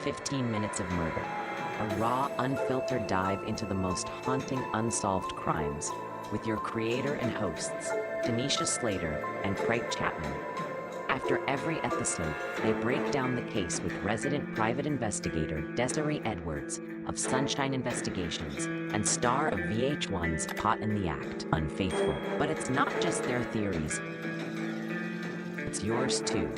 15 Minutes of Murder, a raw, unfiltered dive into the most haunting unsolved crimes with your creator and hosts, Tanisha Slater and Craig Chapman. After every episode, they break down the case with resident private investigator Desiree Edwards of Sunshine Investigations and star of VH1's Caught in the Act, Unfaithful. But it's not just their theories, it's yours too.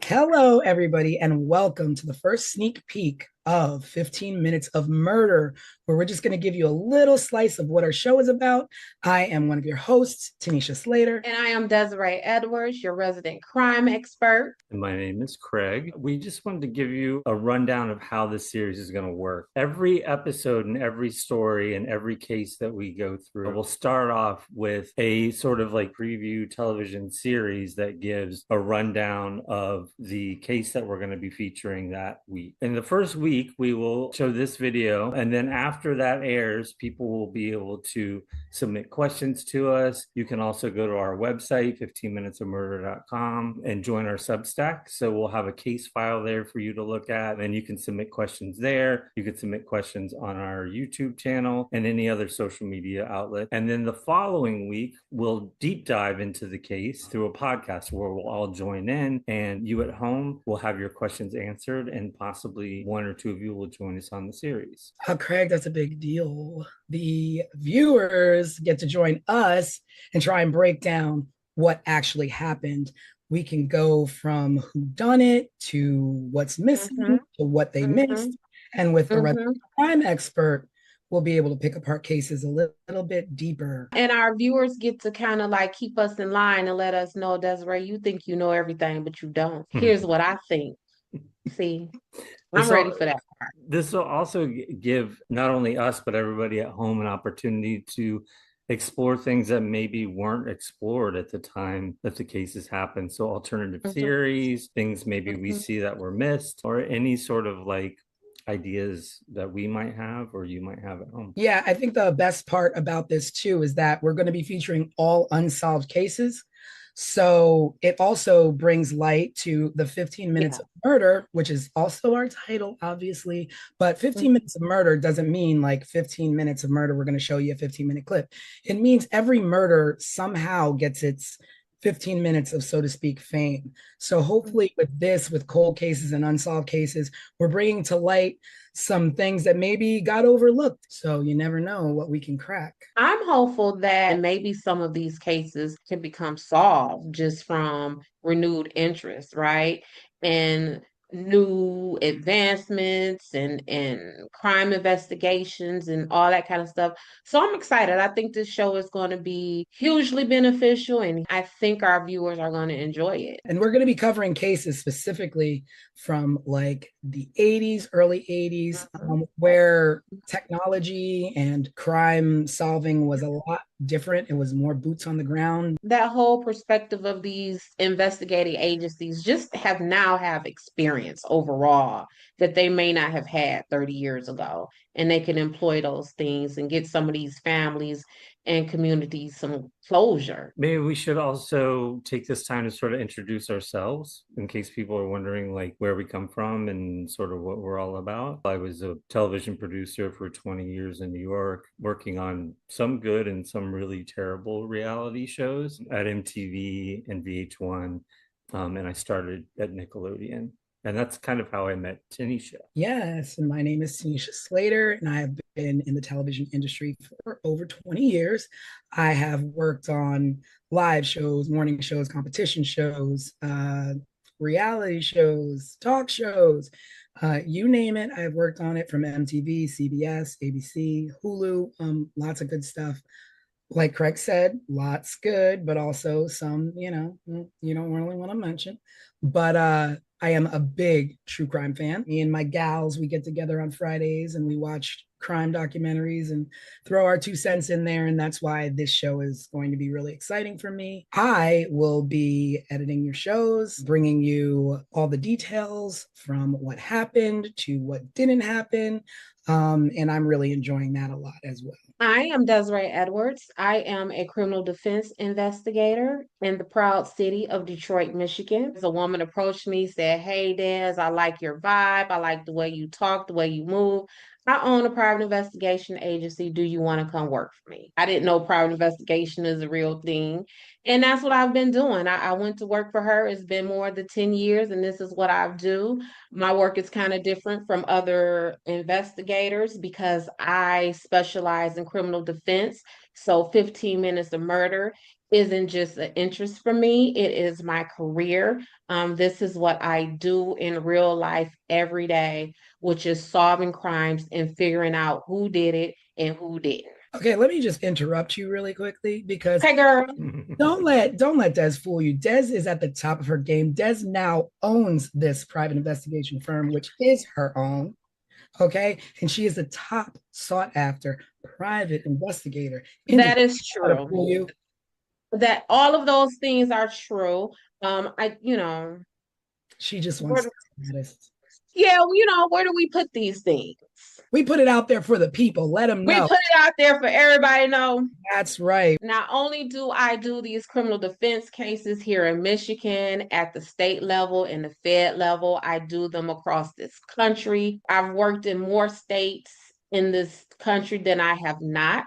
Hello, everybody, and welcome to the first sneak peek of 15 Minutes of Murder, where we're just going to give you a little slice of what our show is about. I am one of your hosts, Tanisha Slater. And I am Desiree Edwards, your resident crime expert. And my name is Craig. We just wanted to give you a rundown of how this series is going to work. Every episode and every story and every case that we go through will start off with a sort of like preview television series that gives a rundown of the case that we're going to be featuring that week. In the first week, we will show this video, and then after that airs, people will be able to submit questions to us. You can also go to our website, 15minutesofmurder.com, and join our Substack. So we'll have a case file there for you to look at, and you can submit questions there. You can submit questions on our YouTube channel and any other social media outlet. And then the following week, we'll deep dive into the case through a podcast where we'll all join in, and you at home will have your questions answered, and possibly one or two of you will join us on the series. Craig, that's a big deal. The viewers get to join us and try and break down what actually happened. We can go from who done it to what's missing to what they missed. And with the resident crime expert, we'll be able to pick apart cases a little bit deeper. And our viewers get to kind of like keep us in line and let us know, Desiree, you think you know everything, but you don't. Here's what I think. See, I'm ready for that part. This will also give not only us, but everybody at home an opportunity to explore things that maybe weren't explored at the time that the cases happened. So alternative theories, things maybe we see that were missed, or any sort of like ideas that we might have or you might have at home. Yeah, I think the best part about this too is that we're going to be featuring all unsolved cases. So it also brings light to the 15 Minutes of Murder, which is also our title, obviously. But 15 Minutes of Murder doesn't mean like 15 minutes of murder, we're going to show you a 15-minute clip. It means every murder somehow gets its 15 minutes of, so to speak, fame. So hopefully with this, with cold cases and unsolved cases, we're bringing to light some things that maybe got overlooked. So you never know what we can crack. I'm hopeful that maybe some of these cases can become solved just from renewed interest, right? And new advancements and crime investigations and all that kind of stuff. So I'm excited. I think this show is going to be hugely beneficial, and I think our viewers are going to enjoy it. And we're going to be covering cases specifically from like the 80s, early 80s, where technology and crime solving was a lot different. It was more boots on the ground. That whole perspective of these investigating agencies just have experience overall that they may not have had 30 years ago. And they can employ those things and get some of these families and communities some closure. Maybe we should also take this time to sort of introduce ourselves in case people are wondering like where we come from and sort of what we're all about. I was a television producer for 20 years in New York, working on some good and some really terrible reality shows at MTV and VH1. And I started at Nickelodeon. And that's kind of how I met Tanisha. Yes, and my name is Tanisha Slater, and I have been in the television industry for over 20 years. I have worked on live shows, morning shows, competition shows, reality shows, talk shows, you name it. I've worked on it from MTV, CBS, ABC, Hulu, lots of good stuff. Like Craig said, lots good, but also some, you don't really want to mention. But I am a big true crime fan. Me and my gals, we get together on Fridays and we watch crime documentaries and throw our 2 cents in there. And that's why this show is going to be really exciting for me. I will be editing your shows, bringing you all the details from what happened to what didn't happen. And I'm really enjoying that a lot as well. I am Desiree Edwards. I am a criminal defense investigator in the proud city of Detroit, Michigan. A woman approached me, said, "Hey, Des, I like your vibe. I like the way you talk, the way you move. I own a private investigation agency. Do you want to come work for me?" I didn't know private investigation is a real thing. And that's what I've been doing. I went to work for her. It's been more than 10 years, and this is what I do. My work is kind of different from other investigators because I specialize in criminal defense. So 15 minutes of murder isn't just an interest for me, it is my career. This is what I do in real life every day, which is solving crimes and figuring out who did it and who didn't. Okay, let me just interrupt you really quickly because Hey, girl. don't let Des fool you. Des is at the top of her game. Des now owns this private investigation firm, which is her own. Okay, and she is the top sought after private investigator. That is To true. fool you. That all of those things are true. I, She just where wants do, status. yeah, where do we put these things? We put it out there for the people. Let them We know. put it out there for everybody to know. That's right. Not only do I do these criminal defense cases here in Michigan at the state level and the Fed level, I do them across this country. I've worked in more states in this country than I have not.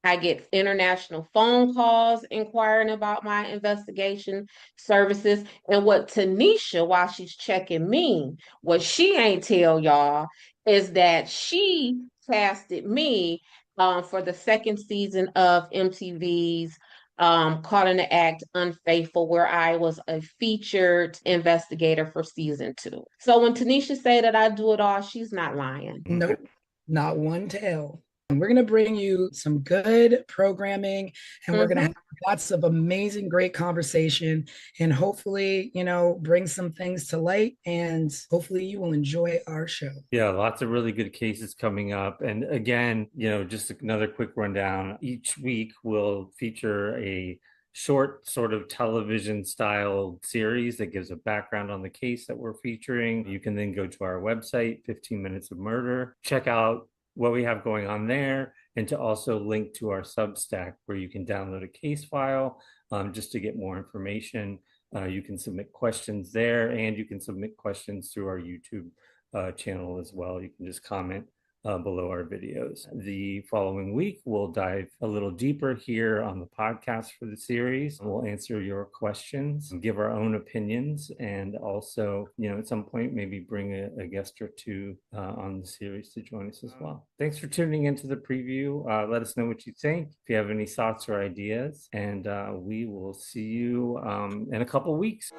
I get international phone calls inquiring about my investigation services. And what Tanisha, while she's checking me, what she ain't tell y'all is that she casted me for the second season of MTV's Caught in the Act Unfaithful, where I was a featured investigator for season 2. So when Tanisha say that I do it all, she's not lying. Nope, not one tell. And we're going to bring you some good programming and we're going to have lots of amazing, great conversation and hopefully, bring some things to light and hopefully you will enjoy our show. Yeah, lots of really good cases coming up. And again, just another quick rundown. Each week we'll feature a short sort of television style series that gives a background on the case that we're featuring. You can then go to our website, 15 Minutes of Murder, check out what we have going on there, and to also link to our Substack where you can download a case file just to get more information. You can submit questions there, and you can submit questions through our YouTube channel as well. You can just comment below our videos. The following week, we'll dive a little deeper here on the podcast for the series. We'll answer your questions and give our own opinions, and also, at some point, maybe bring a guest or two on the series to join us as well. Thanks for tuning into the preview. Let us know what you think, if you have any thoughts or ideas, and we will see you in a couple weeks.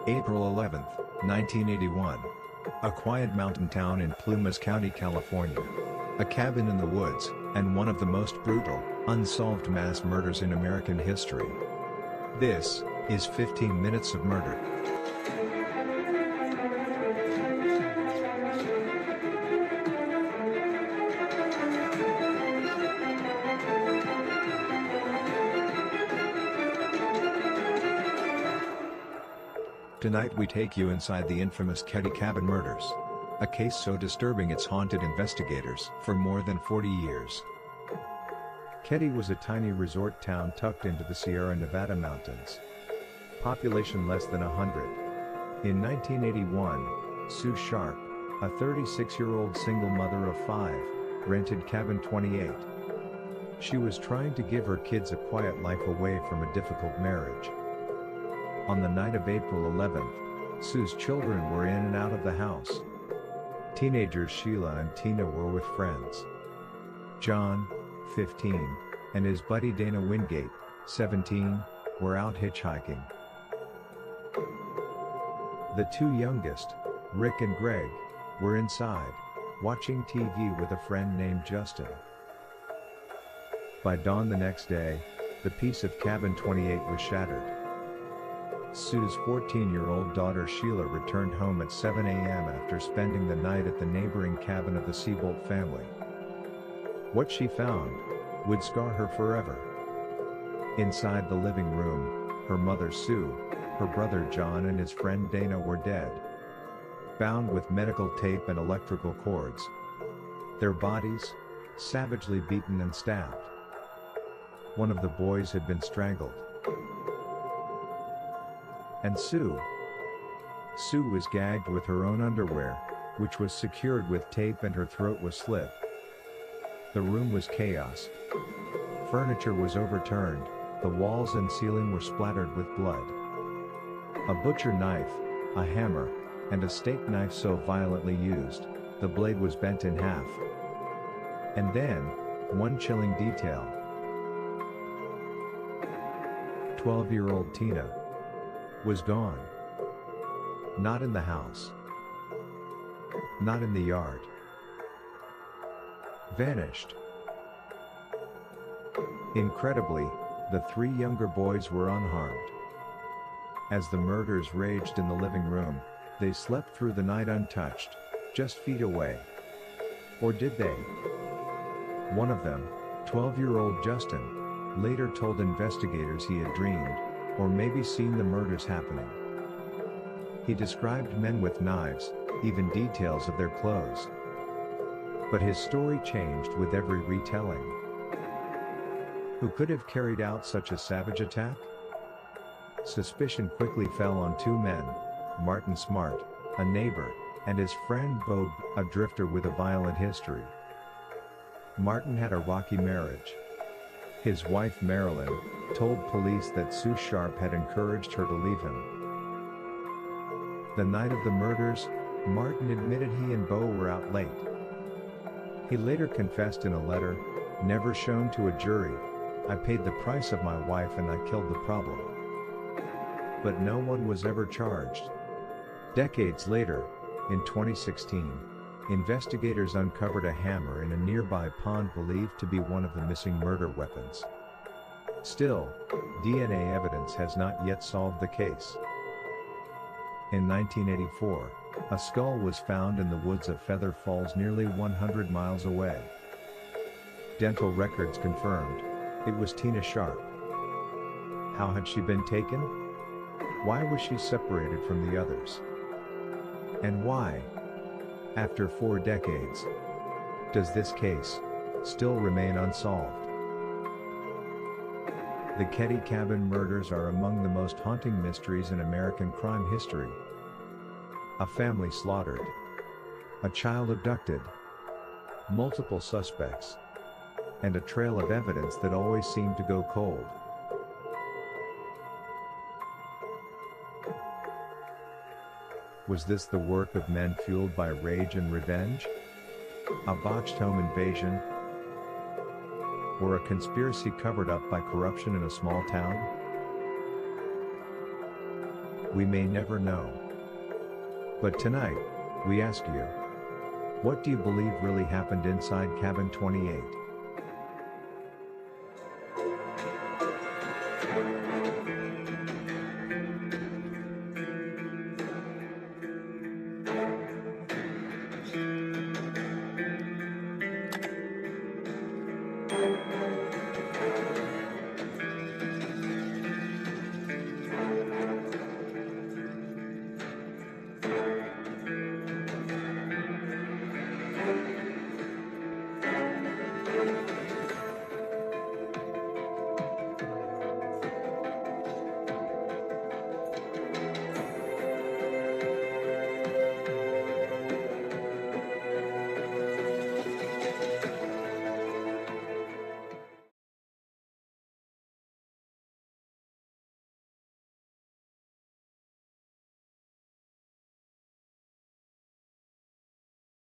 April 11, 1981. A quiet mountain town in Plumas County, California. A cabin in the woods, and one of the most brutal, unsolved mass murders in American history. This is 15 Minutes of Murder. Tonight we take you inside the infamous Ketty Cabin murders. A case so disturbing it's haunted investigators for more than 40 years. Ketty was a tiny resort town tucked into the Sierra Nevada mountains. Population less than 100. In 1981, Sue Sharp, a 36-year-old single mother of 5, rented Cabin 28. She was trying to give her kids a quiet life away from a difficult marriage. On the night of April 11th, Sue's children were in and out of the house. Teenagers Sheila and Tina were with friends. John, 15, and his buddy Dana Wingate, 17, were out hitchhiking. The two youngest, Rick and Greg, were inside, watching TV with a friend named Justin. By dawn the next day, the peace of cabin 28 was shattered. Sue's 14-year-old daughter Sheila returned home at 7 a.m. after spending the night at the neighboring cabin of the Seabolt family. What she found would scar her forever. Inside the living room, her mother Sue, her brother John and his friend Dana were dead, bound with medical tape and electrical cords. Their bodies, savagely beaten and stabbed. One of the boys had been strangled. And Sue was gagged with her own underwear, which was secured with tape, and her throat was slit. The room was chaos. Furniture was overturned, the walls and ceiling were splattered with blood. A butcher knife, a hammer, and a steak knife so violently used, the blade was bent in half. And then, one chilling detail. 12-year-old Tina was gone. Not in the house. Not in the yard. Vanished. Incredibly, the three younger boys were unharmed. As the murders raged in the living room, they slept through the night untouched, just feet away. Or did they? One of them, 12-year-old Justin, later told investigators he had dreamed, or maybe seen the murders happening. He described men with knives, even details of their clothes. But his story changed with every retelling. Who could have carried out such a savage attack? Suspicion quickly fell on two men, Martin Smart, a neighbor, and his friend Bob, a drifter with a violent history. Martin had a rocky marriage. His wife Marilyn told police that Sue Sharp had encouraged her to leave him. The night of the murders, Martin admitted he and Bo were out late. He later confessed in a letter, never shown to a jury, "I paid the price of my wife and I killed the problem." But no one was ever charged. Decades later, in 2016, investigators uncovered a hammer in a nearby pond believed to be one of the missing murder weapons. Still, DNA evidence has not yet solved the case. In 1984, a skull was found in the woods of Feather Falls nearly 100 miles away. Dental records confirmed it was Tina Sharp. How had she been taken? Why was she separated from the others? And why, after 4 decades, does this case still remain unsolved? The Ketty Cabin murders are among the most haunting mysteries in American crime history. A family slaughtered. A child abducted. Multiple suspects. And a trail of evidence that always seemed to go cold. Was this the work of men fueled by rage and revenge? A botched home invasion? Or a conspiracy covered up by corruption in a small town? We may never know. But tonight, we ask you, what do you believe really happened inside Cabin 28?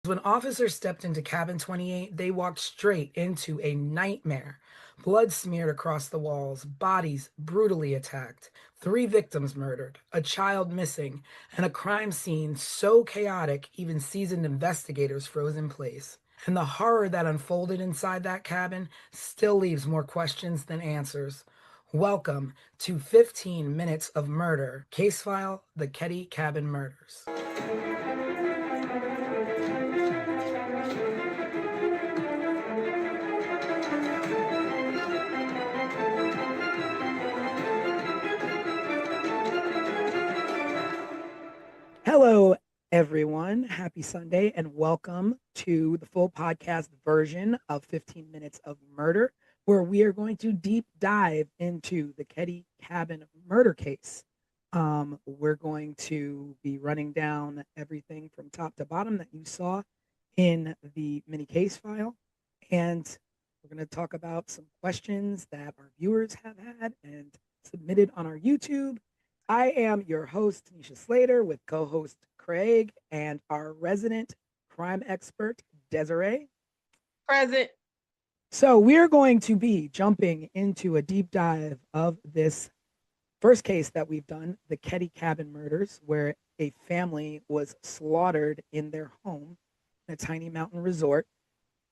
When officers stepped into Cabin 28, they walked straight into a nightmare. Blood smeared across the walls, bodies brutally attacked, 3 victims murdered, a child missing, and a crime scene so chaotic even seasoned investigators froze in place. And the horror that unfolded inside that cabin still leaves more questions than answers. Welcome to 15 Minutes of Murder, Case File, The Ketty Cabin Murders. Hello, everyone. Happy Sunday, and welcome to the full podcast version of 15 Minutes of Murder, where we are going to deep dive into the Ketty Cabin murder case. We're going to be running down everything from top to bottom that you saw in the mini case file, and we're going to talk about some questions that our viewers have had and submitted on our YouTube. I am your host, Tanisha Slater, with co-host Craig and our resident crime expert, Desiree. Present. So we're going to be jumping into a deep dive of this first case that we've done, the Ketty Cabin murders, where a family was slaughtered in their home in a tiny mountain resort.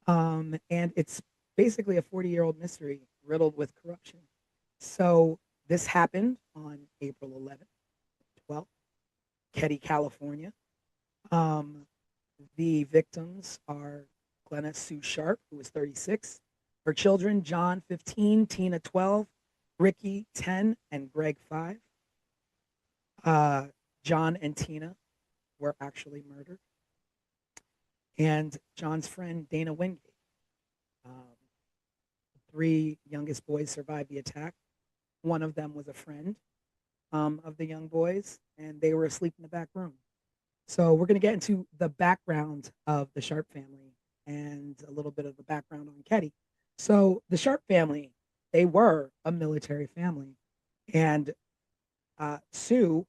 And it's basically a 40-year-old mystery riddled with corruption. So this happened on April 11th, 12th, Ketty, California. The victims are Glenna Sue Sharp, who was 36. Her children, John, 15, Tina, 12, Ricky, 10, and Greg, 5. John and Tina were actually murdered. And John's friend, Dana Wingate. 3 youngest boys survived the attack. One of them was a friend of the young boys, and they were asleep in the back room. So we're going to get into the background of the Sharp family and a little bit of the background on Ketty. So the Sharp family, they were a military family, and Sue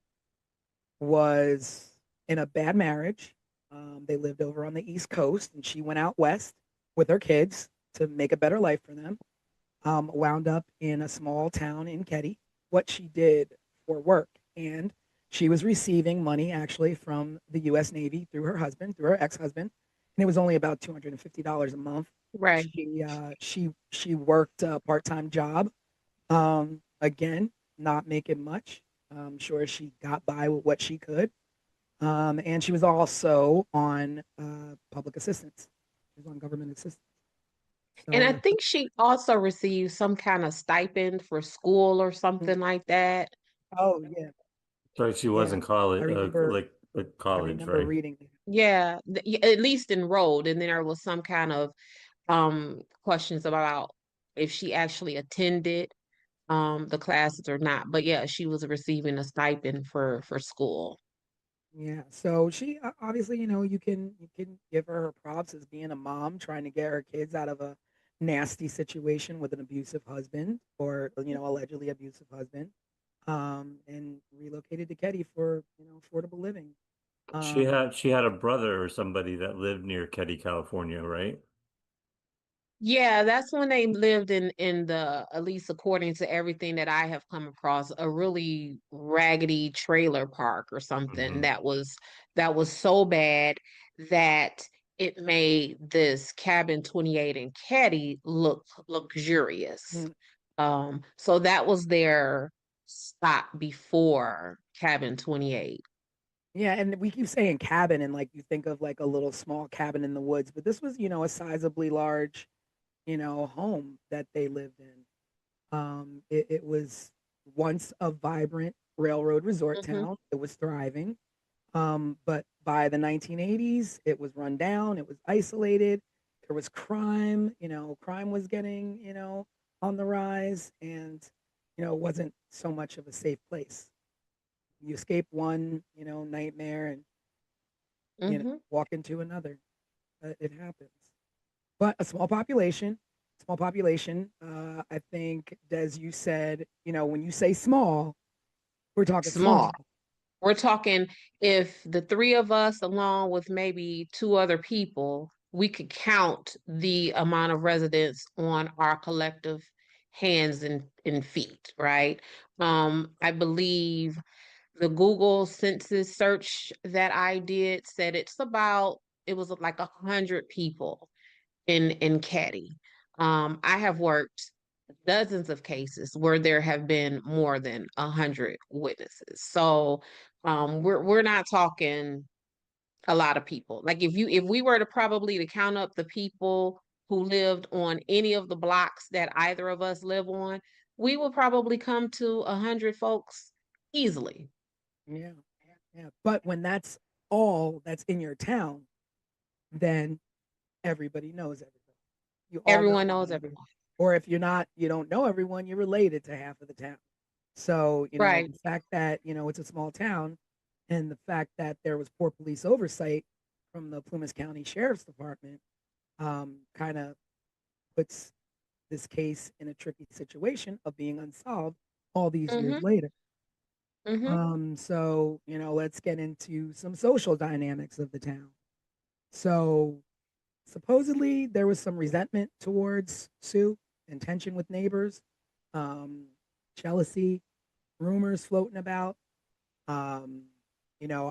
was in a bad marriage. They lived over on the East Coast, and she went out west with her kids to make a better life for them. Wound up in a small town in Ketty, what she did for work. And she was receiving money actually from the U.S. Navy through her husband, through her ex-husband. And it was only about $250 a month. Right. She worked a part-time job. Again, not making much. I'm sure she got by with what she could. And she was also on public assistance. She was on government assistance. And I So, think she also received some kind of stipend for school or something like that. oh yeah, So she was in yeah. college, I remember. like I college, remember right? reading. Yeah, at least enrolled. And then there was some kind of questions about if she actually attended the classes or not. But yeah, she was receiving a stipend for school. Yeah. So she obviously, you can give her props as being a mom trying to get her kids out of a nasty situation with an abusive husband or allegedly abusive husband, and relocated to Ketty for affordable living. She Um, had she had a brother or somebody that lived near Ketty, California, right? Yeah, that's when they lived in the, at least according to everything that I have come across, a really raggedy trailer park or something Hmm. that was so bad that it made this cabin 28 in Ketty look luxurious. mm, So that was their stop before cabin 28. yeah, and we keep saying cabin, and like you think of like a little small cabin in the woods, but this was a sizably large home that they lived in. It was once a vibrant railroad resort Hmm. town. It was thriving. But by the 1980s, it was run down. It was isolated. There was crime. Crime was getting, on the rise, and it wasn't so much of a safe place. You escape one, nightmare, and Hmm. walk into another. It happens. But a small population. I think, Des, you said, when you say small, we're talking Small. small. We're talking if the 3 of us, along with maybe 2 other people, we could count the amount of residents on our collective hands and feet, right? I believe the Google census search that I did said it was like 100 people in Caddy. I have worked dozens of cases where there have been more than 100 witnesses. So we're not talking a lot of people. Like if we were to probably to count up the people who lived on any of the blocks that either of us live on, we will probably come to 100 folks easily. Yeah, yeah. But when that's all that's in your town, then everybody knows everybody. You all know Everyone knows everybody. everyone. Or if you don't know everyone, you're related to half of the town. So, Right. the fact that, it's a small town and the fact that there was poor police oversight from the Plumas County Sheriff's Department kind of puts this case in a tricky situation of being unsolved all these years Mm-hmm. later. Mm-hmm. So, let's get into some social dynamics of the town. So, supposedly there was some resentment towards Sue and tension with neighbors, um, jealousy, rumors floating about. Um,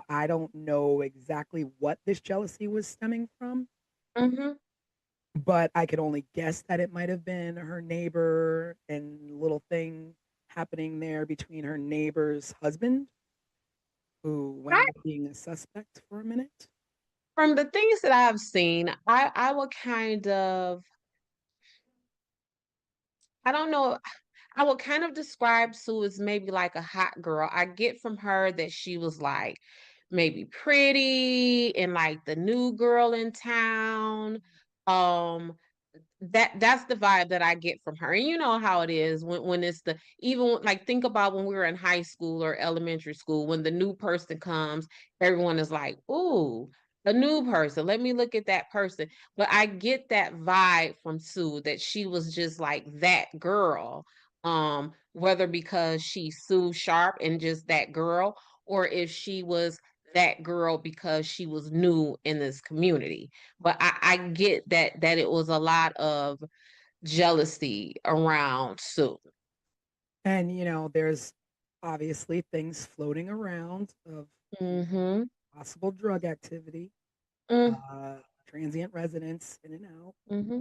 I don't know exactly what this jealousy was stemming from, Mm-hmm. but I could only guess that it might have been her neighbor and little thing happening there between her neighbor's husband, who wound up being a suspect for a minute. From the things that I've seen, I will kind of, I don't know, I would kind of describe Sue as maybe like a hot girl. I get from her that she was like maybe pretty and like the new girl in town. Um, that's the vibe that I get from her. And you know how it is when it's the even like think about when we were in high school or elementary school, when the new person comes, everyone is like, ooh, a new person. Let me look at that person. But I get that vibe from Sue that she was just like that girl. Whether because she's Sue Sharp and just that girl, or if she was that girl because she was new in this community. But I get that it was a lot of jealousy around Sue. And, there's obviously things floating around of Mm-hmm. possible drug activity, Mm, uh, transient residents in and out. mm-hmm.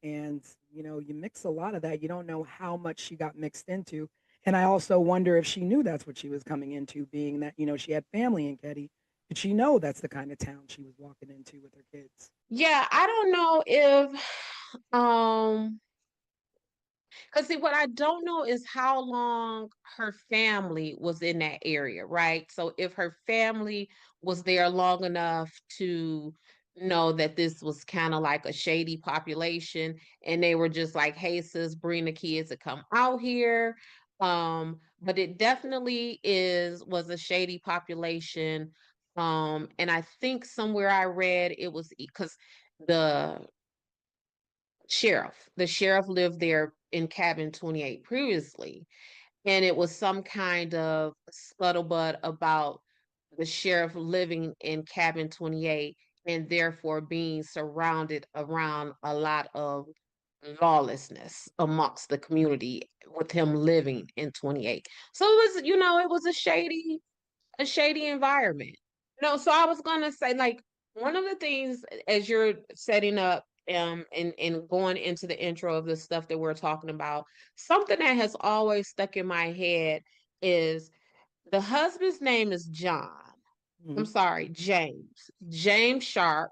And, you mix a lot of that. You don't know how much she got mixed into. And I also wonder if she knew that's what she was coming into, being that, she had family in Ketty. Did she know that's the kind of town she was walking into with her kids? Yeah, I don't know if because see, what I don't know is how long her family was in that area, right? So if her family was there long enough to know that this was kind of like a shady population, and they were just like, "Hey, sis, bring the kids to come out here." But it definitely was a shady population. And I think somewhere I read it was because the the sheriff lived there in cabin 28 previously, and it was some kind of scuttlebutt about the sheriff living in cabin 28 and therefore being surrounded around a lot of lawlessness amongst the community with him living in 28. So it was, it was a shady environment. No, so I was gonna say, like, one of the things as you're setting up and going into the intro of the stuff that we're talking about, something that has always stuck in my head is the husband's name is John. I'm Mhm. sorry, James. James Sharp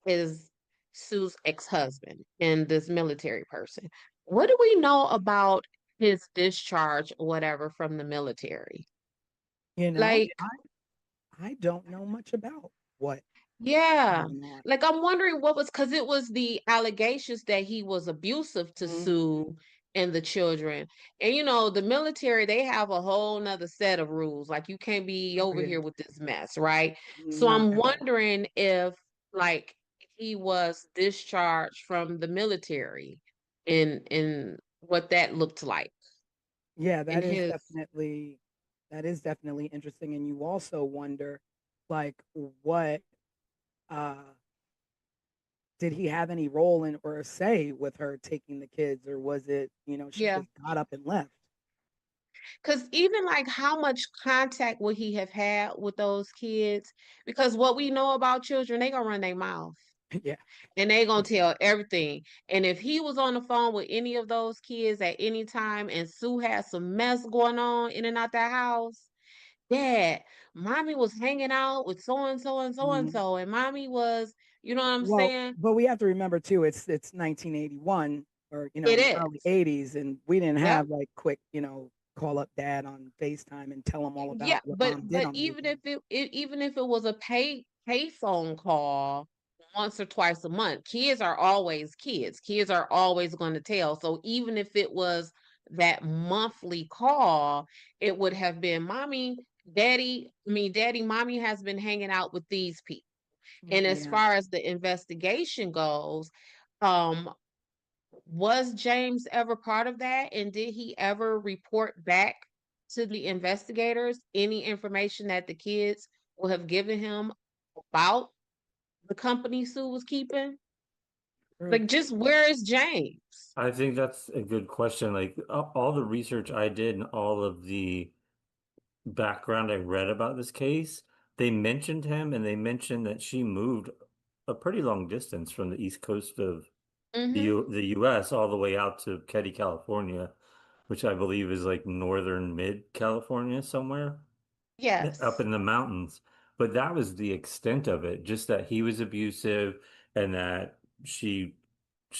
is Sue's ex-husband and this military person. What do we know about his discharge or whatever from the military? You know, Like, I don't know much about what yeah. went on. Like I'm wondering what was because it was the allegations that he was abusive to Mhm. Sue and the children. And the military, they have a whole nother set of rules. Like you can't be Oh, over yeah. here with this mess, right? So Not I'm at all. wondering if like he was discharged from the military and what that looked like Yeah, in his that is definitely interesting. And you also wonder, like, what uh did he have any role in or a say with her taking the kids, or was it, she Yeah. just got up and left? Because even like how much contact would he have had with those kids? Because what we know about children, they gonna run their mouth Yeah. and they gonna tell everything. And if he was on the phone with any of those kids at any time and Sue had some mess going on in and out that house, Dad, mommy was hanging out with so and so and so and Mhm. so, and mommy was, you know what I'm Well, saying? but we have to remember too, it's 1981 or It in the early is. 80s, and we didn't Yep. have like quick, call up dad on FaceTime and tell him all Yeah, about what but mom did but on the even if weekend. even if it was a pay phone call once or twice a month, kids are always kids. Kids are always going to tell. So even if it was that monthly call, it would have been mommy, daddy, mommy has been hanging out with these people. And as Yeah. far as the investigation goes, um, was James ever part of that? And did he ever report back to the investigators any information that the kids will have given him about the company Sue was keeping? True. Like, just where is James? I think that's a good question. Like all the research I did and all of the background I read about this case, they mentioned him and they mentioned that she moved a pretty long distance from the east coast of Mm-hmm. the US all the way out to Keddie, California, which I believe is like northern mid California somewhere up Yes. in the mountains. But that was the extent of it, just that he was abusive and that she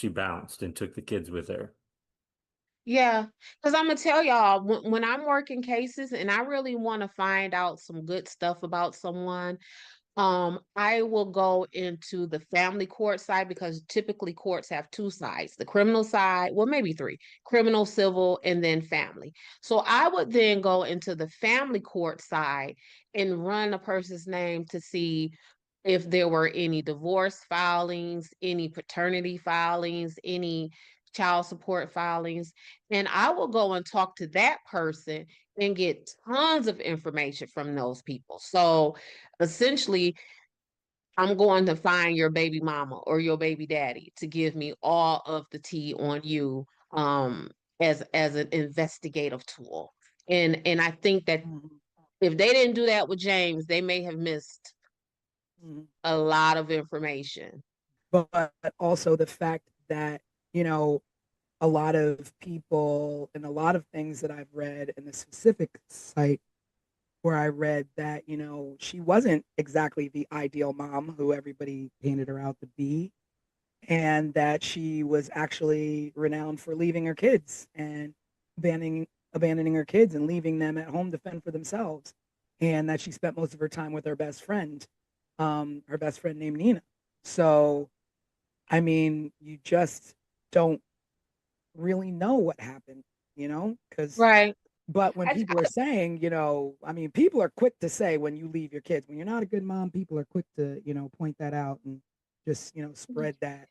bounced and took the kids with her. Yeah. Because I'm gonna tell y'all, when I'm working cases and I really want to find out some good stuff about someone, I will go into the family court side because typically courts have two sides, the criminal side, well, maybe three, criminal, civil, and then family. So I would then go into the family court side and run a person's name to see if there were any divorce filings, any paternity filings, any child support filings. And I will go and talk to that person and get tons of information from those people. So essentially, I'm going to find your baby mama or your baby daddy to give me all of the tea on you as an investigative tool. And I think that Mhm. if they didn't do that with James, they may have missed Mhm. a lot of information. But also the fact that, you know, a lot of people and a lot of things that I've read in the specific site where I read that, she wasn't exactly the ideal mom who everybody painted her out to be, and that she was actually renowned for leaving her kids and abandoning her kids and leaving them at home to fend for themselves, and that she spent most of her time with her best friend named Nina. So, I mean, you just don't really know what happened, because Right. but when I, people are saying, I mean, people are quick to say when you leave your kids, when you're not a good mom, people are quick to, point that out and just, spread that.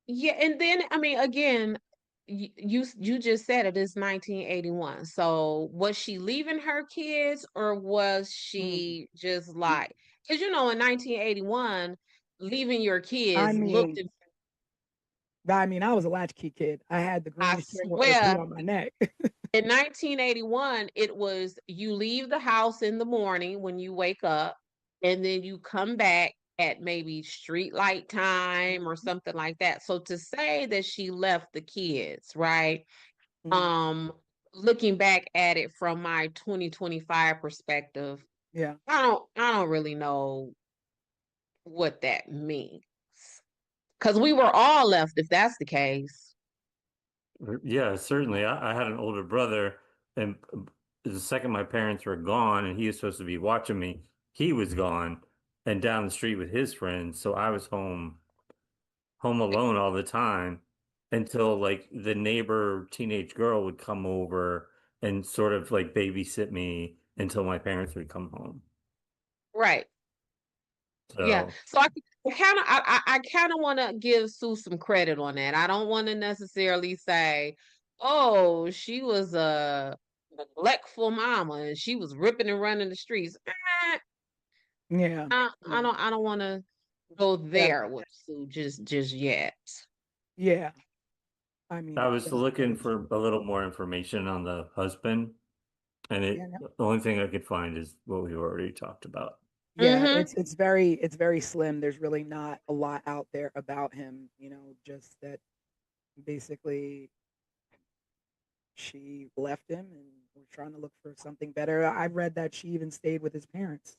yeah, and then I mean, again, you just said it is 1981. So was she leaving her kids or was Mm. she just like, because in 1981, leaving your I kids looked, mean, I was a latchkey kid. I had the I green string with OC swear, on my neck. in 1981, it was you leave the house in the morning when you wake up, and then you come back at maybe street light time or something like that. So to say that she left the kids, right? Mm. Um, Looking back at it from my 2025 perspective, Yeah. I don't really know what that means. Because we were all left if that's the case. Yeah, certainly. I had an older brother, and the second my parents were gone, and he was supposed to be watching me, he was gone and down the street with his friends. So I was home alone all the time until like the neighbor teenage girl would come over and sort of like babysit me until my parents would come home. Right. Yeah. So So I kind of want to give Sue some credit on that. I don't want to necessarily say, oh, she was a neglectful mama and she was ripping and running the streets. Yeah. I Yeah. don't want to go there with Sue just yet. Yeah. I I mean, was that's looking very for true. a little more information on the husband, and Yeah, no, the only thing I could find is what we already talked about. yeah, Mm-hmm. it's very slim. There's really not a lot out there about him, just that basically she left him and was trying to look for something better. I read that she even stayed with his parents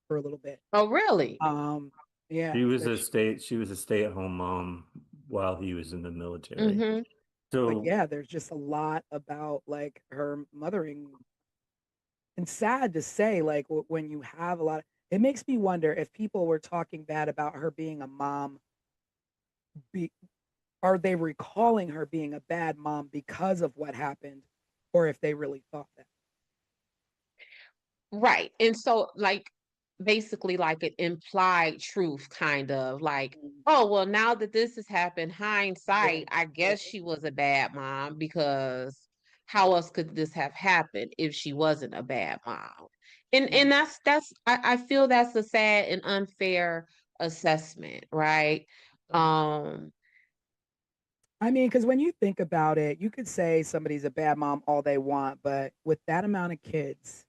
for a little bit. Oh, really? Um, yeah, She was a stay-at-home mom while he was in the military. Mm-hmm. but So yeah, there's just a lot about like her mothering, and sad to say, like when you have a lot it makes me wonder if people were talking bad about her being a mom, be, are they recalling her being a bad mom because of what happened, or if they really thought that. Right. And so, like, basically, like an implied truth, kind of like, Mm, oh, well, now that this has happened, yeah, hindsight, I guess she was a bad mom because how else could this have happened if she wasn't a bad mom? And mm, I feel that's a sad and unfair assessment, right? right. Um, I mean, because when you think about it, you could say somebody's a bad mom all they want, but with that amount of kids,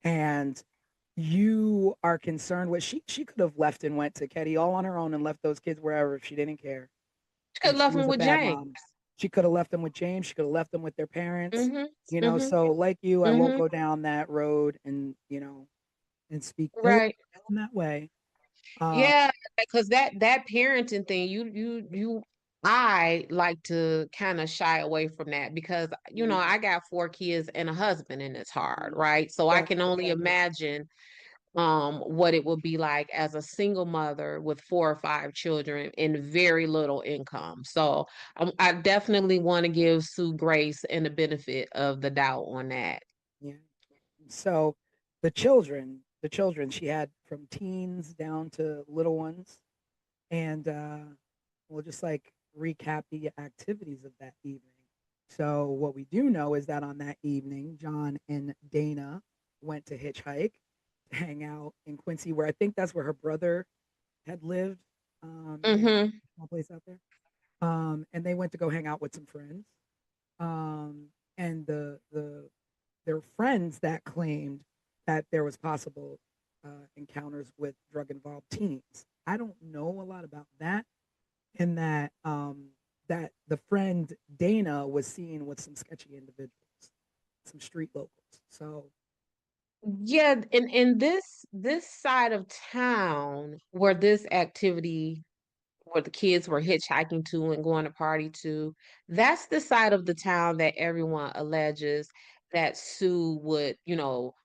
and you are concerned with she could have left and went to Ketty all on her own and left those kids wherever if she didn't care. she could And have she left was him a with bad James. mom. She could have left them with James. She could have left them with their parents. Mm-hmm. Mm-hmm. So like you, I won't Mm-hmm. go down that road and and speak ill Right. in that way. Uh, Yeah, because that parenting thing, I like to kind of shy away from that because mm, I got 4 kids and a husband and it's hard, mm, right? So I yeah, can only imagine what it would be like as a single mother with 4 or 5 children and very little income. So I definitely want to give Sue grace and the benefit of the doubt on that. yeah. So the children she had from teens down to little ones, and we'll just like recap the activities of that evening. So what we do know is that on that evening, John and Dana went to hitchhike to hang out in Quincy, where I think that's where her brother had lived. They had Mm-hmm. a small place out there. And they went to go hang out with some friends. And there were friends that claimed that there was possible encounters with drug involved teens. I don't know a lot about that, and that the friend Dana was seen with some sketchy individuals, some street locals. So Yeah, in this side of town where this activity where the kids were hitchhiking to and going to party to, that's the side of the town that everyone alleges that Sue would,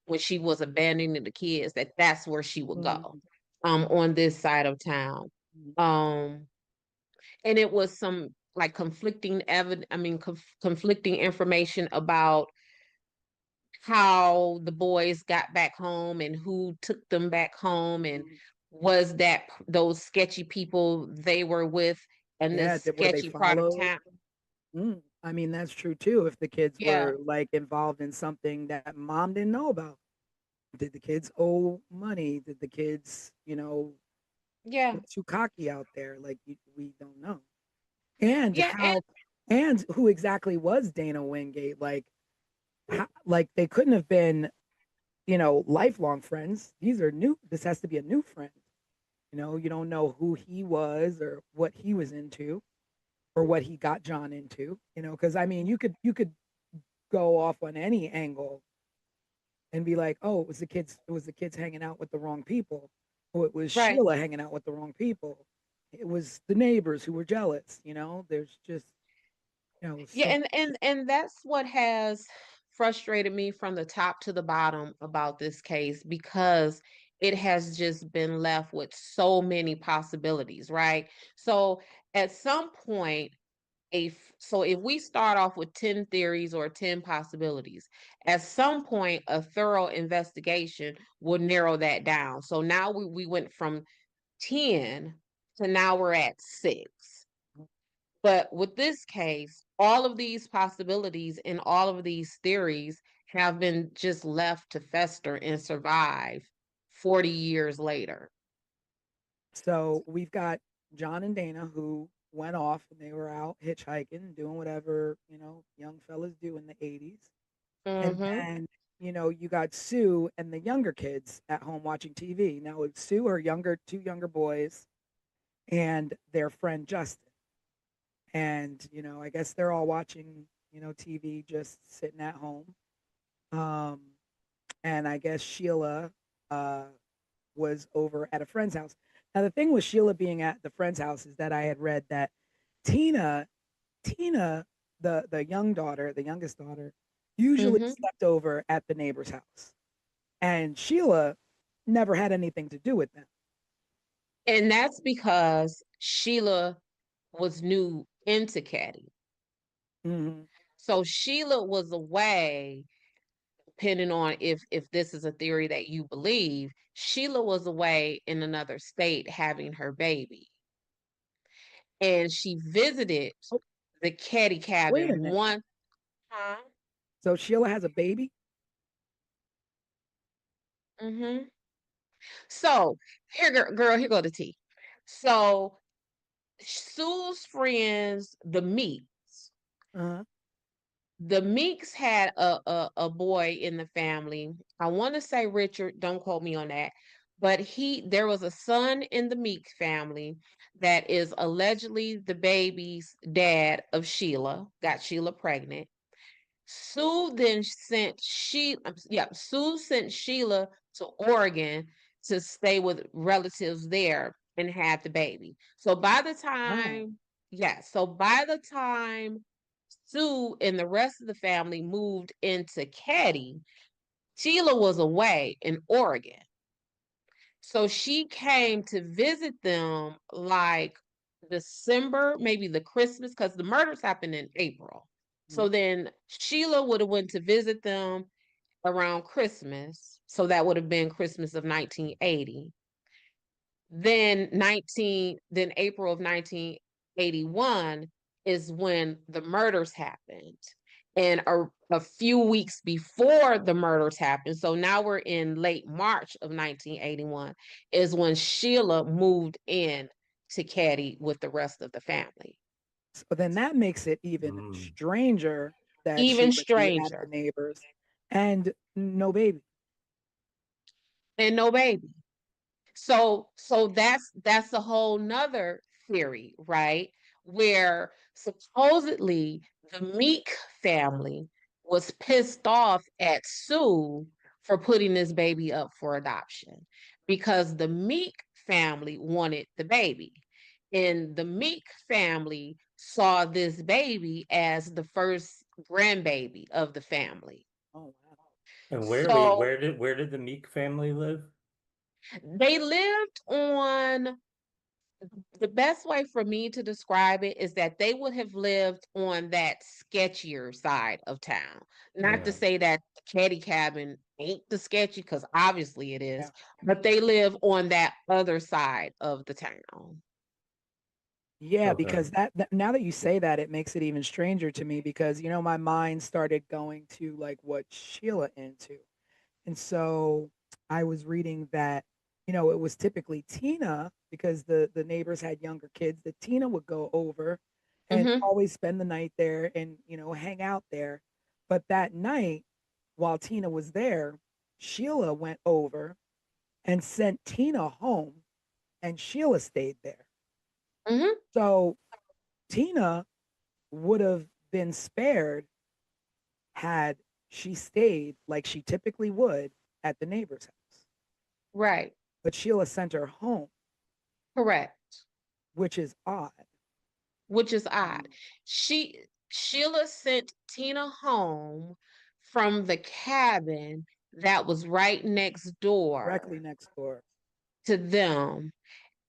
when she was abandoning the kids, that's where she would go, mm, on this side of town. mm, Um, and it was some like conflicting evidence, I mean, conflicting information about how the boys got back home and who took them back home and mm. was that those sketchy people they were with in Yeah, this were they sketchy part of followed? town. I mean, that's true too. If the kids Yeah, were like involved in something that mom didn't know about, did the kids owe money? Did the kids, yeah, get too cocky out there? Like we don't know. And yeah, and and who exactly was Dana Wingate? Like, like they couldn't have been, lifelong friends. These are new. This has to be a new friend. You don't know who he was or what he was into or what he got John into. Because I mean, you could go off on any angle and be like, oh, it was the kids hanging out with the wrong people, or it was right. Sheila hanging out with the wrong people. It was the neighbors who were jealous. There's just Yeah, so and that's what has frustrated me from the top to the bottom about this case because it has just been left with so many possibilities, right? So at some point, if we start off with 10 theories or 10 possibilities, at some point a thorough investigation will narrow that down. So now we went from 10 to now we're at 6. But with this case, all of these possibilities and all of these theories have been just left to fester and survive 40 years later. So we've got John and Dana who went off and they were out hitchhiking, doing whatever, young fellas do in the 80s. And Mm-hmm. then, you got Sue and the younger kids at home watching TV. Now, with Sue, her two younger boys, and their friend Justin. And, I guess they're all watching, TV, just sitting at home. Um, and I guess Sheila uh, was over at a friend's house. Now, the thing with Sheila being at the friend's house is that I had read that Tina, Tina, the young daughter, the youngest daughter, usually Mm-hmm. slept over at the neighbor's house, and Sheila never had anything to do with them. And that's because Sheila was new into Caddy. Mm-hmm. So Sheila was away, depending on if this is a theory that you believe, Sheila was away in another state having her baby. And she visited Oh, the Caddy wait a cabin minute. one time. So Sheila has a baby? Mm-hmm. So here, girl, here go the tea. So Sue's friends, Uh-huh. the Meeks had a boy in the family. I want to say Richard, don't quote me on that. But there was a son in the Meeks family that is allegedly the baby's dad of Sheila, got Sheila pregnant. Sue then sent Sue sent Sheila to Oregon to stay with relatives there and had the baby. So by the Wow. time, so by the time Sue and the rest of the family moved into Caddy, Sheila was away in Oregon. So she came to visit them like December, maybe the Christmas, because the murders happened in April. So then Sheila would have went to visit them around Christmas. So that would have been Christmas of 1980. Then April of 1981 is when the murders happened. And a few weeks before the murders happened, so now we're in late March of 1981, is when Sheila moved in to Caddy with the rest of the family. So then that makes it even Mm. stranger that she Even would be at the stranger. neighbors and no baby. And no baby. So that's a whole nother theory, right? Where supposedly the Meek family was pissed off at Sue for putting this baby up for adoption because the Meek family wanted the baby. And the Meek family saw this baby as the first grandbaby of the family. Oh wow. And So where did the Meek family live? they lived on the best way for me to describe it is that they would have lived on that sketchier side of town. Not to Yeah. say that the Caddy cabin ain't the sketchy, because obviously it is, Yeah. but they live on that other side of the town. Yeah, Okay. because that now that you say that, it makes it even stranger to me because my mind started going to like what Sheila into. And so I was reading that, it was typically Tina because the neighbors had younger kids that Tina would go over and Mm-hmm. always spend the night there and, hang out there. But that night, while Tina was there, Sheila went over and sent Tina home and Sheila stayed there. Mm-hmm. So Tina would have been spared had she stayed like she typically would at the neighbor's house. Right. But Sheila sent her home, Correct. which is odd. Which is odd. Sheila sent Tina home from the cabin that was right next Directly door next door. to them.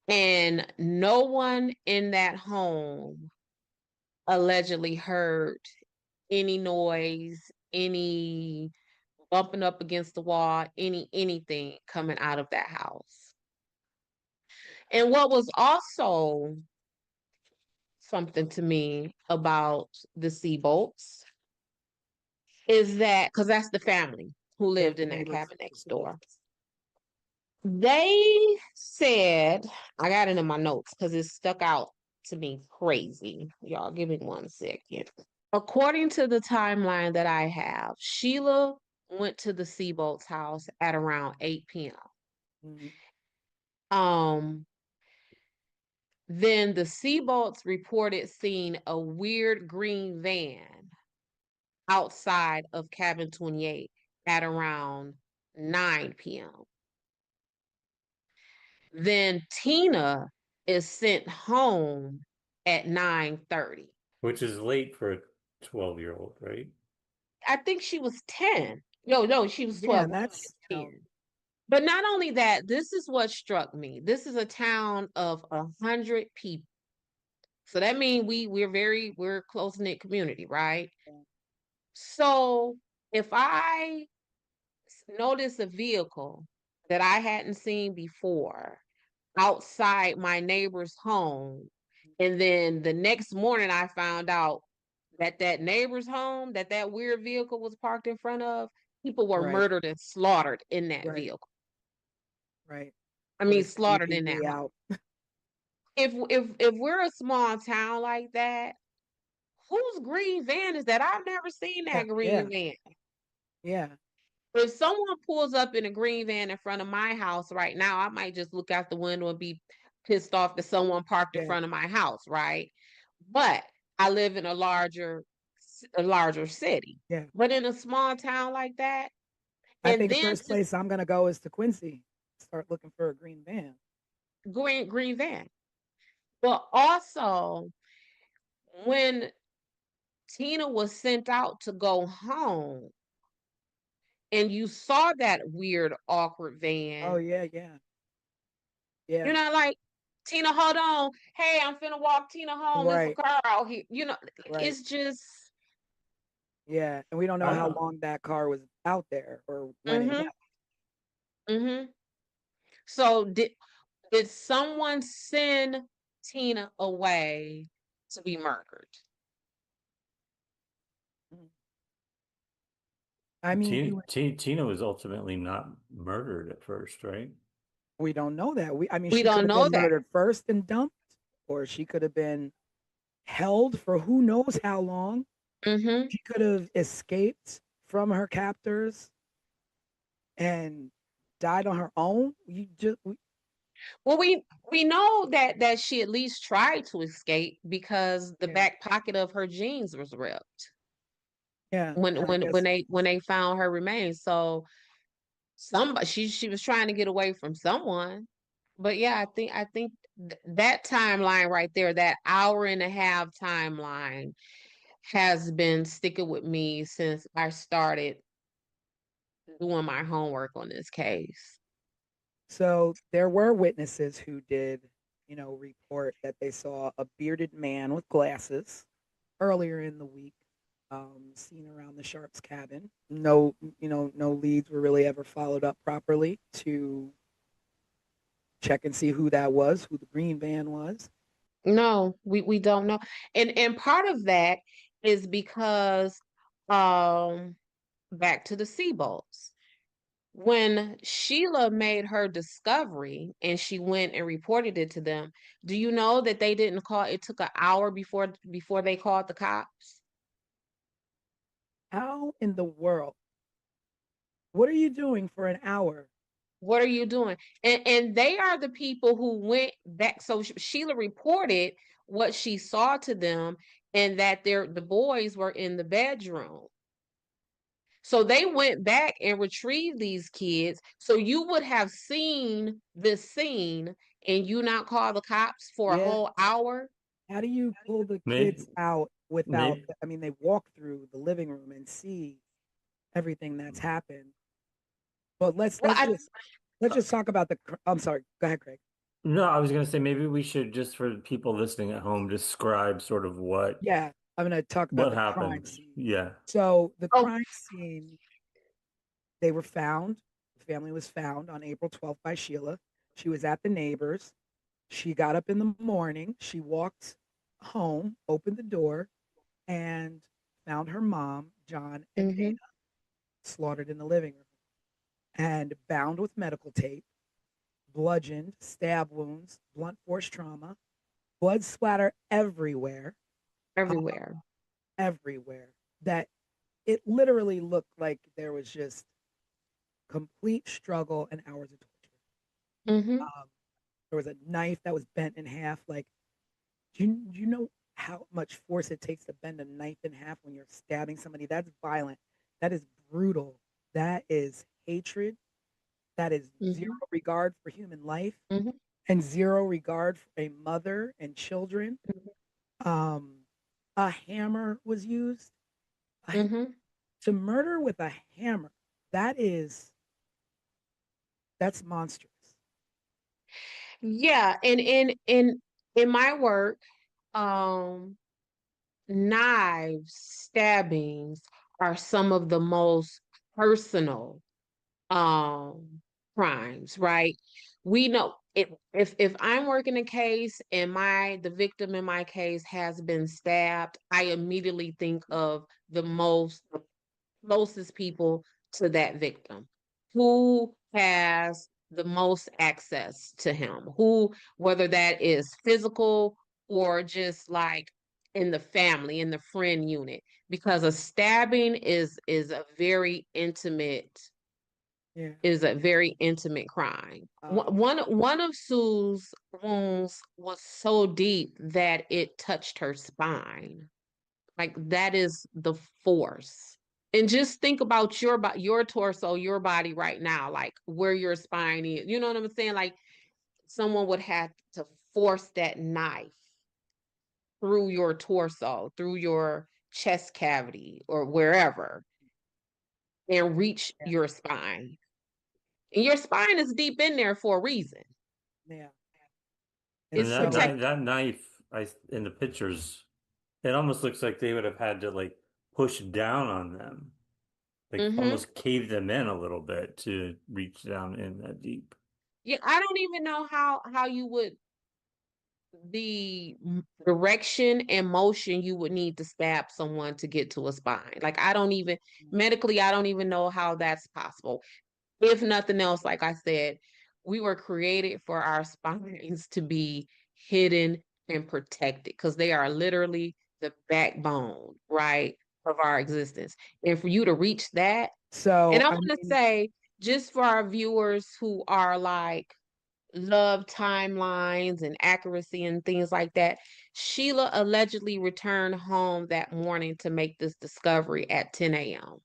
And no one in that home allegedly heard any noise, any bumping up against the wall, anything coming out of that house. And what was also something to me about the Seabolts is that because that's the family who Yeah, lived the in that neighbors. cabin next door. They said, I got it in my notes because it stuck out to me crazy. Y'all, give me 1 second. According to the timeline that I have, Sheila went to the Seabolt's house at around 8 p.m. Mhm. Um, then the Seabolts reported seeing a weird green van outside of cabin 28 at around 9 p.m. Then Tina is sent home at 9:30. Which is late for a 12-year-old, right? I think she was 10. No, she was Yeah, 12. and that's, She was 10. But not only that, this is what struck me. This is a town of 100 people. So that means we're a close-knit community, right? So if I notice a vehicle that I hadn't seen before outside my neighbor's home, and then the next morning I found out that that neighbor's home that weird vehicle was parked in front of, people were right, murdered and slaughtered in that right, vehicle. right. I Put mean, a slaughtered in CCTV that home. out. If we're a small town like that, whose green van is that? I've never seen Yeah, that green yeah, van. yeah, If someone pulls up in a green van in front of my house right now, I might just look out the window and be pissed off that someone parked in yeah, front of my house, right? But I live in a larger city. yeah. But in a small town like that, I and think then first to place I'm gonna go is to Quincy. Start looking for a green van. green van. But also when Tina was sent out to go home and you saw that weird, awkward Oh van, yeah, yeah, yeah. you're not like, Tina, hold on. Hey, I'm finna walk Tina home. It's a Right, car out here. right. It's just, Yeah, and we don't know I how don't. long that car was out there or when it mm-hmm, left. mm-hmm. So did someone send Tina away to be murdered? Mhm. I mean, Tina was ultimately not murdered at first, right? we don't know that. I mean, We she could don't have know been that. murdered first and dumped, or she could have been held for who knows how long. Mm-hmm. She could have escaped from her captors and died on her own. Well, we know that she at least tried to escape because the Yeah, back pocket of her jeans was ripped yeah. when And I when when guess they when they found her remains. So somebody she was trying to get away from someone. But yeah, I think that timeline right there, that hour and a half timeline, has been sticking with me since I started doing my homework on this case. so. There were witnesses who did, report that they saw a bearded man with glasses earlier in the week, seen around the Sharps cabin. No, no leads were really ever followed up properly to check and see who that was, who the green van was. No, we don't know. And part of that is because um back to the Seabolts. When Sheila made her discovery and she went and reported it to them, do you know that they didn't call, it took an hour before they called the cops? How in the world? What are you doing for an hour? What are you doing? And they are the people who went back. So Sheila reported what she saw to them, and that the boys were in the bedroom. So they went back and retrieved these kids. So you would have seen this scene and you not call the cops for a Yeah. whole hour. How do you pull the Maybe, kids out without? maybe, I mean, they walk through the living room and see everything that's happened. But let's Well, let's just let's just talk about the. I'm sorry. Go ahead, Craig. no, I was going to say maybe we should just for people listening at home describe sort of Yeah, I'm going to talk about what the crime happened. scene. Yeah. So the oh, crime scene, they were found. The family was found on April 12th by Sheila. She was at the neighbors. She got up in the morning. She walked home, opened the door, and found her mom, John, and Dana mhm. slaughtered in the living room and bound with medical tape. bludgeoned, stab wounds, blunt force trauma, blood splatter everywhere, Everywhere. everywhere. That it literally looked like there was just complete struggle and hours of torture. Mm-hmm. There was a knife that was bent in half. Like, do you know how much force it takes to bend a knife in half when you're stabbing somebody? That's violent. That is brutal. That is hatred. That is zero Mm-hmm. regard for human life Mm-hmm. and zero regard for a mother and children. Um, a hammer was used. Mm-hmm. To murder with a hammer, that is that's monstrous. Yeah, and in my work, um, knives, stabbings are some of the most personal um crimes, right? We know if I'm working a case and the victim in my case has been stabbed, I immediately think of the closest people to that victim. Who has the most access to him? Who, whether that is physical or just like in the family, in the friend unit, because a stabbing Yeah. is a very intimate crime. Um, One of Sue's wounds was so deep that it touched her spine. Like that is the force. And just think about your torso, your body right now, like where your spine is. You know what I'm saying? Like someone would have to force that knife through your torso, through your chest cavity or wherever and reach yeah, your spine. And your spine is deep in there for a reason. yeah. And And It's so, protected. that knife, in the pictures, it almost looks like they would have had to like push down on them, like Mm-hmm. almost cave them in a little bit to reach down in that deep. Yeah, I don't even know how you would the direction and motion you would need to stab someone to get to a spine. Like I don't even medically, I don't even know how that's possible. If nothing else, like I said, we were created for our spines to be hidden and protected because they are literally the backbone, right, of our existence. And for you to reach that, and so I I want to mean, say, just for our viewers who are like love timelines and accuracy and things like that, Sheila allegedly returned home that morning to make this discovery at 10 a.m.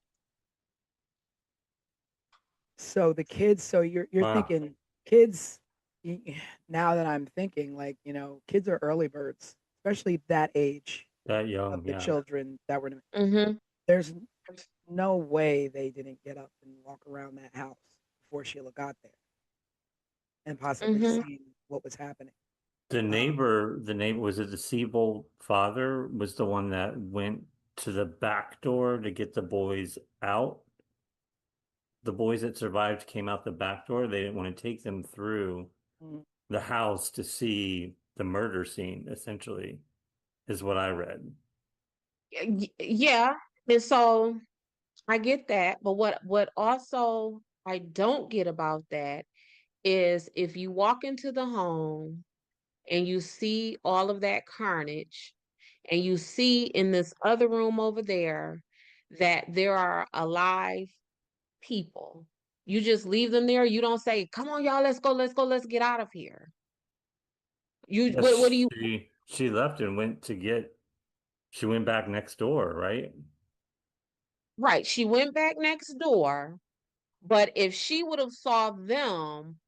so the kids. So you're Wow, thinking kids. Now that I'm thinking, like kids are early birds, especially that age that of young, the yeah. children that were. Mm-hmm. There's no way they didn't get up and walk around that house before Sheila got there and possibly Mm-hmm. seen what was happening. The neighbor, was it the Siebel father was the one that went to the back door to get the boys out. The boys that survived came out the back door. They didn't want to take them through Mm. the house to see the murder scene, essentially, is what I read. Yeah. And so I get that, but what also I don't get about that is if you walk into the home and you see all of that carnage and you see in this other room over there that there are alive people, you just leave them there. You don't say, "Come on, y'all, let's go, let's get out of here." You But what do you she left and she went back next door, right? right? She went back next door, but if she would have saw them,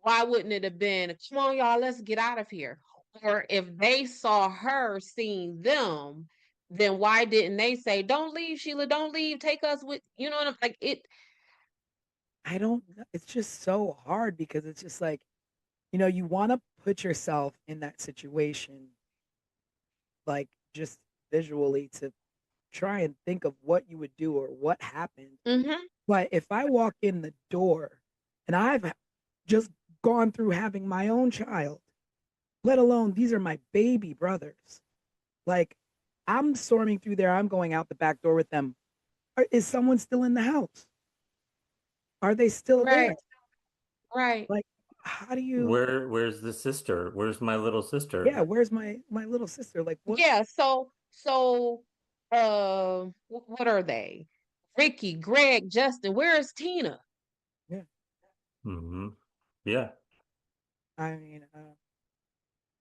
why wouldn't it have been, "Come on, y'all, let's get out of here"? Or if they saw her seeing them, then why didn't they say, "Don't leave, Sheila, don't leave, take us with," you know what I'm like it. I don't know. It's just so hard because it's just like, you want to put yourself in that situation, like just visually to try and think of what you would do or what happened. Mm-hmm. But if I walk in the door and I've just gone through having my own child, let alone these are my baby brothers, like I'm storming through there, I'm going out the back door with them. Is someone still in the house? Are they still there? Right, right. Like, how do you? Where's the sister? Where's my little sister? Yeah, where's my little sister? Like what? Yeah, what are they? Ricky, Greg, Justin, where is Tina? Yeah, Hmm. Yeah. I mean,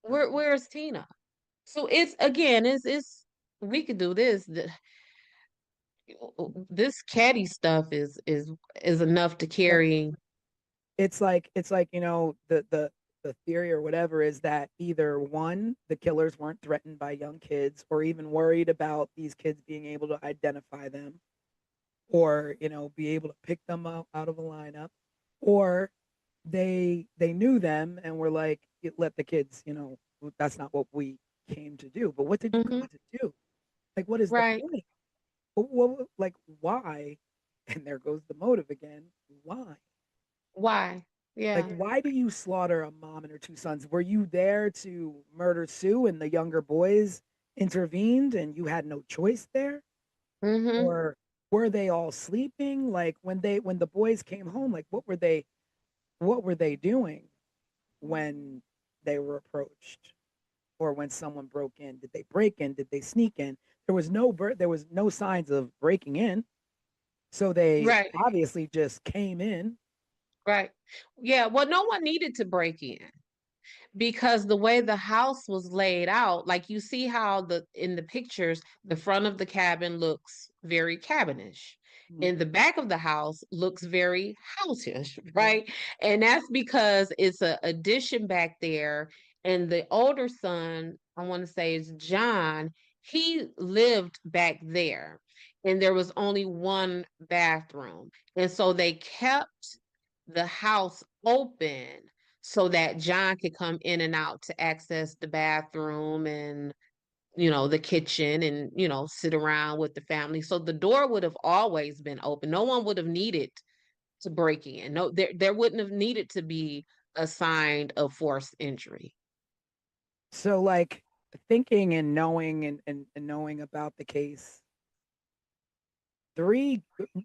Where's Tina? So it's again, it's we could do this. This caddy stuff is enough to but carry. it's like the theory or whatever is that either one, the killers weren't threatened by young kids or even worried about these kids being able to identify them, or be able to pick them out of a lineup, or they knew them and were like, let the kids, that's not what we came to do. But what did you Hmm. come to do? Like, what is the Right. point? Like, why? And there goes the motive again. Why? Why? Like, Yeah. why do you slaughter a mom and her two sons? Were you there to murder Sue and the younger boys intervened and you had no choice there? Hmm. Or were they all sleeping? Like when the boys came home, like what were they doing when they were approached or when someone broke in? Did they break in? Did they sneak in? There was no signs of breaking in. So they Right. obviously just came in. Right. Yeah. Well, no one needed to break in, because the way the house was laid out, like you see how the in the pictures, the front of the cabin looks very cabinish. Mhm. And the back of the house looks very houseish, Yeah. right? And that's because it's a addition back there. And the older son, I want to say is John, he lived back there. And there was only one bathroom. And so they kept the house open so that John could come in and out to access the bathroom and, the kitchen and, sit around with the family. So the door would have always been open. No one would have needed to break in. No, there wouldn't have needed to be a sign of forced entry. So like thinking and knowing and knowing about the case, three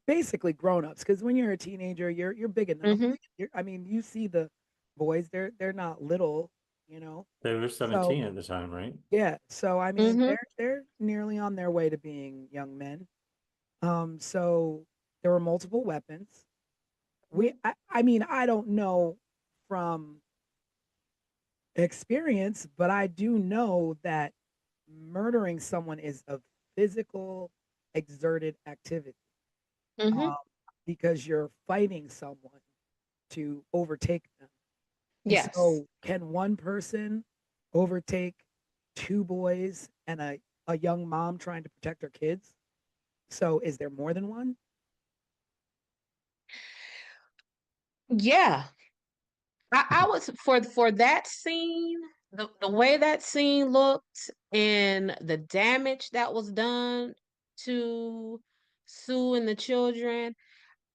basically grown-ups, because when you're a teenager you're big enough. Hmm. I mean, you see the boys, they're not little, you know They were so 17 at the time, right? yeah, so I mean Hmm. they're nearly on their way to being young men. So there were multiple weapons. I mean, I don't know from experience, but I do know that murdering someone is a physical exerted activity, Hmm. um, because you're fighting someone to overtake them. And Yes. so, can one person overtake two boys and a young mom trying to protect her kids? So, is there more than one? Yeah. I was for that scene, the way that scene looked and the damage that was done to Sue and the children,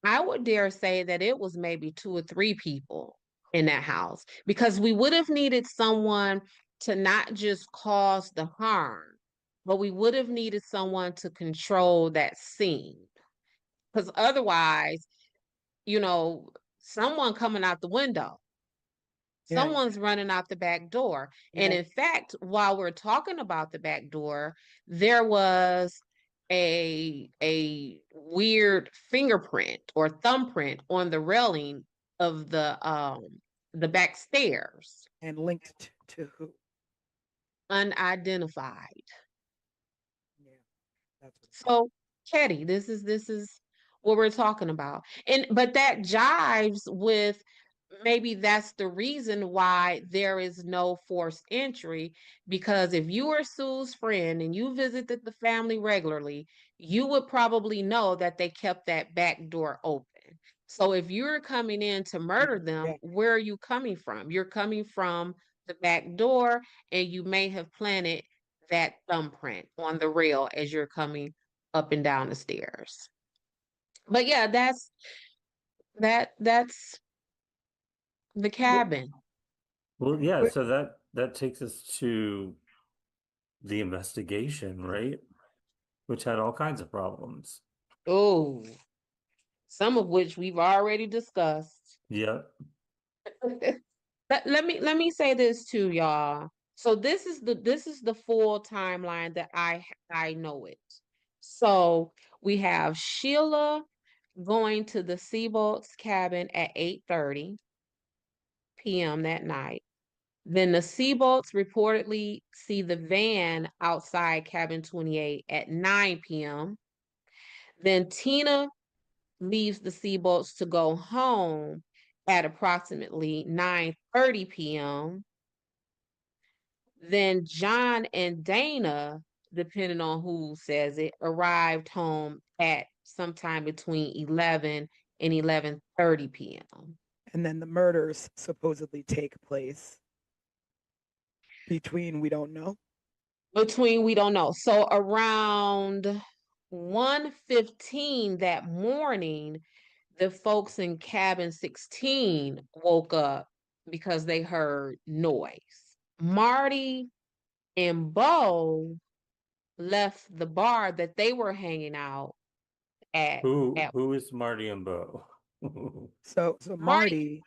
I would dare say that it was maybe two or three people in that house, because we would have needed someone to not just cause the harm, but we would have needed someone to control that scene. Because otherwise, you know, someone coming out the window, Yeah, someone's running out the back door. And yeah. in fact, while we're talking about the back door, there was a weird fingerprint or thumbprint on the railing of the back stairs, And linked to who? unidentified. Yeah, that's what. So, Ketty, this is what we're talking about. And but that jives with, maybe that's the reason why there is no forced entry, because if you are Sue's friend and you visited the family regularly, you would probably know that they kept that back door open. So if you're coming in to murder them, Yeah. where are you coming from? You're coming from the back door, and you may have planted that thumbprint on the rail as you're coming up and down the stairs. But yeah, that's the Well, cabin. Well, yeah, but so that takes us to the investigation, right? Which had all kinds of problems. Oh, some of which we've already discussed. Yeah. Let me say this too, y'all. So this is the full timeline that I know it. So we have Sheila going to the Seabolt's cabin at 8:30 p.m. that night. Then the Seabolts reportedly see the van outside cabin 28 at 9 p.m. Then Tina leaves the Seabolts to go home at approximately 9:30 p.m. Then John and Dana, depending on who says it, arrived home at sometime between 11 and 11:30 p.m. And then the murders supposedly take place between we don't know. Between we don't know. So around 1:15 that morning, the folks in cabin 16 woke up because they heard noise. Marty and Bo left the bar that they were hanging out at. Who is Marty and Bo? So Marty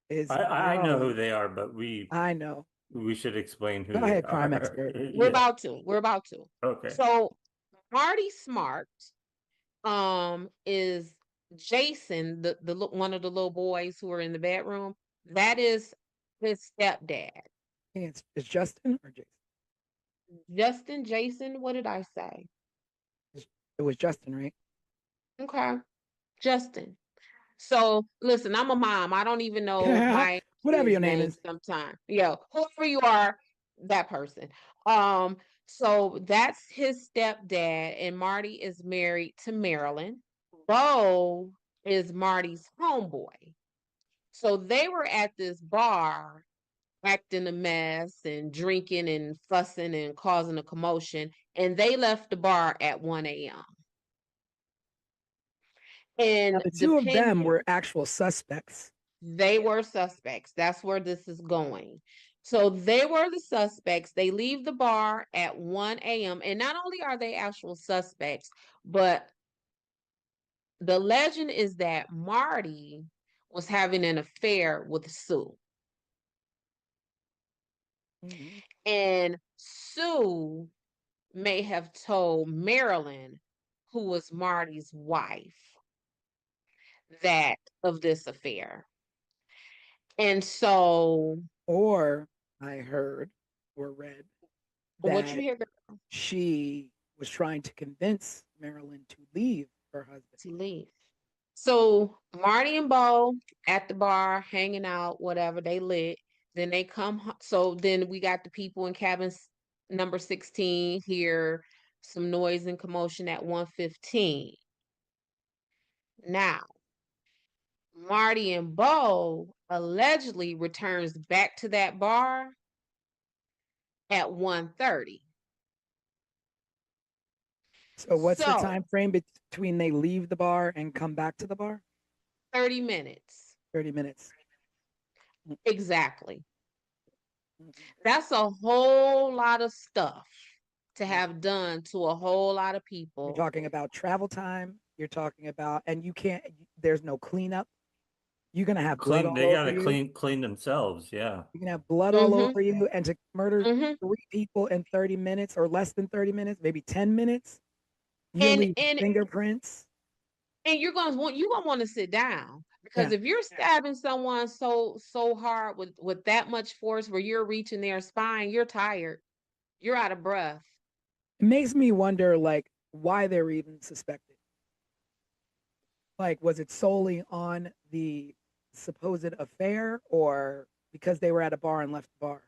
is I know who known. they are, but I know. we should explain who Go they ahead, crime are. expert. We're Yeah. about to. We're about to. Okay. So Marty Smart is Jason, the one of the little boys who are in the bedroom. That is his stepdad. It's Justin or Jason? Justin, Jason, what did I say? It was Justin, right? Okay. Justin. So listen, I'm a mom. I don't even know my Whatever your kids' name names is. sometimes. Yeah, whoever you are, that person. So that's his stepdad, and Marty is married to Marilyn. Bo is Marty's homeboy. So they were at this bar acting a mess and drinking and fussing and causing a commotion, and they left the bar at 1 a.m. Now, And the two of them depending, were actual suspects. they were suspects. That's where this is going. So they were the suspects. They leave the bar at 1 a.m. And not only are they actual suspects, but the legend is that Marty was having an affair with Sue. Mhm. And Sue may have told Marilyn, who was Marty's wife, that of this affair. And so, Or I heard or read what you that hear she was trying to convince Marilyn to leave her husband. to leave. So Marty and Bo at the bar, hanging out, whatever, they lit. Then they come. So then we got the people in cabin number 16 hear some noise and commotion at 1:15. Now, Marty and Bo allegedly returns back to that bar at 1:30. So what's the So time frame between they leave the bar and come back to the bar? 30 minutes. 30 minutes. Exactly. Mhm. That's a whole lot of stuff to have done to a whole lot of You're people. talking about travel time. You're talking about, and you can't, there's no cleanup. You're going to have blood all They over gotta you. clean themselves, yeah. You can have blood all Mm-hmm. over you, and to murder Mm-hmm. 3 people in 30 minutes or less than 30 minutes, maybe 10 minutes, you're And leaving and fingerprints. and you're gonna want to sit down because Yeah. if you're stabbing someone so hard with that much force where you're reaching their spine, you're tired, you're out of breath. It makes me wonder, like, why they're even suspected. Like, was it solely on the supposed affair, or because they were at a bar and left the bar,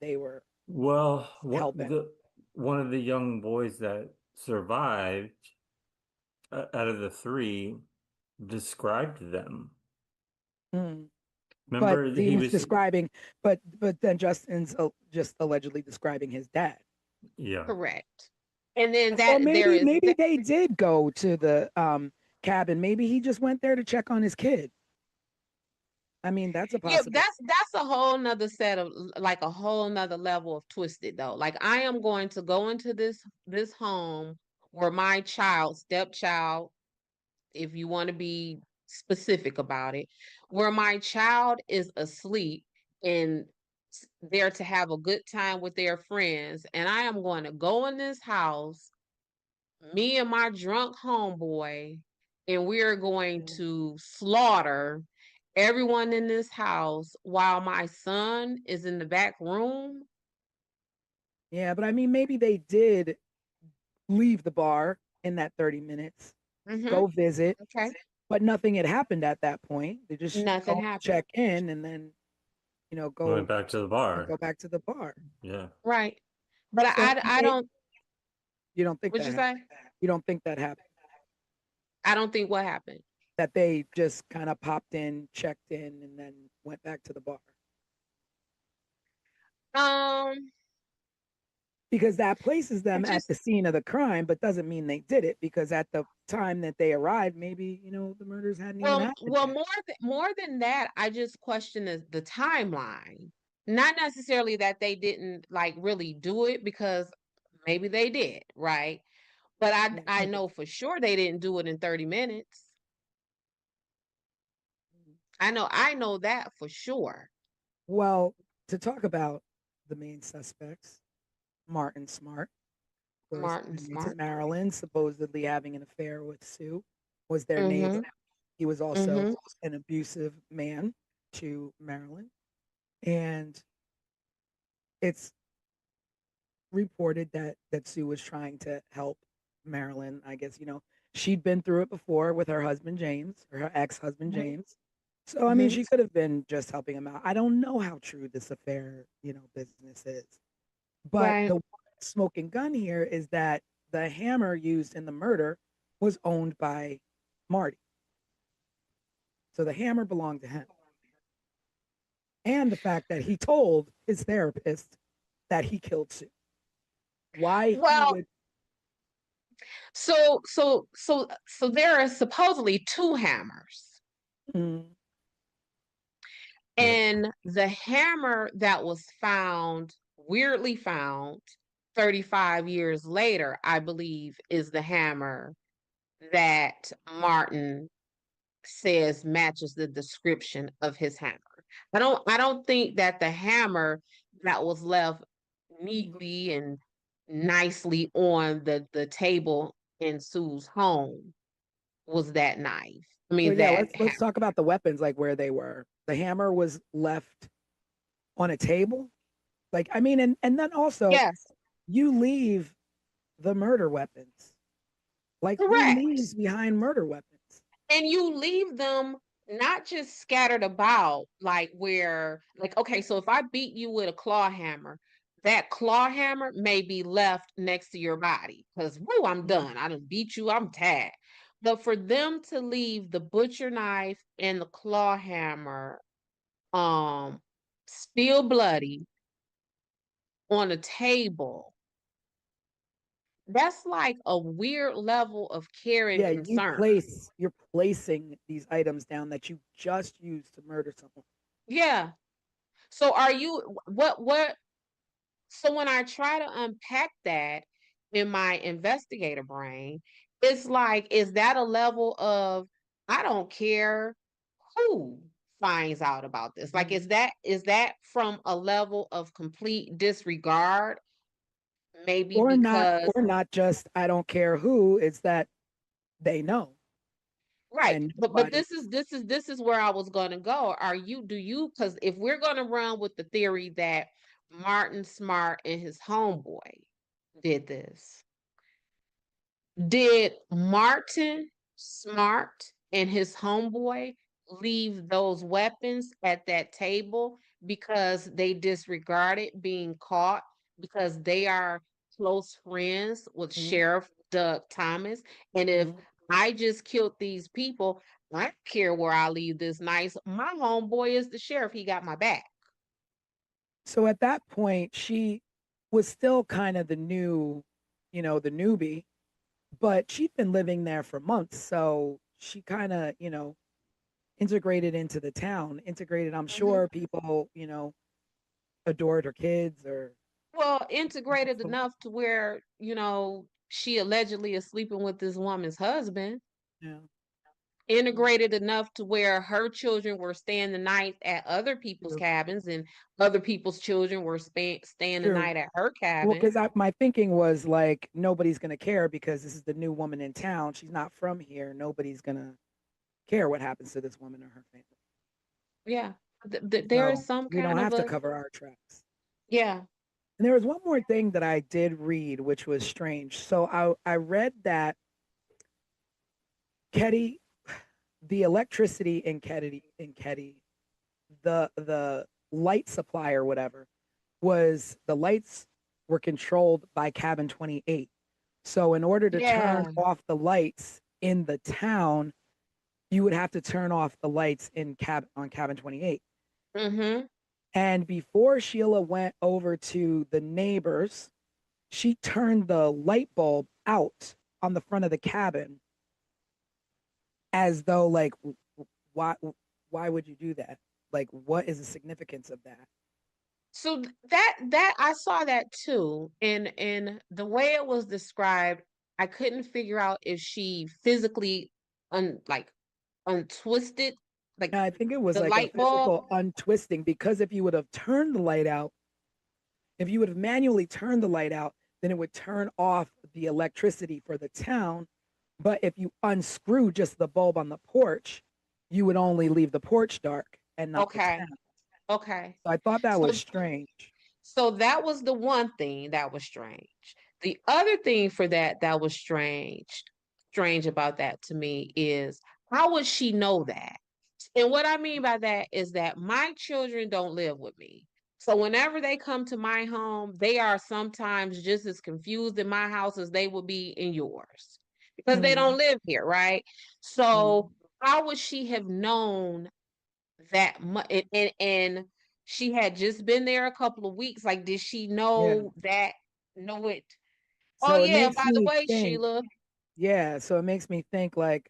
they were Well, hell-bent? one of the young boys that survived out of the three described them. Mm. But Remember, he he was was, describing, but then Justin's just allegedly describing his dad. yeah. Correct. And then So that there maybe is they did go to the cabin. Maybe he just went there to check on his kid. I mean, that's a yeah, possibility. that's a whole nother set of like a whole nother level of twisted though. Like I am going to go into this home where my stepchild, if you want to be specific about it, where my child is asleep and there to have a good time with their friends. And I am going to go in this house, me and my drunk homeboy, and we are going to slaughter everyone in this house while my son is in the back room. Yeah, but I mean, maybe they did leave the bar in that 30 minutes, go visit, Okay. but nothing had happened at that point. They just Nothing go happened. check in and then, go Went back to the bar. go back to the bar. Yeah. Right. But So I don't, you don't think what'd that you happened? say? You don't think that happened? I don't think what happened. That they just kind of popped in, checked in, and then went back to the bar? Um, Because that places I them at just, the scene of the crime, but doesn't mean they did it, because at the time that they arrived, maybe, the murders hadn't even happened well, yet. more than that, I just question the timeline. Not necessarily that they didn't like really do it, because maybe they did, right? But I know for sure they didn't do it in 30 minutes. I know that for sure. Well, to talk about the main suspects, Martin Smart, of course, Martin married to Smart. Marilyn, supposedly having an affair with Sue, was their neighbor. Mm-hmm. He was also Mm-hmm. an abusive man to Marilyn. And it's reported that Sue was trying to help Marilyn. I guess, she'd been through it before with her husband James, or her ex-husband James. So I mean, Mm-hmm. she could have been just helping him out. I don't know how true this affair, business is. But Right. the smoking gun here is that the hammer used in the murder was owned by Marty. So the hammer belonged to him. And the fact that he told his therapist that he killed Sue. Why he Well, would so there are supposedly two hammers. mm, Yep. And the hammer that was found, weirdly found 35 years later, I believe, is the hammer that Martin says matches the description of his hammer. I don't think that the hammer that was left neatly and nicely on the table in Sue's home was that knife. I well, mean yeah, that let's hammer. talk about the weapons, like where they were. The hammer was left on a table. Like, I mean, and then also Yes, you leave the murder weapons. Like, who correct. leaves behind murder weapons? And you leave them not just scattered about, like where, like, okay, so if I beat you with a claw hammer, that claw hammer may be left next to your body because, whoo, I'm done. I done beat you, I'm tagged. But for them to leave the butcher knife and the claw hammer, um, still bloody on a table, that's like a weird level of care and Yeah, concern. you're placing these items down that you just used to murder someone. Yeah. So are you what so when I try to unpack that in my investigator brain, it's like, is that a level of I don't care who finds out about this? Like, is that from a level of complete disregard? Maybe because Or not just I don't care who, it's that they know right, and but nobody. this is where I was gonna go. Do you, because if we're gonna run with the theory that Martin Smart and his homeboy did this, did Martin Smart and his homeboy leave those weapons at that table because they disregarded being caught because they are close friends with Mhm, Sheriff Doug Thomas? And if mhm. I just killed these people, I don't care where I leave this nice. My homeboy is the sheriff. He got my back. So at that point, she was still kind of the newbie, but she'd been living there for months. So she kind of, integrated into the town. Integrated, I'm Mhm. sure people, adored her kids or Well, integrated so, enough to where, she allegedly is sleeping with this woman's husband. yeah. integrated enough to where her children were staying the night at other people's True. cabins and other people's children were staying the True. night at her Well, cabin. because my thinking was like nobody's gonna care because this is the new woman in town. She's not from here. Nobody's gonna care what happens to this woman or her family. Yeah. There is So some we don't kind of have to a, cover our tracks. yeah. And there was one more thing that I did read, which was strange. So I read that Ketty, the electricity in Ketty, the light supply or whatever, was the lights were controlled by cabin 28. So in order to turn Yeah. off the lights in the town, you would have to turn off the lights on cabin 28. Mm-hmm. And before Sheila went over to the neighbors, she turned the light bulb out on the front of the cabin as though like why why would you do that? Like what is the significance of that? So that I saw that too. And the way it was described, I couldn't figure out if she physically like untwisted like I think it was the like a light bulb. physical untwisting because if you would have turned the light out, if you would have manually turned the light out, then it would turn off the electricity for the town. But if you unscrew just the bulb on the porch, you would only leave the porch dark and not the Okay. town. Okay. So I thought that So was strange. so that was the one thing that was strange. The other thing for that was strange about that to me is how would she know that? And what I mean by that is that my children don't live with me. So whenever they come to my home, they are sometimes just as confused in my house as they would be in yours because they Mm, don't live here, right? mm, So how would she have known that much? And she had just been there a couple of weeks. Like, did she yeah. know it? Oh So it yeah, makes by the me way, think, Sheila, yeah. So it makes me think like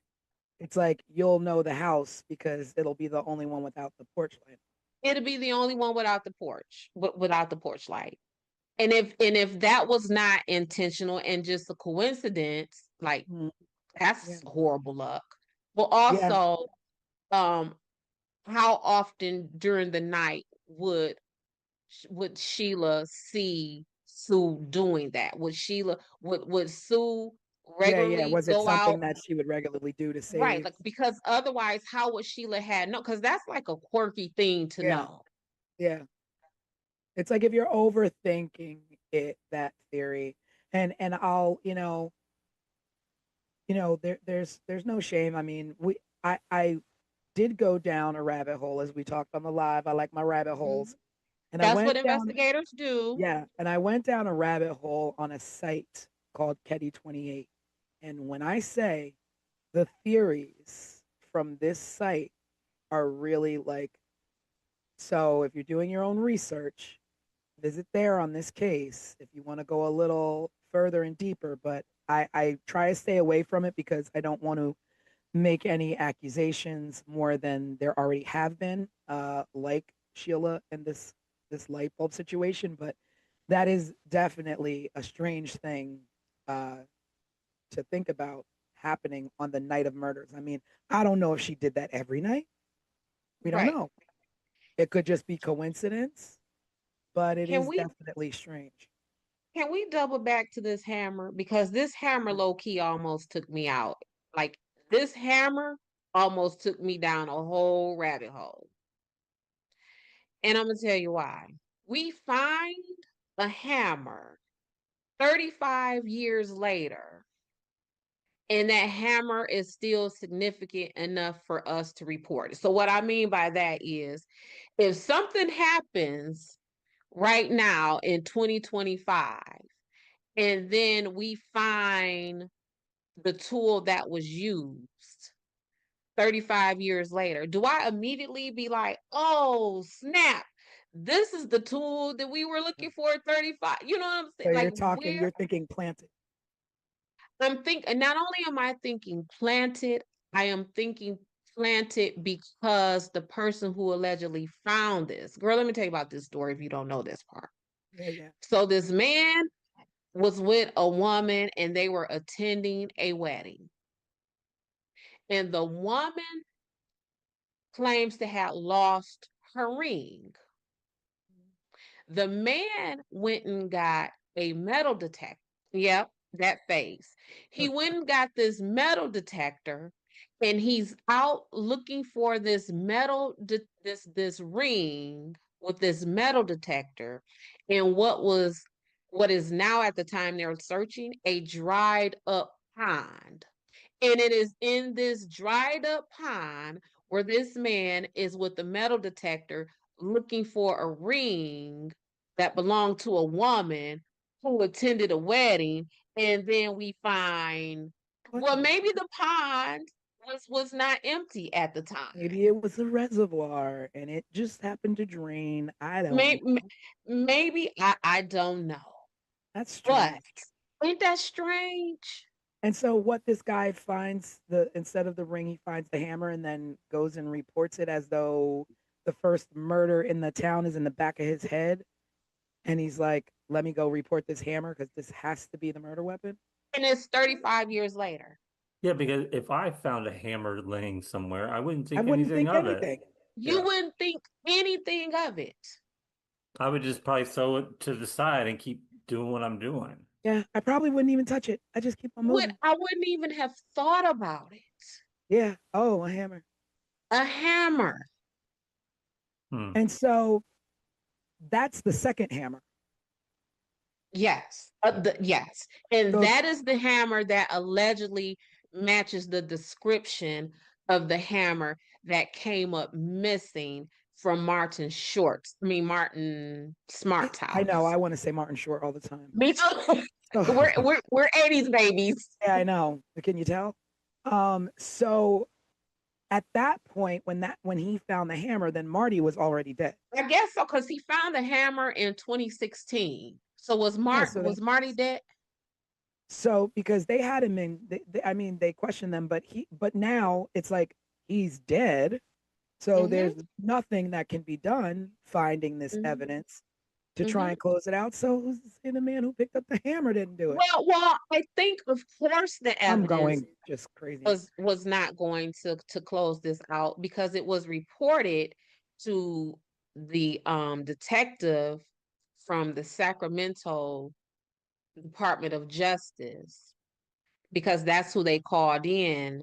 it's like you'll know the house because it'll be the only one without the porch light. it'll be the only one without the porch, without the porch light. And if that was not intentional and just a coincidence, like Mm, yeah. that's horrible luck. But Yeah. also, um, how often during the night would Sheila see Sue doing that? Would Sue Yeah. Yeah. regularly Was it go out? something that she would regularly do to Right, save? like because otherwise, how would Sheila had no? Because that's like a quirky thing to Yeah. know. Yeah. It's like if you're overthinking it, that theory, and I'll, there's no shame. I mean, I did go down a rabbit hole as we talked on the live. I like my rabbit Mhm. holes. And I That's what went down, investigators do. yeah, and I went down a rabbit hole on a site called Ketty 28. And when I say the theories from this site are really like, so if you're doing your own research, visit there on this case if you want to go a little further and deeper. But I try to stay away from it because I don't want to make any accusations more than there already have been, like Sheila and this light bulb situation. But that is definitely a strange thing uh, to think about happening on the night of murders. I mean, I don't know if she did that every night. We don't Right. know. It could just be coincidence, but it Can is we definitely strange. can we double back to this hammer? Because this hammer Mm. low key almost took me out. Like this hammer almost took me down a whole rabbit hole. And I'm gonna tell you why. We find a hammer 35 years later, and that hammer is still significant enough for us to report it. So what I mean by that is if something happens right now in 2025 and then we find the tool that was used 35 years later, do I immediately be like, oh, snap, this is the tool that we were looking for at 35? You know what I'm So saying? Like, where you're thinking planted. I'm thinking, not only am I thinking planted, I am thinking planted because the person who allegedly found this. Girl, let me tell you about this story if you don't know this part. Yeah, yeah. So, this man was with a woman and they were attending a wedding. and the woman claims to have lost her ring. The man went and got a metal detector. Yep, that face. He went and got this metal detector, and he's out looking for this this ring with this metal detector, and what is now at the time they're searching a dried up pond. And it is in this dried up pond where this man is with the metal detector looking for a ring that belonged to a woman who attended a wedding. And then we find, well, maybe the pond was not empty at the time. Maybe it was a reservoir and it just happened to drain. I don't know. Maybe I don't know. That's strange. But ain't that strange? And so what this guy finds, instead of the ring, he finds the hammer and then goes and reports it as though the first murder in the town is in the back of his head. And he's like, let me go report this hammer because this has to be the murder weapon. And it's 35 years later. Yeah, because if I found a hammer laying somewhere, I wouldn't think anything. it. You wouldn't think anything of it. I would just probably throw it to the side and keep doing what I'm doing. Yeah, I probably wouldn't even touch it. I just keep on moving. I wouldn't even have thought about it. Yeah. Oh, a hammer. A hammer. And so that's the second hammer. Yes. Yes. And that is the hammer that allegedly matches the description of the hammer that came up missing from Martin Smart's house. I know. I want to say Martin Short all the time. Me too. We're 80s babies. Yeah, I know. Can you tell? So at that point, when he found the hammer, then Marty was already dead. I guess so, because he found the hammer in 2016. So was Marty dead? So because they had him in, they questioned them, but now it's like he's dead. So there's nothing that can be done finding this evidence to try and close it out. So who's to say the man who picked up the hammer didn't do it? Well, I think of course the evidence I'm going just crazy. was not going to close this out because it was reported to the detective from the Sacramento Department of Justice, because that's who they called in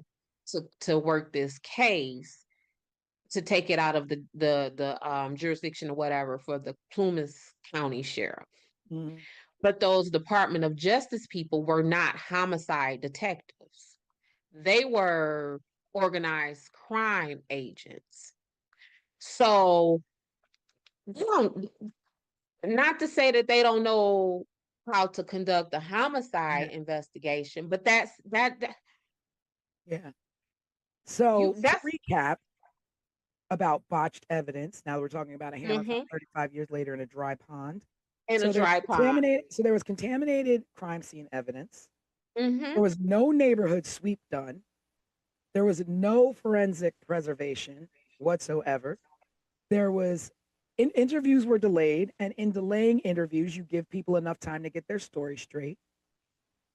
to work this case, to take it out of the jurisdiction or whatever for the Plumas County Sheriff. But those Department of Justice people were not homicide detectives. They were organized crime agents. So, not to say that they don't know how to conduct a homicide investigation, but that's that. Yeah. So to recap about botched evidence, now we're talking about a hammer found 35 years later in a dry pond. So there was contaminated crime scene evidence. There was no neighborhood sweep done. There was no forensic preservation whatsoever. There was interviews were delayed, and in delaying interviews, you give people enough time to get their story straight.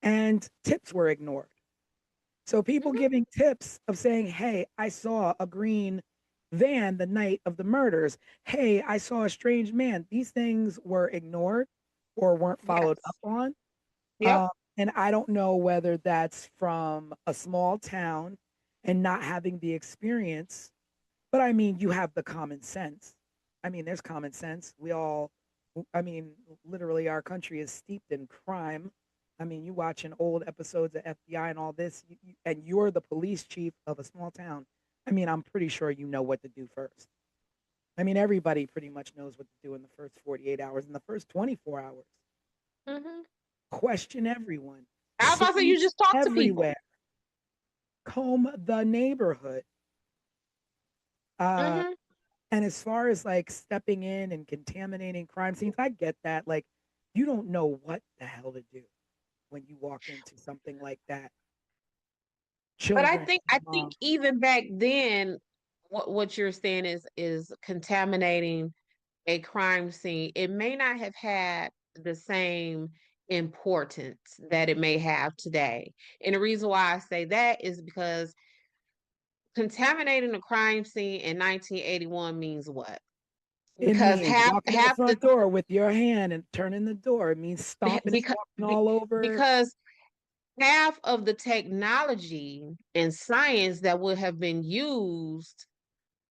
And tips were ignored. So people giving tips of saying, hey, I saw a green van the night of the murders. Hey, I saw a strange man. These things were ignored or weren't followed up on. And I don't know whether that's from a small town and not having the experience, but I mean, you have the common sense. I mean, there's common sense. Literally our country is steeped in crime. I mean, you watching old episodes of FBI and all this, and you're the police chief of a small town. I mean, I'm pretty sure you know what to do first. I mean, everybody pretty much knows what to do in the first 48 hours. In the first 24 hours. Question everyone. I was about to say, you just talk to people. Everywhere. Comb the neighborhood. And as far as like stepping in and contaminating crime scenes, I get that. Like, you don't know what the hell to do when you walk into something like that. But I think even back then, what you're saying is contaminating a crime scene. It may not have had the same importance that it may have today. And the reason why I say that is because contaminating a crime scene in 1981 means what? It Because means walking in the half the front door with your hand and turning the door. It means stomping and because walking all over. because half of the technology and science that would have been used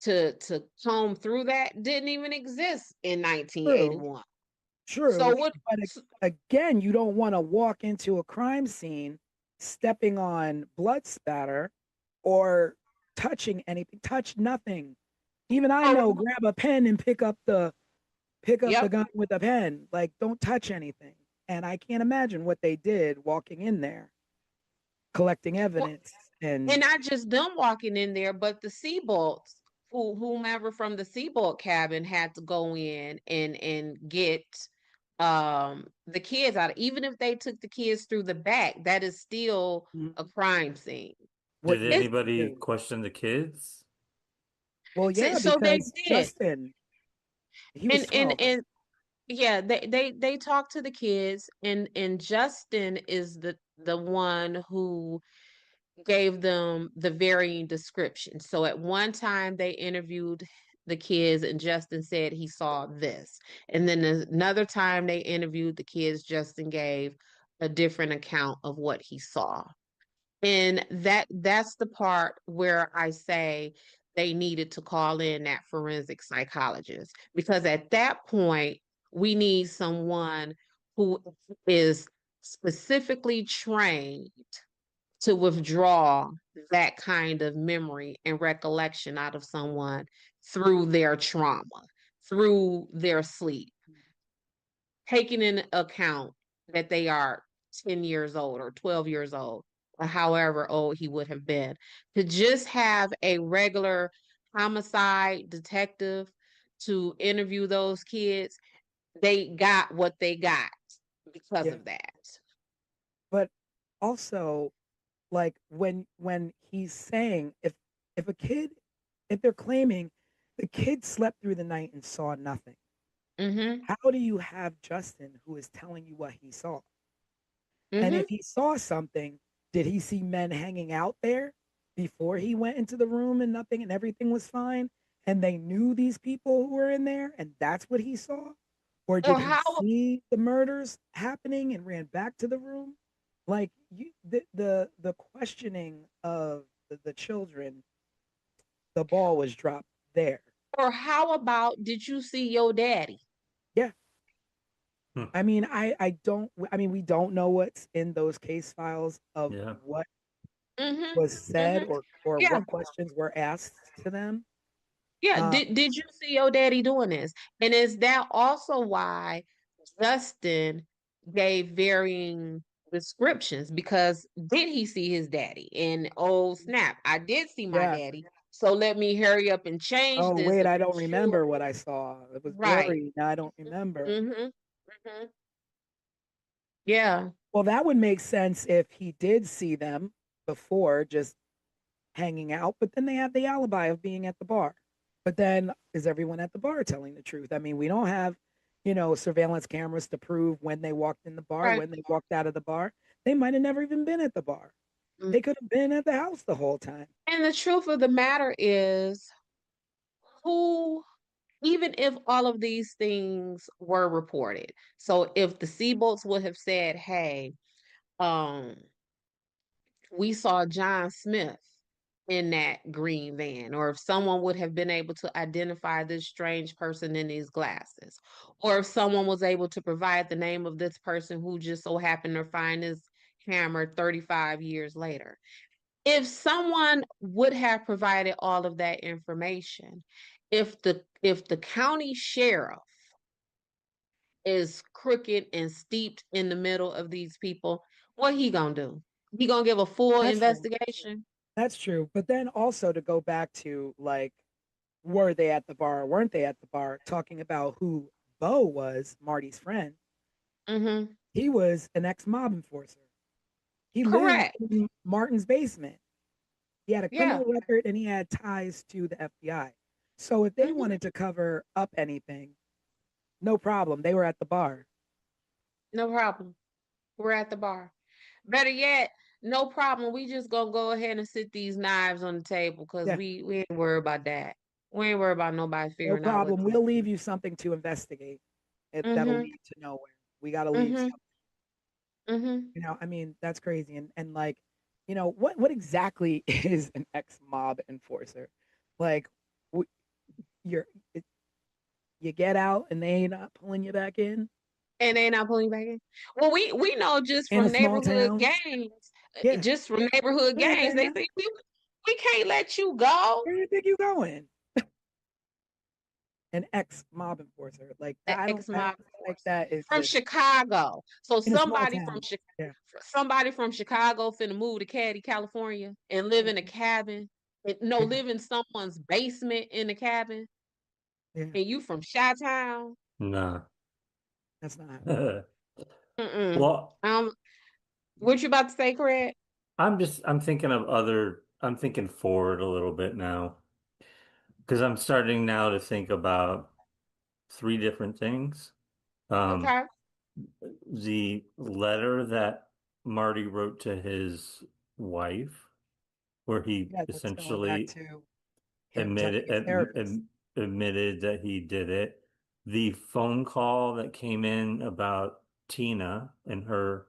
to comb through that didn't even exist in True, 1981. true. So what? But again, you don't want to walk into a crime scene stepping on blood spatter or touching anything. Touch nothing. Even I know, grab a pen and pick up the Yep. gun with a pen. Like, don't touch anything. And I can't imagine what they did walking in there, collecting evidence. And not just them walking in there, but the Seabolts, whomever from the Seabolt cabin had to go in and get the kids out. Even if they took the kids through the back, that is still a crime scene. What Did anybody question the kids? Well, yeah, So they because did. Justin, he was 12. And yeah, they talked to the kids, and Justin is the one who gave them the varying descriptions. So at one time they interviewed the kids and Justin said he saw this. And then another time they interviewed the kids, Justin gave a different account of what he saw. And that's the part where I say they needed to call in that forensic psychologist, because at that point we need someone who is specifically trained to withdraw that kind of memory and recollection out of someone through their trauma, through their sleep, taking into account that they are 10 years old or 12 years old, or however old he would have been. To just have a regular homicide detective to interview those kids, they got what they got because of that. But also, like when he's saying if a kid, if they're claiming the kid slept through the night and saw nothing, how do you have Justin who is telling you what he saw? And if he saw something, did he see men hanging out there before he went into the room and nothing and everything was fine? And they knew these people who were in there and that's what he saw? Or did he see the murders happening and ran back to the room? Like the questioning of the children, the ball was dropped there. Or how about, did you see your daddy? Yeah. I mean, we don't know what's in those case files of what was said or what questions were asked to them. Yeah, did you see your daddy doing this? And is that also why Justin gave varying descriptions? Because did he see his daddy? And oh snap, I did see my daddy. So let me hurry up and change this. Oh wait, I don't remember what I saw. It was blurry. Now I don't remember. Yeah. Well, that would make sense if he did see them before, just hanging out, but then they have the alibi of being at the bar. But then is everyone at the bar telling the truth? I mean, we don't have, surveillance cameras to prove when they walked in the bar, when they walked out of the bar. They might have never even been at the bar. They could have been at the house the whole time. And the truth of the matter is, even if all of these things were reported, so if the Seabolts would have said, hey, we saw John Smith in that green van, or if someone would have been able to identify this strange person in these glasses, or if someone was able to provide the name of this person who just so happened to find his hammer 35 years later. If someone would have provided all of that information, if the county sheriff is crooked and steeped in the middle of these people, what he gonna do? He gonna give a full investigation? That's true. But then also to go back to, like, were they at the bar or weren't they at the bar, talking about who Bo was, Marty's friend. He was an ex-mob enforcer. He lived in Martin's basement. He had a criminal record and he had ties to the FBI. So if they wanted to cover up anything, no problem. They were at the bar. No problem. We're at the bar. Better yet, no problem. We just gonna go ahead and sit these knives on the table because Yeah, we ain't worried about that. We ain't worried about nobody no figuring out what. problem. We'll leave you something to investigate. That'll Mm-hmm. lead to nowhere. We got to leave. Mm-hmm. Mm-hmm. I mean, that's crazy. And like, what exactly is an ex-mob enforcer? Like, w- you're it, you get out and they ain't not pulling you back And they not pulling you back in. Well, we know just in a from small neighborhood town. gangs, Yeah, just from neighborhood yeah, yeah, gangs, they yeah. think we can't let you go. Where do you think you going? An ex-mob enforcer. Like The I don't ex-mob feel like force that from exists Chicago. So in a small town. Yeah. Somebody from Chicago finna move to Caddy, California, and live in a cabin. No, Yeah. live in someone's basement in the cabin, Yeah. and you from Chi-Town. Nah. That's not happening. Mm-mm. Well, What you about to say, Craig? I'm thinking forward a little bit now because I'm starting now to think about three different things. Um, Okay. the letter that Marty wrote to his wife, where he Yeah, that's going back essentially to him telling admitted his therapist. admitted that he did it. The phone call that came in about Tina and her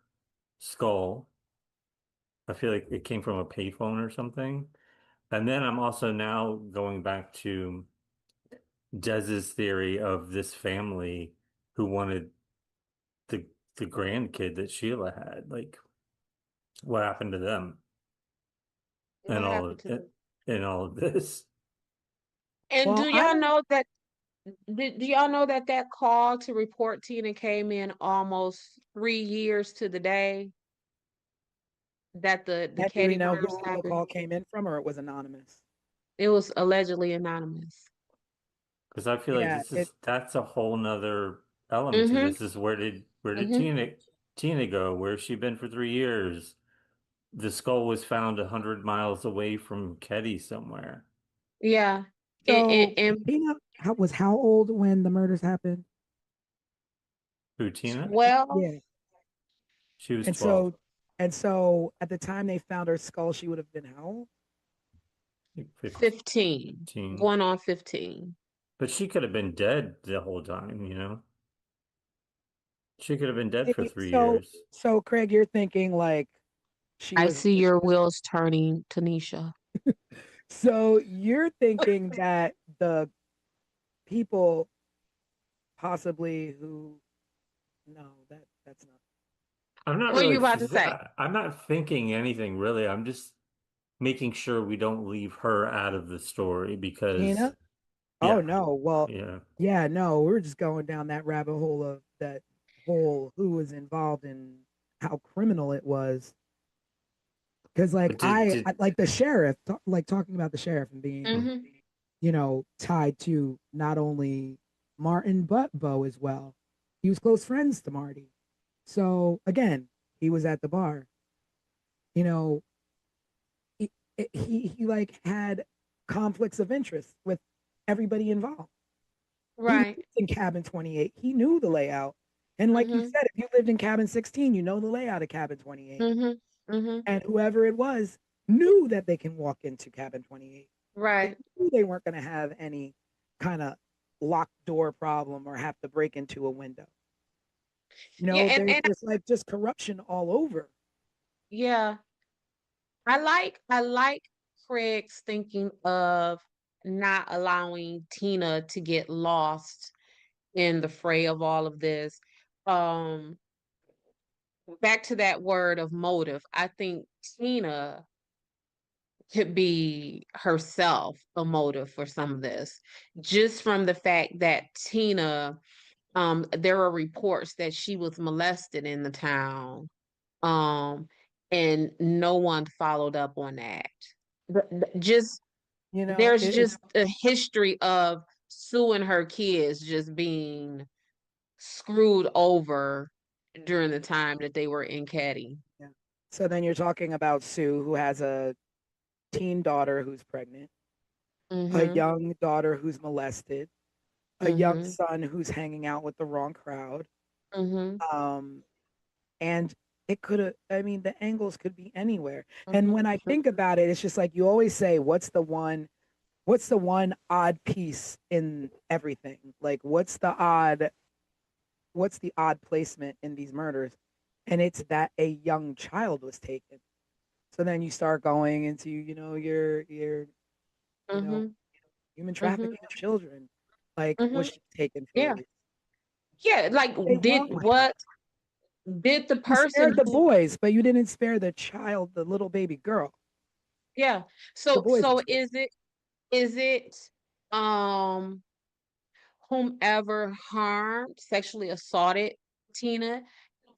skull, I feel like it came from a payphone or something. And then I'm also now going back to Dez's theory of this family who wanted the the grandkid that Sheila had. Like, what happened to them What and happened to them? all of this? And Well, I don't. do y'all know that that call to report Tina came in almost 3 years to the day that the And do we Katie know murders who the happened? call came in from, or it was anonymous? It was allegedly anonymous. Because I feel like Yeah, that's a whole nother element to Mm-hmm. this. Is where did Mm-hmm. Tina go? Where's she been for 3 years? The skull was found 100 miles away from Ketty somewhere. Yeah. So And Tina was how old when the murders happened? Who, Tina? 12, Yeah, She was and 12. so at the time they found her skull, she would have been how old? Like 15, 15. going on 15. But she could have been dead the whole time, you know? She could have been dead for three So, years. so Craig, you're thinking like she I was. see your wheels turning, Tanisha. So you're thinking that the people possibly who no, that's not. What are you about to say? I'm not thinking anything really. I'm just making sure we don't leave her out of the story because, Tina? Oh yeah, no. Well, yeah. yeah, no, we're just going down that rabbit hole of that whole who was involved and how criminal it was. Because like But I like the sheriff, like talking about the sheriff and being, hmm. Mm-hmm. tied to not only Martin but Bo as well. He was close friends to Marty. So again, he was at the bar. You know, he he like had conflicts of interest with everybody involved. He lived Right. in cabin 28. He knew the layout. And like you Mm-hmm. said, if you lived in cabin 16, you know the layout of cabin 28. Mm-hmm. Mm-hmm. And whoever it was knew that they can walk into cabin 28. They Right. knew they weren't going to have any kind of locked door problem or have to break into a window. Yeah, There's like just corruption all over. yeah. I like Craig's thinking of not allowing Tina to get lost in the fray of all of this. Um, Back to that word of motive. I think Tina could be herself a motive for some of this, just from the fact that Tina, there are reports that she was molested in the town, um, and no one followed up on that. Just You know, there's it, just a history of Sue and her kids just being screwed over during the time that they were in Caddy. yeah. So then you're talking about Sue, who has a teen daughter who's pregnant, a Mm-hmm. young daughter who's molested, a young Mm-hmm. son who's hanging out with the wrong crowd, Mm-hmm. um, and it could have, I mean, the angles could be anywhere. And Mhm. when I think about it, it's just like you always say, what's the one odd piece in everything? Like what's the odd placement in these murders? And it's that a young child was taken. So then you start going into, you know, Mhm. human Mhm. trafficking of children. Like, was Mhm. she taken for a Yeah. reason? Yeah. Like, What they did want with her? the You person spared the who? boys, but you didn't spare the child, the little baby girl. Yeah. The So boys were so taken. is it um whomever harmed, sexually assaulted Tina?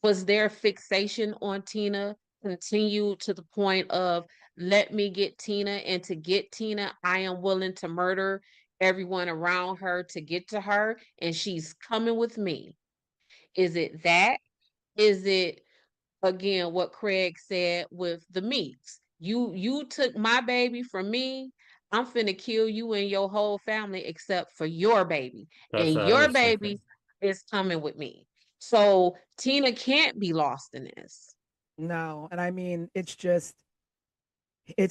Was their fixation on Tina continued to the point of, let me get Tina, and to get Tina, I am willing to murder everyone around her to get to her, and she's coming with me? Is it that? Is it, again, what Craig said with the Meeks? You took my baby from me. I'm finna kill you and your whole family except for your baby. That's And what I your was baby thinking. is coming with me. So Tina can't be lost in this. No, and I mean, it's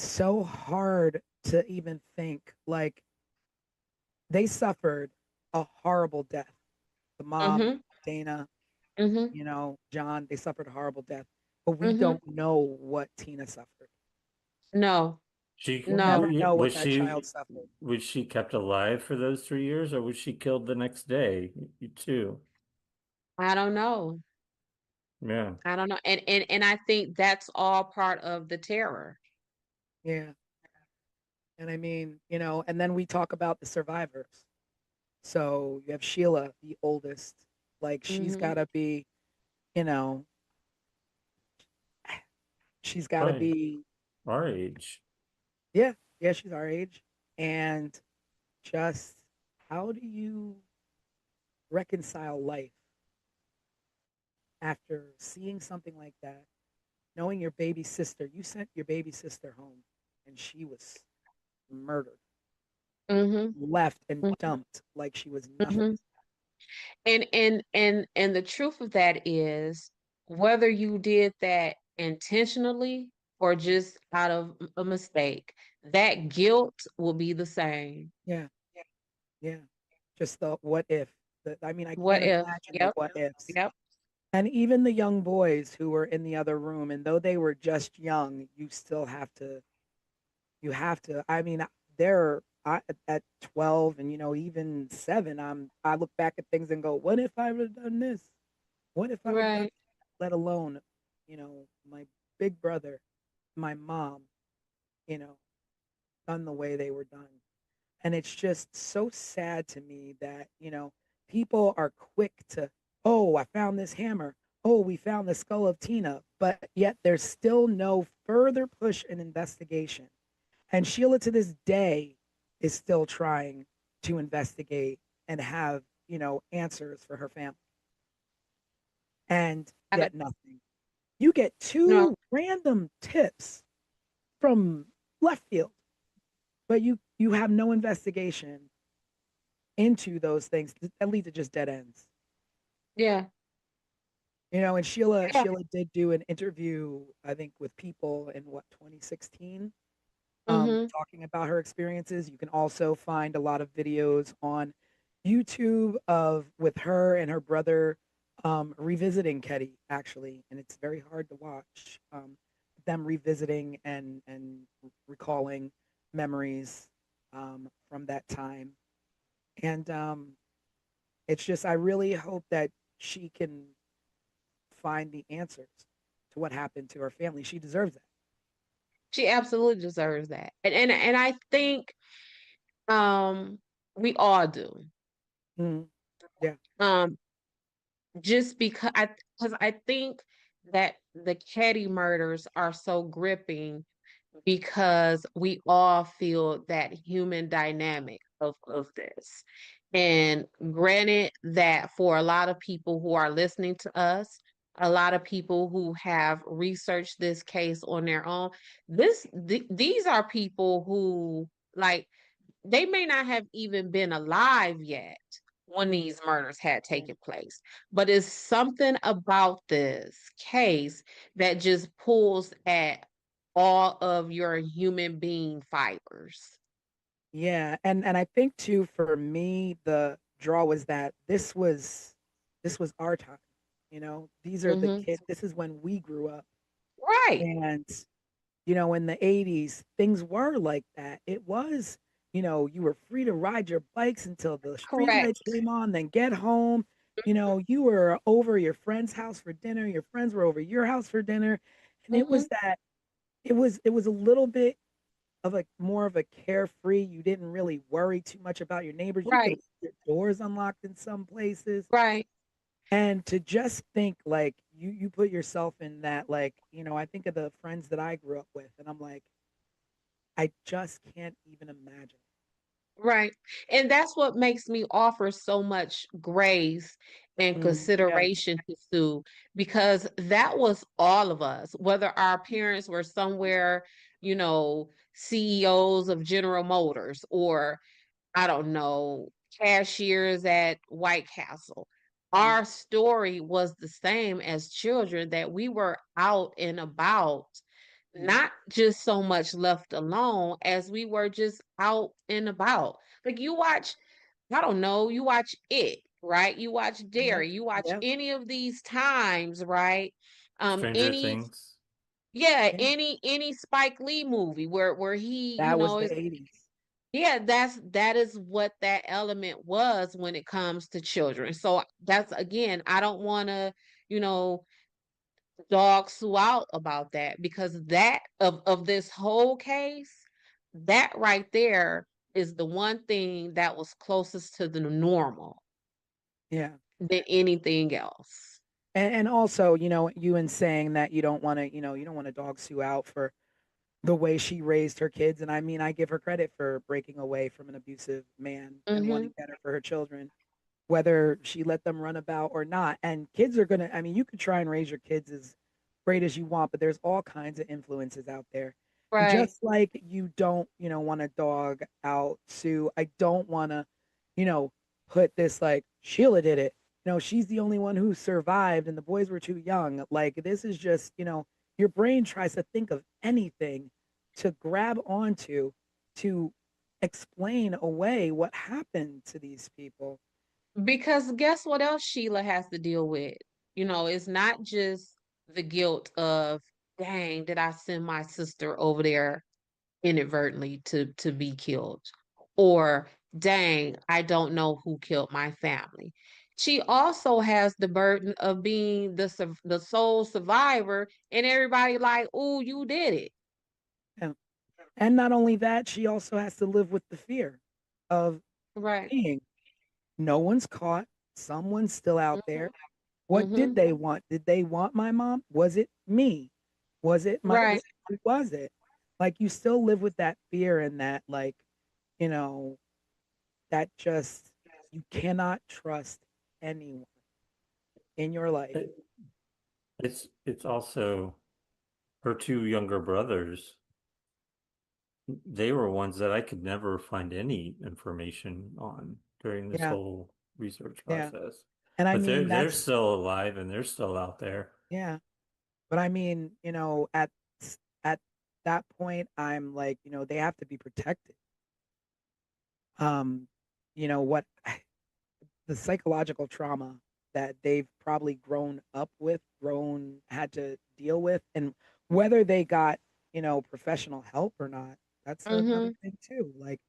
so hard to even think. Like, they suffered a horrible death. The mom, Mm-hmm. Dana, Mm-hmm. John, they suffered a horrible death. But we Mm-hmm. don't know what Tina suffered. No, We'll never no. know what Was that child suffered. she kept alive for those 3 years, or was she killed the next day too? I don't know. Yeah. I don't know. And I think that's all part of the terror. Yeah. And I mean, and then we talk about the survivors. So you have Sheila, the oldest. Like, she's Mm-hmm. got to be, you know, she's got to Probably be, our age. yeah, yeah, she's our age. And just how do you reconcile life after seeing something like that? Knowing your baby sister, you sent your baby sister home and she was murdered, Mm-hmm. left and dumped like she was nothing. Mm-hmm. And the truth of that is, whether you did that intentionally or just out of a mistake, that guilt will be the same. Yeah, yeah. Just the what if. I mean, I What can't if? imagine the Yep. what ifs. Yep. And even the young boys who were in the other room, and though they were just young, you have to, I mean, at 12 and, even 7, I look back at things and go, what if I would have done this? What if I would have done, Right. let alone, my big brother, my mom, you know, done the way they were done. And it's just so sad to me that, people are quick to, oh, I found this hammer. Oh, we found the skull of Tina. But yet there's still no further push and investigation. And Sheila to this day is still trying to investigate and have, answers for her family and I don't get nothing. You get know. two random tips from left field, but you have no investigation into those things that lead to just dead ends. Yeah. And Sheila Yeah. Sheila did do an interview, I think, with People in 2016, Mm-hmm. talking about her experiences. You can also find a lot of videos on YouTube of with her and her brother revisiting Ketty, actually, and it's very hard to watch them revisiting and recalling memories from that time. And it's just, I really hope that she can find the answers to what happened to her family. She deserves that. She absolutely deserves that. And I think um we all do. Mhm. Yeah. Um just because I think that the Ketty murders are so gripping because we all feel that human dynamic of this. And granted that for a lot of people who are listening to us, a lot of people who have researched this case on their own, these are people who, like, they may not have even been alive yet, when these murders had taken place. But it's something about this case that just pulls at all of your human being fibers. Yeah, and I think too for me the draw was that this was our time. You know, these are the Hmm. kids. This is when we grew up. Right. And you know, in the 80s, things were like that. It was, you know, you were free to ride your bikes until the street lights Correct. came on, then get home. You know, you were over your friend's house for dinner, your friends were over your house for dinner. And it Hmm. was that it was a little bit of a more of a carefree. You didn't really worry too much about your neighbors. You could Right. leave your doors unlocked in some places. Right. And to just think like you put yourself in that like, you know, I think of the friends that I grew up with and I'm like, I just can't even imagine. Right. And that's what makes me offer so much grace and Yeah. consideration to Sue, because that was all of us, whether our parents were somewhere, CEOs of General Motors, or I don't know, cashiers at White Castle. Mhm. Our story was the same as children, that we were out and about, Mhm. not just so much left alone as we were just out and about. Like you watch, I don't know, you watch It, right? You watch Yeah. Dare, you watch Yeah. any of these times, right? Stranger Any Things. Yeah, Yeah. any Spike Lee movie where he, That was the 80s. yeah, that is what that element was when it comes to children. So that's, again, I don't want to, you know, dog Sue out about that, because that of this whole case, that right there is the one thing that was closest to the normal Yeah. than anything else. And also, you know, you in saying that you don't want to, you know, you don't want to dog Sue out for the way she raised her kids. And I mean, I give her credit for breaking away from an abusive man and Mm-hmm. wanting better for her children, whether she let them run about or not. And kids are going to, I mean, you could try and raise your kids as great as you want, but there's all kinds of influences out there. And Right. just like you don't, you know, want to dog out Sue, I don't want to, you know, put this like Sheila did it. You know, she's the only one who survived and the boys were too young. Like this is just, you know, your brain tries to think of anything to grab onto to explain away what happened to these people. Because guess what else Sheila has to deal with? It's not just the guilt of, dang, did I send my sister over there inadvertently to be killed? Or, dang, I don't know who killed my family. She also has the burden of being the sole survivor, and everybody like, "Oh, you did it." Yeah. And not only that, she also has to live with the fear of Right. being no one's caught, someone's still out there. What did Mm-hmm. they want? Did they want my mom? Was it me? Was it my Right. who was it? Like you still live with that fear and that like, you know, that just you cannot trust anyone in your life. It, it's also her two younger brothers. They were ones that I could never find any information on during this Yeah, whole research yeah. process. And I But they're mean they're that's still alive and they're still out there. yeah. But I mean, you know, at that point I'm like, you know, they have to be protected. Um, you know what the psychological trauma that they've probably grown up with, grown had to deal with, and whether they got, you know, professional help or not, that's another Mm-hmm. thing too. Like,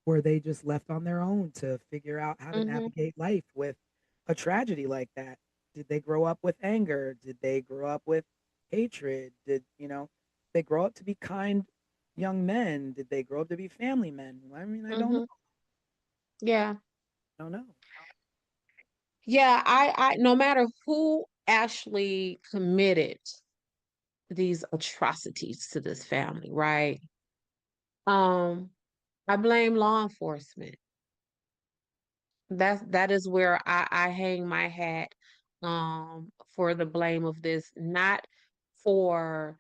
were they just left on their own to figure out how to Mm-hmm. navigate life with a tragedy like that? Did they grow up with anger? Did they grow up with hatred? Did, you know, they grow up to be kind young men? Did they grow up to be family men? I mean, I don't know. Mm-hmm. Yeah. I don't know. Yeah, I no matter who actually committed these atrocities to this family, right? Um, I blame law enforcement. That is where I hang my hat for the blame of this, not for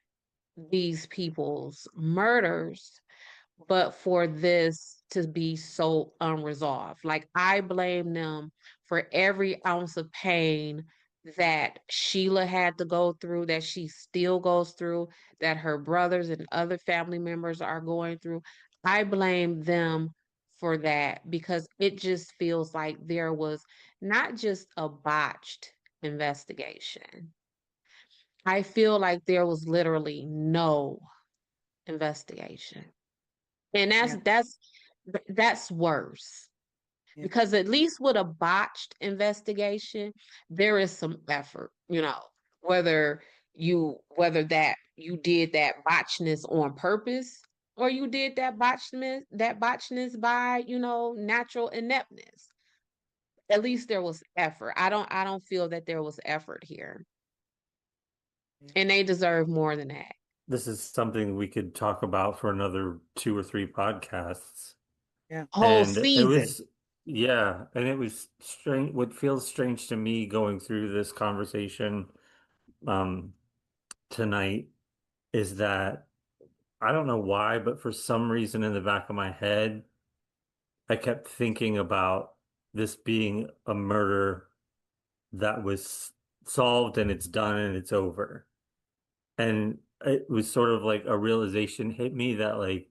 these people's murders, but for this to be so unresolved. Like I blame them for every ounce of pain that Sheila had to go through, that she still goes through, that her brothers and other family members are going through. I blame them for that because it just feels like there was not just a botched investigation. I feel like there was literally no investigation. And Yeah. that's worse. Yeah. Because at least with a botched investigation, there is some effort, whether that you did that botchness on purpose or you did that botchness by, natural ineptness. At least there was effort. I don't feel that there was effort here. Yeah. And they deserve more than that. This is something we could talk about for another 2 or 3 podcasts. Yeah. Whole And it season. was, yeah, and it was strange. What feels strange to me going through this conversation um, tonight is that I don't know why, but for some reason in the back of my head, I kept thinking about this being a murder that was solved and it's done and it's over. And it was sort of like a realization hit me that like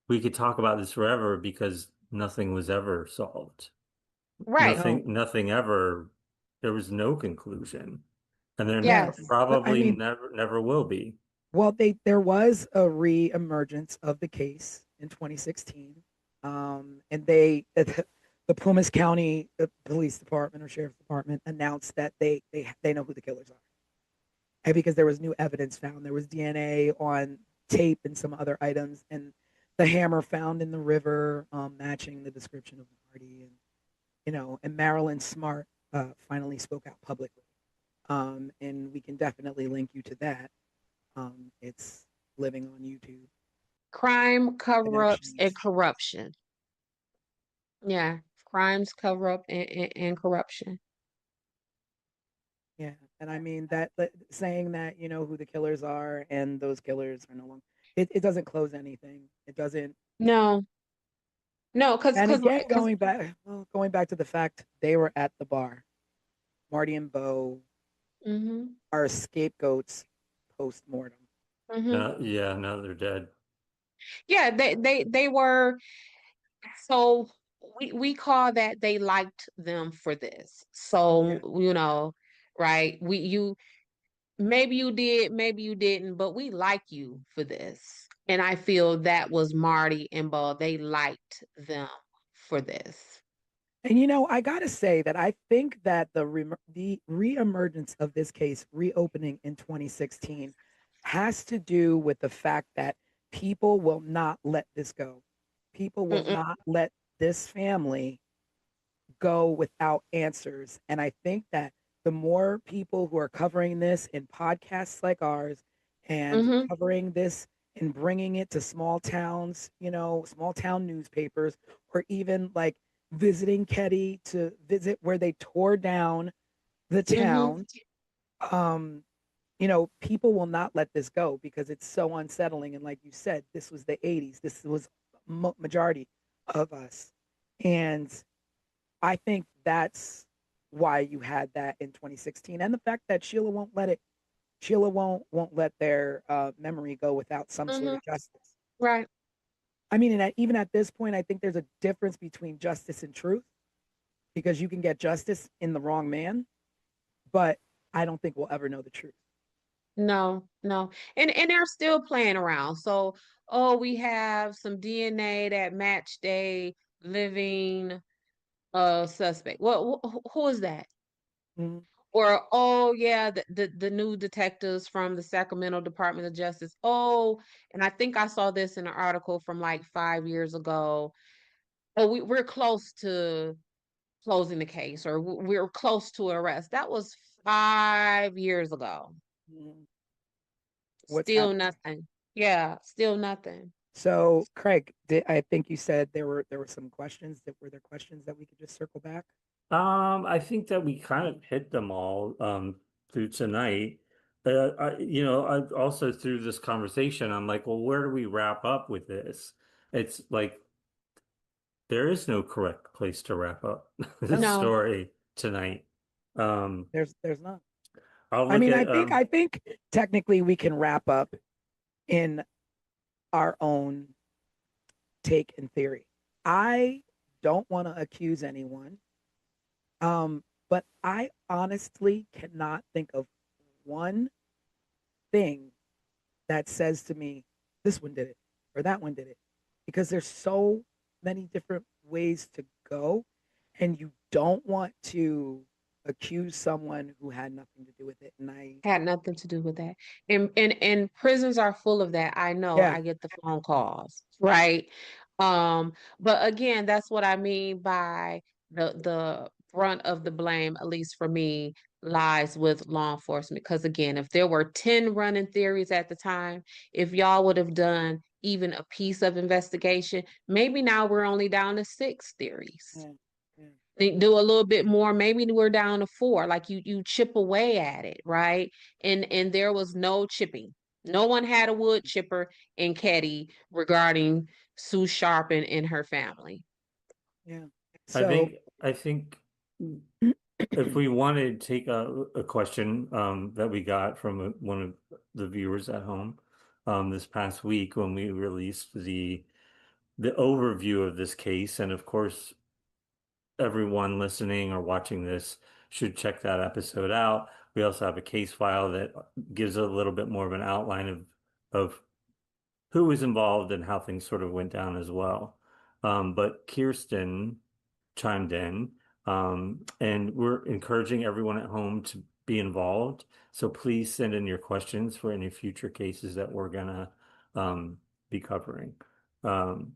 we could talk about this forever because nothing was ever solved. Right. No. Nothing ever, there was no conclusion. And there Yeah. Yes. I probably mean, never will be. well, there was a re-emergence of the case in 2016, and the Plumas County Police Department or Sheriff's Department announced that they know who the killers are, and because there was new evidence found, there was DNA on tape and some other items, and the hammer found in the river matching the description of Marty, and and Marilyn Smart finally spoke out publicly, and we can definitely link you to that. It's living on YouTube. Crime, cover-ups, and Connections. corruption. Yeah. Crimes, cover up, and corruption. Yeah, and I mean that saying that you know who the killers are and those killers are no longer. It doesn't close anything. It doesn't. No, no, And again, because going back to the fact they were at the bar. Marty and Bo mm-hmm, are scapegoats post mortem. mm-hmm. No, yeah, now they're dead. Yeah, they were. So we call that they liked them for this. Yeah, So, right? Maybe you did, maybe you didn't, but we like you for this. And I feel that was Marty and Bo. They liked them for this. and I gotta say that I think that the reemergence of this case reopening in 2016 has to do with the fact that people will not let this go. People will Mm-mm, not let this family go without answers. And I think that the more people who are covering this in podcasts like ours and mm-hmm, covering this and bringing it to small towns, small town newspapers, or even like visiting Ketty to visit where they tore down the mm-hmm, town, um, people will not let this go because it's so unsettling. And like you said, this was the 80s. This was majority of us. And I think that's why you had that in 2016, and the fact that Sheila won't let their memory go without some sort mm-hmm. of justice. Right. I mean, and even at this point, I think there's a difference between justice and truth because you can get justice in the wrong man, but I don't think we'll ever know the truth. No, no. And they're still playing around. So, oh, we have some DNA that matched a living suspect. Well, who is that? Mhm. Or, oh yeah, the new detectives from the Sacramento Department of Justice. Oh, and I think I saw this in an article from like 5 years ago. Oh, we're close to closing the case, or we're close to arrest. That was 5 years ago. Mhm. What's Still happening? nothing. Yeah, still nothing. So, Craig, I think you said there were some questions that were there questions that we could just circle back. I think that we kind of hit them all through tonight. I also through this conversation, I'm like, well, where do we wrap up with this? It's like there is no correct place to wrap up this No. story tonight. There's not. I'll I look mean, at I think technically we can wrap up in our own take and theory. I don't want to accuse anyone, but I honestly cannot think of one thing that says to me, this one did it or that one did it, because there's so many different ways to go, and you don't want to accuse someone who had nothing to do with it. And Had nothing to do with that. And prisons are full of that. I know. yeah, I get the phone calls, right? But again, that's what I mean by the brunt of the blame, at least for me, lies with law enforcement. Because again, if there were 10 running theories at the time, if y'all would have done even a piece of investigation, maybe now we're only down to 6 theories. yeah, yeah. They do a little bit more, maybe we're down to 4. Like you chip away at it, right? And there was no chipping. No one had a wood chipper in Ketty regarding Sue Sharp and her family. Yeah. I So think I think if we wanted to take a question that we got from one of the viewers at home this past week when we released the overview of this case, and of course everyone listening or watching this should check that episode out. We also have a case file that gives a little bit more of an outline of who was involved and how things sort of went down as well. But Kirsten chimed in, and we're encouraging everyone at home to be involved. So please send in your questions for any future cases that we're gonna be covering. Um,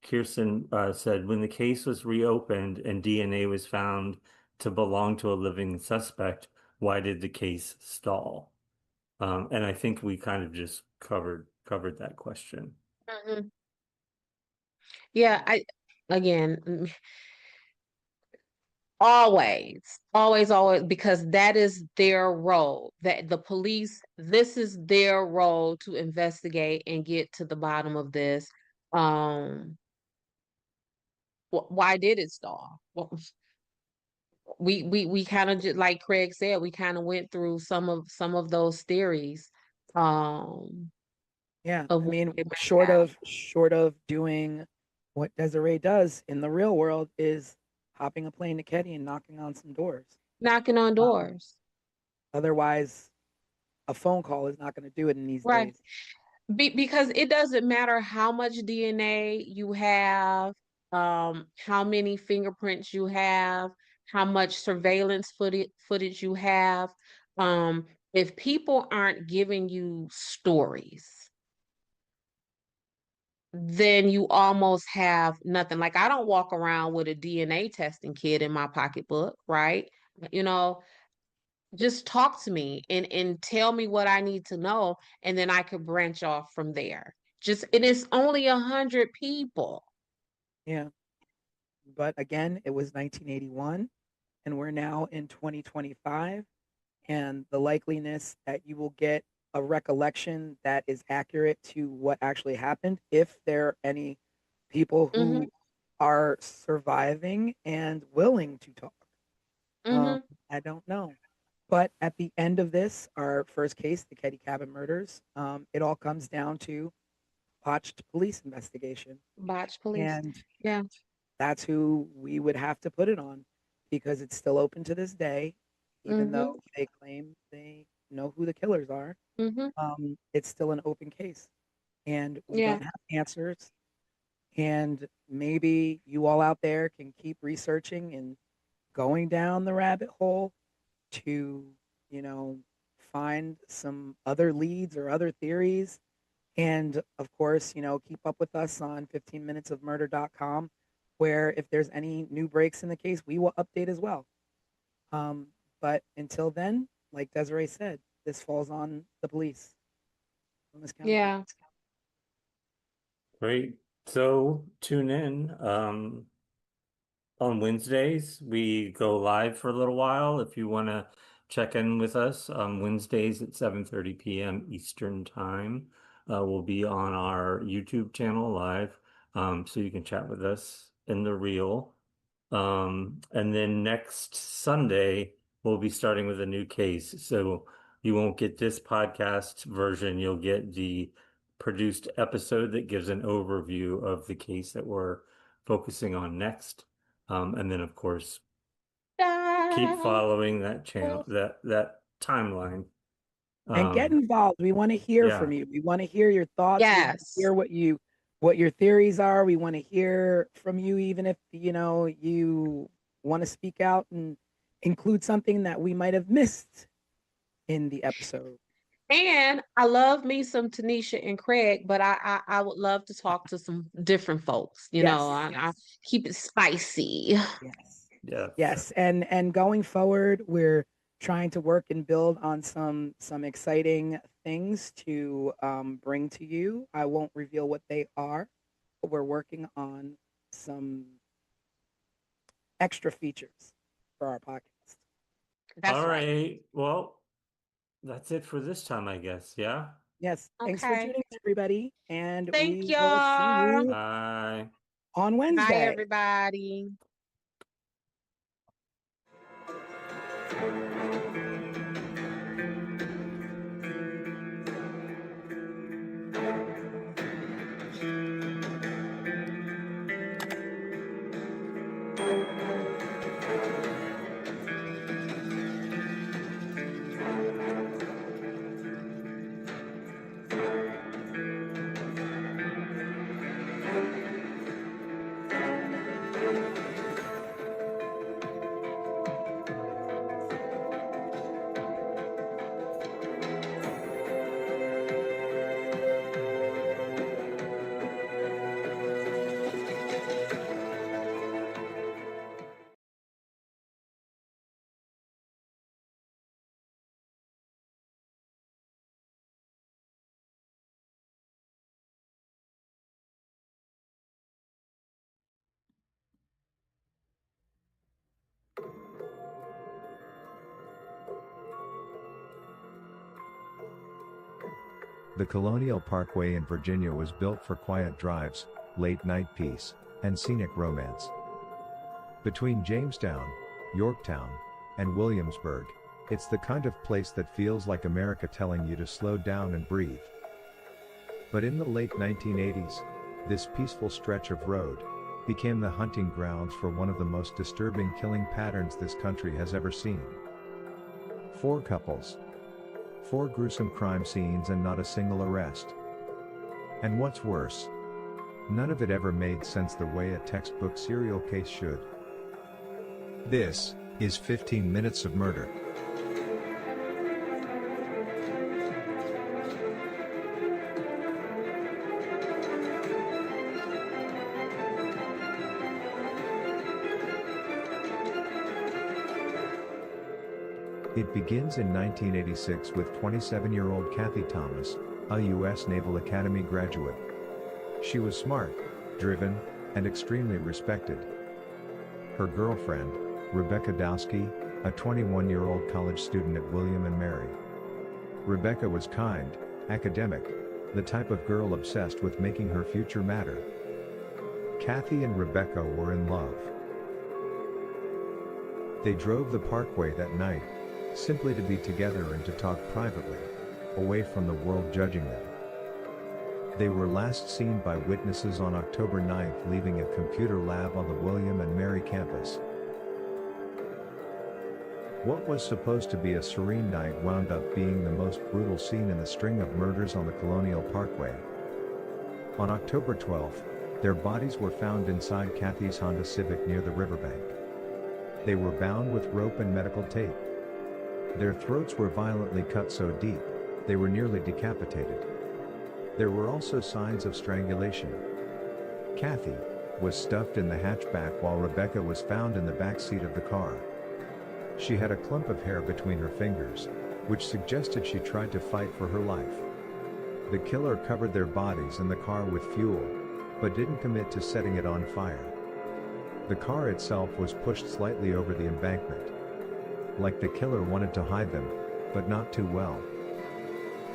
Kirsten said, when the case was reopened and DNA was found to belong to a living suspect, why did the case stall? And I think we kind of just covered that question. Mhm. Yeah, I again, always, because that is their role. That the police, this is their role to investigate and get to the bottom of this. Um, why did it stall? Well, we kind of just like Craig said, we kind of went through some of those theories. Um, yeah, of I what mean, it might short have. of short of doing what Desiree does in the real world is hopping a plane to Ketty and knocking on some doors. Knocking on Um, doors. Otherwise, a phone call is not going to do it in these Right. days. Because it doesn't matter how much DNA you have, how many fingerprints you have, how much surveillance footage you have. If people aren't giving you stories, then you almost have nothing. Like I don't walk around with a DNA testing kit in my pocketbook, right? You know, just talk to me and tell me what I need to know, and then I could branch off from there. Just it is only 100 people. Yeah, but again, it was 1981, and we're now in 2025, and the likeliness that you will get a recollection that is accurate to what actually happened, if there are any people Mm-hmm. who are surviving and willing to talk. Um, Mm-hmm. I don't know. But at the end of this, our first case, the Ketty Cabin murders, it all comes down to botched police investigation. Botch police. And Yeah. that's who we would have to put it on, because it's still open to this day, even Mm-hmm. though they claim they know who the killers are. Mm-hmm. It's still an open case, and we Yeah. don't have answers. And maybe you all out there can keep researching and going down the rabbit hole to, you know, find some other leads or other theories. And of course, keep up with us on 15minutesofmurder.com, where if there's any new breaks in the case, we will update as well. But until then, like Desiree said, this falls on the police, Thomas County Police. Yeah. Great. So tune in. On Wednesdays, we go live for a little while. If you want to check in with us on Wednesdays at 7:30 p.m. Eastern Time, we'll be on our YouTube channel live. so you can chat with us in the real. And then next Sunday, we'll be starting with a new case. So you won't get this podcast version. You'll get the produced episode that gives an overview of the case that we're focusing on next. And then, of course, keep following that channel, that timeline. And get involved. We want to hear from you. We want to hear your thoughts. We want to Yes. hear what your theories are. We want to hear from you, even if you want to speak out and include something that we might have missed in the episode. And I love me some Tanisha and Craig, but I would love to talk to some different folks. You know, I keep it spicy. Yes. And going forward, we're trying to work and build on some exciting things to bring to you. I won't reveal what they are, but we're working on some extra features for our podcast. That's All right. right. Well, that's it for this time, I guess. Yeah. Yes. Thanks for Okay. tuning in, everybody. And Thank we will see y'all. you Bye. on Wednesday. Bye, everybody. The Colonial Parkway in Virginia was built for quiet drives, late-night peace, and scenic romance. Between Jamestown, Yorktown, and Williamsburg, it's the kind of place that feels like America telling you to slow down and breathe. But in the late 1980s, this peaceful stretch of road became the hunting grounds for one of the most disturbing killing patterns this country has ever seen. 4 couples, 4 gruesome crime scenes, and not a single arrest. And what's worse, none of it ever made sense the way a textbook serial case should. This is 15 Minutes of Murder. It begins in 1986 with 27-year-old Kathy Thomas, a U.S. Naval Academy graduate. She was smart, driven, and extremely respected. Her girlfriend, Rebecca Dowski, a 21-year-old college student at William and Mary. Rebecca was kind, academic, the type of girl obsessed with making her future matter. Kathy and Rebecca were in love. They drove the parkway that night, simply to be together and to talk privately, away from the world judging them. They were last seen by witnesses on October 9th leaving a computer lab on the William and Mary campus. What was supposed to be a serene night wound up being the most brutal scene in the string of murders on the Colonial Parkway. On October 12th, their bodies were found inside Kathy's Honda Civic near the riverbank. They were bound with rope and medical tape. Their throats were violently cut so deep, they were nearly decapitated. There were also signs of strangulation. Kathy was stuffed in the hatchback while Rebecca was found in the back seat of the car. She had a clump of hair between her fingers, which suggested she tried to fight for her life. The killer covered their bodies and the car with fuel, but didn't commit to setting it on fire. The car itself was pushed slightly over the embankment. Like the killer wanted to hide them, but not too well.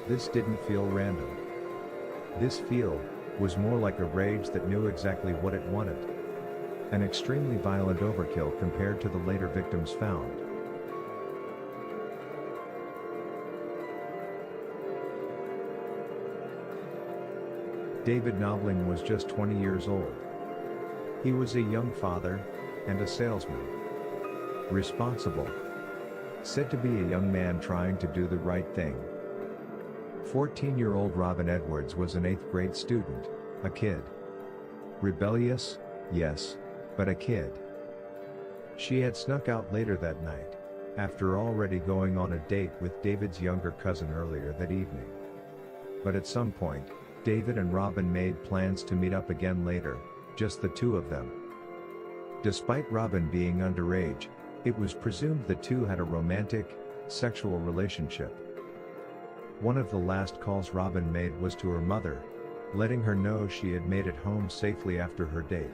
This didn't feel random. This feel was more like a rage that knew exactly what it wanted. An extremely violent overkill compared to the later victims found. David Knobling was just 20 years old. He was a young father and a salesman. Responsible. Said to be a young man trying to do the right thing. 14-year-old Robin Edwards was an 8th grade student, a kid. Rebellious, yes, but a kid. She had snuck out later that night, after already going on a date with David's younger cousin earlier that evening. But at some point, David and Robin made plans to meet up again later, just the two of them. Despite Robin being underage, it was presumed the two had a romantic, sexual relationship. One of the last calls Robin made was to her mother, letting her know she had made it home safely after her date.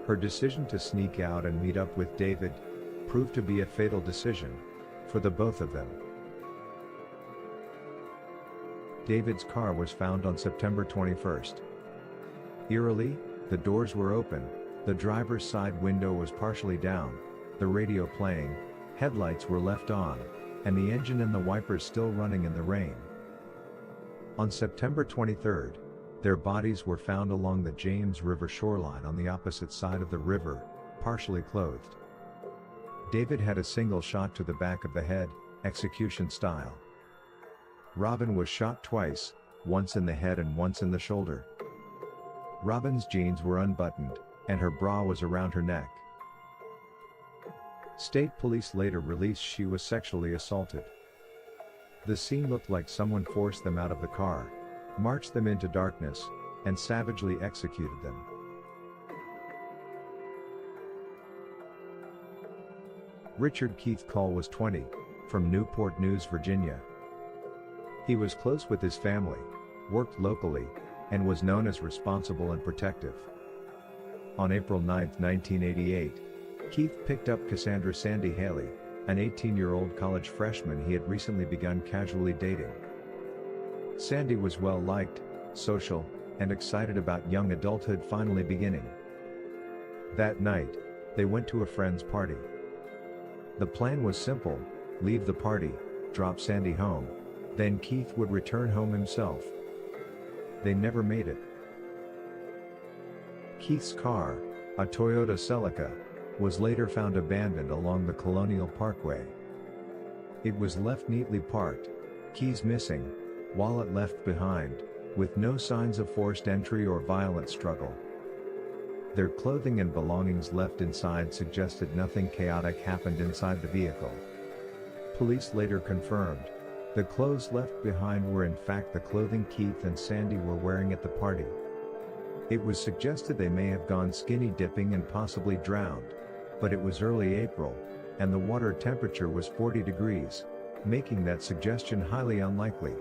Her decision to sneak out and meet up with David proved to be a fatal decision for the both of them. David's car was found on September 21st. Eerily, the doors were open, the driver's side window was partially down, the radio playing, headlights were left on, and the engine and the wipers still running in the rain. On September 23rd, their bodies were found along the James River shoreline on the opposite side of the river, partially clothed. David had a single shot to the back of the head, execution style. Robin was shot twice, once in the head and once in the shoulder. Robin's jeans were unbuttoned, and her bra was around her neck. State police later released she was sexually assaulted. The scene looked like someone forced them out of the car, marched them into darkness, and savagely executed them. Richard Keith Call was 20, from Newport News, Virginia. He was close with his family, worked locally, and was known as responsible and protective. On April 9, 1988, Keith picked up Cassandra Sandy Haley, an 18-year-old college freshman he had recently begun casually dating. Sandy was well-liked, social, and excited about young adulthood finally beginning. That night, they went to a friend's party. The plan was simple: leave the party, drop Sandy home, then Keith would return home himself. They never made it. Keith's car, a Toyota Celica, was later found abandoned along the Colonial Parkway. It was left neatly parked, keys missing, wallet left behind, with no signs of forced entry or violent struggle. Their clothing and belongings left inside suggested nothing chaotic happened inside the vehicle. Police later confirmed, the clothes left behind were in fact the clothing Keith and Sandy were wearing at the party. It was suggested they may have gone skinny dipping and possibly drowned, but it was early April, and the water temperature was 40 degrees, making that suggestion highly unlikely.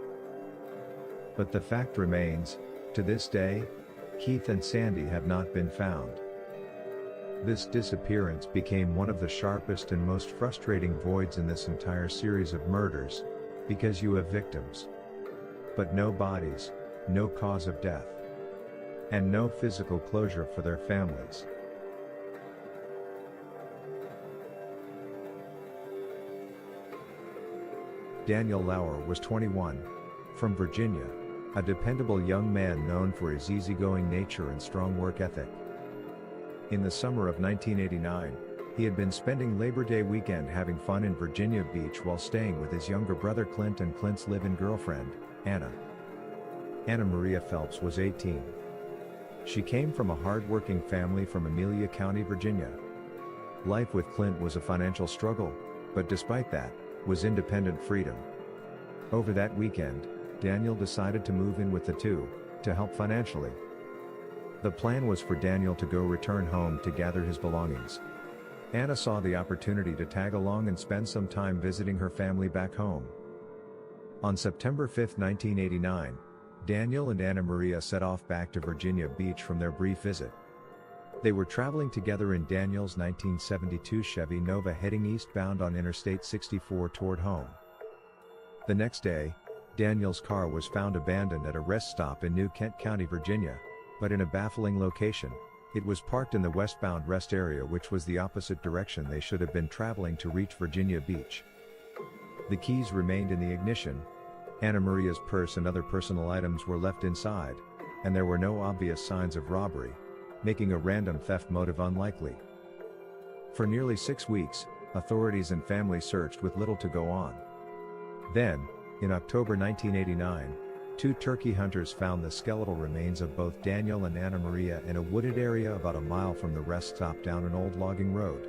But the fact remains, to this day, Keith and Sandy have not been found. This disappearance became one of the sharpest and most frustrating voids in this entire series of murders, because you have victims, but no bodies, no cause of death, and no physical closure for their families. Daniel Lauer was 21, from Virginia, a dependable young man known for his easygoing nature and strong work ethic. In the summer of 1989, he had been spending Labor Day weekend having fun in Virginia Beach while staying with his younger brother Clint and Clint's live-in girlfriend, Anna. Anna Maria Phelps was 18. She came from a hard-working family from Amelia County, Virginia. Life with Clint was a financial struggle, but despite that, was independent freedom. Over that weekend, Daniel decided to move in with the two, to help financially. The plan was for Daniel to go return home to gather his belongings. Anna saw the opportunity to tag along and spend some time visiting her family back home. On September 5, 1989, Daniel and Anna Maria set off back to Virginia Beach from their brief visit. They were traveling together in Daniel's 1972 Chevy Nova heading eastbound on Interstate 64 toward home. The next day, Daniel's car was found abandoned at a rest stop in New Kent County, Virginia, but in a baffling location. It was parked in the westbound rest area, which was the opposite direction they should have been traveling to reach Virginia Beach. The keys remained in the ignition. Anna Maria's purse and other personal items were left inside, and there were no obvious signs of robbery, making a random theft motive unlikely. For nearly 6 weeks, authorities and families searched with little to go on. Then, in October 1989, 2 turkey hunters found the skeletal remains of both Daniel and Anna Maria in a wooded area about a mile from the rest stop down an old logging road.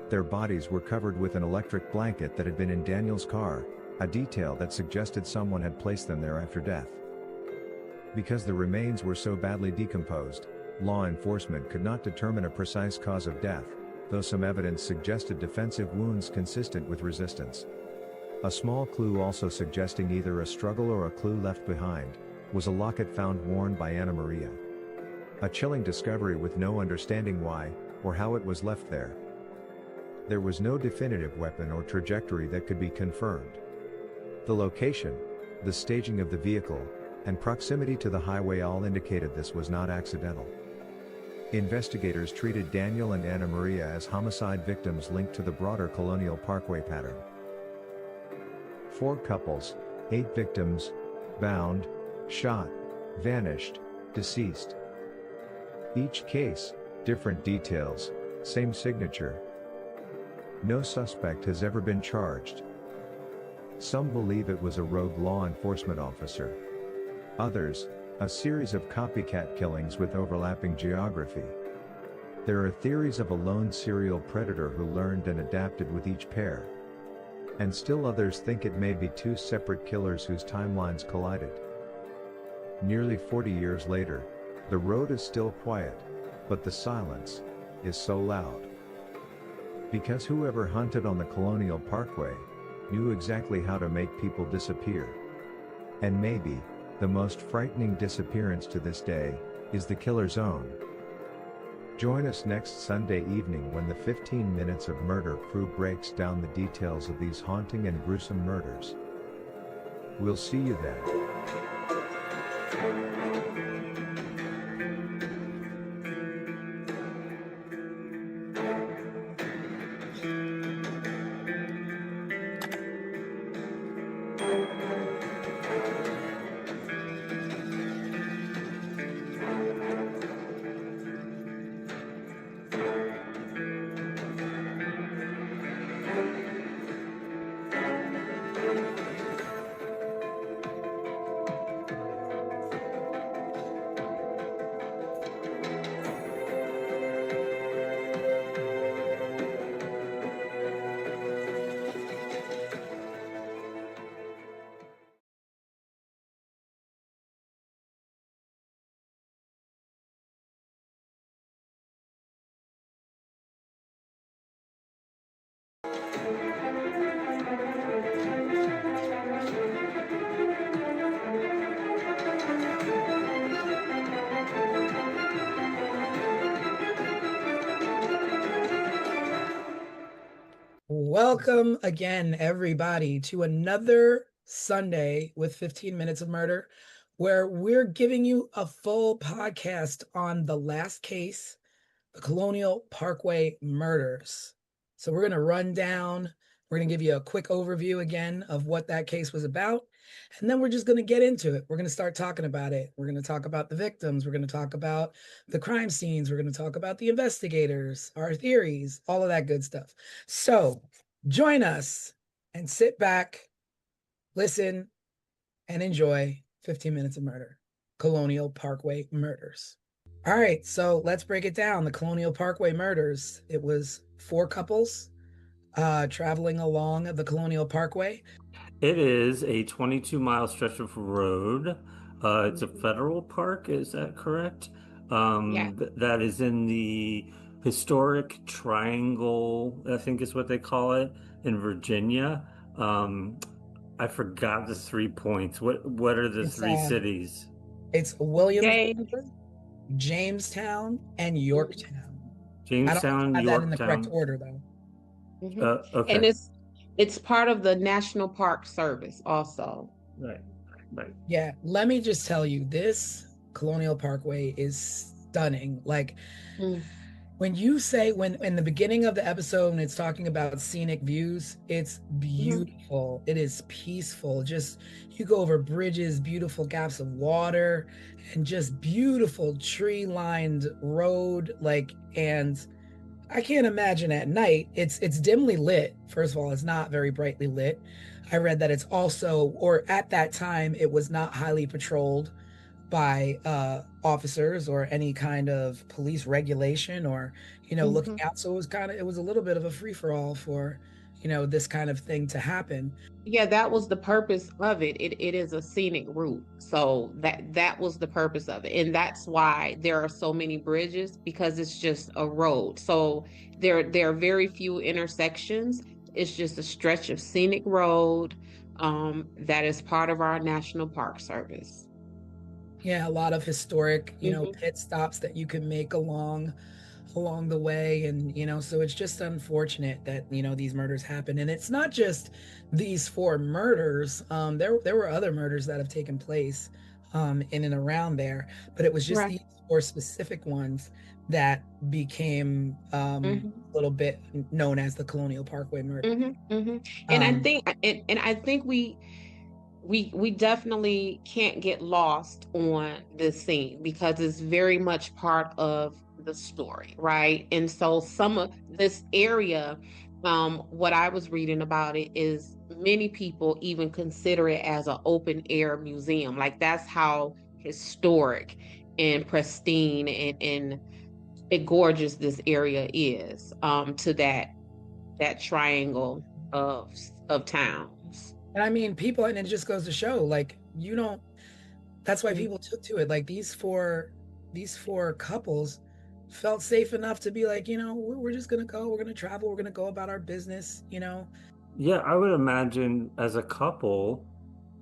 Their bodies were covered with an electric blanket that had been in Daniel's car, a detail that suggested someone had placed them there after death. Because the remains were so badly decomposed, law enforcement could not determine a precise cause of death, though some evidence suggested defensive wounds consistent with resistance. A small clue also suggesting either a struggle or a clue left behind, was a locket found worn by Anna Maria. A chilling discovery with no understanding why, or how it was left there. There was no definitive weapon or trajectory that could be confirmed. The location, the staging of the vehicle, and proximity to the highway all indicated this was not accidental. Investigators treated Daniel and Anna Maria as homicide victims linked to the broader Colonial Parkway pattern. 4 couples, 8 victims, bound, shot, vanished, deceased. Each case, different details, same signature. No suspect has ever been charged. Some believe it was a rogue law enforcement officer. Others, a series of copycat killings with overlapping geography. There are theories of a lone serial predator who learned and adapted with each pair. And still others think it may be 2 separate killers whose timelines collided. Nearly 40 years later, the road is still quiet, but the silence is so loud. Because whoever hunted on the Colonial Parkway knew exactly how to make people disappear. And maybe, the most frightening disappearance to this day, is the killer's own. Join us next Sunday evening when the 15 Minutes of Murder crew breaks down the details of these haunting and gruesome murders. We'll see you then. Welcome again, everybody, to another Sunday with 15 Minutes of Murder, where we're giving you a full podcast on the last case, the Colonial Parkway murders. So we're going to run down, we're going to give you a quick overview again of what that case was about, and then we're just going to get into it. We're going to start talking about it. We're going to talk about the victims. We're going to talk about the crime scenes. We're going to talk about the investigators, our theories, all of that good stuff. So join us and sit back, listen, and enjoy 15 Minutes of Murder, Colonial Parkway murders. All right, so let's break it down. The Colonial Parkway murders. It was 4 couples traveling along the Colonial Parkway. It is a 22-mile stretch of road. It's a federal park, is that correct? Yeah. That is in the historic triangle, I think is what they call it, in Virginia. I forgot the 3 points. What are the It's, 3 cities? It's Williamsburg, James. Jamestown, and Yorktown. Jamestown, I don't have that in the correct Yorktown. order, though. Mhm. Okay. And it's part of the National Park Service also. Right. Right. Yeah, let me just tell you, this Colonial Parkway is stunning. Like Mm, when you say, when in the beginning of the episode when it's talking about scenic views, it's mhm, beautiful. It is peaceful. Just you go over bridges, beautiful gaps of water, and just beautiful tree-lined road. Like, and I can't imagine at night. It's dimly lit. First of all, it's not very brightly lit. I read that it's also, or at that time, it was not highly patrolled by officers or any kind of police regulation or, looking mhm. out. So it was a little bit of a free for all for, this kind of thing to happen. Yeah, that was the purpose of it. It is a scenic route. So that was the purpose of it. And that's why there are so many bridges, because it's just a road. So there are very few intersections. It's just a stretch of scenic road that is part of our National Park Service. Yeah, a lot of historic, Hmm. pit stops that you can make along the way. And so it's just unfortunate that these murders happen. And it's not just these four murders. There were other murders that have taken place in and around there, but it was just Right. these four specific ones that became Hmm. a little bit known as the Colonial Parkway murder. Hmm. Hmm. And I um think and I think we definitely can't get lost on this scene because it's very much part of the story, right? And so some of this area, what I was reading about it is many people even consider it as an open air museum. Like that's how historic and pristine and gorgeous this area is, to that triangle of of towns. and I mean, people, and it just goes to show, like, you don't that's why Mm. people took to it. Like these four couples felt safe enough to be like, we're just gonna go, we're gonna travel, we're gonna go about our business. Yeah, I would imagine as a couple,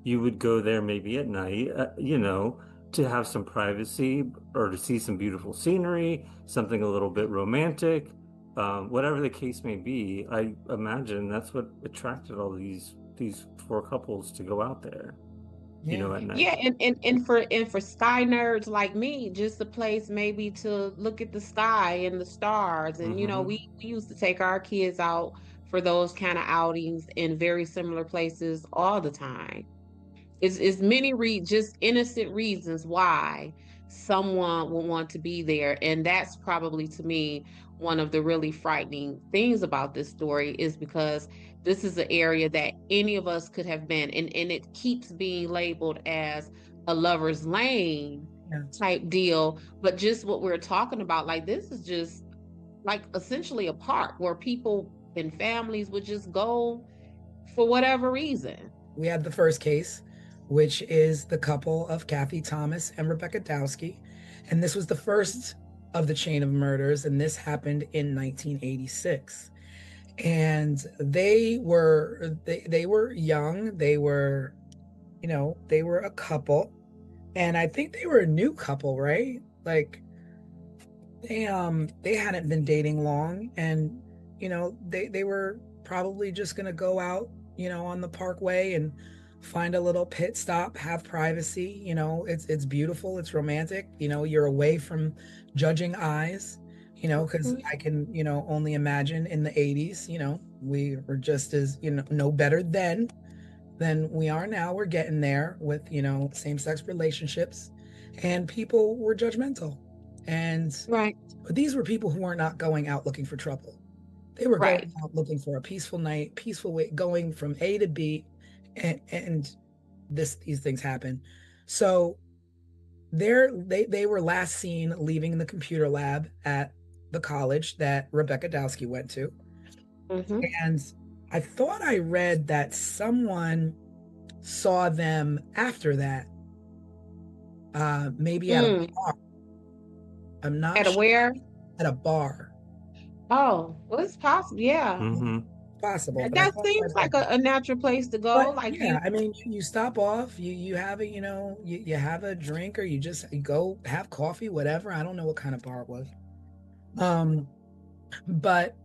you would go there maybe at night, to have some privacy or to see some beautiful scenery, something a little bit romantic, whatever the case may be. I imagine that's what attracted all these four couples to go out there, Yeah. at night. Yeah, and for sky nerds like me, just a place maybe to look at the sky and the stars. And Hmm. we used to take our kids out for those kind of outings in very similar places all the time. It's many just innocent reasons why someone would want to be there. And that's probably to me one of the really frightening things about this story is because this is an area that any of us could have been. And it keeps being labeled as a lover's lane Yeah. type deal. But just what we're talking about, like this is just like essentially a park where people and families would just go for whatever reason. We had the first case, which is the couple of Kathy Thomas and Rebecca Dowski. And this was the first of the chain of murders, and this happened in 1986. And they were young. They were a couple. And I think they were a new couple, right? Like they hadn't been dating long, and they were probably just gonna go out, on the parkway and find a little pit stop, have privacy. It's beautiful, it's romantic. You're away from judging eyes. Because I can, only imagine in the 80s, we were just as, no better then than we are now. We're getting there with, same-sex relationships, and people were judgmental. And Right. but these were people who were not going out looking for trouble. They were going Right. out looking for a peaceful night, peaceful way, going from A to B, and these things happen. So they were last seen leaving the computer lab at the college that Rebecca Dowski went to. Hmm. And I thought I read that someone saw them after that, maybe at a Mm. bar. I'm not At a sure. where? At a bar. Oh, well, it's possible. Yeah. Hmm. Possible, but I That thought I seems read like that. a natural place to go. But Like yeah, you, I mean, you stop off, you have a, you have a drink, or you go have coffee, whatever. I don't know what kind of bar it was. Um, but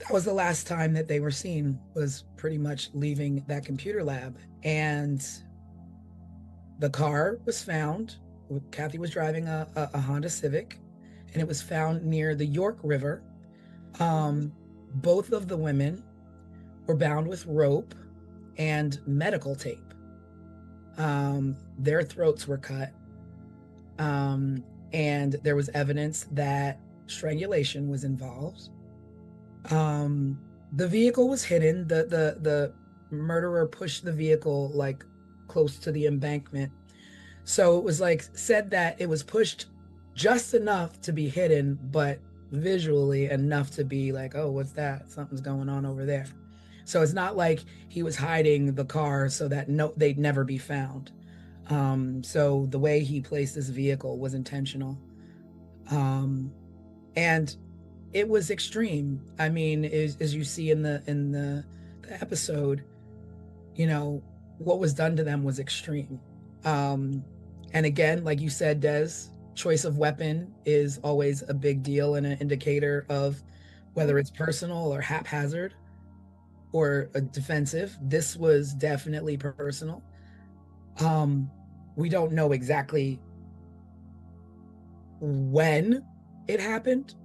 that was the last time that they were seen, was pretty much leaving that computer lab. And the car was found. Kathy was driving a Honda Civic, and it was found near the York River. Both of the women were bound with rope and medical tape. Their throats were cut. And there was evidence that strangulation was involved. The vehicle was hidden. The murderer pushed the vehicle like close to the embankment. So it was like said that it was pushed just enough to be hidden, but visually enough to be like, oh, what's that? Something's going on over there. So it's not like he was hiding the car so that they'd never be found. So the way he placed this vehicle was intentional. And it was extreme. I mean, as you see in the episode, you know, what was done to them was extreme. And again, like you said, Des, choice of weapon is always a big deal and an indicator of whether it's personal or haphazard or defensive. This was definitely personal. We don't know exactly when it happened,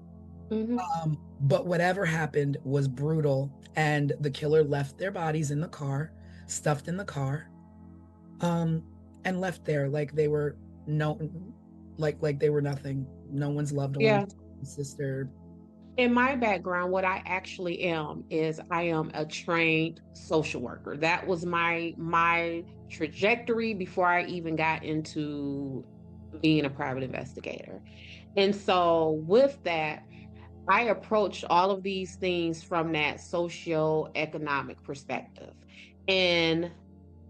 but whatever happened was brutal, and the killer left their bodies in the car, stuffed in the car, and left there like they were like they were nothing. No one's loved one, sister. In my background, what I actually am is I am a trained social worker. That was my trajectory before I even got into being a private investigator. And so with that, I approached all of these things from that socio-economic perspective. And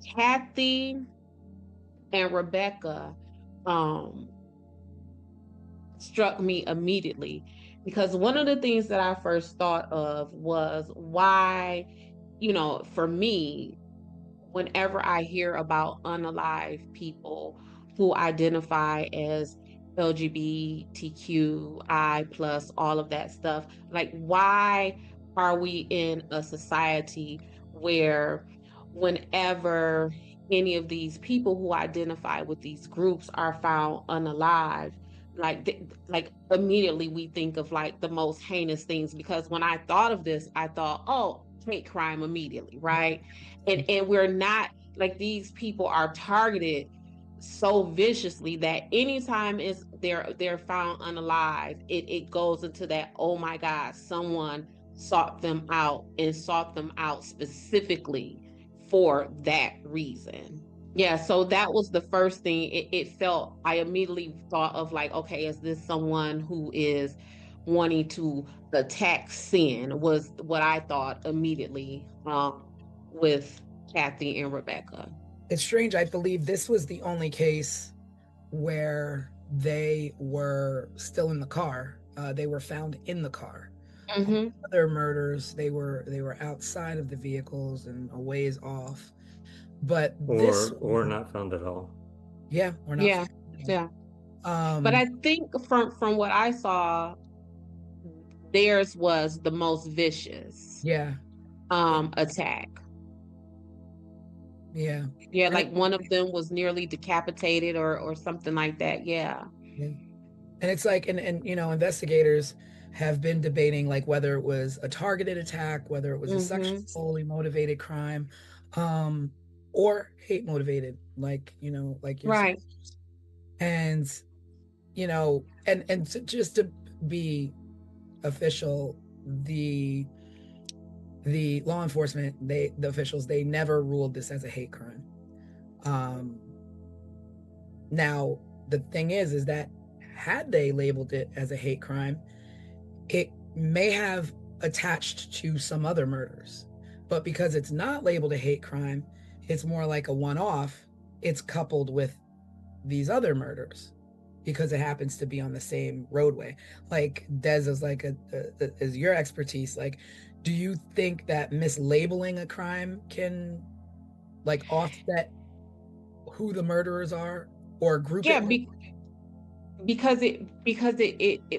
Kathy and Rebecca struck me immediately, because one of the things that I first thought of was why, you know, for me, whenever I hear about unalive people who identify as LGBTQI plus, all of that stuff, like, why are we in a society where whenever any of these people who identify with these groups are found unalive, like immediately we think of like the most heinous things? Because when I thought of this, I thought, oh, hate crime immediately, right? And we're not, like, these people are targeted so viciously that anytime they're found unalive, it goes into that, oh my God, someone sought them out and sought them out specifically for that reason. Yeah, so that was the first thing. It felt, I immediately thought of like, okay, is this someone who is wanting to attack sin, was what I thought immediately with Kathy and Rebecca. It's strange. I believe this was the only case where they were still in the car. They were found in the car. Other murders, they were outside of the vehicles and a ways off. But or not found at all. Yeah, or not. Yeah. But I think from what I saw, theirs was the most vicious. Attack. Yeah, like one of them was nearly decapitated or something like that. Yeah. And it's like, and you know, investigators have been debating like whether it was a targeted attack, whether it was a sexually motivated crime, or hate motivated, like, you know, like you're right. And you know, and just to be official, the law enforcement, the officials, they never ruled this as a hate crime. Now the thing is that had they labeled it as a hate crime, it may have attached to some other murders. But because it's not labeled a hate crime, it's more like a one-off. It's coupled with these other murders because it happens to be on the same roadway. Like Des is like is your expertise. Like, do you think that mislabeling a crime can like offset who the murderers are or group it? Because it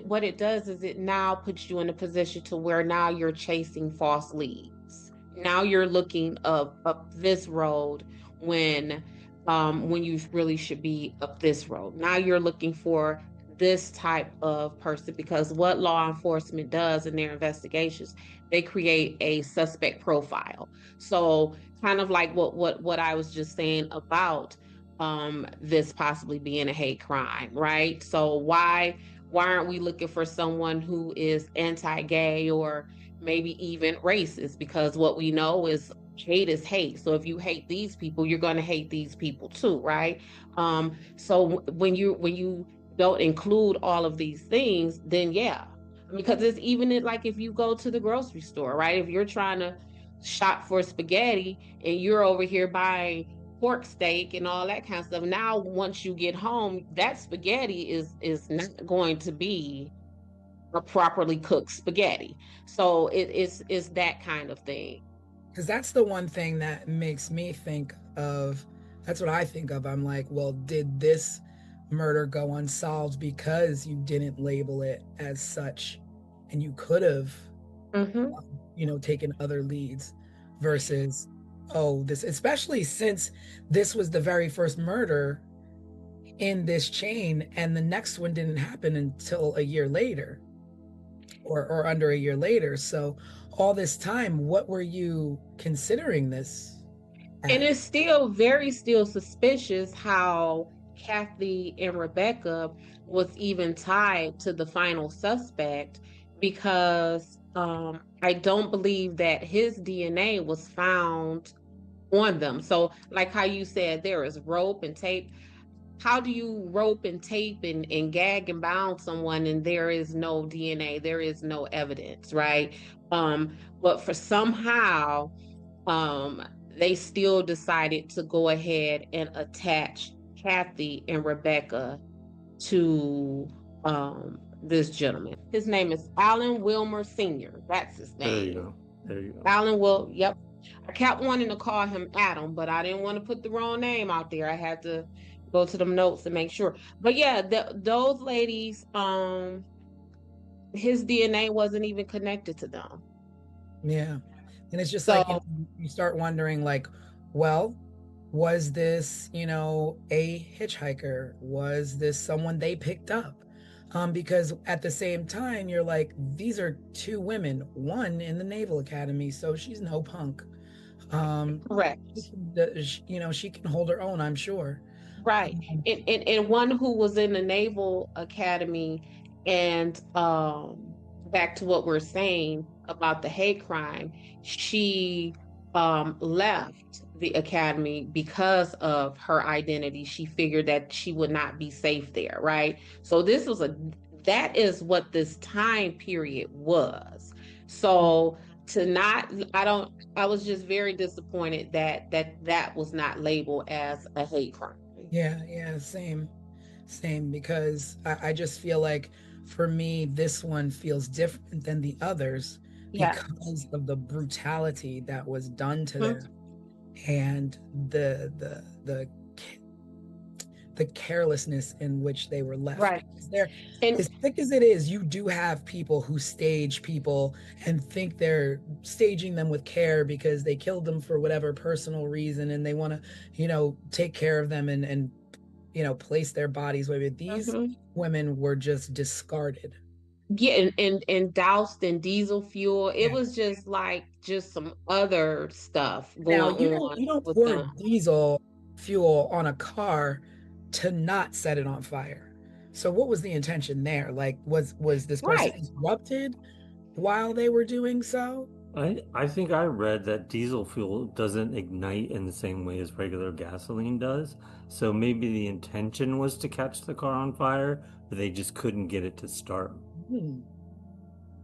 what it does is it now puts you in a position to where now you're chasing false leads. Now you're looking up this road when when you really should be up this road. Now you're looking for this type of person, because what law enforcement does in their investigations, they create a suspect profile. So kind of like what I was just saying about this possibly being a hate crime, right? So why aren't we looking for someone who is anti-gay or maybe even racist? Because what we know is hate is hate. So if you hate these people, you're going to hate these people too, right? So when you don't include all of these things, then yeah, because it's even like if you go to the grocery store, right? If you're trying to shop for spaghetti and you're over here buying pork steak and all that kind of stuff. Now, once you get home, that spaghetti is not going to be a properly cooked spaghetti. So it's that kind of thing. Because that's the one thing that makes me think of, that's what I think of. I'm like, well, did this murder go unsolved because you didn't label it as such, and you could have, Mm-hmm. taken other leads versus, oh, this, especially since this was the very first murder in this chain, and the next one didn't happen until a year later, or under a year later. So all this time, what were you considering this And as? it's still suspicious how Kathy and Rebecca was even tied to the final suspect, because I don't believe that his DNA was found on them. So, like how you said, there is rope and tape. How do you rope and tape and gag and bound someone and there is no DNA, there is no evidence, right? But for somehow, um, they still decided to go ahead and attach Kathy and Rebecca to this gentleman. His name is Alan Wilmer Sr. That's his There you name. go. There you go. Alan Will, yep. I kept wanting to call him Adam, but I didn't want to put the wrong name out there. I had to go to them notes to make sure. But yeah, those ladies, his DNA wasn't even connected to them. Yeah. And it's just like, So you start wondering, like, well, was this, a hitchhiker? Was this someone they picked up? Because at the same time, you're like, these are two women, one in the Naval Academy, so she's no punk. correct. She can hold her own, I'm sure. Right. Um, And one who was in the Naval Academy, and back to what we're saying about the hate crime, she left the academy because of her identity. She figured that she would not be safe there, right? So that is what this time period was. So to not, I was just very disappointed that was not labeled as a hate crime. yeah, same, because I just feel like, for me, this one feels different than the others Yeah. because of the brutality that was done to Mhm. them, and the carelessness in which they were left. Right. Because they're, And as thick as it is, you do have people who stage people and think they're staging them with care because they killed them for whatever personal reason, and they want to, take care of them and place their bodies where these Mhm. women were just discarded. yeah, and doused in diesel fuel. It Yeah. was just like just some other stuff Now, going you on don't with pour them. diesel fuel on a car to not set it on fire. So what was the intention there? Like, was this person Right. interrupted while they were doing so? I think I read that diesel fuel doesn't ignite in the same way as regular gasoline does. So maybe the intention was to catch the car on fire, but they just couldn't get it to start. Hmm.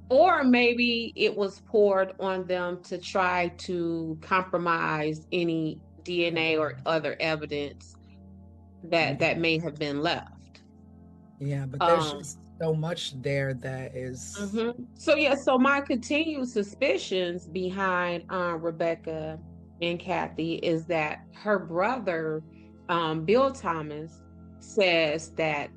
Or maybe it was poured on them to try to compromise any DNA or other evidence that may have been left. Yeah, but there's Um, just so much there that is. So yeah, so my continued suspicions behind Rebecca and Kathy is that her brother, Bill Thomas, says that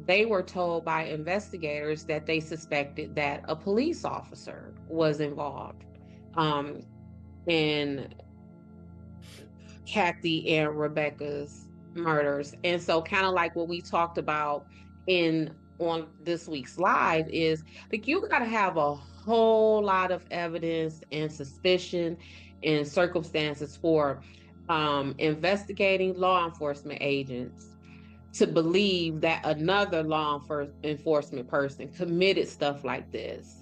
they were told by investigators that they suspected that a police officer was involved in Kathy and Rebecca's murders. And so kind of like what we talked about in on this week's live is like you got to have a whole lot of evidence and suspicion and circumstances for investigating law enforcement agents to believe that another enforcement person committed stuff like this.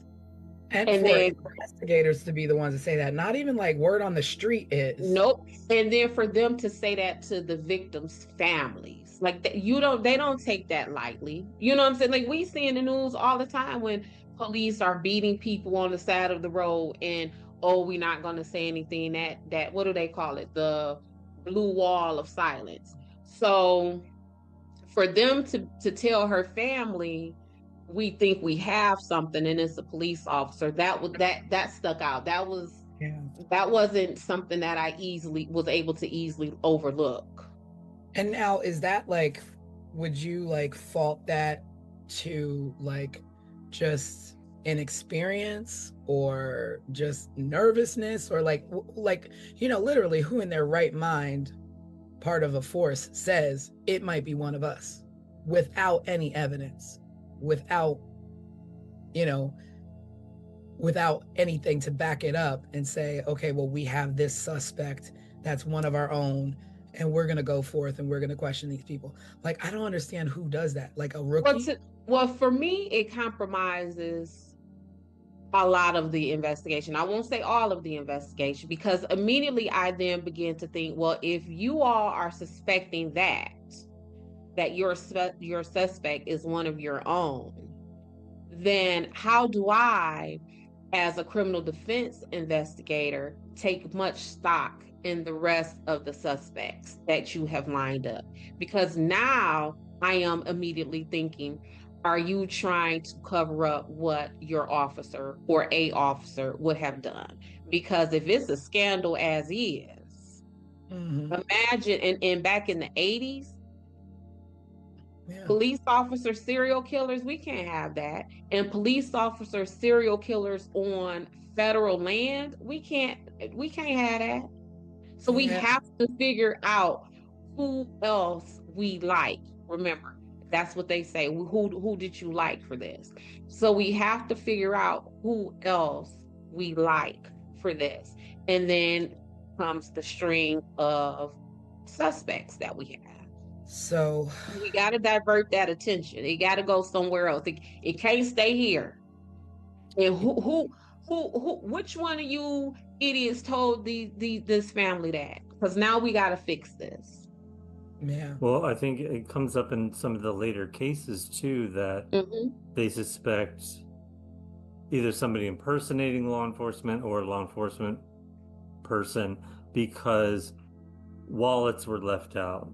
And And for then investigators to be the ones to say that, not even like word on the street is. nope. And then for them to say that to the victims' families, like that, they don't take that lightly. You know what I'm saying? Like we see in the news all the time when police are beating people on the side of the road, and oh, we're not going to say anything. That what do they call it? The blue wall of silence. So for them to tell her family, we think we have something, and it's a police officer. That stuck out. Yeah. That wasn't something that I was able to easily overlook. And now is that like, would you like fault that to like just inexperience or just nervousness or like literally who in their right mind part of a force says it might be one of us without any evidence, without without anything to back it up and say, okay, well, we have this suspect that's one of our own, and we're going to go forth and we're going to question these people. Like, I don't understand who does that. Like a rookie? Well, for me, it compromises a lot of the investigation. I won't say all of the investigation, because immediately I then begin to think, well, if you all are suspecting that your suspect is one of your own, then how do I, as a criminal defense investigator, take much stock in the rest of the suspects that you have lined up? Because now I am immediately thinking, are you trying to cover up what your officer or a officer would have done? Because if it's a scandal as is, imagine, and back in the 80s, police officer serial killers, we can't have that. And police officer serial killers on federal land, we can't have that. So we have to figure out who else we like. Remember, that's what they say. Who did you like for this? So we have to figure out who else we like for this. And then comes the string of suspects that we have. So we got to divert that attention. It got to go somewhere else. It can't stay here. And which one of you idiots told this family that? Because now we got to fix this. Yeah. Well, I think it comes up in some of the later cases too that they suspect either somebody impersonating law enforcement or a law enforcement person because wallets were left out.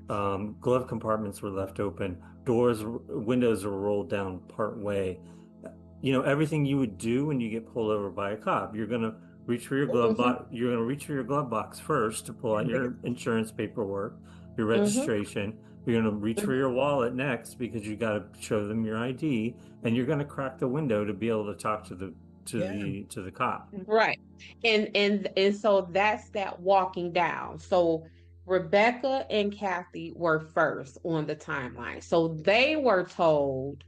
Glove compartments were left open, windows were rolled down part way. Everything you would do when you get pulled over by a cop, you're going to reach for your glove box. You're going to reach for your glove box first to pull out your insurance paperwork, your registration. You're going to reach for your wallet next because you got to show them your ID, and you're going to crack the window to be able to talk to the cop. Right. And so that's that walking down. So Rebecca and Kathy were first on the timeline. So they were told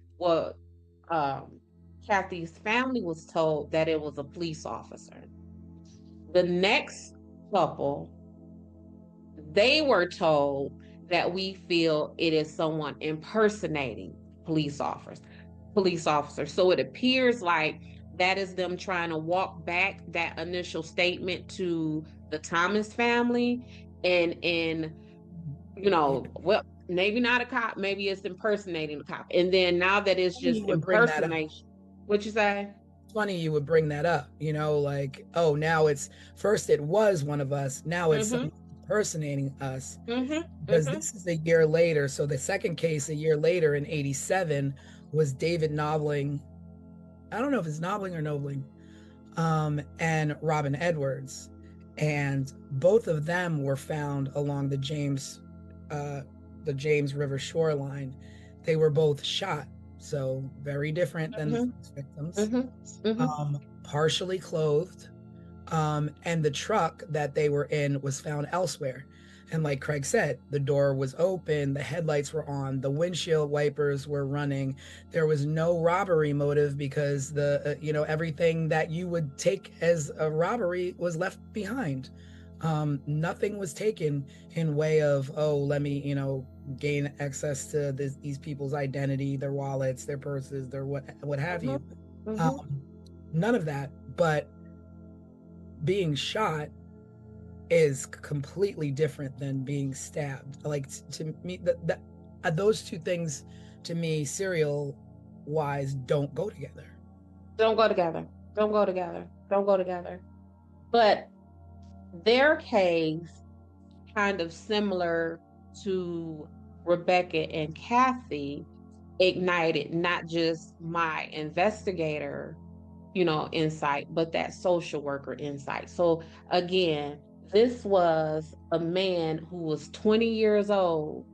Kathy's family was told that it was a police officer. The next couple, they were told that we feel it is someone impersonating police officer. So it appears like that is them trying to walk back that initial statement to the Thomas family and well, maybe not a cop, maybe it's impersonating a cop. And then now that it's just impersonation. What you say? It's funny you would bring that up, like, oh, now it was one of us. Now it's impersonating us. Because this is a year later. So the second case a year later in 87 was David Knobling. I don't know if it's Knobling or Nobling, and Robin Edwards. And both of them were found along the James River shoreline. they were both shot, so very different than the first victims. Partially clothed, and the truck that they were in was found elsewhere. And like Craig said, the door was open, the headlights were on, the windshield wipers were running. There was no robbery motive because the everything that you would take as a robbery was left behind. Nothing was taken in way of, oh, let me gain access to these people's identity, their wallets, their purses, their what have you. None of that. But being shot is completely different than being stabbed. Like, to me, those two things, to me, serial wise, don't go together. Don't go together. Don't go together. Don't go together. But their case, kind of similar to Rebecca and Kathy, ignited not just my investigator insight, but that social worker insight. So again, this was a man who was 20 years old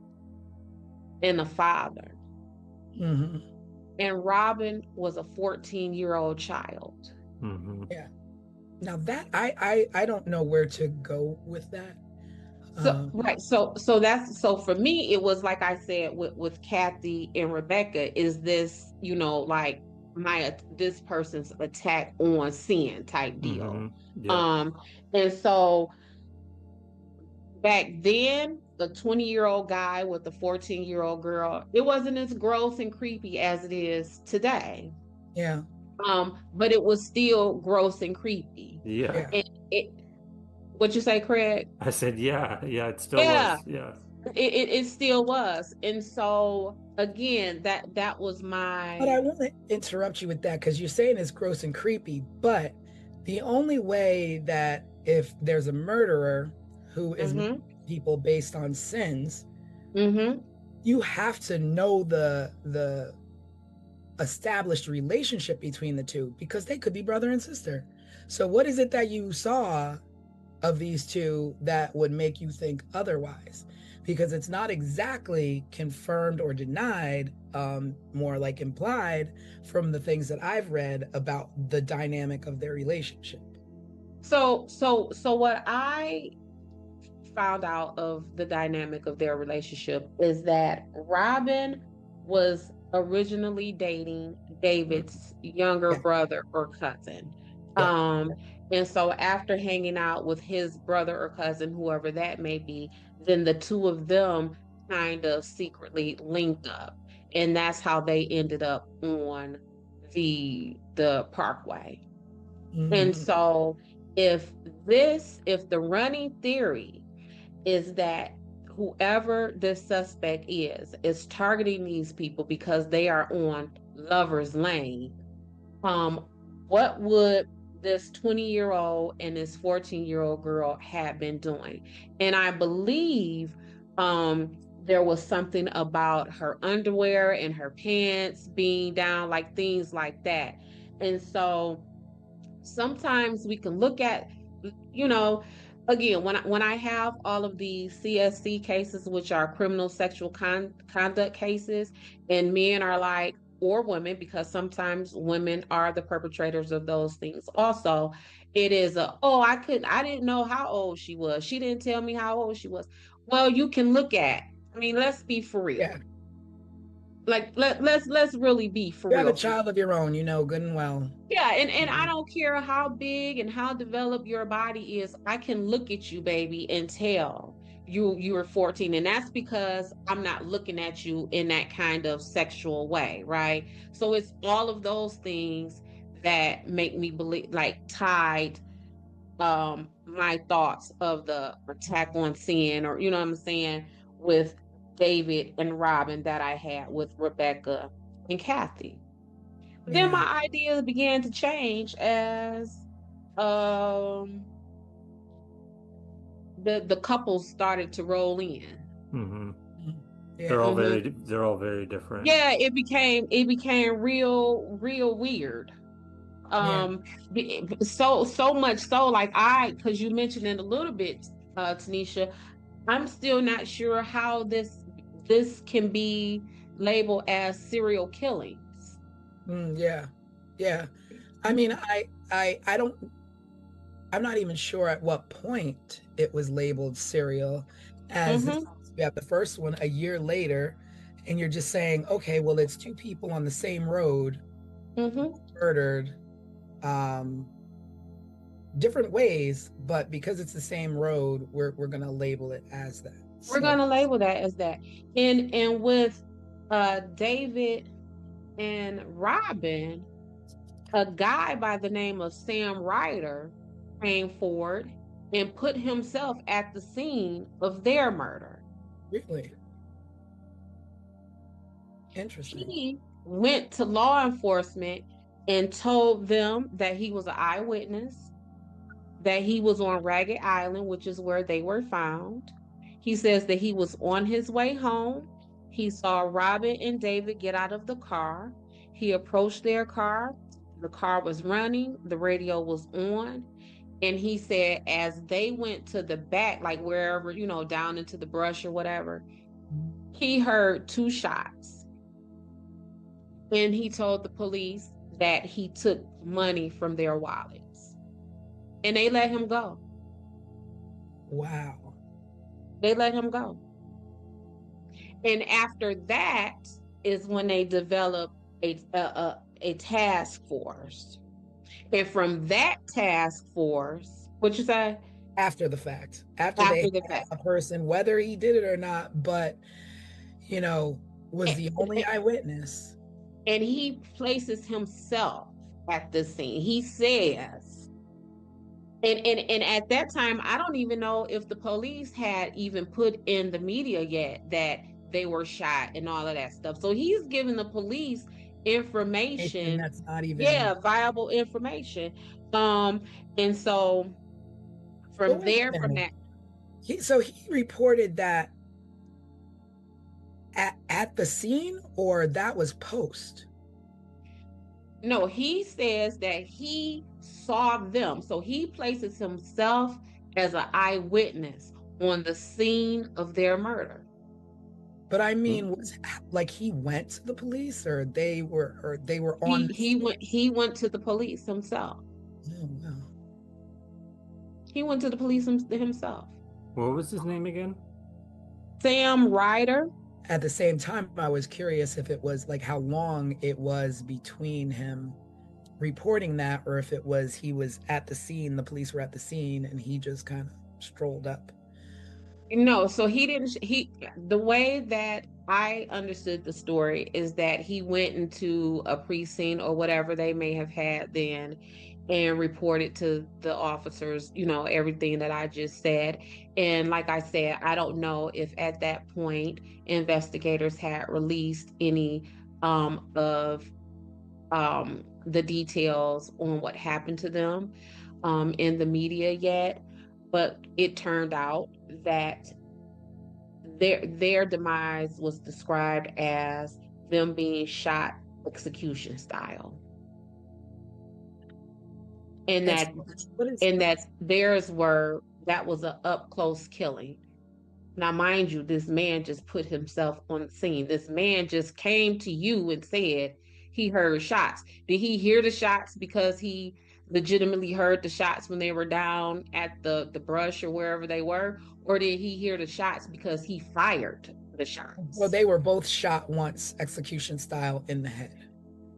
and a father. And Robin was a 14-year-old child. Yeah. Now that I don't know where to go with that. So right. So for me, it was like I said with Kathy and Rebecca, is this, like this person's attack on sin type deal. And so back then, the 20-year-old guy with the 14-year-old girl, it wasn't as gross and creepy as it is today. Yeah. But it was still gross and creepy. Yeah. What you say, Craig? I said, yeah, it still was. Yeah. It still was. And so again, that was my. But I want to interrupt you with that, because you're saying it's gross and creepy, but the only way that if there's a murderer who is murdering people based on sins, you have to know the established relationship between the two, because they could be brother and sister. So what is it that you saw of these two that would make you think otherwise? Because it's not exactly confirmed or denied, more like implied from the things that I've read about the dynamic of their relationship. So what I found out of the dynamic of their relationship is that Robin was originally dating David's younger brother or cousin. And so after hanging out with his brother or cousin, whoever that may be, then the two of them kind of secretly linked up. And that's how they ended up on the parkway. And so if the running theory is that whoever this suspect is targeting these people because they are on Lover's Lane, what would this 20-year-old and this 14-year-old girl had been doing? And I believe there was something about her underwear and her pants being down, like things like that. And so sometimes we can look at, again, when I have all of these CSC cases, which are criminal sexual conduct cases, and men are like, or women, because sometimes women are the perpetrators of those things also, it is I didn't know how old she was. She didn't tell me how old she was. Well, you can look at, let's be for real. Yeah. Like let's really be for real. You have a child of your own, good and well. Yeah, and I don't care how big and how developed your body is. I can look at you, baby, and tell you were 14, and that's because I'm not looking at you in that kind of sexual way, right? So it's all of those things that make me believe, like, tied my thoughts of the attack on sin, or what I'm saying, with David and Robin that I had with Rebecca and Kathy. Then my ideas began to change as the couples started to roll in. Yeah. They're all very different. Yeah, it became real weird. So much so, like, because you mentioned it a little bit, Tanisha, I'm still not sure how this can be labeled as serial killings. Yeah. I mean, I don't. I'm not even sure at what point it was labeled serial, as Mhm. you have the first one a year later, and you're just saying, okay, well, it's two people on the same road Mhm. murdered, um, different ways, but because it's the same road, we're gonna label it as that. We're So gonna label that as that. And with David and Robin, a guy by the name of Sam Ryder came forward and put himself at the scene of their murder. really interesting. He went to law enforcement and told them that he was an eyewitness, that he was on Ragged Island, which is where they were found. He says that he was on his way home. He saw Robin and David get out of the car. He approached their car. The car was running, the radio was on. And he said, as they went to the back, like wherever, down into the brush or whatever, he heard 2 shots. And he told the police that he took money from their wallets. And they let him go. Wow. They let him go. And after that is when they developed a task force. And from that task force, what you say? After the fact, after After they the had fact. a person, whether he did it or not, but was the only And, eyewitness. and he places himself at the scene. He says, and at that time, I don't even know if the police had even put in the media yet that they were shot and all of that stuff. So he's giving the police information, That's not even. viable information. And so But from wait a there, from minute. that, So he reported that at the scene, or that was post? no, he says that he saw them. So he places himself as an eyewitness on the scene of their murder. But I mean, was like he went to the police, or they were on. He went to the police himself. Oh, wow. He went to the police himself. What was his name again? Sam Ryder. At the same time, I was curious if it was like how long it was between him reporting that, or if it was he was at the scene, the police were at the scene, and he just kind of strolled up. No, so he didn't. The way that I understood the story is that he went into a precinct or whatever they may have had then and reported to the officers, everything that I just said. And like I said, I don't know if at that point investigators had released any of the details on what happened to them in the media yet. But it turned out that their demise was described as them being shot execution style, and that theirs were, that was an up close killing. Now, mind you, this man just put himself on the scene. This man just came to you and said he heard shots. Did he hear the shots because he legitimately heard the shots when they were down at the brush or wherever they were? Or did he hear the shots because he fired the shots? Well, they were both shot once, execution style, in the head.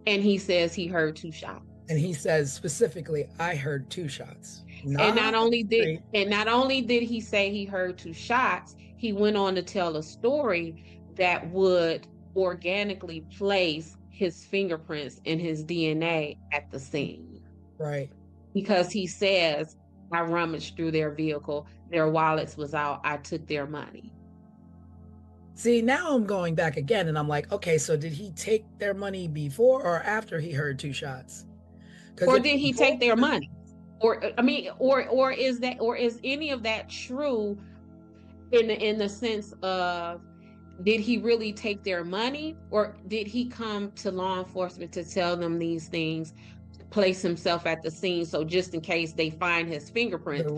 And he says he heard 2 shots. And he says specifically, I heard 2 shots. And not only did he say he heard 2 shots, he went on to tell a story that would organically place his fingerprints and his DNA at the scene. Right. Because he says, I rummaged through their vehicle, their wallets was out, I took their money. See, now I'm going back again and I'm like, okay, so did he take their money before or after he heard 2 shots? Or did he take their money? Or is any of that true in the sense of, did he really take their money, or did he come to law enforcement to tell them these things, place himself at the scene, so just in case they find his fingerprints,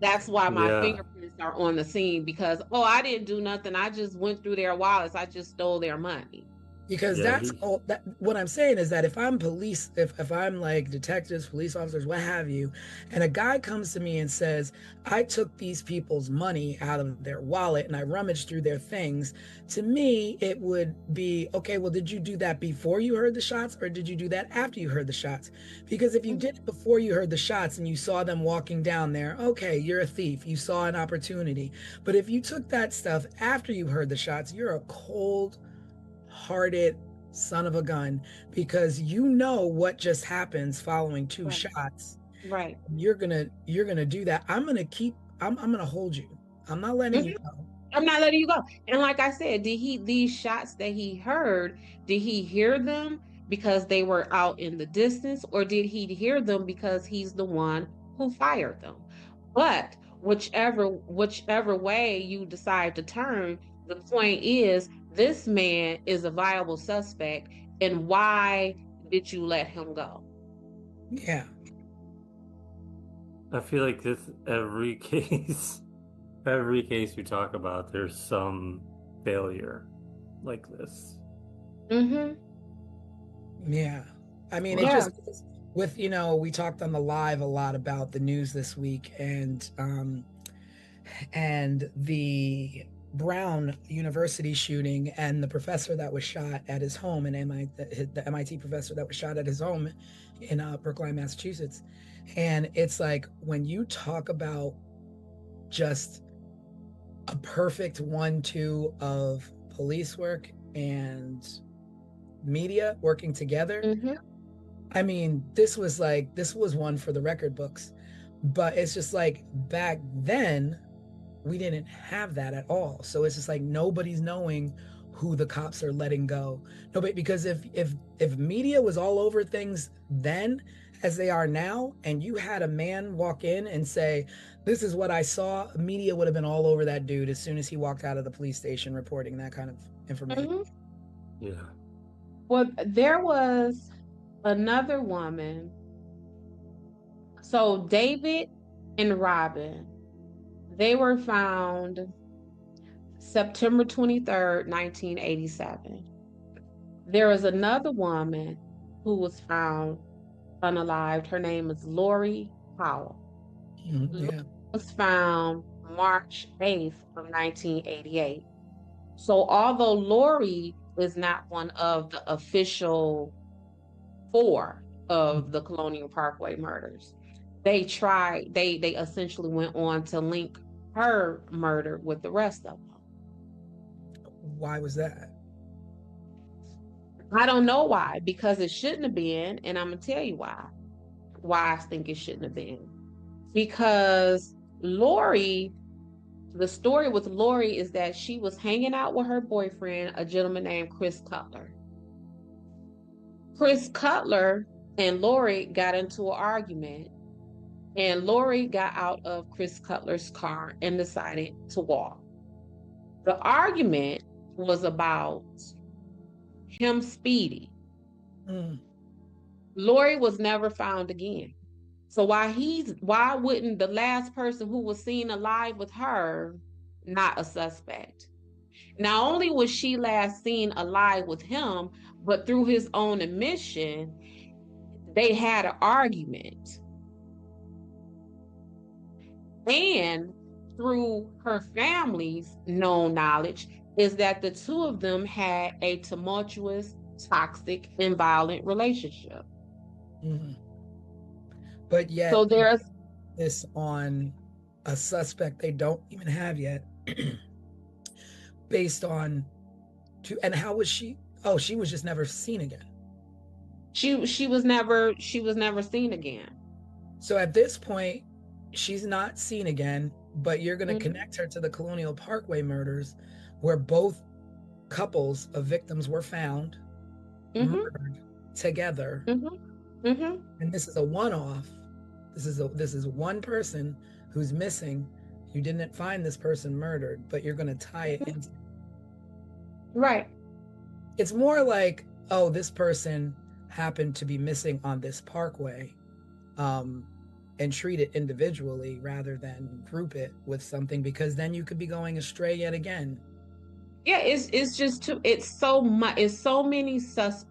That's why my Yeah. fingerprints are on the scene because, oh, I didn't do nothing. I just went through their wallets. I just stole their money. Because Yeah, that's all that what I'm saying is that if I'm police, if I'm like detectives, police officers, what have you, and a guy comes to me and says, I took these people's money out of their wallet and I rummaged through their things, to me it would be, okay, well, did you do that before you heard the shots or did you do that after you heard the shots? Because if you did it before you heard the shots and you saw them walking down there, okay, you're a thief, you saw an opportunity. But if you took that stuff after you heard the shots, you're a cold-hearted son of a gun, because you know what just happens following two Right. shots. Right. You're gonna do that. I'm gonna hold you. I'm not letting you go. I'm not letting you go. And like I said, these shots that he heard, did he hear them because they were out in the distance, or did he hear them because he's the one who fired them? But whichever way you decide to turn, the point is this man is a viable suspect, and why did you let him go? Yeah. I feel like this every case we talk about, there's some failure like this. Mm-hmm. Yeah. I mean, it Yeah. just with, we talked on the live a lot about the news this week and the Brown University shooting and the professor that was shot at his home in MIT, the MIT professor that was shot at his home in Brookline, Massachusetts. And it's like when you talk about just a perfect 1-2 of police work and media working together. Mm-hmm. I mean, this was one for the record books, but it's just like back then we didn't have that at all. So it's just like nobody's knowing who the cops are letting go. Nobody, because if media was all over things then as they are now, and you had a man walk in and say, this is what I saw, media would have been all over that dude as soon as he walked out of the police station reporting that kind of information. Mm-hmm. Yeah. Well, there was another woman. So David and Robin, they were found September 23rd, 1987. There was another woman who was found unalived. Her name is Lori Powell. Yeah. Was found March 8th of 1988. So although Lori is not one of the official 4 of the Colonial Parkway murders, they essentially went on to link her murder with the rest of them. Why was that? I don't know why, because it shouldn't have been, and I'm gonna tell you why I think it shouldn't have been. Because Lori, the story with Lori is that she was hanging out with her boyfriend, a gentleman named Chris Cutler. Chris Cutler and Lori got into an argument, and Lori got out of Chris Cutler's car and decided to walk. The argument was about him speeding. Lori was never found again. So why wouldn't the last person who was seen alive with her not a suspect? Not only was she last seen alive with him, but through his own admission, they had an argument. And through her family's known knowledge is that the two of them had a tumultuous, toxic, and violent relationship. But yet, so there's this on a suspect they don't even have yet, based on and how was she? Oh, she was just never seen again. She was never seen again. So at this point, she's not seen again, but you're going to connect her to the Colonial Parkway murders, where both couples of victims were found murdered together. And this is a one-off. This is one person who's missing. You didn't find this person murdered, but you're going to tie it into. Right. It's more like, oh, this person happened to be missing on this parkway. and treat it individually rather than group it with something, because then you could be going astray yet again. Yeah, it's just too, it's so much, it's so many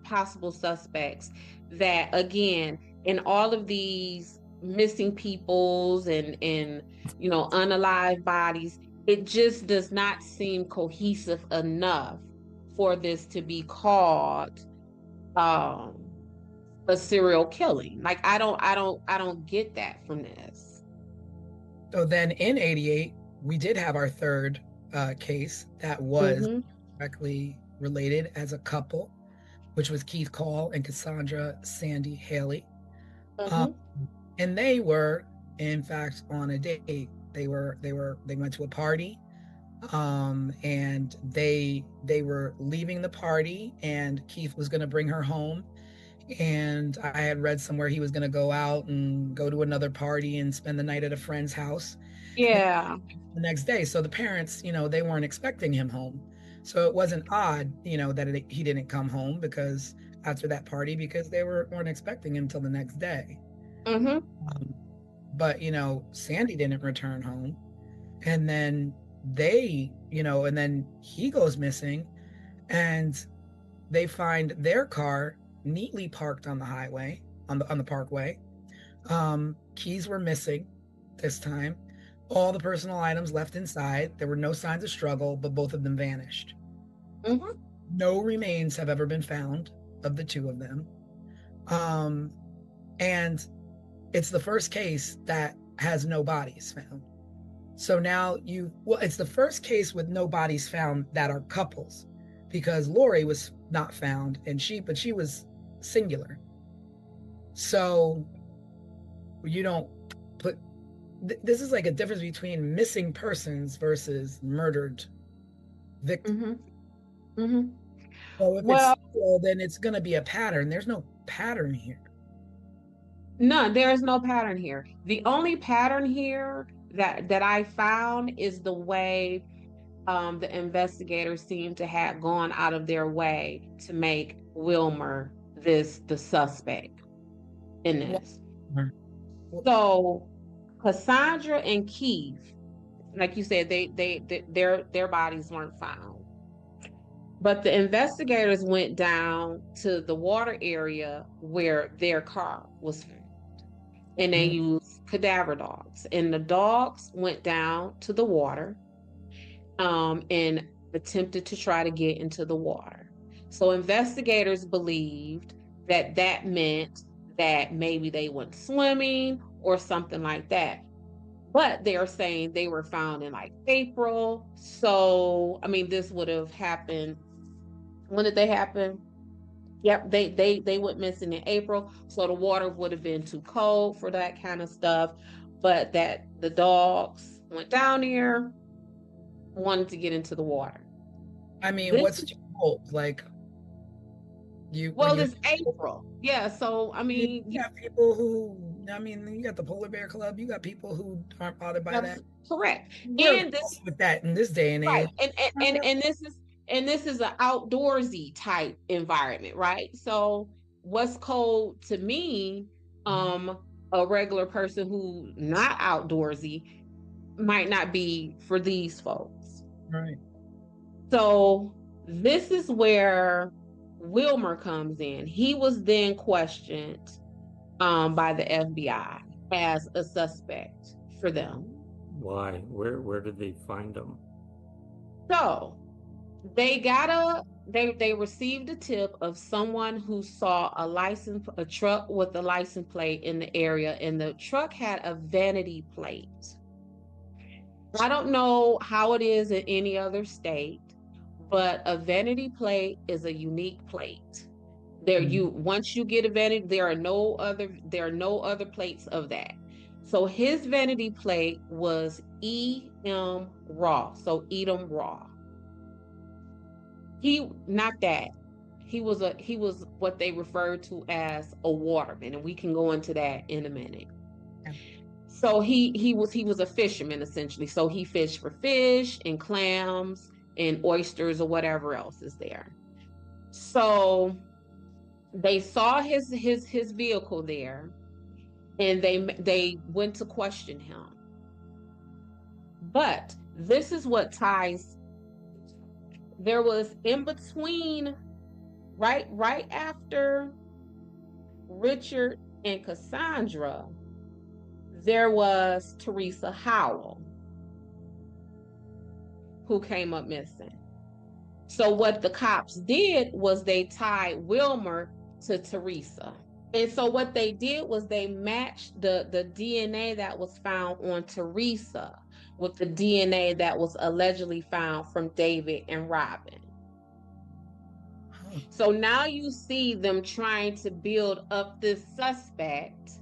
possible suspects that, again, in all of these missing peoples and unalive bodies, it just does not seem cohesive enough for this to be called um a serial killing. Like I don't get that from this. So then in 88, we did have our third case that was Mm-hmm. directly related as a couple, which was Keith Call and Cassandra Sandy Haley. Mm-hmm. And they were, in fact, on a date. They went to a party, and they were leaving the party, and Keith was going to bring her home. And I had read somewhere he was going to go out and go to another party and spend the night at a friend's house Yeah. the next day. So the parents, they weren't expecting him home. So it wasn't odd, that he didn't come home because after that party, because they weren't expecting him till the next day. Mm-hmm. But Sandy didn't return home, and then and then he goes missing, and they find their car neatly parked on the highway, on the parkway. Keys were missing this time. All the personal items left inside. There were no signs of struggle, but both of them vanished. Mm-hmm. No remains have ever been found of the two of them. And it's the first case that has no bodies found. So now it's the first case with no bodies found that are couples, because Lori was not found, but she was singular. So you don't put, this is like a difference between missing persons versus murdered victims. Mm-hmm. Mm-hmm. So if it's single, then it's going to be a pattern. There's no pattern here. No, there is no pattern here. The only pattern here that I found is the way the investigators seem to have gone out of their way to make Wilmer the suspect in this. So Cassandra and Keith, like you said, their bodies weren't found. But the investigators went down to the water area where their car was found. And they used cadaver dogs. And the dogs went down to the water and attempted to try to get into the water. So investigators believed that meant that maybe they went swimming or something like that. But they're saying they were found in like April. So, I mean, this would have happened. When did they happen? Yep, they went missing in April, so the water would have been too cold for that kind of stuff. But that the dogs went down there, wanted to get into the water. I mean, what's too cold? Like Well, it's April. Yeah, so I mean, you got people who, you got the Polar Bear Club. You got people who aren't bothered by that. Correct. And this with that in this day and age, right? And this is an outdoorsy type environment, right? So what's cold to me, a regular person who not outdoorsy might not be for these folks. Right. So this is where Wilmer comes in. He was then questioned by the FBI as a suspect for them. Why? Where did they find him? So they received a tip of someone who saw a truck with a license plate in the area, and the truck had a vanity plate. I don't know how it is in any other state, but a vanity plate is a unique plate. Once you get a vanity, there are no other plates of that. So his vanity plate was E.M. Raw. So Edom Raw. He was what they referred to as a waterman, and we can go into that in a minute. Yeah. So he was a fisherman essentially. So he fished for fish and clams and oysters or whatever else is there. So they saw his vehicle there, and they went to question him. But this is what ties. There was in between, right after Richard and Cassandra, there was Teresa Howell, who came up missing. So what the cops did was they tied Wilmer to Teresa. And so what they did was they matched the DNA that was found on Teresa with the DNA that was allegedly found from David and Robin. So now you see them trying to build up this suspect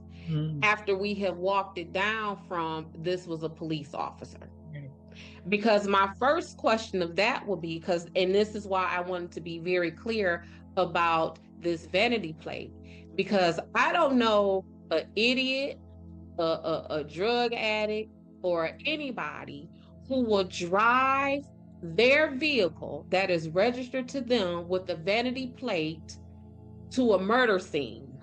after we have walked it down from this was a police officer. Because my first question of that would be, and this is why I wanted to be very clear about this vanity plate, because I don't know an idiot, a drug addict, or anybody who will drive their vehicle that is registered to them with the vanity plate to a murder scene.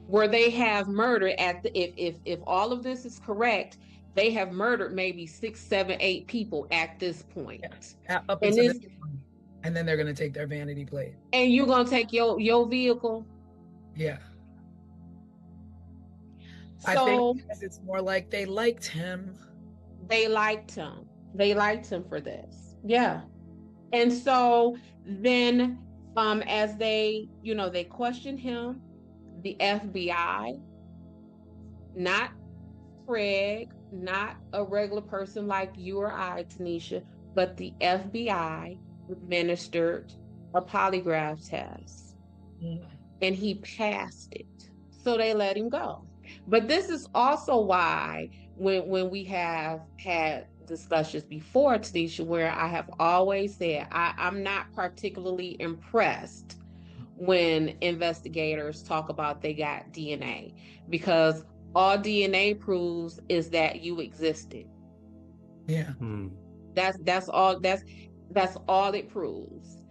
Where they have murdered if all of this is correct, they have murdered maybe 6, 7, 8 people at this point. Yeah, up until this point. And then they're going to take their vanity plate. And you're going to take your vehicle? Yeah. So, I think it's more like they liked him. They liked him. They liked him for this. Yeah. And so then as they questioned him, the FBI, not Craig, not a regular person like you or I, Tanisha, but the FBI administered a polygraph test. And he passed it. So they let him go. But this is also why when we have had discussions before, Tanisha, where I have always said I'm not particularly impressed when investigators talk about they got DNA, because all DNA proves is that you existed. Yeah. That's all it proves.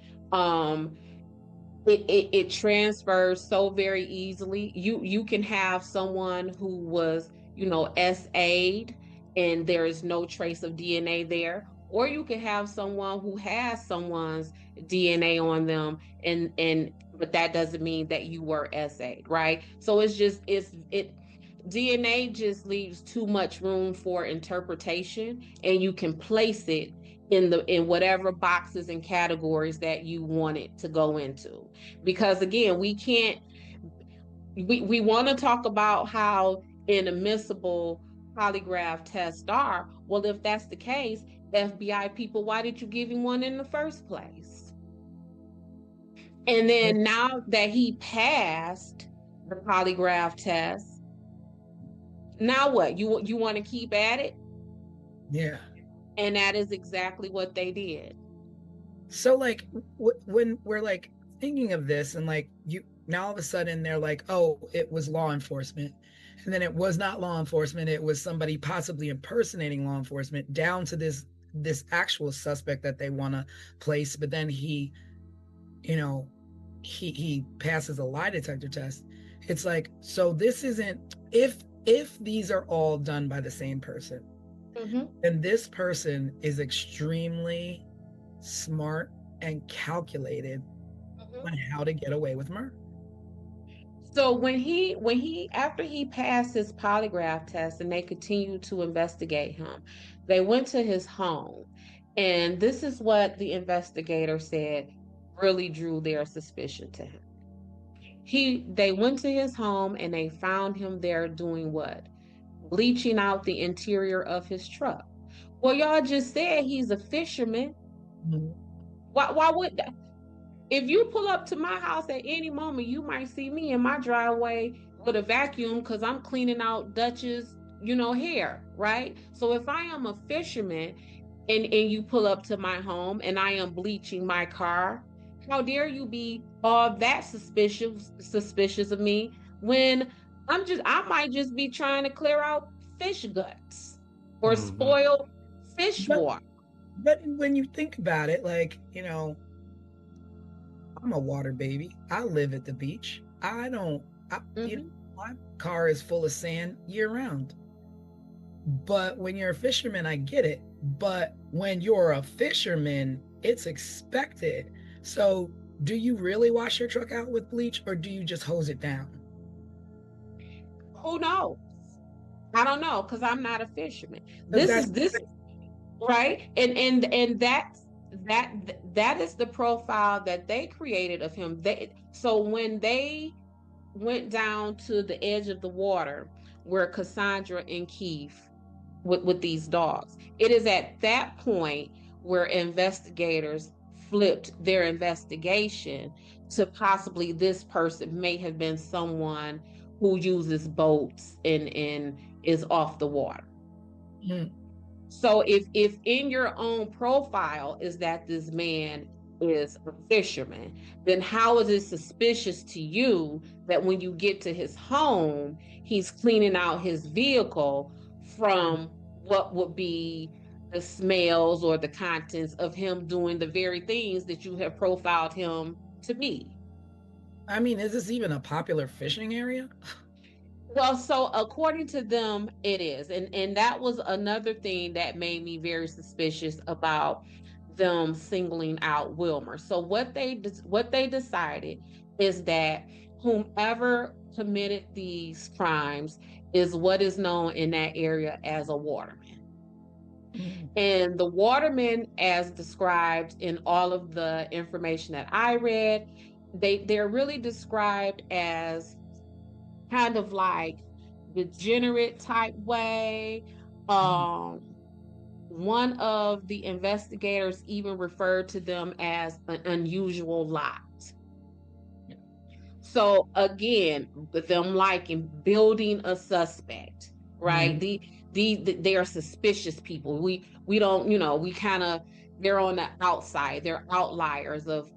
It transfers so very easily. You can have someone who was, SA'd and there is no trace of DNA there, or you can have someone who has someone's DNA on them but that doesn't mean that you were SA'd, right? So DNA just leaves too much room for interpretation, and you can place it in whatever boxes and categories that you want it to go into. Because again, we want to talk about how inadmissible polygraph tests are. Well, if that's the case, FBI people, why did you give him one in the first place? And then now that he passed the polygraph test, now what? You want to keep at it? Yeah. And that is exactly what they did. So like when we're like thinking of this, and like now all of a sudden they're like, oh, it was law enforcement, and then it was not law enforcement, it was somebody possibly impersonating law enforcement, down to this actual suspect that they want to place, but then he passes a lie detector test. It's like, so this isn't, if these are all done by the same person, and this person is extremely smart and calculated on how to get away with murder. So after he passed his polygraph test and they continued to investigate him, they went to his home, and this is what the investigator said really drew their suspicion to him. They went to his home and they found him there doing what? Bleaching out the interior of his truck. Well, y'all just said he's a fisherman. Why would that? If you pull up to my house at any moment, you might see me in my driveway with a vacuum because I'm cleaning out Dutch's, hair, right? So if I am a fisherman and you pull up to my home and I am bleaching my car, how dare you be all that suspicious of me when I might just be trying to clear out fish guts or spoil fish water. But when you think about it, like, I'm a water baby. I live at the beach. My car is full of sand year round. But when you're a fisherman, I get it. But when you're a fisherman, it's expected. So do you really wash your truck out with bleach or do you just hose it down? Who knows? I don't know because I'm not a fisherman. Because This right, and that is the profile that they created of him. So when they went down to the edge of the water where Cassandra and Keith with these dogs, it is at that point where investigators flipped their investigation to possibly this person may have been someone who uses boats and is off the water. Mm. So if in your own profile is that this man is a fisherman, then how is it suspicious to you that when you get to his home, he's cleaning out his vehicle from what would be the smells or the contents of him doing the very things that you have profiled him to be? I mean, is this even a popular fishing area? Well, so according to them, it is, and that was another thing that made me very suspicious about them singling out Wilmer. So what they decided is that whomever committed these crimes is what is known in that area as a waterman. And the watermen, as described in all of the information that I read, they're really described as kind of like degenerate type way. One of the investigators even referred to them as an unusual lot. So again, with them liking building a suspect, right? They are suspicious people. We don't, we kind of, they're on the outside. They're outliers of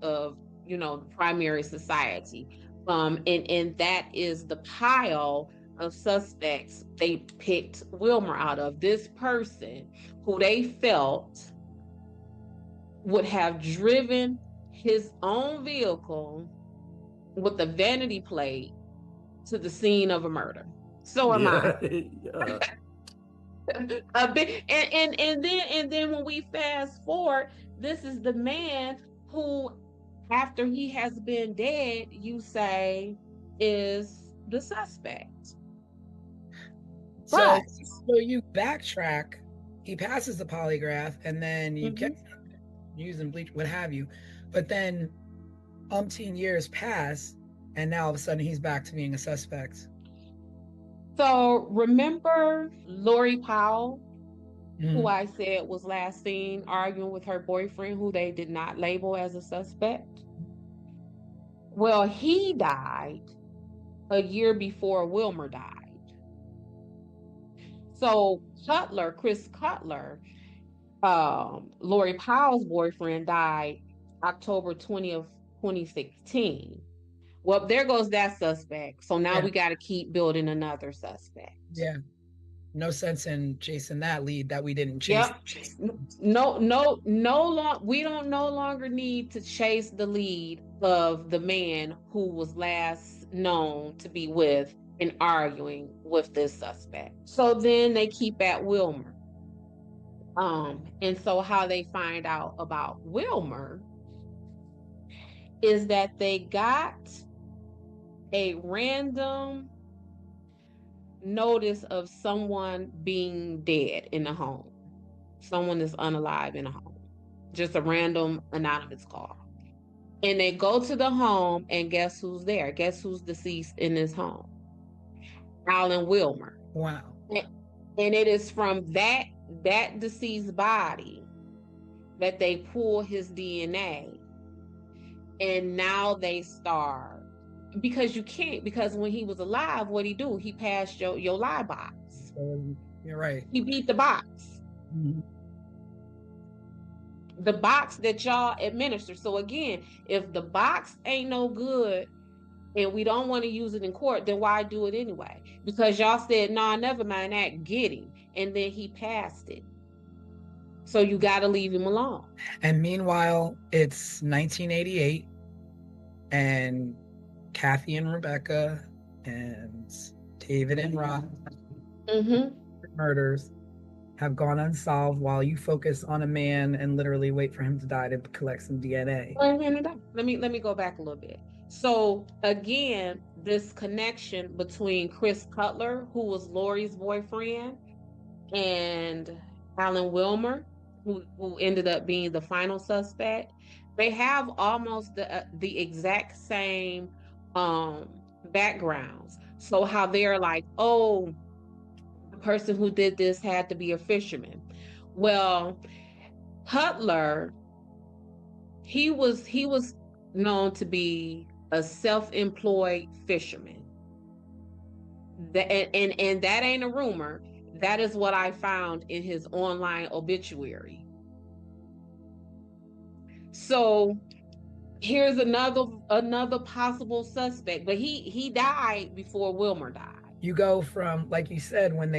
primary society. And that is the pile of suspects they picked Wilmer out of. This person who they felt would have driven his own vehicle with the vanity plate to the scene of a murder. So am I. A bit, and then when we fast forward, this is the man who, after he has been dead, you say is the suspect. So you backtrack, he passes the polygraph, and then you get using bleach, what have you. But then umpteen years pass, and now all of a sudden he's back to being a suspect. So remember Lori Powell, who I said was last seen arguing with her boyfriend, who they did not label as a suspect? Well, he died a year before Wilmer died. So Chris Cutler, Lori Powell's boyfriend, died October 20th, 2016. Well, there goes that suspect. So now we got to keep building another suspect. Yeah. No sense in chasing that lead that we didn't chase. Yep. We don't no longer need to chase the lead of the man who was last known to be with and arguing with this suspect. So then they keep at Wilmer. And so how they find out about Wilmer is that they got a random notice of someone being dead in the home. Someone is unalive in a home. Just a random anonymous call. And they go to the home, and guess who's there? Guess who's deceased in this home? Alan Wilmer. Wow. And it is from that deceased body that they pull his DNA. And now they start, because you can't, because when he was alive, what'd he do? He passed your lie box. You're right. He beat the box. The box that y'all administer. So again, if the box ain't no good and we don't want to use it in court, then why do it anyway? Because y'all said, nah, never mind that, get him. And then he passed it. So you got to leave him alone. And meanwhile, it's 1988 and Kathy and Rebecca and David and Rob Mm-hmm. murders have gone unsolved while you focus on a man and literally wait for him to die to collect some DNA. Let me go back a little bit. So again, this connection between Chris Cutler, who was Lori's boyfriend, and Alan Wilmer, who ended up being the final suspect, they have almost the exact same backgrounds. So how they're like, oh, the person who did this had to be a fisherman. Well, Cutler, he was known to be a self-employed fisherman. And that ain't a rumor. That is what I found in his online obituary. So here's another possible suspect, but he died before Wilmer died. You go from, like you said, when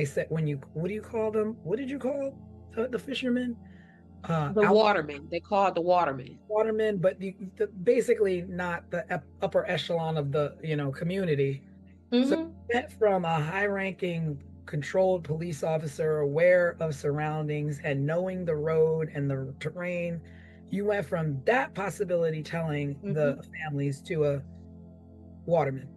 you, what do you call them? What did you call the fishermen? The watermen. They call it the watermen. Watermen, but basically not the upper echelon of the community. Mm-hmm. So you went from a high-ranking, controlled police officer, aware of surroundings and knowing the road and the terrain. You went from that possibility telling the families to a waterman.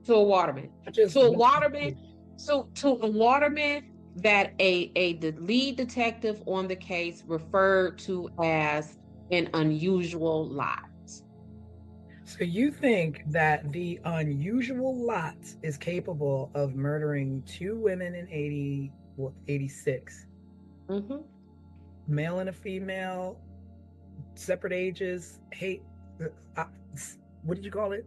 To a waterman. To a waterman. So to a waterman that the lead detective on the case referred to as an unusual lot. So you think that the unusual lot is capable of murdering two women in 86, Mm-hmm. male and a female, separate ages, hate, what did you call it?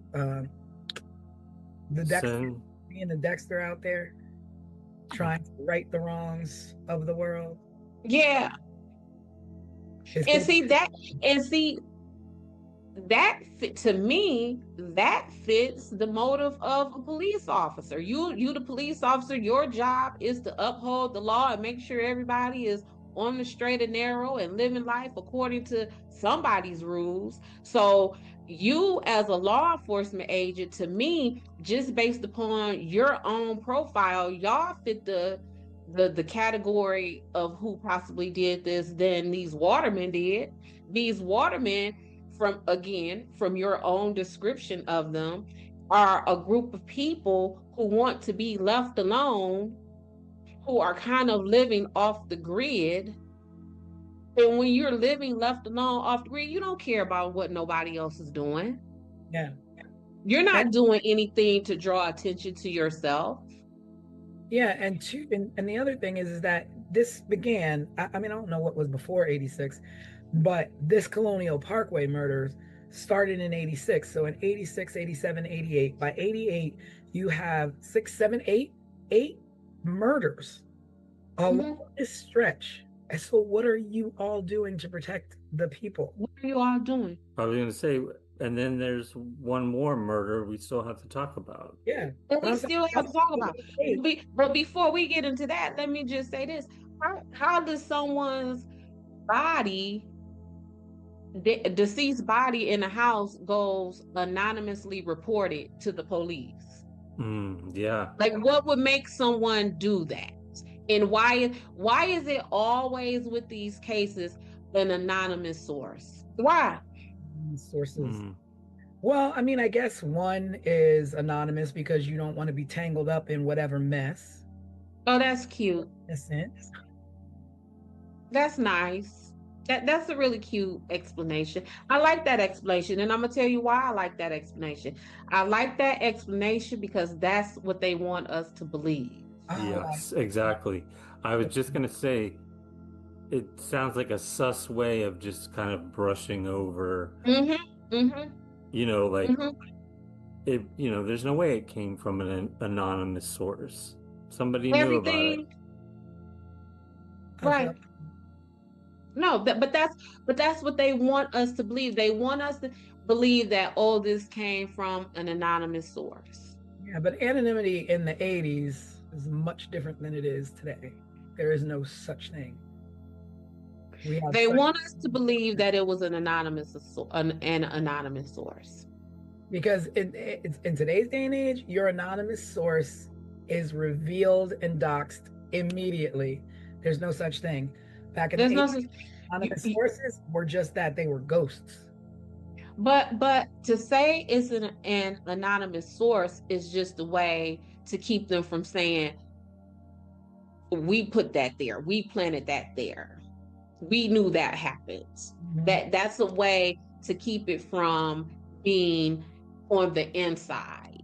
The Dexter, being the Dexter out there, trying to right the wrongs of the world. Yeah. To me, that fits the motive of a police officer. You the police officer, your job is to uphold the law and make sure everybody is on the straight and narrow and living life according to somebody's rules. So you as a law enforcement agent, to me, just based upon your own profile, y'all fit the category of who possibly did this than these watermen did. These watermen, from your own description of them, are a group of people who want to be left alone, who are kind of living off the grid. And when you're living left alone off the grid, you don't care about what nobody else is doing. Yeah. You're not doing anything to draw attention to yourself. Yeah, and the other thing is that this began, I mean, I don't know what was before 86, but this Colonial Parkway murders started in 86. So in 86, 87, 88, by 88, you have 8 murders along this stretch. And so what are you all doing to protect the people? What are you all doing? I was going to say, and then there's one more murder we still have to talk about. Yeah. And we still have to talk about. But before we get into that, let me just say this. How does someone's body, deceased body in a house, goes anonymously reported to the police? Yeah. Like, what would make someone do that? And why is it always with these cases an anonymous source? Why? Sources. Well, I mean, I guess one is anonymous because you don't want to be tangled up in whatever mess. Oh, that's cute. In a sense. That's nice. That's a really cute explanation. I like that explanation, and I'm gonna tell you why I like that explanation. I like that explanation because that's what they want us to believe. Yes, exactly. I was just gonna say, it sounds like a sus way of just kind of brushing over. There's no way it came from an anonymous source. Somebody knew about it. Right. No, but that's what they want us to believe. They want us to believe that, oh, this came from an anonymous source. Yeah, but anonymity in the 80s is much different than it is today. There is no such thing. They want us to believe that it was an anonymous source. Because in today's day and age, your anonymous source is revealed and doxxed immediately. There's no such thing. Back in the There's no 80s, anonymous sources were just that, they were ghosts. but to say it's an anonymous source is just a way to keep them from saying we put that there, we planted that there, we knew that happens. That's a way to keep it from being on the inside.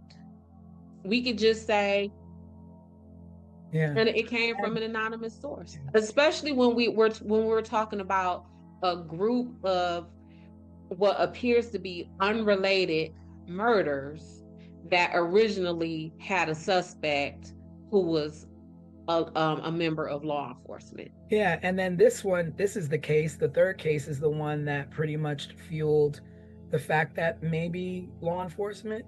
We could just say, Yeah. and it came from an anonymous source, especially when we're talking about a group of what appears to be unrelated murders that originally had a suspect who was a member of law enforcement. Yeah, and then this is the case. The third case is the one that pretty much fueled the fact that maybe law enforcement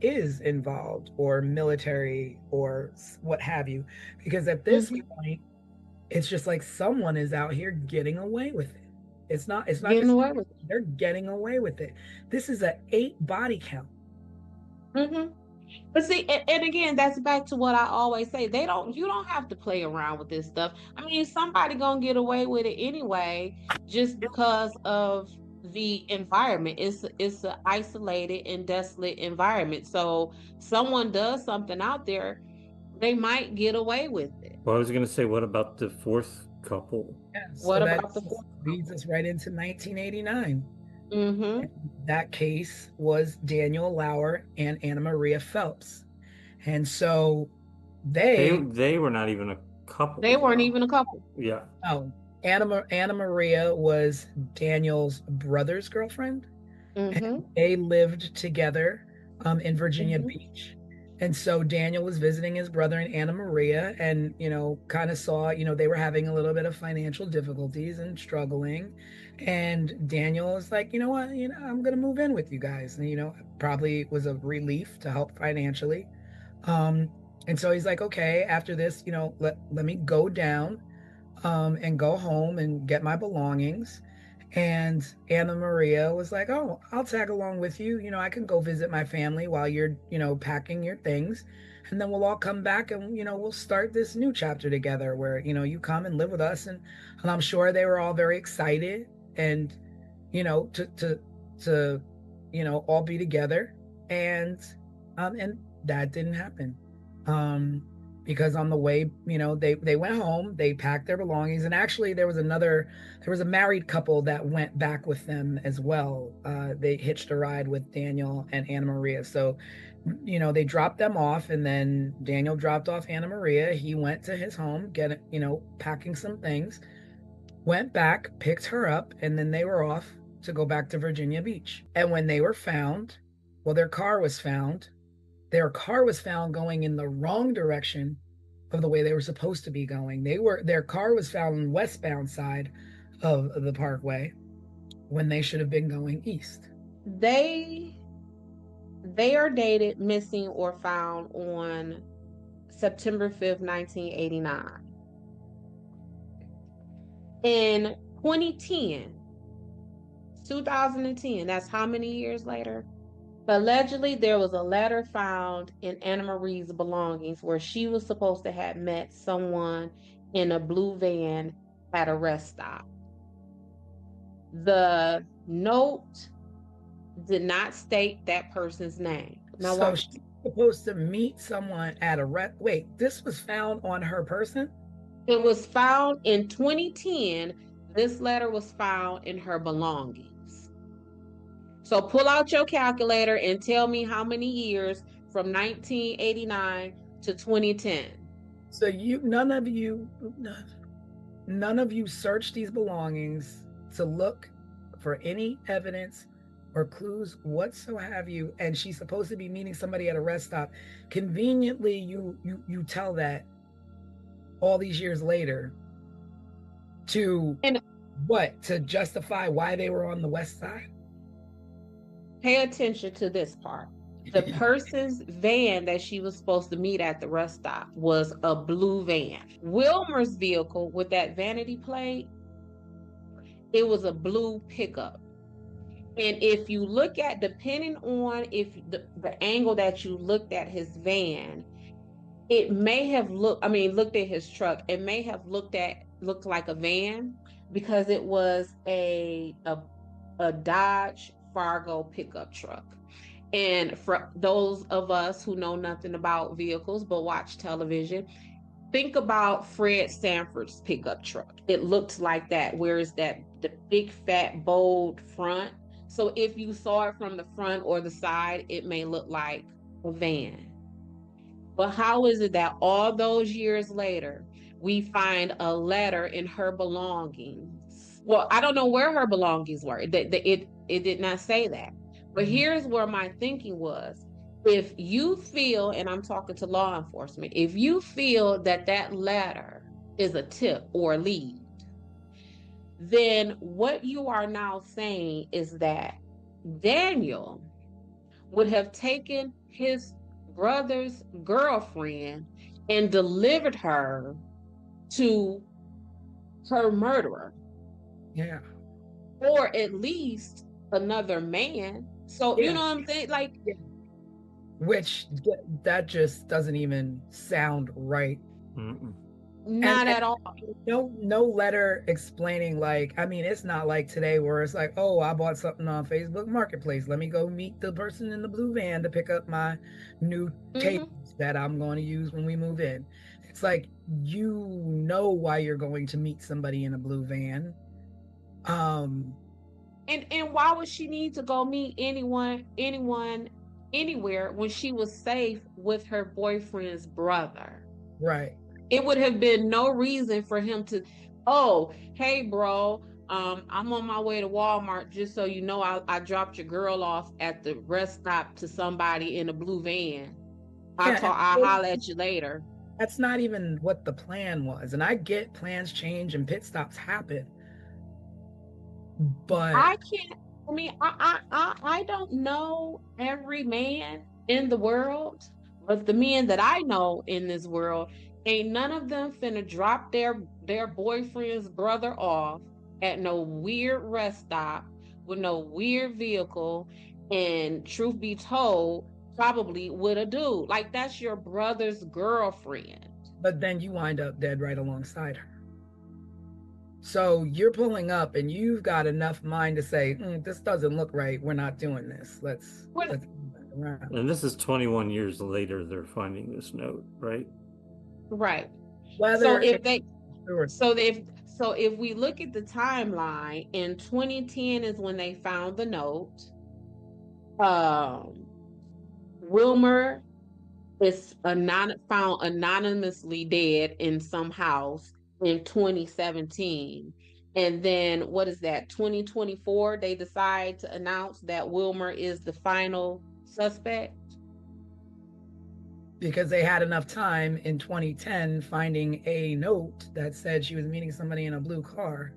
is involved, or military, or what have you. Because at this point, it's just like someone is out here getting away with it. It's not Getting just away with it. they're getting away with it. This is an 8 body count. But see, and again, that's back to what I always say. You don't have to play around with this stuff. I mean, somebody gonna get away with it anyway, just because of the environment. It's an isolated and desolate environment. So someone does something out there, they might get away with it. Well, I was going to say, what about the fourth couple? Yeah, What about the fourth leads us right into 1989. Mm-hmm. That case was Daniel Lauer and Anna Maria Phelps. And so they were not even a couple. They weren't even a couple. Yeah. Oh, Anna Maria was Daniel's brother's girlfriend. And they lived together in Virginia Beach. And so Daniel was visiting his brother and Anna Maria, and, kind of saw, they were having a little bit of financial difficulties and struggling. And Daniel was like, you know what, I'm going to move in with you guys. And, probably was a relief to help financially. And so he's like, okay, after this, let me go down and go home and get my belongings. And Anna Maria was like, oh, I'll tag along with you. I can go visit my family while you're, packing your things. And then we'll all come back and, we'll start this new chapter together where, you come and live with us. And I'm sure they were all very excited and, to all be together. And that didn't happen. Because on the way, they went home, they packed their belongings. And actually there was a married couple that went back with them as well. They hitched a ride with Daniel and Anna Maria. So, they dropped them off, and then Daniel dropped off Anna Maria. He went to his home, packing some things, went back, picked her up, and then they were off to go back to Virginia Beach. And when they were found, their car was found. Their car was found going in the wrong direction of the way they were supposed to be going. Their car was found on the westbound side of the parkway when they should have been going east. They are dated, missing, or found on September 5th, 1989. In 2010, that's how many years later? Allegedly, there was a letter found in Anna Marie's belongings where she was supposed to have met someone in a blue van at a rest stop. The note did not state that person's name. Now, so she's supposed to meet someone at a rest. Wait, this was found on her person? It was found in 2010. This letter was found in her belongings. So pull out your calculator and tell me how many years from 1989 to 2010. So none of you searched these belongings to look for any evidence or clues whatsoever. And she's supposed to be meeting somebody at a rest stop. Conveniently, you tell that all these years later to justify why they were on the west side? Pay attention to this part. The person's van that she was supposed to meet at the rest stop was a blue van. Wilmer's vehicle with that vanity plate, it was a blue pickup. And if you look at, depending on if the angle that you looked at his van, it may have looked at his truck, it may have looked like a van because it was a Dodge Fargo pickup truck. And for those of us who know nothing about vehicles but watch television, think about Fred Sanford's pickup truck. It looked like that. Where is that the big fat bold front? So if you saw it from the front or the side, it may look like a van. But how is it that all those years later, we find a letter in her belongings? Well, I don't know where her belongings were. It did not say that. But here's where my thinking was. If you feel, and I'm talking to law enforcement, if you feel that that letter is a tip or a lead, then what you are now saying is that Daniel would have taken his brother's girlfriend and delivered her to her murderer. Yeah. Or at least another man. So, you know what I'm saying? Like, which that just doesn't even sound right. Not at all. No letter explaining, like, I mean, it's not like today where it's like, oh, I bought something on Facebook Marketplace. Let me go meet the person in the blue van to pick up my new tables that I'm going to use when we move in. It's like, you know why you're going to meet somebody in a blue van. And why would she need to go meet anyone, anywhere when she was safe with her boyfriend's brother? Right. It would have been no reason for him to, oh, hey, bro, I'm on my way to Walmart. Just so you know, I dropped your girl off at the rest stop to somebody in a blue van. I'll holler at you later. That's not even what the plan was. And I get plans change and pit stops happen. But I don't know every man in the world, but the men that I know in this world, ain't none of them finna drop their boyfriend's brother off at no weird rest stop with no weird vehicle, and truth be told, probably with a dude. Like, that's your brother's girlfriend. But then you wind up dead right alongside her. So you're pulling up and you've got enough mind to say, this doesn't look right. We're not doing this. Let's around. And this is 21 years later they're finding this note, right? Right. So if we look at the timeline, in 2010 is when they found the note. Wilmer is found anonymously dead in some house in 2017. And then what is that, 2024, they decide to announce that Wilmer is the final suspect. Because they had enough time in 2010 finding a note that said she was meeting somebody in a blue car.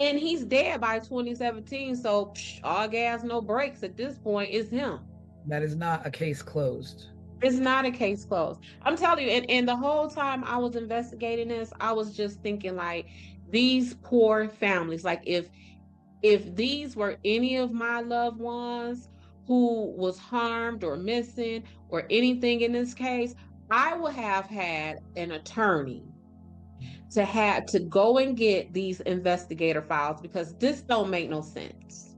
And he's dead by 2017, so all gas, no brakes at this point is him. That is not a case closed. It's not a case closed. I'm telling you, and the whole time I was investigating this, I was just thinking, like, these poor families, like, if these were any of my loved ones who was harmed or missing or anything in this case, I would have had an attorney to go and get these investigator files, because this don't make no sense.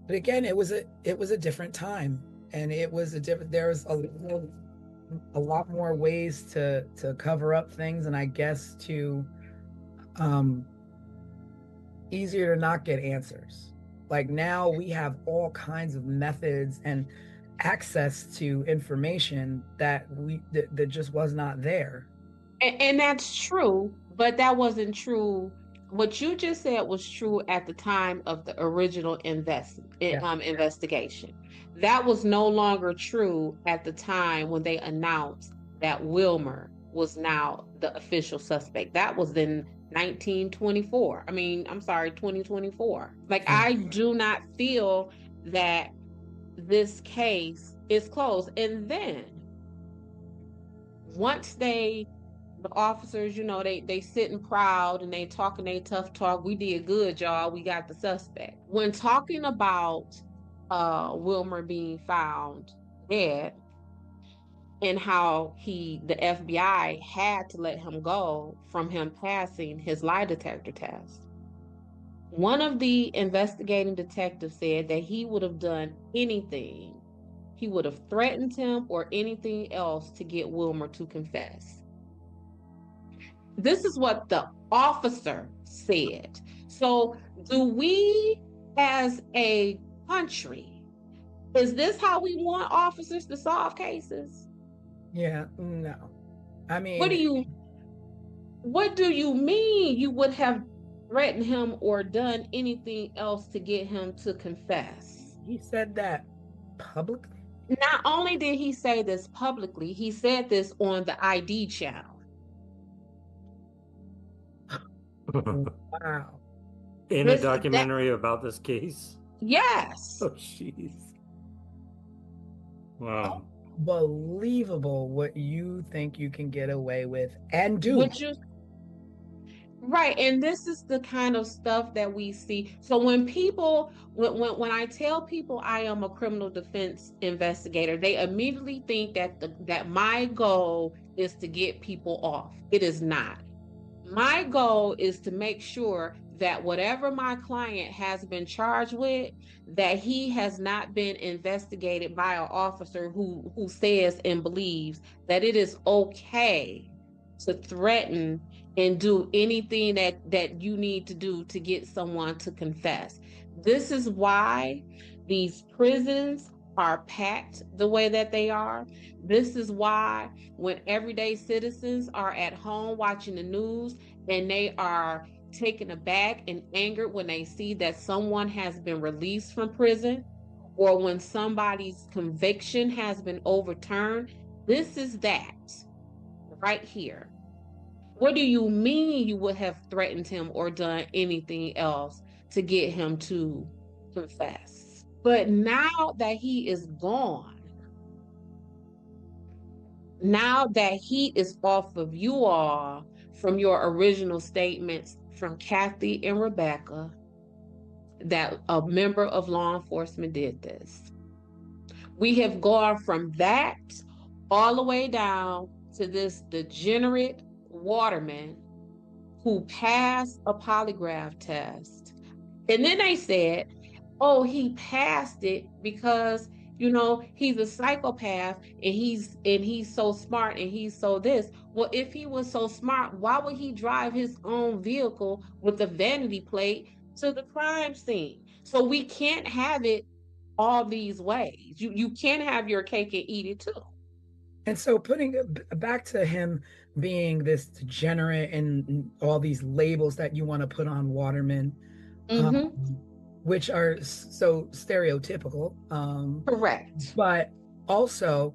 But again, it was a different time. And it was there was a lot more ways to cover up things, and I guess to easier to not get answers. Like, now we have all kinds of methods and access to information that just was not there. And that's true, but that wasn't true. What you just said was true at the time of the original investigation. That was no longer true at the time when they announced that Wilmer was now the official suspect. That was in 2024. Like, I do not feel that this case is closed. And then once they the officers, they sitting proud and they talking they tough talk. We did good, y'all. We got the suspect. When talking about Wilmer being found dead and how the FBI had to let him go from him passing his lie detector test. One of the investigating detectives said that he would have done anything. He would have threatened him or anything else to get Wilmer to confess. This is what the officer said. So, do we as a country, is this how we want officers to solve cases? Yeah, no. I mean, What do you mean you would have threatened him or done anything else to get him to confess? he said that publicly. Not only did he say this publicly, he said this on the ID channel. Wow. In a documentary about this case? Yes. Oh, jeez. Wow. Unbelievable what you think you can get away with and do. Right, and this is the kind of stuff that we see. So when I tell people I am a criminal defense investigator, they immediately think that my goal is to get people off. It is not. My goal is to make sure that whatever my client has been charged with, that he has not been investigated by an officer who says and believes that it is okay to threaten and do anything that you need to do to get someone to confess. This is why these prisons are packed the way that they are. This is why when everyday citizens are at home watching the news and they are taken aback and angered when they see that someone has been released from prison or when somebody's conviction has been overturned, this is that right here. What do you mean you would have threatened him or done anything else to get him to confess? But now that he is gone, now that he is off of you all from your original statements from Kathy and Rebecca, that a member of law enforcement did this. We have gone from that all the way down to this degenerate waterman who passed a polygraph test. And then they said, oh, he passed it because he's a psychopath and he's so smart and he's so this. Well, if he was so smart, why would he drive his own vehicle with a vanity plate to the crime scene? So we can't have it all these ways. You can't have your cake and eat it too. And so putting it back to him being this degenerate and all these labels that you want to put on Waterman, which are so stereotypical. Correct. But also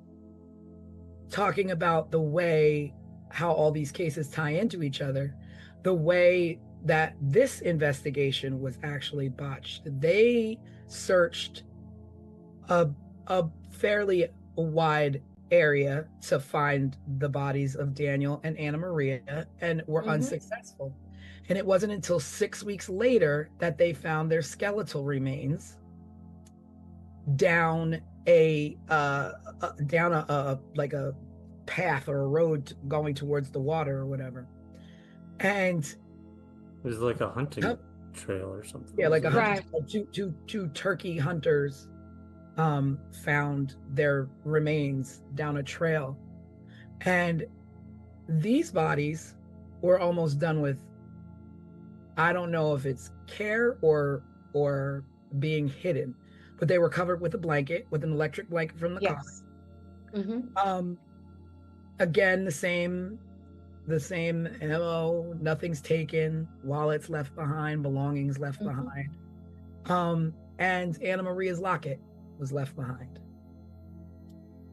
talking about the way how all these cases tie into each other, the way that this investigation was actually botched. They searched a fairly wide area to find the bodies of Daniel and Anna Maria and were unsuccessful. And it wasn't until 6 weeks later that they found their skeletal remains down a like a path or a road going towards the water or whatever. And it was like a hunting trail or something. Yeah, like a hunting, two turkey hunters found their remains down a trail. And these bodies were almost done with, I don't know if it's care or being hidden, but they were covered with a blanket, with an electric blanket from the car. Again, the same MO, nothing's taken, wallets left behind, belongings left behind. And Anna Maria's locket was left behind.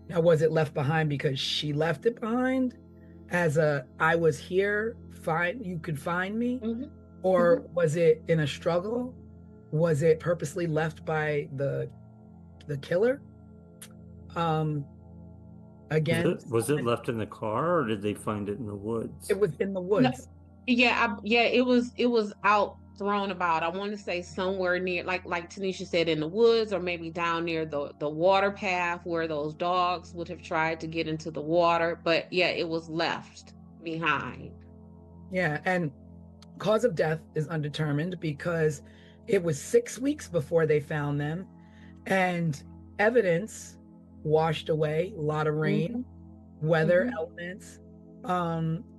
Now, was it left behind because she left it behind as I was here, you could find me? Or was it in a struggle? Was it purposely left by the killer? Again, Was it left in the car, or did they find it in the woods? it was in the No, woods. yeah, it was out thrown about. I want to say somewhere near, like Tanisha said, in the woods, or maybe down near the water path where those dogs would have tried to get into the water. But yeah, it was left behind. Yeah, and cause of death is undetermined because it was 6 weeks before they found them, and evidence washed away, a lot of rain, weather elements,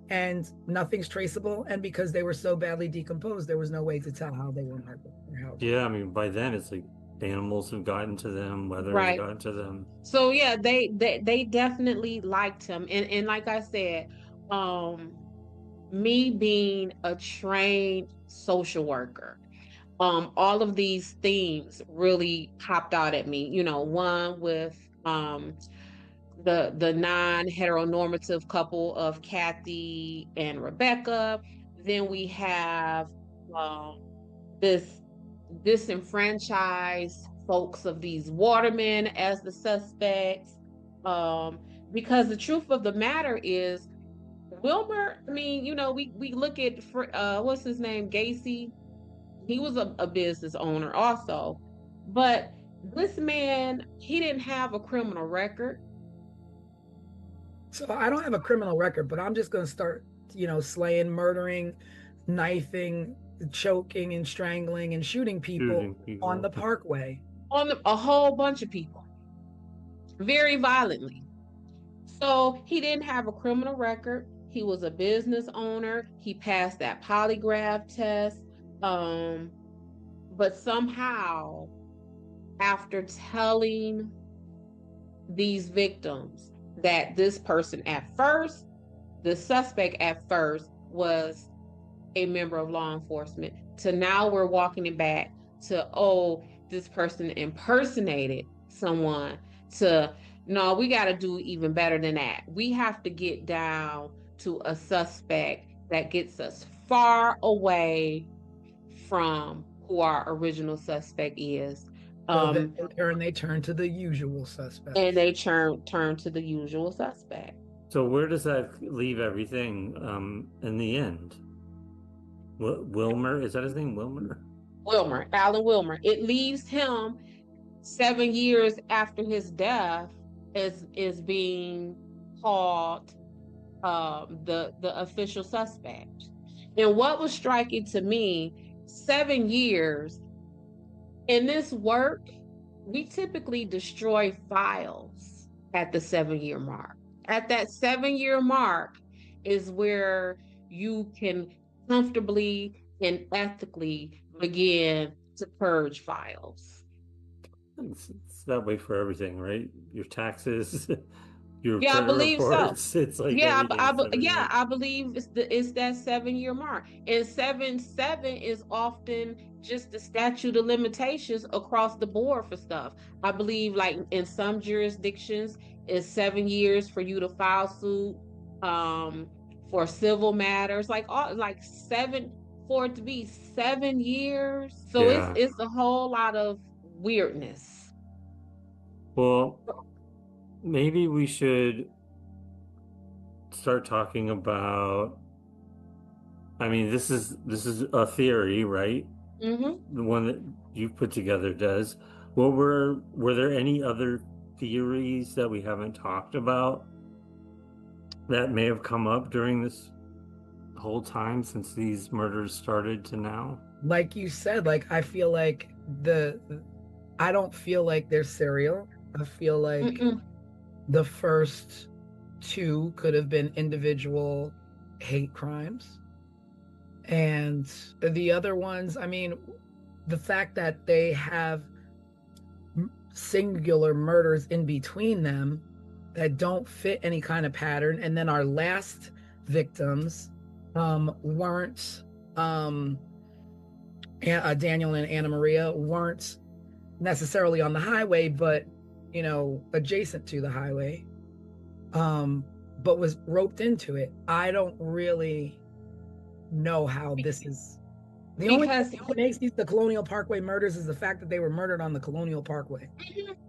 and nothing's traceable. And because they were so badly decomposed, there was no way to tell how they were murdered or how. Yeah, I mean, by then it's like animals have gotten to them, weather has Right. gotten to them. So yeah, they definitely liked him. And like I said, me being a trained social worker, all of these themes really popped out at me. One with the non-heteronormative couple of Kathy and Rebecca. Then we have this disenfranchised folks of these watermen as the suspects. Because the truth of the matter is, Wilmer, I mean, we look at what's his name, Gacy. He was a business owner also, but this man, he didn't have a criminal record. So I don't have a criminal record, but I'm just going to start, slaying, murdering, knifing, choking and strangling and shooting people on the parkway. A whole bunch of people, very violently. So he didn't have a criminal record. He was a business owner. He passed that polygraph test. But somehow, after telling these victims that this person the suspect at first was a member of law enforcement, to now we're walking it back to, oh, this person impersonated someone, to, no, we got to do even better than that. We have to get down to a suspect that gets us far away from who our original suspect is. So they turn to the usual suspect. And they turn to the usual suspect. So where does that leave everything in the end? Wilmer, is that his name? Wilmer, Alan Wilmer. It leaves him 7 years after his death is being called the official suspect. And what was striking to me, 7 years in this work, we typically destroy files at the 7-year mark. At that 7-year mark is where you can comfortably and ethically begin to purge files. It's that way for everything, right? Your taxes, your I believe reports. So. It's like I believe it's that 7-year mark, and 7 is often just the statute of limitations across the board for stuff. I believe, like in some jurisdictions, it's 7 years for you to file suit for civil matters, like 7 for it to be 7 years. So it's a whole lot of weirdness. Well, maybe we should start talking about, I mean, this is a theory, right? Mm-hmm. The one that you've put together does. Well, were there any other theories that we haven't talked about that may have come up during this whole time since these murders started to now? Like you said, I feel like I don't feel like they're serial. I feel like the first 2 could have been individual hate crimes. And the other ones, I mean, the fact that they have singular murders in between them that don't fit any kind of pattern. And then our last victims weren't, Daniel and Anna Maria weren't necessarily on the highway, but adjacent to the highway, but was roped into it. I don't really know how this is. The only thing that makes the Colonial Parkway murders is the fact that they were murdered on the Colonial Parkway.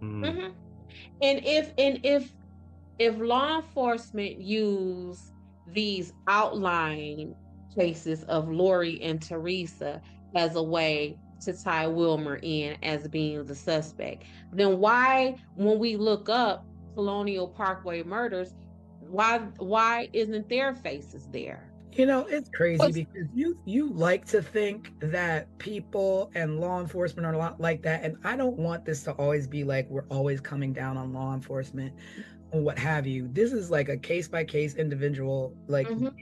Mm-hmm. And if if law enforcement use these outlying cases of Lori and Teresa as a way to tie Wilmer in as being the suspect, then why, when we look up Colonial Parkway murders, why isn't their faces there? You know, it's crazy What's because you like to think that people and law enforcement are a lot like that, and I don't want this to always be like we're always coming down on law enforcement or what have you. This is like a case by case individual like Mhm.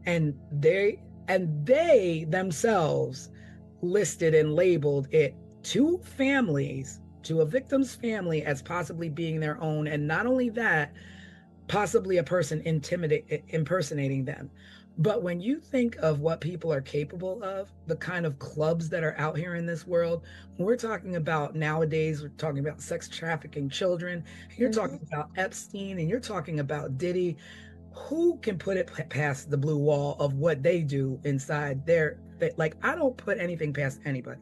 and they themselves listed and labeled it to families, to a victim's family, as possibly being their own, and not only that, possibly a person impersonating them. But when you think of what people are capable of, the kind of clubs that are out here in this world, when we're talking about nowadays, we're talking about sex trafficking children, you're talking about Epstein, and you're talking about Diddy. Who can put it past the blue wall of what they do inside their, like, I don't put anything past anybody.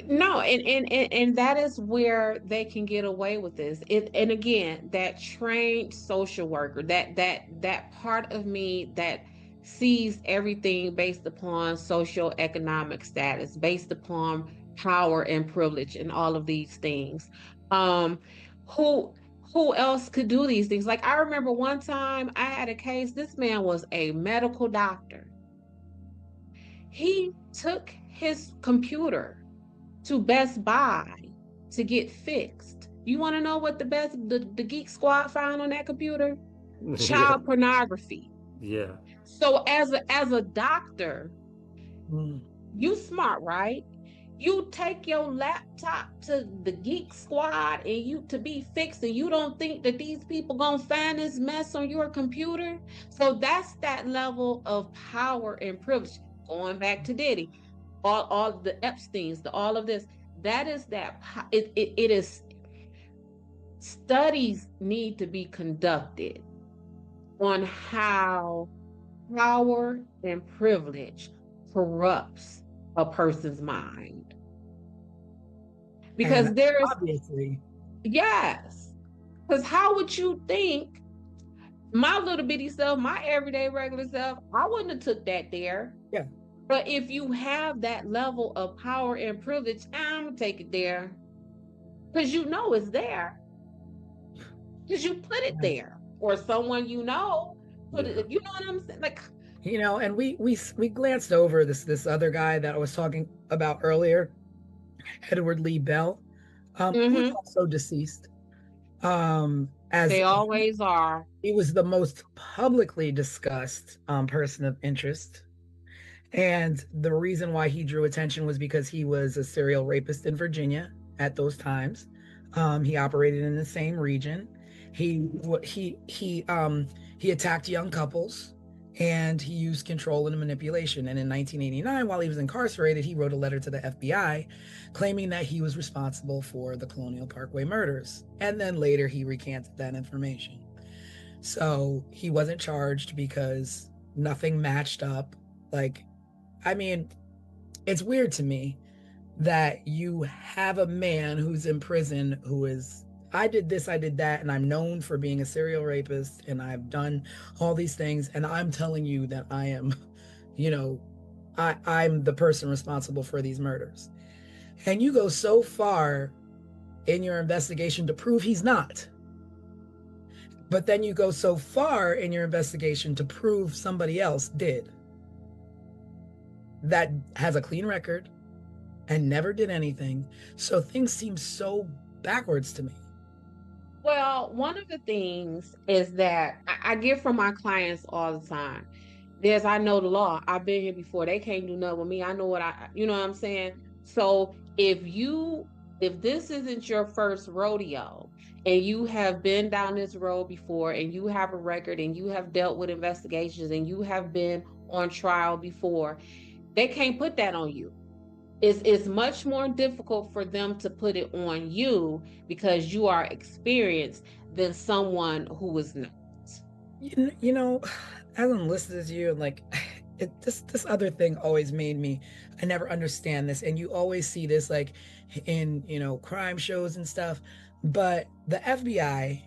No, and that is where they can get away with this. And again, that trained social worker, that part of me that sees everything based upon social economic status, based upon power and privilege and all of these things. Um, who who else could do these things? Like I remember one time I had a case, this man was a medical doctor. He took his computer to Best Buy to get fixed. You want to know what the Geek Squad found on that computer? Yeah. Child pornography. Yeah. So as a doctor, Mm. you smart, right? You take your laptop to the Geek Squad and you to be fixed, and you don't think that these people gonna find this mess on your computer? So that's that level of power and privilege. Going back to Diddy, all the Epsteins, all of this. That is that. It is. Studies need to be conducted on how power and privilege corrupts a person's mind, because And there's, obviously, yes, because how would you think my little bitty self, my everyday regular self, I wouldn't have took that there. yeah. But if you have that level of power and privilege, I'm gonna take it there because you know it's there, because you put it there, or someone put it. You know what I'm saying? Like, You know, and we glanced over this other guy that I was talking about earlier, Edward Lee Bell, who's mhm, also deceased. As they always are. he was the most publicly discussed person of interest. And the reason why he drew attention was because he was a serial rapist in Virginia at those times. He operated in the same region. He attacked young couples, and he used control and manipulation. And in 1989, while he was incarcerated, he wrote a letter to the FBI claiming that he was responsible for the Colonial Parkway murders. And then later he recanted that information. So he wasn't charged because nothing matched up. Like, I mean, it's weird to me that you have a man who's in prison who is, I did this, I did that, and I'm known for being a serial rapist, and I've done all these things, and I'm telling you that I am, you know, I'm the person responsible for these murders. And you go so far in your investigation to prove he's not. But then you go so far in your investigation to prove somebody else did, that has a clean record and never did anything. So things seem so backwards to me. Well, one of the things is that I get from my clients all the time. There's, I know the law. I've been here before. They can't do nothing with me. I know you know what I'm saying? So if this isn't your first rodeo and you have been down this road before and you have a record and you have dealt with investigations and you have been on trial before, they can't put that on you. It's much more difficult for them to put it on you because you are experienced than someone who is not. You know, as I'm listening to you, like, this other thing always made me, I never understand this, and you always see this like in, crime shows and stuff, but the FBI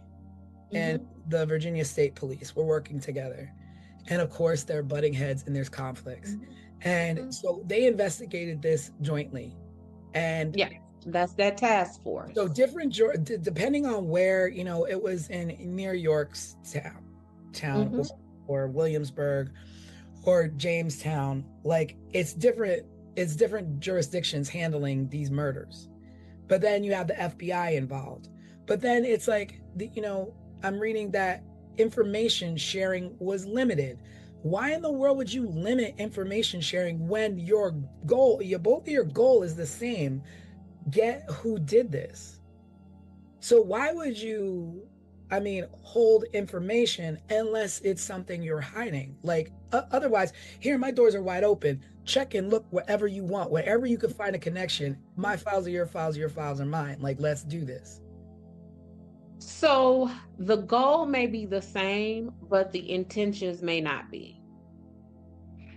and the Virginia State Police were working together. And of course, they're butting heads and there's conflicts. And so they investigated this jointly. And yeah, that's that task force. so different, depending on where, it was in near York's town or Williamsburg or Jamestown, like it's different jurisdictions handling these murders. But then you have the FBI involved. But then it's like, I'm reading that information sharing was limited. Why in the world would you limit information sharing when both of your goal is the same? Get who did this. So why would you, hold information unless it's something you're hiding? Like, otherwise, here, my doors are wide open. Check and look wherever you want, wherever you can find a connection. My files are your files are mine. Like, let's do this. So the goal may be the same, but the intentions may not be.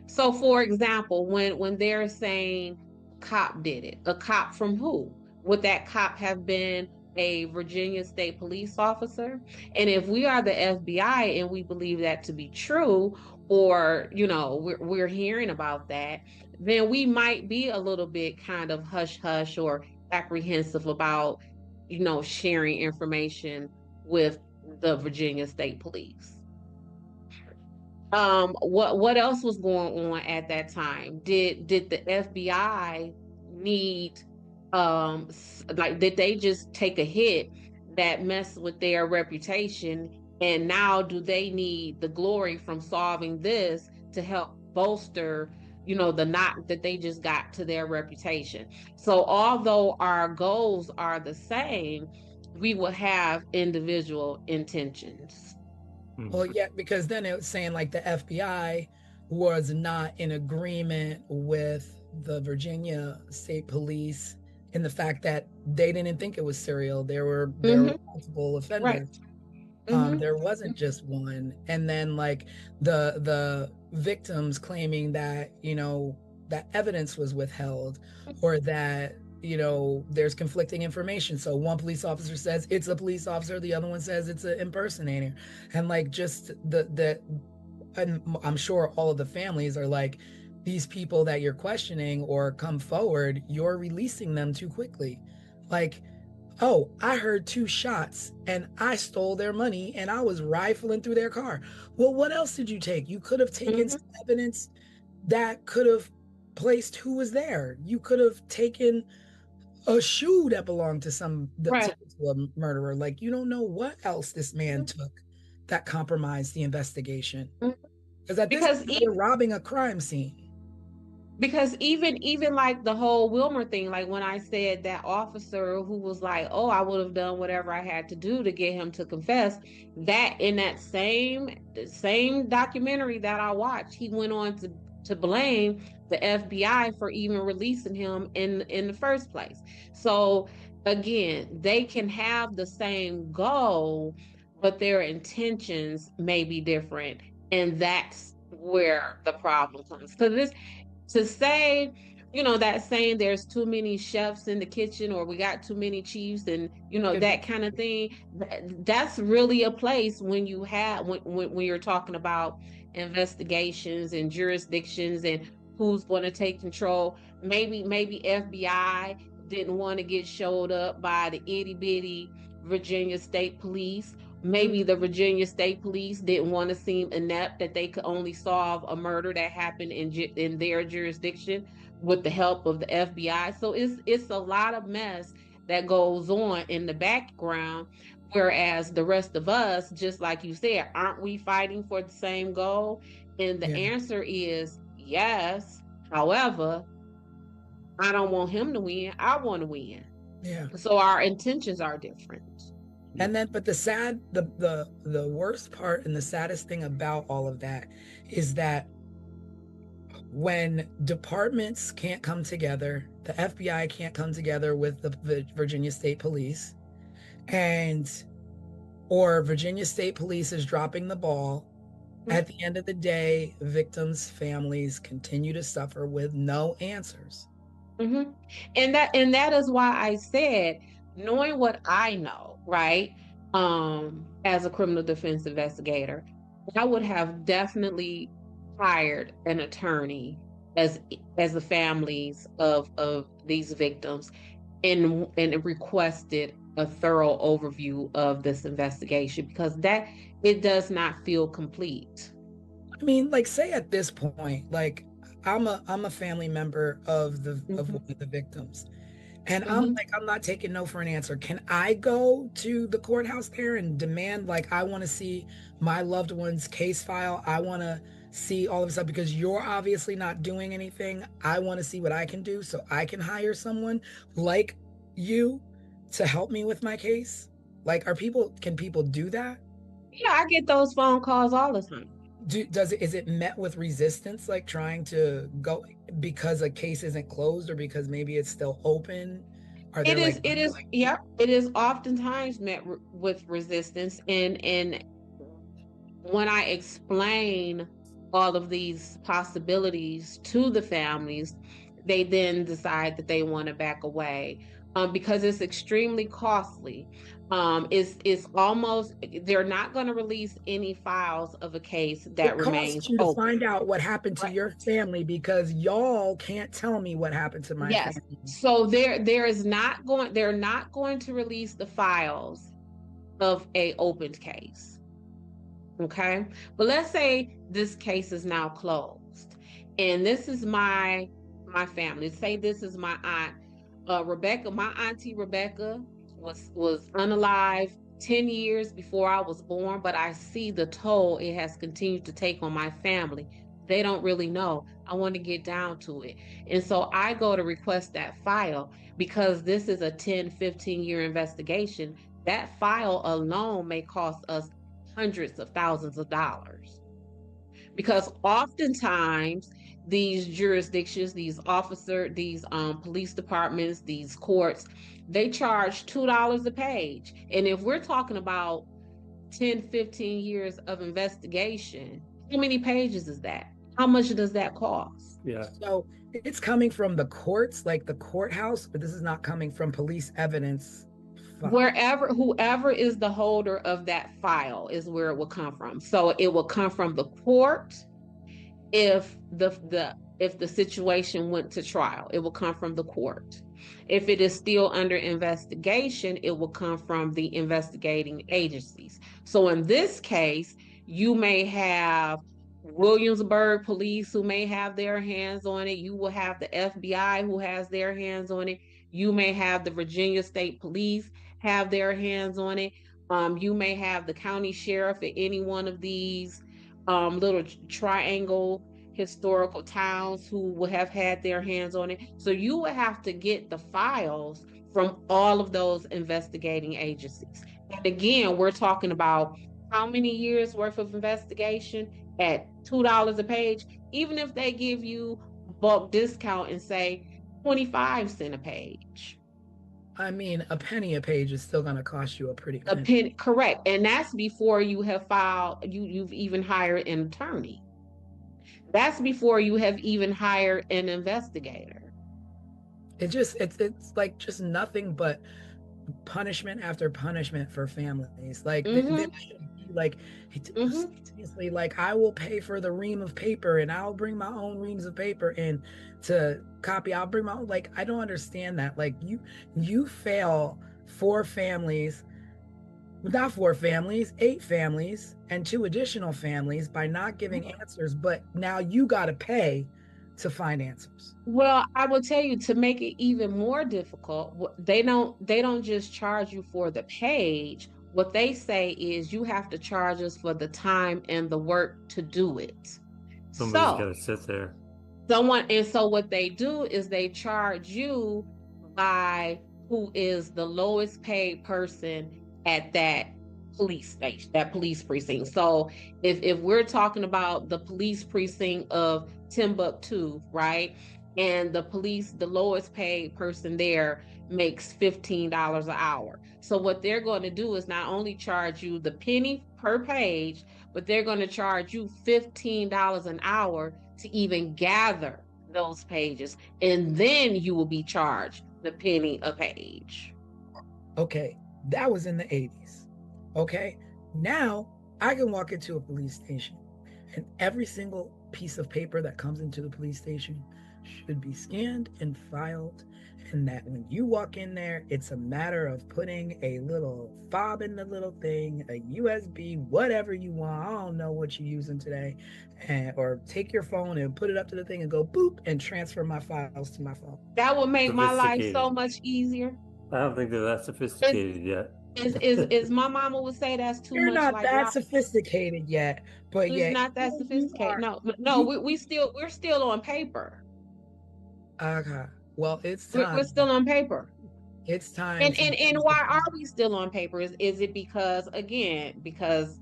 So for example, when they're saying cop did it, a cop from who? Would that cop have been a Virginia State Police officer? And if we are the FBI and we believe that to be true, or we're hearing about that, then we might be a little bit kind of hush hush or apprehensive about sharing information with the Virginia State Police. What else was going on at that time? Did the FBI need did they just take a hit that messed with their reputation, and now do they need the glory from solving this to help bolster the knock that they just got to their reputation? So although our goals are the same, we will have individual intentions. Well, yeah, because then it was saying like the FBI was not in agreement with the Virginia State Police in the fact that they didn't think it was serial. There were multiple offenders. Right. There wasn't just one. And then like the victims claiming that, that evidence was withheld, or that, there's conflicting information. So one police officer says it's a police officer, the other one says it's an impersonator. And like just and I'm sure all of the families are like, these people that you're questioning or come forward, you're releasing them too quickly. Like, oh, I heard 2 shots and I stole their money and I was rifling through their car. Well, what else did you take? You could have taken some evidence that could have placed who was there. You could have taken a shoe that belonged to to a murderer. Like, you don't know what else this man took that compromised the investigation. Because at this point, you're robbing a crime scene. Because even like the whole Wilmer thing, like when I said that officer who was like, oh, I would have done whatever I had to do to get him to confess, that in that same documentary that I watched, he went on to blame the FBI for even releasing him in the first place. So again, they can have the same goal, but their intentions may be different. And that's where the problem comes. Because to say, that saying there's too many chefs in the kitchen, or we got too many chiefs, and that kind of thing, that's really a place when you have when you're talking about investigations and jurisdictions and who's going to take control. Maybe FBI didn't want to get showed up by the itty bitty Virginia State Police. Maybe the Virginia State Police didn't want to seem inept, that they could only solve a murder that happened in their jurisdiction with the help of the FBI. So it's a lot of mess that goes on in the background, whereas the rest of us, just like you said, aren't we fighting for the same goal? And the answer is yes. However, I don't want him to win. I want to win. Yeah. So our intentions are different. And then, but the worst part and the saddest thing about all of that is that when departments can't come together, the FBI can't come together with the Virginia State Police, or Virginia State Police is dropping the ball, at the end of the day, victims' families continue to suffer with no answers. And that is why I said, knowing what I know, right? as a criminal defense investigator, I would have definitely hired an attorney as the families of these victims and requested a thorough overview of this investigation, because that it does not feel complete. I mean, like, say at this point, like, I'm a family member of one of the victims, and I'm like, I'm not taking no for an answer. Can I go to the courthouse there and demand, like, I want to see my loved one's case file? I want to see all of this stuff because you're obviously not doing anything. I want to see what I can do so I can hire someone like you to help me with my case. Like, can people do that? Yeah, I get those phone calls all the time. Is it met with resistance, like trying to go because a case isn't closed or because maybe it's still open? Are there It is oftentimes met with resistance, and when I explain all of these possibilities to the families, they then decide that they want to back away, because it's extremely costly. It's almost, they're not going to release any files of a case that it remains costs you to open. find out what happened to your family because y'all can't tell me what happened to my Yes. family? So they're not going to release the files of a opened case. Okay. But let's say this case is now closed. And this is my family. Say this is my aunt Rebecca. My auntie Rebecca was unalive 10 years before I was born, but I see the toll it has continued to take on my family. They don't really know. I want to get down to it. And so I go to request that file because this is a 10, 15-year investigation. That file alone may cost us hundreds of thousands of dollars. Because oftentimes these jurisdictions, these police departments, these courts, they charge $2 a page. And if we're talking about 10, 15 years of investigation, how many pages is that? How much does that cost? Yeah. So it's coming from the courts, like the courthouse, but this is not coming from police evidence. Whoever is the holder of that file is where it will come from. So it will come from the court. If the situation went to trial, it will come from the court. If it is still under investigation, it will come from the investigating agencies. So in this case, you may have Williamsburg police who may have their hands on it. You will have the FBI who has their hands on it. You may have the Virginia State Police have their hands on it. You may have the county sheriff at any one of these little triangle historical towns who will have had their hands on it. So you will have to get the files from all of those investigating agencies. And again, we're talking about how many years worth of investigation at $2 a page. Even if they give you bulk discount and say 25 cents a page. I mean, a penny a page is still going to cost you a pretty penny. A penny, correct. And that's before you have filed, you've even hired an attorney. That's before you have even hired an investigator. It's like just nothing but punishment after punishment for families. Like seriously, like, I will pay for the ream of paper and I'll bring my own reams of paper and to copy. I'll bring my own. Like, I don't understand that. Like, you fail four families. Not four families, 8 families, and 2 additional families by not giving answers, but now you got to pay to find answers. Well, I will tell you, to make it even more difficult, they don't just charge you for the page. What they say is you have to charge us for the time and the work to do it. Somebody's got to sit there. So what they do is they charge you by who is the lowest paid person at that police station, that police precinct. So if we're talking about the police precinct of Timbuktu, right? And the lowest paid person there makes $15 an hour. So what they're going to do is not only charge you the penny per page, but they're going to charge you $15 an hour to even gather those pages. And then you will be charged the penny a page. Okay, that was in the 80s. Okay. Now I can walk into a police station and every single piece of paper that comes into the police station should be scanned and filed. And that when you walk in there, it's a matter of putting a little fob in the little thing, a USB, whatever you want. I don't know what you're using today. Or take your phone and put it up to the thing and go boop and transfer my files to my phone. That would make my life so Sophisticated. much easier. I don't think they're that sophisticated yet. Is my mama would say that's too You're much not like that rock. sophisticated yet, but It's yeah, not that you sophisticated. are. No, we're still on paper. Okay. Well, it's We're time. still on paper. It's time. And why are we still on paper? Is it because because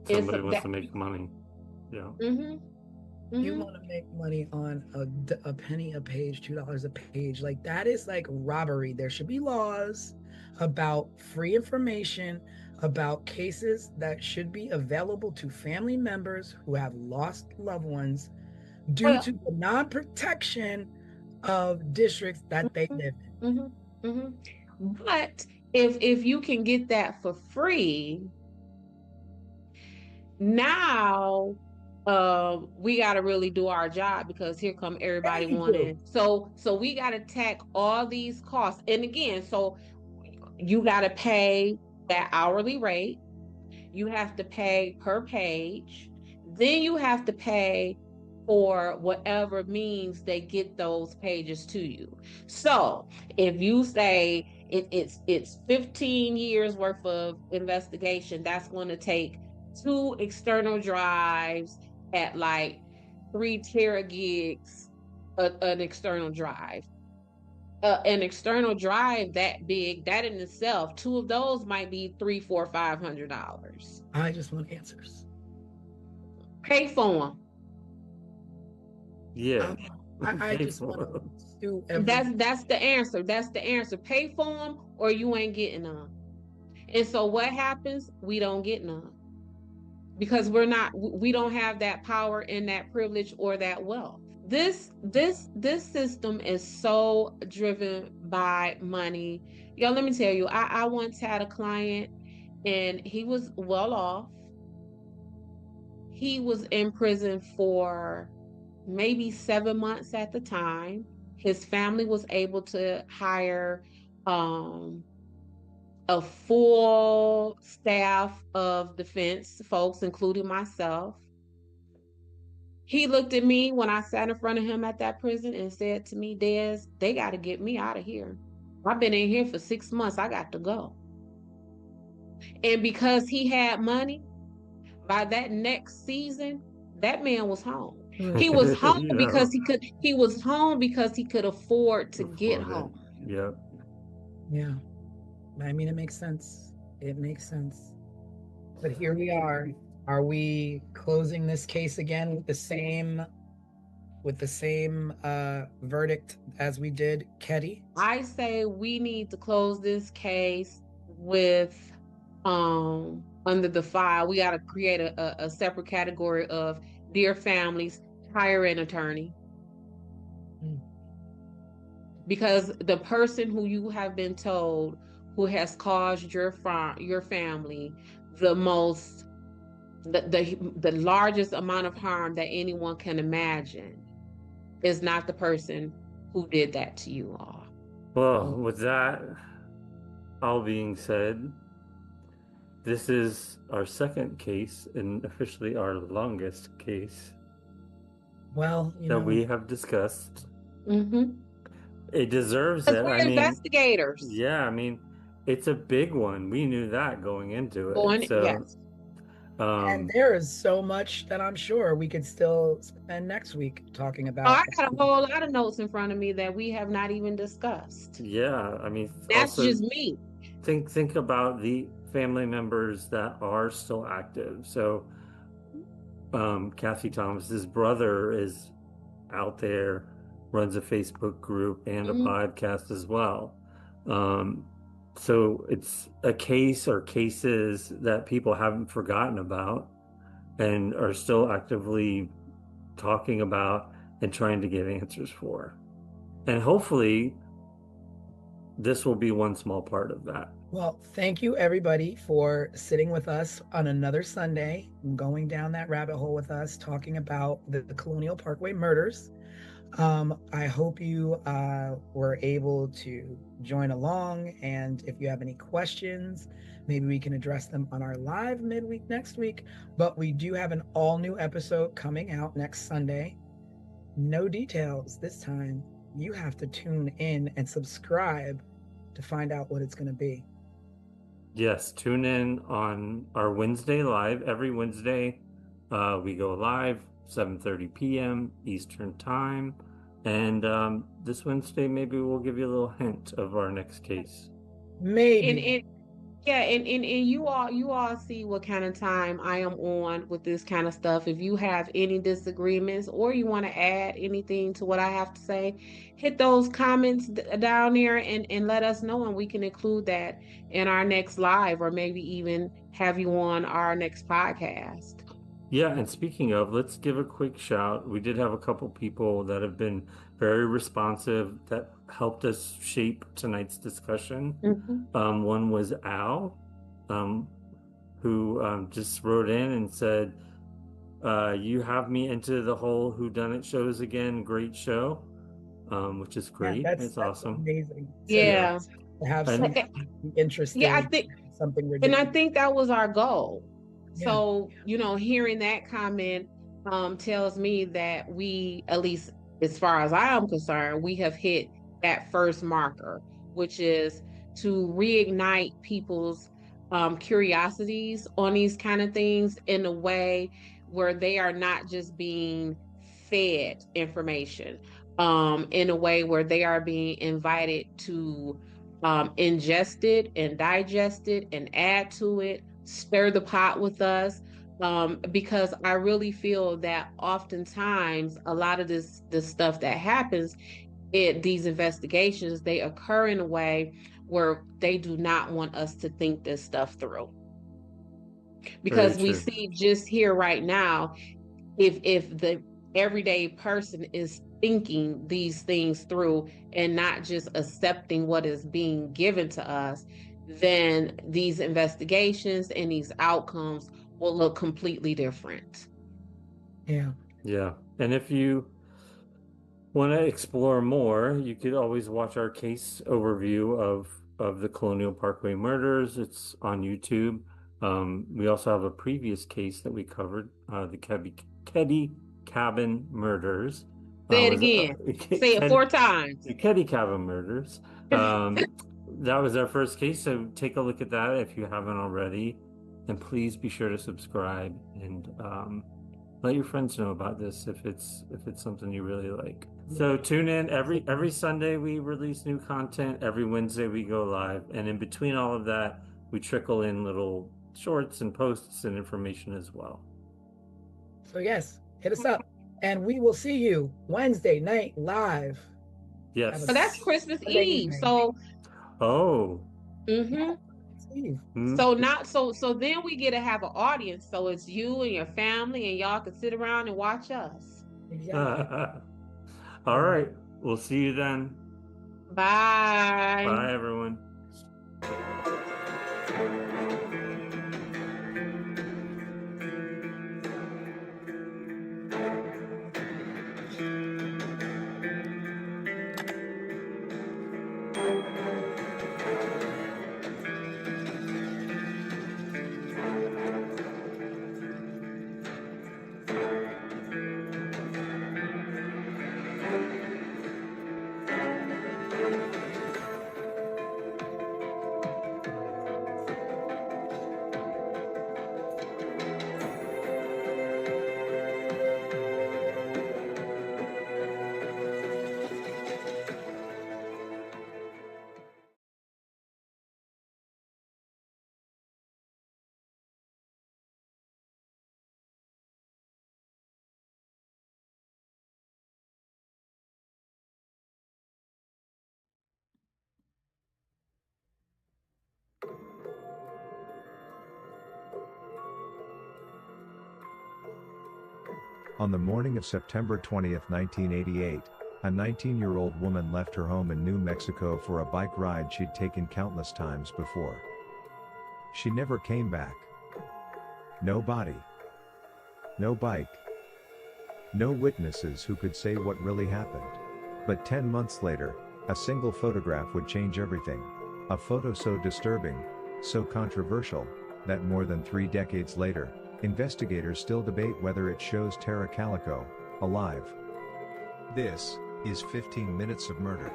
Somebody wants that, to make money. Yeah. you want to make money on a penny a page, $2 a page? Like that is like robbery. There should be laws about free information, about cases that should be available to family members who have lost loved ones due to the non-protection of districts that they live in. But if you can get that for free, now we got to really do our job, because here come everybody wanting. So we got to tack all these costs. And again, so you got to pay that hourly rate. You have to pay per page. Then you have to pay for whatever means they get those pages to you. So if you say it's 15 years worth of investigation, that's going to take 2 external drives at like 3 teragigs, an external drive. An external drive that big, that in itself, 2 of those might be $300, $400, $500. I just want answers. Pay for them. Yeah. I just want to do That's the answer. That's the answer. Pay for them or you ain't getting none. And so what happens? We don't get none, because we don't have that power and that privilege or that wealth. This system is so driven by money. Yo, let me tell you, I once had a client and he was well off. He was in prison for maybe 7 months at the time. His family was able to hire a full staff of defense folks, including myself. He looked at me when I sat in front of him at that prison and said to me, Des, they got to get me out of here. I've been in here for 6 months. I got to go. And because he had money, by that next season, that man was home. He was home because he could afford to get home. Yep. Yeah. I mean, it makes sense. It makes sense. But here we are. Are we closing this case again with the same verdict as we did Ketty? I say we need to close this case with under the file. We got to create a separate category of dear families, hire an attorney. Because the person who you have been told who has caused your family the largest amount of harm that anyone can imagine is not the person who did that to you all. Well, with that all being said, this is our second case and officially our longest case that we have discussed. It deserves it. We're investigators. Yeah, I mean, it's a big one. We knew that going into it. Yes. And there is so much that I'm sure we could still spend next week talking about. I got a whole lot of notes in front of me that we have not even discussed. Yeah, I mean, that's just me. Think about the family members that are still active. So, Kathy Thomas's brother is out there, runs a Facebook group and a podcast as well. So it's a case or cases that people haven't forgotten about and are still actively talking about and trying to get answers for. And hopefully this will be one small part of that. Well, thank you everybody for sitting with us on another Sunday, going down that rabbit hole with us, talking about the Colonial Parkway murders. I hope you were able to join along. And if you have any questions, maybe we can address them on our live midweek next week. But we do have an all new episode coming out next Sunday. No details this time. You have to tune in and subscribe to find out what it's going to be. Yes, tune in on our Wednesday live. Every Wednesday, we go live 7:30 p.m. Eastern Time. And this Wednesday, maybe we'll give you a little hint of our next case. Maybe. And you all see what kind of time I am on with this kind of stuff. If you have any disagreements or you want to add anything to what I have to say, hit those comments down there and let us know, and we can include that in our next live, or maybe even have you on our next podcast. Yeah, and speaking of, let's give a quick shout. We did have a couple people that have been very responsive that helped us shape tonight's discussion. One was Al, who just wrote in and said, you have me into the whole whoDunit shows again. Great show, which is great. Yeah, that's awesome. Amazing. Yeah. To have And- something interesting. Yeah, I think something we're And doing. I think that was our goal. Yeah. So, hearing that comment tells me that we, at least as far as I am concerned, we have hit that first marker, which is to reignite people's curiosities on these kind of things in a way where they are not just being fed information, in a way where they are being invited to ingest it and digest it and add to it, stir the pot with us. Because I really feel that oftentimes a lot of this stuff that happens, these investigations, they occur in a way where they do not want us to think this stuff through. Because we see just here right now, if the everyday person is thinking these things through and not just accepting what is being given to us, then these investigations and these outcomes will look completely different. Yeah. And if you want to explore more, you could always watch our case overview of the Colonial Parkway murders. It's on YouTube. We also have a previous case that we covered, the Keddy Cabin murders. Say it again. Say it 4 times. The Keddy Cabin murders. That was our first case, so take a look at that if you haven't already. And please be sure to subscribe and let your friends know about this if it's something you really like. So tune in every Sunday. We release new content. Every Wednesday we go live, and in between all of that, we trickle in little shorts and posts and information as well. So yes, hit us up, and we will see you Wednesday night live. Yes. So that's Christmas Eve. So. Oh. So then we get to have an audience. So it's you and your family, and y'all can sit around and watch us. Exactly. All right. We'll see you then. Bye. Bye, everyone. On the morning of September 20, 1988, A 19-year-old woman left her home in New Mexico for a bike ride she'd taken countless times before. She never came back. No body. No bike. No witnesses who could say what really happened. But 10 months later, a single photograph would change everything. A photo so disturbing, so controversial, that more than 3 decades later, investigators still debate whether it shows Tara Calico alive. This is 15 Minutes of Murder.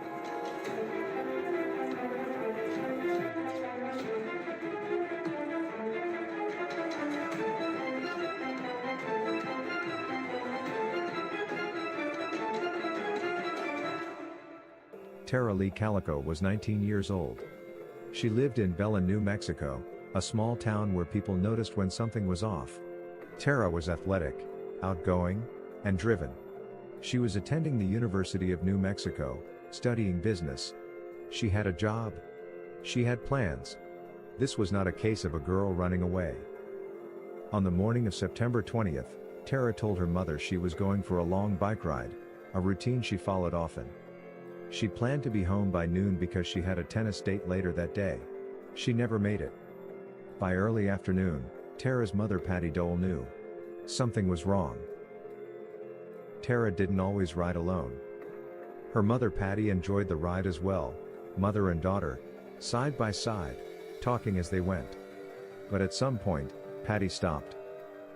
Tara Lee Calico was 19 years old. She lived in Bella, New Mexico, a small town where people noticed when something was off. Tara was athletic, outgoing, and driven. She was attending the University of New Mexico, studying business. She had a job. She had plans. This was not a case of a girl running away. On the morning of September 20th, Tara told her mother she was going for a long bike ride, a routine she followed often. She planned to be home by noon because she had a tennis date later that day. She never made it. By early afternoon, Tara's mother Patty Dole knew something was wrong. Tara didn't always ride alone. Her mother Patty enjoyed the ride as well, mother and daughter, side by side, talking as they went. But at some point, Patty stopped.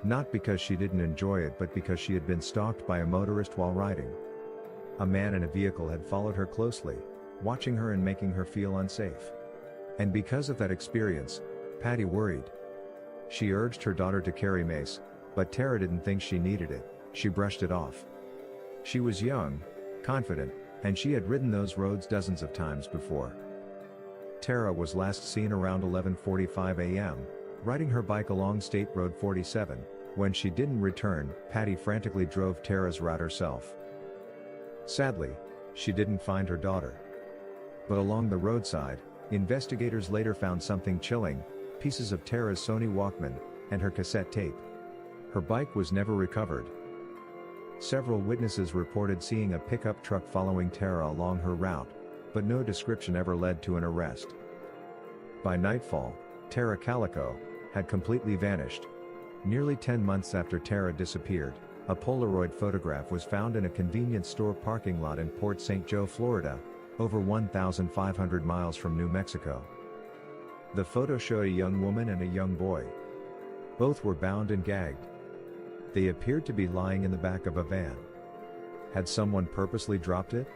Not because she didn't enjoy it but because she had been stalked by a motorist while riding. A man in a vehicle had followed her closely, watching her and making her feel unsafe. And because of that experience, Patty worried. She urged her daughter to carry mace, but Tara didn't think she needed it. She brushed it off. She was young, confident, and she had ridden those roads dozens of times before. Tara was last seen around 11:45 a.m., riding her bike along State Road 47. When she didn't return, Patty frantically drove Tara's route herself. Sadly, she didn't find her daughter. But along the roadside, investigators later found something chilling: pieces of Tara's Sony Walkman, and her cassette tape. Her bike was never recovered. Several witnesses reported seeing a pickup truck following Tara along her route, but no description ever led to an arrest. By nightfall, Tara Calico had completely vanished. Nearly 10 months after Tara disappeared, a Polaroid photograph was found in a convenience store parking lot in Port St. Joe, Florida, over 1,500 miles from New Mexico. The photo showed a young woman and a young boy. Both were bound and gagged. They appeared to be lying in the back of a van. Had someone purposely dropped it?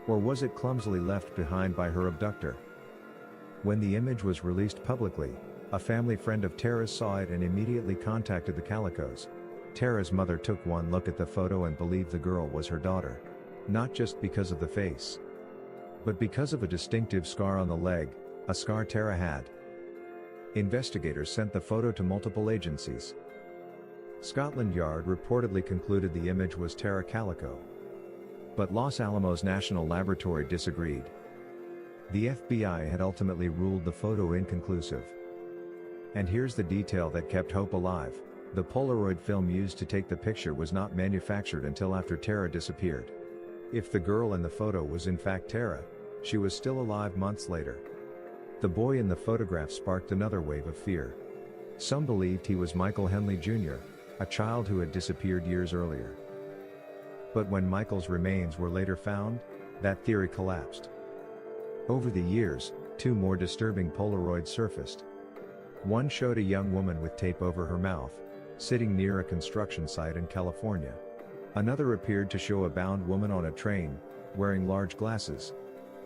Or was it clumsily left behind by her abductor? When the image was released publicly, a family friend of Tara's saw it and immediately contacted the Calicos. Tara's mother took one look at the photo and believed the girl was her daughter. Not just because of the face, but because of a distinctive scar on the leg, a scar Tara had. Investigators sent the photo to multiple agencies. Scotland Yard reportedly concluded the image was Tara Calico. But Los Alamos National Laboratory disagreed. The FBI had ultimately ruled the photo inconclusive. And here's the detail that kept hope alive: the Polaroid film used to take the picture was not manufactured until after Tara disappeared. If the girl in the photo was in fact Tara, she was still alive months later. The boy in the photograph sparked another wave of fear. Some believed he was Michael Henley Jr., a child who had disappeared years earlier. But when Michael's remains were later found, that theory collapsed. Over the years, 2 more disturbing Polaroids surfaced. One showed a young woman with tape over her mouth, sitting near a construction site in California. Another appeared to show a bound woman on a train, wearing large glasses.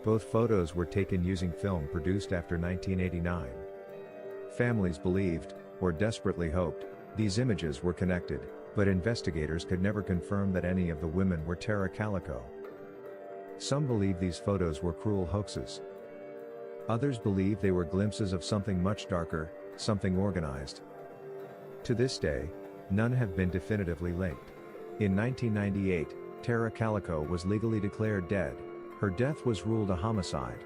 Both photos were taken using film produced after 1989. Families believed, or desperately hoped, these images were connected, but investigators could never confirm that any of the women were Tara Calico. Some believe these photos were cruel hoaxes. Others believe they were glimpses of something much darker, something organized. To this day, none have been definitively linked. In 1998, Tara Calico was legally declared dead. Her death was ruled a homicide.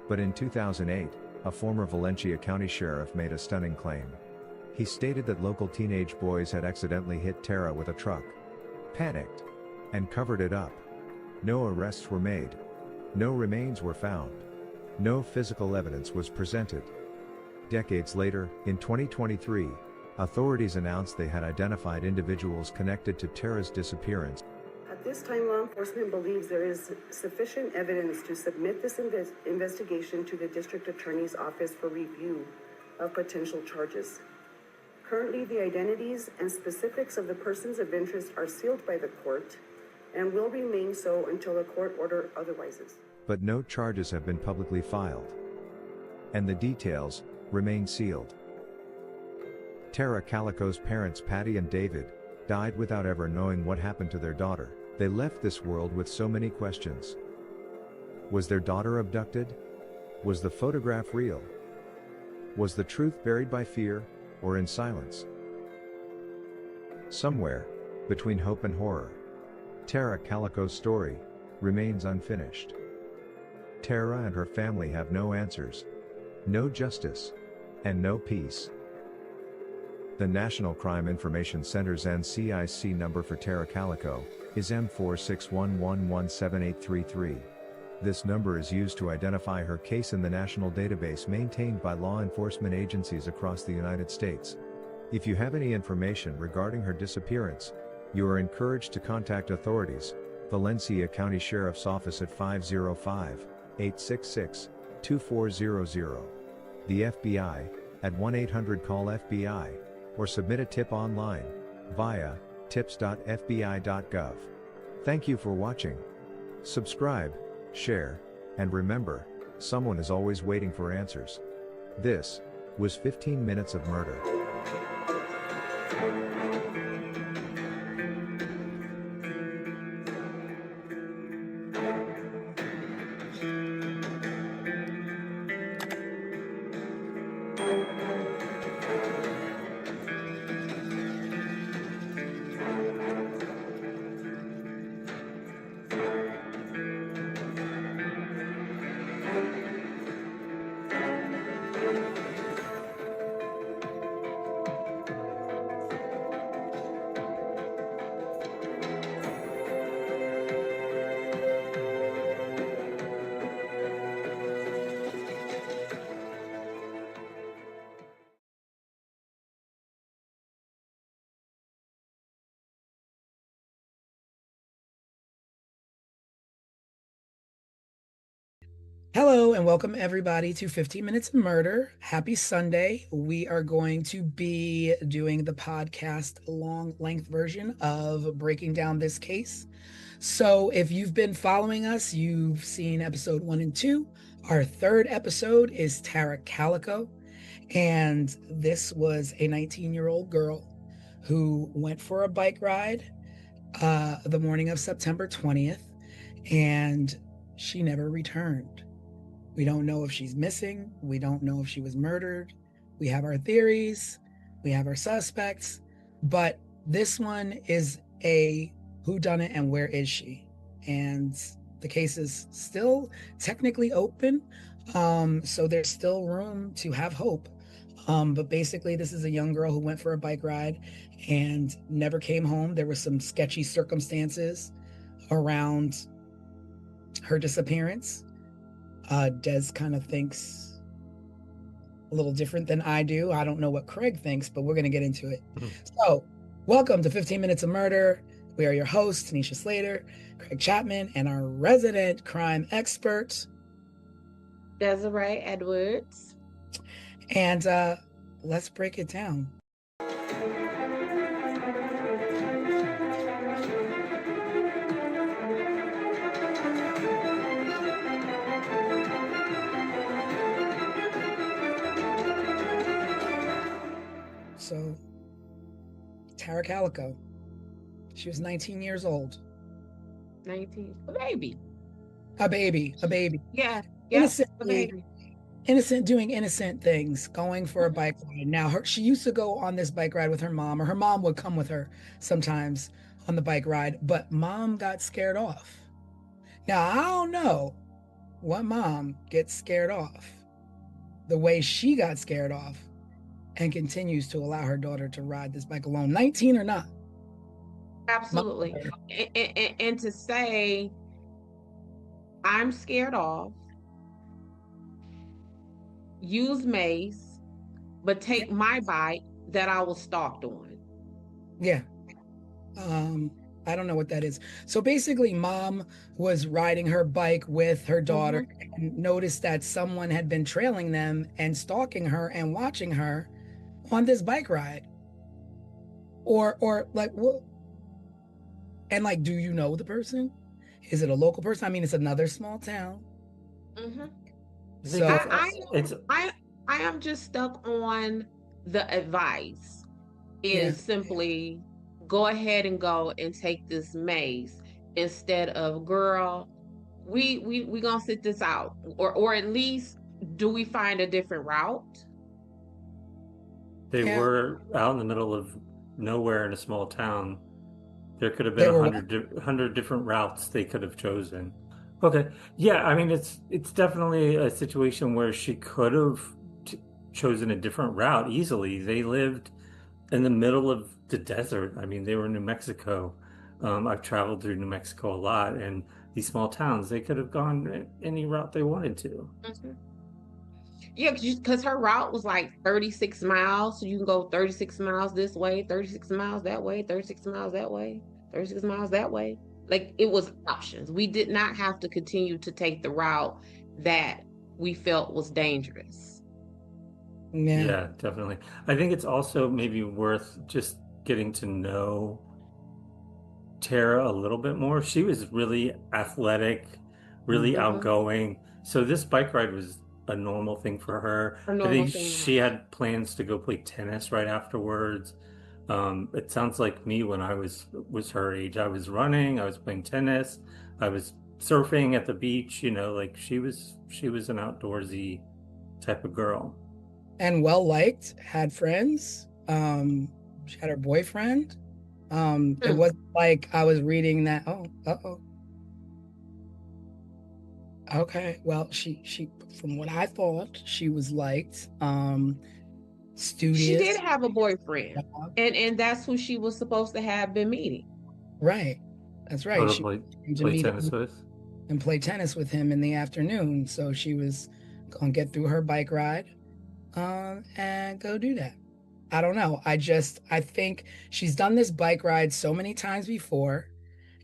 But in 2008, a former Valencia County sheriff made a stunning claim. He stated that local teenage boys had accidentally hit Tara with a truck, panicked, and covered it up. No arrests were made. No remains were found. No physical evidence was presented. Decades later, in 2023, authorities announced they had identified individuals connected to Tara's disappearance. At this time, law enforcement believes there is sufficient evidence to submit this investigation to the District Attorney's Office for review of potential charges. Currently, the identities and specifics of the persons of interest are sealed by the court and will remain so until a court order otherwises. But no charges have been publicly filed. And the details remain sealed. Tara Calico's parents, Patty and David, died without ever knowing what happened to their daughter. They left this world with so many questions. Was their daughter abducted? Was the photograph real? Was the truth buried by fear, or in silence? Somewhere between hope and horror, Tara Calico's story remains unfinished. Tara and her family have no answers, no justice, and no peace. The National Crime Information Center's NCIC number for Tara Calico is M4611178833. This number is used to identify her case in the national database maintained by law enforcement agencies across the United States. If you have any information regarding her disappearance, you are encouraged to contact authorities, Valencia County Sheriff's Office at 505-866-2400, the FBI at 1-800-CALL-FBI, or submit a tip online via tips.fbi.gov. Thank you for watching. Subscribe, share, and remember, someone is always waiting for answers. This was 15 Minutes of Murder. Hello and welcome everybody to 15 Minutes of Murder. Happy Sunday. We are going to be doing the podcast long length version of breaking down this case. So if you've been following us, you've seen episode 1 and 2. Our third episode is Tara Calico. And this was a 19-year-old girl who went for a bike ride the morning of September 20th, and she never returned. We don't know if she's missing. We don't know if she was murdered. We have our theories. We have our suspects. But this one is a whodunit and where is she? And the case is still technically open. So there's still room to have hope. But basically, this is a young girl who went for a bike ride and never came home. There were some sketchy circumstances around her disappearance. Des kind of thinks a little different than I do. I don't know what Craig thinks, but we're going to get into it. So, welcome to 15 Minutes of Murder. We are your hosts, Tanisha Slater, Craig Chapman, and our resident crime expert, Desiree Edwards. And let's break it down. So, Tara Calico, she was 19 years old. 19, a baby. A baby. Yeah, Innocently, innocent, doing innocent things, going for a bike ride. Now, she used to go on this bike ride with her mom, or her mom would come with her sometimes on the bike ride, but mom got scared off. Now, I don't know what mom gets scared off the way she got scared off and continues to allow her daughter to ride this bike alone, 19 or not. Absolutely. And to say I'm scared off, use mace, but take my bike that I was stalked on. Yeah. I don't know what that is. So basically, mom was riding her bike with her daughter and noticed that someone had been trailing them and stalking her and watching her on this bike ride. Or like what? And like, do you know the person? Is it a local person? I mean, it's another small town. Mm-hmm. So I am just stuck on the advice yeah, is simply go ahead and go and take this mace instead of girl, we gonna sit this out, or at least do we find a different route? They yeah, were out in the middle of nowhere in a small town. There could have been they a were. hundred different routes they could have chosen. Okay, yeah, I mean it's definitely a situation where she could have chosen a different route easily. They lived in the middle of the desert. I mean, they were in New Mexico. I've traveled through New Mexico a lot, and these small towns, they could have gone any route they wanted to. Mhm. Yeah, because her route was like 36 miles. So you can go 36 miles this way, 36 miles that way, 36 miles that way, 36 miles that way. Like it was options. We did not have to continue to take the route that we felt was dangerous. Yeah, Yeah, definitely. I think it's also maybe worth just getting to know Tara a little bit more. She was really athletic, really Mhm. outgoing. So this bike ride was a normal thing for her. A I normal think thing. she had plans to go play tennis right afterwards. It sounds like me when I was her age. I was running, I was playing tennis, I was surfing at the beach, like she was an outdoorsy type of girl. and well liked, had friends. She had her boyfriend. It Mm. wasn't like I was reading that. Oh, uh-oh. Okay. Well, she from what I thought, she was liked. She Studious. did have a boyfriend, and that's who she was supposed to have been meeting. Right. That's Oh, right. to She came to play meet tennis him with. and play tennis with him in the afternoon. So she was gonna get through her bike ride, and go do that. I don't know. I think she's done this bike ride so many times before.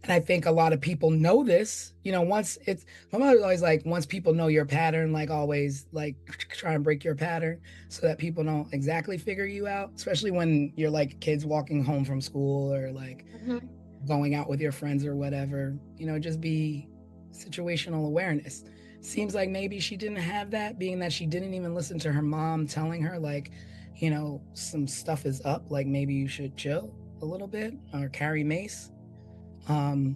And I think a lot of people know this. Once it's my mother's always like, once people know your pattern, like always like try and break your pattern so that people don't exactly figure you out, especially when you're like kids walking home from school or like Mhm. going out with your friends or whatever. Just be situational awareness. Seems like maybe she didn't have that, being that she didn't even listen to her mom telling her like, some stuff is up, like maybe you should chill a little bit or carry mace. um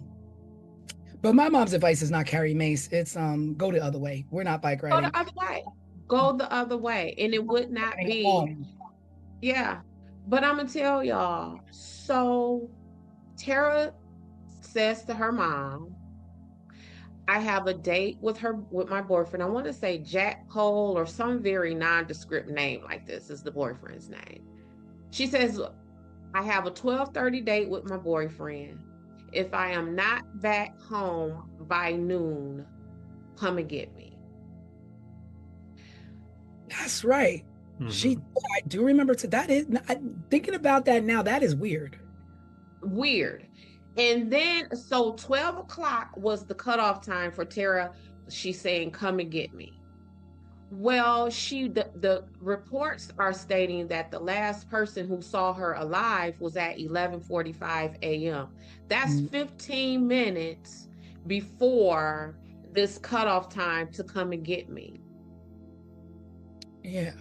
but my mom's advice is not carry mace. It's go the other way. We're not bike Go riding. the other way. Go the other way. And it would not be, yeah. But I'm gonna tell y'all. So Tara says to her mom, I have a date with my boyfriend. I want to say Jack Cole or some very nondescript name like this is the boyfriend's name. She says, I have a 12:30 date with my boyfriend. If I am not back home by noon, come and get me. That's right. Mm-hmm. I do remember that is thinking about that now, that is weird. Weird. And then, so 12 o'clock was the cutoff time for Tara. She's saying, come and get me. Well, the reports are stating that the last person who saw her alive was at 11:45 a.m. That's Mm, 15 minutes before this cutoff time to come and get me. yeah.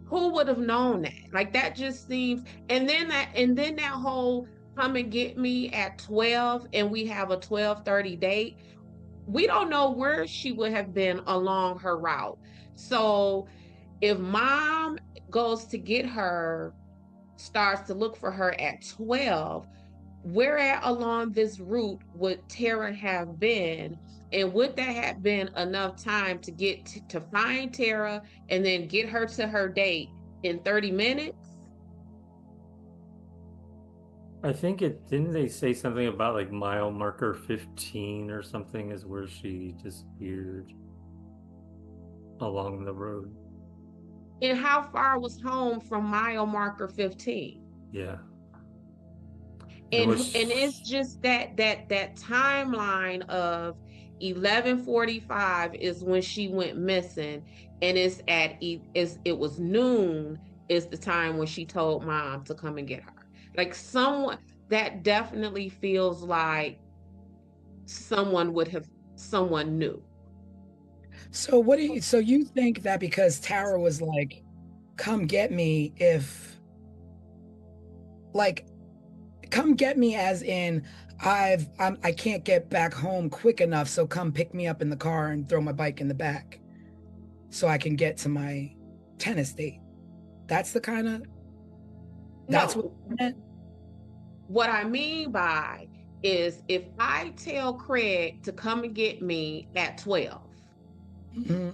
Who would have known that? Like that just seems, and then that whole come and get me at 12 and we have a 12:30 date. We don't know where she would have been along her route. So if mom goes to get her, starts to look for her at 12, where at along this route would Tara have been? And would that have been enough time to get to find Tara and then get her to her date in 30 minutes? I think didn't they say something about like mile marker 15 or something is where she disappeared along the road? And how far was home from mile marker 15? Yeah. And it's just that timeline of 11:45 is when she went missing, and it was noon is the time when she told mom to come and get her. Like someone that definitely feels like someone knew. So so you think that because Tara was like, come get me come get me as in I can't get back home quick enough, so come pick me up in the car and throw my bike in the back so I can get to my tennis date. That's the kind of that's No, what what I mean by is if I tell Craig to come and get me at 12, Mhm.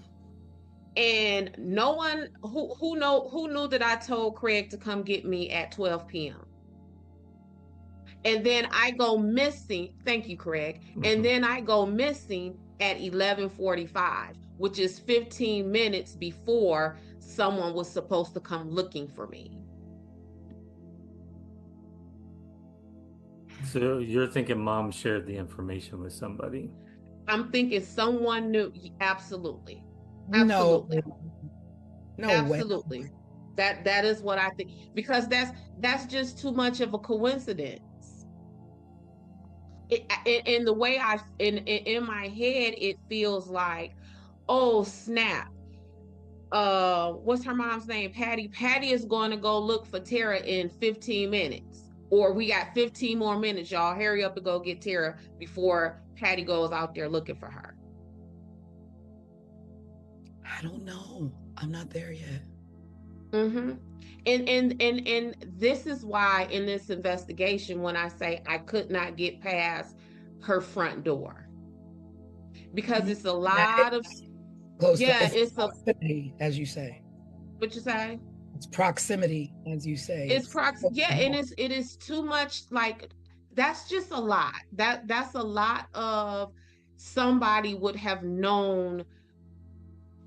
and no one who knew that I told Craig to come get me at 12 p.m. And then I go missing. Thank you, Craig. And then I go missing at 11:45, which is 15 minutes before someone was supposed to come looking for me. So you're thinking mom shared the information with somebody? I'm thinking someone knew. Absolutely. No, Absolutely. no way. Absolutely. That is what I think, because that's just too much of a coincidence. In the way in my head, it feels like, oh snap, what's her mom's name? Patty is going to go look for Tara in 15 minutes, or we got 15 more minutes, y'all hurry up and go get Tara before Patty goes out there looking for her. I don't know. I'm not there yet. Mm-hmm. And this is why in this investigation, when I say I could not get past her front door, because it's a lot of Close to, yeah, it's it's a proximity, as you say. what you say? It's proximity, as you say. Yeah, and it is too much. Like that's just a lot. That's a lot of somebody would have known.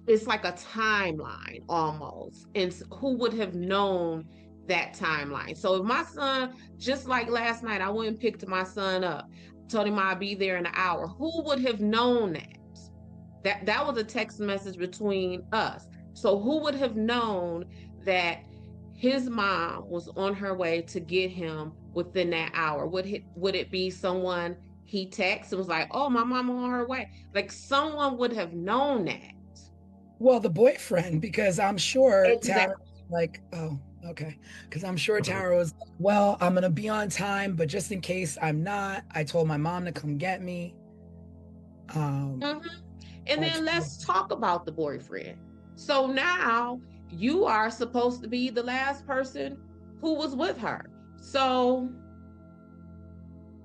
It's like a timeline almost, and who would have known that timeline? So if my son, just like last night, I went and picked my son up, told him I'd be there in an hour. Who would have known that? That was a text message between us. So who would have known that his mom was on her way to get him within that hour? Would it be someone he texted and was like, "Oh, my mom on her way"? Like someone would have known that. Well, the boyfriend, because I'm sure Tara Exactly. was like, oh, okay. Because I'm sure Tara was like, well, I'm gonna be on time, but just in case I'm not, I told my mom to come get me. And then Like, let's talk about the boyfriend. So now you are supposed to be the last person who was with her. So,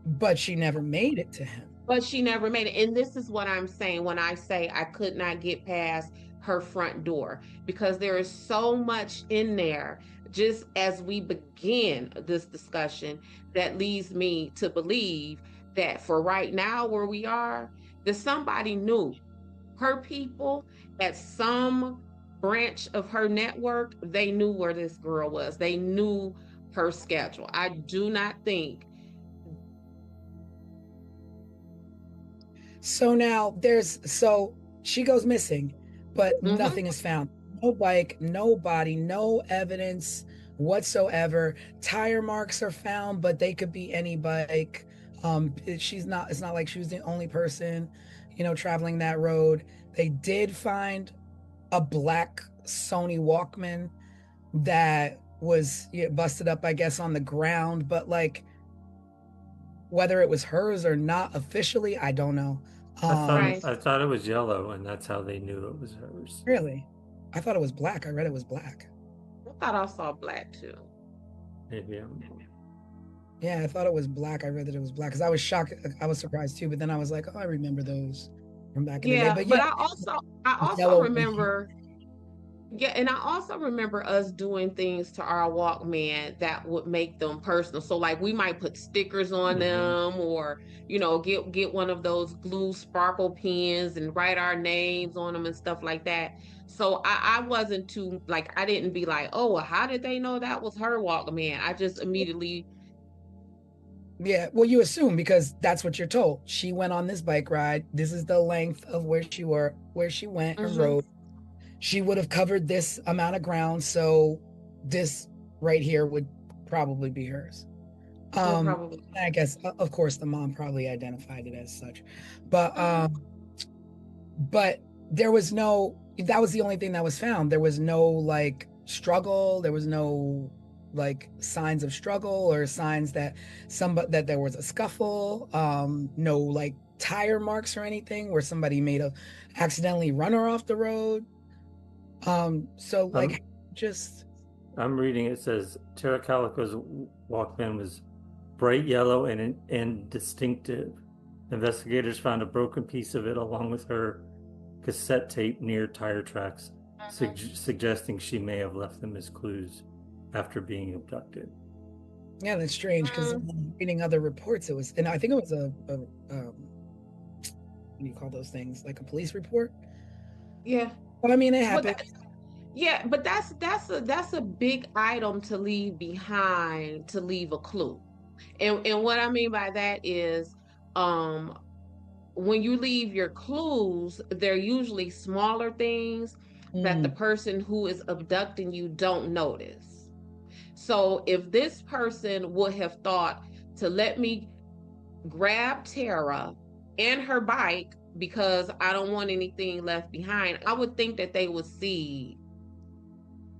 but she never made it to him. but she never made it. And this is what I'm saying when I say I could not get past her front door, because there is so much in there just as we begin this discussion that leads me to believe that for right now where we are, that somebody knew her people at some branch of her network. They knew where this girl was. They knew her schedule. I do not think. So now so she goes missing, but nothing is found. No bike, no body, no evidence whatsoever. Tire marks are found, but they could be any bike. It's not like she was the only person, traveling that road. They did find a black Sony Walkman that was busted up, I guess, on the ground, but like whether it was hers or not officially, I don't know. Right. I thought it was yellow, and that's how they knew it was hers. Really? I thought it was black. I read it was black. I thought I saw black too. Maybe Yeah, I thought it was black. I read that it was black because I was shocked. I was surprised too, but then I was like, oh, I remember those from back in the day. Yeah, But but yeah, I also yellow. remember Yeah, and I also remember us doing things to our Walkman that would make them personal. So like we might put stickers on Mhm. them or, get one of those glue sparkle pens and write our names on them and stuff like that. So I wasn't too like I didn't be like, oh, well, how did they know that was her Walkman? I just immediately, Yeah, well, you assume because that's what you're told. She went on this bike ride. This is the length of where she went and Mhm. rode. She would have covered this amount of ground, so this right here would probably be hers. Well, probably. I guess of course the mom probably identified it as such, but Mhm. but there was no. That was the only thing that was found. There was no like struggle. There was no like signs of struggle or signs that that there was a scuffle. No like tire marks or anything where somebody made a accidentally run her off the road. So like I'm just I'm reading. It says Tara Calico's Walkman was bright yellow and distinctive. Investigators found a broken piece of it along with her cassette tape near tire tracks, suggesting she may have left them as clues after being abducted. yeah, that's strange because Mm, reading other reports, it was, and I think it was what do you call those things? Like a police report. yeah. But I mean, it Well, happened. yeah, but that's a big item to leave behind to leave a clue. And what I mean by that is um when you leave your clues, they're usually smaller things that the Mm, person who is abducting you don't notice. So if this person would have thought to let me grab Tara and her bike because I don't want anything left behind, I would think that they would see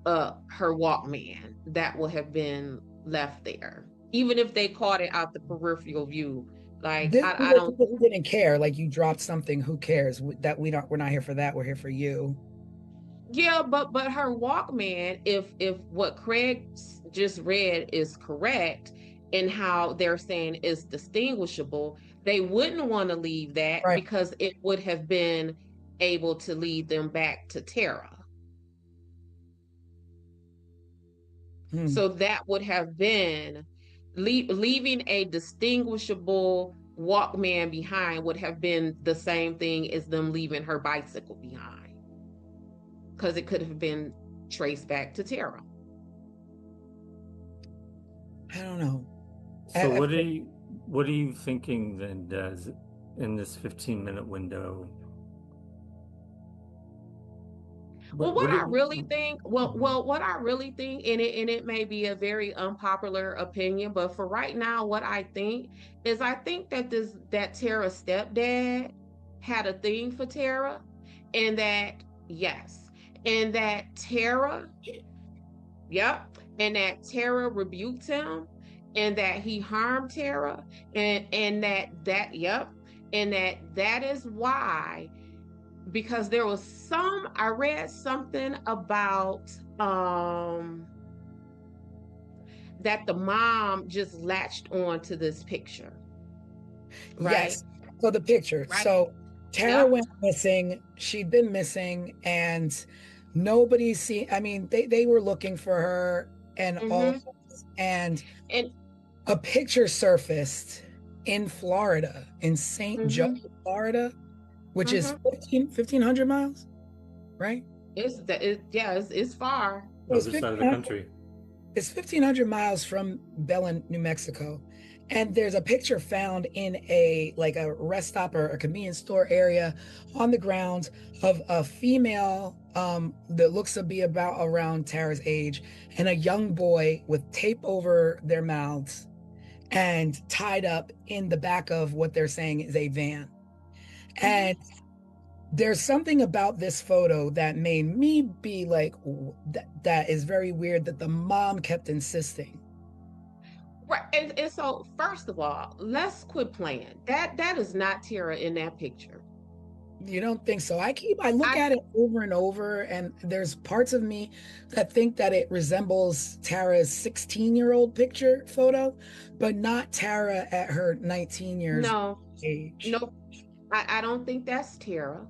her Walkman that would have been left there, even if they caught it out the peripheral view. Like these I are don't. people who didn't care. Like you dropped something, who cares? That we're not here for that. We're here for you. Yeah, but her Walkman, if what Craig just read is correct and how they're saying is distinguishable, they wouldn't want to leave that Right. because it would have been able to lead them back to Tara. Hmm. So that would have been leaving a distinguishable Walkman behind would have been the same thing as them leaving her bicycle behind because it could have been traced back to Tara. I don't know. So I, what are you thinking then, Des, in this 15-minute window? Well, What what do I you, really think, what I really think, and it may be a very unpopular opinion, but for right now, what I think is I think that Tara's stepdad had a thing for Tara, and that yes, and that Tara, yep, and that Tara rebuked him, and that he harmed Tara, and yep, and that is why because there was I read something about that the mom just latched on to this picture, right? yes. So the picture. Right? So Tara Yep. went missing. She'd been missing, and nobody seen. I mean, they were looking for her and all, Mm-hmm. and And a picture surfaced in Florida, in St. Joe, mm-hmm. Florida, which is Mm-hmm. 1,500 miles, right? It's far. So it's other side of the 1,500 country? It's 1,500 miles from Belen, New Mexico. And there's a picture found in a rest stop or a convenience store area on the ground of a female that looks to be about around Tara's age and a young boy with tape over their mouths and tied up in the back of what they're saying is a van. And there's something about this photo that made me be like, that is very weird that the mom kept insisting. Right. And so first of all, let's quit playing. That is not Tara in that picture. You don't think so? I look I at it over and over, and there's parts of me that think that it resembles Tara's 16-year-old picture photo, but not Tara at her 19 years no, age. no, I don't think that's Tara.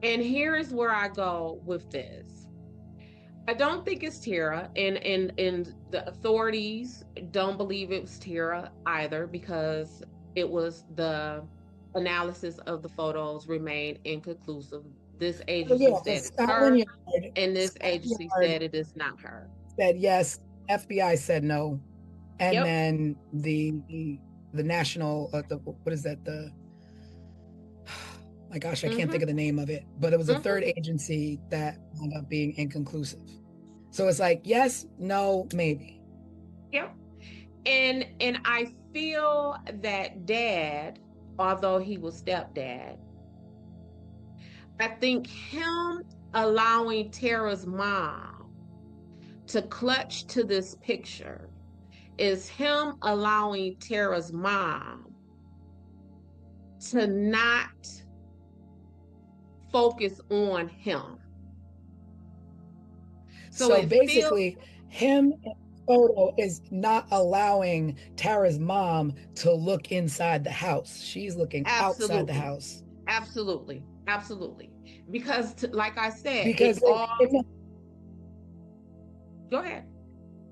And here is where I go with this. I don't think it's Tara, and the authorities don't believe it was Tara either, because it was the analysis of the photos remained inconclusive. This Oh, agency yeah, said because it's her, Scotland Yard, and this Scotland agency Yard said it is not her. said yes, FBI said no, and Yep. then the national, what is that? My gosh, I can't think of the name of it, but it was a third agency that wound up being inconclusive. So it's like yes, no, maybe. Yep. And I feel that dad, although he was stepdad, I think him allowing Tara's mom to clutch to this picture is him allowing Tara's mom to not focus on him. So basically, him in the photo is not allowing Tara's mom to look inside the house. She's looking outside the house. Absolutely. Absolutely. Because like I said, Because go ahead.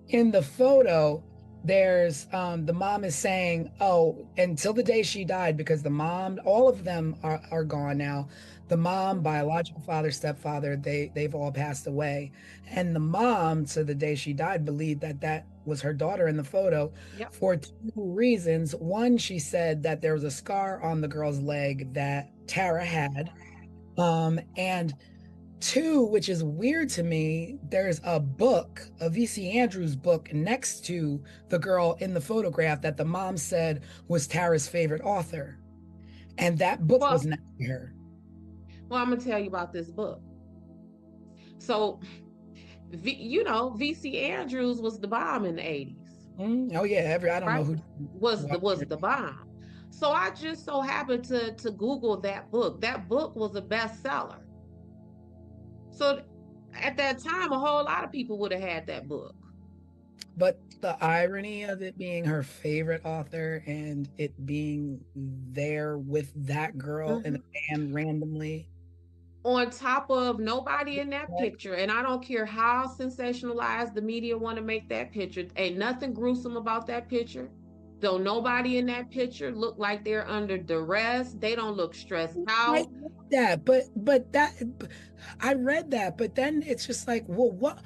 in the photo, there's the mom is saying, oh, until the day she died, because the mom, all of them are gone now. The mom, biological father, stepfather, they've all passed away. And the mom, to the day she died, believed that that was her daughter in the photo for two reasons. One, she said that there was a scar on the girl's leg that Tara had. And two, which is weird to me, there's a book, a VC Andrews book next to the girl in the photograph that the mom said was Tara's favorite author. And that book was next to her. Well, I'm going to tell you about this book. So, VC Andrews was the bomb in the 80s. Oh yeah, I don't know who was the bomb. So I just so happened to Google that book. That book was a bestseller. So at that time, a whole lot of people would have had that book. But the irony of it being her favorite author and it being there with that girl in a band randomly. On top of nobody in that picture, and I don't care how sensationalized the media want to make that picture, ain't nothing gruesome about that picture. Though nobody in that picture look like they're under duress. They don't look stressed out. I read that, but then it's just like, well, what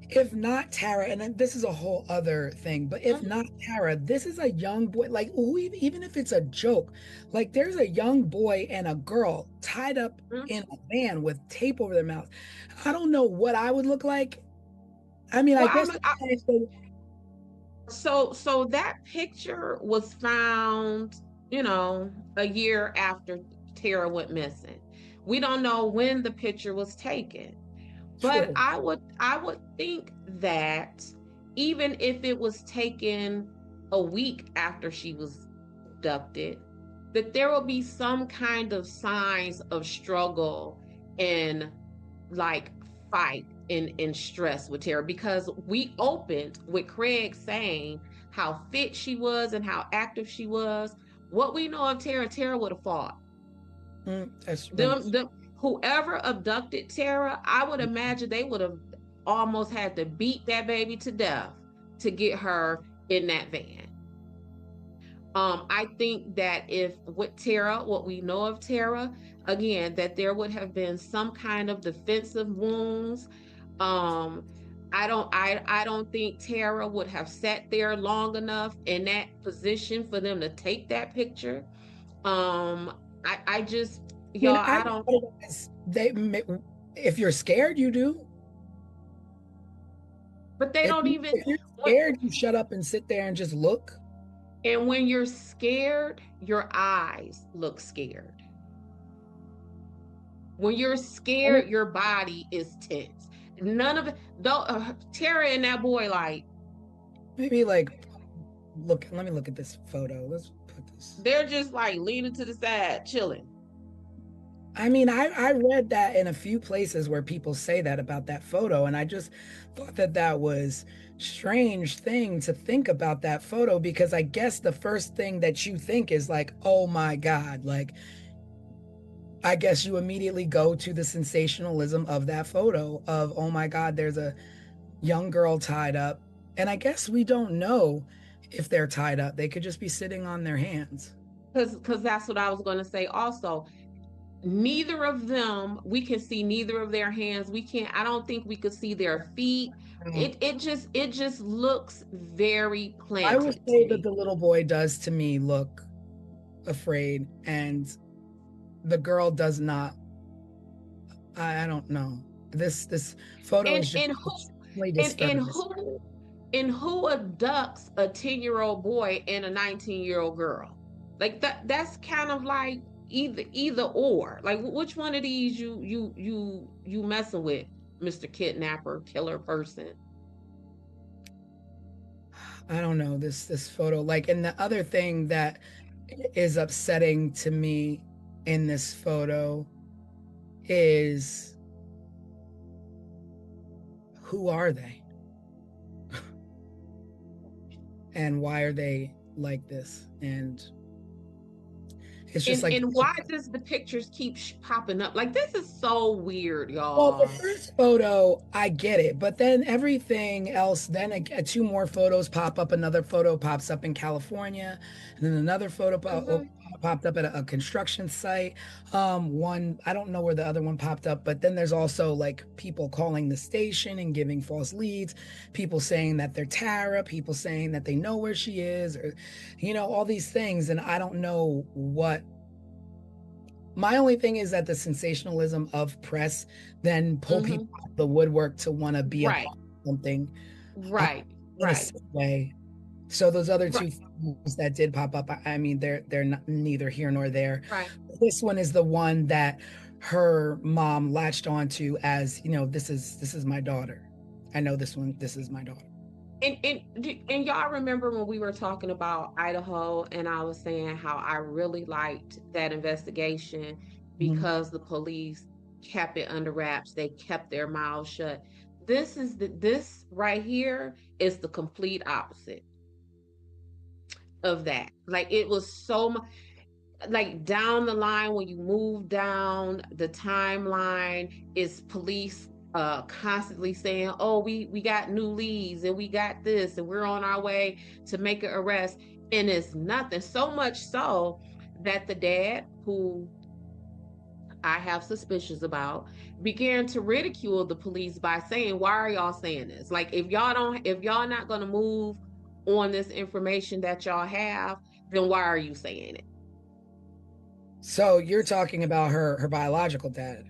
if not Tara? And then this is a whole other thing, but if not Tara, this is a young boy, like even if it's a joke, like there's a young boy and a girl tied up in a van with tape over their mouth. I don't know what I would look like. I mean, well, I guess so that picture was found, a year after Tara went missing. We don't know when the picture was taken. But I would think that even if it was taken a week after she was abducted, that there will be some kind of signs of struggle and like fight and stress with Tara, because we opened with Craig saying how fit she was and how active she was. What we know of Tara would have fought. Whoever abducted Tara, I would imagine they would have almost had to beat that baby to death to get her in that van. I think that if with Tara, what we know of Tara, again, that there would have been some kind of defensive wounds. I don't think Tara would have sat there long enough in that position for them to take that picture. I just, y'all, I don't. If you're scared, you do. But they don't even. If you're scared, you shut up and sit there and just look. And when you're scared, your eyes look scared. When you're scared, your body is tense. None of it. Tara and that boy, like. Maybe like, look. Let me look at this photo. Let's put this. They're just like leaning to the side, chilling. I mean, I read that in a few places where people say that about that photo, and I just thought that was strange thing to think about that photo, because I guess the first thing that you think is like, oh my God, like I guess you immediately go to the sensationalism of that photo of, oh my God, there's a young girl tied up. And I guess we don't know if they're tied up. They could just be sitting on their hands. Because that's what I was going to say also. Neither of them, we can see neither of their hands. We can't, I don't think we could see their feet. It just looks very I would planted to say that me. the little boy does to me look afraid, and the girl does not. I don't know. This photo And is just and who extremely and disturbing. who abducts a 10-year-old boy and a 19-year-old girl? Like that's kind of like either or. Like which one of these you messing with, Mr. Kidnapper, killer person? I don't know this photo. Like, and the other thing that is upsetting to me in this photo is, who are they? And why are they like this? And it's just like, And why does the pictures keep popping up? Like this is so weird, well, the y'all. first photo, I get it, but then everything else, then two more photos pop up. Another photo pops up in California, and then another photo popped up at a construction site. One, I don't know where the other one popped up, but then there's also like people calling the station and giving false leads, people saying that they're Tara, people saying that they know where she is, or, all these things. And I don't know what. My only thing is that the sensationalism of press then pull people out of the woodwork to want to be a Right, part of something right, in a right, sick way. So those other two right, things that did pop up, I mean, they're not, neither here nor there. right. This one is the one that her mom latched onto as, this is my daughter. I know this one. This is my daughter. And y'all remember when we were talking about Idaho and I was saying how I really liked that investigation Mhm. because the police kept it under wraps. They kept their mouths shut. This right here is the complete opposite of that. Like it was so much like down the line when you move down the timeline is police constantly saying, oh, we got new leads and we got this and we're on our way to make an arrest, and it's nothing. So much so that the dad, who I have suspicions about, began to ridicule the police by saying, why are y'all saying this? Like if y'all not going to move on this information that y'all have, then why are you saying it? So you're talking about her biological dad.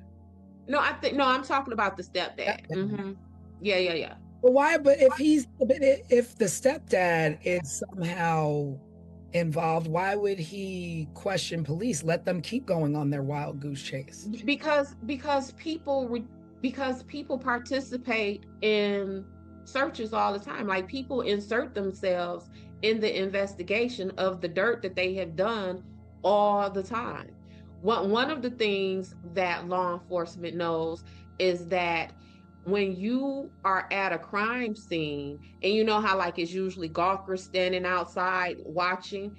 No, I'm talking about the stepdad. Stepdad. Yeah. But why? But if the stepdad is somehow involved, why would he question police? Let them keep going on their wild goose chase. Because people participate in searches all the time. Like people insert themselves in the investigation of the dirt that they have done all the time. One of the things that law enforcement knows is that when you are at a crime scene and you know how like it's usually gawkers standing outside watching,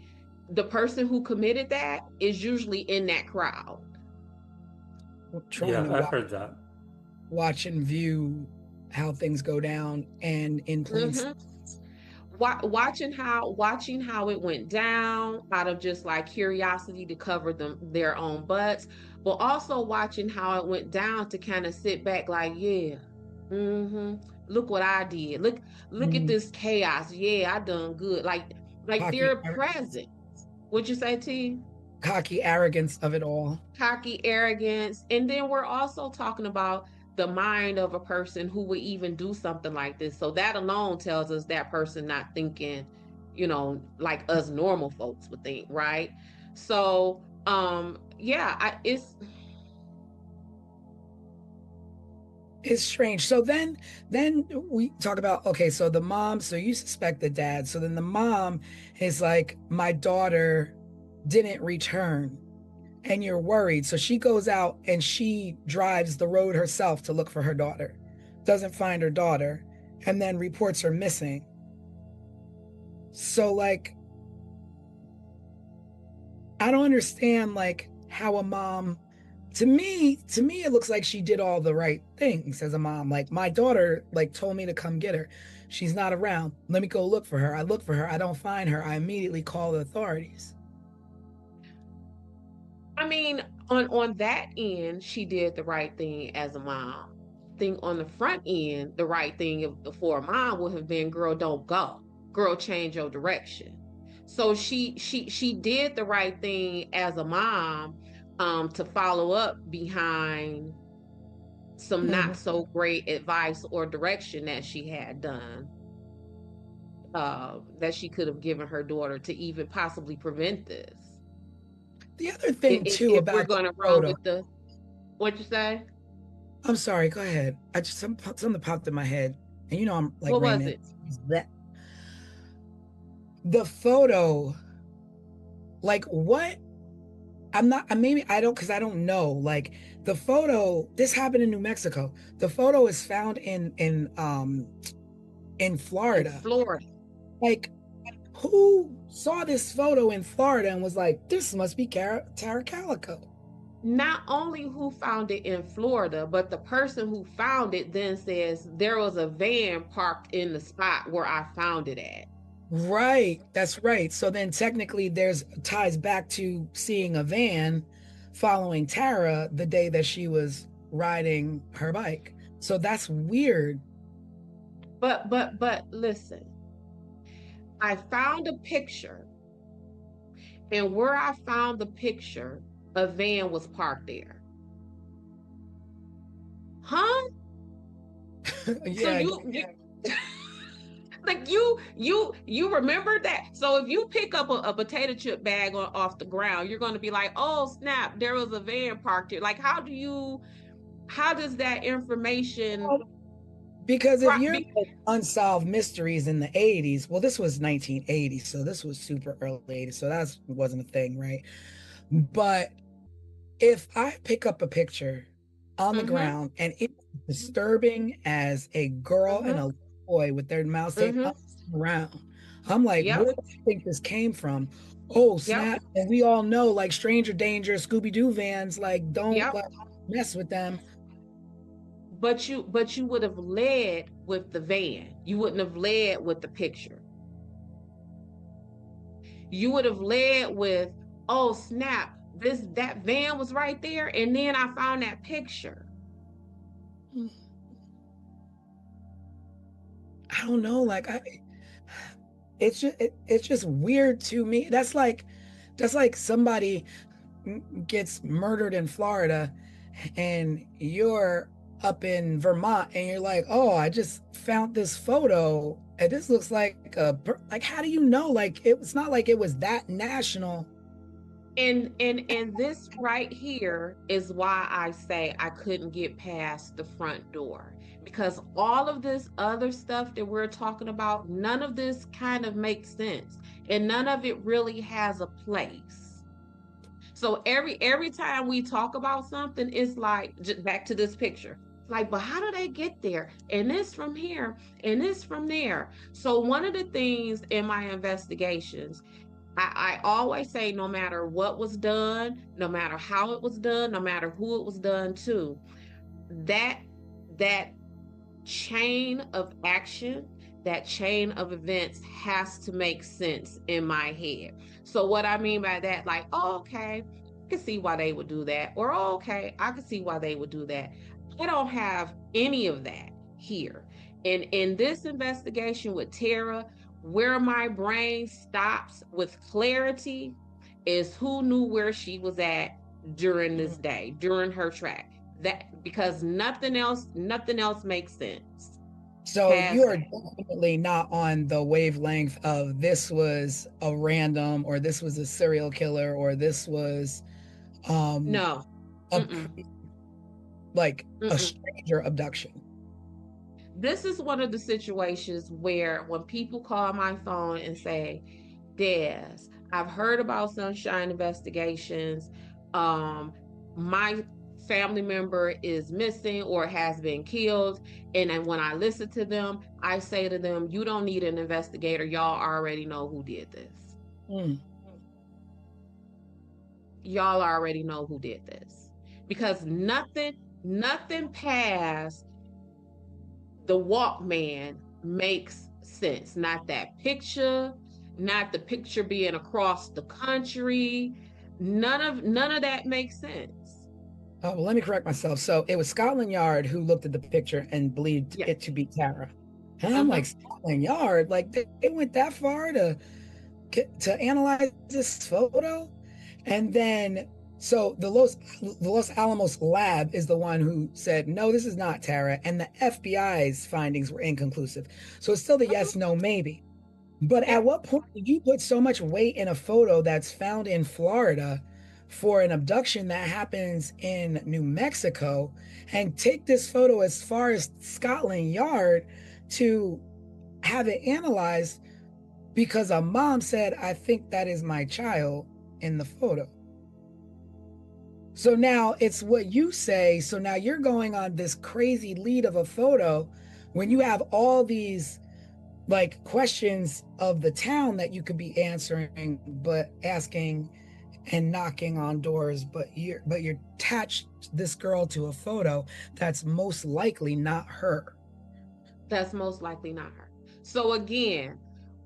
the person who committed that is usually in that crowd. Trying to I've heard that. watch and view how things go down, and in plain sight. Watching how it went down out of just like curiosity to cover their own butts, but also watching how it went down to kind of sit back like, yeah, look what I did. Look at this chaos. Yeah, I done good. Like Cocky, they're present. What'd you say, T? cocky arrogance of it all. Cocky arrogance. And then we're also talking about the mind of a person who would even do something like this. So that alone tells us that person not thinking, like us normal folks would think, right? So yeah, It's strange. So then we talk about, okay, so the mom, so you suspect the dad. So then the mom is like, my daughter didn't return, and you're worried. So she goes out and she drives the road herself to look for her daughter, doesn't find her daughter, and then reports her missing. So like, I don't understand like how a mom to me, it looks like she did all the right things as a mom. Like, my daughter, like, told me to come get her. She's not around. Let me go look for her. I look for her. I don't find her. I immediately call the authorities. I mean, on that end, she did the right thing as a mom. I think on the front end, the right thing for a mom would have been, girl, don't go. Girl, change your direction. So she did the right thing as a mom, to follow up behind some not so great advice or direction that she had done, that she could have given her daughter to even possibly prevent this. The other thing too If we're about going to the run photo, with the, what you say? I'm sorry, go ahead. I just something popped in my head, and you know I'm like What was Raymond. it? That the photo, like what? I'm not. Maybe I don't, because I don't know. Like the photo, this happened in New Mexico. The photo is found in Florida. In Florida. Like, who saw this photo in Florida and was like, this must be Tara Calico? Not only who found it in Florida, but the person who found it then says there was a van parked in the spot where I found it at. Right, that's right. So then technically there's ties back to seeing a van following Tara the day that she was riding her bike. So that's weird. But listen, I found a picture, and where I found the picture, a van was parked there. Huh? Yeah. So like you remember that? So if you pick up a potato chip bag off the ground, you're going to be like, oh snap, there was a van parked here. Like, how does that information? Because if you're like unsolved mysteries in the 80s, well, this was 1980, so this was super early 80s, so that wasn't a thing, right? But if I pick up a picture on the ground and it's disturbing as a girl and a boy with their mouths taped up around, I'm like, where do you think this came from? Oh, snap. And we all know, like, stranger danger, Scooby-Doo vans, like, don't like, mess with them. But you would have led with the van. You wouldn't have led with the picture. You would have led with, oh snap, that van was right there, and then I found that picture. I don't know, like it's just weird to me. That's like somebody gets murdered in Florida and you're up in Vermont and you're like, oh, I just found this photo and this looks like like, how do you know? Like, it's not like it was that national. And this right here is why I say I couldn't get past the front door, because all of this other stuff that we're talking about, none of this kind of makes sense, and none of it really has a place. So every time we talk about something, it's like, just back to this picture. Like, but how do they get there? And this from here, and this from there. So one of the things in my investigations, I always say, no matter what was done, no matter how it was done, no matter who it was done to, that chain of action, that chain of events has to make sense in my head. So what I mean by that, like, oh, okay, I can see why they would do that, or oh, okay, I can see why they would do that. I don't have any of that here. And in this investigation with Tara, where my brain stops with clarity is who knew where she was at during this day, during her track. That, because nothing else makes sense. So you're definitely not on the wavelength of this was a random, or this was a serial killer, or this was no, like a stranger abduction. This is one of the situations where when people call my phone and say, Des, I've heard about Sunshine Investigations. My family member is missing or has been killed. And then when I listen to them, I say to them, you don't need an investigator. Y'all already know who did this. Y'all already know who did this. because nothing past the Walkman makes sense. Not that picture, not the picture being across the country. None of that makes sense. Oh, well, let me correct myself. So it was Scotland Yard who looked at the picture and believed Yeah. it to be Tara. And I'm like, Scotland Yard? Like they went that far to analyze this photo? And then, so the Los Alamos lab is the one who said, no, this is not Tara. And the FBI's findings were inconclusive. So it's still the yes, no, maybe. But at what point did you put so much weight in a photo that's found in Florida for an abduction that happens in New Mexico and take this photo as far as Scotland Yard to have it analyzed because a mom said, I think that is my child in the photo? So now it's what you say. So now you're going on this crazy lead of a photo when you have all these like questions of the town that you could be answering, but asking and knocking on doors, but you're attached this girl to a photo that's most likely not her. That's most likely not her. So again,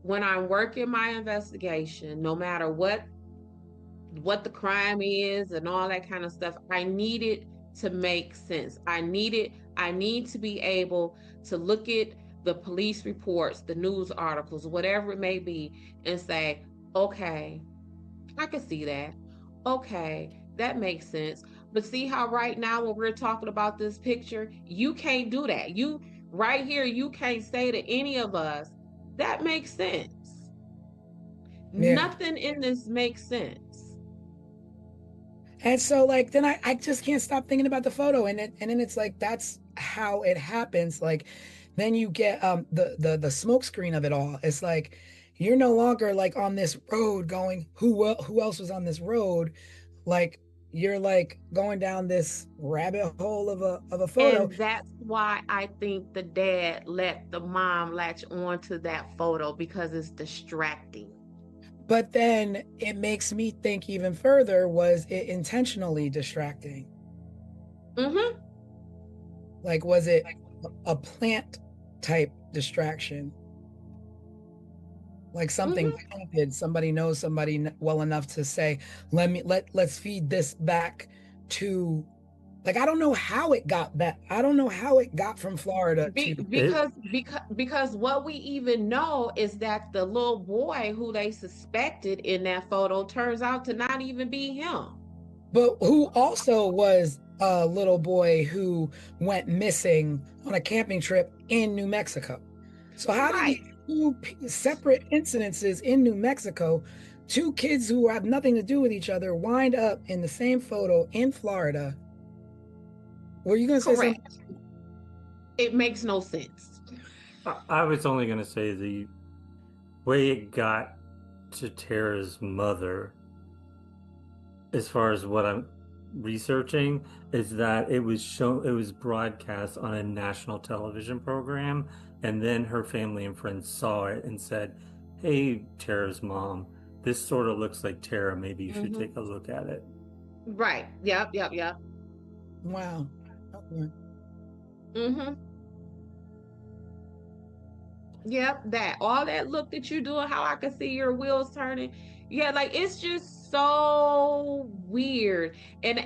when I'm working my investigation, no matter what the crime is and all that kind of stuff, I need it to make sense. I need to be able to look at the police reports, the news articles, whatever it may be, and say, okay, I can see that. Okay, that makes sense. But see how right now when we're talking about this picture, you can't do that. You right here, you can't say to any of us, that makes sense. Yeah. Nothing in this makes sense. And so like then I just can't stop thinking about the photo, and then it's like that's how it happens. Like then you get the smoke screen of it all. It's like you're no longer like on this road going who else was on this road. Like you're like going down this rabbit hole of a photo. And that's why I think the dad let the mom latch on to that photo, because it's distracting. But then it makes me think even further, was it intentionally distracting? Mm-hmm. Like, was it a plant type distraction? Like something planted, somebody knows somebody well enough to say, let's feed this back to, like, I don't know how it got back. I don't know how it got from Florida to Because what we even know is that the little boy who they suspected in that photo turns out to not even be him. But who also was a little boy who went missing on a camping trip in New Mexico. So how did these two separate incidences in New Mexico, two kids who have nothing to do with each other, wind up in the same photo in Florida? Were you going to say something? It makes no sense. I was only going to say the way it got to Tara's mother, as far as what I'm researching, is that it was broadcast on a national television program, and then her family and friends saw it and said, hey, Tara's mom, this sort of looks like Tara, maybe you should take a look at it. Right. Yep. Wow. Okay. Yep, that all that look that you're doing, how I can see your wheels turning. Yeah, like it's just so weird. And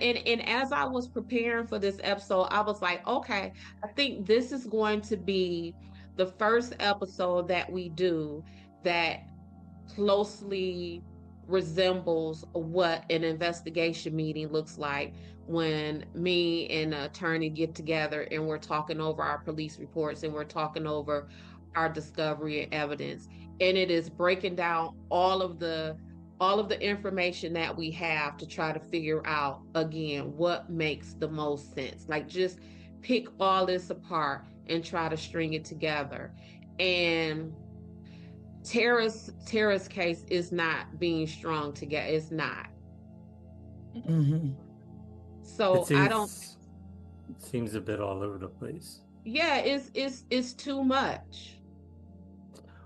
as I was preparing for this episode, I was like, okay, I think this is going to be the first episode that we do that closely resembles what an investigation meeting looks like, when me and an attorney get together and we're talking over our police reports and we're talking over our discovery and evidence, and it is breaking down all of the information that we have to try to figure out again what makes the most sense. Like just pick all this apart and try to string it together. And Tara's case is not being strung together. It's not. So It seems a bit all over the place. Yeah, it's too much.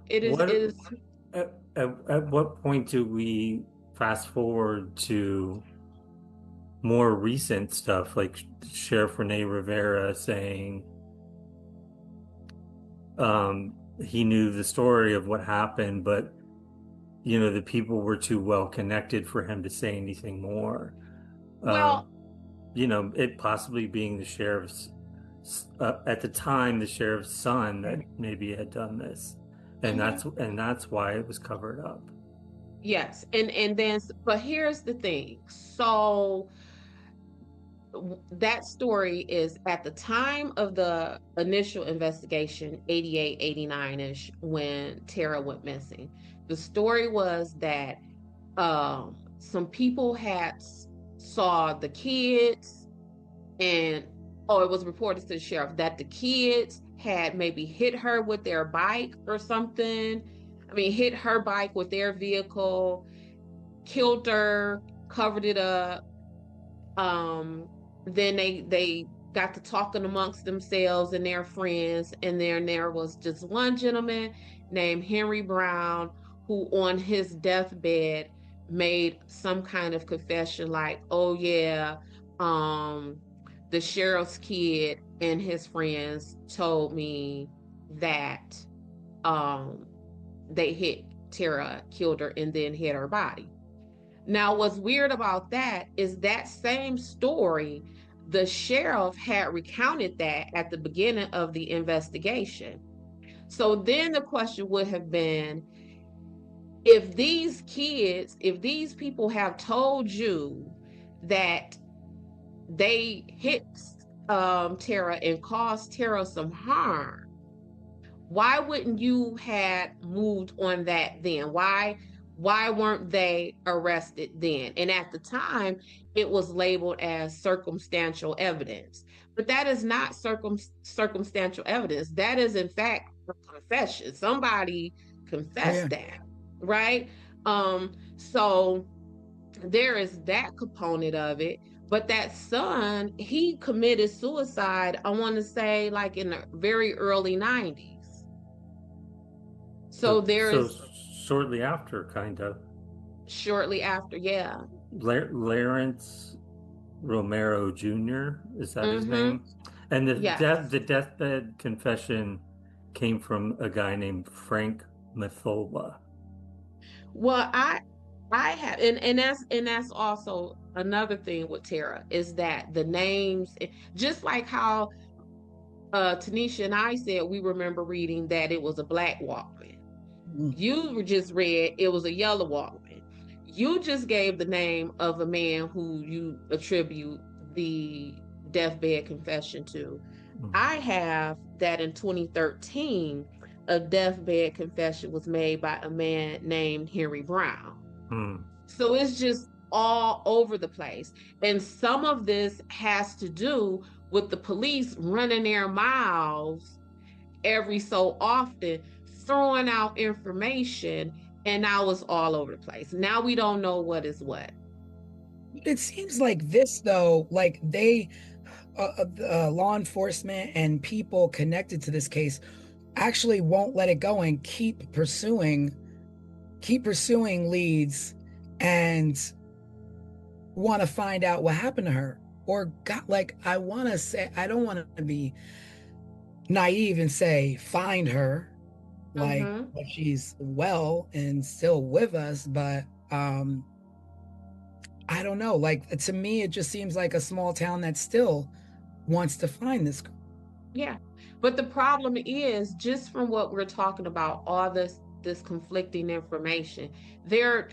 It is. At what point do we fast forward to more recent stuff, like Sheriff Rene Rivera saying he knew the story of what happened, but the people were too well connected for him to say anything more. Well, It possibly being the sheriff's at the time, the sheriff's son that maybe had done this, and that's why it was covered up. yes, and then, but here's the thing. So that story is at the time of the initial investigation, 88, 89-ish, when Tara went missing. The story was that some people had saw the kids, and it was reported to the sheriff that the kids had maybe hit her with their bike or something. I mean, hit her bike with their vehicle, killed her, covered it up. Then they got to talking amongst themselves and their friends, and then there was just one gentleman named Henry Brown who on his deathbed made some kind of confession like, oh yeah, the sheriff's kid and his friends told me that they hit Tara, killed her, and then hit her body. Now, what's weird about that is that same story, the sheriff had recounted that at the beginning of the investigation. So then the question would have been, if these people have told you that they hit Tara and caused Tara some harm, why wouldn't you had moved on that then? Why weren't they arrested then? And at the time, it was labeled as circumstantial evidence. But that is not circumstantial evidence. That is, in fact, a confession. Somebody confessed that, right? So there is that component of it. But that son, he committed suicide, I want to say, like in the very early 90s. So Shortly after, kind of. Shortly after, yeah. Lawrence Romero Jr., is that his name? And the deathbed confession came from a guy named Frank Mathola. Well, I have, and that's also another thing with Tara, is that the names, just like how Tanisha and I said, we remember reading that it was a black Walkman. You just read it was a yellow Walkman. You just gave the name of a man who you attribute the deathbed confession to. I have that in 2013, a deathbed confession was made by a man named Henry Brown. So it's just all over the place. And some of this has to do with the police running their mouths every so often, throwing out information, and now it's all over the place. Now we don't know what is what. It seems like this, though, like they, law enforcement and people connected to this case actually won't let it go and keep pursuing leads and want to find out what happened to her. Or God, like, I want to say, I don't want to be naive and say find her, like she's well and still with us, but I don't know, like, to me it just seems like a small town that still wants to find this girl. Yeah, but the problem is, just from what we're talking about, all this conflicting information, they're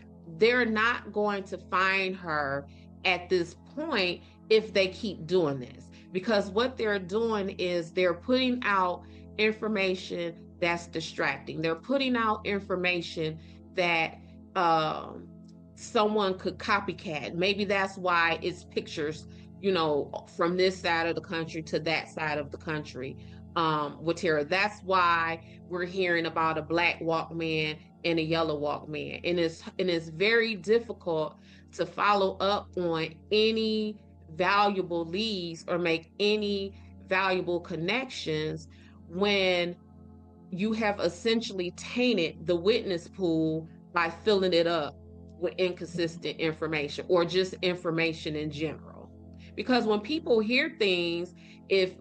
not going to find her at this point if they keep doing this, because what they're doing is they're putting out information that's distracting. They're putting out information that someone could copycat. Maybe that's why it's pictures, from this side of the country to that side of the country with Tara. That's why we're hearing about a black Walkman and a yellow Walkman. And it's very difficult to follow up on any valuable leads or make any valuable connections when you have essentially tainted the witness pool by filling it up with inconsistent information or just information in general. Because when people hear things, if,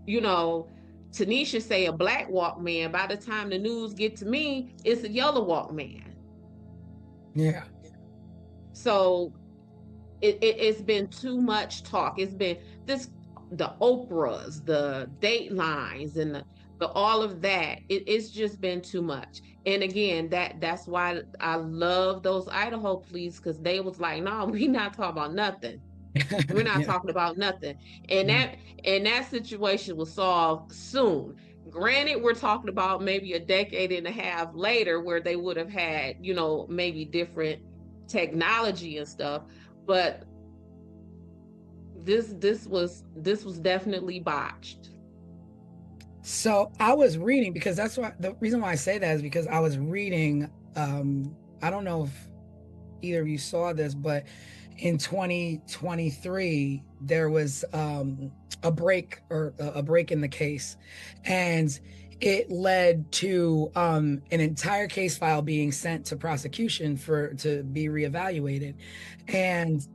you know, Tanisha say a black Walkman, by the time the news get to me, it's a yellow Walkman. Yeah. So it's been too much talk. It's been the Oprahs, the Datelines, and the all of that. It's just been too much. And again, that's why I love those Idaho police, because they was like, no, we not talking about nothing. We're not Yeah. talking about nothing. And Yeah. that situation was solved soon. Granted, we're talking about maybe a decade and a half later where they would have had, maybe different technology and stuff, but this was definitely botched. So I was reading, because that's why the reason why I say that is because I was reading, I don't know if either of you saw this, but in 2023 there was a break in the case, and it led to an entire case file being sent to prosecution to be reevaluated, and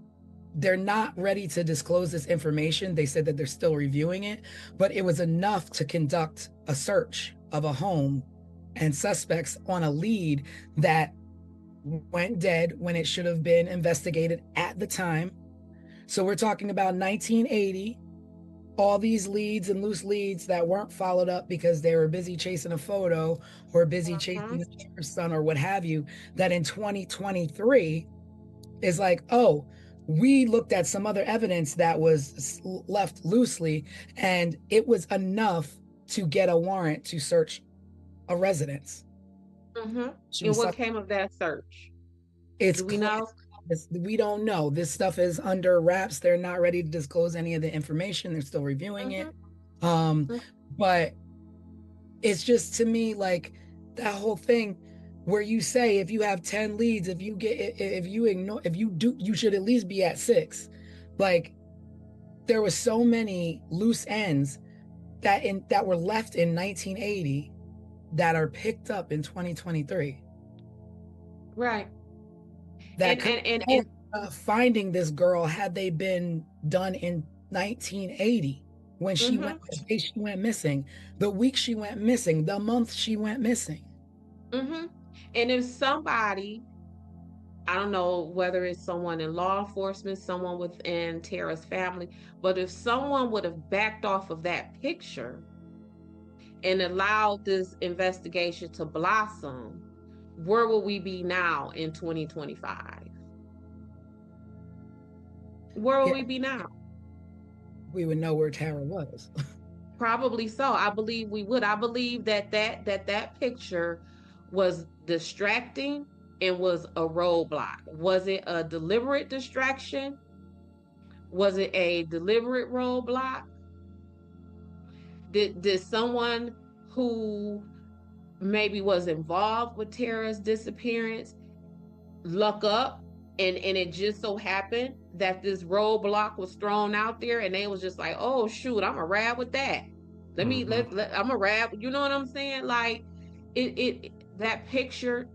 they're not ready to disclose this information. They said that they're still reviewing it, but it was enough to conduct a search of a home and suspects on a lead that went dead when it should have been investigated at the time. So we're talking about 1980, all these leads and loose leads that weren't followed up because they were busy chasing a photo or busy chasing a son or what have you, that in 2023 is like, oh, we looked at some other evidence that was left loosely, and it was enough to get a warrant to search a residence. And what came of that search? Do we know? We don't know. This stuff is under wraps. They're not ready to disclose any of the information. They're still reviewing it. But it's just, to me, like that whole thing where you say, if you have 10 leads, you should at least be at 6. Like, there were so many loose ends that were left in 1980 that are picked up in 2023. Right. That and finding this girl, had they been done in 1980 when she went missing, the week she went missing, the month she went missing. And if somebody, I don't know whether it's someone in law enforcement, someone within Tara's family, but if someone would have backed off of that picture and allowed this investigation to blossom, where will we be now in 2025? Where will we be now? We would know where Tara was. Probably so. I believe we would. I believe that picture was distracting and was a roadblock. Was it a deliberate distraction? Was it a deliberate roadblock? Did someone who maybe was involved with Tara's disappearance luck up, and it just so happened that this roadblock was thrown out there, and they was just like, oh shoot, I'm a rab with that. I'm a rab. You know what I'm saying? Like, that picture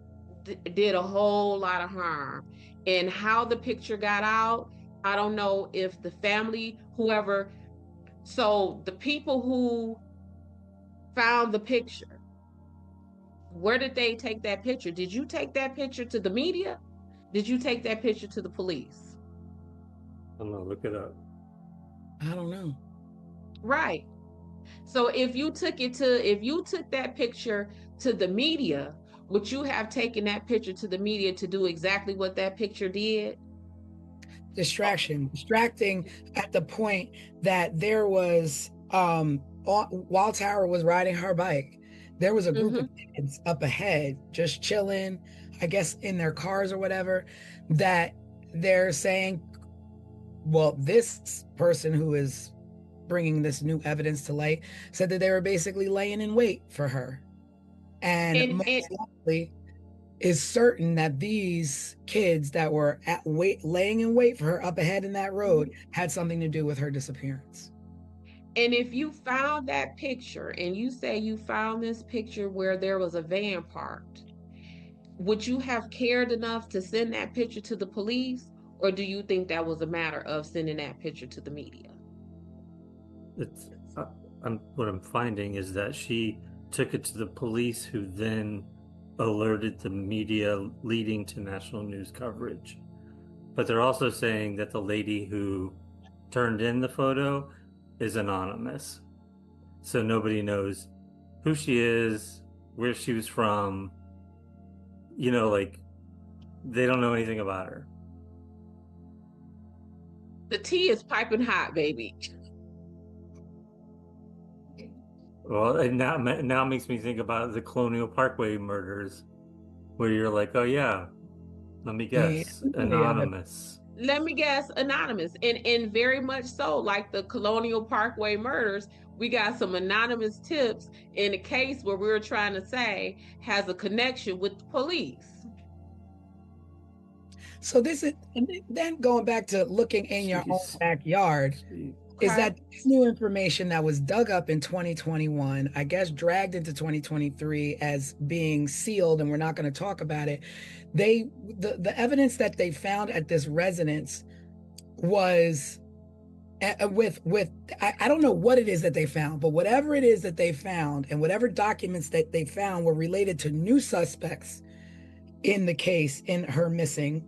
did a whole lot of harm. And how the picture got out, I don't know if the family, whoever, so the people who found the picture, where did they take that picture? Did you take that picture to the media? Did you take that picture to the police? I'm gonna look it up. I don't know. Right. So if you took that picture to the media, would you have taken that picture to the media to do exactly what that picture did? Distracting at the point that there was, while Tara was riding her bike, there was a group of kids up ahead just chilling, I guess in their cars or whatever, that they're saying, well, this person who is bringing this new evidence to light said that they were basically laying in wait for her, and most likely is certain that these kids that were laying in wait for her up ahead in that road had something to do with her disappearance. And if you found that picture, and you say you found this picture where there was a van parked, would you have cared enough to send that picture to the police? Or do you think that was a matter of sending that picture to the media? It's what I'm finding is that she took it to the police, who then alerted the media, leading to national news coverage. But they're also saying that the lady who turned in the photo is anonymous, so nobody knows who she is, where she was from. Like, they don't know anything about her. The tea is piping hot, baby. Well, and now makes me think about the Colonial Parkway murders, where you're like, oh yeah, let me guess, anonymous. Let me guess, anonymous. And very much so, like the Colonial Parkway murders, we got some anonymous tips in a case where we're trying to say has a connection with the police. So this is, and then going back to looking in your own backyard, is that this new information that was dug up in 2021, I guess dragged into 2023 as being sealed, and we're not going to talk about it. The evidence that they found at this residence was with I don't know what it is that they found, but whatever it is that they found and whatever documents that they found were related to new suspects in the case, in her missing,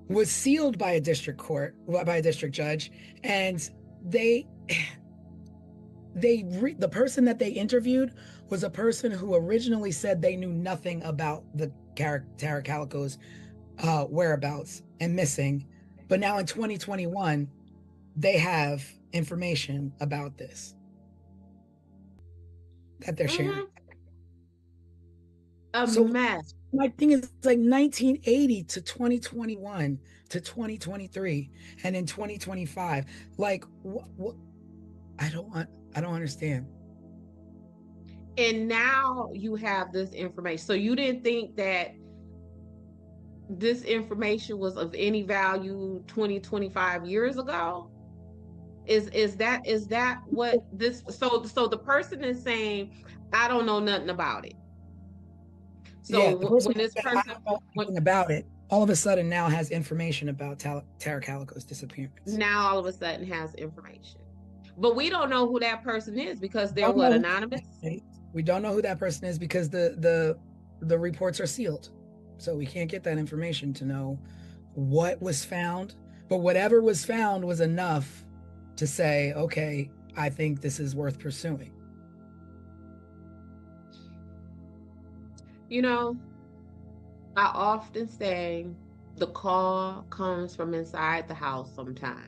was sealed by a district court, by a district judge, and the person that they interviewed was a person who originally said they knew nothing about the Tara Calico's whereabouts and missing, but now in 2021 they have information about this that they're sharing. Mess. My thing is, it's like 1980 to 2021 to 2023 and in 2025, like what I don't understand. And now you have this information. So you didn't think that this information was of any value 20, 25 years ago? Is that what this, so the person is saying, I don't know nothing about it. So yeah, when this person, I don't know anything about it, all of a sudden now has information about Tara Calico's disappearance. Now all of a sudden has information. But we don't know who that person is because they're what, anonymous? We don't know who that person is because the reports are sealed. So we can't get that information to know what was found. But whatever was found was enough to say, okay, I think this is worth pursuing. You know, I often say the call comes from inside the house sometimes.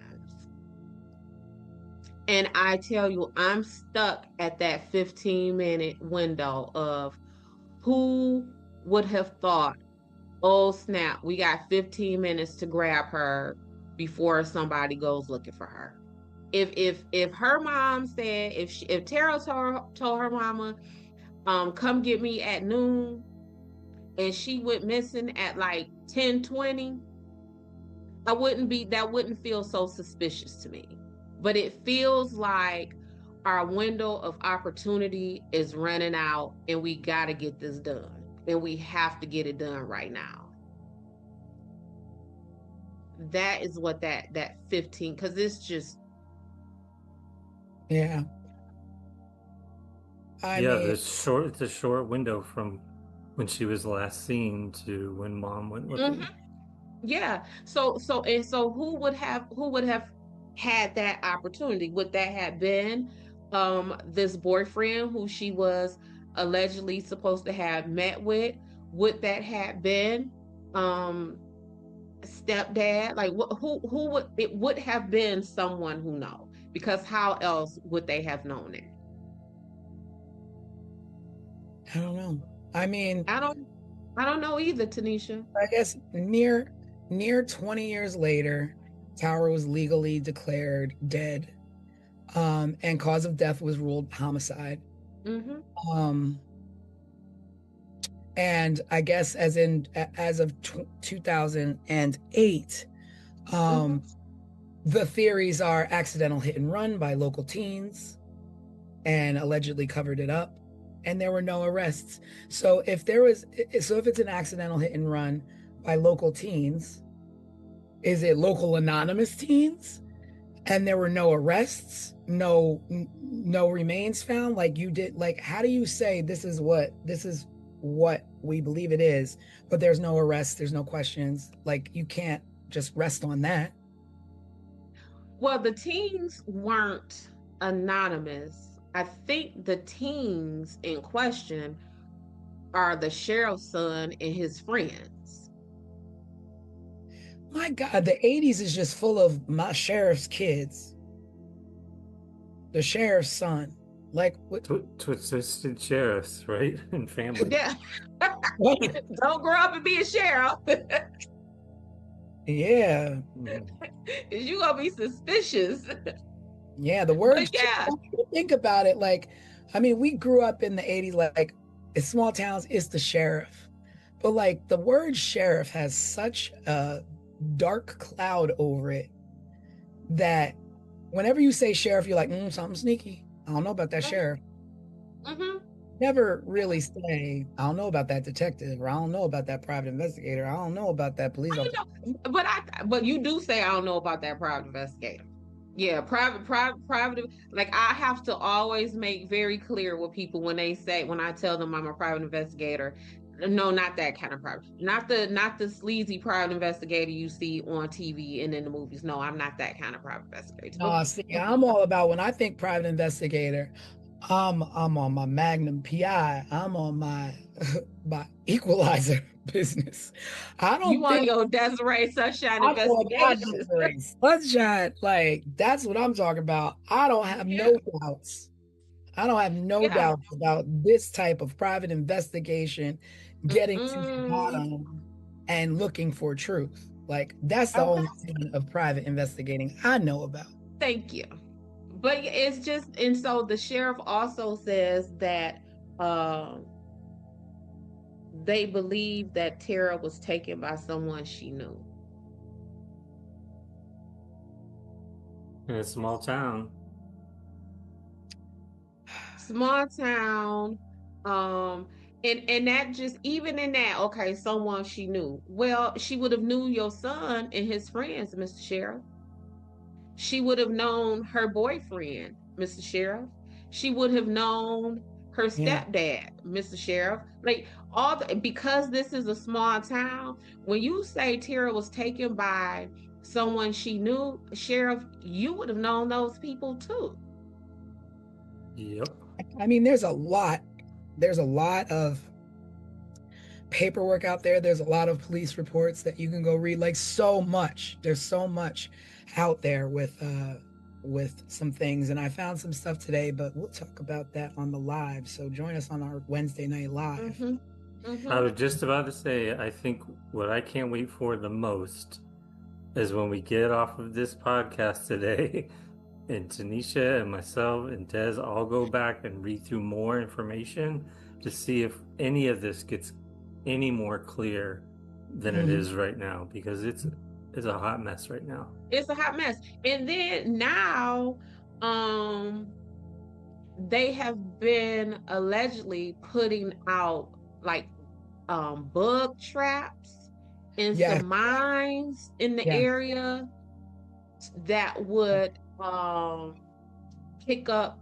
And I tell you, I'm stuck at that 15-minute window of who would have thought, oh snap, we got 15 minutes to grab her before somebody goes looking for her. If her mom said, if Tara told her mama, come get me at noon, and she went missing at like 10:20, that wouldn't feel so suspicious to me. But it feels like our window of opportunity is running out and we got to get this done. And we have to get it done right now. That is what that 15, because it's just. Yeah. It's a short window from when she was last seen to when mom went looking. Mm-hmm. Yeah. So who would have had that opportunity? Would that have been this boyfriend who she was allegedly supposed to have met with? Would that have been stepdad? Like who would it would have been someone who knows? Because how else would they have known it? I don't know. I mean, I don't know either, Tanisha. I guess near 20 years later, Tara was legally declared dead, and cause of death was ruled homicide. Mm-hmm. And I guess as of 2008, the theories are accidental hit and run by local teens, and allegedly covered it up, and there were no arrests. So if it's an accidental hit and run by local teens, Is it local anonymous teens? And there were no arrests, no remains found? Like you did, like, how do you say this is what we believe it is, but there's no arrests, there's no questions? Like, you can't just rest on that. Well, the teens weren't anonymous. I think the teens in question are the sheriff's son and his friends. My God, the 80s is just full of my sheriff's kids. The sheriff's son. Like, what? Twisted sheriffs, right? And family. Yeah. Don't grow up and be a sheriff. Yeah. You're gonna be suspicious. Yeah, the word. Yeah. Think about it. Like, I mean, we grew up in the 80s, like, in small towns, it's the sheriff. But like the word sheriff has such a dark cloud over it that whenever you say sheriff, you're like, something sneaky. I don't know about that sheriff. Mm-hmm. Never really say, I don't know about that detective, or I don't know about that private investigator. I don't know about that police officer. But you do say I don't know about that private investigator. Yeah, private. Like, I have to always make very clear with people when I tell them I'm a private investigator. No, not that kind of private. Not the sleazy private investigator you see on TV and in the movies. No, I'm not that kind of private investigator. See, I'm all about, when I think private investigator, I'm on my Magnum PI. I'm on my equalizer business. I don't You want your Desiree Sunshine investigation. Sunshine, like, that's what I'm talking about. I don't have no doubts. I don't have no doubts about this type of private investigation, getting to the bottom and looking for truth. Like, that's the only kind of private investigating I know about. Thank you. But it's just, and so the sheriff also says that they believe that Tara was taken by someone she knew. In a small town. Small town. And that just, even in that, okay, someone she knew. Well, she would have knew your son and his friends, Mr. Sheriff. She would have known her boyfriend, Mr. Sheriff. She would have known her stepdad, Mr. Sheriff. Like, because this is a small town, when you say Tara was taken by someone she knew, Sheriff, you would have known those people too. Yep. I mean, there's a lot of paperwork out there. There's a lot of police reports that you can go read. Like, so much. There's so much out there with some things, and I found some stuff today, but we'll talk about that on the live. So join us on our Wednesday night live. I was just about to say, I think what I can't wait for the most is when we get off of this podcast today and Tanisha and myself and Des all go back and read through more information to see if any of this gets any more clear than it is right now, because it's a hot mess right now. It's a hot mess. And then now they have been allegedly putting out like bug traps in some mines in the area that would pick up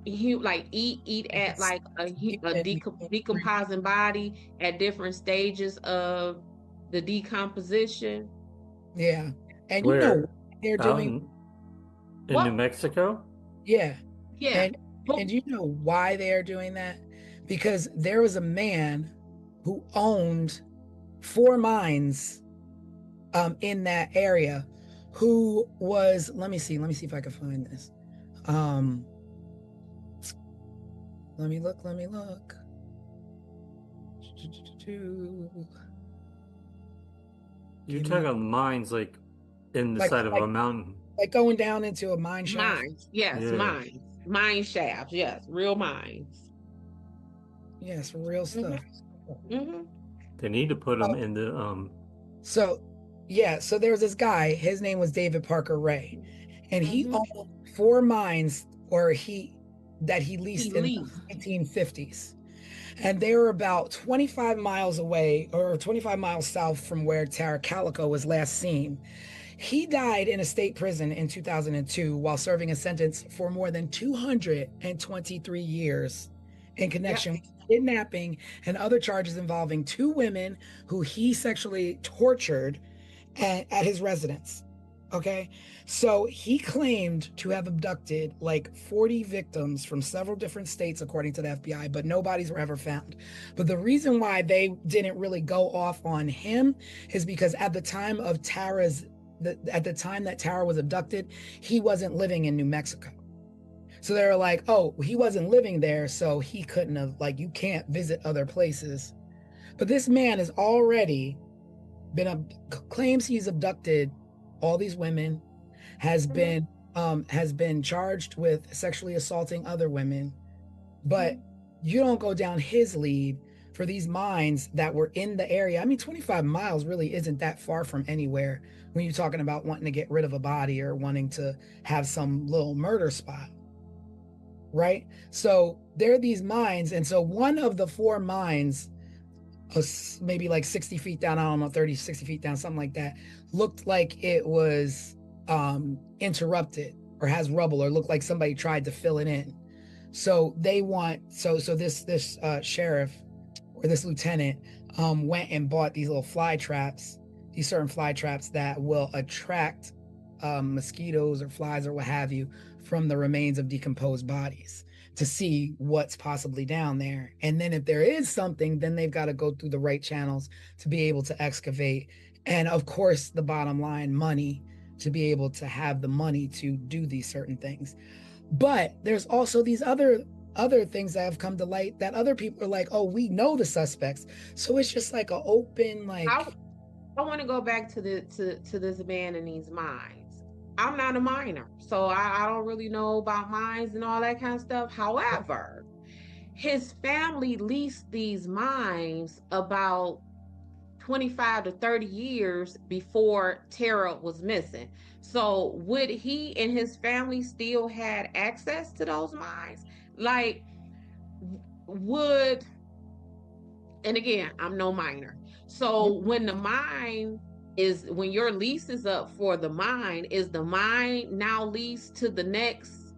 eat at like a decomposing body at different stages of the decomposition. Yeah. And Where? you know they're doing in New Mexico? Yeah. Yeah. And you know why they are doing that? Because there was a man who owned 4 mines in that area, who was, let me see if I can find this. Let me look. You're talking about mines like in the side of a mountain. Like going down into a mine shaft. Mines, yes, mines. Mine shafts, yes, real mines. Yes, real stuff. They need to put them in the So there was this guy, his name was David Parker Ray, and he owned 4 mines that he leased in the 1950s. And they were about 25 miles away, or 25 miles south from where Tara Calico was last seen. He died in a state prison in 2002 while serving a sentence for more than 223 years in connection with kidnapping and other charges involving 2 women who he sexually tortured at his residence. Okay. So he claimed to have abducted like 40 victims from several different states, according to the FBI, but nobody's were ever found. But the reason why they didn't really go off on him is because at the time of at the time that Tara was abducted, he wasn't living in New Mexico. So they were like, oh, he wasn't living there, so he couldn't have, like, you can't visit other places. But this man has already claims he's abducted all these women, has been charged with sexually assaulting other women, but you don't go down his lead for these mines that were in the area. I mean, 25 miles really isn't that far from anywhere when you're talking about wanting to get rid of a body or wanting to have some little murder spot, right? So there are these mines, and so one of the 4 mines, maybe like 60 feet down, I don't know, 30, 60 feet down, something like that, looked like it was interrupted or has rubble or looked like somebody tried to fill it in. So they want, so this sheriff or this lieutenant went and bought these little fly traps, these certain fly traps that will attract mosquitoes or flies or what have you from the remains of decomposed bodies to see what's possibly down there. And then if there is something, then they've got to go through the right channels to be able to excavate. And of course, the bottom line, money, to be able to have the money to do these certain things. But there's also these other things that have come to light that other people are like, oh, we know the suspects. So it's just like an open, like, I want to go back to this man in these mines. I'm not a miner, so I don't really know about mines and all that kind of stuff. However, his family leased these mines about 25 to 30 years before Tara was missing. So would he and his family still had access to those mines? Like, and again, I'm no miner. So when your lease is up for the mine, is the mine now leased to the next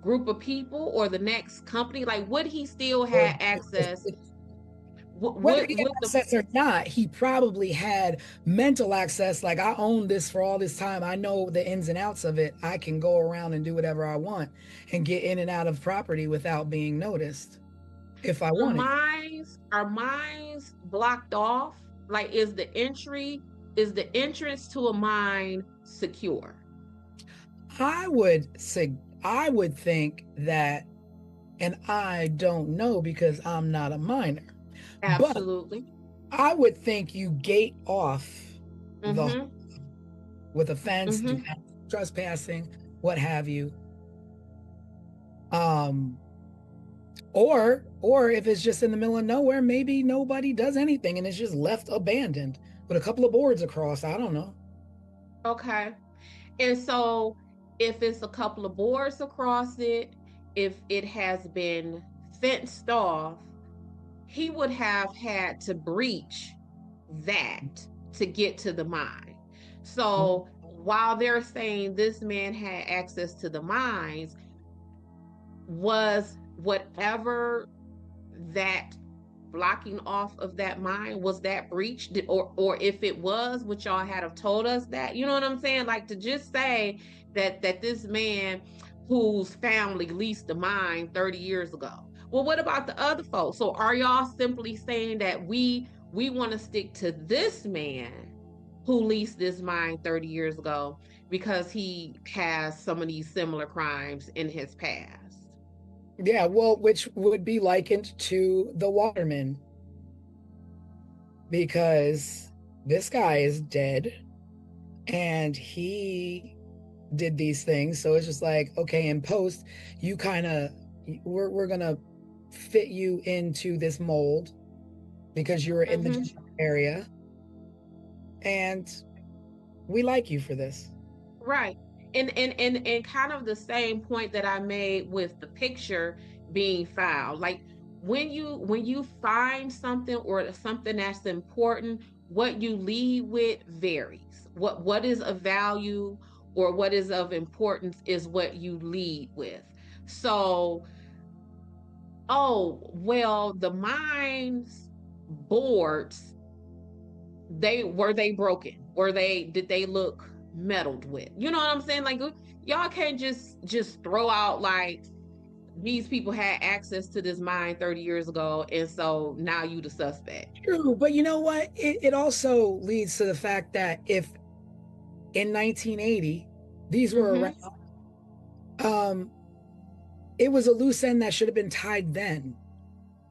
group of people or the next company? Like, would he still have access? Whether he had access or not, he probably had mental access. Like, I own this for all this time. I know the ins and outs of it. I can go around and do whatever I want and get in and out of property without being noticed if I want it. Are mines blocked off? Like, is the entrance to a mine secure? I would think that, and I don't know because I'm not a miner. Absolutely. But I would think you gate off with a fence, trespassing, what have you. Or if it's just in the middle of nowhere, maybe nobody does anything and it's just left abandoned with a couple of boards across. I don't know. Okay. And so if it's a couple of boards across it, if it has been fenced off, he would have had to breach that to get to the mine. So while they're saying this man had access to the mines, was whatever that blocking off of that mine, was that breached? Or if it was, would y'all have told us that? You know what I'm saying? Like, to just say that this man whose family leased the mine 30 years ago. Well, what about the other folks? So are y'all simply saying that we want to stick to this man who leased this mine 30 years ago because he has some of these similar crimes in his past? Yeah, well, which would be likened to the Waterman, because this guy is dead and he did these things. So it's just like, okay, in post, you kind of, we're gonna fit you into this mold because you were in the area and we like you for this. Right. And kind of the same point that I made with the picture being filed. Like, when you find something or something that's important, what you lead with varies. What is of value or what is of importance is what you lead with. So, oh, well, the mines boards, they broken? Did they look meddled with? You know what I'm saying? Like, y'all can't just throw out like these people had access to this mine 30 years ago, and so now you the suspect. True, but you know what? It also leads to the fact that if in 1980 these were around, it was a loose end that should have been tied then.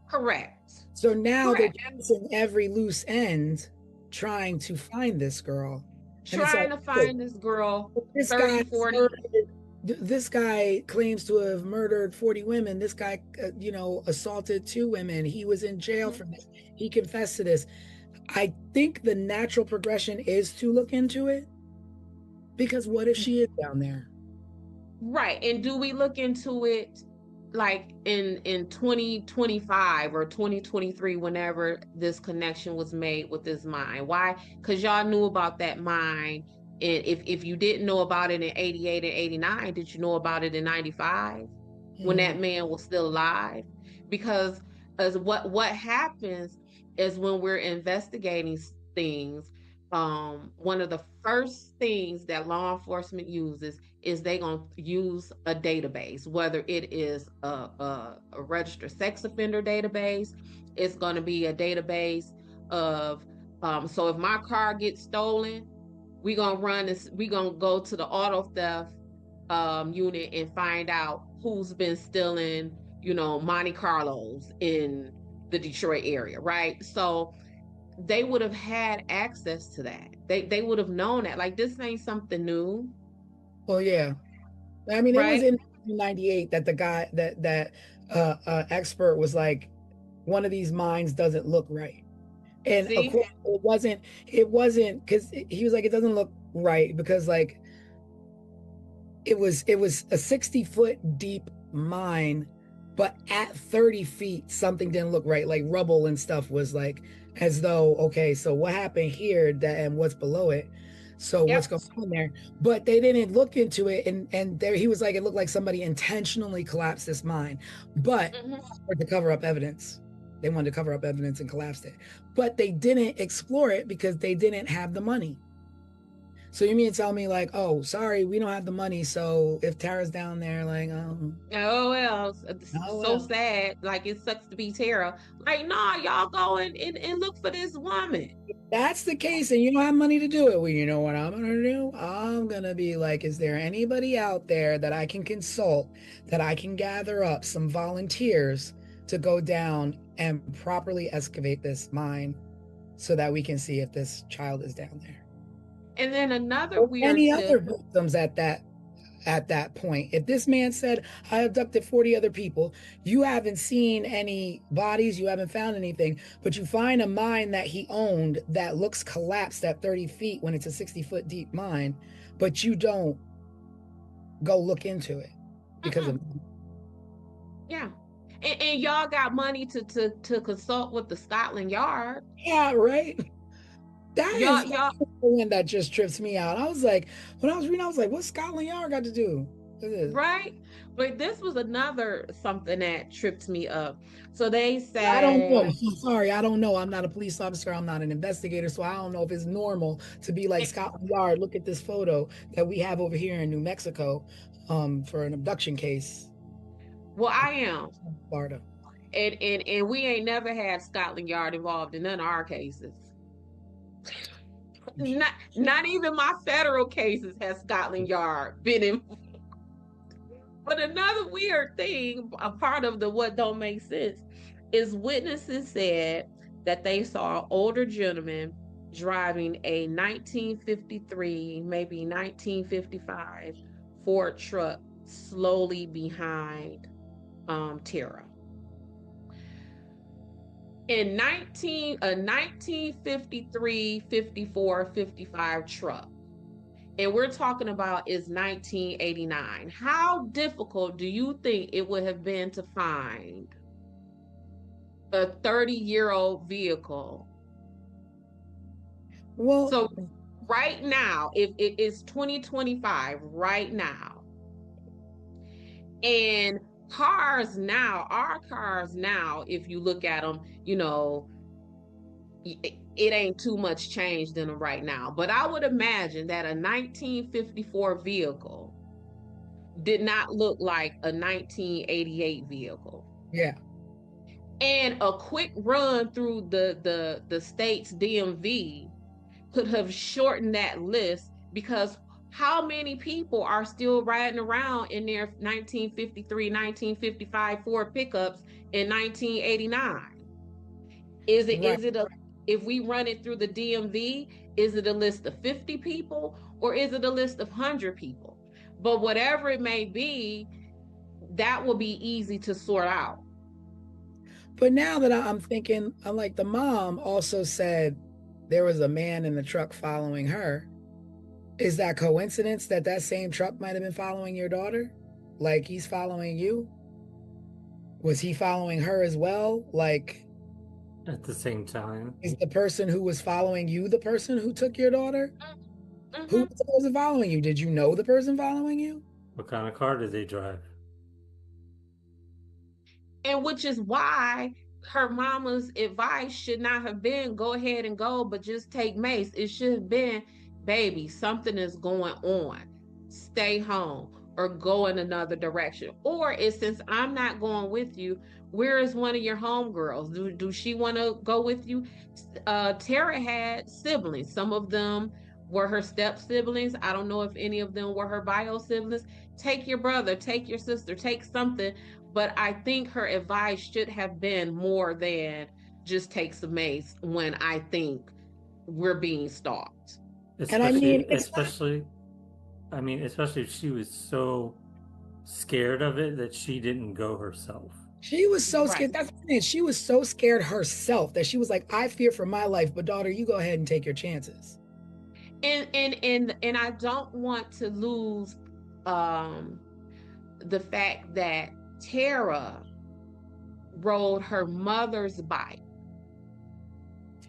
Correct. So now Correct. they're chasing every loose end, trying to find this girl. Trying to find this girl This 30, guy 40. this guy claims to have murdered 40 women. This guy, assaulted 2 women. He was in jail for this. He confessed to this. I think the natural progression is to look into it, because what if she is down there? Right. And do we look into it like in 2025 or 2023, whenever this connection was made with this mine? Why? Because y'all knew about that mine. And if you didn't know about it in 88 and 89, did you know about it in 95 when that man was still alive? Because as what happens is when we're investigating things, one of the first things that law enforcement uses is they gonna use a database, whether it is a registered sex offender database. It's gonna be a database of so if my car gets stolen, we gonna run this, we gonna go to the auto theft unit and find out who's been stealing, Monte Carlos in the Detroit area, right? So they would have had access to that. They would have known that. Like, this ain't something new. Well, yeah. I mean, it was Right? in 1998 that the guy that expert was like, one of these mines doesn't look right. And of See? course it wasn't because he was like, it doesn't look right because like it was a 60-foot deep mine, but at 30 feet something didn't look right, like rubble and stuff was like, as though, okay, so what happened here, that and what's below it, so Yep. what's going on there? But they didn't look into it, and there he was like, it looked like somebody intentionally collapsed this mine, but to cover up evidence. They wanted to cover up evidence and collapsed it, but they didn't explore it because they didn't have the money. So you mean to tell me like, oh, sorry, we don't have the money. So if Tara's down there, like, oh well, so sad. Like, it sucks to be Tara. Like, nah, y'all go and look for this woman. If that's the case, and you don't have money to do it, well, you know what I'm gonna do? I'm gonna be like, is there anybody out there that I can consult, that I can gather up some volunteers to go down and properly excavate this mine so that we can see if this child is down there? And then another weird any tip, other victims at that point. If this man said, I abducted 40 other people, you haven't seen any bodies, you haven't found anything, but you find a mine that he owned that looks collapsed at 30 feet when it's a 60-foot deep mine, but you don't go look into it because of yeah. And y'all got money to consult with the Scotland Yard. Yeah, right. That is Y'all the one that just trips me out. I was like, when I was reading, I was like, what's Scotland Yard got to do? Right? But this was another something that tripped me up. So they say, I don't know. Sorry, I don't know. I'm not a police officer. I'm not an investigator. So I don't know if it's normal to be like, Scotland Yard, look at this photo that we have over here in New Mexico for an abduction case. Well, I am. Florida. And we ain't never had Scotland Yard involved in none of our cases. Not even my federal cases has Scotland Yard been involved. But another weird thing, a part of the what don't make sense, is witnesses said that they saw an older gentleman driving a 1953, maybe 1955 Ford truck slowly behind Tara. In a 1953, 54, 55 truck. And we're talking about is 1989. How difficult do you think it would have been to find a 30-year-old vehicle. Well, So right now, if it is 2025 right now, and our cars now, if you look at them, it ain't too much changed in them right now. But I would imagine that a 1954 vehicle did not look like a 1988 vehicle. yeah. And a quick run through the state's DMV could have shortened that list, because how many people are still riding around in their 1953, 1955 Ford pickups in 1989? Is it Right. is it a If we run it through the DMV, is it a list of 50 people or is it a list of 100 people? But whatever it may be, that will be easy to sort out. But now that I'm thinking, I'm like, the mom also said there was a man in the truck following her. Is that coincidence that that same truck might have been following your daughter? Like, he's following you? Was he following her as well? Like, At the same time. is the person who was following you the person who took your daughter? Mhm. Who was the person following you? Did you know the person following you? What kind of car did they drive? And which is why her mama's advice should not have been go ahead and go, but just take Mace. It should have been, baby, something is going on. Stay home or go in another direction. Or it's, since I'm not going with you, where is one of your homegirls? Do she want to go with you? Tara had siblings. Some of them were her step siblings. I don't know if any of them were her bio siblings. Take your brother, take your sister, take something. But I think her advice should have been more than just take some Mace when I think we're being stalked. And I mean, Especially if she was so scared of it that she didn't go herself. she was so Right. scared. That's the thing. She was so scared herself that she was like, I fear for my life, but daughter, you go ahead and take your chances. And I don't want to lose the fact that Tara rode her mother's bike.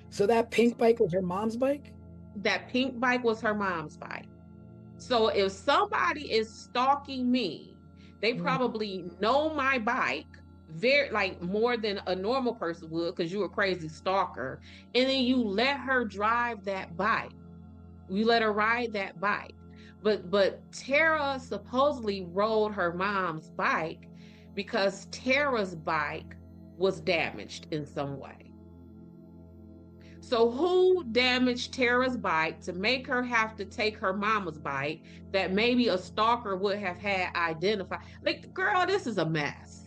So that pink bike was her mom's bike? That pink bike was her mom's bike. So if somebody is stalking me, they probably know my bike very, like, more than a normal person would, because you're a crazy stalker. And then you let her drive that bike. You let her ride that bike. But Tara supposedly rode her mom's bike because Tara's bike was damaged in some way. So who damaged Tara's bike to make her have to take her mama's bike that maybe a stalker would have had identified? Like, girl, this is a mess.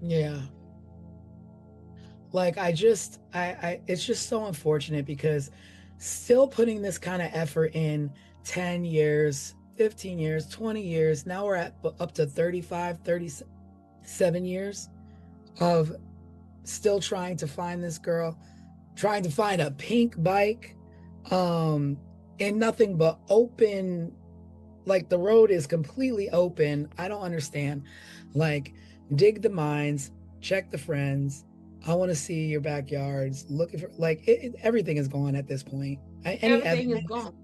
Yeah. Like, I it's just so unfortunate, because still putting this kind of effort in 10 years, 15 years, 20 years, now we're at up to 35, 37 years of still trying to find this girl, trying to find a pink bike, in nothing but open, like the road is completely open. I don't understand. Like, dig the mines, check the friends. I want to see your backyards. Looking for, like, everything is gone at this point. Everything is gone.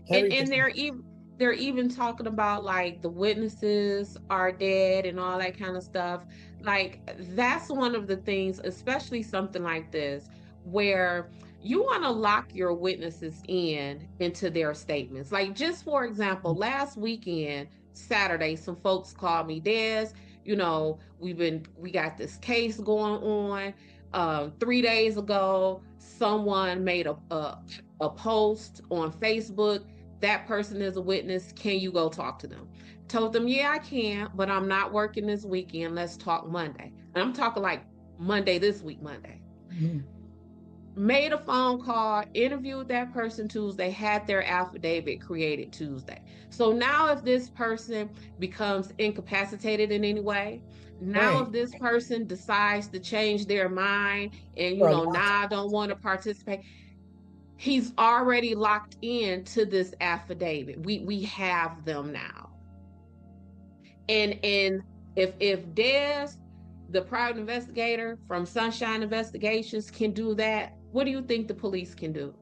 And everything. they're even talking about, like, the witnesses are dead and all that kind of stuff. Like, that's one of the things, especially something like this, where you want to lock your witnesses into their statements. Like, just for example, last weekend, Saturday, some folks called me, Des, we got this case going on. 3 days ago, someone made a post on Facebook. That person is a witness. Can you go talk to them? Told them, yeah, I can, but I'm not working this weekend. Let's talk Monday. And I'm talking like Monday, this week, Monday. Mhm. Made a phone call, interviewed that person Tuesday, had their affidavit created Tuesday. So now if this person becomes incapacitated in any way, now Right. if this person decides to change their mind and, For a long now I don't want to participate, he's already locked into this affidavit. We have them now. And if Des the private investigator from Sunshine Investigations can do that, what do you think the police can do?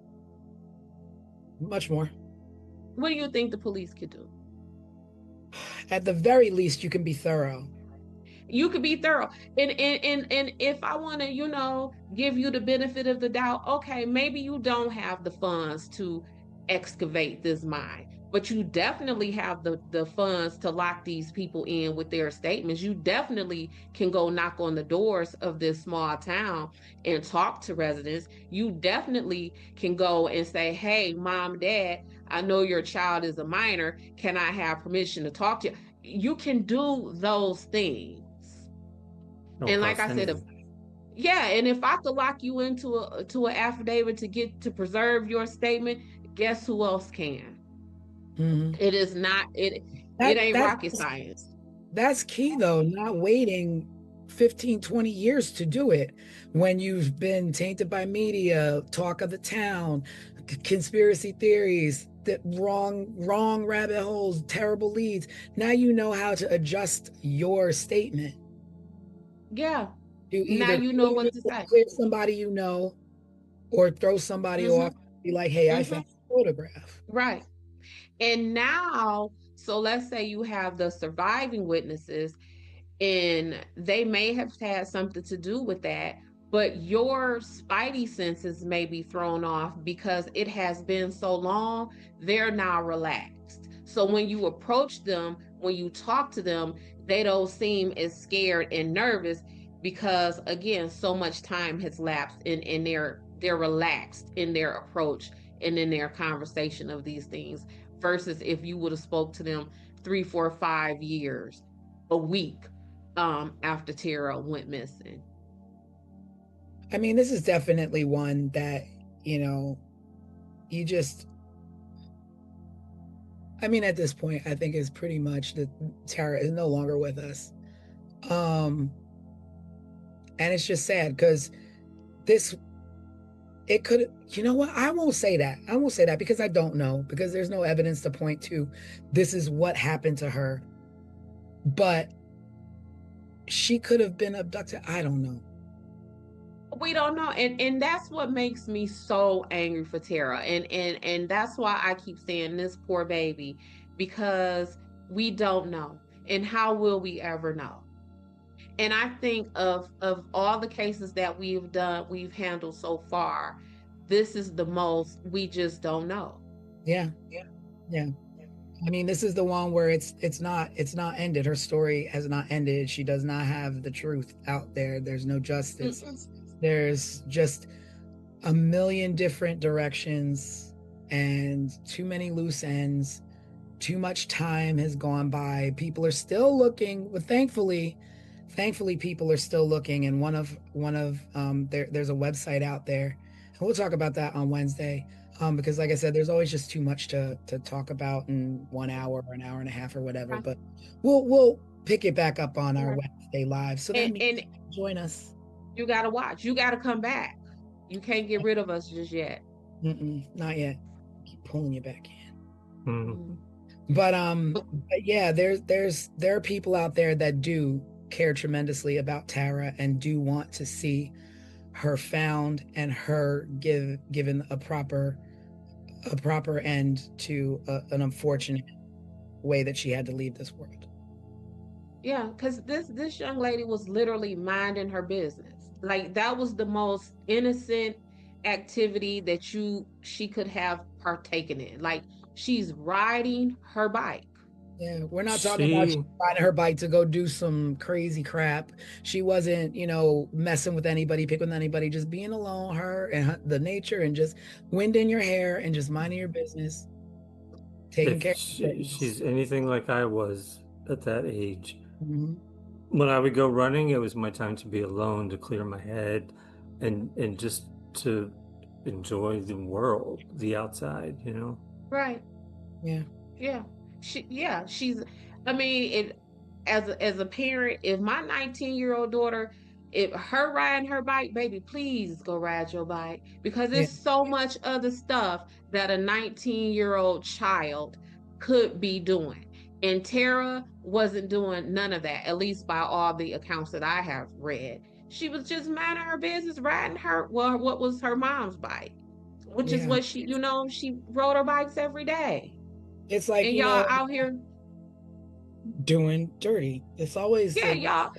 Much more. What do you think the police could do? At the very least, you can be thorough. You could be thorough. And if I want to, give you the benefit of the doubt, okay, maybe you don't have the funds to excavate this mine, but you definitely have the funds to lock these people in with their statements. You definitely can go knock on the doors of this small town and talk to residents. You definitely can go and say, hey, mom, dad, I know your child is a minor. Can I have permission to talk to you? You can do those things. No And like cost I said, anything. yeah, and if I could lock you into an affidavit to preserve your statement, guess who else can? Mhm. It is not it ain't rocket science. That's key though, not waiting 15, 20 years to do it when you've been tainted by media, talk of the town, conspiracy theories, that wrong rabbit holes, terrible leads. Now you know how to adjust your statement. Yeah. You Now either you know what to say. clear somebody you know or throw somebody off, be like, hey, I found a photograph. Right. And now, so let's say you have the surviving witnesses and they may have had something to do with that, but your spidey senses may be thrown off because it has been so long, they're now relaxed. So when you approach them, when you talk to them, they don't seem as scared and nervous because again, so much time has lapsed and they're relaxed in their approach and in their conversation of these things versus if you would have spoke to them 3, 4, 5 years, a week after Tara went missing. I mean, this is definitely one that, you just, I mean, at this point, I think it's pretty much that Tara is no longer with us. And it's just sad because it could, you know what? I won't say that. I won't say that because I don't know, because there's no evidence to point to this is what happened to her. But she could have been abducted. I don't know. We don't know. And that's what makes me so angry for Tara. And that's why I keep saying this poor baby, because we don't know. And how will we ever know? And I think of all the cases that we've handled so far, this is the most we just don't know. Yeah. I mean, this is the one where it's not ended. Her story has not ended. She does not have the truth out there. There's no justice. There's just a million different directions and too many loose ends. Too much time has gone by. People are still looking. But thankfully people are still looking. And there's a website out there, and we'll talk about that on Wednesday. Because like I said, there's always just too much to talk about in 1 hour or an hour and a half or whatever. But we'll pick it back up on our Wednesday live. So that means join us. You gotta watch. You gotta come back. You can't get rid of us just yet. Not yet. Keep pulling you back in. Mm-hmm. But yeah, there are people out there that do care tremendously about Tara and do want to see her found and her given a proper end to an unfortunate way that she had to leave this world. Yeah, because this young lady was literally minding her business. Like that was the most innocent activity that she could have partaken in. Like she's riding her bike. Yeah, we're not talking about she riding her bike to go do some crazy crap. She wasn't, messing with anybody, picking with anybody, just being alone, her and the nature, and just wind in your hair and just minding your business, taking care of she's anything like I was at that age. When I would go running, it was my time to be alone, to clear my head, and just to enjoy the world, the outside, Right. Yeah. She's, I mean, as a parent, if my 19-year-old daughter, if her riding her bike, baby, please go ride your bike, because there's so much other stuff that a 19-year-old child could be doing. And Tara wasn't doing none of that, at least by all the accounts that I have read. She was just minding her business, riding what was her mom's bike, which is Yeah. what she rode her bikes every day. It's like, And y'all out here, doing dirty. It's always yeah, like, y'all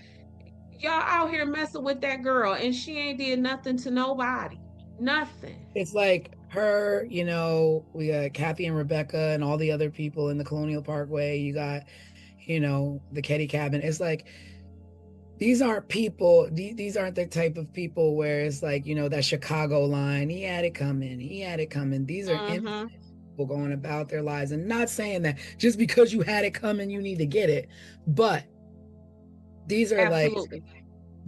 out here messing with that girl, and she ain't did nothing to nobody. Nothing. it's like her, we got Kathy and Rebecca and all the other people in the Colonial Parkway. You got, the Ketty cabin. It's like, these aren't people, these aren't the type of people where it's like, that Chicago line, he had it coming, he had it coming. These are innocent people going about their lives, and not saying that just because you had it coming, you need to get it. But these are Absolutely.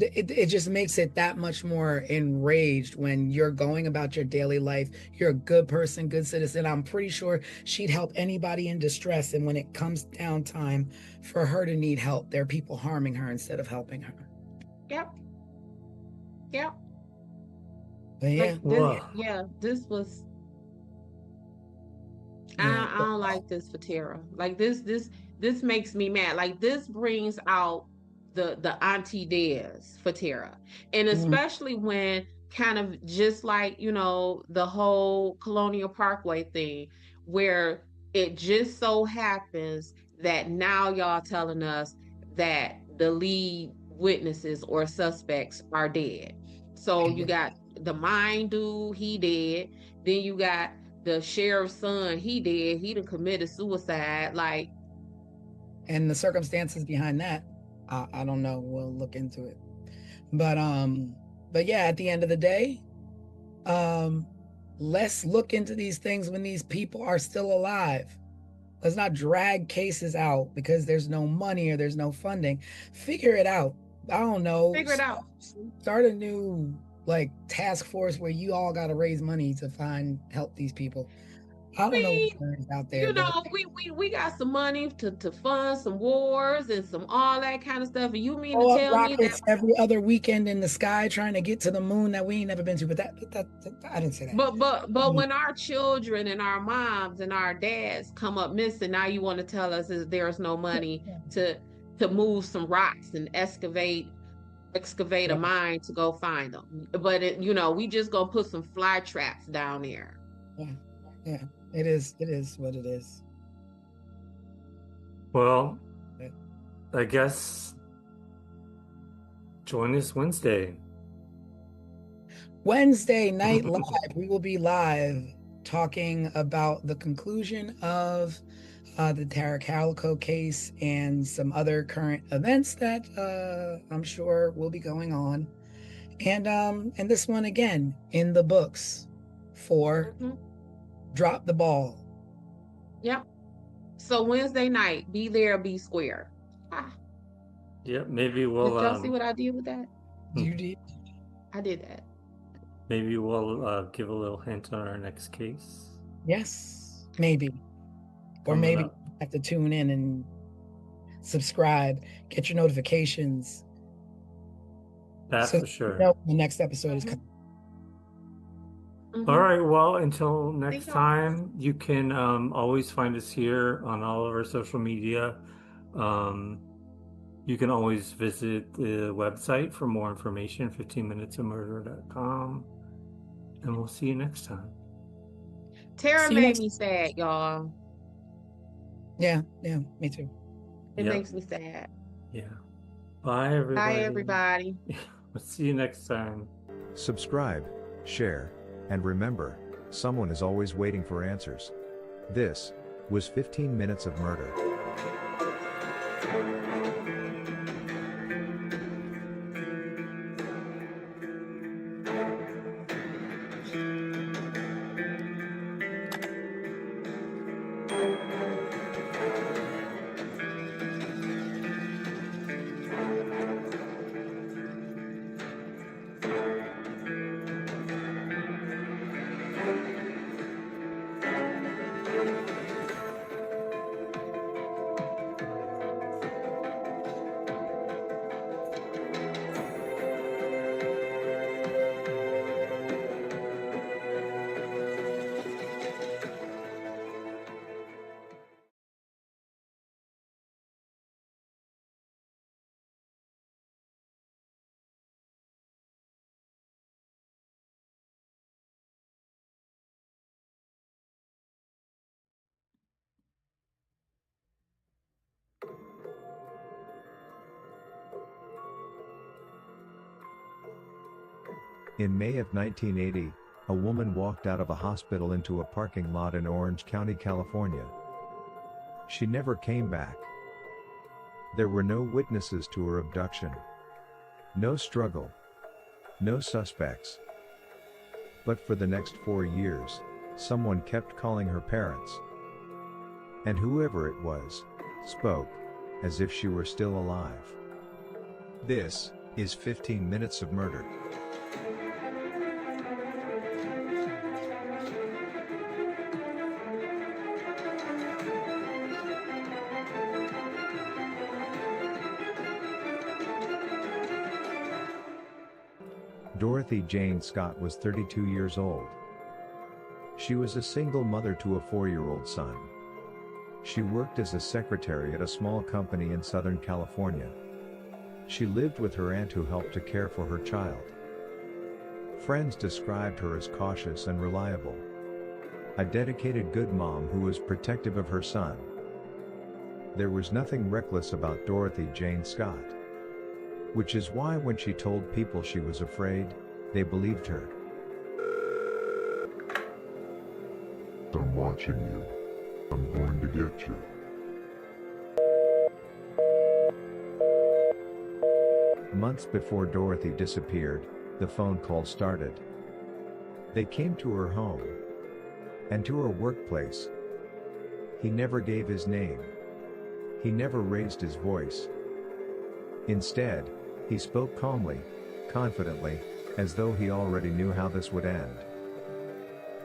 it just makes it that much more enraged when you're going about your daily life. You're a good person, good citizen. I'm pretty sure she'd help anybody in distress. And when it comes down time for her to need help, there are people harming her instead of helping her. Yep. Yep. But yeah. This was Yeah. I don't like this for Tara. Like this makes me mad. Like this brings out the auntie dares for Tara. And especially when kind of just like, the whole Colonial Parkway thing, where it just so happens that now y'all telling us that the lead witnesses or suspects are dead. So you got the mine dude, he dead. Then you got the sheriff's son, he done committed suicide. Like, and the circumstances behind that, I don't know. We'll look into it. But yeah, at the end of the day, let's look into these things when these people are still alive. Let's not drag cases out because there's no money or there's no funding. Figure it out. I don't know. Figure it out. Start a new task force where you all got to raise money to help these people. I don't know what's out there. We got some money to fund some wars and some all that kind of stuff. And you mean to Blow up tell me that rockets every other weekend in the sky trying to get to the moon that we ain't never been to? But that I didn't say that. But when our children and our moms and our dads come up missing, now you want to tell us is there's no money to move some rocks and excavate a mine to go find them. But we just gonna put some fly traps down there. Yeah. It is what it is. Well, I guess join us Wednesday night live. We will be live talking about the conclusion of the Tara Calico case and some other current events that I'm sure will be going on. And this one again in the books for Drop the Ball. Yep. So Wednesday night, be there, be square. Yep, maybe we'll Did y'all see what I did with that? You did. I did that. Maybe we'll give a little hint on our next case. Yes, maybe. Or maybe you have to tune in and subscribe, get your notifications. That's for sure. The next episode is coming. All right. Well, until next time, you can always find us here on all of our social media. You can always visit the website for more information, 15minutesofmurder.com. And we'll see you next time. Tara made me sad, y'all. Yeah, me too. It makes me sad. Yeah. Bye, everybody. Bye, everybody. We'll see you next time. Subscribe, share, and remember, someone is always waiting for answers. This was 15 Minutes of Murder. In May of 1980, a woman walked out of a hospital into a parking lot in Orange County, California. She never came back. There were no witnesses to her abduction. No struggle. No suspects. But for the next 4 years, someone kept calling her parents. And whoever it was, spoke, as if she were still alive. This is 15 Minutes of Murder. Dorothy Jane Scott was 32 years old. She was a single mother to a 4-year-old son. She worked as a secretary at a small company in Southern California. She lived with her aunt who helped to care for her child. Friends described her as cautious and reliable. A dedicated good mom who was protective of her son. There was nothing reckless about Dorothy Jane Scott. Which is why when she told people she was afraid, they believed her. I'm watching you. I'm going to get you. Months before Dorothy disappeared, the phone call started. They came to her home. And to her workplace. He never gave his name. He never raised his voice. Instead, he spoke calmly, confidently, as though he already knew how this would end.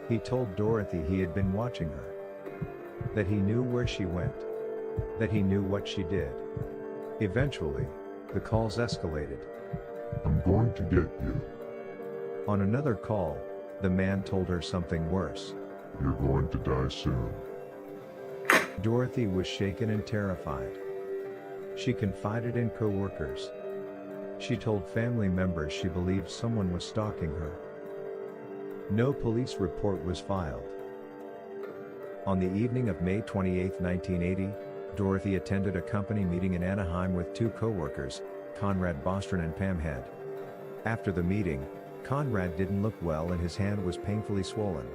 He told Dorothy he had been watching her. That he knew where she went. That he knew what she did. Eventually, the calls escalated. I'm going to get you. On another call, the man told her something worse. You're going to die soon. Dorothy was shaken and terrified. She confided in co-workers. She told family members she believed someone was stalking her. No police report was filed. On the evening of May 28, 1980, Dorothy attended a company meeting in Anaheim with 2 co-workers, Conrad Bostron and Pam Head. After the meeting, Conrad didn't look well and his hand was painfully swollen.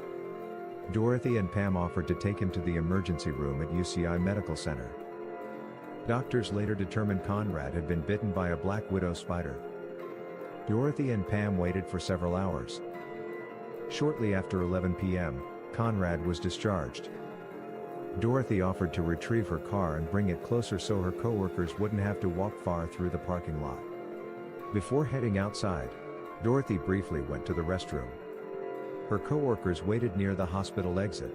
Dorothy and Pam offered to take him to the emergency room at UCI Medical Center. Doctors later determined Conrad had been bitten by a black widow spider. Dorothy and Pam waited for several hours. Shortly after 11 p.m., Conrad was discharged. Dorothy offered to retrieve her car and bring it closer so her co-workers wouldn't have to walk far through the parking lot. Before heading outside, Dorothy briefly went to the restroom. Her co-workers waited near the hospital exit.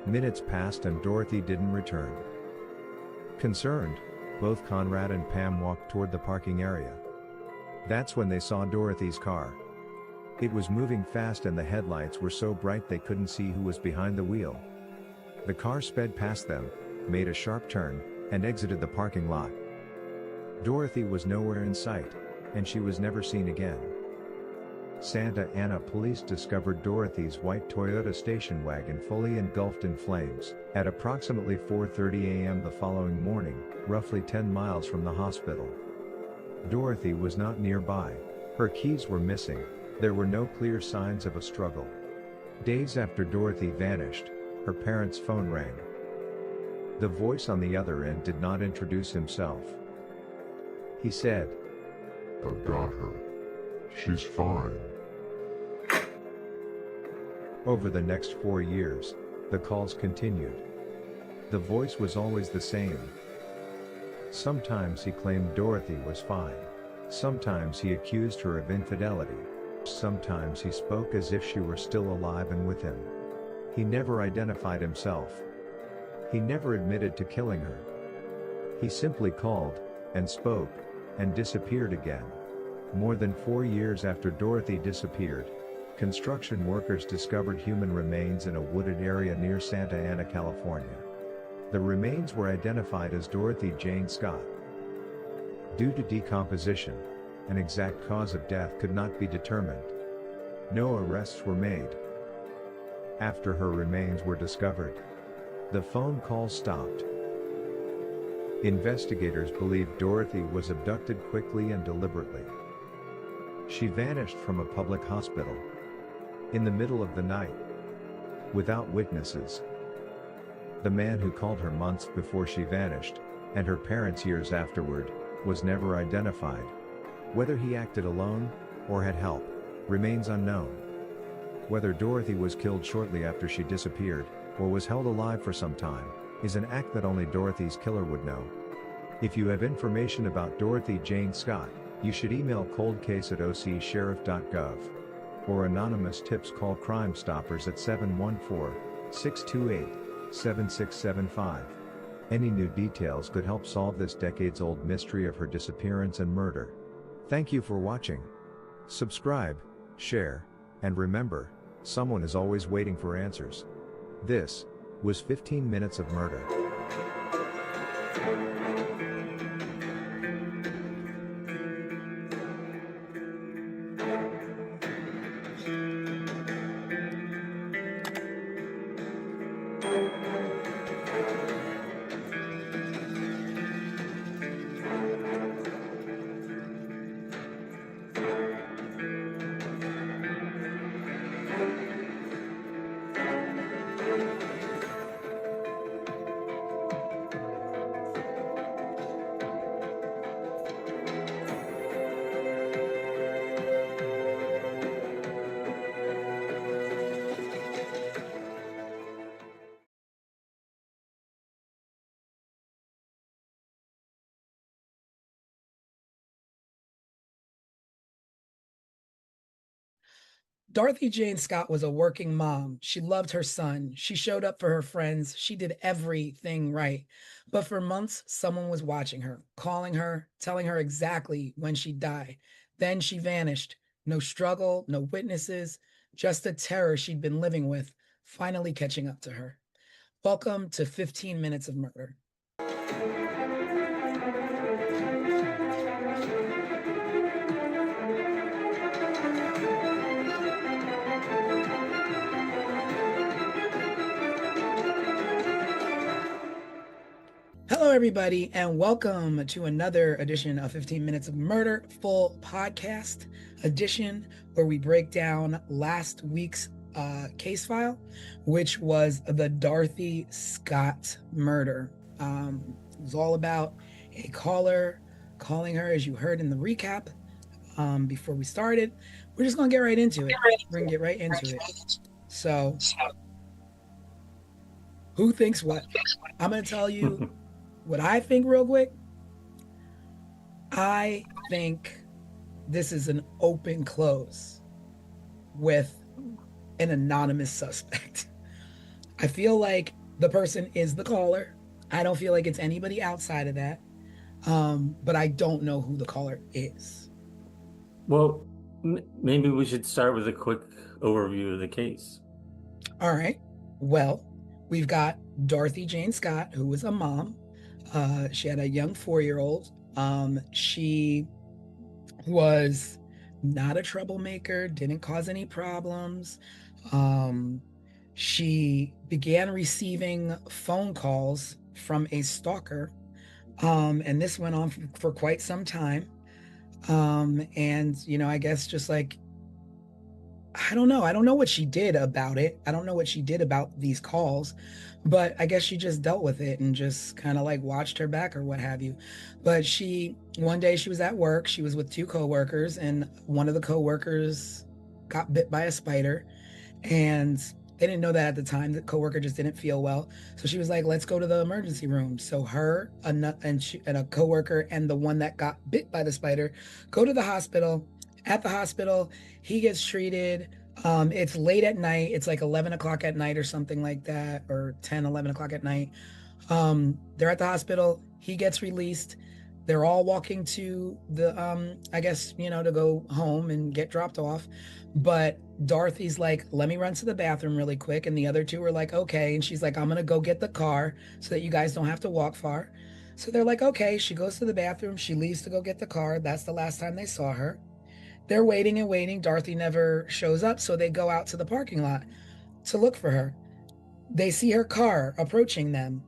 Minutes passed and Dorothy didn't return. Concerned, both Conrad and Pam walked toward the parking area. That's when they saw Dorothy's car. It was moving fast and the headlights were so bright they couldn't see who was behind the wheel. The car sped past them, made a sharp turn, and exited the parking lot. Dorothy was nowhere in sight, and she was never seen again. Santa Ana police discovered Dorothy's white Toyota station wagon fully engulfed in flames at approximately 4:30 a.m. the following morning, roughly 10 miles from the hospital. Dorothy was not nearby. Her keys were missing. There were no clear signs of a struggle. Days after Dorothy vanished, her parents' phone rang. The voice on the other end did not introduce himself. He said, I've got her. She's fine. Over the next 4 years, the calls continued. The voice was always the same. Sometimes he claimed Dorothy was fine. Sometimes he accused her of infidelity. Sometimes he spoke as if she were still alive and with him. He never identified himself. He never admitted to killing her. He simply called, and spoke, and disappeared again. More than 4 years after Dorothy disappeared, construction workers discovered human remains in a wooded area near Santa Ana, California. The remains were identified as Dorothy Jane Scott. Due to decomposition, an exact cause of death could not be determined. No arrests were made. After her remains were discovered, the phone calls stopped. Investigators believe Dorothy was abducted quickly and deliberately. She vanished from a public hospital in the middle of the night without witnesses. The man who called her months before she vanished, and her parents years afterward, was never identified. Whether he acted alone or had help remains unknown. Whether Dorothy was killed shortly after she disappeared, or was held alive for some time, is an act that only Dorothy's killer would know. If you have information about Dorothy Jane Scott, you should email coldcase@ocsheriff.gov. Or anonymous tips. Call Crime Stoppers at 714-628-7675. Any new details could help solve this decades-old mystery of her disappearance and murder. Thank you for watching. Subscribe, share, and remember, someone is always waiting for answers. This was 15 Minutes of Murder. Dorothy Jane Scott was a working mom. She loved her son. She showed up for her friends. She did everything right. But for months, someone was watching her, calling her, telling her exactly when she'd die. Then she vanished. No struggle, no witnesses, just the terror she'd been living with, finally catching up to her. Welcome to 15 Minutes of Murder. Hello, everybody, and welcome to another edition of 15 Minutes of Murder, full podcast edition, where we break down last week's case file, which was the Dorothy Scott murder. It was all about a caller calling her, as you heard in the recap before we started. We're just going to get right into it. We're going to get right into it. So, who thinks what? I'm going to tell you what I think real quick. I think this is an open close with an anonymous suspect. I feel like the person is the caller. I don't feel like it's anybody outside of that. But I don't know who the caller is. Well, maybe we should start with a quick overview of the case. All right. Well, we've got Dorothy Jane Scott, who was a mom. She had a young 4-year-old. She was not a troublemaker, didn't cause any problems. She began receiving phone calls from a stalker, and this went on for quite some time. And, I guess just like, I don't know what she did about it. I don't know what she did about these calls, but I guess she just dealt with it and just kind of like watched her back or what have you. But one day she was at work, she was with 2 coworkers, and one of the coworkers got bit by a spider, and they didn't know that at the time. The coworker just didn't feel well. So she was like, let's go to the emergency room. So her and a coworker and the one that got bit by the spider go to the hospital. At the hospital, he gets treated. It's late at night. It's like 11 o'clock at night or something like that, or 10, 11 o'clock at night. They're at the hospital. He gets released. They're all walking to the, I guess, to go home and get dropped off. But Dorothy's like, let me run to the bathroom really quick. And the other 2 are like, okay. And she's like, I'm going to go get the car so that you guys don't have to walk far. So they're like, okay. She goes to the bathroom. She leaves to go get the car. That's the last time they saw her. They're waiting and waiting. Dorothy never shows up, so they go out to the parking lot to look for her. They see her car approaching them,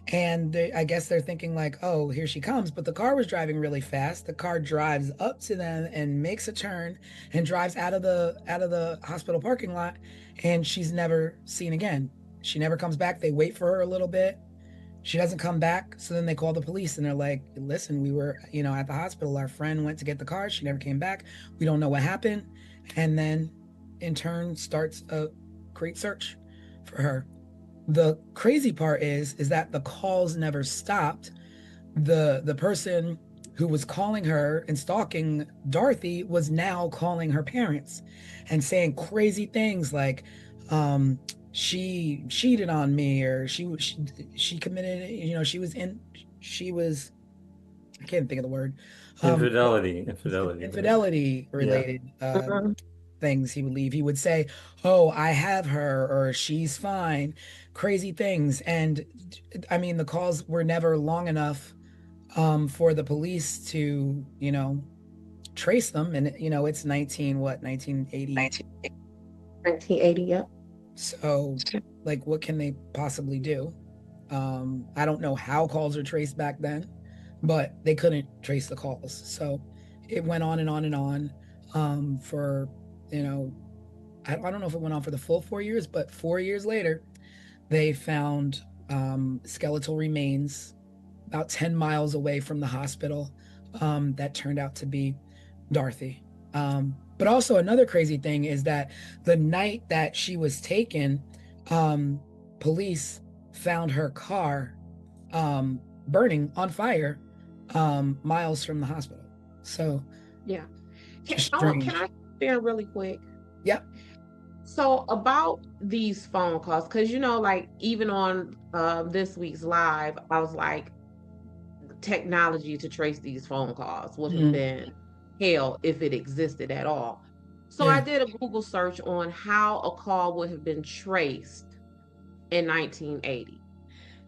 And I guess they're thinking like, oh, here she comes. But the car was driving really fast. The car drives up to them and makes a turn and drives out of the hospital parking lot. And she's never seen again. She never comes back. They wait for her a little bit. She doesn't come back. So then they call the police and they're like, listen, we were, at the hospital. Our friend went to get the car. She never came back. We don't know what happened. And then in turn starts a great search for her. The crazy part is that the calls never stopped. The person who was calling her and stalking Dorothy was now calling her parents and saying crazy things like, she cheated on me, or she committed, she was, I can't think of the word, infidelity related Mhm. things. He would leave. He would say, oh, I have her, or she's fine, crazy things. And I mean, the calls were never long enough for the police to, trace them. And, it's 1980. 1980, yep. So, like, what can they possibly do? I don't know how calls are traced back then, but they couldn't trace the calls. So it went on and on and on for, I don't know if it went on for the full 4 years, but 4 years later, they found skeletal remains about 10 miles away from the hospital that turned out to be Dorothy. But also another crazy thing is that the night that she was taken, police found her car burning on fire miles from the hospital. So Yeah. just Can strange. I share really quick? Yep. So about these phone calls, because like even on this week's live, I was like, technology to trace these phone calls would have been hell if it existed at all. So I Yeah. did a Google search on how a call would have been traced in 1980.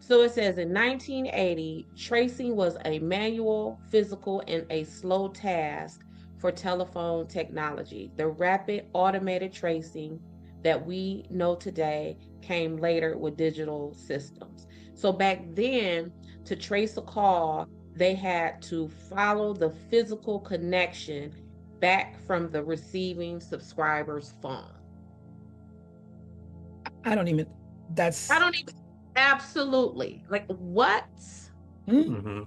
So it says in 1980, tracing was a manual, physical, and a slow task for telephone technology. The rapid automated tracing that we know today came later with digital systems. So back then, to trace a call, they had to follow the physical connection back from the receiving subscriber's phone. I don't even, I that's, don't even, absolutely. Like, what? Mm-hmm.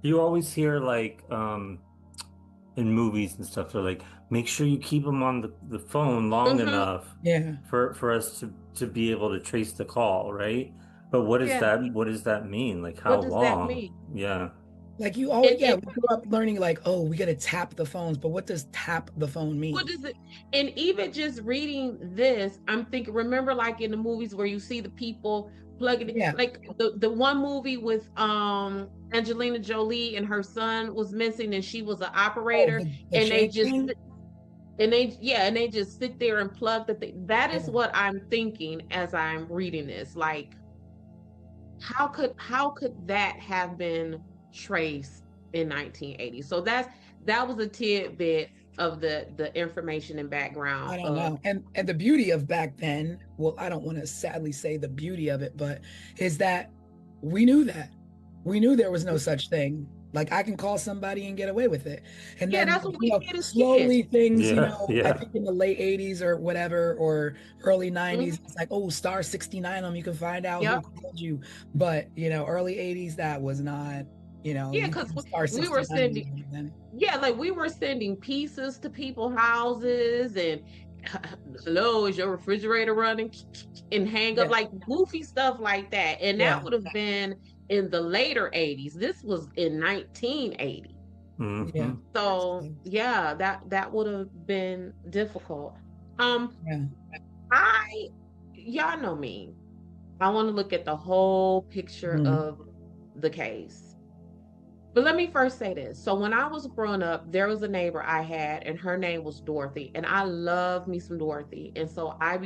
You always hear like in movies and stuff, they're like, make sure you keep them on the phone long enough yeah. for us to be able to trace the call, right? But what is Yeah. what does that mean? Like how What does that long? mean? Yeah. Like you always, yeah, And we grew up learning like, oh, we got to tap the phones, but what does tap the phone what mean? is it? And even just reading this, I'm thinking, remember like in the movies where you see the people plugging it, Yeah. like the one movie with Angelina Jolie and her son was missing and she was an Oh, operator the and they chain just thing? and they just sit there and plug the thing. That is Yeah. what I'm thinking as I'm reading this. Like, how could that have been traced in 1980? So that was a tidbit of the information and background I don't of. know. And the beauty of back then, well, I don't want to sadly say the beauty of it, but is that we knew that. We knew there was no such thing. Like I can call somebody and get away with it. And Yeah, then, that's what we did as kids. slowly things, Yeah. I Yeah. think in the late 80s or whatever, or early Mhm. 90s, it's like, oh, star 69 them, you can find out who Yep. called you. But, early 80s, that was not, Yeah, you because can star we were 69 sending, then. yeah, like we were sending pieces to people's houses and hello, is your refrigerator running? And hang up Yeah. like goofy stuff like that. And that Yeah. would have been in the later 80s. This was in 1980. Yeah. Mm-hmm. So yeah, that would have been difficult. Yeah. I y'all know me. I want to look at the whole picture Mhm. of the case. But let me first say this. So when I was growing up, there was a neighbor I had, and her name was Dorothy, and I love me some Dorothy. And so I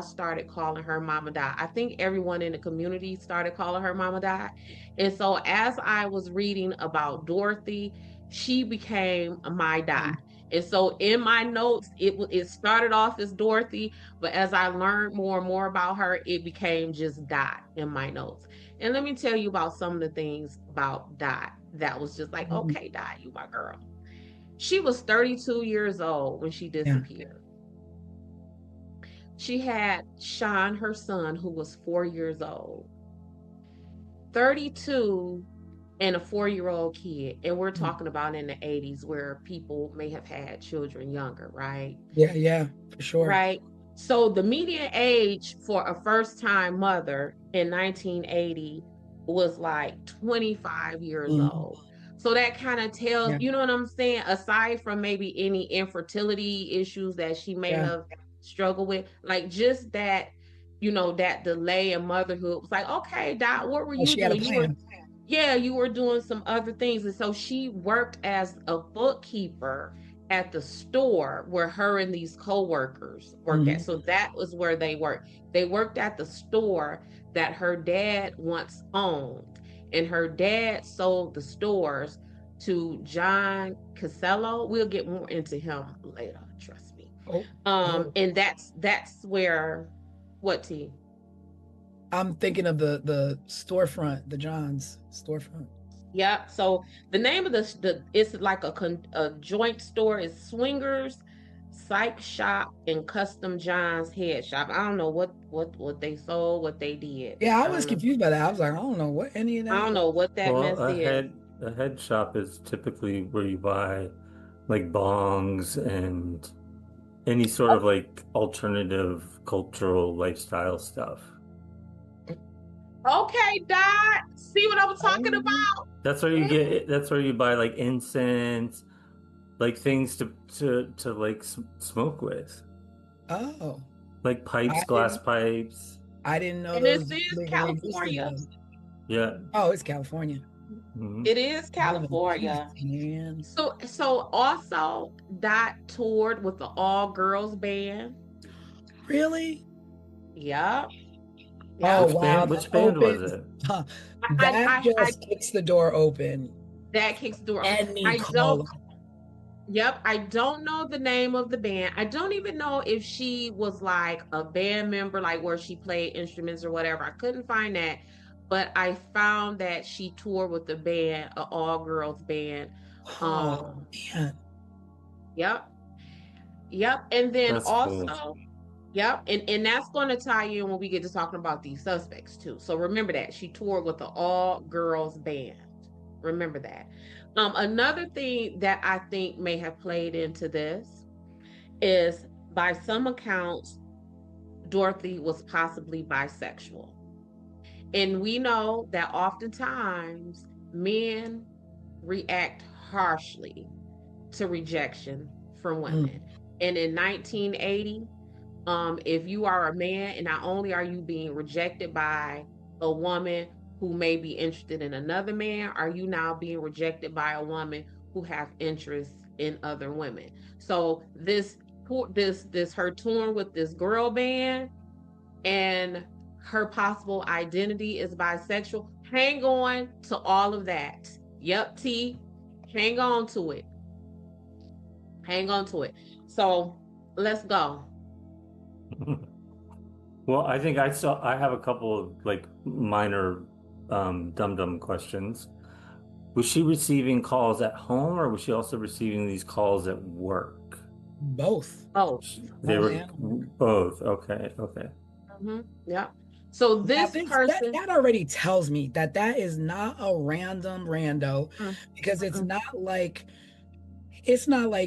started calling her Mama Di. I think everyone in the community started calling her Mama Di. And so as I was reading about Dorothy, she became my Di. And so in my notes, it started off as Dorothy, but as I learned more and more about her, it became just Dot in my notes. And let me tell you about some of the things about Dot that was just like, Mhm. okay, Dot, you my girl. She was 32 years old when she Yeah. disappeared. She had Sean, her son, who was 4 years old. 32 and a 4-year-old kid. And we're talking about in the 80s where people may have had children younger, right? Yeah, for sure. Right. So the median age for a first-time mother in 1980 was like 25 years Mhm. old. So that kind of tells, Yeah. you know what I'm saying? Aside from maybe any infertility issues that she may Yeah. have struggled with, like just that, that delay in motherhood was like, okay, Dot, what were Oh, you she had a doing? plan. Yeah, you were doing some other things. And so she worked as a bookkeeper at the store where her and these co-workers worked at. Mhm. So that was where they worked. They worked at the store that her dad once owned. And her dad sold the stores to John Casello. We'll get more into him later, trust me. Oh, And that's where what T? I'm thinking of the storefront, the John's storefront. Yeah. So the name of the it's like a joint store is Swingers, Psych Shop, and Custom John's Head Shop. I don't know what they sold, what they did. Yeah, I I was don't know. confused by that. I was like, I don't know what any of I that don't was. know what that Well, mess is. a head shop is typically where you buy like bongs and any sort of like alternative cultural lifestyle stuff. Okay, Dot. See what I'm talking about? That's where you buy like incense, like things to like smoke with, Oh, like I pipes, glass didn't pipes. I didn't know And this those is legally existed California. though. Yeah. Oh, it's California. Mhm. It is Living in peace, California. man. So also Dot toured with the all girls band. Really? Yep. Oh, Yep. wow, Which that band was opens. it? Huh. I, That I, I, just kicks the door open. that kicks the door. Any I don't, caller. yep, I don't know the name of the band. I don't even know if she was like a band member, like where she played instruments or whatever. I couldn't find that, but I found that she toured with the band, an all girls band. Oh Um, man. yep, yep. And then That's cool. also, yep, and that's going to tie in when we get to talking about these suspects too. So remember that she toured with the all girls band. Remember that. Another thing that I think may have played into this is by some accounts, Dorothy was possibly bisexual. And we know that oftentimes men react harshly to rejection from women. And in 1980, if you are a man and not only are you being rejected by a woman who may be interested in another man, are you now being rejected by a woman who have interests in other women? So this her touring with this girl band and her possible identity is bisexual. Hang on to all of that. Yep, T. Hang on to it. Hang on to it. So let's go. Well, I have a couple of like minor dum-dum questions. Was she receiving calls at home or was she also receiving these calls at work? Both. Oh, They Home were and work. both. Okay, okay. yeah. So Now, this person, that already tells me that that is not a random rando, because it's not like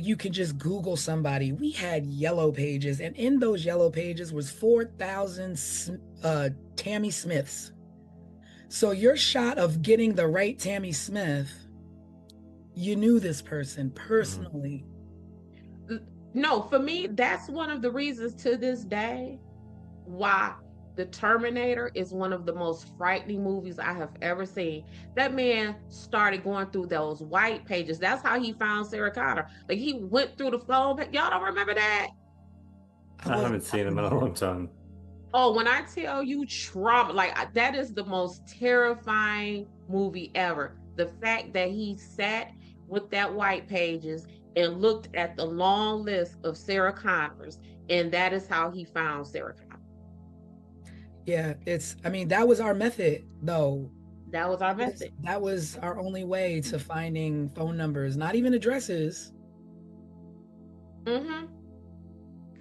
you can just Google somebody. We had yellow pages, and in those yellow pages was 4,000 Tammy Smiths. So your shot of getting the right Tammy Smith, you knew this person personally. no, for me, that's one of the reasons to this day why The Terminator is one of the most frightening movies I have ever seen. That man started going through those white pages. That's how he found Sarah Connor. Like he went through the phone. Y'all don't remember that? I haven't seen him in a long time. Oh, when I tell you trauma, like that is the most terrifying movie ever. The fact that he sat with that white pages and looked at the long list of Sarah Connors, and that is how he found Sarah Connor. Yeah, I mean, that was our method, though. That was our method. That was our only way to finding phone numbers, not even addresses. Mm-hmm.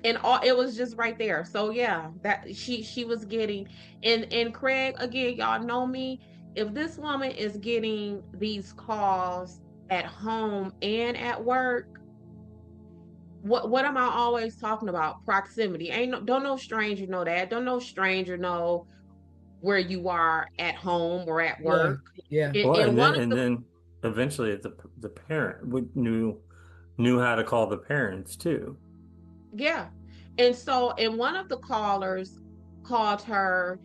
And all it was just right there. So yeah, that she was getting, and Craig, again, y'all know me. If this woman is getting these calls at home and at work, what am I always talking about? Proximity. Don't no stranger know that. Don't no stranger know where you are at home or at Yeah, work. yeah. Well, And one of and the then eventually the parent knew how to call the parents too. Yeah. And one of the callers called her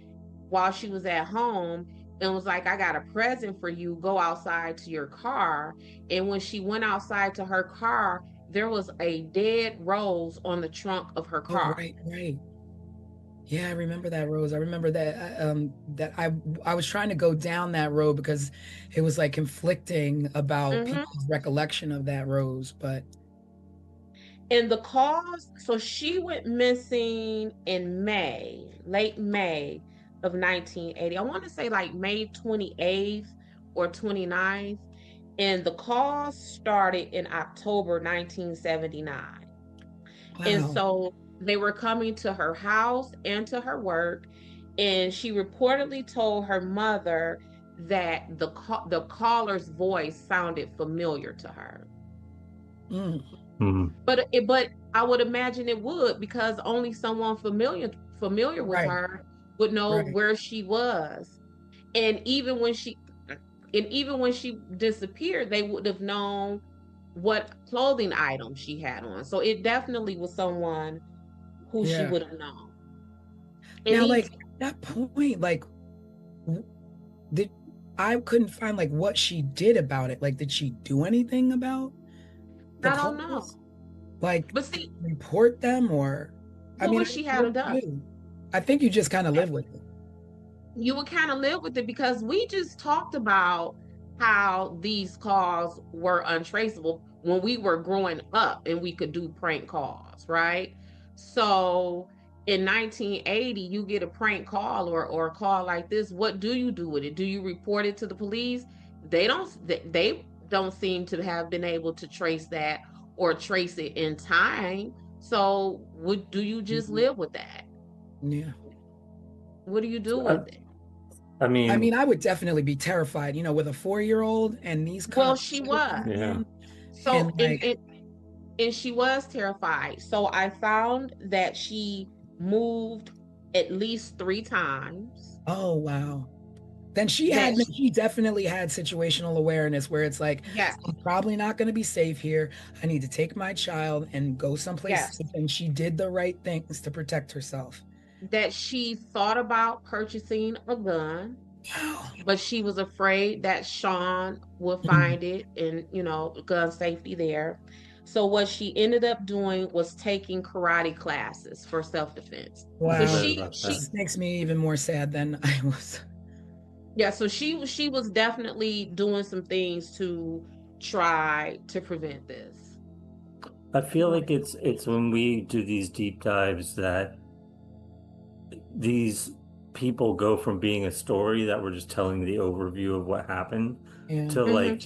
while she was at home and was like, I got a present for you. Go outside to your car. And when she went outside to her car, there was a dead rose on the trunk of her Oh, car. right, right. Yeah, I remember that, Rose. I remember that I was trying to go down that road because it was like conflicting about Hmm. people's recollection of that rose, but And the cause, so she went missing in late May of 1980. I want to say like May 28th or 29th. And the cause started in October 1979. And wow. so they were coming to her house and to her work. And she reportedly told her mother that the caller's voice sounded familiar to her. Mm, Mhm. But I would imagine it would, because only someone familiar with right, her would know right. where she was. And even when she disappeared, they would have known what clothing item she had on. So it definitely was someone who she Yeah. would have known. And Now, he like at that point, like w- did I couldn't find like what she did about it. Like, did she do anything about the I don't know. calls? Like But see, report them or I what mean, would she what have do done? you do? I think you just kind of live with it. You would kind of live with it, because we just talked about how these calls were untraceable when we were growing up and we could do prank calls, right? So in 1980, you get a prank call or a call like this. What do you do with it? Do you report it to the police? They don't seem to have been able to trace that or trace it in time. So do you just Mhm. live with that? Yeah. What do you do I, with it? I I mean, mean, I would definitely be terrified, with a 4-year-old and these Well, cops she still was. coming yeah. in So and like, and she was terrified. So I found that she moved at least 3 times. oh wow. Then That she definitely had situational awareness where it's like, Yes, I'm probably not going to be safe here. I need to take my child and go someplace yes, safe. And she did the right things to protect herself. that she thought about purchasing a gun, Wow. but she was afraid that Sean would Mhm. find it, and gun safety there. So what she ended up doing was taking karate classes for self-defense. I So Wow. heard she about that. she This makes me even more sad than I was. Yeah, so she was definitely doing some things to try to prevent this. I feel like it's when we do these deep dives that these people go from being a story that we're just telling the overview of what happened Yeah. to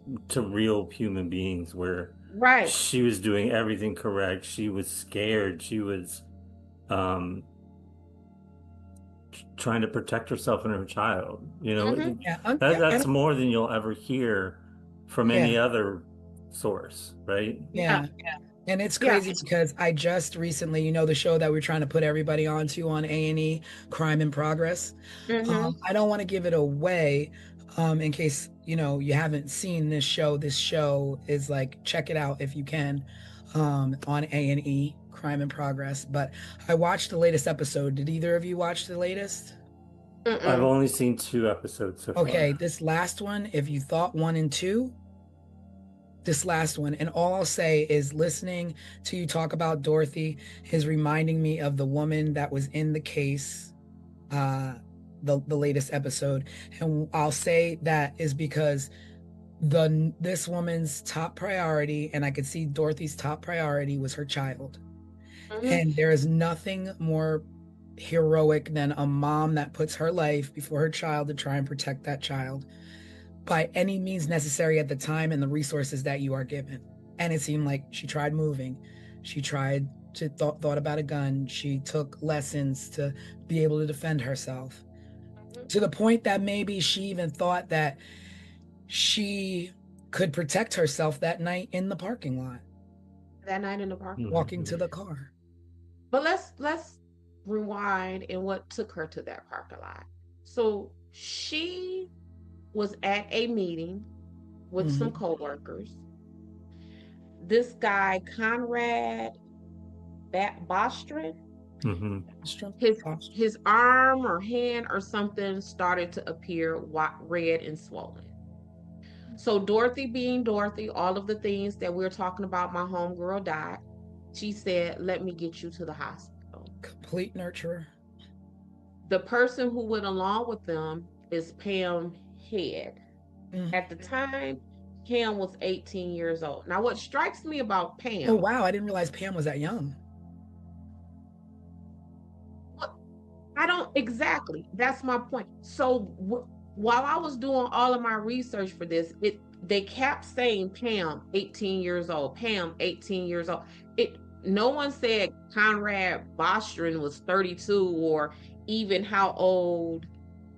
Hmm. to real human beings where Right. she was doing everything correct. She was scared. She was um trying to protect herself and her child. Hmm. Yeah. That's more than you'll ever hear from Yeah. any other source, right? Yeah. Yeah. And it's Yeah. crazy because I just recently, the show that we're trying to put everybody onto on A&E, Crime in Progress. Hmm. I don't want to give it away, in case, you haven't seen this show. This show is like, check it out if you can, on A&E, Crime in Progress. But I watched the latest episode. Did either of you watch the latest? I've Mm-mm. only seen 2 episodes so Okay, far. this last one, if you thought 1 and 2, this last one, and all I'll say is listening to you talk about Dorothy is reminding me of the woman that was in the case, the latest episode. And I'll say that is because this woman's top priority, and I could see Dorothy's top priority was her child. And there is nothing more heroic than a mom that puts her life before her child to try and protect that child by any means necessary at the time and the resources that you are given. And it seemed like she tried moving. She tried to thought about a gun. She took lessons to be able to defend herself, to the point that maybe she even thought that she could protect herself that night in the parking lot, walking to the car. But let's rewind and what took her to that parking lot. So she was at a meeting with some coworkers. This guy, Conrad Bostrom, his arm or hand or something started to appear red and swollen. So Dorothy being Dorothy, all of the things that we're talking about, my homegirl died. She said, let me get you to the hospital. Complete nurturer. The person who went along with them is Pam Head. At the time, Pam was 18 years old. Now, what strikes me about Pam... Oh, wow. I didn't realize Pam was that young. I don't... Exactly. That's my point. So while I was doing all of my research for this, they kept saying Pam, 18 years old. Pam, 18 years old. No one said Conrad Bostrom was 32 or even how old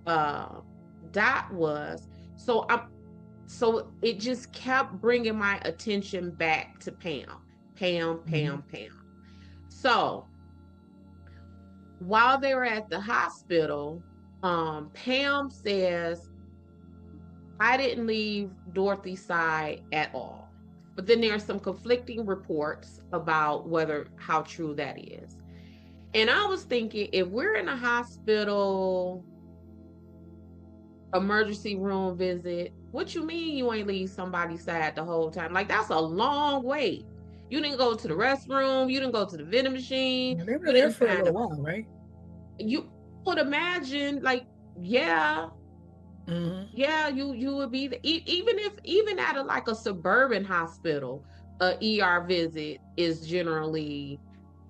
Dot was. So it just kept bringing my attention back to Pam. So while they were at the hospital, Pam says, I didn't leave Dorothy's side at all. But then there's some conflicting reports about how true that is. And I was thinking, if we're in a hospital emergency room visit, what you mean you ain't leave somebody's side the whole time? Like, that's a long wait. You didn't go to the restroom. You didn't go to the vending machine. Yeah, they were there for a little while, right? You would imagine, like, yeah, you would be even at a suburban hospital, a ER visit is generally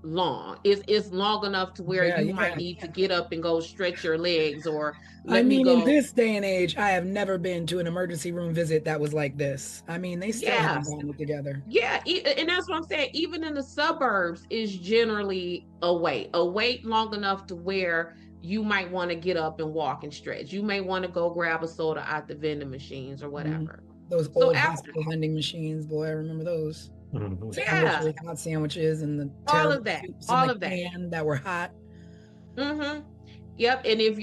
long. It's long enough to where you might need to get up and go stretch your legs or in this day and age, I have never been to an emergency room visit that was like this. I mean, they still haven't gotten it together. Yeah, and that's what I'm saying. Even in the suburbs is generally a wait long enough to where you might want to get up and walk and stretch. You may want to go grab a soda out the vending machines or whatever. Those old hospital vending machines, boy, I remember those. Sandwiches, hot sandwiches, and the all of that, that were hot. Yep. And if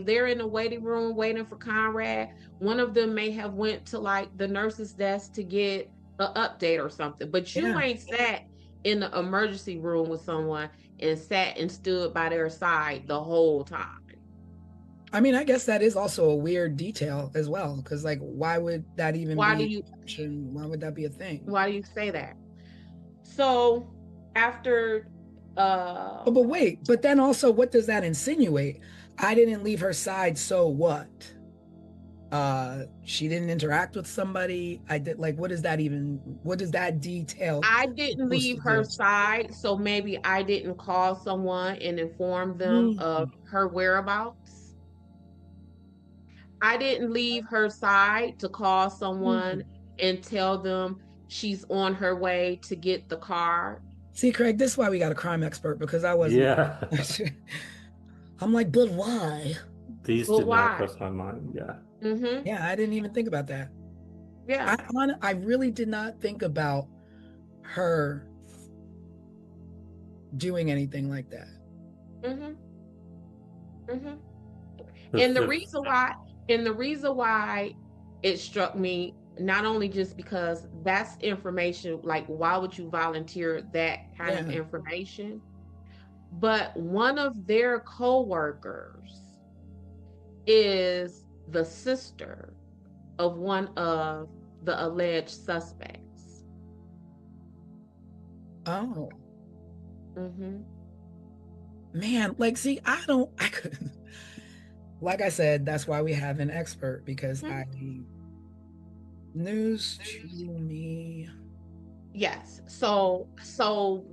they're in the waiting room waiting for Conrad, one of them may have went to like the nurse's desk to get an update or something. But you ain't sat in the emergency room with someone and sat and stood by their side the whole time. I mean, I guess that is also a weird detail as well, because like, why would that even why would that be a thing? Why do you say that? So after but then also, what does that insinuate? I didn't leave her side, so what? She didn't interact with somebody. I did. Like, what does that detail? I didn't leave her side, so maybe I didn't call someone and inform them of her whereabouts. I didn't leave her side to call someone and tell them she's on her way to get the car. See, Craig, this is why we got a crime expert, because I wasn't. Yeah. I'm like, but why? These did not cross my mind. Yeah. Yeah, I didn't even think about that. Yeah. I really did not think about her doing anything like that. And the reason why it struck me, not only just because that's information, like why would you volunteer that kind of information, but one of their co-workers is the sister of one of the alleged suspects. Oh. Man, like, see, I couldn't. Like I said, that's why we have an expert, because News to me. Yes. So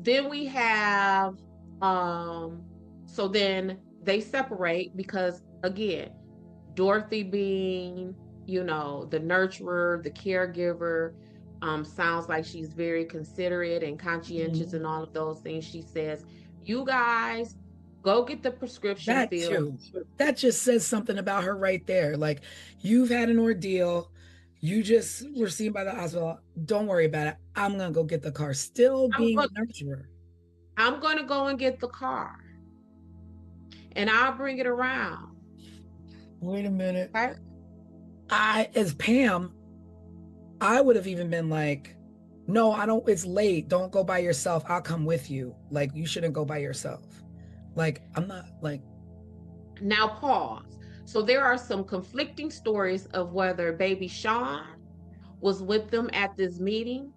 then we have so then they separate because again, Dorothy being, the nurturer, the caregiver, sounds like she's very considerate and conscientious and all of those things. She says, "You guys go get the prescription That filled." too. That just says something about her right there. Like, you've had an ordeal. You just were seen by the hospital. Don't worry about it. I'm gonna go get the car. Still I'm being go- a nurturer. I'm going to go and get the car and I'll bring it around. Wait a minute. Okay? As Pam, I would have even been like, no, I don't, it's late. Don't go by yourself. I'll come with you. Like, you shouldn't go by yourself. Like, I'm not like. Now pause. So there are some conflicting stories of whether baby Sean was with them at this meeting,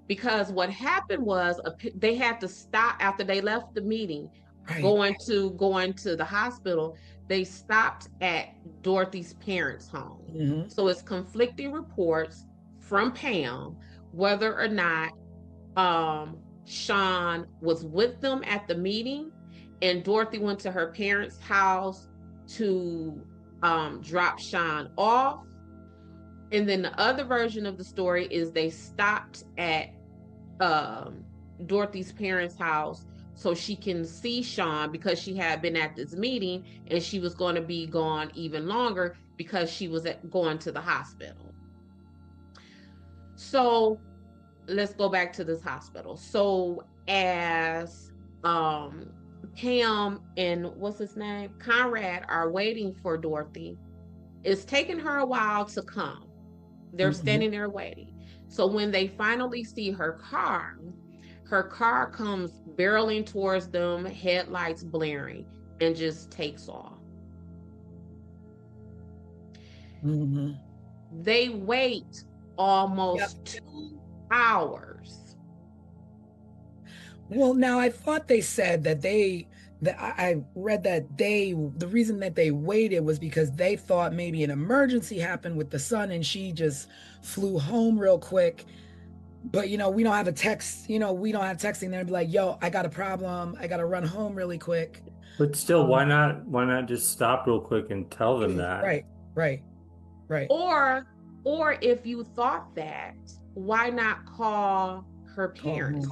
because what happened was they had to stop after they left the meeting, Right. going to the hospital. They stopped at Dorothy's parents' home. So it's conflicting reports from Pam whether or not Sean was with them at the meeting and Dorothy went to her parents' house to drop Sean off. And then the other version of the story is they stopped at Dorothy's parents' house so she can see Sean because she had been at this meeting and she was going to be gone even longer because she was going to the hospital. So let's go back to this hospital. So as Pam and what's his name, Conrad, are waiting for Dorothy, it's taking her a while to come. They're standing there waiting. So when they finally see her car comes barreling towards them, headlights blaring, and just takes off. They wait almost 2 hours. Well, now I thought they said that I read that the reason that they waited was because they thought maybe an emergency happened with the son and she just flew home real quick. But we don't have a text, we don't have texting there and be like, yo, I got a problem. I got to run home really quick. But still, why not just stop real quick and tell them that? Right. Or if you thought that, why not call her parents?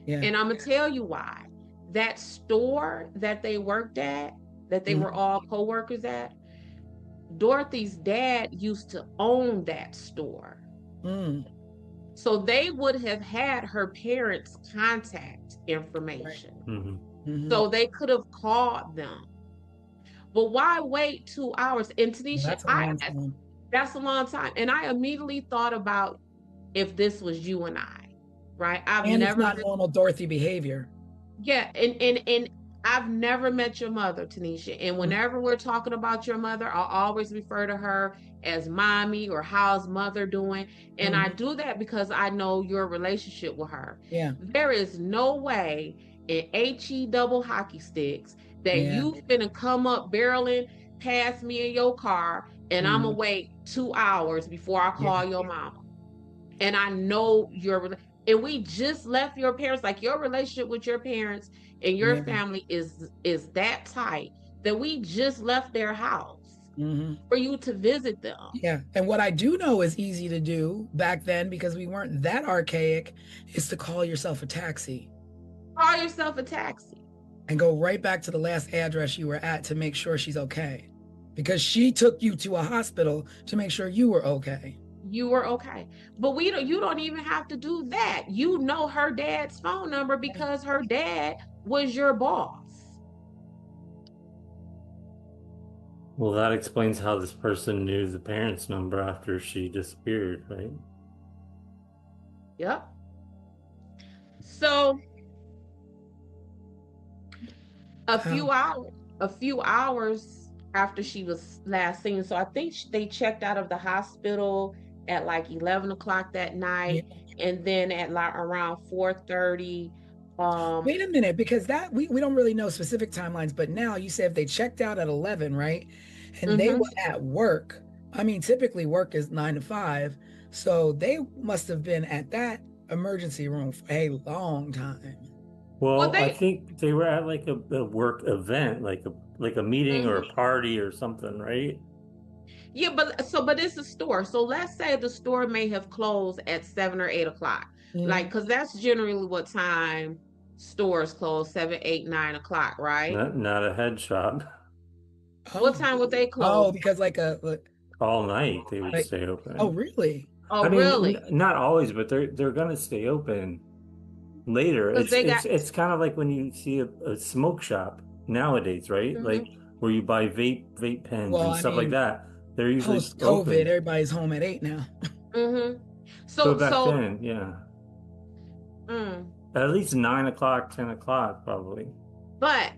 Yeah. And I'm gonna tell you why. That store that they worked at, that they were all co-workers at, Dorothy's dad used to own that store. So they would have had her parents' contact information. So they could have called them. But why wait 2 hours? And Tanisha, that's a long time. And I immediately thought about if this was you and I, right? It's not normal Dorothy behavior. Yeah, and I've never met your mother, Tanisha. And whenever we're talking about your mother, I'll always refer to her as mommy or how's mother doing. And I do that because I know your relationship with her. Yeah. There is no way in HE double hockey sticks that you've been come up barreling past me in your car and I'm gonna wait 2 hours before I call your mama. And I know and we just left your parents, like your relationship with your parents and your family is that tight that we just left their house for you to visit them. Yeah. And what I do know is easy to do back then, because we weren't that archaic, is to call yourself a taxi. Call yourself a taxi. And go right back to the last address you were at to make sure she's okay. Because she took you to a hospital to make sure you were okay. You were okay. But you don't even have to do that. You know her dad's phone number because her dad was your boss. Well, that explains how this person knew the parents' number after she disappeared, right? Yep. So a few hours after she was last seen. So I think they checked out of the hospital at like 11 o'clock that night. And then at like around 4:30. Wait a minute, because that we don't really know specific timelines, but now you said if they checked out at 11, right? And they were at work. I mean, typically work is 9 to 5. So they must have been at that emergency room for a long time. Well, I they think they were at like a work event, like a meeting or Mhm. a party or something, right? Yeah, but it's a store. So let's say the store may have closed at 7 or 8 o'clock. Like, Mhm. because that's generally what time stores close, 7, 8, 9 o'clock, right? Not a head shop. What Oh, time would they close? oh, because All night they would like, stay oh, open. really? Oh, I mean, really? not always, but they're gonna stay open later. Because It's they got it's it's kind of like when you see a smoke shop nowadays, right? Like Mhm. where you buy vape pens Well, and I stuff like mean, that. They're usually post COVID, open. everybody's home at 8 now. Mhm. But So back so then, yeah, mm, at least 9 o'clock, 10 o'clock, probably. but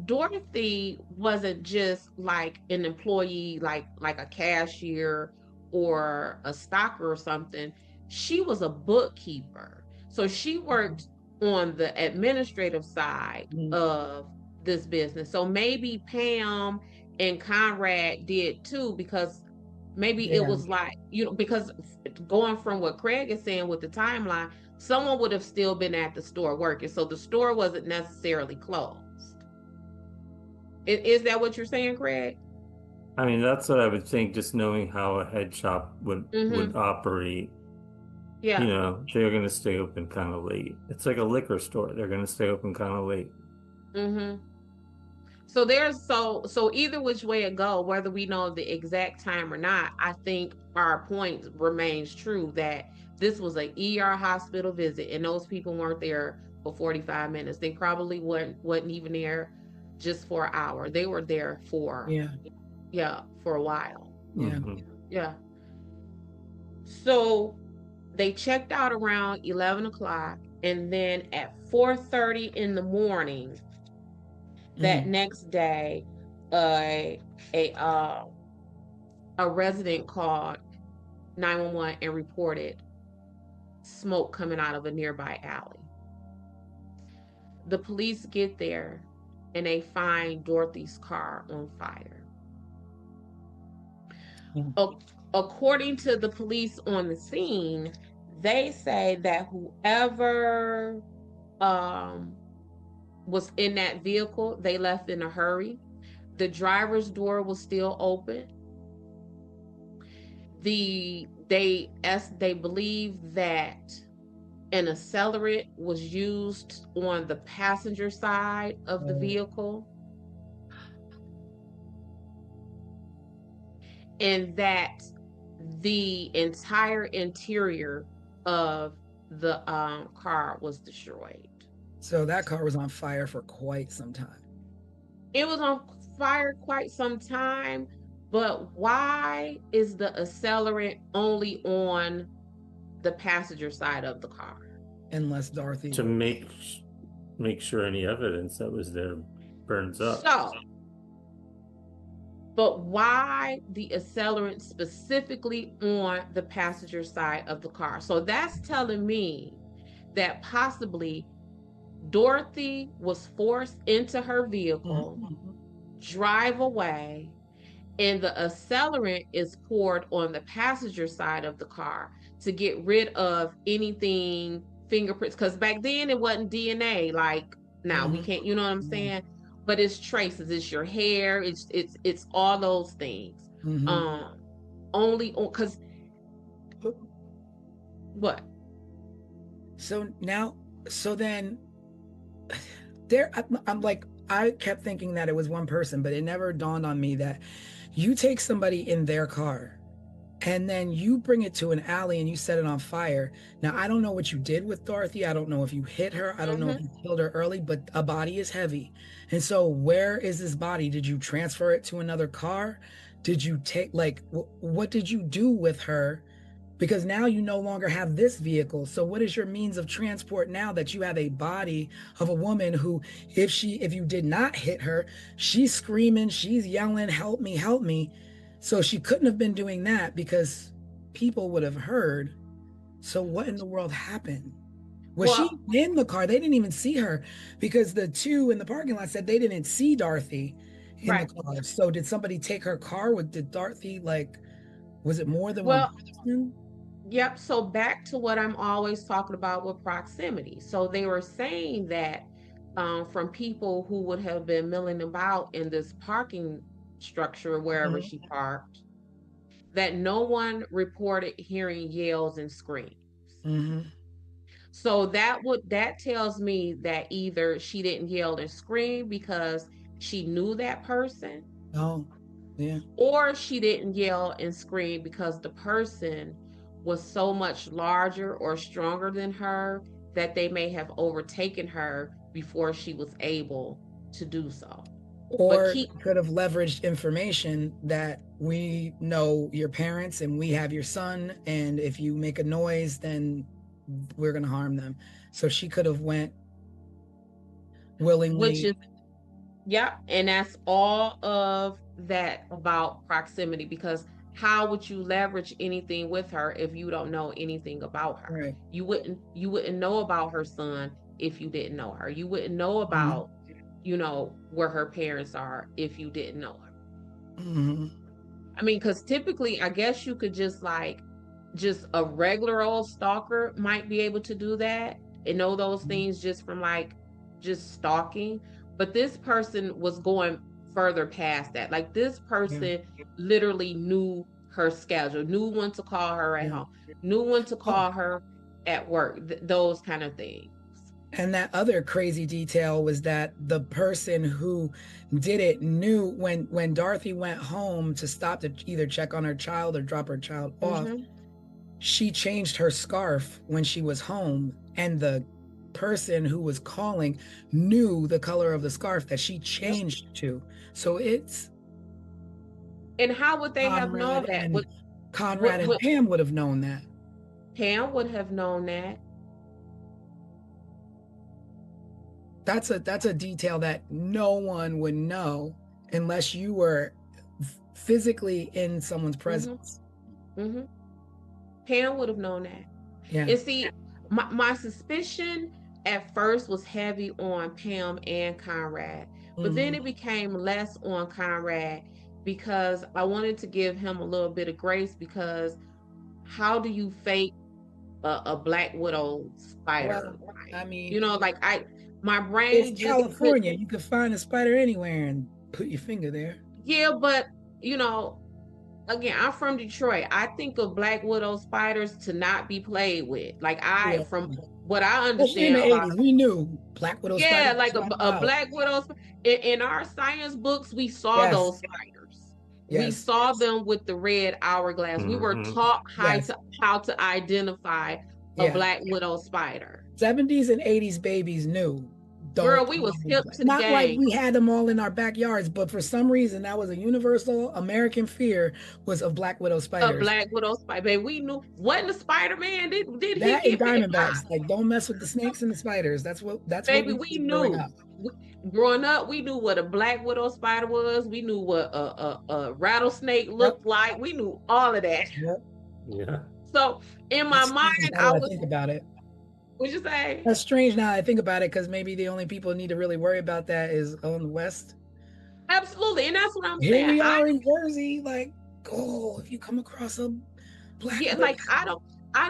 Dorothy wasn't just like an employee, like a cashier or a stocker or something. She was a bookkeeper. So she worked on the administrative side Mhm. of this business. So maybe Pam and Conrad did too, because maybe it Yeah, was like, because going from what Craig is saying with the timeline, someone would have still been at the store working. So the store wasn't necessarily closed. Is that what you're saying, Craig? I mean, that's what I would think, just knowing how a head shop would Mm-hmm. operate. Yeah. They're gonna stay open kind of late. It's like a liquor store. They're gonna stay open kind of late. Mm-hmm. So either which way it go, whether we know the exact time or not, I think our point remains true that this was an ER hospital visit, and those people weren't there for 45 minutes. They probably wasn't even there just for an hour. They were there for yeah, for a while. yeah. Mhm. Yeah. So they checked out around 11 o'clock, and then at 4:30 in the morning that Mm. next day, a a uh, a resident called 911 and reported smoke coming out of a nearby alley. The police get there and they find Dorothy's car on fire. Mm. According to the police on the scene, they say that whoever um, was in that vehicle, they left in a hurry. The driver's door was still open. They believe that an accelerant was used on the passenger side of the Oh, vehicle, and that the entire interior of the car was destroyed. so that car was on fire for quite some time. It was on fire quite some time, but why is the accelerant only on the passenger side of the car? Unless Dorothy To would. make sure any evidence that was there burns up. So, but why the accelerant specifically on the passenger side of the car? So that's telling me that possibly Dorothy was forced into her vehicle, Mhm. drive away, and the accelerant is poured on the passenger side of the car to get rid of anything, fingerprints, because back then it wasn't DNA like now. We Mhm. can't, you know what I'm Yeah. saying? But it's traces, it's your hair, it's all those things. Mhm. um Only on, because what? So now, so then I'm like, I kept thinking that it was one person, but it never dawned on me that you take somebody in their car and then you bring it to an alley and you set it on fire. Now, I don't know what you did with Dorothy. I don't know if you hit her. I don't know if Mm-hmm. you killed her early, but a body is heavy. And so, where is this body? Did you transfer it to another car? Did you take, like, what did you do with her? Because now you no longer have this vehicle. So what is your means of transport now that you have a body of a woman who, if you did not hit her, she's screaming, she's yelling, help me, help me. So she couldn't have been doing that because people would have heard. So what in the world happened? Was she Well, in the car? They didn't even see her because the two in the parking lot said they didn't see Dorothy in the right. car. So did somebody take her car? Did Dorothy, like, Was it more than Well, one person? yep. So back to what I'm always talking about with proximity. So they were saying that from people who would have been milling about in this parking structure wherever Mhm. she parked, that no one reported hearing yells and screams. Mhm. So that tells me that either she didn't yell and scream because she knew that person, Oh, yeah. or she didn't yell and scream because the person was so much larger or stronger than her that they may have overtaken her before she was able to do so. But Or keep could have leveraged information that we know your parents and we have your son, and if you make a noise, then we're gonna harm them. So she could have went which is willingly. Yep, and that's all of that about proximity, because how would you leverage anything with her if you don't know anything about her? Right. You wouldn't know about her son if you didn't know her. You wouldn't know about, where her parents are if you didn't know her. Mm-hmm. I mean, because typically, I guess you could just a regular old stalker might be able to do that and know those things just from just stalking. But this person was going further past that. Like this Yeah. person literally knew her schedule, knew when to call her at Yeah. home, knew when to Oh, call her at work, those kind of things. and that other crazy detail was that the person who did it knew when Dorothy went home to stop to either check on her child or drop her child off. Mm-hmm. She changed her scarf when she was home, and the person who was calling knew the color of the scarf that she changed to. So it's And how would they have known Conrad that? and Conrad and Would Pam would have known that. Pam would have known that. That's a detail that no one would know unless you were physically in someone's presence. Mm-hmm. Pam would have known that. Yeah. And see, my suspicion at first was heavy on Pam and Conrad, but then it became less on Conrad because I wanted to give him a little bit of grace, because how do you fake a black widow spider? Well, I mean, My brain it's just California. You could find a spider anywhere and put your finger there. yeah, but you know, again, I'm from Detroit. I think of black widow spiders to not be played with. Yeah. From what I Especially in understand the about, 80s, we knew black widow yeah, spiders. like a black widow. In our science books, we saw Yes. those spiders. We Yes. saw them with the red hourglass. We were taught Yes. how to identify a Yeah. black widow spider. 70s and 80s babies knew. Girl, we was hip to the Not like game. we had them all in our backyards, but for some reason that was a universal American fear, was of black widow A spiders. black widow spider. Baby, we knew. Wasn't the Spider-Man? Did he That get and bit by? Diamondbacks. Like, don't mess with the snakes and the spiders. That's what Baby, we we did growing knew. up. Growing up, we knew what a black widow spider was. We knew what a rattlesnake looked like. We knew all of that. Yep. Yeah. So in my That's mind, strange now that I think about it. What'd you say? That's strange now that I think about it, because maybe the only people who need to really worry about that is on the West. Absolutely, and that's what I'm Here saying. we are in Jersey, like, oh, if you come across a black widow. I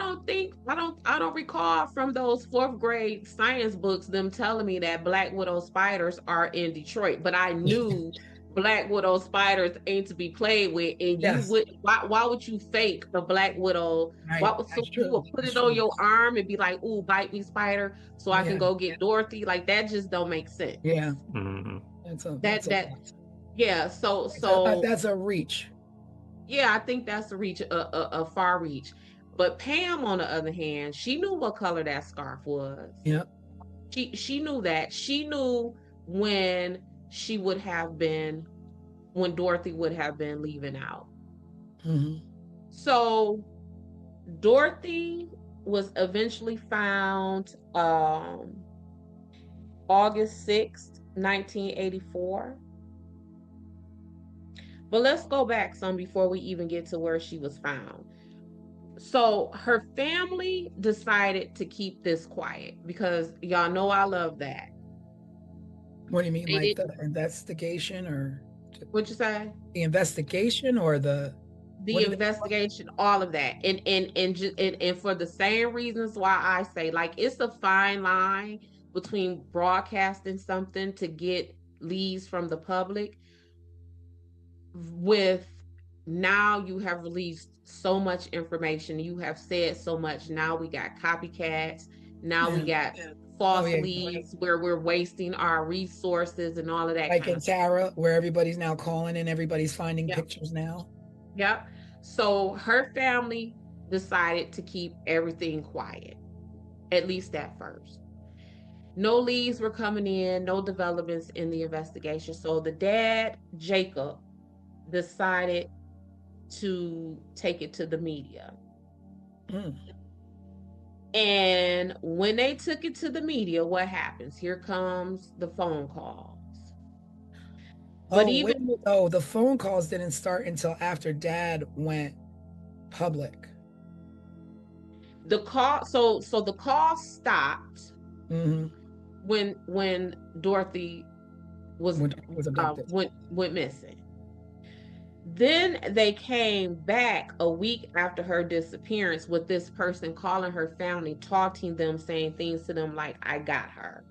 don't recall from those fourth grade science books them telling me that black widow spiders are in Detroit, but I knew black widow spiders ain't to be played with, and Yes. why would you fake a black widow? Right. You would put it on your arm and be like, ooh, bite me, spider, so I can go get Dorothy. Like, that just don't make sense. Yeah. Mm-hmm. Yeah, so that's a reach. yeah, I think that's a far reach. But Pam, on the other hand, she knew what color that scarf was. Yep. She knew that. She knew when Dorothy would have been leaving out. Mm-hmm. So Dorothy was eventually found August 6th, 1984. But let's go back some before we even get to where she was found. So her family decided to keep this quiet, because y'all know I love that. What do you mean, like the investigation, or what'd you say? the investigation, or the the What did they- investigation, all of that, and for the same reasons why I say, like, it's a fine line between broadcasting something to get leads from the public, with now you have released so much information, you have said so much, now we got copycats, now we got false yeah. leads where we're wasting our resources and all of that Like kind in of stuff. Tara, where everybody's now calling and everybody's finding Yep. pictures now. Yep. So her family decided to keep everything quiet, at least at first. No leads were coming in, no developments in the investigation. So the dad, Jacob, decided to take it to the media. Mm. And when they took it to the media, what happens? Here comes the phone calls. But The phone calls didn't start until after Dad went public. The call, so the call stopped Mm-hmm. when Dorothy was abducted. went missing. Then they came back a week after her disappearance with this person calling her family, taunting them, saying things to them like, "I got her."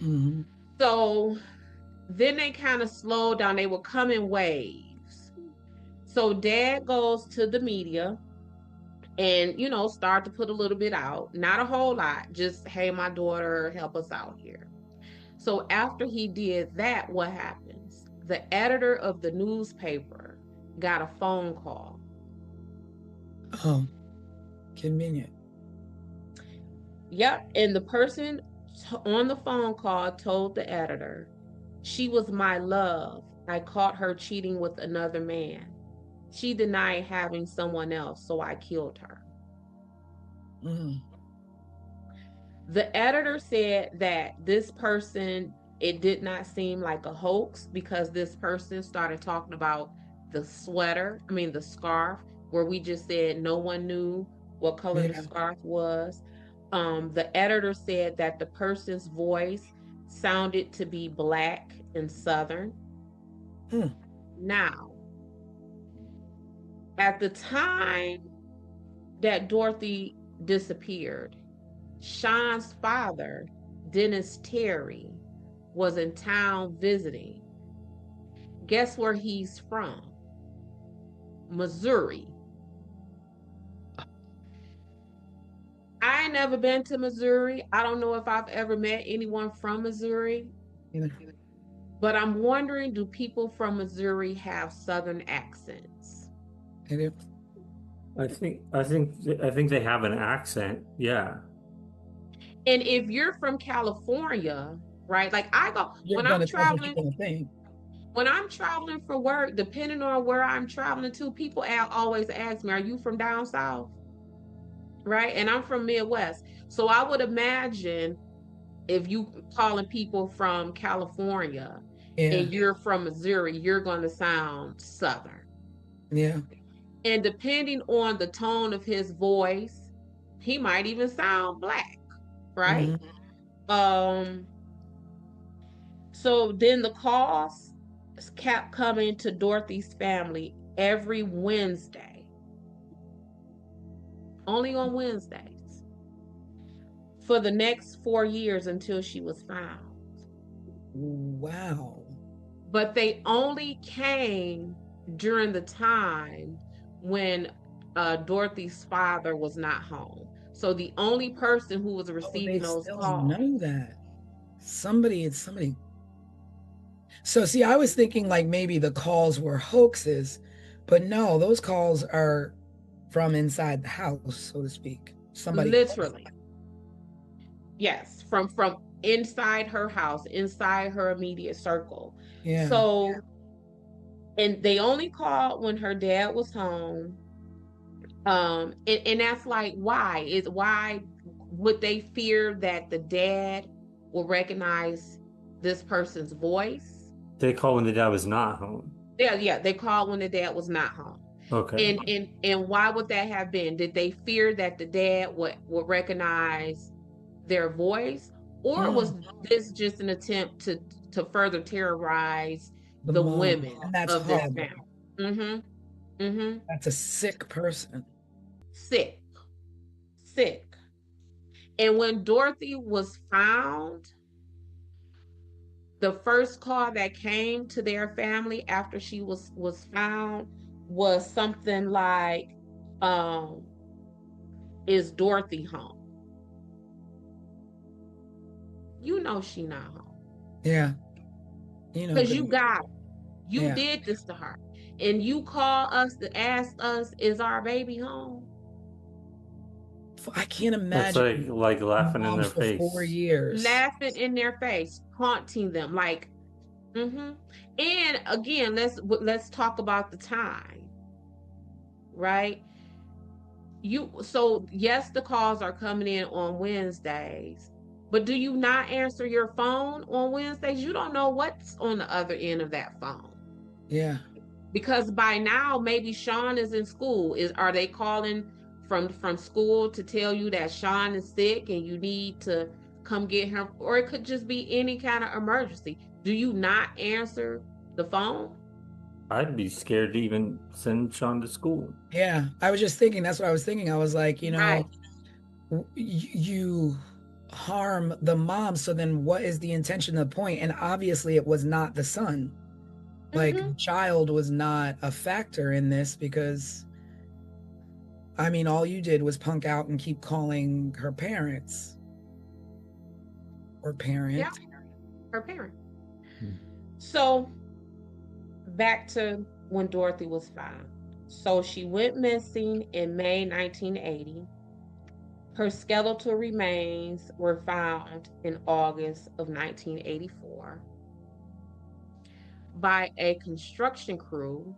Mm-hmm. So then they kind of slowed down. They would come in waves. So Dad goes to the media and, start to put a little bit out. Not a whole lot, just, "Hey, my daughter, help us out here." So after he did that, what happens? The editor of the newspaper got a phone call. Oh, convenient. Yep. And the person on the phone call told the editor, "She was my love. I caught her cheating with another man. She denied having someone else, so I killed her." Mm. The editor said that this person, it did not seem like a hoax, because this person started talking about the scarf, where we just said no one knew what color the scarf was. The editor said that the person's voice sounded to be Black and Southern. Now, at the time that Dorothy disappeared, Sean's father, Dennis Terry, was in town visiting. Guess where he's from? Missouri. I ain't never been to Missouri. I don't know if I've ever met anyone from Missouri. Either. But I'm wondering, do people from Missouri have Southern accents? They do. I think they have an accent. Yeah. And if you're from California, right? Like when I'm traveling for work, depending on where I'm traveling to, people always ask me, "Are you from down south?" Right? And I'm from Midwest. So I would imagine if you calling people from California and you're from Missouri, you're going to sound Southern. Yeah. And depending on the tone of his voice, he might even sound Black, right? Mm-hmm. So then the calls kept coming to Dorothy's family every Wednesday. Only on Wednesdays. For the next 4 years until she was found. Wow. But they only came during the time when Dorothy's father was not home. So the only person who was receiving those calls. Know that. Somebody. So see, I was thinking like maybe the calls were hoaxes, but no, those calls are from inside the house, so to speak. Somebody literally. Yes, from inside her house, inside her immediate circle. Yeah. So, and they only called when her dad was home. And that's like, why would they fear that the dad will recognize this person's voice? They call when the dad was not home. Yeah, they called when the dad was not home. Okay. And why would that have been? Did they fear that the dad would recognize their voice, or was this just an attempt to further terrorize the women of this family? Mm-hmm. Mm-hmm. That's a sick person. Sick. Sick. And when Dorothy was found, the first call that came to their family after she was found was something like, um, is Dorothy home? You know she not home. Yeah. You know, Because because you got her. You yeah. did this to her. And you call us to ask us, is our baby home? I can't That's imagine like laughing in mom their for 4 face. years. Laughing in their face, taunting them, like, mm-hmm. And again, let's talk about the time, right? So yes, the calls are coming in on Wednesdays, but do you not answer your phone on Wednesdays? You don't know what's on the other end of that phone. Yeah. Because by now maybe Sean is in school. Are they calling from school to tell you that Sean is sick and you need to come get him? Or it could just be any kind of emergency. Do you not answer the phone? I'd be scared to even send Sean to school. Yeah. I was just thinking, that's what I was thinking. I was like, Right. you harm the mom, so then what is the intention of the point? And obviously it was not the son. Like, Mm-hmm. the child was not a factor in this, because I mean, all you did was punk out and keep calling her parents or parent. Yeah, her parent. Hmm. So back to when Dorothy was found. So she went missing in May 1980. Her skeletal remains were found in August of 1984 by a construction crew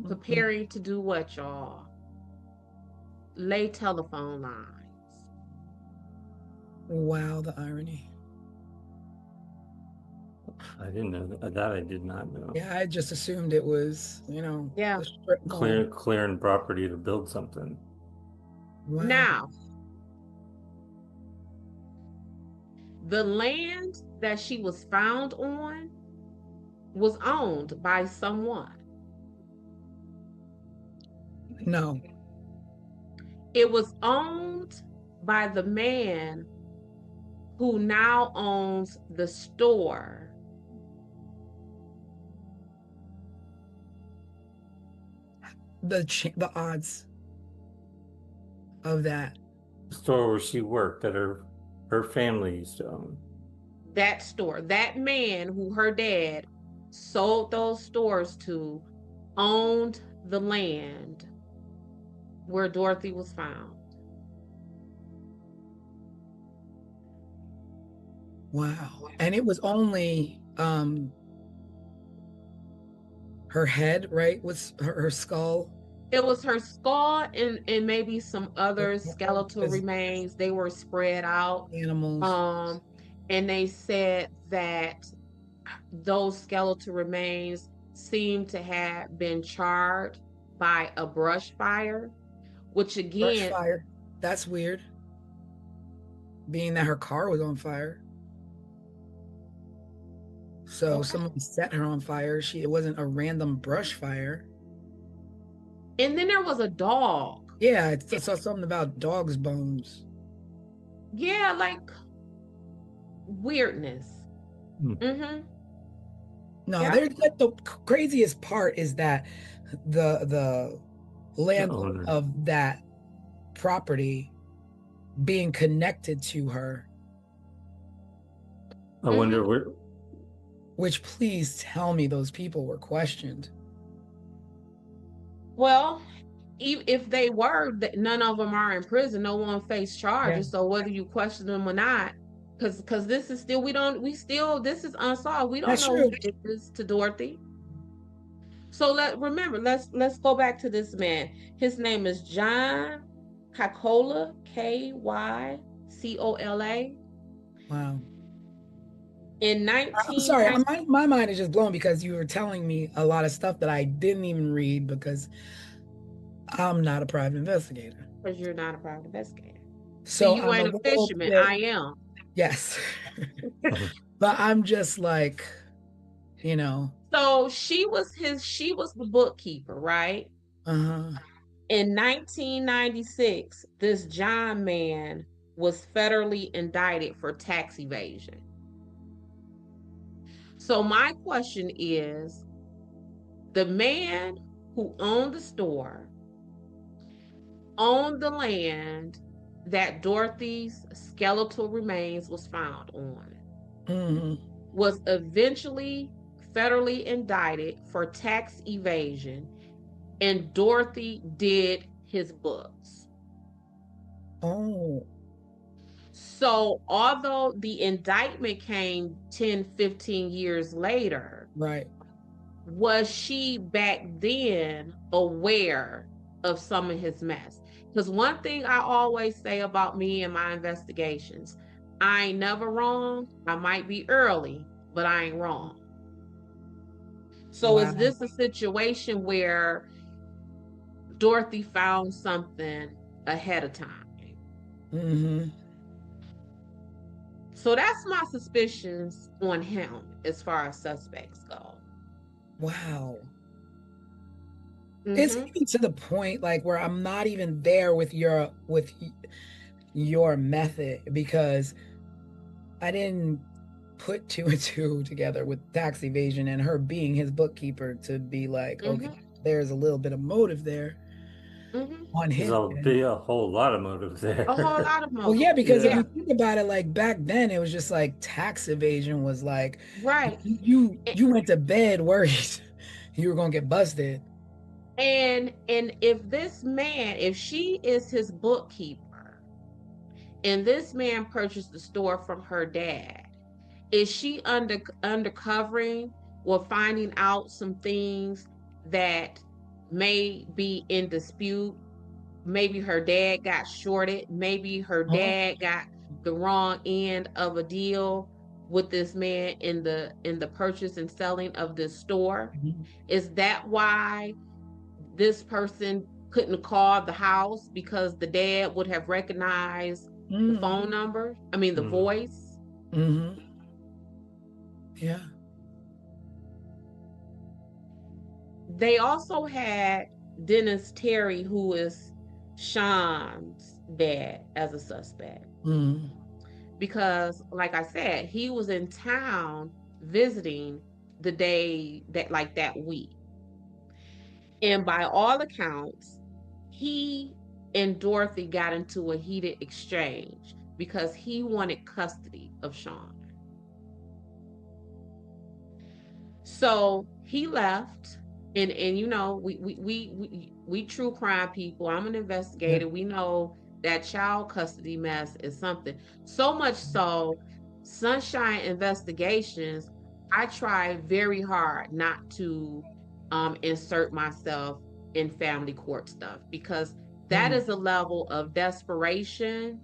preparing to do what, y'all? Lay telephone lines. Wow, the irony. I didn't know that. I did not know. Yeah, I just assumed it was, Yeah. the strip mall. Clearing property to build something. Wow. Now, the land that she was found on was owned by someone. No. It was owned by the man who now owns the store. The odds of that. The store where she worked that her family used to own. That store, that man who her dad sold those stores to, owned the land where Dorothy was found. Wow. And it was only her head, right? Was her skull. It was her skull and maybe some other skeletal remains. They were spread out. Animals. And they said that those skeletal remains seem to have been charred by a brush fire, which Brush again, fire. That's weird. Being that her car was on fire. So someone set her on fire. It wasn't a random brush fire. and then there was a dog. Yeah, I saw something about dog's bones. Yeah, like weirdness. No, Yeah. the craziest part is that the landlord of that property being connected to her. I wonder where. Which, please tell me those people were questioned. Well, if they were, none of them are in prison. No one faced charges. So whether you question them or not, because this is still, this is unsolved. We don't That's know true. who did this to Dorothy. So let's go back to this man. His name is John Kycola, Kycola. Wow. In I'm sorry, my mind is just blown because you were telling me a lot of stuff that I didn't even read because I'm not a private investigator. Because you're not a private investigator. So you ain't a fisherman. I am. Yes. But I'm just like, So she was the bookkeeper, right? Uh-huh. In 1996, this John man was federally indicted for tax evasion. So my question is, the man who owned the store, owned the land that Dorothy's skeletal remains was found on, was eventually federally indicted for tax evasion, and Dorothy did his books. Oh. So although the indictment came 10, 15 years later, Right. was she back then aware of some of his mess? Because one thing I always say about me and my investigations, I ain't never wrong. I might be early, but I ain't wrong. So is this a situation where Dorothy found something ahead of time? So that's my suspicions on him as far as suspects go. Wow. It's even to the point like where I'm not even there with your method, because I didn't put two and two together with tax evasion and her being his bookkeeper to be like, okay, there's a little bit of motive there on his There'll be a whole lot of motive there. A whole lot of motive. Well, yeah, because if you think about it, like back then, it was just like tax evasion was like, right. You went to bed worried you were gonna get busted. And if this man, if she is his bookkeeper, and this man purchased the store from her dad, is she undercovering or finding out some things that may be in dispute? Maybe her dad got shorted. Maybe her dad got the wrong end of a deal with this man in the purchase and selling of this store. Is that why this person couldn't call the house, because the dad would have recognized the phone number? I mean, the voice. Yeah. They also had Dennis Terry, who is Sean's dad, as a suspect. Because, like I said, he was in town visiting the day that week. And by all accounts, he and Dorothy got into a heated exchange because he wanted custody of Sean. So he left, and you know, we true crime people. I'm an investigator. We know that child custody mess is something. So much so, Sunshine Investigations, I try very hard not to insert myself in family court stuff, because that is a level of desperation,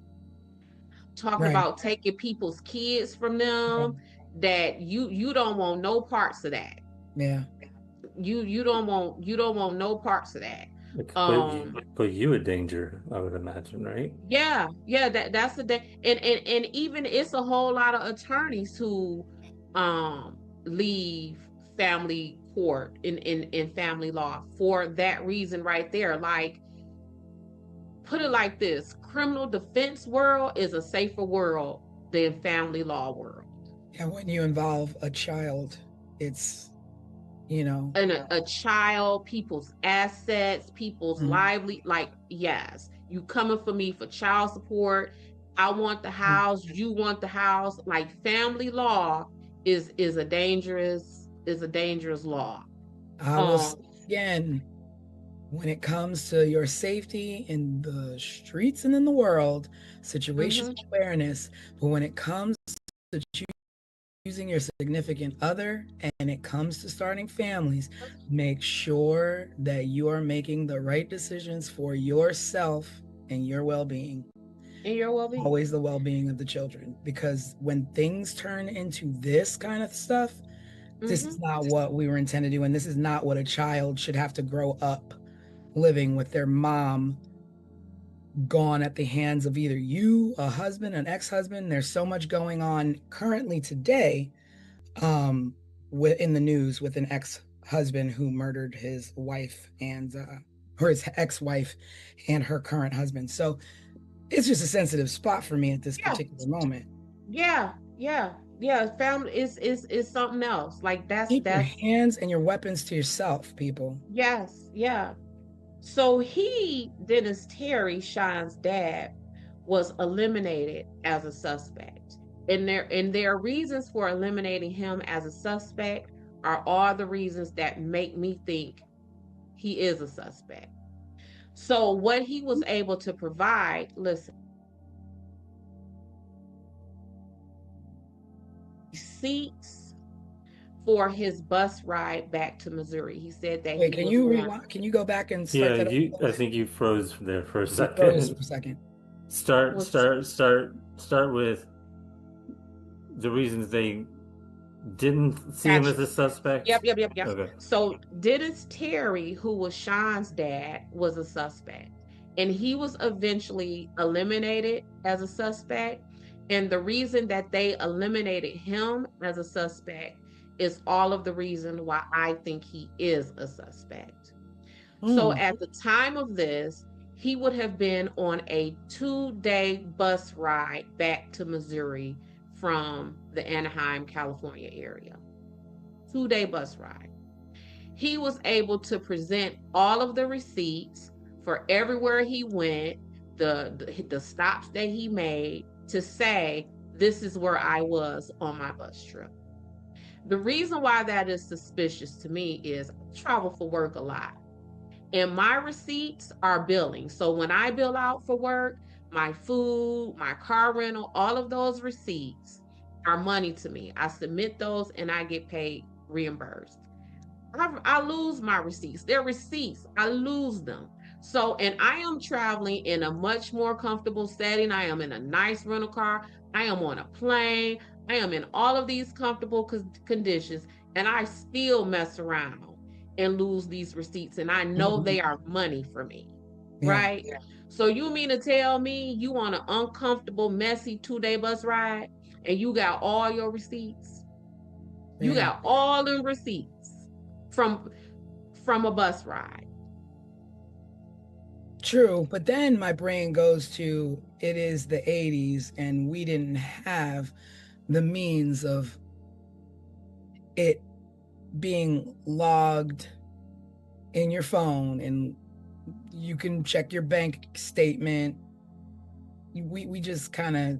talking about taking people's kids from them, that you don't want no parts of that. Yeah. You don't want no parts of that. Put you in danger, I would imagine, right? Yeah, that's the and even it's a whole lot of attorneys who leave family court in family law for that reason right there. Like, put it like this: criminal defense world is a safer world than family law world. Yeah, when you involve a child, it's, you know, and a child, people's assets, people's lively, like, yes, you coming for me for child support. I want the house, you want the house. Like, family law is a dangerous law. I will say again, when it comes to your safety in the streets and in the world, situational awareness, but when it comes to choosing your significant other and it comes to starting families, make sure that you are making the right decisions for yourself and your well-being. And your well-being. Always the well-being of the children, because when things turn into this kind of stuff, this is not what we were intended to do, and this is not what a child should have to grow up living with, their mom gone at the hands of either you, a husband, an ex-husband. There's so much going on currently today in the news with an ex-husband who murdered his wife and or his ex-wife and her current husband. So it's just a sensitive spot for me at this particular moment. Yeah, yeah, yeah. Family is something else. Like Keep your that's hands and your weapons to yourself, people. yes, yeah. So Dennis Terry, Sean's dad, was eliminated as a suspect. And their reasons for eliminating him as a suspect are all the reasons that make me think he is a suspect. So what he was able to provide, listen, receipts for his bus ride back to Missouri. He said that Wait, he was on. can you go back and start Yeah, that I think you froze there for a froze second. for a second. Start with the reasons they didn't see him as a suspect. Yep. Okay. So Dennis Terry, who was Sean's dad, was a suspect. And he was eventually eliminated as a suspect. And the reason that they eliminated him as a suspect is all of the reason why I think he is a suspect. So at the time of this, he would have been on a 2-day bus ride back to Missouri from the Anaheim, California area. 2-day bus ride. He was able to present all of the receipts for everywhere he went, the stops that he made, to say, this is where I was on my bus trip. The reason why that is suspicious to me is I travel for work a lot. And my receipts are billing. So when I bill out for work, my food, my car rental, all of those receipts are money to me. I submit those and I get paid, reimbursed. I lose my receipts. They're receipts. I lose them. So, and I am traveling in a much more comfortable setting. I am in a nice rental car. I am on a plane. I am in all of these comfortable conditions, and I still mess around and lose these receipts. And I know they are money for me, right? Yeah. So you mean to tell me you on an uncomfortable, messy 2-day bus ride and you got all your receipts? You got all them receipts from a bus ride. True, but then my brain goes to, it is the 80s and we didn't have the means of it being logged in your phone and you can check your bank statement. We just kind of,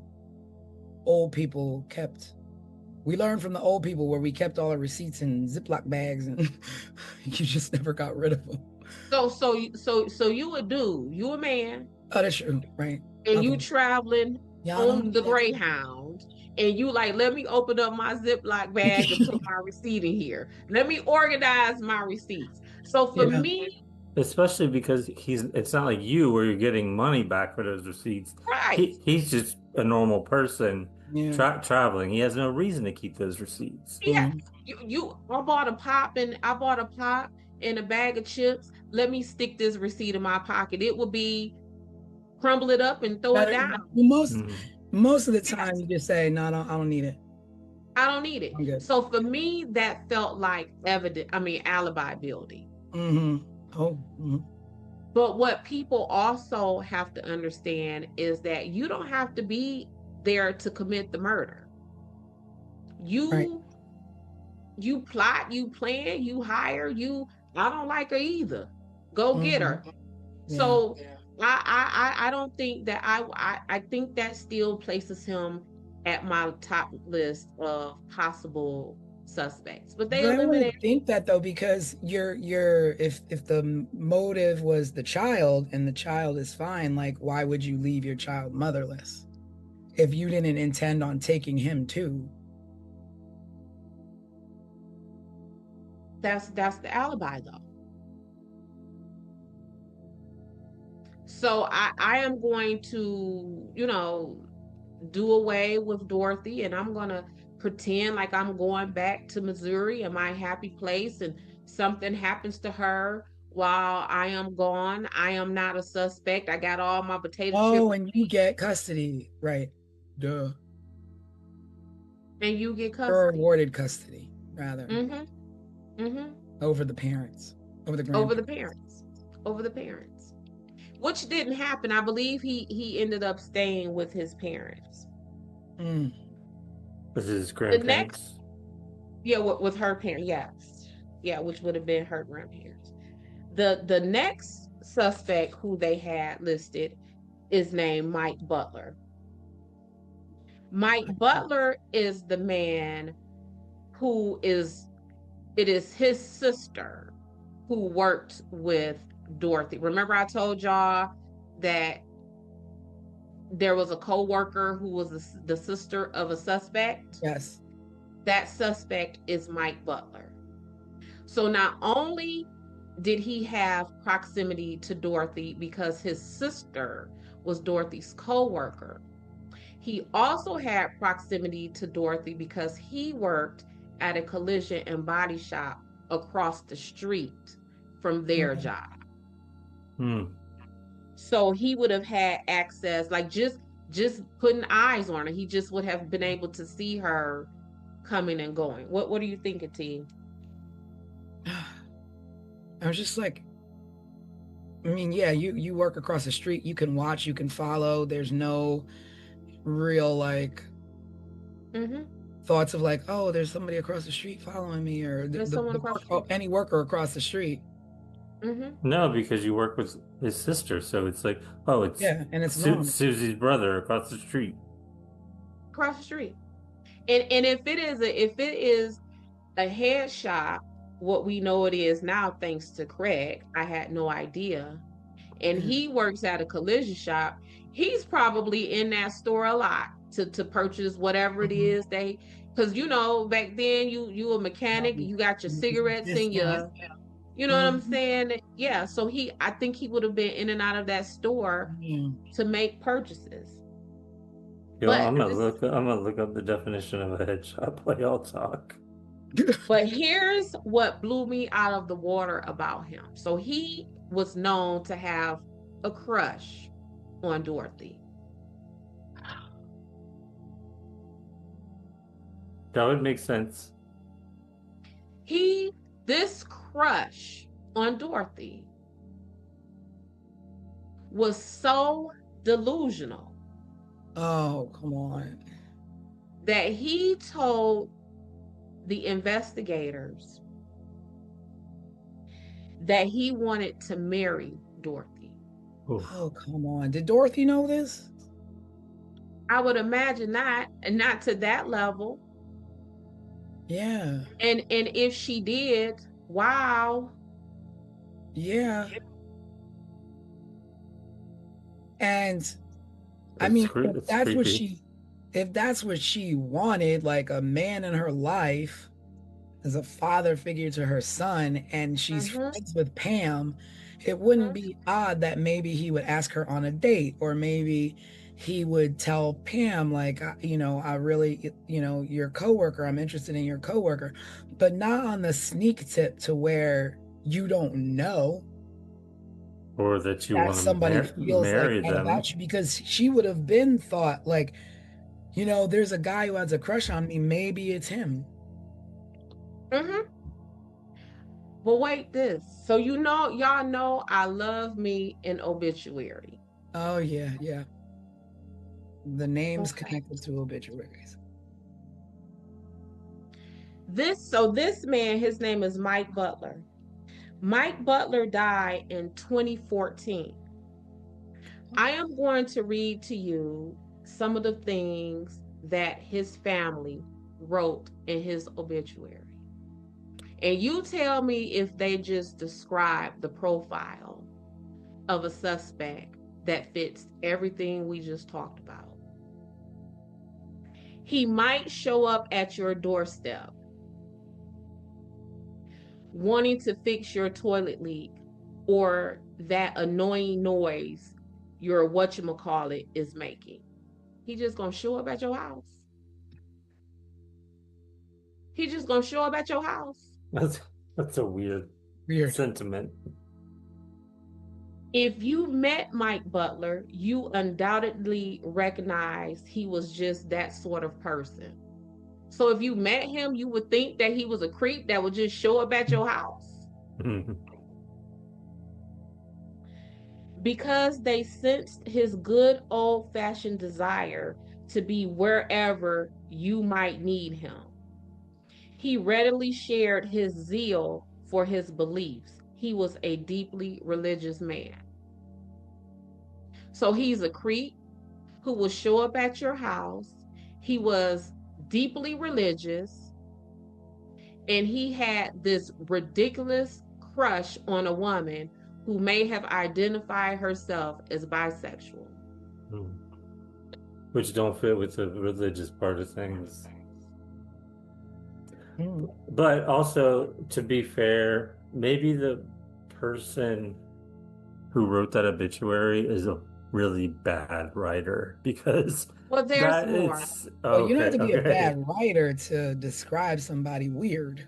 old people we learned from the old people where we kept all our receipts in Ziploc bags and you just never got rid of them. So you a man. Oh, that's true, right? And okay. You traveling on the Greyhound, and you like, let me open up my Ziploc bag and put my receipt in here. Let me organize my receipts. So for me, especially because it's not like you where you're getting money back for those receipts. Right. He's just a normal person traveling. He has no reason to keep those receipts. Yeah. I bought a pop and a bag of chips. Let me stick this receipt in my pocket. It would be crumble it up and throw it down. Most of the time you just say, no, I don't need it. I don't need it. So for me, that felt like alibi building. But what people also have to understand is that you don't have to be there to commit the murder. You plot, you plan, you hire, I don't like her either. Go get her. Yeah. So I don't think that I think that still places him at my top list of possible suspects. But they eliminated. I think that though, because if the motive was the child and the child is fine, like why would you leave your child motherless if you didn't intend on taking him too? That's the alibi though. So I am going to, do away with Dorothy, and I'm going to pretend like I'm going back to Missouri and my happy place, and something happens to her while I am gone. I am not a suspect. I got all my potato chips. Oh, and you get custody, right? Duh. And you get custody. Or awarded custody, rather. Mm-hmm. Mm-hmm. Over the parents. Over the grandparents. Over the parents. over the parents, which didn't happen. I believe he ended up staying with his parents. Was it his The grandparents? next, yeah, with her parents, yes, yeah, which would have been her grandparents. The next suspect who they had listed is named Mike Butler. Mike Butler is the man who is, it is his sister who worked with Dorothy. Remember I told y'all that there was a co-worker who was the sister of a suspect? Yes. That suspect is Mike Butler. So not only did he have proximity to Dorothy because his sister was Dorothy's co-worker, he also had proximity to Dorothy because he worked at a collision and body shop across the street from their job. So he would have had access, like just putting eyes on her. He just would have been able to see her coming and going. What are you thinking, T? I was just like, I mean, yeah, you work across the street, you can watch, you can follow. There's no real like thoughts of like, oh, there's somebody across the street following me, or any worker across the street. No, because you work with his sister, so it's like, oh, it's and it's Susie's brother across the street. Across the street, and if it is a head shop, what we know it is now, thanks to Craig, I had no idea, and he works at a collision shop. He's probably in that store a lot to purchase whatever it is they, because you know back then you a mechanic, you got your cigarettes in your. You know what I'm saying? Yeah. So I think he would have been in and out of that store to make purchases. Yo, but I'm gonna look up the definition of a head shop while y'all talk. But here's what blew me out of the water about him. So he was known to have a crush on Dorothy. That would make sense. This crush on Dorothy was so delusional. Oh, come on. That he told the investigators that he wanted to marry Dorothy. Oh, come on. Did Dorothy know this? I would imagine not, and not to that level. Yeah. And if she did, wow. Yeah. And I mean, if that's what she wanted, like a man in her life as a father figure to her son, and she's friends with Pam, it wouldn't be odd that maybe he would ask her on a date, or maybe he would tell Pam, like, you know, I really, you know, your coworker, I'm interested in your coworker, but not on the sneak tip to where you don't know. Or that you want to somebody feels marry like them about you, because she would have been thought like, you know, there's a guy who has a crush on me, maybe it's him. But wait, this. So you know, y'all know I love me an obituary. Oh yeah, yeah. The names connected to obituaries. This man, his name is Mike Butler. Mike Butler died in 2014. I am going to read to you some of the things that his family wrote in his obituary. And you tell me if they just describe the profile of a suspect that fits everything we just talked about. He might show up at your doorstep wanting to fix your toilet leak or that annoying noise your whatchamacallit is making. He just gonna show up at your house. He just gonna show up at your house. That's a weird sentiment. If you met Mike Butler, you undoubtedly recognize he was just that sort of person. So if you met him, you would think that he was a creep that would just show up at your house. because they sensed his good old-fashioned desire to be wherever you might need him. He readily shared his zeal for his beliefs. He was a deeply religious man. So he's a creep who will show up at your house. He was deeply religious, and he had this ridiculous crush on a woman who may have identified herself as bisexual. Which don't fit with the religious part of things. But also, to be fair, maybe the person who wrote that obituary is a really bad writer, because Well, there's more. Well, you don't have to be a bad writer to describe somebody weird.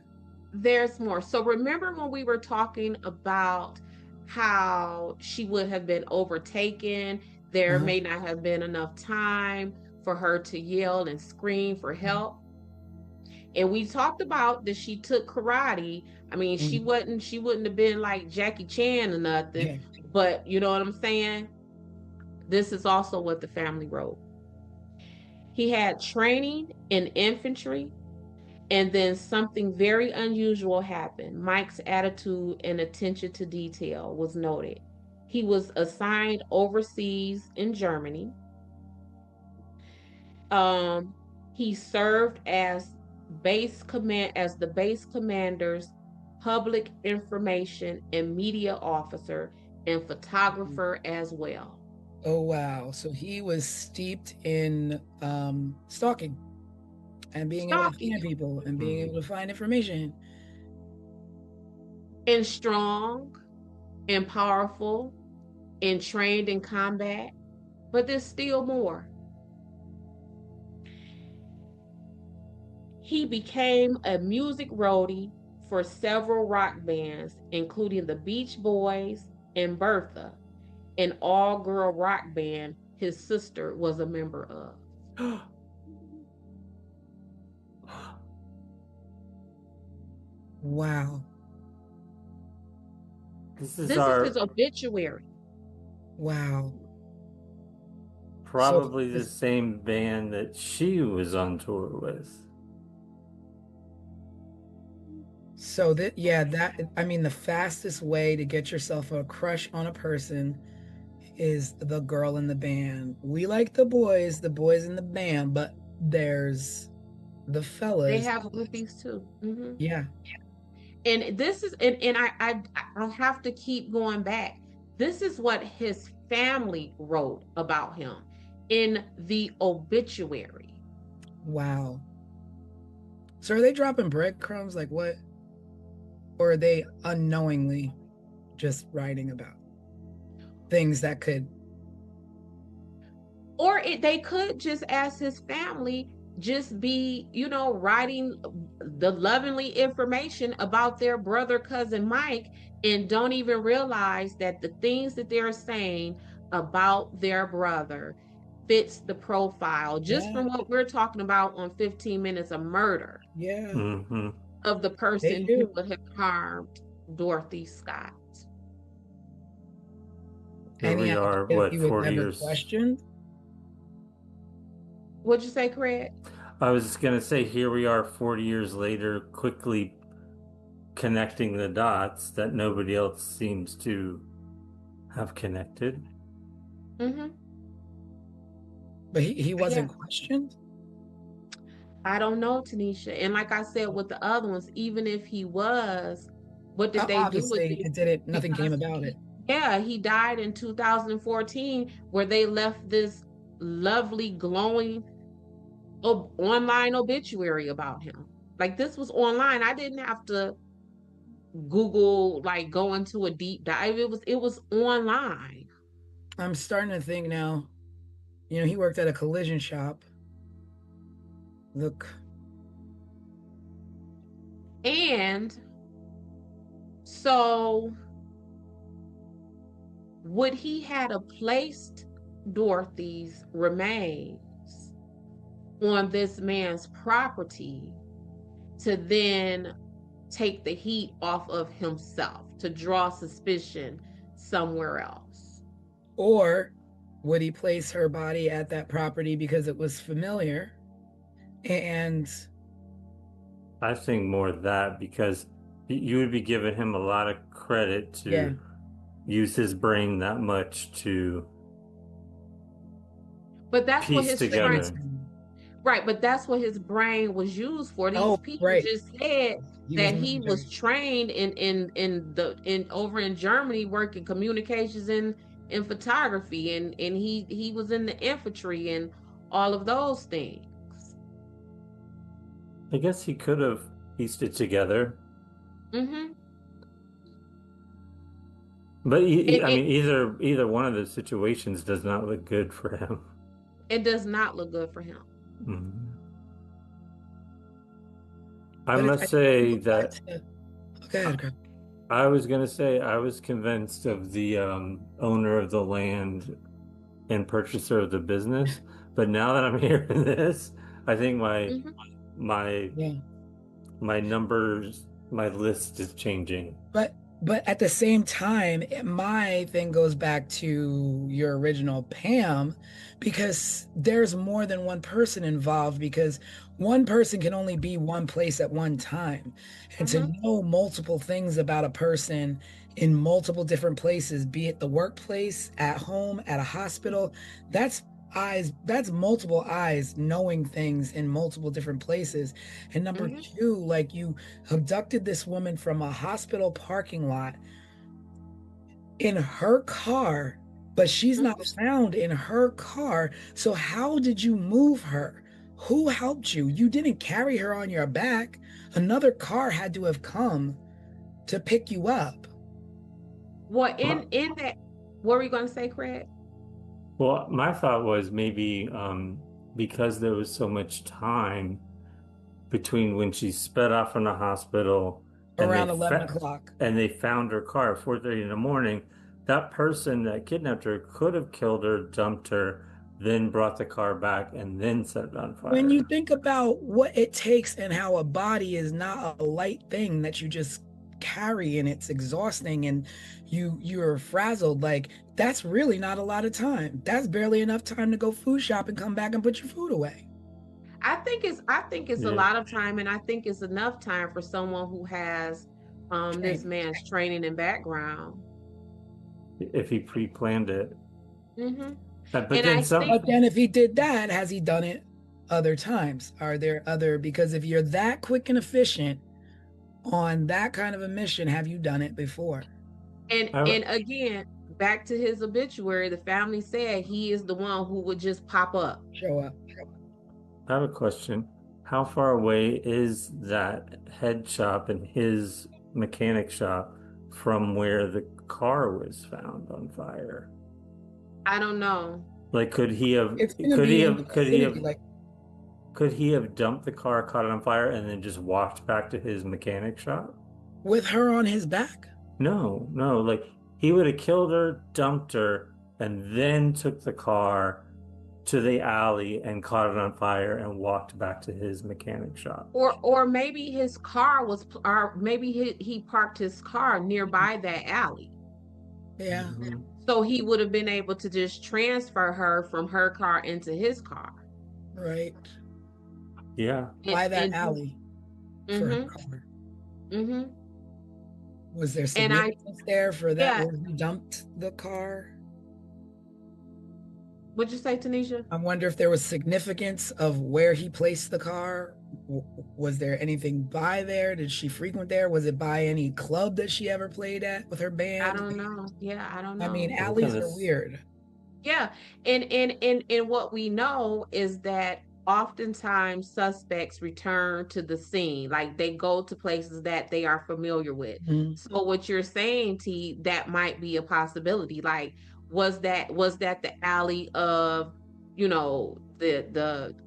There's more. So remember when we were talking about how she would have been overtaken, there may not have been enough time for her to yell and scream for help. And we talked about that she took karate. I mean, she wouldn't have been like Jackie Chan or nothing, but you know what I'm saying? This is also what the family wrote. He had training in infantry, and then something very unusual happened. Mike's attitude and attention to detail was noted. He was assigned overseas in Germany. He served as the base commander's public information and media officer and photographer as well. Oh wow! So he was steeped in stalking and being able to find people and being able to find information. And strong and powerful and trained in combat, but there's still more. He became a music roadie for several rock bands, including the Beach Boys and Bertha, an all-girl rock band his sister was a member of. Wow. This is his obituary. Wow. Probably the same band that she was on tour with. So the fastest way to get yourself a crush on a person is the girl in the band. We like the boys in the band, but there's the fellas. They have groupies too. Yeah. And this is, and I have to keep going back. This is what his family wrote about him in the obituary. Wow. So are they dropping breadcrumbs? Like what? Or are they unknowingly just writing about things that could? Or they could just, as his family, just be, writing the lovingly information about their brother, cousin Mike, and don't even realize that the things that they're saying about their brother fits the profile just from what we're talking about on 15 Minutes of Murder. Yeah. Of the person who would have harmed Dorothy Scott. Here we are, 40 years? Questioned? What'd you say, Craig? I was just going to say, here we are 40 years later, quickly connecting the dots that nobody else seems to have connected. But he wasn't questioned? I don't know, Tanisha. And like I said with the other ones, even if he was, what did they do with it? Nothing came about it. Yeah, he died in 2014, where they left this lovely, glowing online obituary about him. Like, this was online. I didn't have to Google, like, go into a deep dive. It was online. I'm starting to think now, he worked at a collision shop. Look. And so would he had placed Dorothy's remains on this man's property to then take the heat off of himself, to draw suspicion somewhere else? Or would he place her body at that property because it was familiar? And I think more of that, because you would be giving him a lot of credit to yeah, use his brain that much to But that's what piece his together. brain, right? But that's what his brain was used for. These Oh, people right. just said He that was he was military. trained in over in Germany working communications in photography, and he was in the infantry and all of those things. I guess he could have pieced it together. Mm-hmm. But It, I it mean, either one of those situations does not look good for him. it does not look good for him. Mhm. I But must I say think back that to, okay, okay. I was gonna say I was convinced of the owner of the land and purchaser of the business, but now that I'm hearing this, I think Mm-hmm. my Yeah. my numbers, my list is changing. But at the same time, my thing goes back to your original Pam, because there's more than one person involved, because one person can only be one place at one time. And to Mm-hmm. know multiple things about a person in multiple different places, be it the workplace, at home, at a hospital, that's that's multiple eyes knowing things in multiple different places. And number Mm-hmm. two, like, you abducted this woman from a hospital parking lot in her car, but she's not found in her car. So how did you move her? Who helped you? You didn't carry her on your back. Another car had to have come to pick you up. Well, My, in that, what were you going to say, Craig? well, my thought was maybe because there was so much time between when she sped off from the hospital and Around 11 o'clock. they found her car at 4:30 in the morning, that person that kidnapped her could have killed her, dumped her, then brought the car back and then set it on When you fire. think about what it takes and how a body is not a light thing that you just carry, and it's exhausting, and you're frazzled, like, that's really not a lot of time. That's barely enough time to go food shop and come back and put your food away. I think it's a Yeah. lot of time, and I think it's enough time for someone who has this Training. man's training and background. If he pre-planned it. Mm-hmm. But And then I some, think, But then if he did that, has he done it other times? Are there other, because if you're that quick and efficient on that kind of a mission, have you done it before? and I, and again, back to his obituary, the family said he is the one who would just pop up. Show up. I have a question. How far away is that head shop and his mechanic shop from where the car was found on fire? I don't know. Like, It's gonna be in the vicinity, like, could he have dumped the car, caught it on fire, and then just walked back to his mechanic shop? with her on his back. No, no, like he would have killed her, dumped her, and then took the car to the alley and caught it on fire and walked back to his mechanic shop. Or maybe his car was, or maybe he parked his car nearby that alley. Yeah, Mhm. So he would have been able to just transfer her from her car into his car. right. Yeah. By that And alley for her mm-hmm, car. mm-hmm. Was there And I, significance there for that yeah, where he dumped the car? what'd you say, Tanisha? I wonder if there was significance of where he placed the car. Was there anything by there? Did she frequent there? Was it by any club that she ever played at with her I band? don't know. Yeah, I don't I mean, know. I'm alleys gonna are weird. Yeah, and what we know is that oftentimes suspects return to the scene, like they go to places that they are familiar with. Mhm. So what you're saying, T, that might be a possibility. Like, was that the alley of,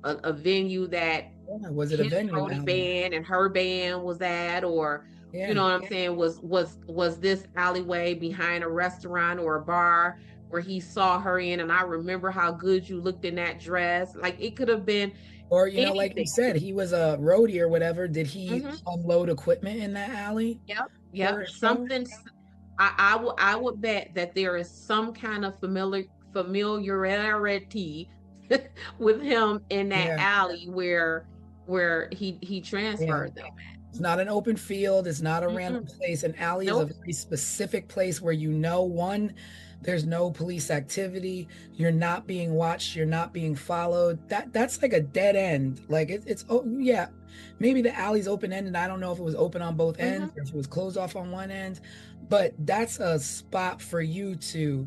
a venue that Yeah, was it a his venue Brody alley? band and her band was at, or you Yeah. know what I'm saying, was this alleyway behind a restaurant or a bar where he saw her in, and I remember how good you looked in that dress. Like, it could have been Or, like you anything. said, he was a roadie or whatever. Did he Hmm. unload equipment in that alley Yep, for yep. a show? I would bet that there is some kind of familiarity with him in that Yeah. alley where he transferred them. It's not an open field. It's not a random Mm-mm. place. An alley is a Nope. very specific place where one, there's no police activity. You're not being watched. You're not being followed. That's like a dead end. Like it's oh yeah, maybe the alley's open ended. I don't know if it was open on both ends or if it was closed off on one end, but that's a spot for you to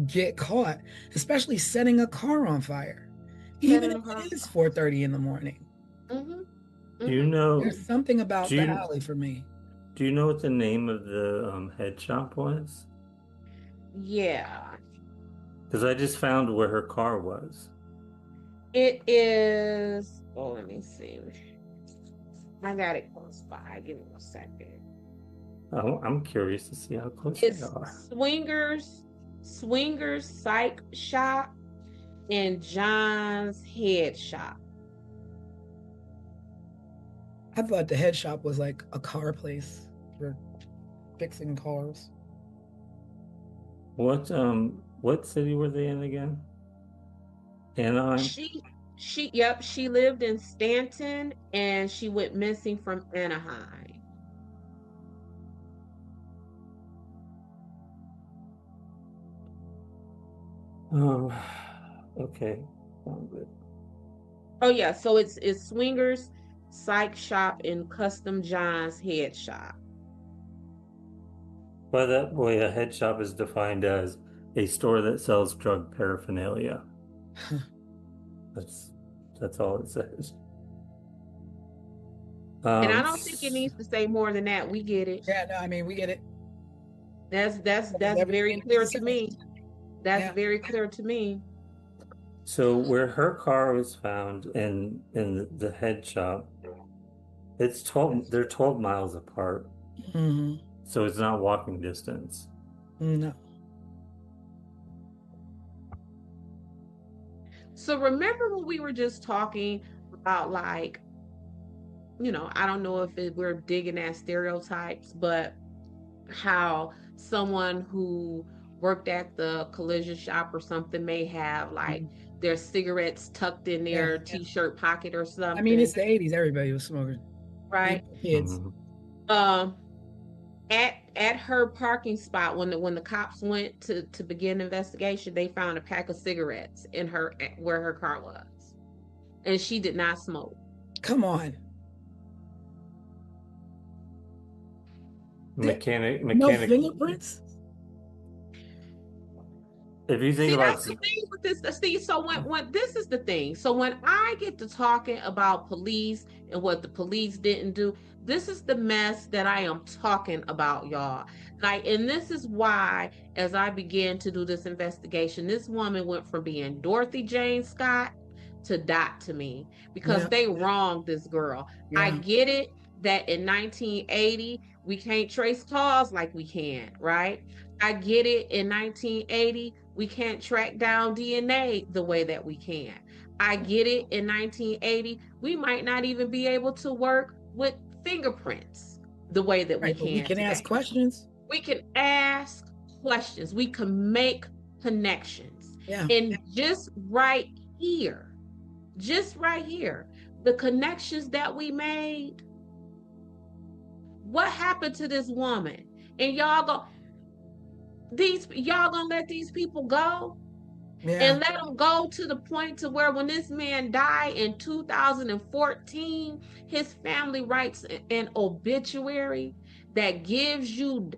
get caught, especially setting a car on fire, even if it is 4:30 in the morning. Mm-hmm. Do you know? There's something about do the you, alley for me. do you know what the name of the head shop was? Yeah. Because I just found where her car was. It is, oh, let me see. I got it close by. Give me a second. Oh, I'm curious to see how close It's they are. Swingers Psych Shop and John's Head Shop. I thought the head shop was like a car place for fixing cars. What city were they in again? Anaheim? She lived in Stanton and she went missing from Anaheim. Oh, okay. Found it. Oh yeah, so it's Swingers Psych Shop and Custom John's Head Shop. By that way, a head shop is defined as a store that sells drug paraphernalia. That's all it says. And I don't think it needs to say more than that. We get it. Yeah, no, I mean we get it. That's everything very needs clear to to say. me. That's Yeah. very clear to me. So where her car was found in the head shop, it's 12, they're 12 miles apart. Mhm. So it's not walking distance. No. So remember when we were just talking about, like, I don't know if we're digging at stereotypes, but how someone who worked at the collision shop or something may have like their cigarettes tucked in their t-shirt pocket or something. I mean, it's the 80s. Everybody was smoking. Right. Kids. At her parking spot, when the cops went to begin investigation, they found a pack of cigarettes in where her car was, and she did not smoke. Come on. Mechanic. No fingerprints. If you think about that's the thing with this, Steve. So when this is the thing. So when I get to talking about police and what the police didn't do, this is the mess that I am talking about, y'all. Like, and this is why, as I began to do this investigation, this woman went from being Dorothy Jane Scott to Dot to me, because they wronged this girl. I get it that in 1980 we can't trace cars like we can, right? I get it in 1980 we can't track down DNA the way that we can. I get it in 1980 we might not even be able to work with fingerprints the way that we can. We can today. ask questions. We can ask questions. We can make connections. Yeah. And just right here, the connections that we made, what happened to this woman? And y'all gonna let these people go? And let them go to the point to where when this man died in 2014, his family writes an obituary that gives you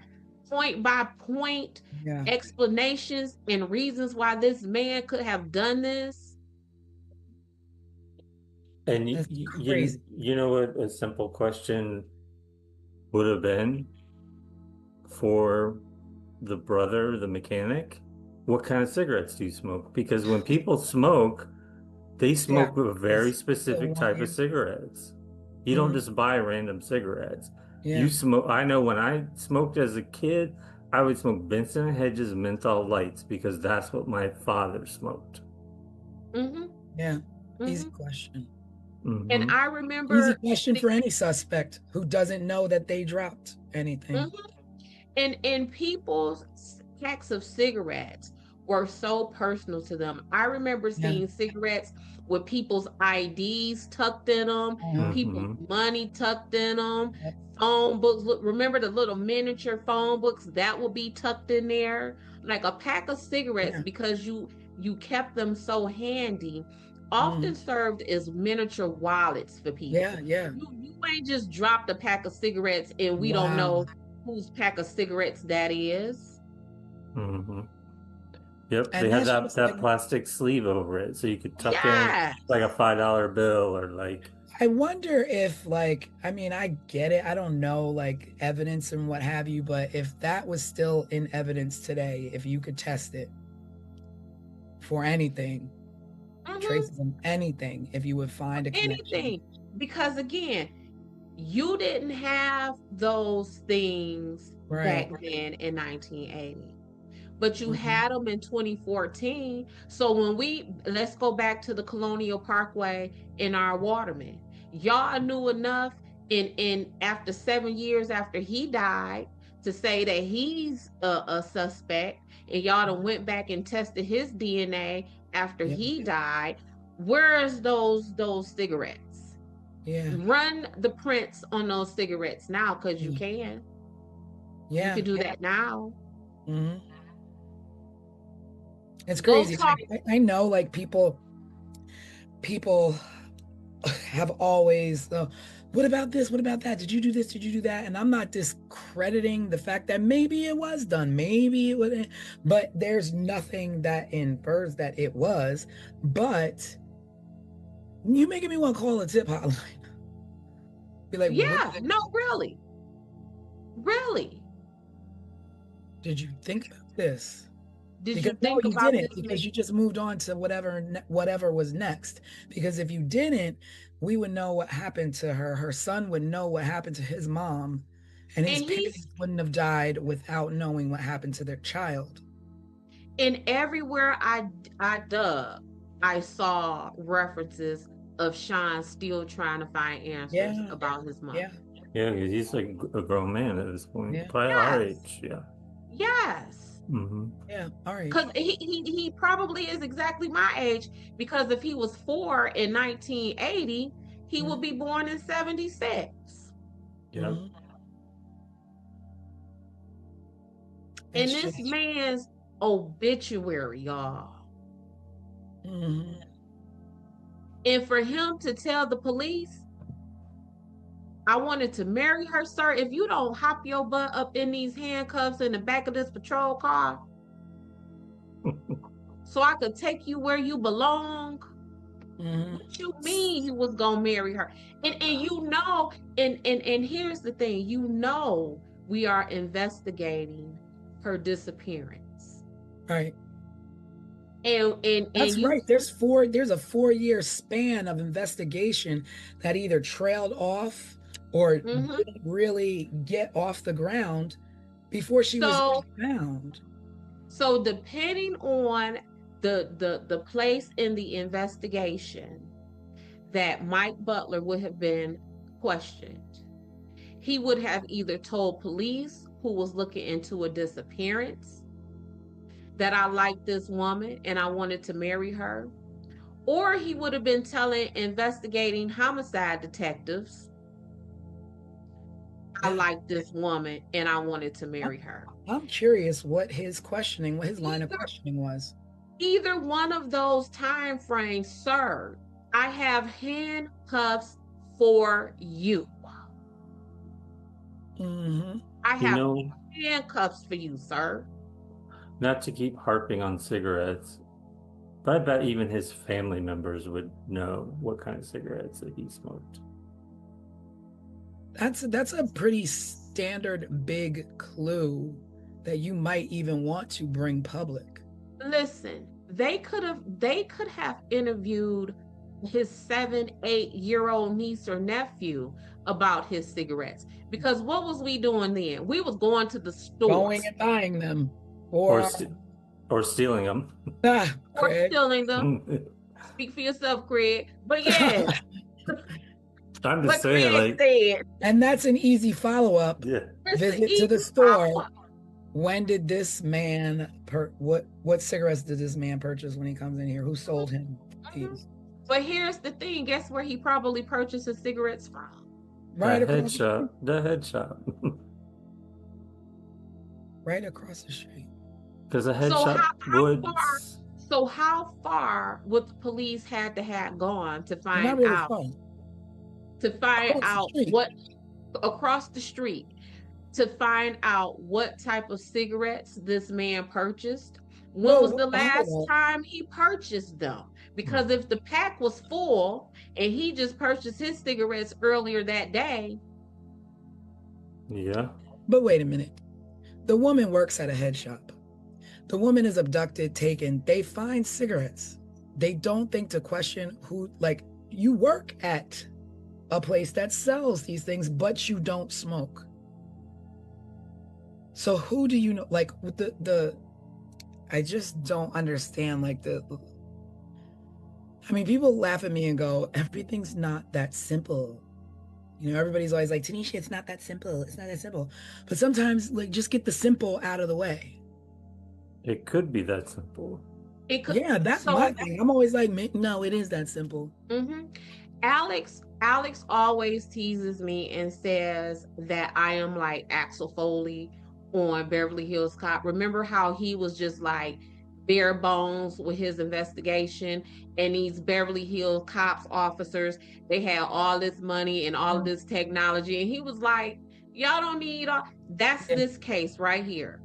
point by point explanations and reasons why this man could have done this. And you know what a simple question would have been for the brother, the mechanic? What kind of cigarettes do you smoke? Because when people smoke, they smoke a very specific type of cigarettes. You don't just buy random cigarettes. You smoke. I know when I smoked as a kid, I would smoke Benson and Hedges menthol lights because that's what my father smoked. Easy question. And I remember easy question for any suspect who doesn't know that they dropped anything. And people's packs of cigarettes were so personal to them. I remember seeing cigarettes with people's IDs tucked in them, people's money tucked in them, phone books. Look, remember the little miniature phone books that would be tucked in there? Like a pack of cigarettes, because you kept them so handy, often served as miniature wallets for people. You ain't just dropped a pack of cigarettes and we don't know whose pack of cigarettes that is. Yep, and they had that plastic sleeve over it, so you could tuck in like a $5 bill or like. I wonder if, like, I mean, I get it. I don't know, like, evidence and what have you, but if that was still in evidence today, if you could test it for anything, traces of anything, if you would find a connection. Anything, because again, you didn't have those things back then in 1980, but you had them in 2014. So when let's go back to the Colonial Parkway in our Waterman, y'all knew enough in after 7 years after he died to say that he's a suspect, and y'all done went back and tested his DNA after he died. Where's those cigarettes? Run the prints on those cigarettes now, because you can. You can do that now. It's crazy. I know, like, people have always, what about this? What about that? Did you do this? Did you do that? And I'm not discrediting the fact that maybe it was done, maybe it wasn't, but there's nothing that infers that it was. But you making me want to call a tip hotline. Be like, no, really. Did you think about this? Did you think you about didn't, this? because you just moved on to whatever was next. Because if you didn't, we would know what happened to her. Her son would know what happened to his mom, and his parents wouldn't have died without knowing what happened to their child. And everywhere I dug, I saw references of Sean still trying to find answers about his mom. Yeah, because he's like a grown man at this point, probably our age. Yes. All right. Because he probably is exactly my age, because if he was 4 in 1980, he would be born in 76. And this man's obituary, y'all. And for him to tell the police, I wanted to marry her, sir, if you don't hop your butt up in these handcuffs in the back of this patrol car so I could take you where you belong. What you mean you was gonna marry her? And you know, and here's the thing, you know, we are investigating her disappearance. Right. And that's right. There's a 4-year span of investigation that either trailed off or didn't really get off the ground before she was found. So depending on the place in the investigation that Mike Butler would have been questioned, he would have either told police who was looking into a disappearance that I liked this woman and I wanted to marry her, or he would have been telling investigating homicide detectives, I like this woman and I wanted to marry her. I'm curious what his line of questioning was. Either one of those time frames, sir. I have handcuffs for you. I have handcuffs for you, sir. Not to keep harping on cigarettes, but I bet even his family members would know what kind of cigarettes that he smoked. That's a pretty standard big clue that you might even want to bring public. Listen, they could have interviewed his 7-8-year-old niece or nephew about his cigarettes, because what was we doing then? We was going to the store, going and buying them, or stealing them, or stealing them. Speak for yourself, Craig. But yeah. I'm just saying, like, and that's an easy follow-up. Visit to the store When did this man what cigarettes did this man purchase when he comes in here? Who sold him these? But here's the thing, guess where he probably purchased his cigarettes from? Right The across the street. headshot. The headshot. Right across the street. Because a So headshot would. how far would the police had to have gone to Not find really out far. to find Across the out street. what across the street to find out what type of cigarettes this man purchased? When was the last time he purchased them? Because if the pack was full and he just purchased his cigarettes earlier that day. Yeah. But wait a minute. The woman works at a head shop. The woman is abducted, taken. They find cigarettes. They don't think to question who, like, you work at a place that sells these things, but you don't smoke. So who do you know? Like, with I just don't understand, like, I mean, people laugh at me and go, everything's not that simple. You know, everybody's always like, Tanisha, it's not that simple. It's not that simple. But sometimes, like, just get the simple out of the way. It could be that simple. It could, Yeah, that's my thing. I'm always like, no, it is that simple. Alex always teases me and says that I am like Axel Foley on Beverly Hills Cop. Remember how he was just like bare bones with his investigation, and these Beverly Hills Cops officers, they had all this money and all of this technology, and he was like, y'all don't need all. That's this case right here.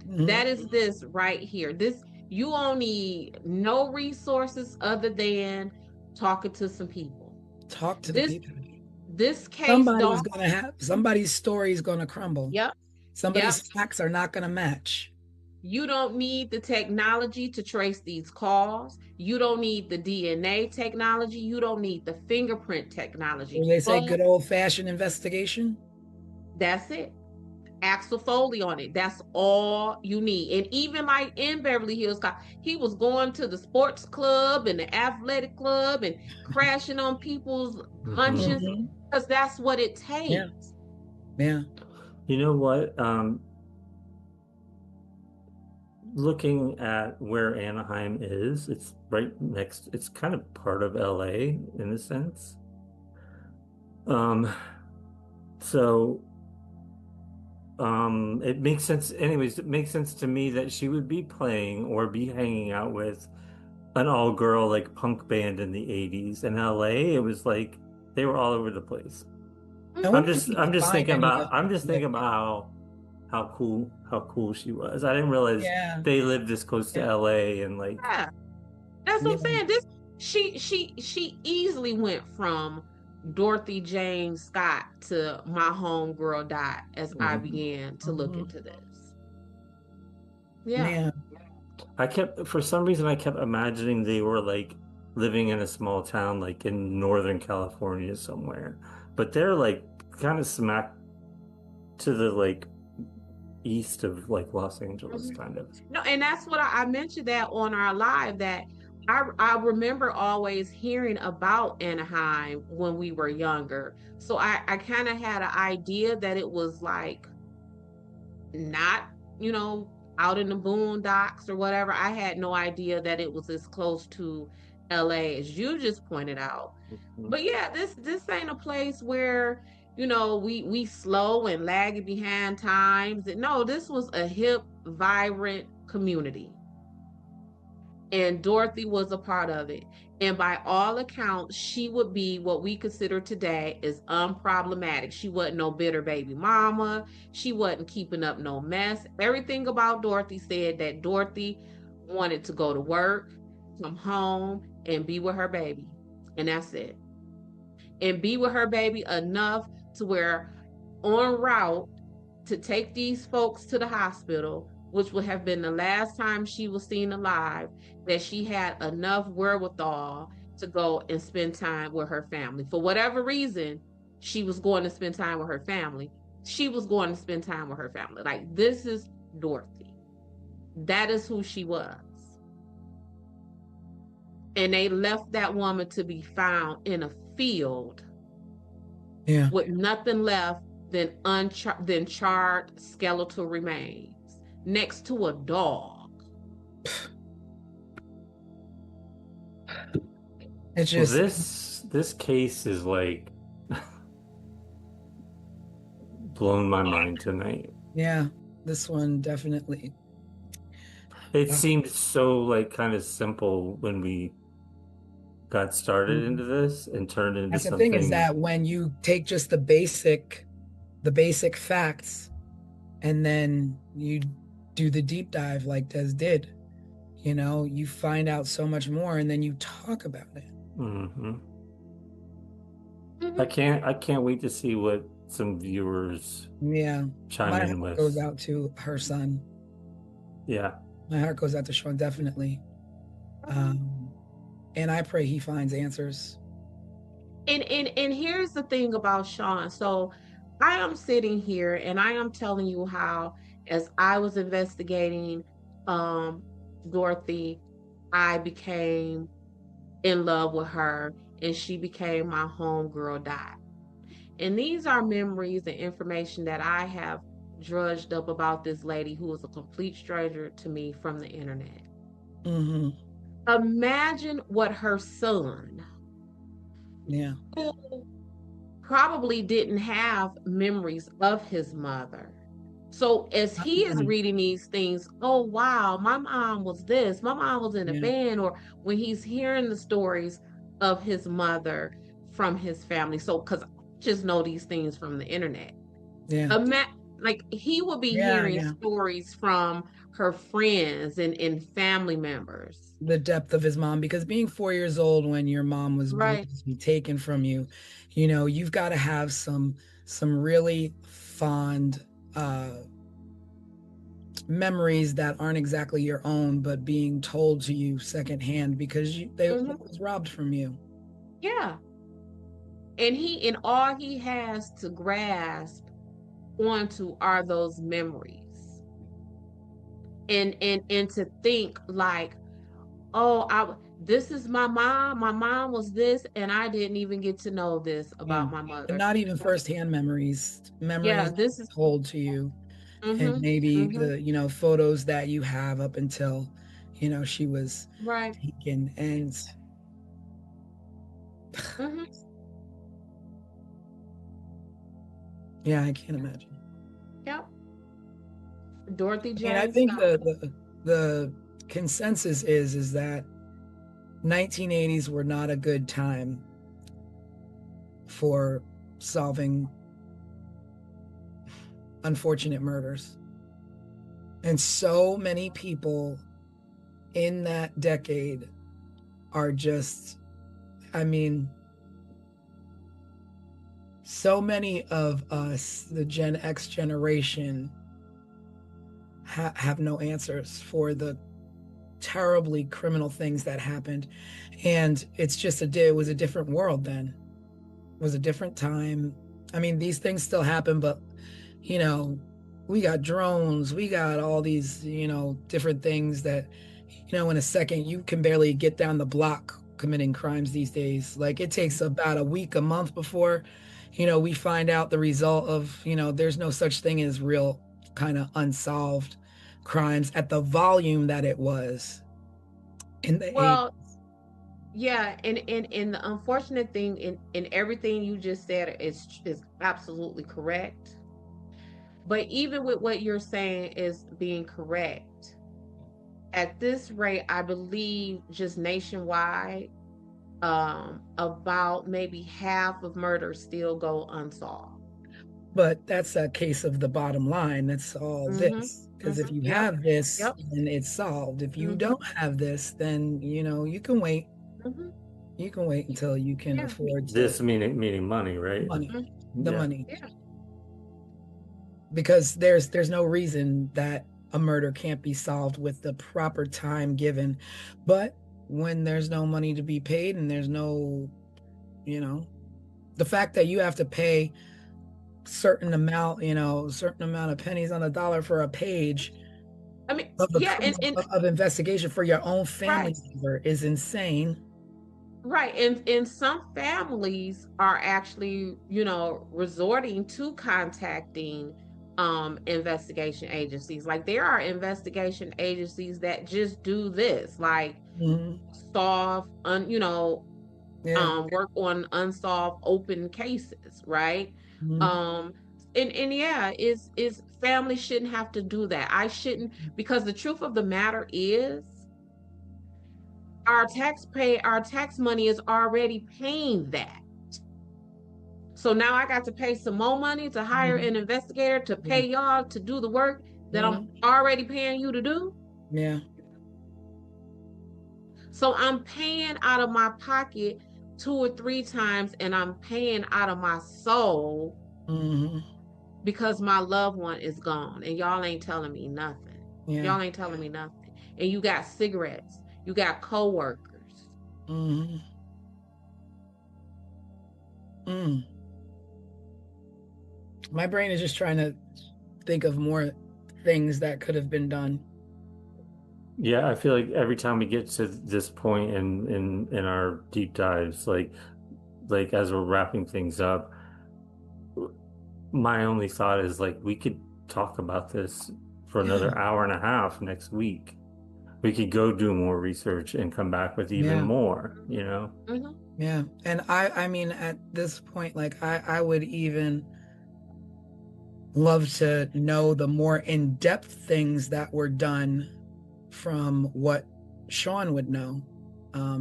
That is this right here. This, you don't need no resources other than talking to some people. Talk to the people. This case, somebody's story is gonna crumble. Yep. Somebody's facts are not gonna match. You don't need the technology to trace these calls. You don't need the DNA technology. You don't need the fingerprint technology. Well, they say good old-fashioned investigation. That's it. Axel Foley on it. That's all you need. And even like in Beverly Hills Cop, he was going to the sports club and the athletic club and crashing on people's lunches because that's what it takes. Yeah. You know what? Looking at where Anaheim is, it's right next, it's kind of part of LA in a sense. It makes sense. Anyways, it makes sense to me that she would be playing or be hanging out with an all-girl like punk band in the 80s. In LA, it was like they were all over the place. I'm just thinking about how cool she was. I didn't realize they lived this close to LA and like. Yeah. That's what I'm saying. She easily went from Dorothy James Scott to My Homegirl Died as I began to look into this. Yeah. For some reason I kept imagining they were like living in a small town like in Northern California somewhere, but they're like kind of smack to the like east of like Los Angeles kind of. No, and that's what I mentioned that on our live, that I remember always hearing about Anaheim when we were younger. So I kind of had an idea that it was like not, out in the boondocks or whatever. I had no idea that it was as close to LA as you just pointed out. But yeah, this ain't a place where, we slow and lagging behind times. No, this was a hip, vibrant community. And Dorothy was a part of it. And by all accounts, she would be what we consider today as unproblematic. She wasn't no bitter baby mama. She wasn't keeping up no mess. Everything about Dorothy said that Dorothy wanted to go to work, come home, and be with her baby. And that's it. And be with her baby enough to where en route to take these folks to the hospital, which would have been the last time she was seen alive, that she had enough wherewithal to go and spend time with her family. For whatever reason, she was going to spend time with her family. She was going to spend time with her family. Like, this is Dorothy. That is who she was. And they left that woman to be found in a field with nothing left than charred skeletal remains. next to a dog. It's Well, just this case is like blown my mind tonight. yeah, this one definitely. It Uh, seemed so like kind of simple when we got started into this and turned into That's the thing is something. that when you take just the basic facts and then you do the deep dive like Des did, you find out so much more and then you talk about it. Mhm. Mhm. I can't wait to see what some viewers Yeah. chime My in heart goes with. out to her son. Yeah. My heart goes out to Sean, definitely. And I pray he finds answers. And here's the thing about Sean. So I am sitting here and I am telling you how, as I was investigating um Dorothy, I became in love with her and she became my homegirl Dot. And these are memories and information that I have drudged up about this lady who was a complete stranger to me from the internet. Mm-hmm. Imagine what her son, Yeah. who probably didn't have memories of his mother. So as he is reading these things, oh wow, my mom was this, my mom was in a Yeah. band, or when he's hearing the stories of his mother from his family. So because I just know these things from the internet. Yeah. Like he would be Yeah. hearing Yeah. stories from her friends and family members. The depth of his mom, because being 4 years old when your mom was Right. brutally taken from you, you've got to have some really fond memories that aren't exactly your own, but being told to you secondhand because they Mhm. was robbed from you. Yeah. And all he has to grasp onto are those memories. And to think like, oh, this is my mom. My mom was this, and I didn't even get to know this Yeah. about my And mother. not even firsthand memories Yeah, this is told to you, and mm-hmm, maybe mm-hmm, the photos that you have up until she was right. taken. And Mm-hmm. yeah, I can't imagine. Yep. Dorothy I mean, I James think Scott. the consensus is that 1980s were not a good time for solving unfortunate murders. And so many people in that decade are just, I mean, so many of us, the Gen X generation, have no answers for the terribly criminal things that happened. And it was a different world then. It was a different time. I mean, these things still happen, but we got drones, we got all these, different things that, in a second you can barely get down the block committing crimes these days. Like it takes about a week, a month before, we find out the result of, there's no such thing as real kind of unsolved crimes at the volume that it was in the Well, 80s. yeah, and the unfortunate thing in everything you just said is absolutely correct. But even with what you're saying is being correct, at this rate, I believe just nationwide, about maybe half of murders still go unsolved. But that's a case of the bottom line. That's all Mm-hmm. this. Because if you Yep. have this, Yep. then it's solved. If you Mm-hmm. don't have this, then you can wait. Mm-hmm. You can wait until you can Yeah. afford to This meaning money, right? money, Mm-hmm. the Yeah. money. Yeah. Because there's no reason that a murder can't be solved with the proper time given. But when there's no money to be paid and there's no, the fact that you have to pay certain amount of pennies on the dollar for a page I mean, of the yeah, and of investigation for your own family right. member is insane. Right. And some families are actually, resorting to contacting investigation agencies. Like there are investigation agencies that just do this, like solve work on unsolved open cases, right? And yeah, is family shouldn't have to do that. I shouldn't, because the truth of the matter is our tax money is already paying that. So now I got to pay some more money to hire an investigator to pay y'all to do the work that I'm already paying you to do. Yeah. So I'm paying out of my pocket 2 or 3 times, and I'm paying out of my soul because my loved one is gone, and y'all ain't telling me nothing. Yeah. Y'all ain't telling me nothing. And you got cigarettes, you got coworkers. My brain is just trying to think of more things that could have been done. Yeah, I feel like every time we get to this point in our deep dives, like as we're wrapping things up, my only thought is like we could talk about this for another hour and a half next week. We could go do more research and come back with even more, you know? Yeah. And I mean, at this point, like I would even love to know the more in-depth things that were done from what Sean would know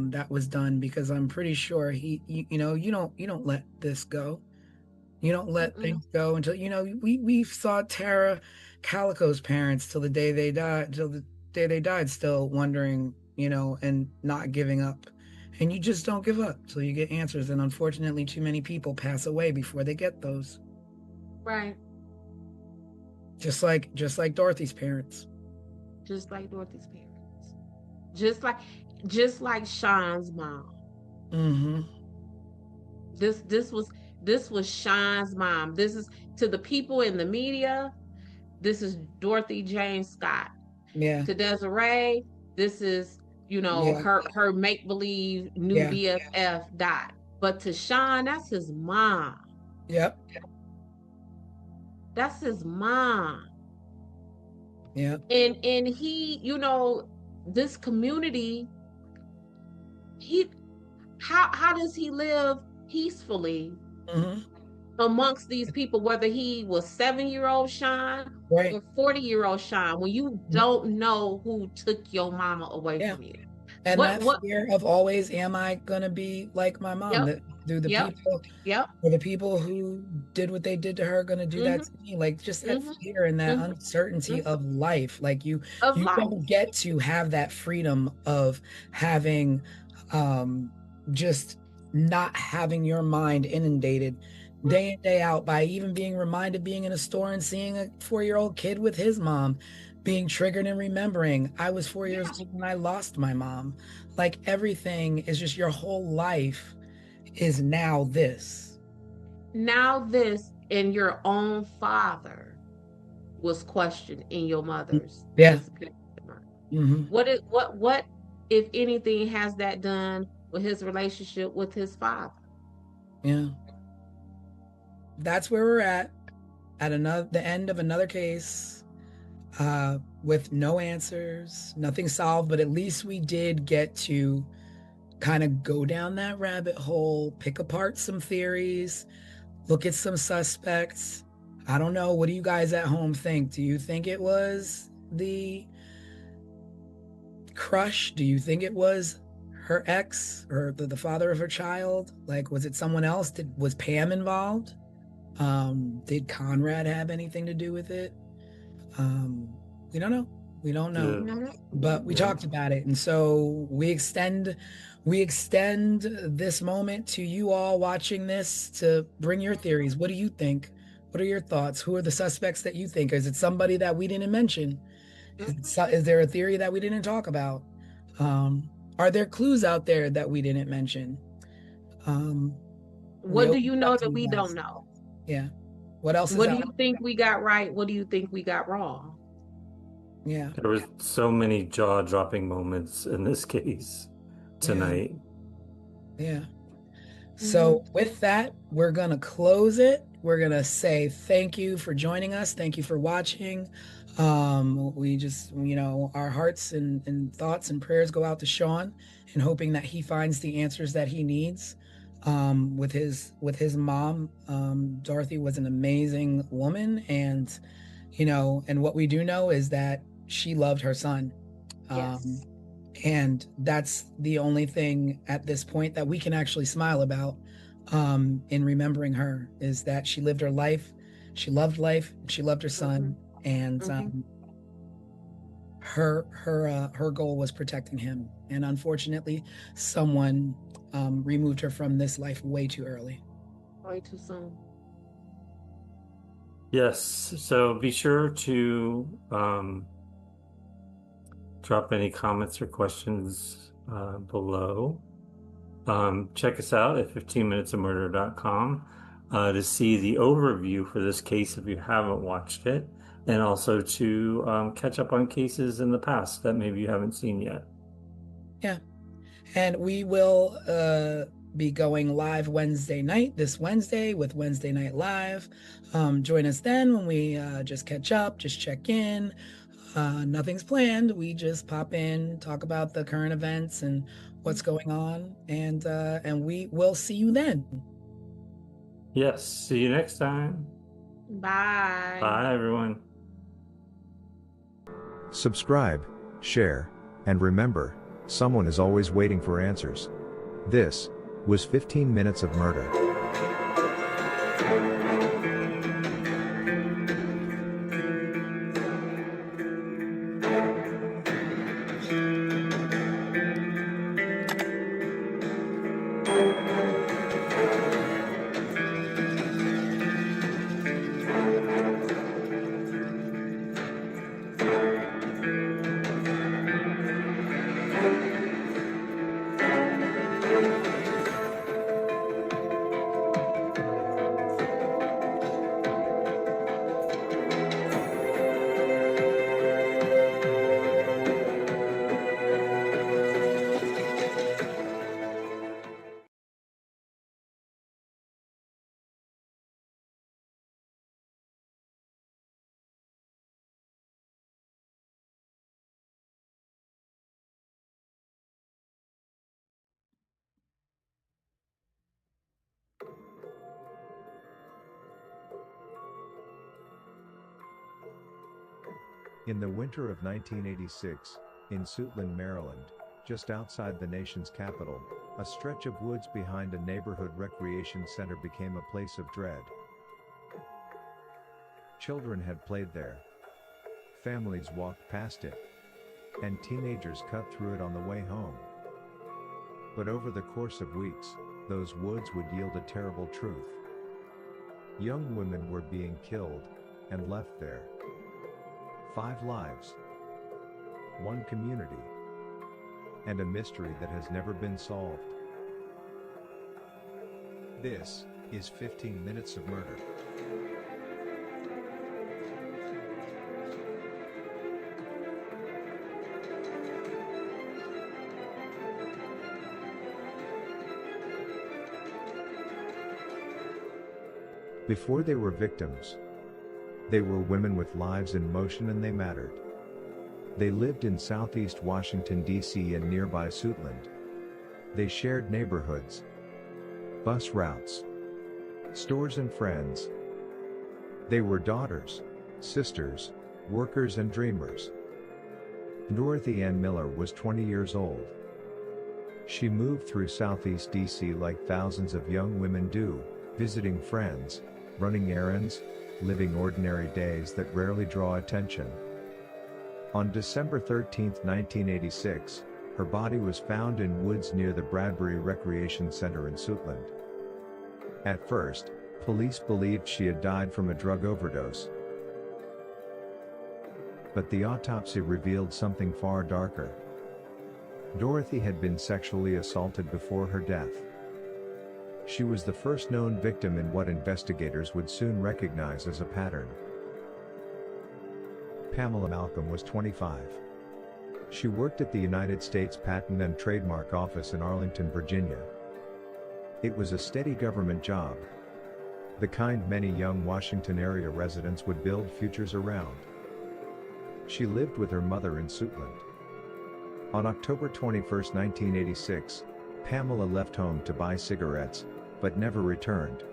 that was done, because I'm pretty sure you don't let this go. You don't let things go until, we saw Tara Calico's parents till the day they died, still wondering, and not giving up. And you just don't give up till you get answers. And unfortunately, too many people pass away before they get those. Right. Just like Dorothy's parents. Just like Dorothy's parents. Just like Sean's mom. This was Sean's mom. This is, to the people in the media, this is Dorothy Jane Scott. Yeah. To Desiree, this is, her make-believe new BFF Dot. But to Sean, that's his mom. Yep. That's his mom. Yeah. And he, this community, how does he live peacefully amongst these people, whether he was 7-year-old Sean or 40-year-old Sean, when you don't know who took your mama away from you? And that fear of always, am I gonna be like my mom? The people who did what they did to her gonna do that to me? Like, just that fear and that uncertainty of life. Like you don't get to have that freedom of having just not having your mind inundated day in, day out by even being reminded, being in a store and seeing a 4-year-old kid with his mom, being triggered and remembering I was 4 years old when I lost my mom. Like, everything is just, your whole life is now this. Now this, and your own father was questioned in your mother's disappearance. What if anything has that done with his relationship with his father? Yeah. That's where we're at the end of another case, with no answers, nothing solved, but at least we did get to kind of go down that rabbit hole, pick apart some theories, look at some suspects. I don't know. What do you guys at home think? Do you think it was the crush? Do you think it was her ex, or the father of her child? Like, was it someone else? Was Pam involved? Did Conrad have anything to do with it? We don't know. But we talked about it, and so we extend this moment to you all watching this to bring your theories. What do you think? What are your thoughts? Who are the suspects that you think? Is it somebody that we didn't mention? Is there a theory that we didn't talk about? Are there clues out there that we didn't mention? What do you know that we don't know? Yeah. What else? What do you think we got right? What do you think we got wrong? Yeah. There was so many jaw-dropping moments in this case tonight. Yeah. So with that, we're gonna close it. we're gonna say thank you for joining us. Thank you for watching. We just, our hearts and thoughts and prayers go out to Sean, and hoping that he finds the answers that he needs. With his mom, Dorothy was an amazing woman, and and what we do know is that she loved her son. Yes. And that's the only thing at this point that we can actually smile about, in remembering her, is that she lived her life, she loved life, she loved her son, and her goal was protecting him. And unfortunately, someone removed her from this life way too early. Way too soon. Yes, so be sure to drop any comments or questions below. Check us out at 15minutesofmurder.com to see the overview for this case if you haven't watched it, and also to catch up on cases in the past that maybe you haven't seen yet. Yeah. And we will be going live Wednesday night, this Wednesday, with Wednesday Night Live. Join us then when we just catch up, just check in. Nothing's planned. We just pop in, talk about the current events and what's going on, and we will see you then. Yes, see you next time. Bye. Bye, everyone. Subscribe, share, and remember, someone is always waiting for answers. This was 15 Minutes of Murder. In the winter of 1986, in Suitland, Maryland, just outside the nation's capital, a stretch of woods behind a neighborhood recreation center became a place of dread. Children had played there. Families walked past it. And teenagers cut through it on the way home. But over the course of weeks, those woods would yield a terrible truth. Young women were being killed and left there. 5 lives, 1 community, and a mystery that has never been solved. This is 15 Minutes of Murder. Before they were victims, they were women with lives in motion, and they mattered. They lived in southeast Washington, D.C. and nearby Suitland. They shared neighborhoods, bus routes, stores and friends. They were daughters, sisters, workers and dreamers. Dorothy Ann Miller was 20 years old. She moved through southeast D.C. like thousands of young women do, visiting friends, running errands, living ordinary days that rarely draw attention. On December 13, 1986, her body was found in woods near the Bradbury Recreation Center in Suitland. At first, police believed she had died from a drug overdose. But the autopsy revealed something far darker. Dorothy had been sexually assaulted before her death. She was the first known victim in what investigators would soon recognize as a pattern. Pamela Malcolm was 25. She worked at the United States Patent and Trademark Office in Arlington, Virginia. It was a steady government job. the kind many young Washington area residents would build futures around. She lived with her mother in Suitland. On October 21, 1986, Pamela left home to buy cigarettes, but never returned.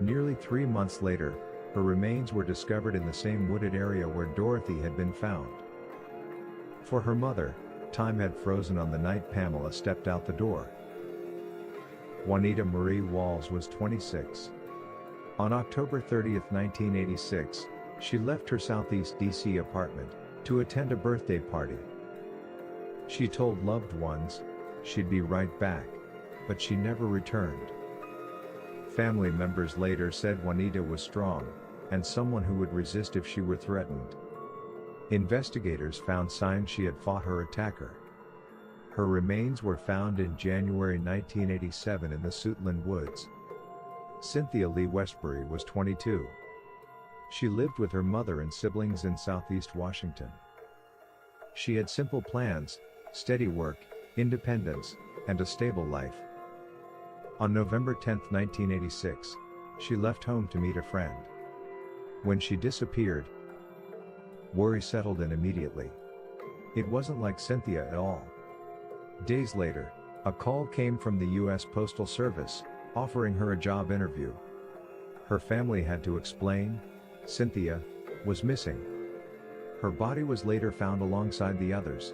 Nearly 3 months later, her remains were discovered in the same wooded area where Dorothy had been found. For her mother, time had frozen on the night Pamela stepped out the door. Juanita Marie Walls was 26. On October 30, 1986, she left her Southeast DC apartment to attend a birthday party. She told loved ones she'd be right back, but she never returned. Family members later said Juanita was strong and someone who would resist if she were threatened. Investigators found signs she had fought her attacker. Her remains were found in January 1987 in the Suitland woods. Cynthia Lee Westbury was 22. She lived with her mother and siblings in Southeast Washington. She had simple plans, steady work, independence, and a stable life. On November 10, 1986, she left home to meet a friend. When she disappeared, worry settled in immediately. It wasn't like Cynthia at all. Days later, a call came from the U.S. Postal Service, offering her a job interview. Her family had to explain, Cynthia was missing. Her body was later found alongside the others.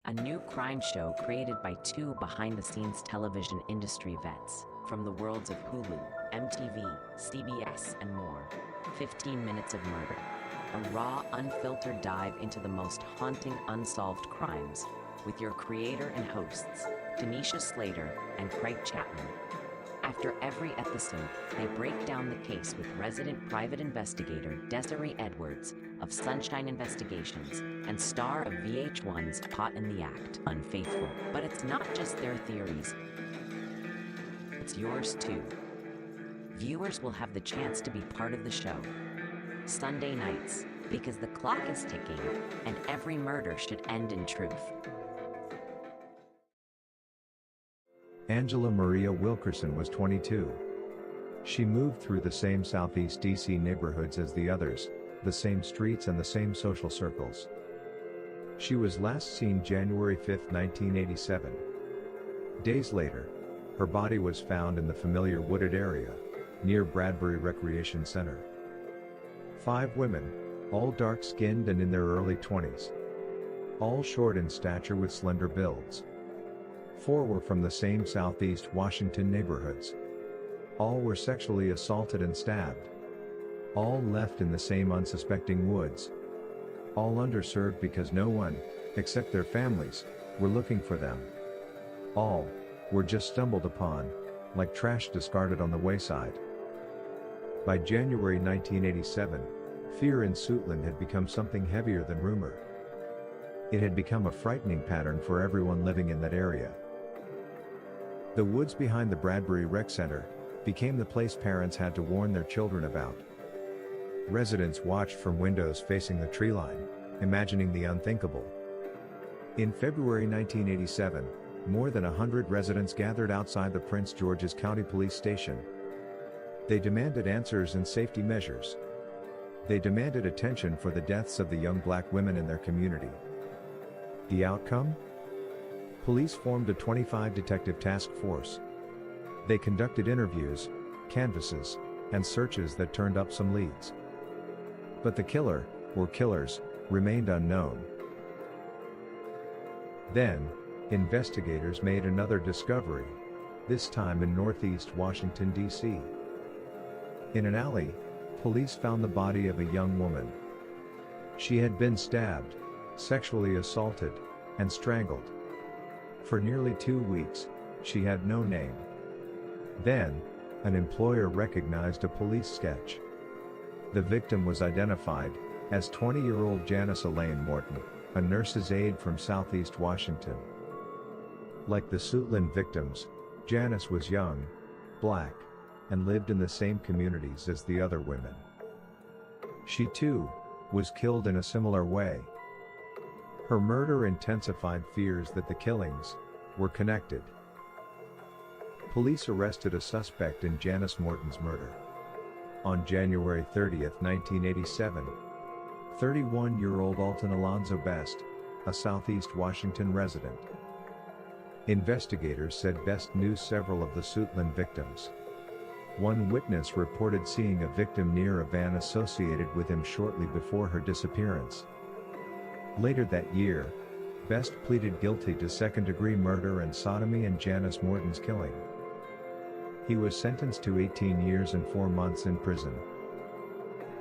A new crime show created by two behind-the-scenes television industry vets from the worlds of Hulu, MTV, CBS, and more. 15 Minutes of Murder. A raw, unfiltered dive into the most haunting unsolved crimes with your creator and hosts, Tanisha Slater and Craig Chapman. After every episode, they break down the case with resident private investigator Desiree Edwards of Sunshine Investigations and star of VH1's Caught in the Act, Unfaithful. But it's not just their theories, it's yours too. Viewers will have the chance to be part of the show. Sunday nights, because the clock is ticking and every murder should end in truth. Angela Maria Wilkerson was 22. She moved through the same Southeast DC neighborhoods as the others, the same streets and the same social circles. She was last seen January 5, 1987. Days later, her body was found in the familiar wooded area, near Bradbury Recreation Center. 5 women, all dark-skinned and in their early 20s. All short in stature with slender builds. 4 were from the same Southeast Washington neighborhoods. All were sexually assaulted and stabbed. All left in the same unsuspecting woods. All underserved because no one, except their families, were looking for them. All were just stumbled upon, like trash discarded on the wayside. By January 1987, fear in Suitland had become something heavier than rumor. It had become a frightening pattern for everyone living in that area. The woods behind the Bradbury Rec Center became the place parents had to warn their children about. Residents watched from windows facing the tree line, imagining the unthinkable. In February 1987, more than 100 residents gathered outside the Prince George's County Police Station. They demanded answers and safety measures. They demanded attention for the deaths of the young black women in their community. The outcome? Police formed a 25-detective task force. They conducted interviews, canvasses, and searches that turned up some leads. But the killer, or killers, remained unknown. Then, investigators made another discovery, this time in Northeast Washington, D.C. In an alley, police found the body of a young woman. She had been stabbed, sexually assaulted, and strangled. For nearly 2 weeks, she had no name. Then, an employer recognized a police sketch. The victim was identified as 20-year-old Janice Elaine Morton, a nurse's aide from Southeast Washington. Like the Suitland victims, Janice was young, black, and lived in the same communities as the other women. She too was killed in a similar way. Her murder intensified fears that the killings were connected. Police arrested a suspect in Janice Morton's murder. On January 30, 1987, 31-year-old Alton Alonzo Best, a Southeast Washington resident. Investigators said Best knew several of the Suitland victims. One witness reported seeing a victim near a van associated with him shortly before her disappearance. Later that year, Best pleaded guilty to second-degree murder and sodomy in Janice Morton's killing. He was sentenced to 18 years and 4 months in prison.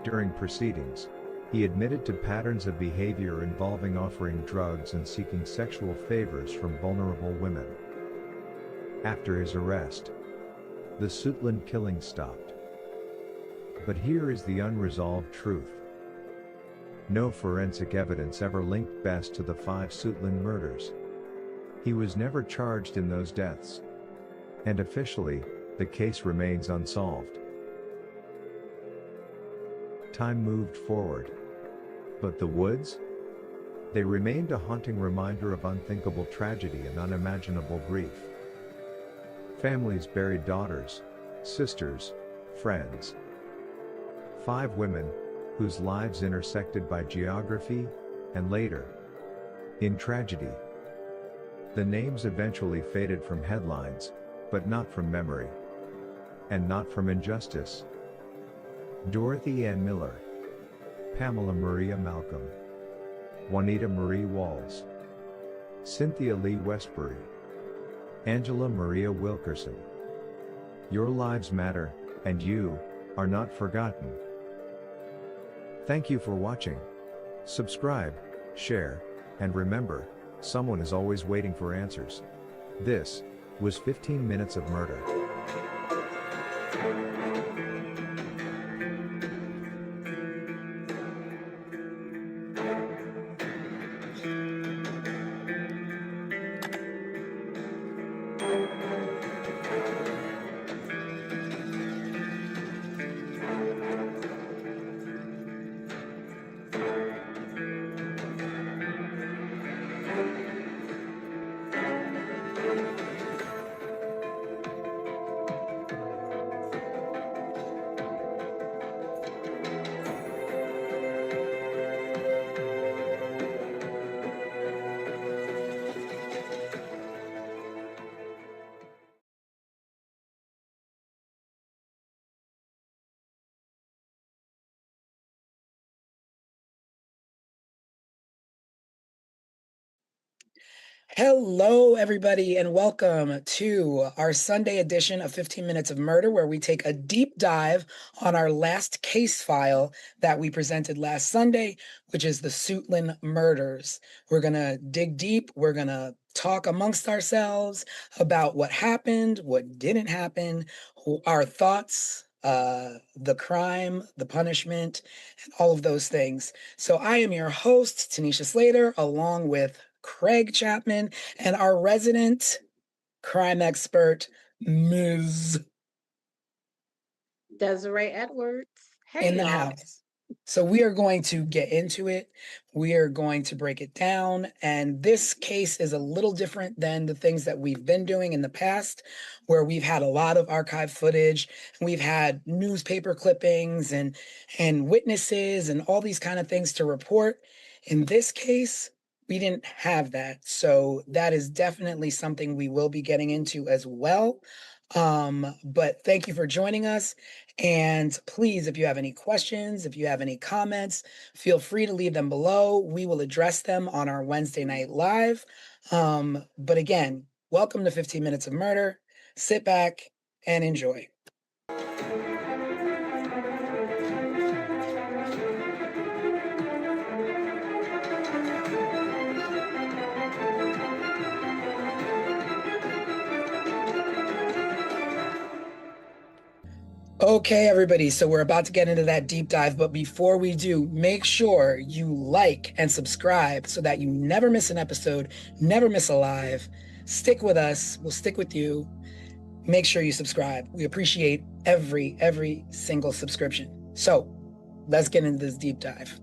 During proceedings, he admitted to patterns of behavior involving offering drugs and seeking sexual favors from vulnerable women. After his arrest, the Suitland killing stopped. But here is the unresolved truth. No forensic evidence ever linked Best to the 5 Suitland murders. He was never charged in those deaths. And officially, the case remains unsolved. Time moved forward. But the woods? They remained a haunting reminder of unthinkable tragedy and unimaginable grief. Families buried daughters, sisters, friends. 5 women, whose lives intersected by geography, and later, in tragedy. The names eventually faded from headlines, but not from memory. And not from injustice. Dorothy Ann Miller, Pamela Maria Malcolm, Juanita Marie Walls, Cynthia Lee Westbury, Angela Maria Wilkerson. Your lives matter, and you are not forgotten. Thank you for watching. Subscribe, share, and remember, someone is always waiting for answers. This was 15 Minutes of Murder. Hello, everybody, and welcome to our Sunday edition of 15 Minutes of Murder, where we take a deep dive on our last case file that we presented last Sunday, which is the Suitland murders. We're going to dig deep. We're going to talk amongst ourselves about what happened, what didn't happen, our thoughts, the crime, the punishment, and all of those things. So I am your host, Tanisha Slater, along with Craig Chapman and our resident crime expert, Ms. Desiree Edwards. Hey, in the y'all. house. So we are going to get into it. We are going to break it down. And this case is a little different than the things that we've been doing in the past, where we've had a lot of archive footage, and we've had newspaper clippings and witnesses and all these kind of things to report. In this case, we didn't have that. So that is definitely something we will be getting into as well. But thank you for joining us. And please, if you have any questions, if you have any comments, feel free to leave them below. We will address them on our Wednesday night live. But again, welcome to 15 Minutes of Murder. Sit back and enjoy. Okay, everybody, so we're about to get into that deep dive, but before we do, make sure you like and subscribe so that you never miss an episode, never miss a live. Stick with us, we'll stick with you. Make sure you subscribe. We appreciate every single subscription. So let's get into this deep dive.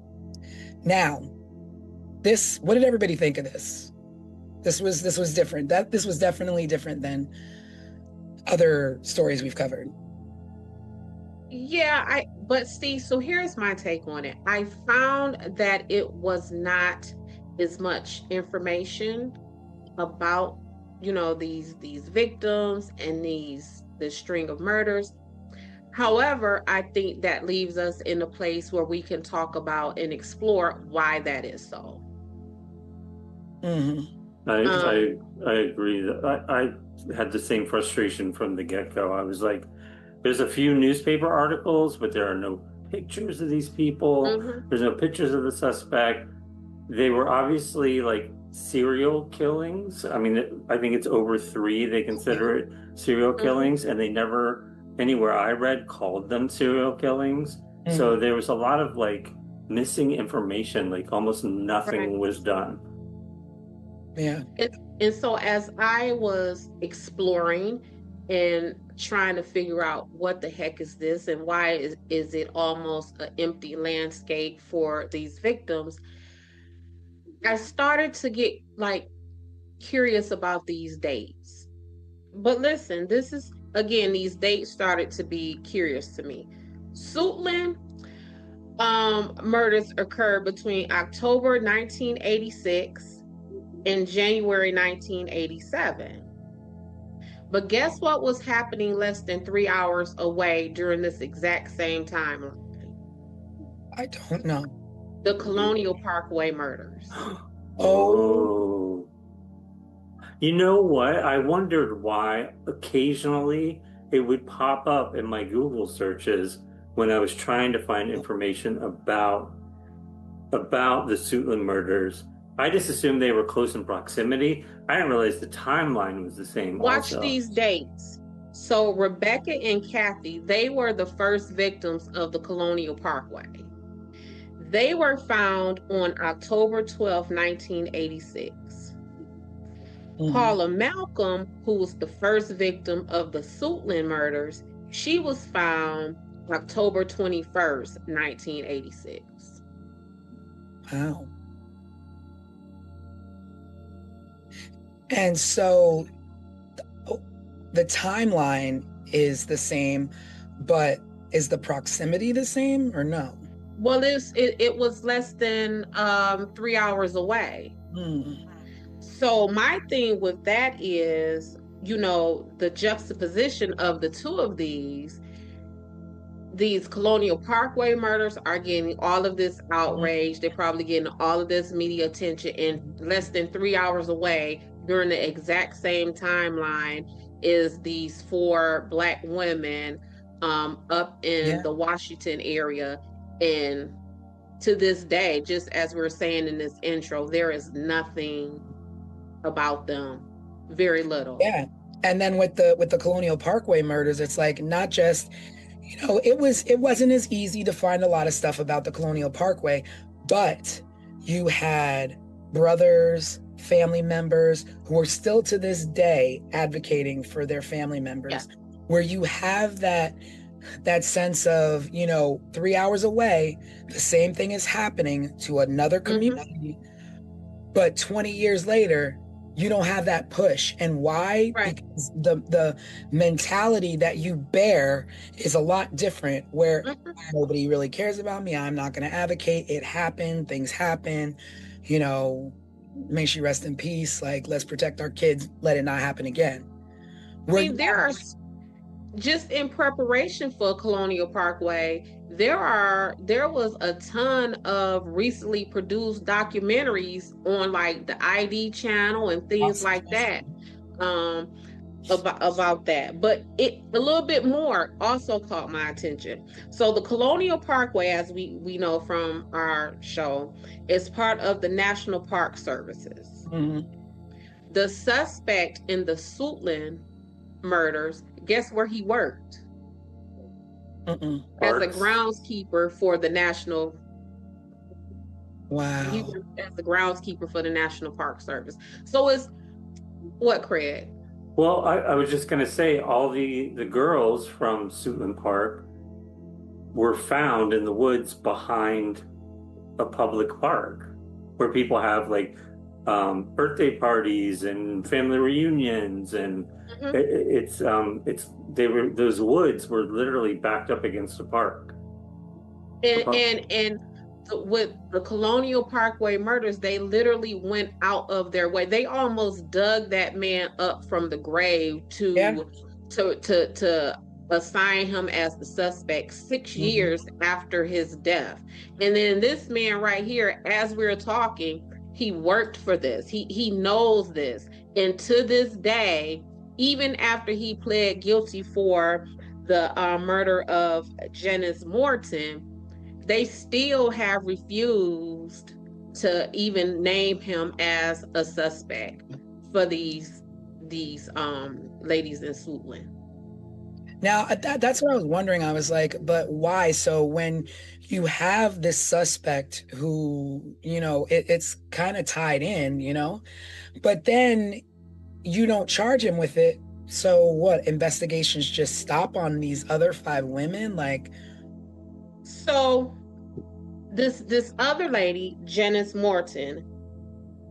Now, what did everybody think of this? This was different. This was definitely different than other stories we've covered. Yeah, but see, so here's my take on it. I found that it was not as much information about, these victims and this string of murders. However, I think that leaves us in a place where we can talk about and explore why that is so. Mhm. I agree. I had the same frustration from the get-go. I was like, there's a few newspaper articles, but there are no pictures of these people. Mhm. There's no pictures of the suspect. They were obviously like serial killings. I mean, I think it's over 3. They consider it serial killings, and they never, anywhere I read, called them serial killings. So there was a lot of like missing information, like almost nothing Right. was done. Yeah. And so as I was exploring and trying to figure out what the heck is this and why is it almost an empty landscape for these victims, I started to get like curious about these dates. But listen, this is again, these dates started to be curious to me. Suitland murders occurred between October 1986 and January 1987. But guess what was happening less than 3 hours away during this exact same timeline? I don't know. The Colonial Parkway murders. Oh. You know what? I wondered why occasionally it would pop up in my Google searches when I was trying to find information about the Suitland murders. I just assumed they were close in proximity. I didn't realize the timeline was the same Watch also. these dates. So Rebecca and Kathy, they were the first victims of the Colonial Parkway. They were found on October 12, 1986. Paula Malcolm, who was the first victim of the Suitland murders, she was found October 21st, 1986. Wow. And so the timeline is the same, but is the proximity the same or no? Well, it was less than 3 hours away. So my thing with that is, the juxtaposition of the two of these Colonial Parkway murders are getting all of this outrage. They're probably getting all of this media attention, and less than 3 hours away during the exact same timeline is these 4 Black women up in the Washington area. And to this day, just as we were saying in this intro, there is nothing about them, very little. Yeah. And then with the Colonial Parkway murders, it's like not just, it wasn't as easy to find a lot of stuff about the Colonial Parkway, but you had brothers, family members who are still to this day advocating for their family members, where you have that sense of, 3 hours away, the same thing is happening to another community, but 20 years later, you don't have that push. And why? Right. Because the mentality that you bear is a lot different, where nobody really cares about me. I'm not going to advocate. It happened. Things happen. May she rest in peace. Like, let's protect our kids. Let it not happen again. I mean, just in preparation for Colonial Parkway, there was a ton of recently produced documentaries on like the ID channel and things like that about that. But a little bit more also caught my attention. So the Colonial Parkway, as we know from our show, is part of the National Park Services. The suspect in the Suitland murders, guess where he worked? As a groundskeeper for the National. Wow. He worked as the groundskeeper for the National Park Service. So it's what, Craig? Well, I was just going to say all the girls from Suitland Park were found in the woods behind a public park where people have like birthday parties and family reunions, and Mhm. those woods were literally backed up against a park. And with the Colonial Parkway murders, they literally went out of their way. They almost dug that man up from the grave Yeah. to assign him as the suspect 6 years after his death. And then this man right here, as we're talking, he worked for this. He knows this. And to this day, even after he pled guilty for the murder of Janice Morton, they still have refused to even name him as a suspect for these ladies in Swootland. Now, that's what I was wondering. I was like, but why? So when you have this suspect who, it's kind of tied in, but then you don't charge him with it. So what? Investigations just stop on these other 5 women? Like, so this other lady, Janice Morton,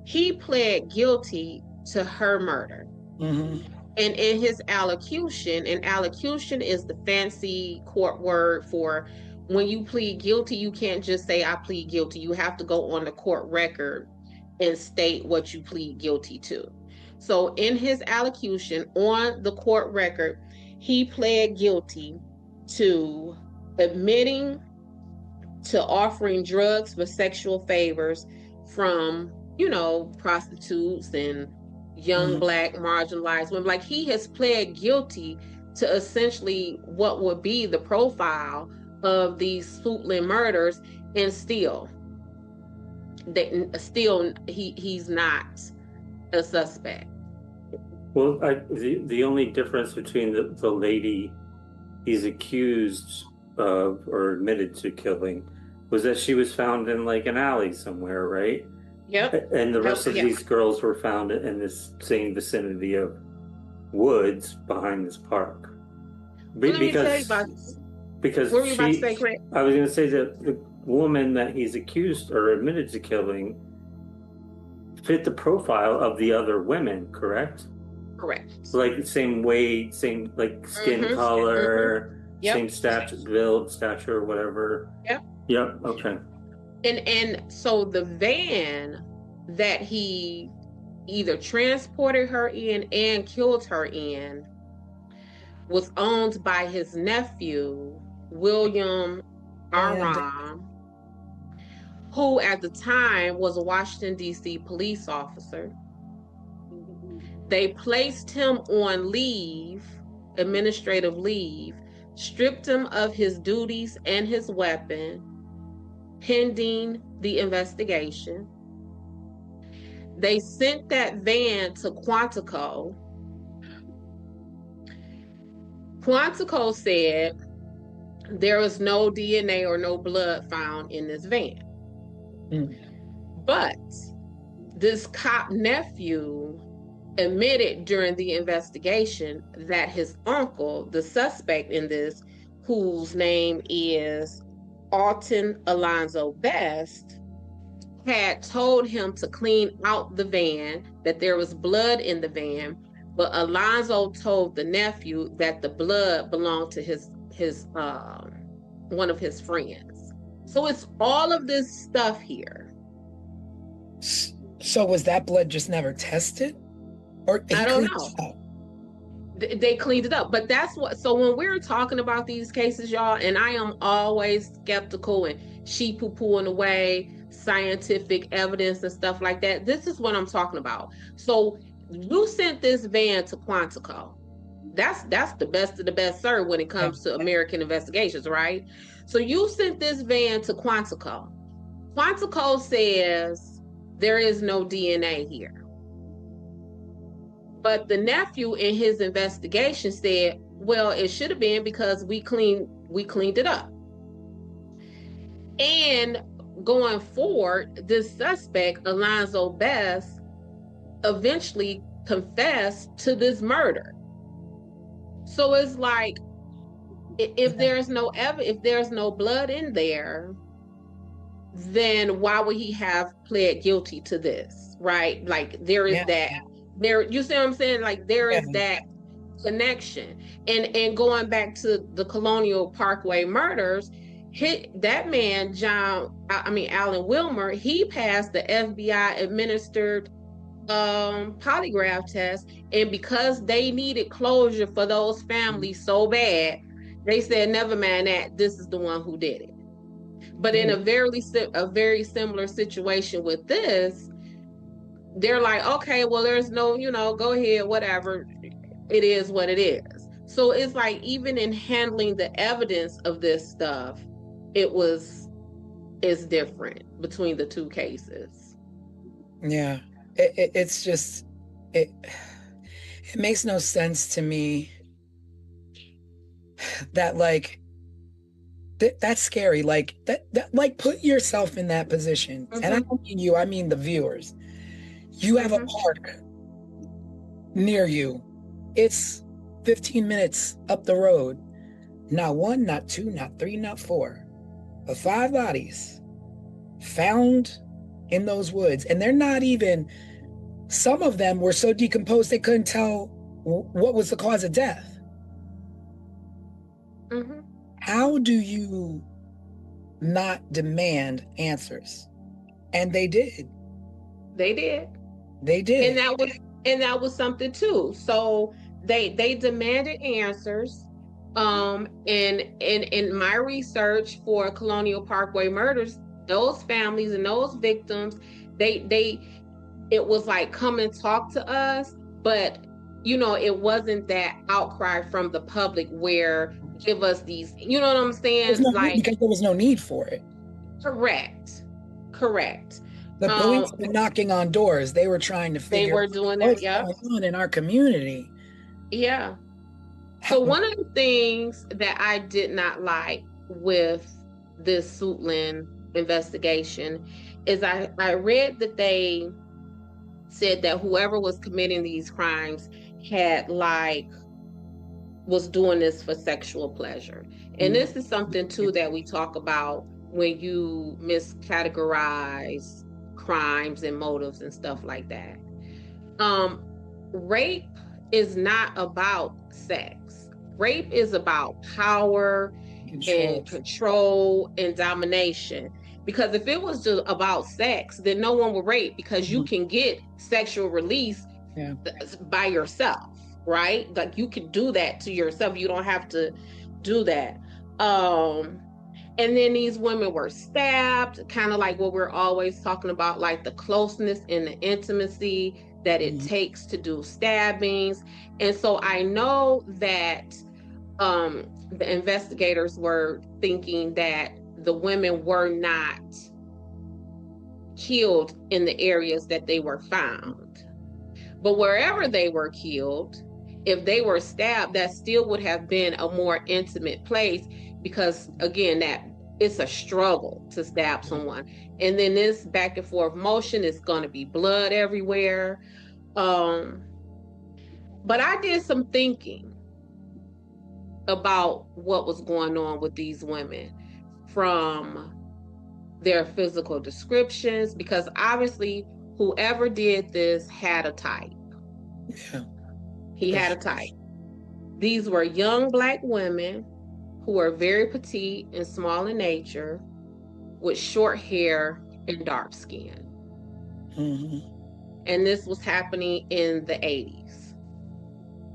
he pled guilty to her murder. And in his allocution, and allocution is the fancy court word for when you plead guilty, you can't just say, I plead guilty. You have to go on the court record and state what you plead guilty to. So in his allocution on the court record, he pled guilty to admitting to offering drugs for sexual favors from, prostitutes and young Black marginalized women. Like, he has pled guilty to essentially what would be the profile of these Swootland murders, and he's not a suspect. Well, the only difference between the lady he's accused of or admitted to killing was that she was found in like an alley somewhere, right? Yep. And the rest of these girls were found in this same vicinity of woods behind this park. Because what were you about to say, Craig? I was going to say that the woman that he's accused or admitted to killing fit the profile of the other women, correct? Correct. So like the same weight, same like skin color, same stature, whatever. Yep. Okay. And so the van that he either transported her in and killed her in was owned by his nephew, William Aram, who at the time was a Washington, D.C. police officer. They placed him on leave, administrative leave, stripped him of his duties and his weapon, pending the investigation. They sent that van to Quantico. Quantico said there was no DNA or no blood found in this van. But this cop nephew admitted during the investigation that his uncle, the suspect in this, whose name is Alton Alonzo Best, had told him to clean out the van, that there was blood in the van, but Alonzo told the nephew that the blood belonged to his one of his friends. So it's all of this stuff here. So was that blood just never tested? Or I don't know. They cleaned it up. But that's what, so when we're talking about these cases, y'all, and I am always skeptical and sheep poo-pooing away scientific evidence and stuff like that, this is what I'm talking about. So you sent this van to Quantico. That's the best of the best, sir, when it comes to American investigations, right? So you sent this van to Quantico. Quantico says there is no DNA here. But the nephew in his investigation said, well, it should have been because we cleaned it up. And going forward, this suspect, Alonzo Best, eventually confessed to this murder. So it's like, if there's no blood in there, then why would he have pled guilty to this, right? Like there is that there, you see what I'm saying? Like there is that connection. And going back to the Colonial Parkway murders, that man, Alan Wilmer, he passed the FBI administered polygraph test, and because they needed closure for those families so bad, they said, never mind that, this is the one who did it. But in a very similar situation with this, they're like, okay, well, there's no, go ahead, whatever, it is what it is. So it's like, even in handling the evidence of this stuff, it's different between the two cases. Yeah, it's just it makes no sense to me that like that's scary. Like that like put yourself in that position. And I don't mean you, I mean the viewers. You have a park near you. It's 15 minutes up the road. Not one, not two, not three, not four, but 5 bodies found in those woods. And they're not even, some of them were so decomposed they couldn't tell what was the cause of death. How do you not demand answers? And they did. They did. And that was something too. So they demanded answers. And in my research for Colonial Parkway murders, those families and those victims, it was like, come and talk to us, but it wasn't that outcry from the public where give us these, you know what I'm saying? Because there was no need for it. Correct. The police were knocking on doors. They were trying to figure out what's going on in our community. Yeah. So one of the things that I did not like with this Suitland investigation is I read that they said that whoever was committing these crimes was doing this for sexual pleasure. And this is something too that we talk about when you miscategorize crimes and motives and stuff like that. Rape is not about sex. Rape is about power and control and domination. Because if it was just about sex, then no one would rape, because you can get sexual release by yourself, right? Like you can do that to yourself. You don't have to do that. And then these women were stabbed, kind of like what we're always talking about, like the closeness and the intimacy that it takes to do stabbings. And so I know that the investigators were thinking that the women were not killed in the areas that they were found. But wherever they were killed, if they were stabbed, that still would have been a more intimate place, because again, that it's a struggle to stab someone. And then this back and forth motion is going to be blood everywhere. But I did some thinking about what was going on with these women from their physical descriptions, because obviously whoever did this had a type. He had a type. These were young Black women who were very petite and small in nature, with short hair and dark skin. And this was happening in the 80s.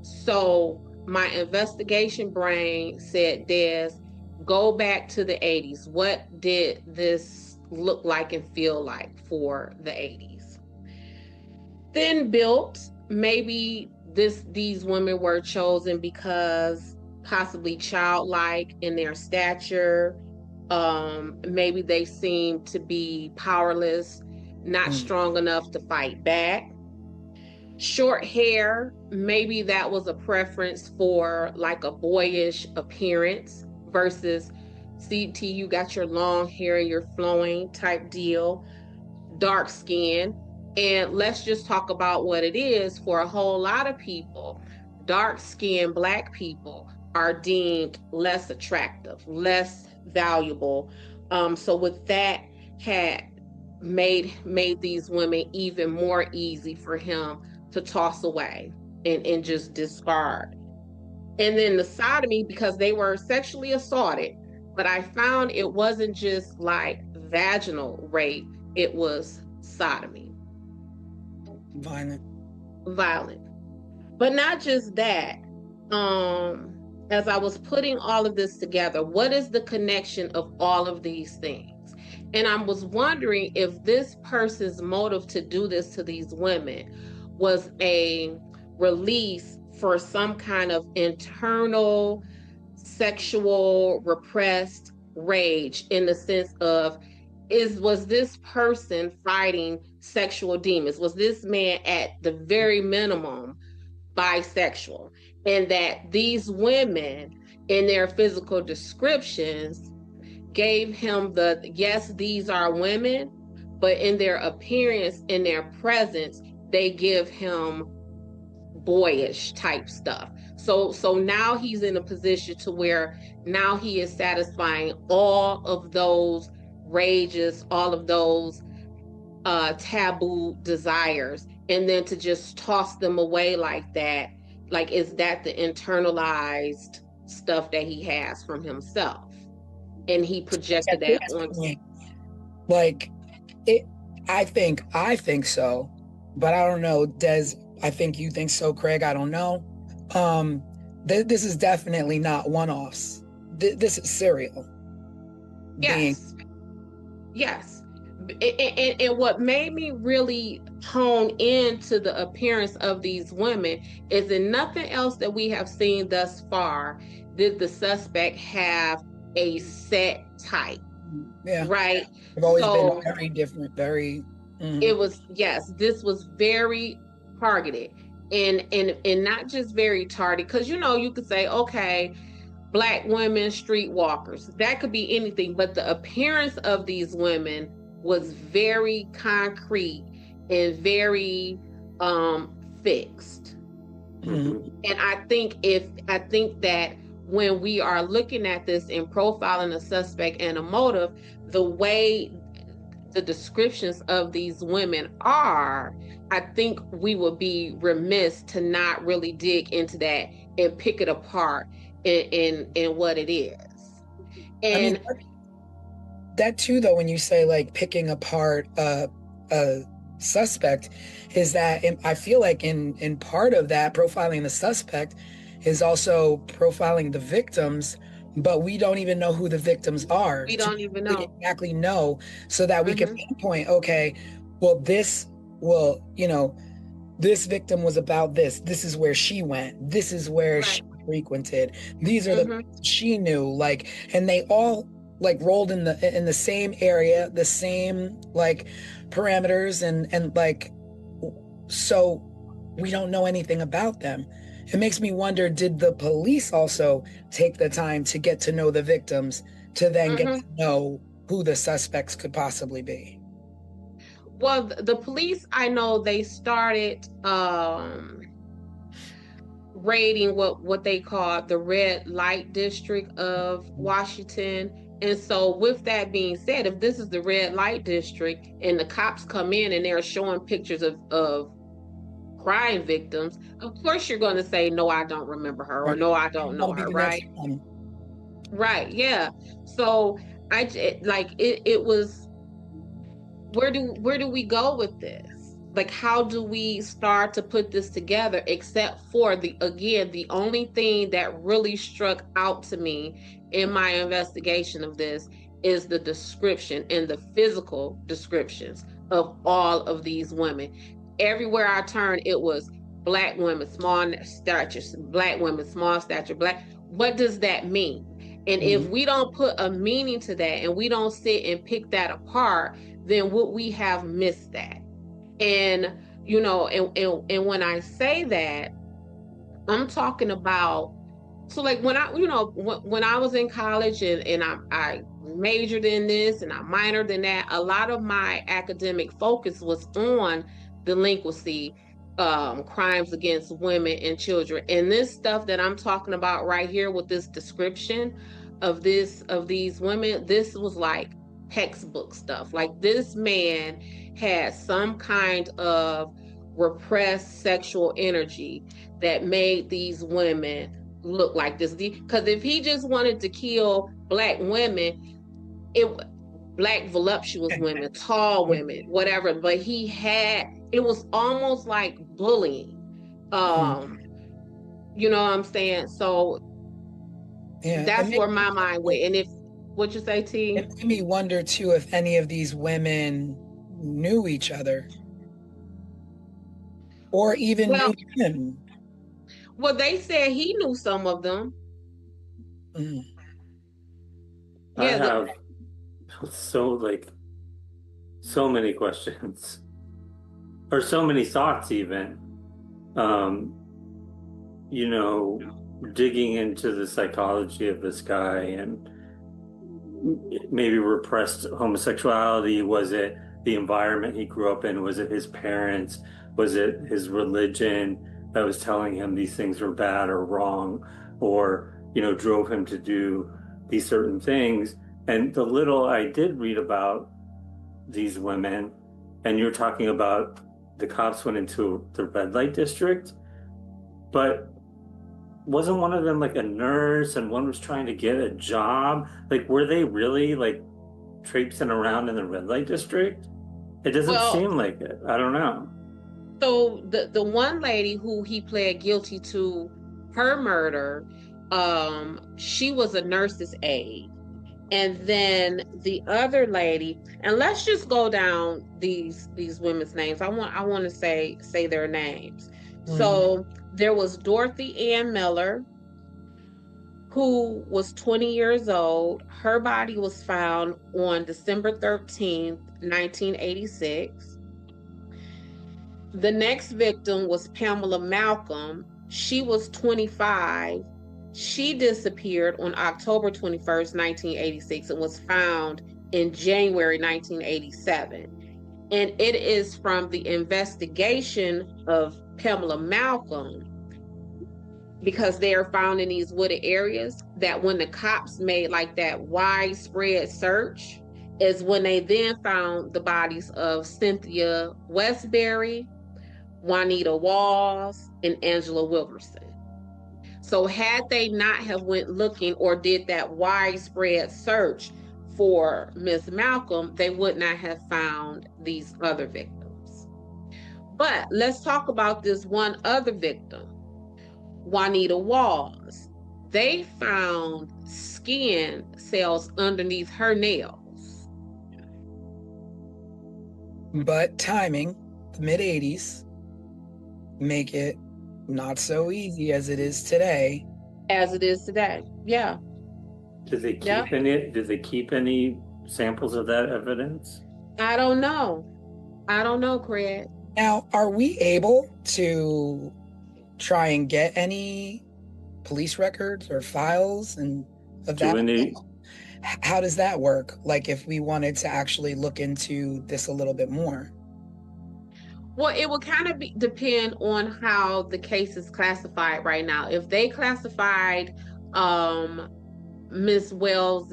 So my investigation brain said, Des, go back to the 80s. What did this look like and feel like for the 80s? Thin built, maybe these women were chosen because possibly childlike in their stature. Maybe they seemed to be powerless, not strong enough to fight back. Short hair, maybe that was a preference for like a boyish appearance versus CT, you got your long hair, you're flowing type deal. Dark skin. And let's just talk about what it is. For a whole lot of people, dark-skinned Black people are deemed less attractive, less valuable. So with that, had made these women even more easy for him to toss away and just discard. And then the sodomy, because they were sexually assaulted, but I found it wasn't just like vaginal rape, it was sodomy. Violent. But not just that. As I was putting all of this together, what is the connection of all of these things? And I was wondering if this person's motive to do this to these women was a release for some kind of internal sexual repressed rage, in the sense of, was this person fighting sexual demons? Was this man at the very minimum bisexual? And that these women in their physical descriptions gave him the, yes, these are women, but in their appearance, in their presence, they give him boyish type stuff. So now he's in a position to where now he is satisfying all of those rages, all of those taboo desires, and then to just toss them away like that, like, is that the internalized stuff that he has from himself, and he projected that on like it. I think so, but I don't know, Des. I think you think so, Craig. I don't know. This is definitely not one-offs. This is serial. Yes. And what made me really hone into the appearance of these women is in nothing else that we have seen thus far did the suspect have a set type. Yeah. Right. They've always been very different, very. It was, yes, this was very targeted, and not just very targeted, because you could say, okay, Black women, streetwalkers, that could be anything, but the appearance of these women was very concrete and very fixed. And I think that when we are looking at this and profiling a suspect and a motive, the way the descriptions of these women are, I think we would be remiss to not really dig into that and pick it apart in what it is. And I mean, that too, though, when you say like picking apart a suspect, is that I feel like in part of that profiling the suspect is also profiling the victims, but we don't even know who the victims are. We don't even know. Exactly know, so that we can pinpoint, okay, well, this victim was about this. This is where she went. This is where she frequented. These are the people she knew, like, and they all like rolled in the same area, the same like parameters, and like, so we don't know anything about them. It makes me wonder, did the police also take the time to get to know the victims to then get to know who the suspects could possibly be? Well, the police, I know they started raiding what they call the red light district of Washington. And so with that being said, if this is the red light district and the cops come in and they're showing pictures of crime victims, of course you're going to say, no, I don't remember her, or no, I don't know her, right? Right, yeah. So it was, where do we go with this? Like, how do we start to put this together, except for the only thing that really struck out to me in my investigation of this is the description and the physical descriptions of all of these women. Everywhere I turned, it was Black women, small stature, Black women, small stature, Black. What does that mean? And if we don't put a meaning to that and we don't sit and pick that apart, then would we have missed that? And, and when I say that, I'm talking about, so like when I was in college and I majored in this and I minored in that, a lot of my academic focus was on delinquency, crimes against women and children. And this stuff that I'm talking about right here with this description of these women, this was like textbook stuff. Like, this man had some kind of repressed sexual energy that made these women look like this. Because if he just wanted to kill Black women, Black voluptuous women, tall women, whatever, but it was almost like bullying. You know what I'm saying? So Yeah, that's where my mind went. And what you say, T? It made me wonder too if any of these women knew each other or even knew him. Well, they said he knew some of them. I have so many questions or so many thoughts even. You know, digging into the psychology of this guy and maybe repressed homosexuality. Was it the environment he grew up in? Was it his parents? Was it his religion that was telling him these things were bad or wrong, or, you know, drove him to do these certain things? And the little I did read about these women, and you're talking about the cops went into the red light district, but wasn't one of them like a nurse and one was trying to get a job? Like, were they really like traipsing around in the red light district? It doesn't seem like it. I don't know. So the one lady who he pled guilty to her murder, she was a nurse's aide. And then the other lady, and let's just go down these women's names. I want to say their names. So there was Dorothy Ann Miller, who was 20 years old. Her body was found on December 13th, 1986. The next victim was Pamela Malcolm. She was 25. She disappeared on October 21st, 1986, and was found in January 1987. And it is from the investigation of Pamela Malcolm, because they are found in these wooded areas, that when the cops made like that widespread search is when they then found the bodies of Cynthia Westbury, Juanita Walls, and Angela Wilkerson. So had they not have went looking or did that widespread search for Miss Malcolm, they would not have found these other victims. But let's talk about this one other victim, Juanita Walls. They found skin cells underneath her nails. But timing, the mid-'80s, make it not so easy as it is today. Yeah. Did they keep any? Did they keep any samples of that evidence? I don't know, Craig. Now, are we able to try and get any police records or files and of that? How does that work? Like, if we wanted to actually look into this a little bit more? Well, it will kind of depend on how the case is classified right now. If they classified Miss Wells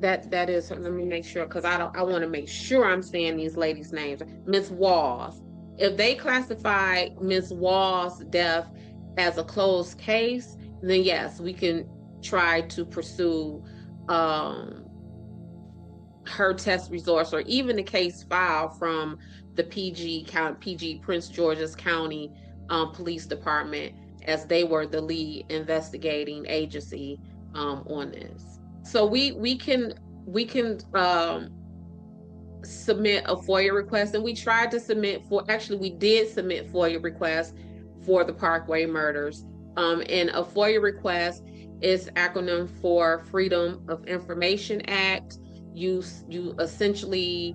that is her, let me make sure, because I want to make sure I'm saying these ladies' names. Miss Walls. If they classify Miss Walls' death as a closed case, then yes, we can try to pursue her test results, or even the case file from the PG Prince George's County Police Department, as they were the lead investigating agency on this. So we can submit a FOIA request, and we tried to submit we did submit FOIA requests for the Parkway murders. And a FOIA request is acronym for Freedom of Information Act. You essentially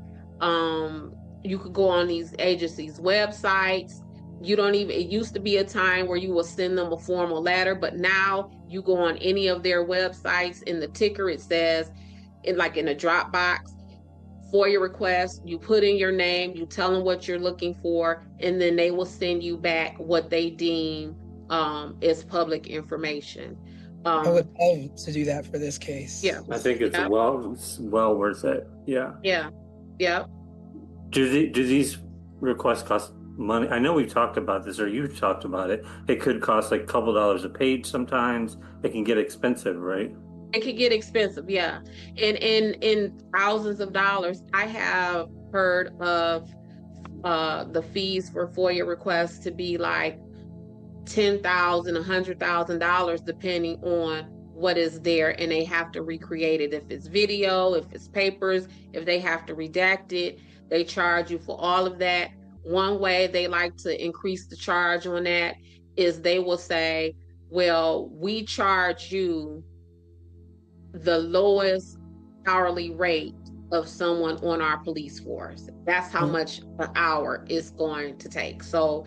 you could go on these agencies' websites. It used to be a time where you will send them a formal letter, but now you go on any of their websites, in the ticker it says, in a Dropbox, FOIA request, you put in your name, you tell them what you're looking for, and then they will send you back what they deem is public information. I would love to do that for this case. Yeah. I think it's Yeah. well worth it. Yeah. Yeah. Yeah. Do these requests cost money? I know we've talked about this, or you've talked about it. It could cost like a couple dollars a page sometimes. It can get expensive, right? It could get expensive, yeah. And in thousands of dollars. I have heard of the fees for FOIA requests to be like $10,000, $100,000, depending on what is there, and they have to recreate it. If it's video, if it's papers, if they have to redact it, they charge you for all of that. One way they like to increase the charge on that is they will say, well, we charge you the lowest hourly rate of someone on our police force. That's how much an hour is going to take. So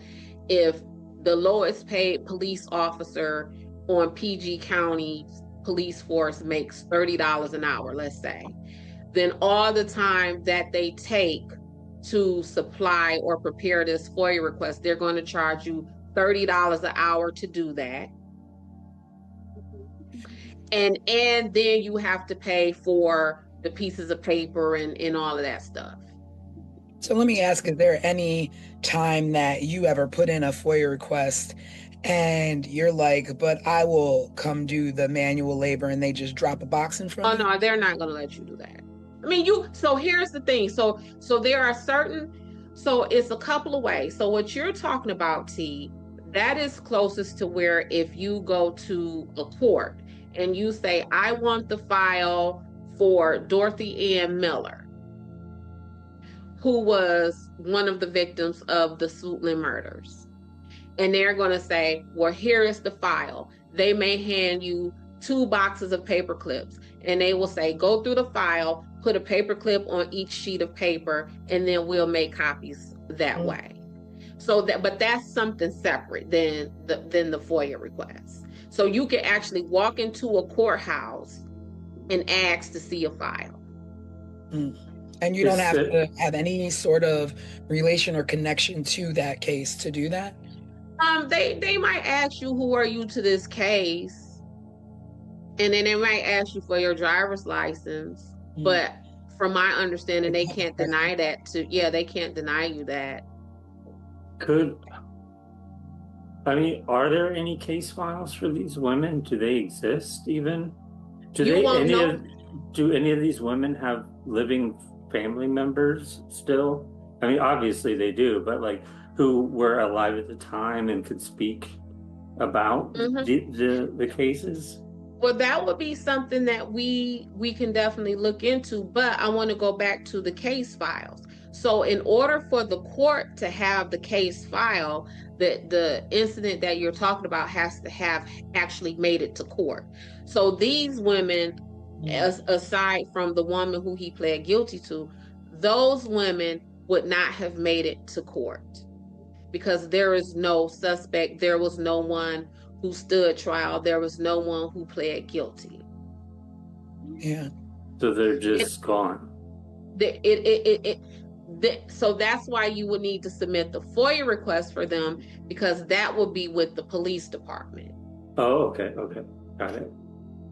if the lowest paid police officer on PG County police force makes $30 an hour, let's say, then all the time that they take to supply or prepare this FOIA request, they're going to charge you $30 an hour to do that. And then you have to pay for the pieces of paper and all of that stuff. So let me ask, is there any time that you ever put in a FOIA request and you're like, but I will come do the manual labor, and they just drop a box in front of you? Oh no, they're not going to let you do that. I mean, so here's the thing. So there are so it's a couple of ways. So what you're talking about, T, that is closest to where if you go to a court and you say, I want the file for Dorothy Ann Miller, who was one of the victims of the Suitland murders. And they're going to say, well, here is the file. They may hand you 2 boxes of paper clips, and they will say, go through the file, put a paper clip on each sheet of paper, and then we'll make copies that way. So but that's something separate than the FOIA request. So you can actually walk into a courthouse and ask to see a file. And you don't have to have any sort of relation or connection to that case to do that? They might ask you, who are you to this case? And then they might ask you for your driver's license. But from my understanding, they can't deny that they can't deny you that. Are there any case files for these women? Do they exist even? Do any of these women have living family members still? I mean, obviously they do, but like, who were alive at the time and could speak about the cases? Well, that would be something that we can definitely look into, but I want to go back to the case files. So in order for the court to have the case file, the incident that you're talking about has to have actually made it to court. So these women, aside from the woman who he pled guilty to, those women would not have made it to court because there is no suspect. There was no one who stood trial. There was no one who pled guilty. Yeah. So they're just gone. So that's why you would need to submit the FOIA request for them, because that will be with the police department. Oh, okay. Got it.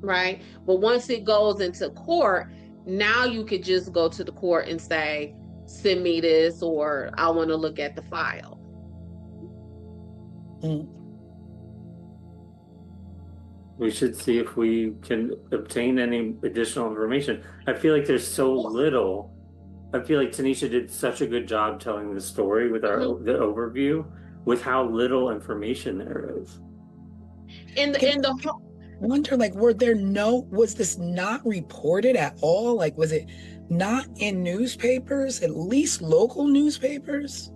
Right. But once it goes into court, now you could just go to the court and say, send me this, or I want to look at the file. We should see if we can obtain any additional information. I feel like there's so little. I feel like Tanisha did such a good job telling the story with the overview, with how little information there is. I wonder, like, was this not reported at all? Like, was it not in newspapers, at least local newspapers?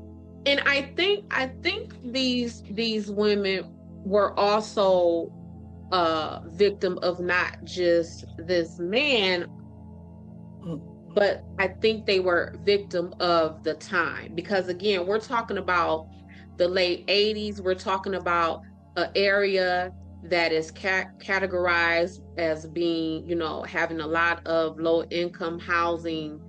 And I think these women were also victim of not just this man, but I think they were victim of the time, because again, we're talking about the late 80s. We're talking about an area that is categorized as being, having a lot of low income housing,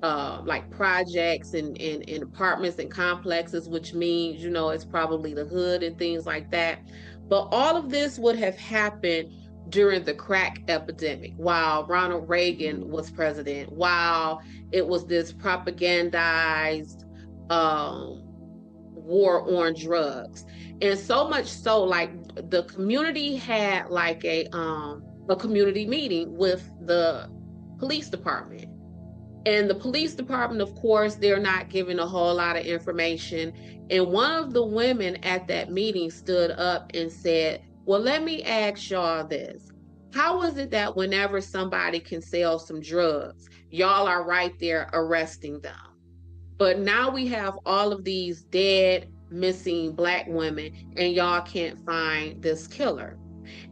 like projects and apartments and complexes, which means, it's probably the hood and things like that. But all of this would have happened during the crack epidemic, while Ronald Reagan was president, while it was this propagandized war on drugs. And so much so, like, the community had like a community meeting with the police department. And the police department, of course, they're not giving a whole lot of information. And one of the women at that meeting stood up and said, well, let me ask y'all this. How is it that whenever somebody can sell some drugs, y'all are right there arresting them? But now we have all of these dead, missing Black women, and y'all can't find this killer.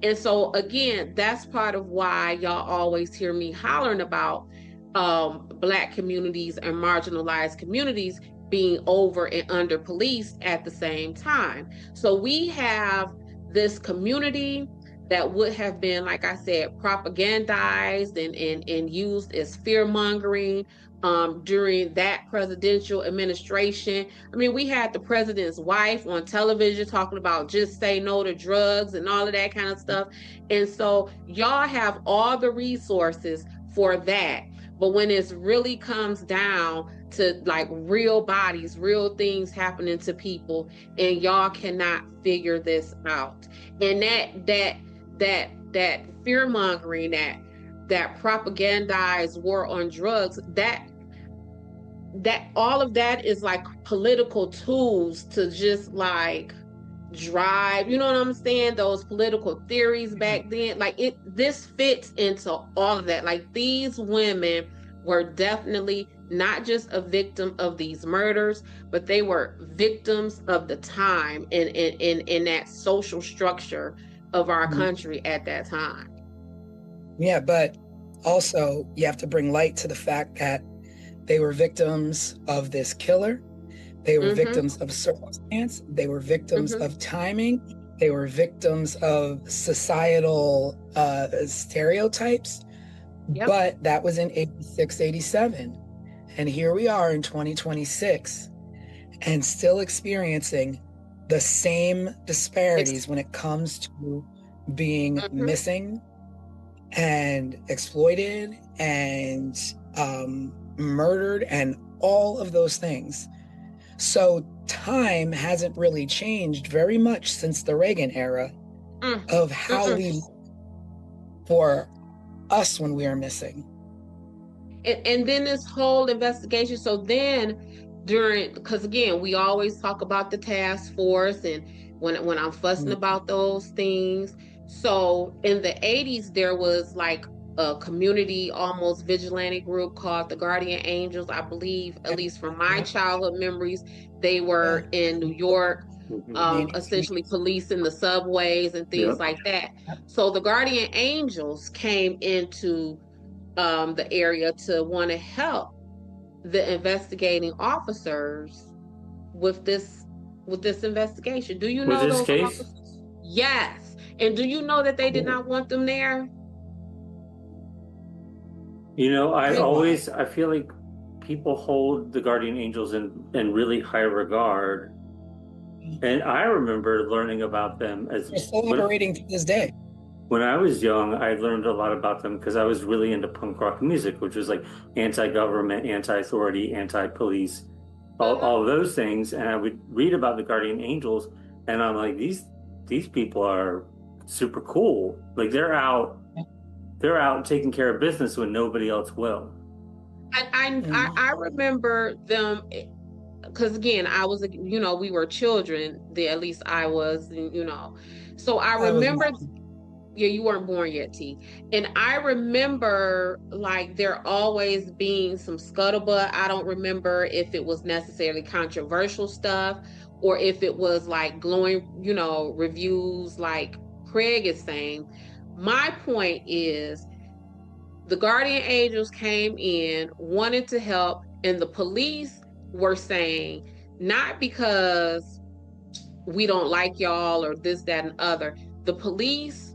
And so, again, that's part of why y'all always hear me hollering about Black communities and marginalized communities being over and under policed at the same time. So we have this community that would have been, like I said, propagandized and used as fear mongering during that presidential administration. I mean, we had the president's wife on television talking about just say no to drugs and all of that kind of stuff. And so y'all have all the resources for that. But when it really comes down to like real bodies, real things happening to people, and y'all cannot figure this out. And that fear mongering, that propagandized war on drugs, that all of that is like political tools to just like drive, you know what I'm saying, those political theories back then. Like this fits into all of that. Like these women were definitely not just a victim of these murders, but they were victims of the time in that social structure of our country at that time. Yeah, but also you have to bring light to the fact that they were victims of this killer. They were victims of circumstance. They were victims of timing. They were victims of societal stereotypes. Yep. But that was in 86, 87. And here we are in 2026 and still experiencing the same disparities when it comes to being missing and exploited and murdered and all of those things. So time hasn't really changed very much since the Reagan era of how we look for us when we are missing. And then this whole investigation. So then because again, we always talk about the task force and when I'm fussing about those things. So in the 80s, there was like a community, almost vigilante group called the Guardian Angels. I believe, at least from my childhood memories, they were in New York, essentially policing the subways and things like that. So the Guardian Angels came into the area to want to help the investigating officers with this investigation. Do you know those officers? Yes. And do you know that they did not want them there? You know, I feel like people hold the Guardian Angels in really high regard. And I remember learning about them as they're still operating to this day. When I was young, I learned a lot about them because I was really into punk rock music, which was like anti-government, anti-authority, anti-police, all of those things. And I would read about the Guardian Angels, and I'm like, these people are super cool. Like they're out taking care of business when nobody else will. I remember them because again, I was, we were children. At least I was, So I remember. Yeah, you weren't born yet, T. And I remember like there always being some scuttlebutt. I don't remember if it was necessarily controversial stuff or if it was like glowing, reviews like Craig is saying. My point is the Guardian Angels came in, wanted to help, and the police were saying, not because we don't like y'all or this, that, and other. The police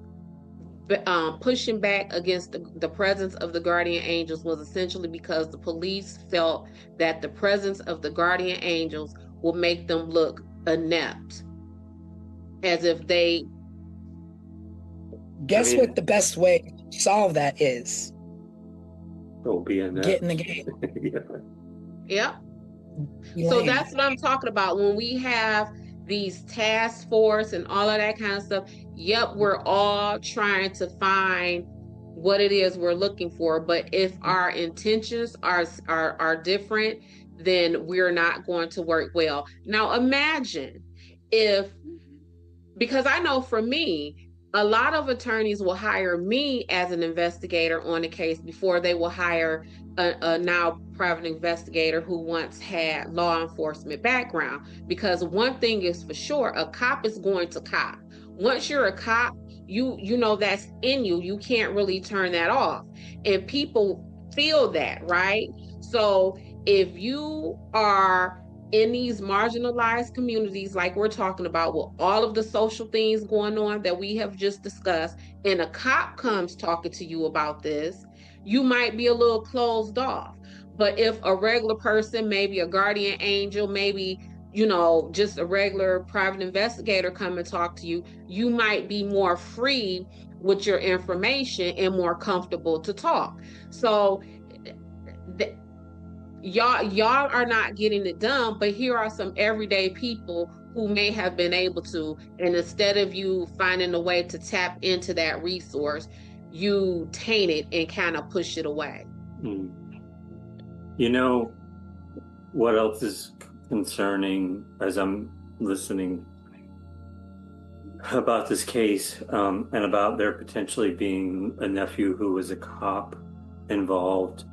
pushing back against the presence of the Guardian Angels was essentially because the police felt that the presence of the Guardian Angels would make them look inept, as if they Guess what the best way to solve that is? Be in Get in the game. Yep. Be So lame. that's what I'm talking about. When we have these task force and all of that kind of stuff, yep, we're all trying to find what it is we're looking for. But if our intentions are different, then we're not going to work well. Now imagine if, because I know for me, a lot of attorneys will hire me as an investigator on a case before they will hire a now private investigator who once had law enforcement background. Because one thing is for sure, a cop is going to cop. Once you're a cop, you know that's in you. You can't really turn that off. And people feel that, right? So if you are in these marginalized communities, like we're talking about, with all of the social things going on that we have just discussed, and a cop comes talking to you about this, you might be a little closed off. But if a regular person, maybe a guardian angel, maybe, you know, just a regular private investigator come and talk to you, you might be more free with your information and more comfortable to talk. So y'all are not getting it done, but here are some everyday people who may have been able to, and instead of you finding a way to tap into that resource, you taint it and kind of push it away. You know what else is concerning as I'm listening about this case, and about there potentially being a nephew who was a cop involved.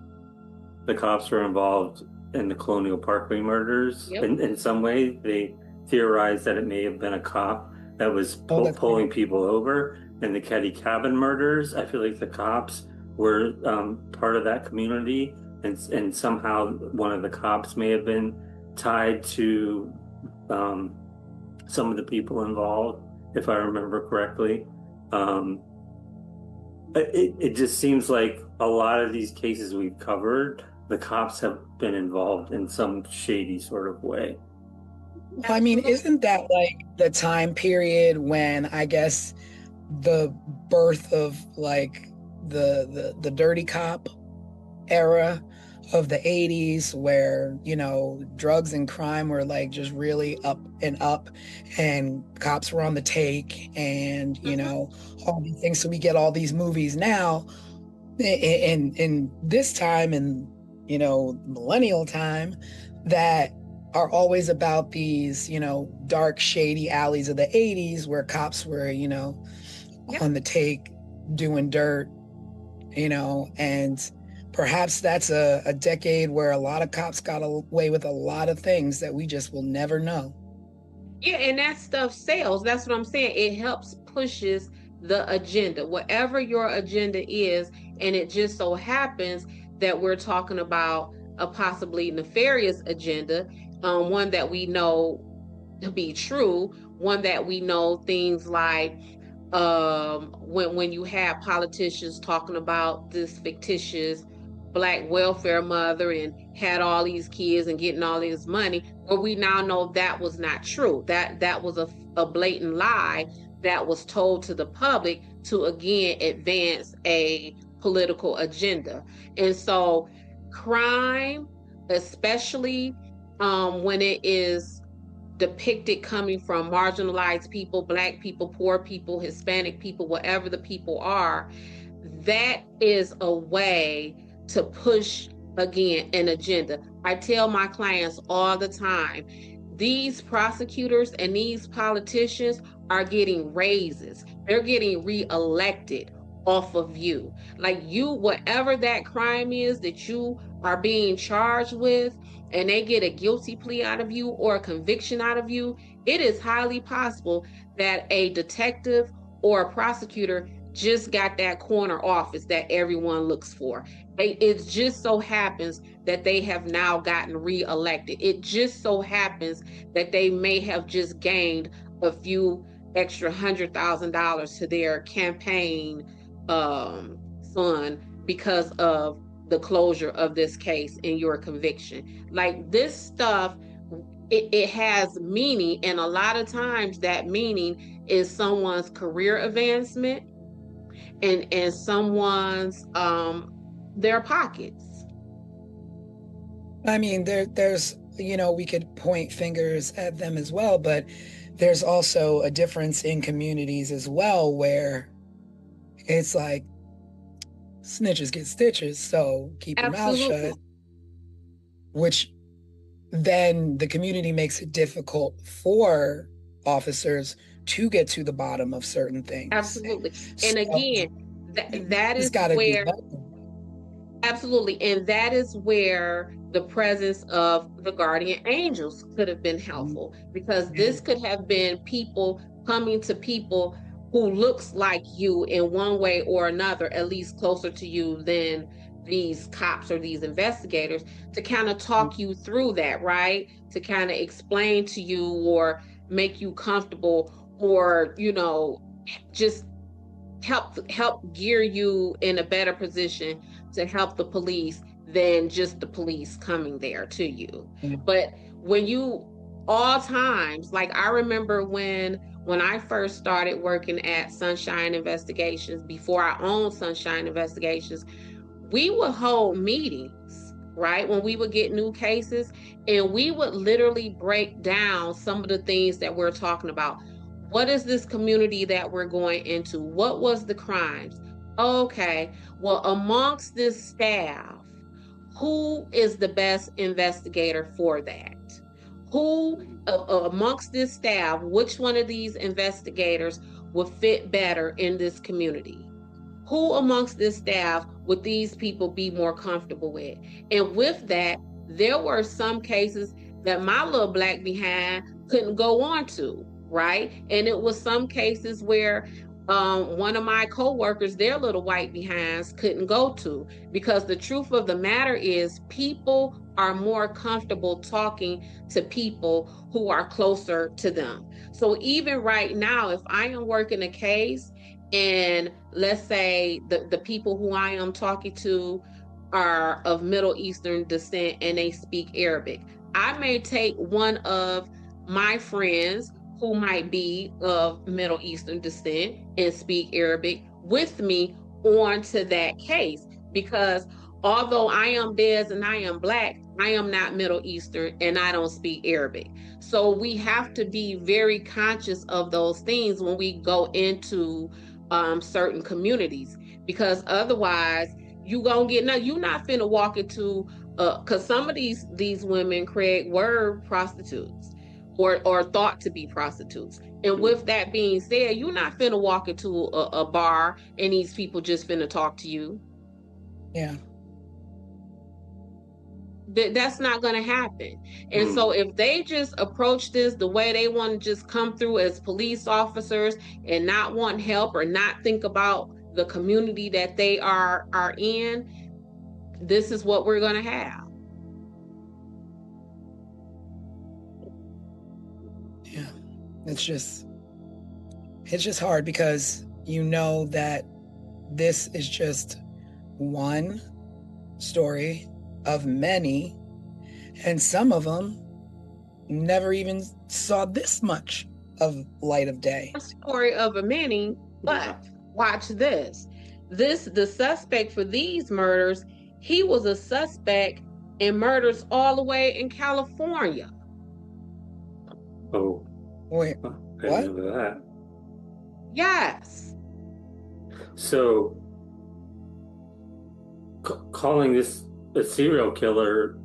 The cops were involved in the Colonial Parkway murders. Yep. In some way, they theorized that it may have been a cop that was pulling people over. In the Ketty Cabin murders, I feel like the cops were part of that community, and somehow one of the cops may have been tied to some of the people involved, if I remember correctly. It just seems like a lot of these cases we've covered, the cops have been involved in some shady sort of way. I mean, isn't that like the time period when I guess the birth of like the dirty cop era of the 80s, where, you know, drugs and crime were like just really up, and cops were on the take, and, you know, all these things. So we get all these movies now in this time, and, you know, millennial time, that are always about these, you know, dark, shady alleys of the 80s where cops were, you know, on the take, doing dirt, you know. And perhaps that's a decade where a lot of cops got away with a lot of things that we just will never know. Yeah, and that stuff sells. That's what I'm saying. It helps pushes the agenda, whatever your agenda is. And it just so happens that we're talking about a possibly nefarious agenda, one that we know to be true, one that we know things like when you have politicians talking about this fictitious Black welfare mother and had all these kids and getting all this money, where we now know that was not true. That was a blatant lie that was told to the public to again advance a political agenda. And so crime, especially when it is depicted coming from marginalized people, Black people, poor people, Hispanic people, whatever the people are, that is a way to push, again, an agenda. I tell my clients all the time, these prosecutors and these politicians are getting raises. They're getting reelected off of you. Like, you, whatever that crime is that you are being charged with, and they get a guilty plea out of you or a conviction out of you, it is highly possible that a detective or a prosecutor just got that corner office that everyone looks for. It just so happens that they have now gotten reelected. It just so happens that they may have just gained a few extra $100,000 to their campaign fund because of the closure of this case and your conviction. Like, this stuff, it has meaning, and a lot of times that meaning is someone's career advancement, in someone's their pockets. I mean, there's, we could point fingers at them as well, but there's also a difference in communities as well, where it's like snitches get stitches, so keep your mouth shut, which then the community makes it difficult for officers to get to the bottom of certain things. Absolutely. So and again, that is where, absolutely, and that is where the presence of the guardian angels could have been helpful, because this could have been people coming to people who looks like you in one way or another, at least closer to you than these cops or these investigators, to kind of talk you through that, right? To kind of explain to you or make you comfortable, or just help gear you in a better position to help the police than just the police coming there to you. But when you, all times, like I remember when I first started working at Sunshine Investigations, before I owned Sunshine Investigations, we would hold meetings, right? When we would get new cases, and we would literally break down some of the things that we're talking about. What is this community that we're going into? What was the crimes? Okay, well, amongst this staff, who is the best investigator for that? Who amongst this staff, which one of these investigators would fit better in this community? Who amongst this staff would these people be more comfortable with? And with that, there were some cases that my little black behind couldn't go on to, right? And it was some cases where one of my coworkers, their little white behinds couldn't go to, because the truth of the matter is people are more comfortable talking to people who are closer to them. So even right now, if I am working a case, and let's say the people who I am talking to are of Middle Eastern descent and they speak Arabic, I may take one of my friends who might be of Middle Eastern descent and speak Arabic with me onto that case, because although I am Des and I am black, I am not Middle Eastern and I don't speak Arabic. So we have to be very conscious of those things when we go into certain communities, because otherwise you gonna get, now you're not finna walk into because some of these women, Craig, were prostitutes or thought to be prostitutes. And with that being said, you're not finna walk into a bar and these people just finna talk to you. Yeah. That's not going to happen. And so if they just approach this the way they want to just come through as police officers and not want help or not think about the community that they are in, this is what we're going to have. Yeah. It's just hard, because that this is just one story of many, and some of them never even saw this much of light of day. A story of a many, but watch this. The suspect for these murders, he was a suspect in murders all the way in California. Oh. Wait, I what? didn't know that. Yes. So, calling this a serial killer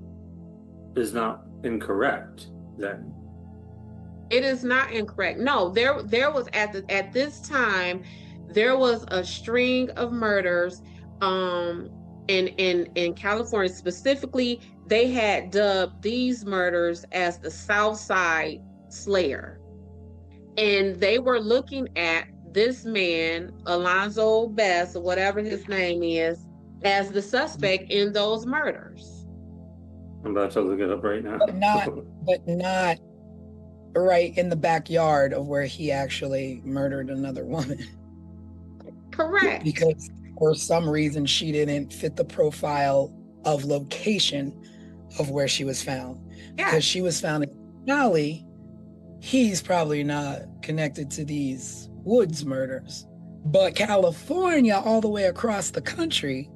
is not incorrect, then? It is not incorrect. No, there was at this time, there was a string of murders in California. Specifically, they had dubbed these murders as the South Side Slayer. And they were looking at this man, Alonzo Bess, or whatever his name is, as the suspect in those murders. I'm about to look it up right now. But not right in the backyard of where he actually murdered another woman. Correct. Because for some reason she didn't fit the profile of location of where she was found. Yeah. Because she was found in Cali, he's probably not connected to these Woods murders. But California, all the way across the country.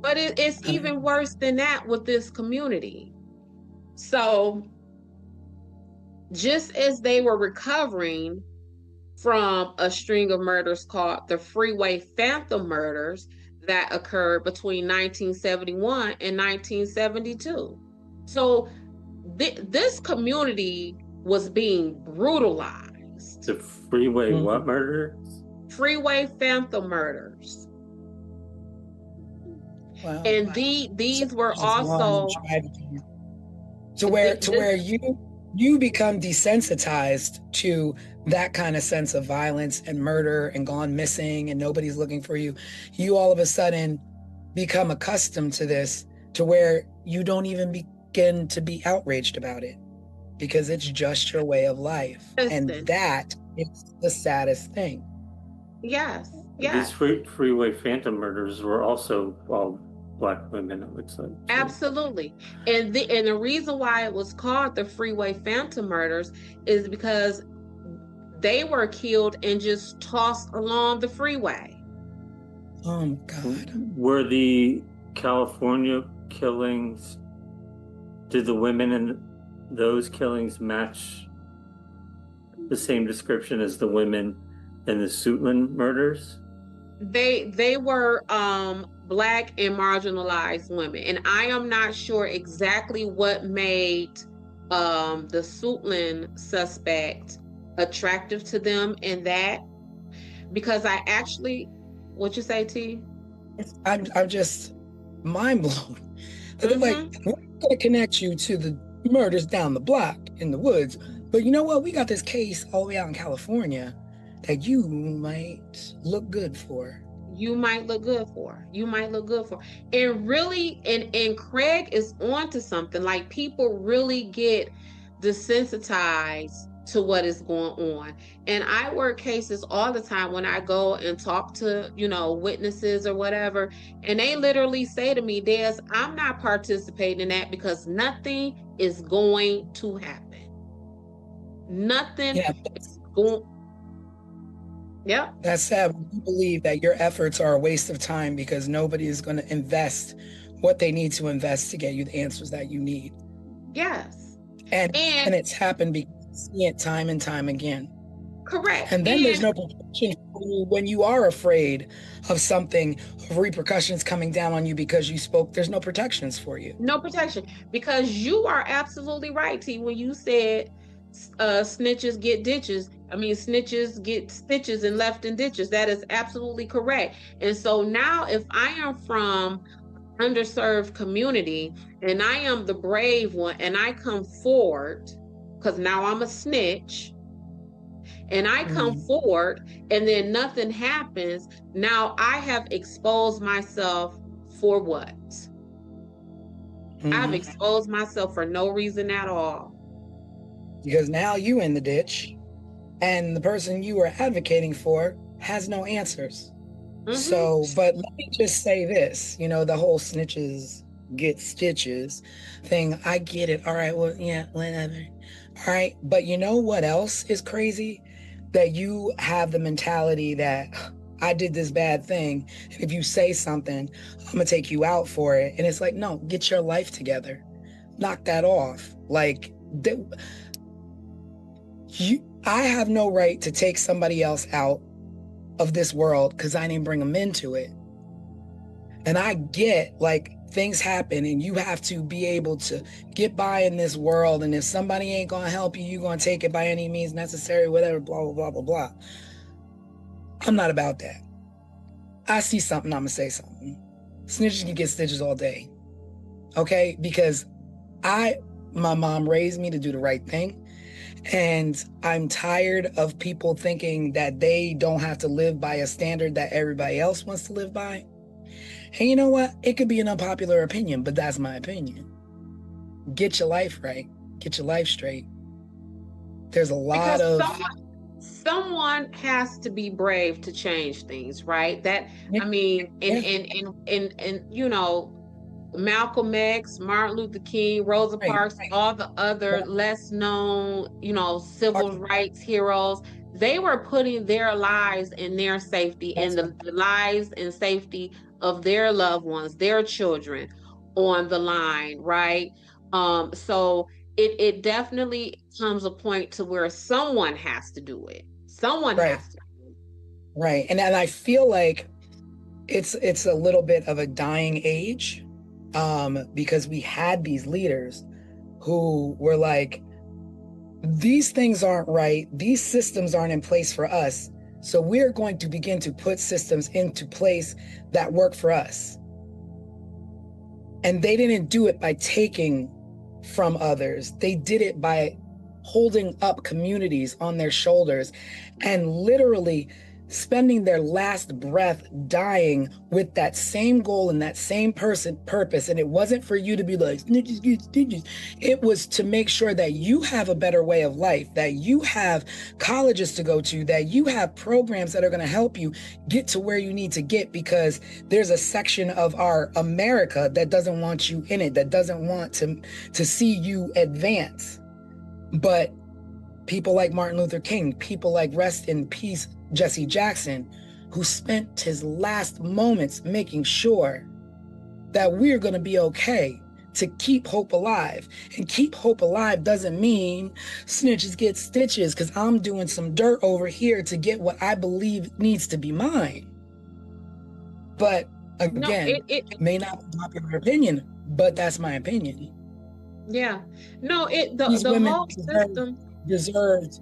But it's even worse than that with this community. So just as they were recovering from a string of murders called the Freeway Phantom murders that occurred between 1971 and 1972. So this community was being brutalized. The freeway what murder? Freeway Phantom murders. Wow. And these were also to where you become desensitized to that kind of sense of violence and murder and gone missing and nobody's looking for you. You all of a sudden become accustomed to this, to where you don't even begin to be outraged about it because it's just your way of life. Listen. And that is the saddest thing. Yes. These freeway phantom murders were also all Black women, it looks like. Absolutely. And the reason why it was called the Freeway Phantom murders is because they were killed and just tossed along the freeway. Oh my God. Were the California killings, did the women in those killings match the same description as the women in the Suitland murders? They were Black and marginalized women, and I am not sure exactly what made the Suitland suspect attractive to them in that, because I actually, what you say, T? I'm just mind blown. They're like, we're gonna connect you to the murders down the block in the woods, but you know what? We got this case all the way out in California that you might look good for. You might look good for. And really, and Craig is onto something. Like, people really get desensitized to what is going on. And I work cases all the time when I go and talk to, witnesses or whatever. And they literally say to me, Des, I'm not participating in that because nothing is going to happen. Nothing is going. Yeah. That's sad. You believe that your efforts are a waste of time because nobody is going to invest what they need to invest to get you the answers that you need. Yes. And it's happened because you see it time and time again. Correct. And then there's no protection for you when you are afraid of something, of repercussions coming down on you because you spoke. There's no protections for you. No protection, because you are absolutely right, T, when you said snitches get ditches. I mean, snitches get stitches and left in ditches. That is absolutely correct. And so now, if I am from underserved community and I am the brave one and I come forward, because now I'm a snitch, and I come forward and then nothing happens, now I have exposed myself for what? I've exposed myself for no reason at all. Because now you in the ditch and the person you were advocating for has no answers. So, but let me just say this, the whole snitches get stitches thing. I get it. All right. Well, yeah, whatever. All right. But you know what else is crazy? That you have the mentality that I did this bad thing. And if you say something, I'm going to take you out for it. And it's like, no, get your life together. Knock that off. Like, I have no right to take somebody else out of this world because I didn't bring them into it. And I get, like, things happen and you have to be able to get by in this world. And if somebody ain't going to help you, you're going to take it by any means necessary, whatever, blah, blah, blah, blah, blah. I'm not about that. I see something, I'm going to say something. Snitches can get stitches all day. Okay? Because my mom raised me to do the right thing. And I'm tired of people thinking that they don't have to live by a standard that everybody else wants to live by. And you know what? It could be an unpopular opinion, but that's my opinion. Get your life right. Get your life straight. There's a lot of... Someone has to be brave to change things, right? I mean, Malcolm X, Martin Luther King, Rosa Parks, all the other less known, civil rights heroes, They were putting their lives and their safety and the lives and safety of their loved ones, their children on the line, right? So it definitely comes a point to where someone has to do it. Someone Right. has to do it. Right. And I feel like it's a little bit of a dying age, because we had these leaders who were like, these things aren't right, these systems aren't in place for us, so we're going to begin to put systems into place that work for us. And they didn't do it by taking from others, they did it by holding up communities on their shoulders and literally spending their last breath dying with that same goal and that same purpose. And it wasn't for you to be like snitches get stitches. It was to make sure that you have a better way of life, that you have colleges to go to, that you have programs that are going to help you get to where you need to get, because there's a section of our America that doesn't want you in it, that doesn't want to see you advance. But people like Martin Luther King, people like rest in peace Jesse Jackson, who spent his last moments making sure that we're going to be okay, to keep hope alive. And keep hope alive doesn't mean snitches get stitches, because I'm doing some dirt over here to get what I believe needs to be mine. But again, it may not be popular opinion, but that's my opinion. Yeah. No, These the women whole system deserved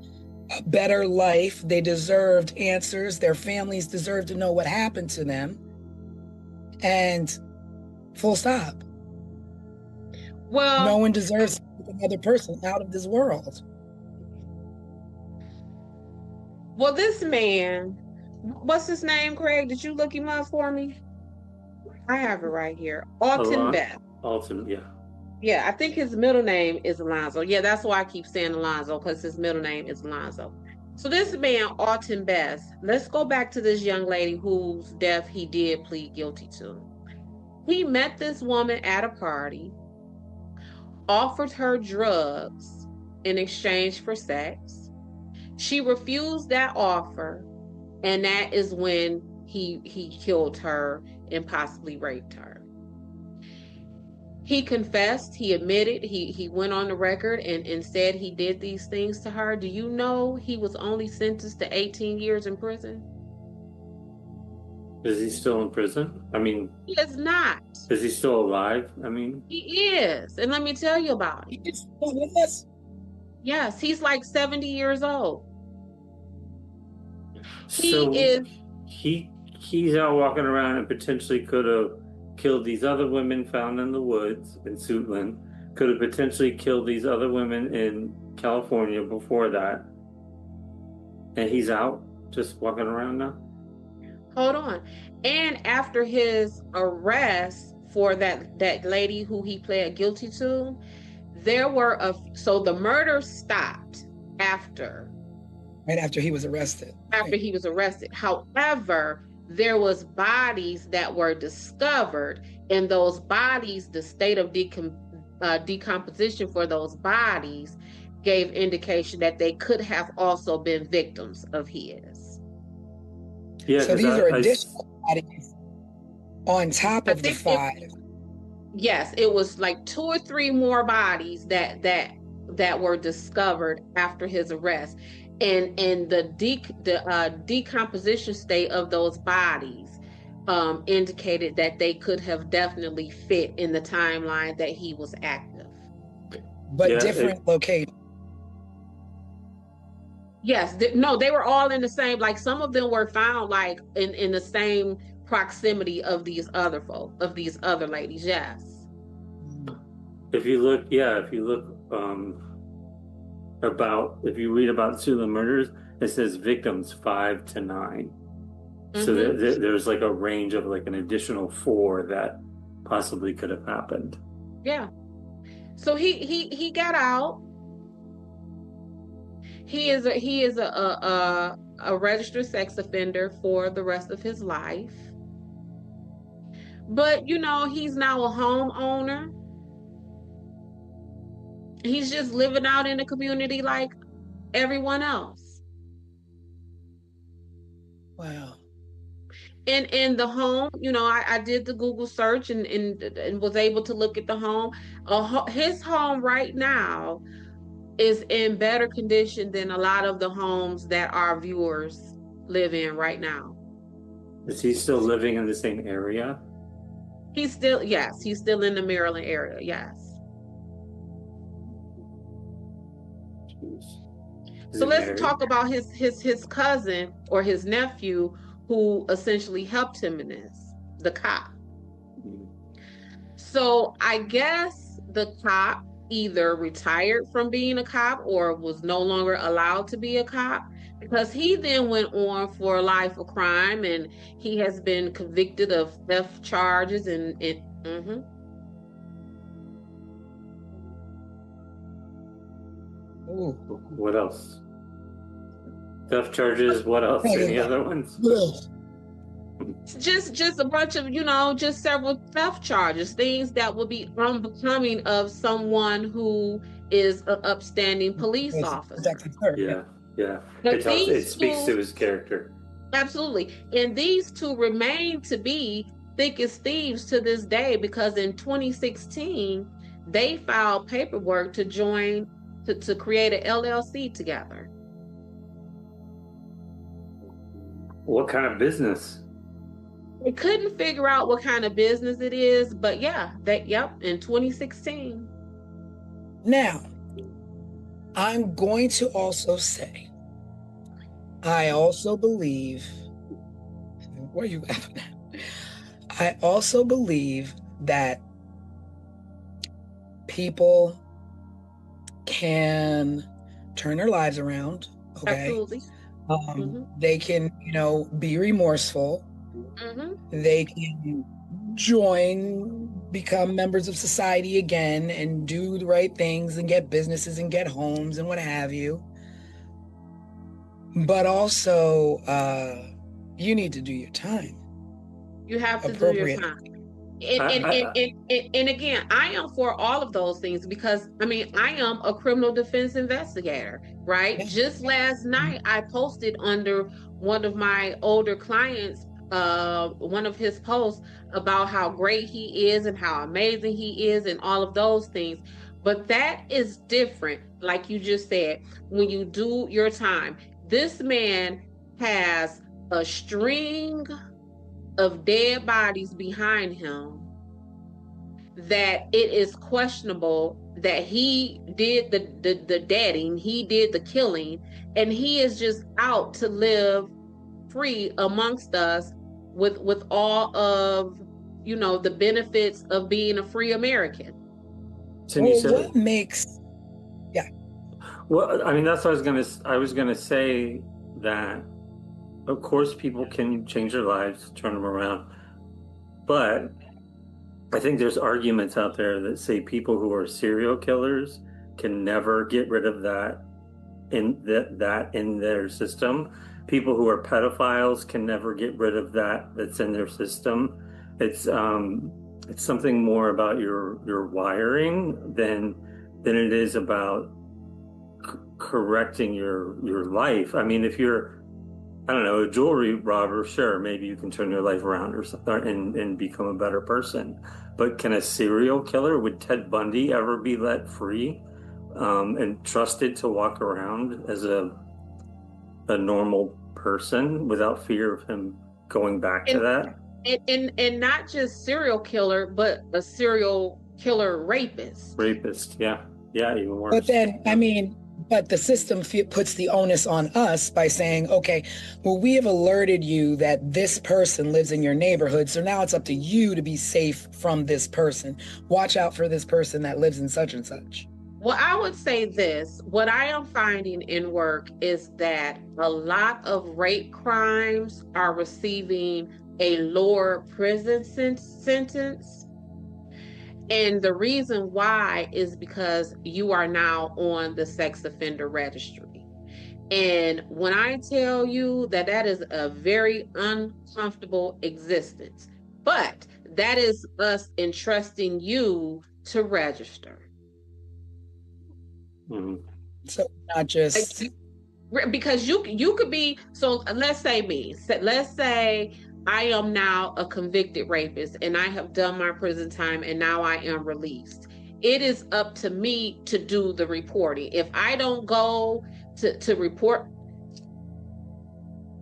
a better life. They deserved answers. Their families deserved to know what happened to them. And full stop. Well, no one deserves another person out of this world. Well, this man, what's his name, Craig? Did you look him up for me? I have it right here. Alton Beth. Alton, yeah. Yeah, I think his middle name is Alonzo. Yeah, that's why I keep saying Alonzo, because his middle name is Alonzo. So this man, Alton Beth, let's go back to this young lady whose death he did plead guilty to. He met this woman at a party, offered her drugs in exchange for sex. She refused that offer, and that is when he killed her and possibly raped her. He confessed, he admitted, he went on the record and said he did these things to her. Do you know he was only sentenced to 18 years in prison? Is he still in prison? I mean, he is not. Is he still alive? I mean, he is. And let me tell you about it. He's still with us? Yes, he's like 70 years old. So he's out walking around and potentially could have killed these other women found in the woods in Suitland, could have potentially killed these other women in California before that. And he's out just walking around now? Hold on. And after his arrest for that lady who he pled guilty to, so the murder stopped right after he was arrested. After he was arrested. However, there was bodies that were discovered, and those bodies, the state of decomposition for those bodies gave indication that they could have also been victims of his. Yeah, so these are additional bodies on top of the 5. Yes, it was like 2 or 3 more bodies that were discovered after his arrest. And the decomposition state of those bodies indicated that they could have definitely fit in the timeline that he was active. But different locations. Yes, no, they were all in the same, like some of them were found like in the same proximity of these other ladies, yes. If you read about Suitland murders, it says victims 5 to 9. Mm-hmm. So there's like a range of like an additional 4 that possibly could have happened. Yeah. So he got out. He is a registered sex offender for the rest of his life. But he's now a homeowner. He's just living out in the community like everyone else. Wow. And in the home, you know, I did the Google search and was able to look at the home. His home right now is in better condition than a lot of the homes that our viewers live in right now. Is he still living in the same area? Yes, he's still in the Maryland area. Yes. Jeez. Is So he let's married? talk about his cousin or his nephew who essentially helped him in this, the cop. Mhm. So I guess the cop either retired from being a cop or was no longer allowed to be a cop, because he then went on for a life of crime and he has been convicted of theft charges and it. Mhm. Ooh. What else? Theft charges. What else? Any other ones? Just a bunch of, you know, just several theft charges, things that would be unbecoming of someone who is an upstanding police officer. Yeah, yeah. But It these speaks to two, his character. absolutely, and these two remain to be thick as thieves to this day, because in 2016 they filed paperwork to join to create an LLC together. What kind of business? They couldn't figure out what kind of business it is, but yeah, in 2016. Now, I'm going to also say, I also believe, where are you laughing at? I also believe that people can turn their lives around, okay? Absolutely. They can, you know, be remorseful. Mm-hmm. They can join, become members of society again and do the right things and get businesses and get homes and what have you. But also, you need to do your time. You have to do your time. And again, I am for all of those things, because I mean, I am a criminal defense investigator, right? Yeah. Just last night I posted under one of my older clients one of his posts about how great he is and how amazing he is and all of those things. But that is different, like you just said, when you do your time. This man has a string of dead bodies behind him that it is questionable that he did the deading, he did the killing, and he is just out to live free amongst us with all of, you know, the benefits of being a free American. What makes, yeah. Well, I mean, that's what I was gonna say that, of course, people can change their lives, turn them around, but I think there's arguments out there that say people who are serial killers can never get rid of that in their system. People who are pedophiles can never get rid of that's in their system. It's something more about your wiring than it is about correcting your life. I mean, if you're, I don't know, a jewelry robber, sure, maybe you can turn your life around or something and become a better person. But can a serial killer, would Ted Bundy ever be let free and trusted to walk around as a normal person without fear of him going back to that? And not just serial killer, but a serial killer rapist. Rapist, yeah, even worse. But then, I mean, but the system puts the onus on us by saying, okay, well, we have alerted you that this person lives in your neighborhood, so now it's up to you to be safe from this person. Watch out for this person that lives in such and such. Well, I would say this. What I am finding in work is that a lot of rape crimes are receiving a lower prison sentence. And the reason why is because you are now on the sex offender registry. And when I tell you that is a very uncomfortable existence, but that is us entrusting you to register. Mm-hmm. So not just Because you could be, so let's say let's say I am now a convicted rapist and I have done my prison time and now I am released. It is up to me to do the reporting. If I don't go to report.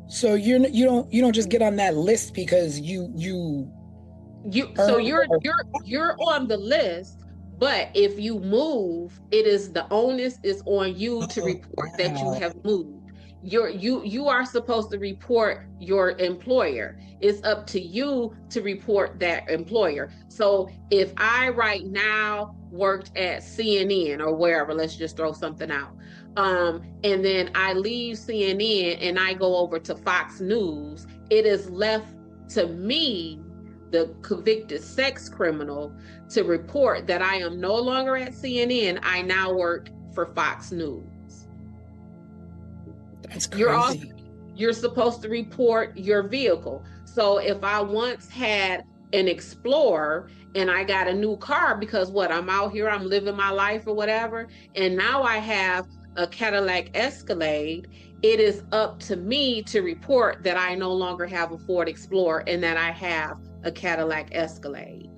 So you don't just get on that list because so you're on the list, but if you move, the onus is on you to report that you have moved. You are supposed to report your employer. It's up to you to report that employer. So if I right now worked at CNN or wherever, let's just throw something out. And then I leave CNN and I go over to Fox News, it is left to me, the convicted sex criminal, to report that I am no longer at CNN. I now work for Fox News. That's crazy. You're supposed to report your vehicle. So if I once had an Explorer and I got a new car because I'm out here, I'm living my life or whatever, and now I have a Cadillac Escalade, it is up to me to report that I no longer have a Ford Explorer and that I have a Cadillac Escalade.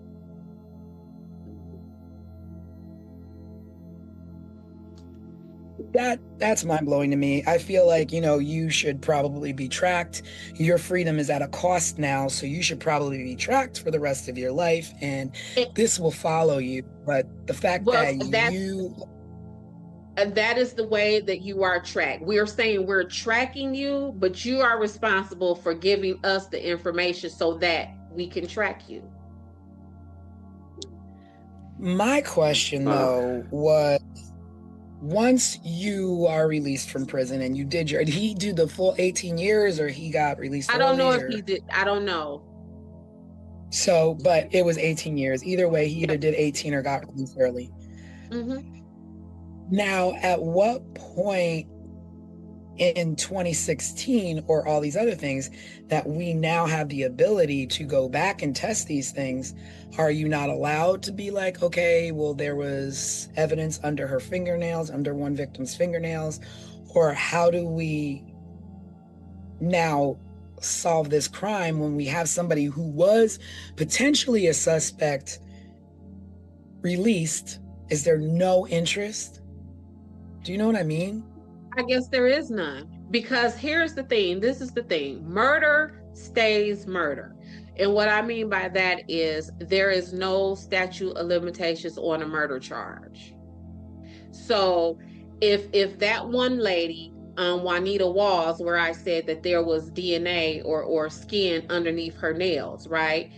That's mind-blowing to me. I feel like, you should probably be tracked. Your freedom is at a cost now, so you should probably be tracked for the rest of your life, and this will follow you. But the fact that that is the way that you are tracked. We are saying we're tracking you, but you are responsible for giving us the information so that we can track you. My question, though, was, once you are released from prison and did he do the full 18 years or he got released early? I don't know if he did. I don't know. So, but it was 18 years. Either way, he either did 18 or got released early. Mm-hmm. Now, at what point in 2016 or all these other things that we now have the ability to go back and test these things, are you not allowed to be like, okay, well, there was evidence under her fingernails, under one victim's fingernails, or how do we now solve this crime when we have somebody who was potentially a suspect released? Is there no interest? Do you know what I mean? I guess there is none, because here's the thing. This is the thing. Murder stays murder. And what I mean by that is there is no statute of limitations on a murder charge. So if that one lady, Juanita Walls, where I said that there was DNA or skin underneath her nails, right?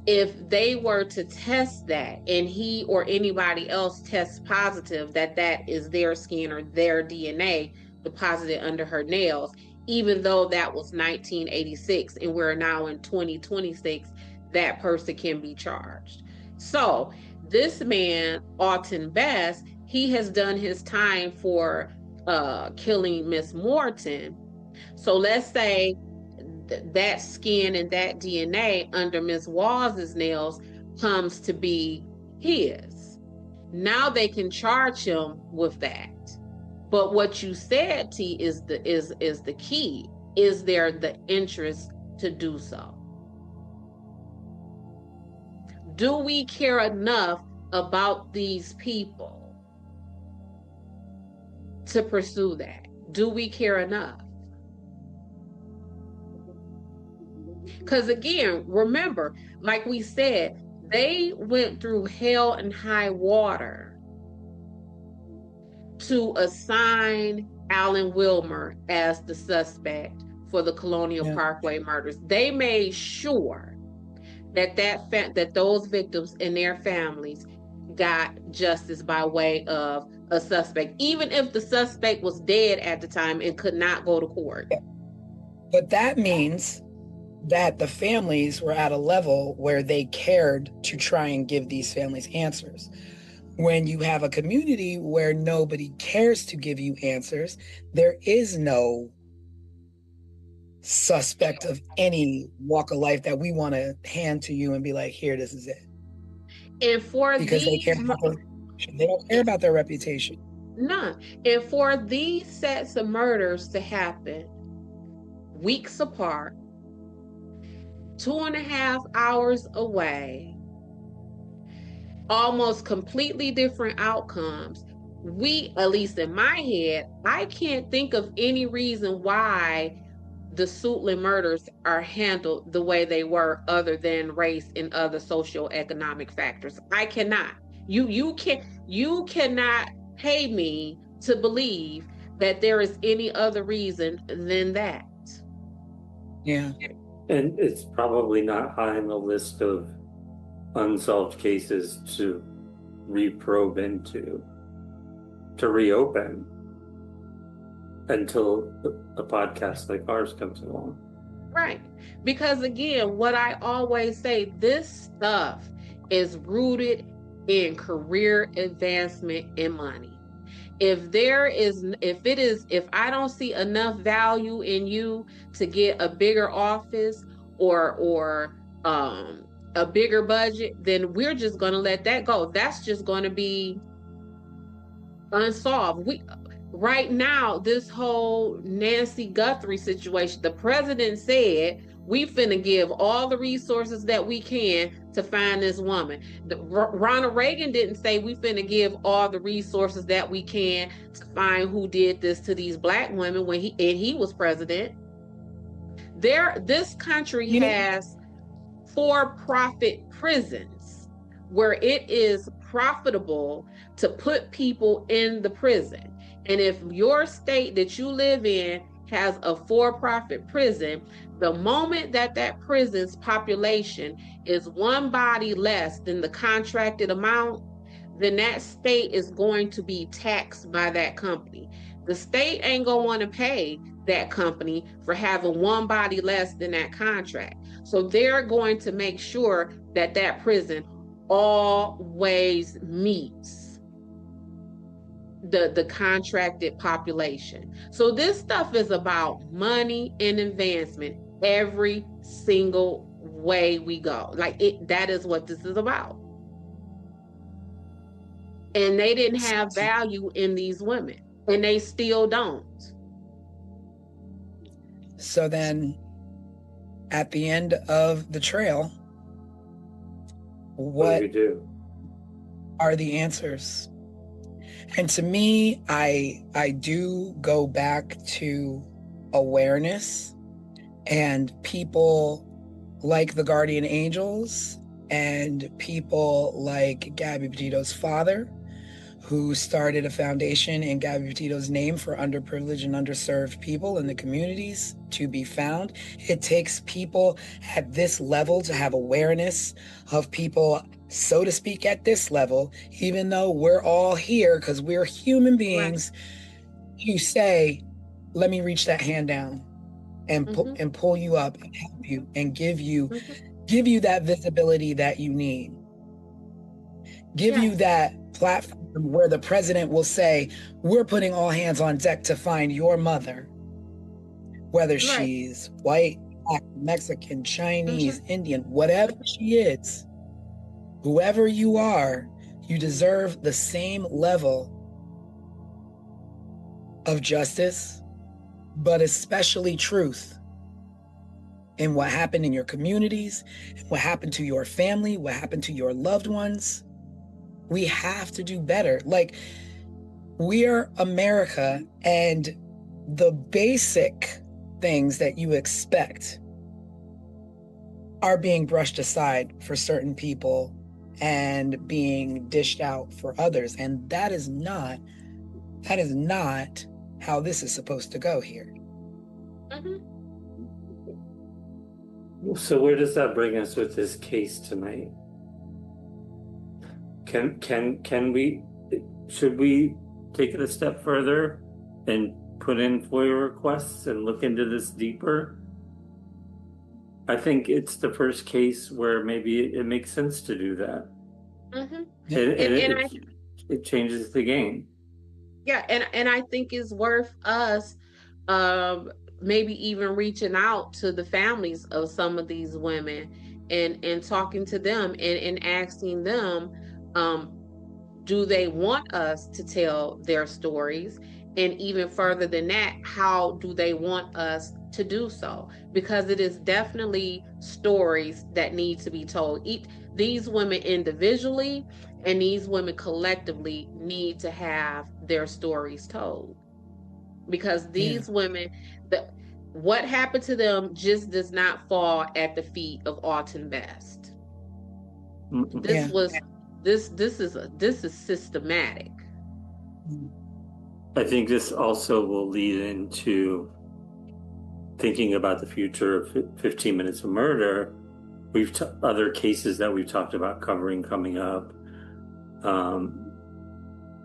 If they were to test that and he or anybody else tests positive that is their skin or their DNA deposited under her nails, even though that was 1986 and we're now in 2026, that person can be charged. So this man, Alton Bass, he has done his time for killing Miss Morton. So let's say that skin and that DNA under Ms. Walls's nails comes to be his. Now they can charge him with that. But what you said, T, is the key. Is there the interest to do so? Do we care enough about these people to pursue that? Do we care enough? Because again, remember, like we said, they went through hell and high water to assign Alan Wilmer as the suspect for the Colonial Parkway murders. They made sure that those victims and their families got justice by way of a suspect, even if the suspect was dead at the time and could not go to court. But that means that the families were at a level where they cared to try and give these families answers. When you have a community where nobody cares to give you answers, there is no suspect of any walk of life that we want to hand to you and be like, here, this is it. And for because they don't care about their reputation. None. And for these sets of murders to happen weeks apart, 2.5 hours away, almost completely different outcomes, at least in my head, I can't think of any reason why the Suitland murders are handled the way they were, other than race and other socioeconomic factors. I cannot. You cannot pay me to believe that there is any other reason than that. Yeah. And it's probably not high on the list of unsolved cases to reprobe into, to reopen, until a podcast like ours comes along. Right. Because again, what I always say, this stuff is rooted in career advancement and money. If I don't see enough value in you to get a bigger office or a bigger budget, then we're just going to let that go. That's just going to be unsolved. Right now, this whole Nancy Guthrie situation, the president said we finna give all the resources that we can to find this woman. Ronald Reagan didn't say we finna give all the resources that we can to find who did this to these Black women when he was president. This country has for-profit prisons where it is profitable to put people in the prison. And if your state that you live in has a for-profit prison, the moment that prison's population is one body less than the contracted amount, then that state is going to be taxed by that company. The state ain't gonna want to pay that company for having one body less than that contract. So they're going to make sure that prison always meets the contracted population. So this stuff is about money and advancement every single way we go. That is what this is about. And they didn't have value in these women, and they still don't. So then at the end of the trail, what do we do? Are the answers? And to me, I do go back to awareness and people like the Guardian Angels and people like Gabby Petito's father, who started a foundation in Gabby Petito's name for underprivileged and underserved people in the communities to be found. It takes people at this level to have awareness of people, so to speak, at this level, even though we're all here because we're human beings. Right. You say, let me reach that hand down and and pull you up and help you and give you that visibility that you need. Give you that platform where the president will say, we're putting all hands on deck to find your mother, whether she's white, Black, Mexican, Chinese, Indian, whatever she is, whoever you are, you deserve the same level of justice, but especially truth in what happened in your communities, what happened to your family, what happened to your loved ones. We have to do better. We're America, and the basic things that you expect are being brushed aside for certain people and being dished out for others. And that is not how this is supposed to go here. So where does that bring us with this case tonight? Should we take it a step further and put in FOIA requests and look into this deeper? I think it's the first case where maybe it makes sense to do that. It changes the game. Yeah, and I think it's worth us maybe even reaching out to the families of some of these women and talking to them and asking them, do they want us to tell their stories? And even further than that, how do they want us to do so? Because it is definitely stories that need to be told. These women individually and these women collectively need to have their stories told. Because these women, what happened to them just does not fall at the feet of Alton Best. This is systematic. I think this also will lead into thinking about the future of 15 Minutes of Murder. We've other cases that we've talked about covering coming up.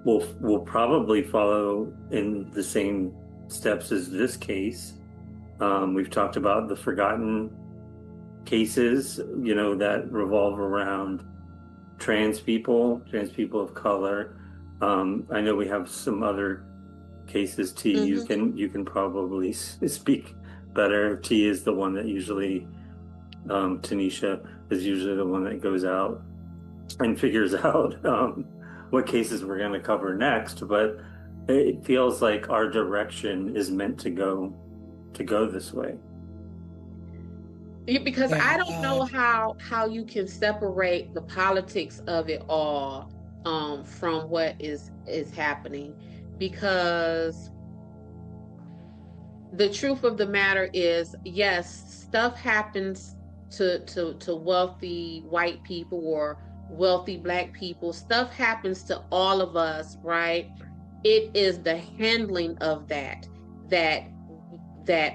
We'll probably follow in the same steps as this case. We've talked about the forgotten cases, that revolve around trans people of color. I know we have some other cases. T, you can probably speak better. T is the one that usually, Tanisha is usually the one that goes out and figures out what cases we're going to cover next. But it feels like our direction is meant to go this way. Because I don't know how you can separate the politics of it all from what is happening, because the truth of the matter is, yes, stuff happens to wealthy white people or wealthy Black people. Stuff happens to all of us, right? It is the handling of that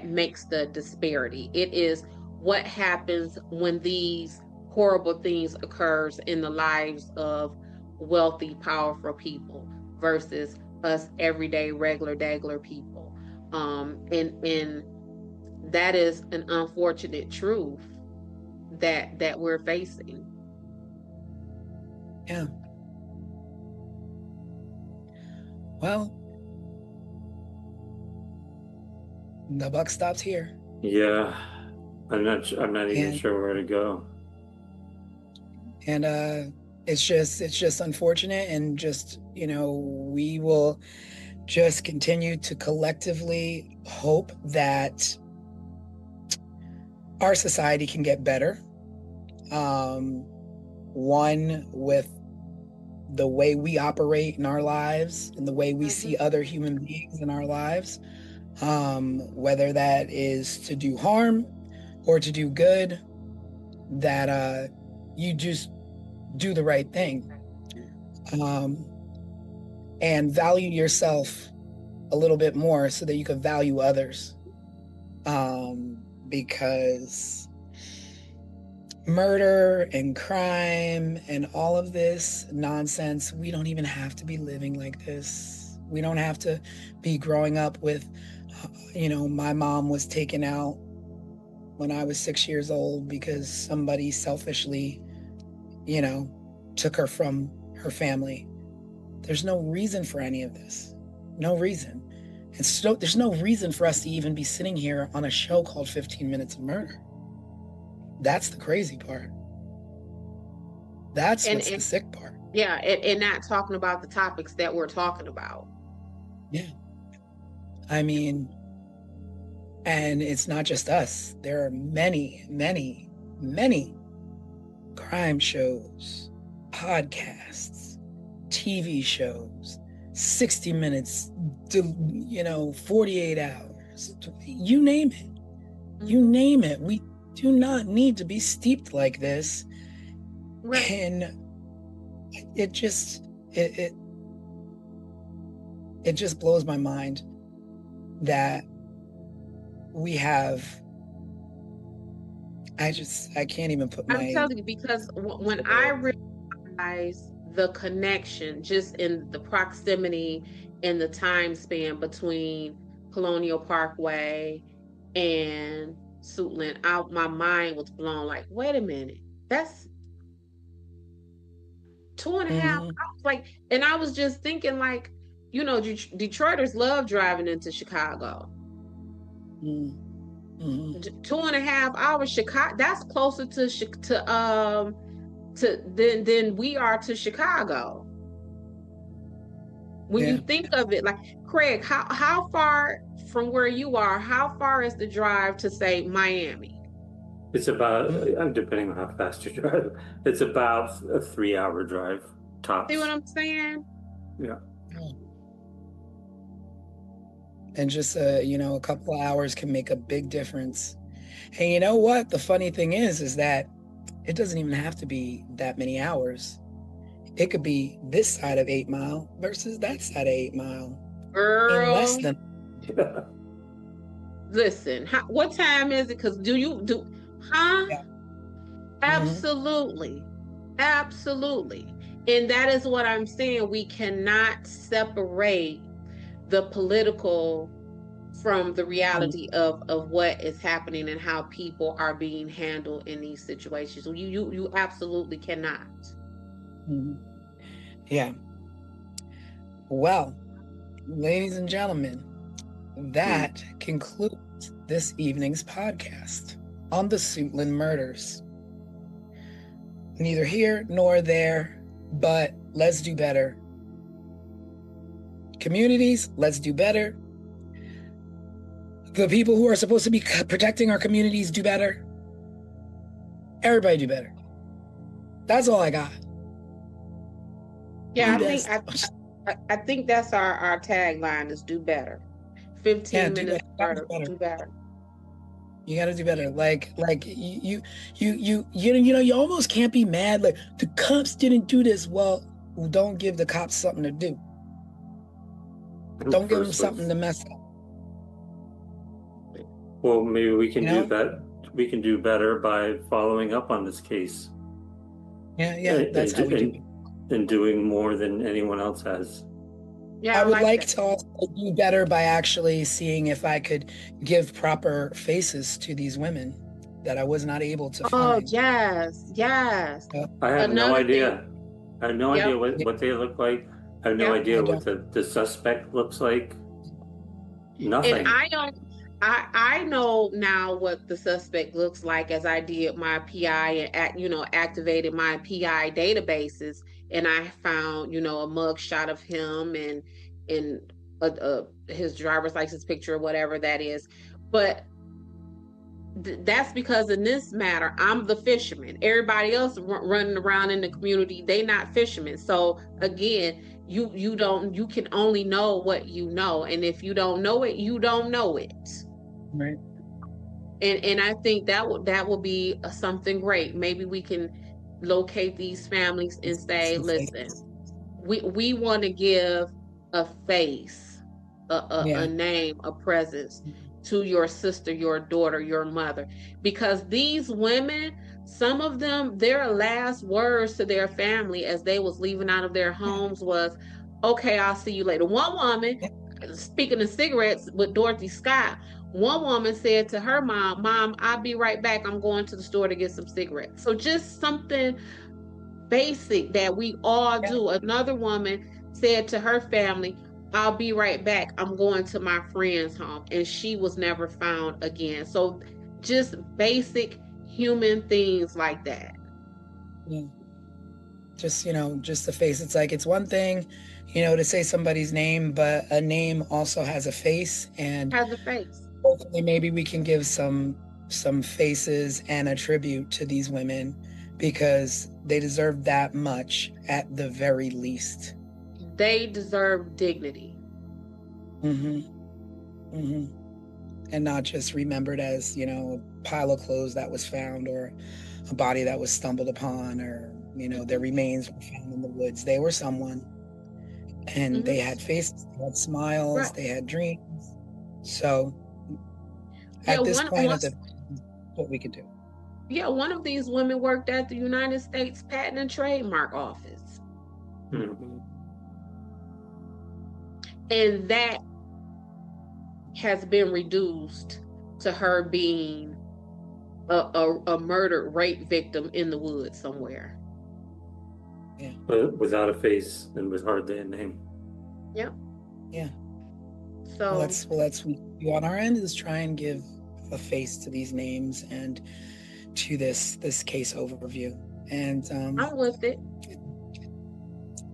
makes the disparity. It is what happens when these horrible things occurs in the lives of wealthy, powerful people versus us everyday, regular people. And that is an unfortunate truth that we're facing. Yeah. Well, the buck stops here. Yeah. I'm not even sure where to go. And it's just unfortunate, and just, we will just continue to collectively hope that our society can get better. One, with the way we operate in our lives and the way we see other human beings in our lives, whether that is to do harm or to do good, that you just do the right thing, and value yourself a little bit more so that you can value others, because murder and crime and all of this nonsense, we don't even have to be living like this. We don't have to be growing up with, my mom was taken out when I was 6 years old because somebody selfishly, took her from her family. There's no reason for any of this. No reason. And so there's no reason for us to even be sitting here on a show called 15 Minutes of Murder. That's the crazy part. That's what's the sick part. Yeah, and not talking about the topics that we're talking about. Yeah. I mean, and it's not just us. There are many, many, many crime shows, podcasts, TV shows, 60 minutes, 48 hours, you name it. You name it. We do not need to be steeped like this. Right. And it just blows my mind that we have, I can't even put my... I'm telling you, because when I realized the connection just in the proximity and the time span between Colonial Parkway and Suitland, my mind was blown. Like, wait a minute, that's 2.5 hours. Like, and I was just thinking, like, Detroiters love driving into Chicago. 2.5 hours, Chicago. That's closer than we are to Chicago. When Yeah. you think of it, like Craig, how far from where you are, how far is the drive to say Miami? It's about, depending on how fast you drive, it's about a 3 hour drive tops. See what I'm saying? Yeah. And just a couple of hours can make a big difference. And you know what? The funny thing is that it doesn't even have to be that many hours. It could be this side of 8 Mile versus that side of 8 Mile in less Girl, than. listen, what time is it? Because huh? Yeah. Absolutely. Absolutely. And that is what I'm saying. We cannot separate the political from the reality of what is happening and how people are being handled in these situations. You absolutely cannot. Yeah. Well, ladies and gentlemen, that concludes this evening's podcast on the Suitland murders. Neither here nor there, but let's do better. Communities, let's do better. The people who are supposed to be protecting our communities, do better. Everybody do better. That's all I got. Yeah, I Do think that's our tagline is do better. 15 do minutes better. do better. You got to do better. Like you almost can't be mad. Like the cops didn't do this. Well, don't give the cops something to do. Don't give them something to mess up. Well, maybe we can do that. We can do better by following up on this case. Yeah, that's how we do it. And doing more than anyone else has. Yeah, I would like to also do better by actually seeing if I could give proper faces to these women that I was not able to find. Oh, yes. I have no idea. I have no idea what they look like. I have no idea what the suspect looks like. Nothing. And I know now what the suspect looks like, as I did my PI and activated my PI databases, and I found a mug shot of him and his driver's license picture or whatever that is. But that's because in this matter, I'm the fisherman. Everybody else running around in the community, they not fishermen. So again, you can only know what you know, and if you don't know it, you don't know it. Right. And I think that will be something great. Maybe we can locate these families and say, listen, we want to give a face, a name, a presence to your sister, your daughter, your mother, because these women, some of them, their last words to their family as they was leaving out of their homes was, okay, I'll see you later. One woman, speaking of cigarettes with Dorothy Scott, one woman said to her mom, I'll be right back. I'm going to the store to get some cigarettes. So just something basic that we all do. Another woman said to her family, I'll be right back. I'm going to my friend's home. And she was never found again. So just basic human things like that. Yeah. Just the face. It's like, it's one thing, to say somebody's name, but a name also has a face, and has a face. Hopefully maybe we can give some faces and a tribute to these women, because they deserve that much at the very least. They deserve dignity. And not just remembered as, a pile of clothes that was found, or a body that was stumbled upon, or, their remains were found in the woods. They were someone, and they had faces, they had smiles, they had dreams. So at this point, what we could do. Yeah, one of these women worked at the United States Patent and Trademark Office. And that has been reduced to her being a murdered rape victim in the woods somewhere. Yeah. But without a face and with hardly a name. Yep. Yeah. So let's we on our end is try and give a face to these names and to this case overview. And I'm with it.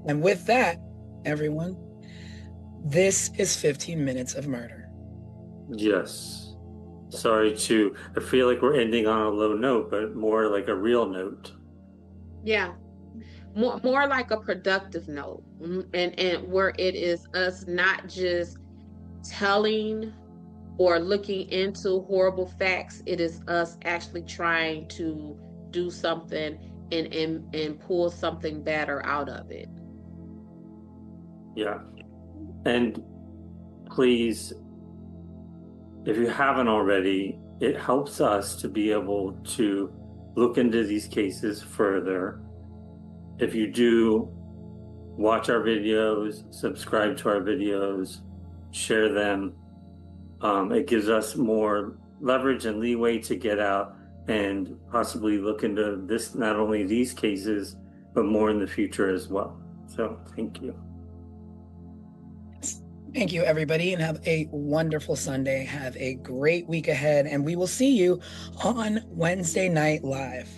And with that, everyone, This is 15 Minutes of Murder. Yes. Sorry I feel like we're ending on a low note, but more like a real note. Yeah. More like a productive note. And where it is us not just telling or looking into horrible facts, it is us actually trying to do something and pull something better out of it. Yeah. And please, if you haven't already, it helps us to be able to look into these cases further. If you do, watch our videos, subscribe to our videos, share them. It gives us more leverage and leeway to get out and possibly look into this, not only these cases, but more in the future as well. So thank you. Thank you, everybody, and have a wonderful Sunday. Have a great week ahead, and we will see you on Wednesday Night Live.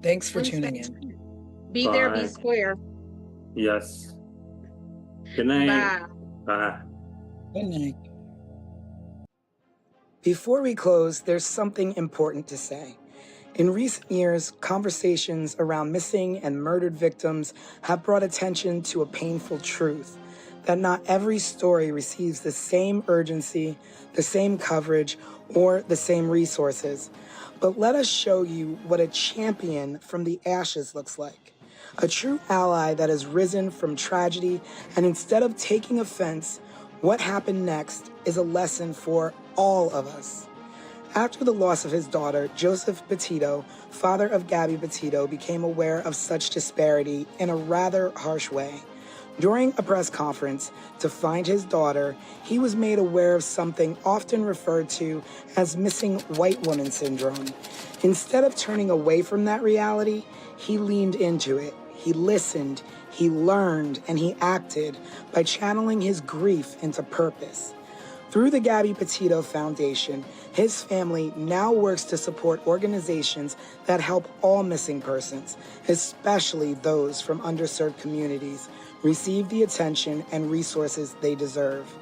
Thanks for tuning in. Be there, be Bye. square. Yes. Good night. Bye. Bye. Good night. Before we close, there's something important to say. In recent years, conversations around missing and murdered victims have brought attention to a painful truth: that not every story receives the same urgency, the same coverage, or the same resources. But let us show you what a champion from the ashes looks like. A true ally that has risen from tragedy, and instead of taking offense, what happened next is a lesson for all of us. After the loss of his daughter, Joseph Petito, father of Gabby Petito, became aware of such disparity in a rather harsh way. During a press conference to find his daughter, he was made aware of something often referred to as missing white woman syndrome. Instead of turning away from that reality, he leaned into it. He listened, he learned, and he acted by channeling his grief into purpose. Through the Gabby Petito Foundation, his family now works to support organizations that help all missing persons, especially those from underserved communities, receive the attention and resources they deserve.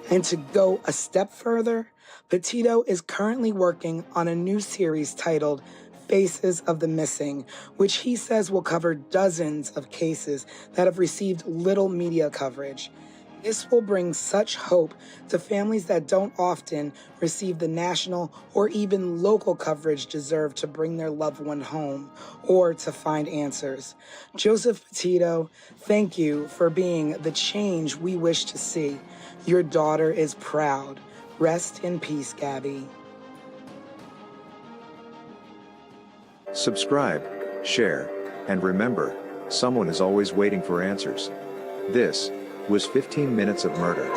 And to go a step further, Petito is currently working on a new series titled Faces of the Missing, which he says will cover dozens of cases that have received little media coverage. This will bring such hope to families that don't often receive the national or even local coverage deserved to bring their loved one home or to find answers. Joseph Petito, thank you for being the change we wish to see. Your daughter is proud. Rest in peace, Gabby. Subscribe, share, and remember, someone is always waiting for answers. This was 15 Minutes of Murder.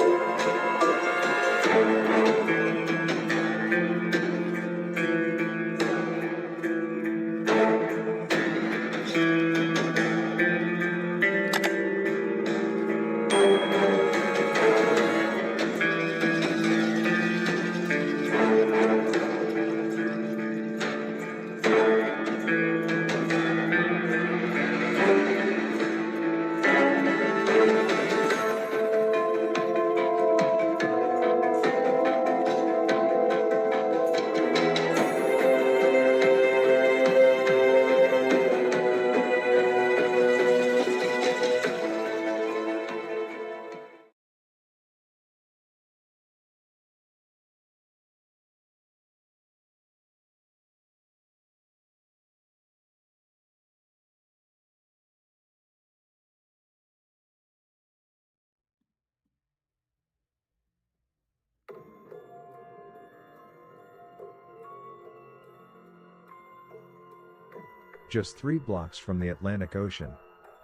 Just 3 blocks from the Atlantic Ocean,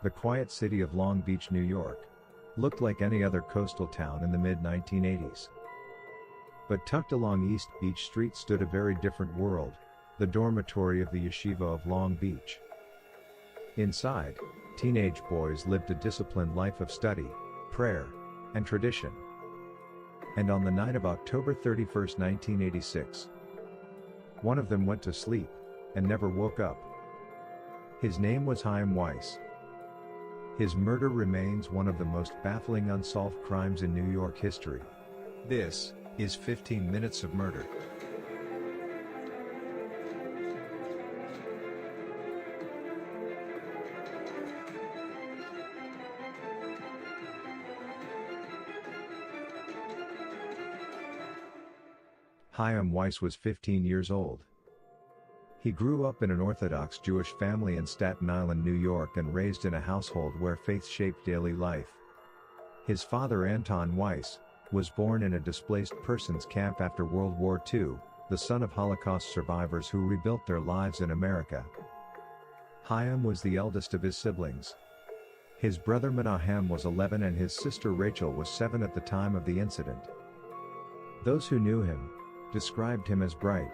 the quiet city of Long Beach, New York, looked like any other coastal town in the mid-1980s. But tucked along East Beach Street stood a very different world, the dormitory of the Yeshiva of Long Beach. Inside, teenage boys lived a disciplined life of study, prayer, and tradition. And on the night of October 31, 1986, one of them went to sleep and never woke up. His name was Chaim Weiss. His murder remains one of the most baffling unsolved crimes in New York history. This is 15 Minutes of Murder. Chaim Weiss was 15 years old. He grew up in an Orthodox Jewish family in Staten Island, New York, and raised in a household where faith shaped daily life. His father, Anton Weiss, was born in a displaced persons camp after World War II, the son of Holocaust survivors who rebuilt their lives in America. Chaim was the eldest of his siblings. His brother Menahem was 11 and his sister Rachel was 7 at the time of the incident. Those who knew him described him as bright,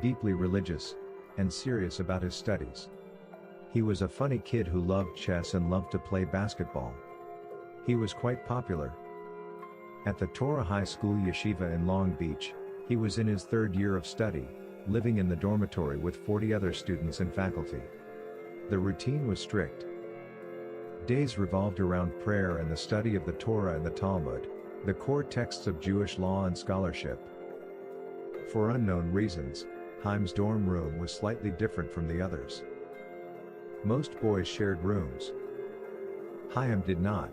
deeply religious, and serious about his studies. He was a funny kid who loved chess and loved to play basketball. He was quite popular. At the Torah High School Yeshiva in Long Beach, he was in his 3rd year of study, living in the dormitory with 40 other students and faculty. The routine was strict. Days revolved around prayer and the study of the Torah and the Talmud, the core texts of Jewish law and scholarship. For unknown reasons, Chaim's dorm room was slightly different from the others. Most boys shared rooms. Chaim did not.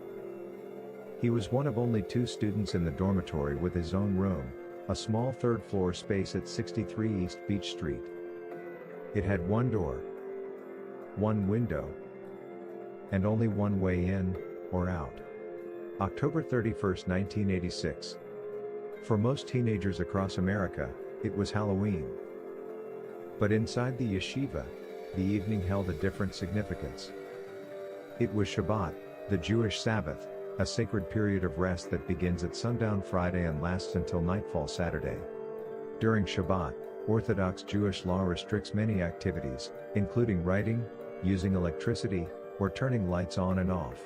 He was one of only 2 students in the dormitory with his own room, a small 3rd-floor space at 63 East Beach Street. It had 1 door, 1 window, and only one way in or out. October 31, 1986. For most teenagers across America, it was Halloween. But inside the yeshiva, the evening held a different significance. It was Shabbat, the Jewish Sabbath, a sacred period of rest that begins at sundown Friday and lasts until nightfall Saturday. During Shabbat, Orthodox Jewish law restricts many activities, including writing, using electricity, or turning lights on and off.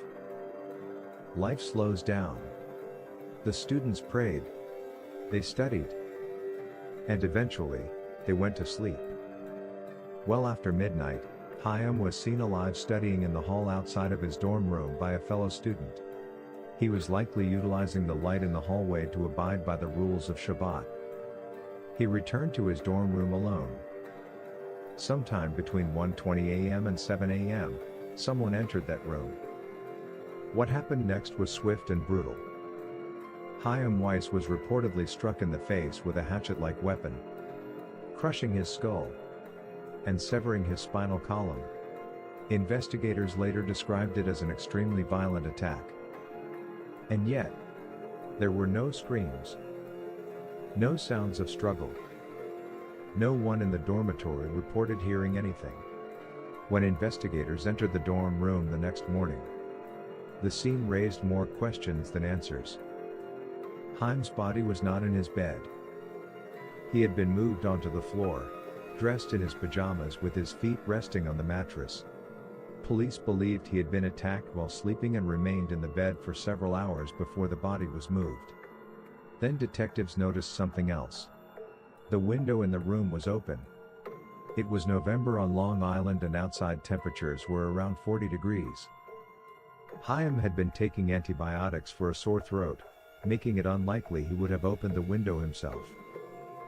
Life slows down. The students prayed. They studied. And eventually, they went to sleep. Well after midnight, Chaim was seen alive studying in the hall outside of his dorm room by a fellow student. He was likely utilizing the light in the hallway to abide by the rules of Shabbat. He returned to his dorm room alone. Sometime between 1:20 a.m. and 7 a.m., someone entered that room. What happened next was swift and brutal. Chaim Weiss was reportedly struck in the face with a hatchet-like weapon, crushing his skull and severing his spinal column. Investigators later described it as an extremely violent attack. And yet, there were no screams, no sounds of struggle. No one in the dormitory reported hearing anything. When investigators entered the dorm room the next morning, the scene raised more questions than answers. Chaim's body was not in his bed. He had been moved onto the floor, dressed in his pajamas with his feet resting on the mattress. Police believed he had been attacked while sleeping and remained in the bed for several hours before the body was moved. Then detectives noticed something else. The window in the room was open. It was November on Long Island and outside temperatures were around 40 degrees. Chaim had been taking antibiotics for a sore throat, making it unlikely he would have opened the window himself.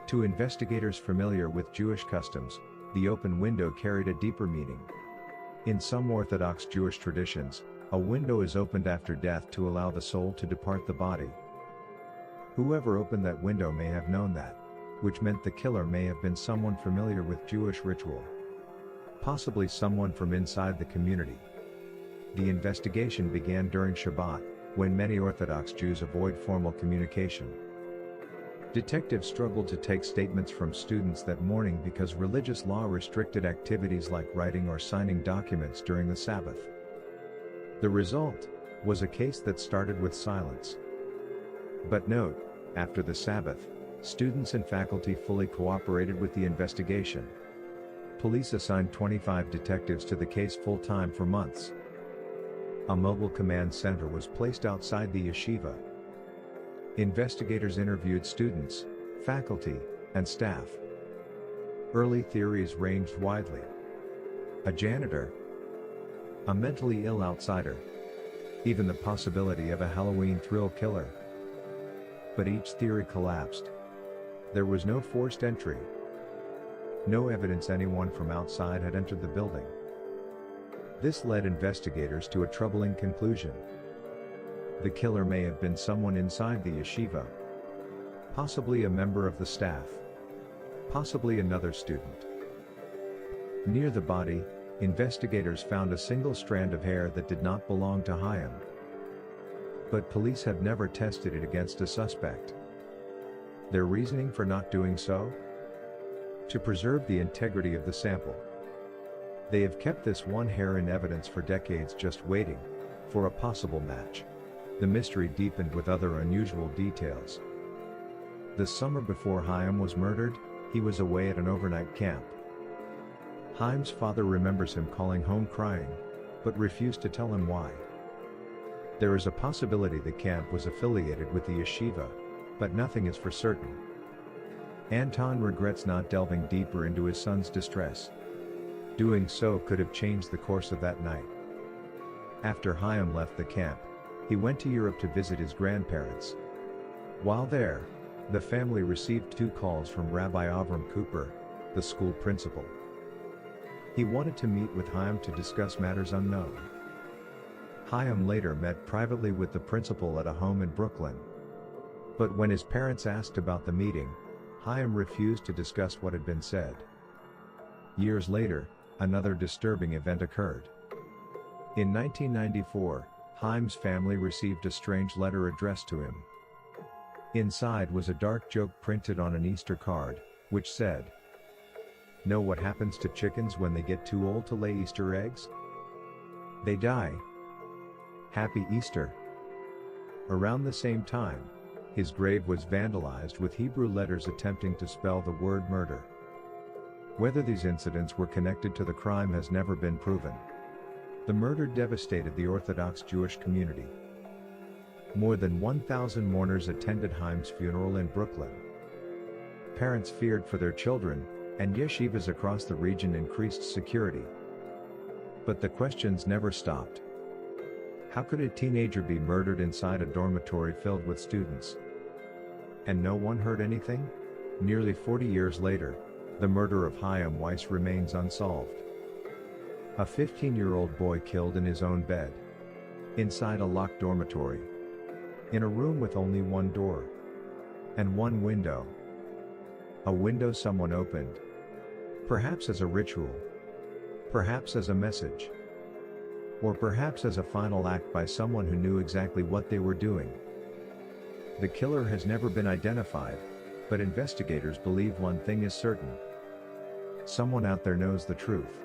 To investigators familiar with Jewish customs, the open window carried a deeper meaning. In some Orthodox Jewish traditions, a window is opened after death to allow the soul to depart the body. Whoever opened that window may have known that, which meant the killer may have been someone familiar with Jewish ritual. Possibly someone from inside the community. The investigation began during Shabbat, when many Orthodox Jews avoid formal communication. Detectives struggled to take statements from students that morning because religious law restricted activities like writing or signing documents during the Sabbath. The result was a case that started with silence. But note, after the Sabbath, students and faculty fully cooperated with the investigation. Police assigned 25 detectives to the case full-time for months. A mobile command center was placed outside the yeshiva. Investigators interviewed students, faculty, and staff. Early theories ranged widely. A janitor, a mentally ill outsider, even the possibility of a Halloween thrill killer. But each theory collapsed. There was no forced entry. No evidence anyone from outside had entered the building. This led investigators to a troubling conclusion. The killer may have been someone inside the yeshiva. Possibly a member of the staff. Possibly another student. Near the body, investigators found a single strand of hair that did not belong to Chaim. But police have never tested it against a suspect. Their reasoning for not doing so? To preserve the integrity of the sample. They have kept this one hair in evidence for decades, just waiting for a possible match. The mystery deepened with other unusual details. The summer before Chaim was murdered, he was away at an overnight camp. Chaim's father remembers him calling home crying, but refused to tell him why. There is a possibility the camp was affiliated with the yeshiva, but nothing is for certain. Anton regrets not delving deeper into his son's distress. Doing so could have changed the course of that night. After Chaim left the camp, he went to Europe to visit his grandparents. While there, the family received 2 calls from Rabbi Avram Cooper, the school principal. He wanted to meet with Chaim to discuss matters unknown. Chaim later met privately with the principal at a home in Brooklyn. But when his parents asked about the meeting, Chaim refused to discuss what had been said. Years later, another disturbing event occurred. In 1994, Chaim's family received a strange letter addressed to him. Inside was a dark joke printed on an Easter card, which said, "Know what happens to chickens when they get too old to lay Easter eggs? They die. Happy Easter." Around the same time, his grave was vandalized with Hebrew letters attempting to spell the word murder. Whether these incidents were connected to the crime has never been proven. The murder devastated the Orthodox Jewish community. More than 1,000 mourners attended Chaim's funeral in Brooklyn. Parents feared for their children, and yeshivas across the region increased security. But the questions never stopped. How could a teenager be murdered inside a dormitory filled with students? And no one heard anything? Nearly 40 years later, the murder of Chaim Weiss remains unsolved. A 15-year-old boy killed in his own bed. Inside a locked dormitory. In a room with only one door. And one window. A window someone opened. Perhaps as a ritual. Perhaps as a message. Or perhaps as a final act by someone who knew exactly what they were doing. The killer has never been identified, but investigators believe one thing is certain. Someone out there knows the truth.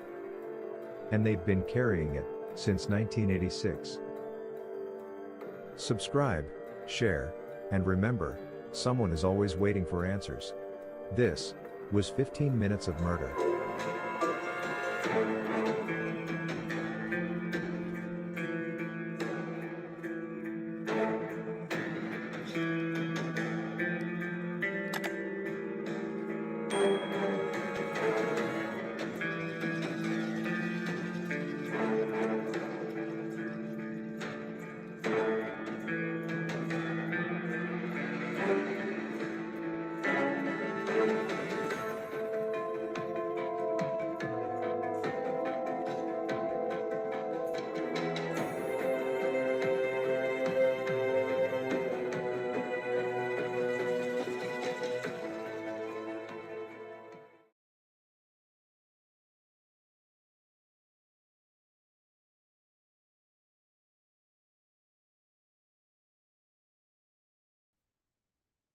And they've been carrying it since 1986. Subscribe, share, and remember, someone is always waiting for answers. This was 15 Minutes of Murder.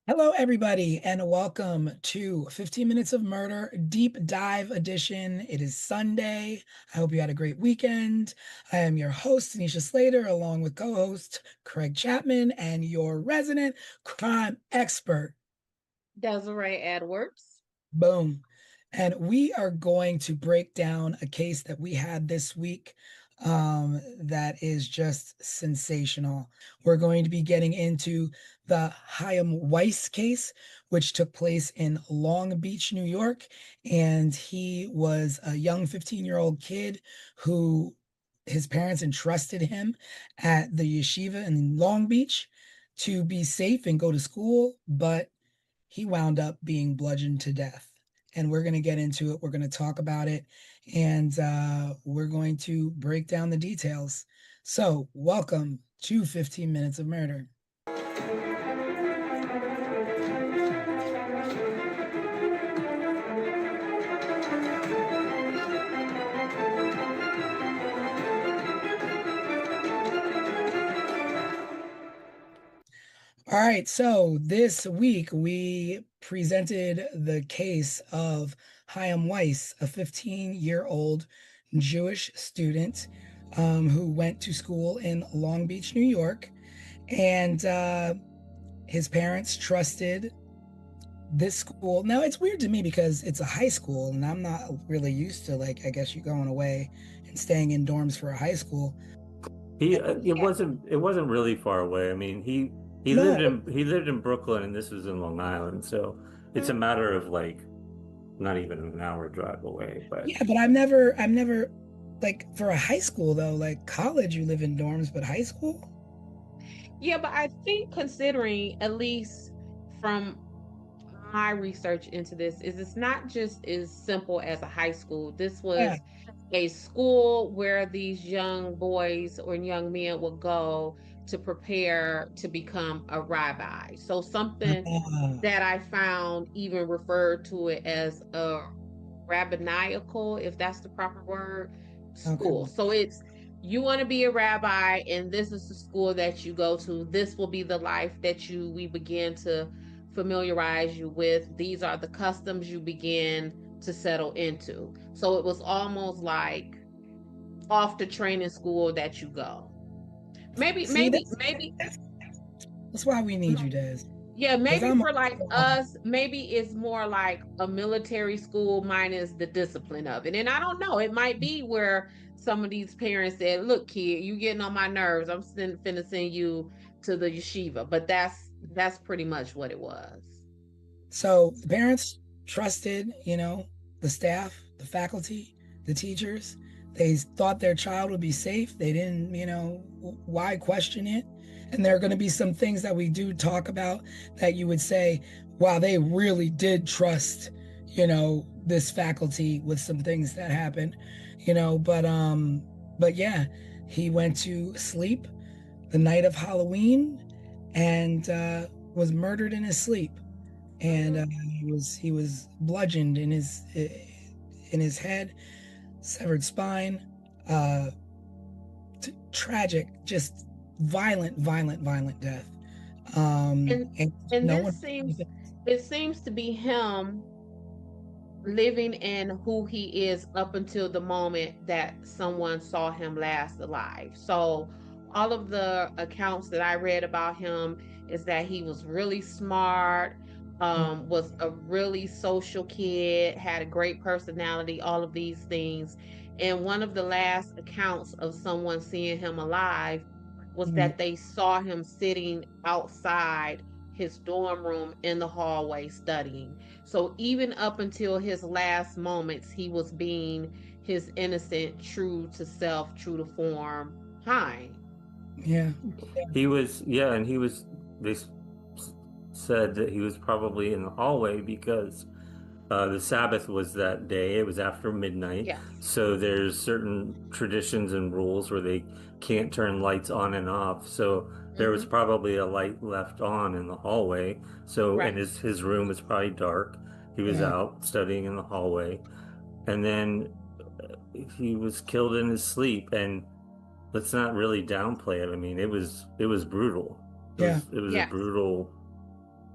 Hello, everybody, and welcome to 15 Minutes of Murder Deep Dive Edition. It is Sunday. I hope you had a great weekend. I am your host, Tanisha Slater, along with co-host Craig Chapman and your resident crime expert, Desiree Edwards. Boom. And we are going to break down a case that we had this week that is just sensational. We're going to be getting into the Chaim Weiss case, which took place in Long Beach, New York. And he was a young 15-year-old kid who his parents entrusted him at the yeshiva in Long Beach to be safe and go to school, but he wound up being bludgeoned to death. And we're going to get into it. We're going to talk about it, and we're going to break down the details. So, welcome to 15 Minutes of Murder. All right, so this week we presented the case of Chaim Weiss, a 15-year-old Jewish student who went to school in Long Beach, New York, and his parents trusted this school. Now, it's weird to me because it's a high school, and I'm not really used to, like, I guess you going away and staying in dorms for a high school. It wasn't really far away. I mean, he lived in Brooklyn, and this was in Long Island, so it's a matter of like not even an hour drive away. But yeah, but I've never like for a high school though, like college you live in dorms, but high school? Yeah, but I think considering, at least from my research into this, is it's not just as simple as a high school. This was a school where these young boys or young men would go to prepare to become a rabbi. So something that I found even referred to it as a rabbinical, if that's the proper word, school. Okay. So it's, you want to be a rabbi, and this is the school that you go to. This will be the life that we begin to familiarize you with. These are the customs you begin to settle into. So it was almost like off the training school that you go. Maybe that's why we need you, Des. Yeah, maybe for like us, maybe it's more like a military school minus the discipline of it. And I don't know, it might be where some of these parents said, look, kid, you getting on my nerves. I'm finna send you to the yeshiva. But that's pretty much what it was. So the parents trusted, the staff, the faculty, the teachers. They thought their child would be safe. They didn't, why question it? And there are going to be some things that we do talk about that you would say, wow, they really did trust, this faculty with some things that happened, but yeah, he went to sleep the night of Halloween and was murdered in his sleep. And he was bludgeoned in his head, severed spine, tragic, just violent death. It seems to be him living in who he is up until the moment that someone saw him last alive. So all of the accounts that I read about him is that he was really smart, was a really social kid, had a great personality, all of these things. And one of the last accounts of someone seeing him alive was that they saw him sitting outside his dorm room in the hallway studying. So even up until his last moments, he was being his innocent, true to self, true to form Chaim. Yeah. He was, and they said that he was probably in the hallway because the Sabbath was that day. It was after midnight. Yes. So there's certain traditions and rules where they can't turn lights on and off. So there was probably a light left on in the hallway. So, and his room was probably dark. He was out studying in the hallway. And then he was killed in his sleep. And let's not really downplay it. I mean, it was brutal. It was a brutal,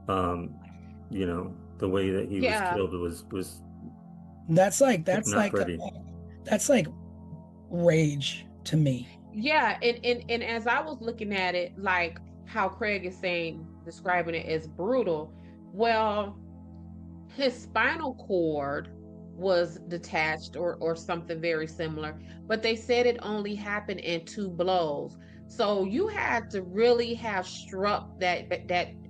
the way that he was killed was that's like rage to me. Yeah, and as I was looking at it, like how Craig is describing it as brutal, well, his spinal cord was detached or something very similar, but they said it only happened in 2 blows. So you had to really have struck that,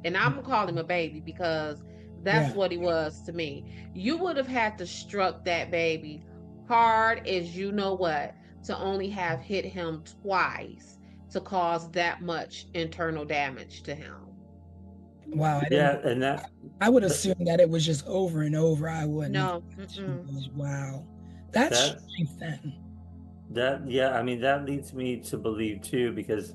and I'm gonna call him a baby because that's what he was to me. You would have had to struck that baby hard as you know what. to only have hit him twice to cause that much internal damage to him. Wow, I Yeah, didn't. and that I would assume that it was just over and over. I wouldn't have. No, mm-mm. Wow, that's that strength then. yeah, I mean that leads me to believe too, because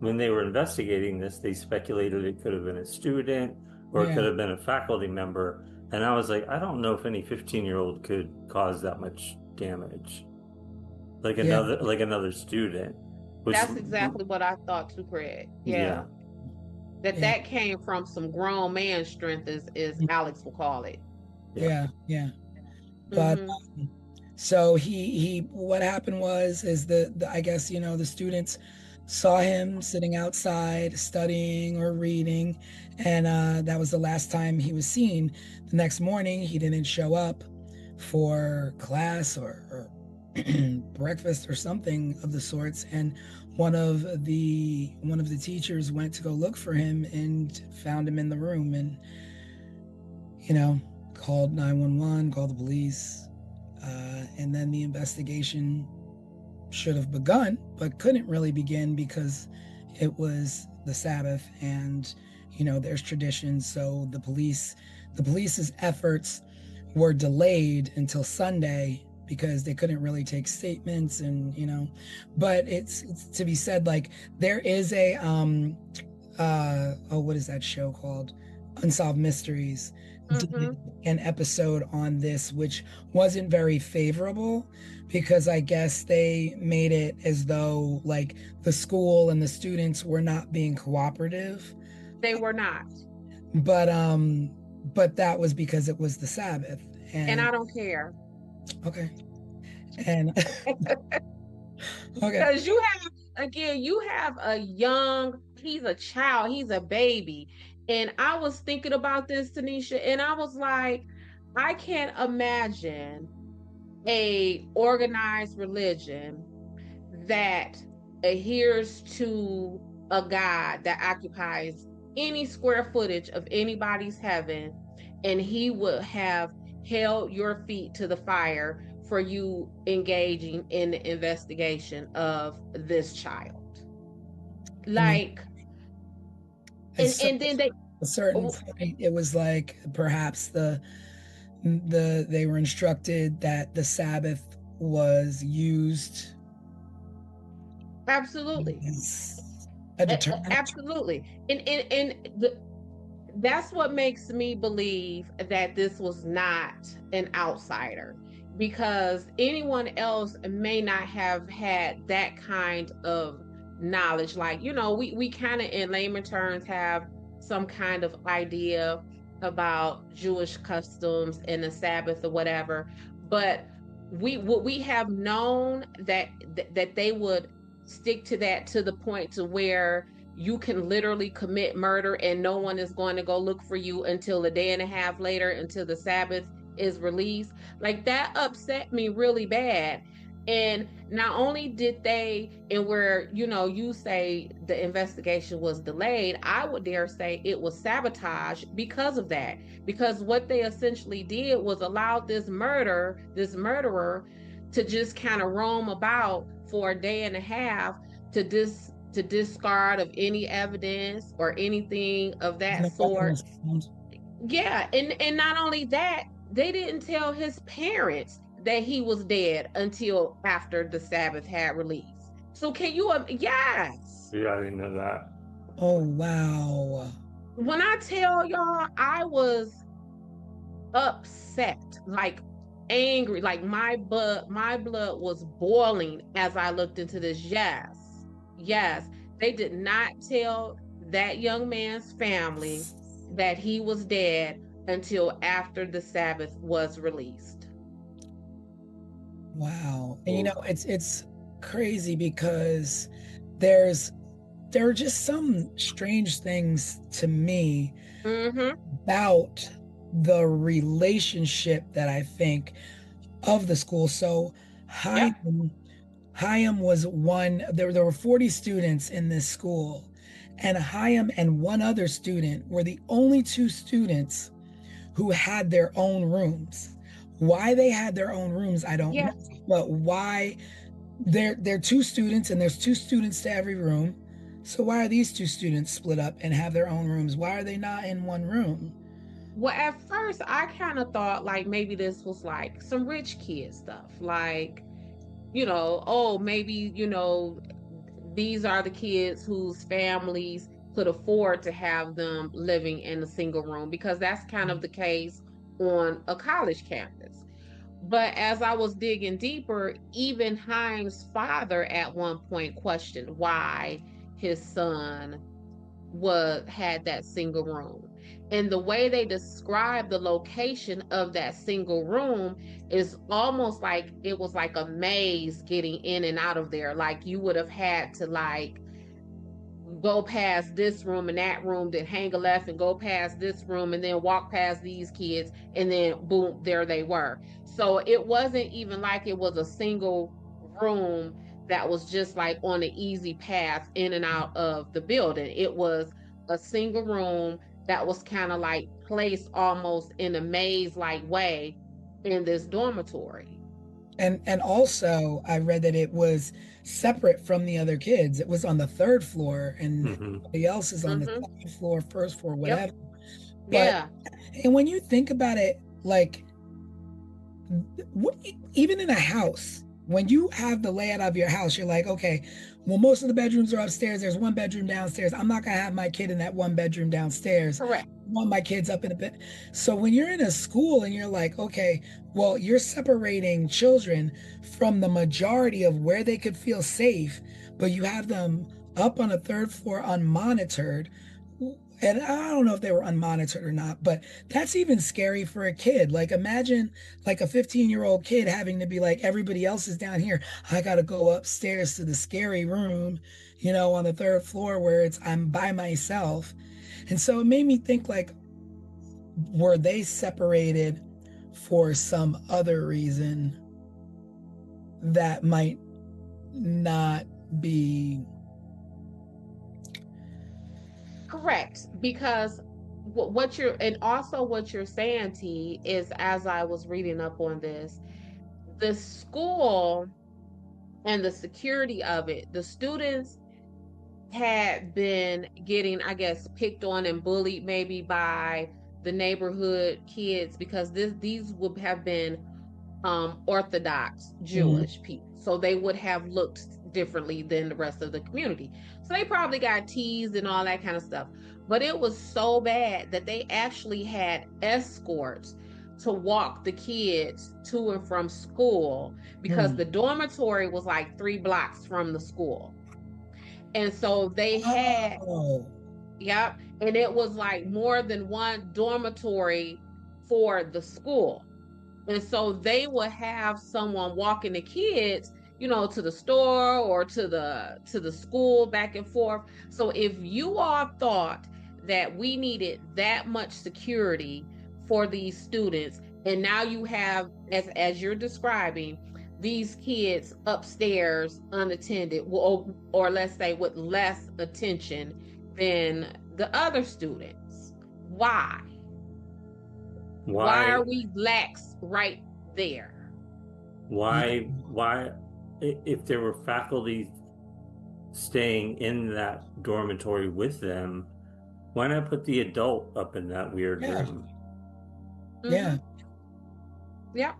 when they were investigating this, they speculated it could have been a student or it Yeah, could have been a faculty member. And I was like, I don't know if any 15-year-old could cause that much damage. Like yeah, another student. Which That's exactly what I thought too, Craig. yeah. yeah, That came from some grown man strength, as Alex will call it. yeah. But Mm-hmm. so he what happened was is the I guess the students saw him sitting outside studying or reading, and that was the last time he was seen. The next morning he didn't show up for class or breakfast or something of the sorts, and one of the teachers went to go look for him and found him in the room, and called 911, called the police, and then the investigation should have begun, but couldn't really begin because it was the Sabbath, and there's traditions. So the police's efforts were delayed until Sunday because they couldn't really take statements, and but it's to be said, like, there is a what is that show called? Unsolved Mysteries did an episode on this, which wasn't very favorable because I guess they made it as though like the school and the students were not being cooperative. They were not. But that was because it was the Sabbath. And I don't care. Okay. And okay. Because you have he's a child, he's a baby. And I was thinking about this, Tanisha, and I was like, I can't imagine a organized religion that adheres to a God that occupies any square footage of anybody's heaven, and he would have held your feet to the fire for you engaging in the investigation of this child. Like, and then they a certain point, it was like perhaps they were instructed that the Sabbath was used. Absolutely. Absolutely. That's what makes me believe that this was not an outsider, because anyone else may not have had that kind of knowledge. Like, we kind of in layman terms have some kind of idea about Jewish customs and the Sabbath or whatever, but we have known that they would stick to that to the point to where you can literally commit murder and no one is going to go look for you until a day and a half later, until the Sabbath is released. Like, that upset me really bad. And not only did they, and where, you say the investigation was delayed, I would dare say it was sabotage because of that. Because what they essentially did was allow this murderer to just kind of roam about for a day and a half to discard of any evidence or anything of that sort. Yeah, and not only that, they didn't tell his parents that he was dead until after the Sabbath had released. So can you? Yes. Yeah, I didn't know that. Oh wow. When I tell y'all, I was upset, like angry, like my blood was boiling as I looked into this. Yes, they did not tell that young man's family that he was dead until after the Sabbath was released. Wow. And it's crazy because there are just some strange things to me about the relationship that I think of the school. So Chaim was one. There were 40 students in this school, and Chaim and one other student were the only two students who had their own rooms. Why they had their own rooms, I don't know. But why they're two students and there's two students to every room. So why are these two students split up and have their own rooms? Why are they not in one room? Well, at first, I kind of thought like maybe this was like some rich kid stuff. Like, oh, maybe, these are the kids whose families could afford to have them living in a single room, because that's kind of the case on a college campus. But as I was digging deeper, even Hines' father at one point questioned why his son had that single room. And the way they describe the location of that single room is almost like it was like a maze getting in and out of there. Like you would have had to like go past this room and that room, then hang a left and go past this room and then walk past these kids, and then boom, there they were. So it wasn't even like it was a single room that was just like on an easy path in and out of the building. It was a single room that was kind of like placed almost in a maze like way in this dormitory. And also I read that it was separate from the other kids. It was on the third floor and everybody else is on the second floor, first floor, whatever. Yep. And when you think about it, like even in a house, when you have the layout of your house, you're like, okay, well, most of the bedrooms are upstairs. There's one bedroom downstairs. I'm not gonna have my kid in that one bedroom downstairs. Correct. I want my kids up in a bed. So when you're in a school and you're like, okay, well, you're separating children from the majority of where they could feel safe, but you have them up on a third floor unmonitored. And I don't know if they were unmonitored or not, but that's even scary for a kid. Like imagine like a 15-year-old kid having to be like, everybody else is down here. I got to go upstairs to the scary room, on the third floor where I'm by myself. And so it made me think like, were they separated for some other reason that might not be correct? Because what you're saying, T, is, as I was reading up on this, the school and the security of it, the students had been getting, I guess, picked on and bullied maybe by the neighborhood kids, because these would have been Orthodox Jewish people. So they would have looked differently than the rest of the community. So they probably got teased and all that kind of stuff. But it was so bad that they actually had escorts to walk the kids to and from school, because the dormitory was like 3 blocks from the school. And so they had, yep, and it was like more than one dormitory for the school. And so they would have someone walking the kids, to the store or to the school back and forth. So if you all thought that we needed that much security for these students, and now you have, as you're describing, these kids upstairs unattended, or let's say with less attention than the other students, why? Why are we lax right there? Why, if there were faculty staying in that dormitory with them, why not put the adult up in that weird room? Yeah. Yeah.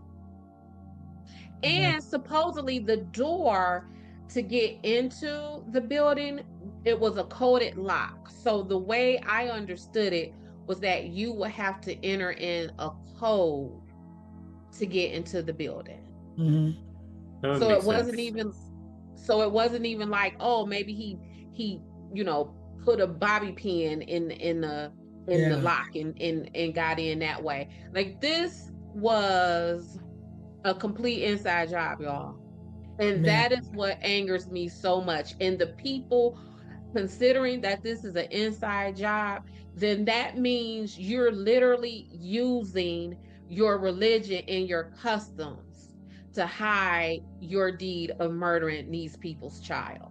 And supposedly the door to get into the building, it was a coded lock. So the way I understood it was that you would have to enter in a code to get into the building. So it wasn't even like, oh, maybe he put a bobby pin in the lock and got in that way. Like, this was a complete inside job, y'all. And that is what angers me so much. And the people, considering that this is an inside job, then that means you're literally using your religion and your customs to hide your deed of murdering these people's child.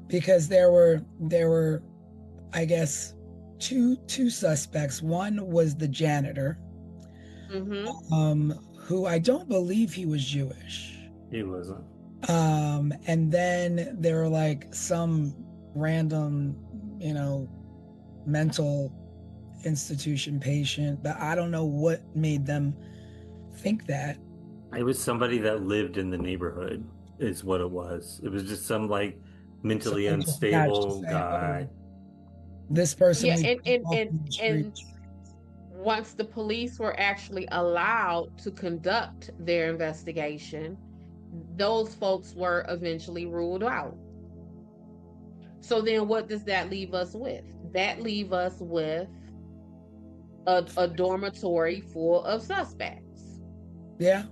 Because there were, I guess, two suspects. One was the janitor, who I don't believe he was Jewish. He wasn't. And then there were like some random, mental institution patient, but I don't know what made them think that. It was somebody that lived in the neighborhood, is what it was. It was just some like mentally So they just attached to unstable say, guy. This person Yeah, we and picked off and in the and street. once the police were actually allowed to conduct their investigation, those folks were eventually ruled out. So then what does that leave us with? That leave us with a dormitory full of suspects. Yeah.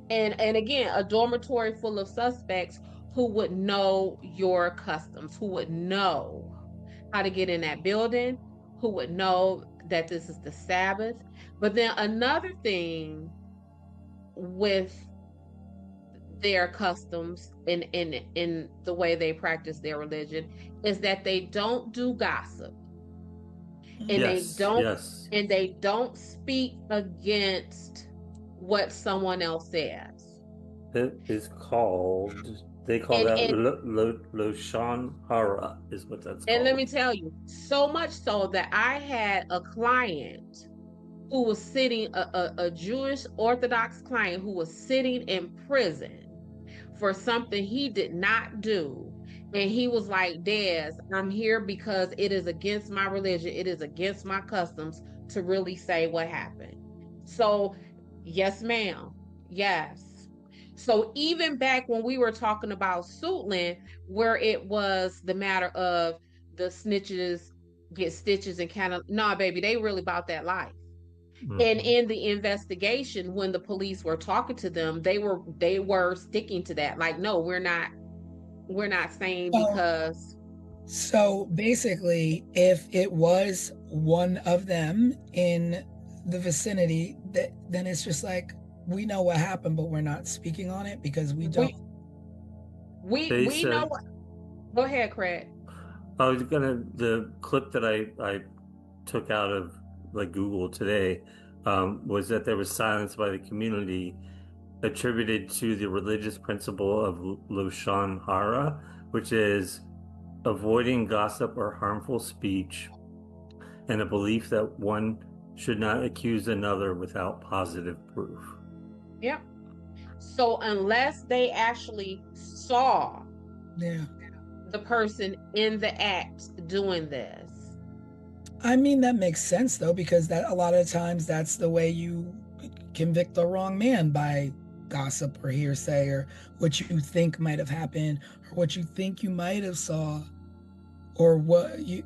And again, a dormitory full of suspects who would know your customs, who would know how to get in that building, who would know that this is the Sabbath. But then another thing with their customs in the way they practice their religion is that they don't do gossip. And Yes. they don't speak against what someone else says. It is called, they call And that and Loshan Hara is what that's and let called. me tell you, so much so that I had a client who was sitting, a Jewish Orthodox client who was sitting in prison for something he did not do. And he was like, Des, I'm here because it is against my religion, it is against my customs to really say what happened. So, yes, ma'am. Yes. So, even back when we were talking about Suitland, where it was the matter of the snitches get stitches and kind of, nah, baby, they really about that life. And in the investigation, when the police were talking to them, they were sticking to that. Like, no, we're not saying because. So basically, if it was one of them in the vicinity, then it's just like, we know what happened, but we're not speaking on it because we don't. We know. Go ahead, Craig. I was the clip that I took out of like Google today was that there was silence by the community attributed to the religious principle of Loshan Hara, which is avoiding gossip or harmful speech, and a belief that one should not accuse another without positive proof. Yep. So unless they actually saw the person in the act doing this. I mean, that makes sense though, because that a lot of times that's the way you convict the wrong man, by gossip or hearsay or what you think might have happened or what you think you might have saw or what you,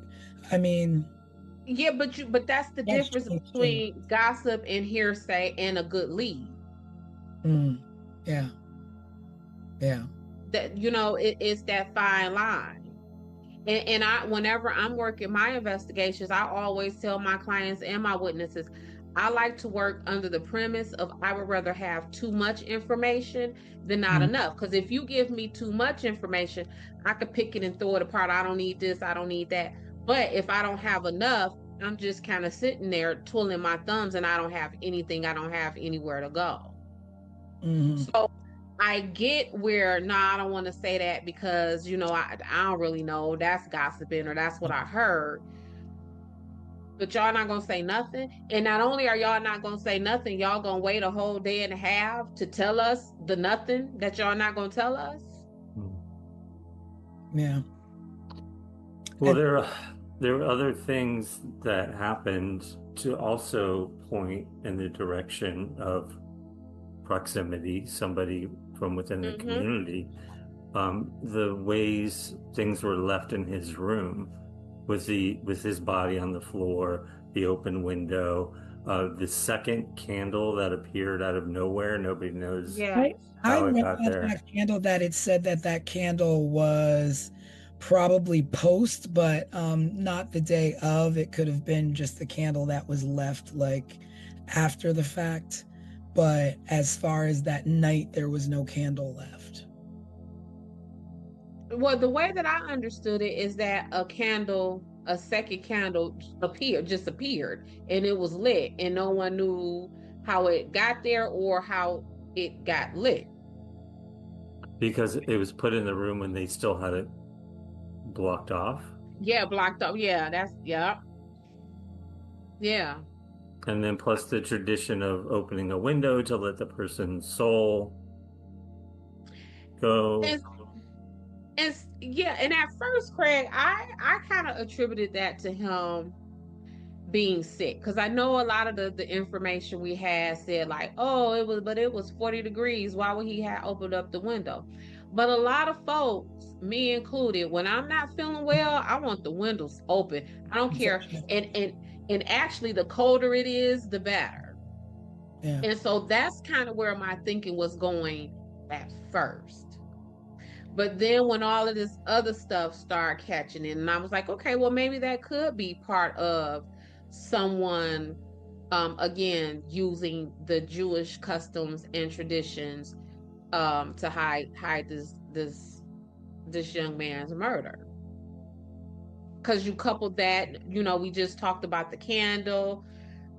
I mean. Yeah, but that's the difference between gossip and hearsay and a good lead. Yeah. That, it's that fine line. And whenever I'm working my investigations, I always tell my clients and my witnesses, I like to work under the premise of I would rather have too much information than not enough. Because if you give me too much information, I could pick it and throw it apart. I don't need this, I don't need that. But if I don't have enough, I'm just kind of sitting there twiddling my thumbs and I don't have anything, I don't have anywhere to go. So I get where, I don't want to say that because, I don't really know. That's gossiping or that's what I heard. But y'all not going to say nothing. And not only are y'all not going to say nothing, y'all going to wait a whole day and a half to tell us the nothing that y'all not going to tell us. Yeah. Well, there are other things that happened to also point in the direction of proximity, somebody from within the community. The ways things were left in his room with his body on the floor, the open window, the second candle that appeared out of nowhere. Nobody knows how it got there. That candle, that it said that candle was probably post, but not the day of. It could have been just the candle that was left like after the fact. But as far as that night, there was no candle left. Well, the way that I understood it is that a candle a second candle just appeared, and it was lit, and no one knew how it got there or how it got lit. Because it was put in the room when they still had it blocked off. Yeah, blocked off. Yeah, yeah. And then plus the tradition of opening a window to let the person's soul go. And at first, Craig, I kind of attributed that to him being sick, because I know a lot of the information we had said like, oh, it was 40 degrees, why would he have opened up the window? But a lot of folks, me included, when I'm not feeling well, I want the windows open. I don't care. And actually, the colder it is, the better. Yeah. And so that's kind of where my thinking was going at first. But then when all of this other stuff started catching in, and I was like, okay, well, maybe that could be part of someone, again, using the Jewish customs and traditions to hide this young man's murder. Because you couple that, we just talked about the candle,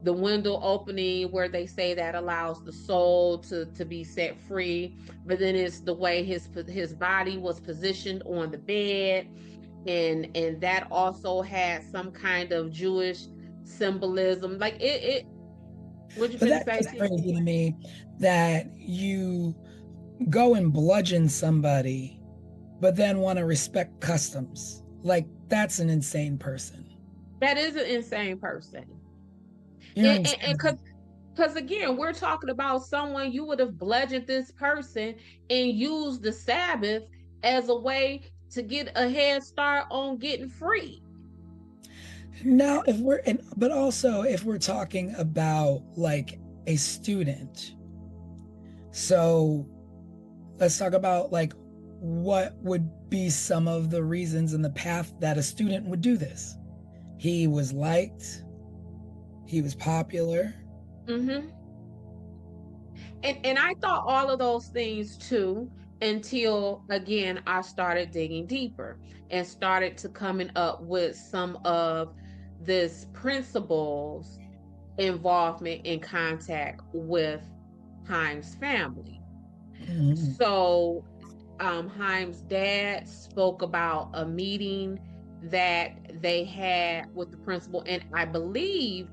the window opening where they say that allows the soul to be set free, but then it's the way his body was positioned on the bed, and that also had some kind of Jewish symbolism. Like it what you finna say? That's crazy to me, that you go and bludgeon somebody but then want to respect customs. Like, that's an insane person. That is an insane person. You know, And because again, we're talking about someone, you would have bludgeoned this person and used the Sabbath as a way to get a head start on getting free. now but also if we're talking about like a student, so let's talk about like what would be some of the reasons in the path that a student would do this. He was liked, he was popular. Mm-hmm. And I thought all of those things too, until again I started digging deeper and started to coming up with some of this principles involvement in contact with Haim's family. Mm-hmm. So Haim's dad spoke about a meeting that they had with the principal, and I believe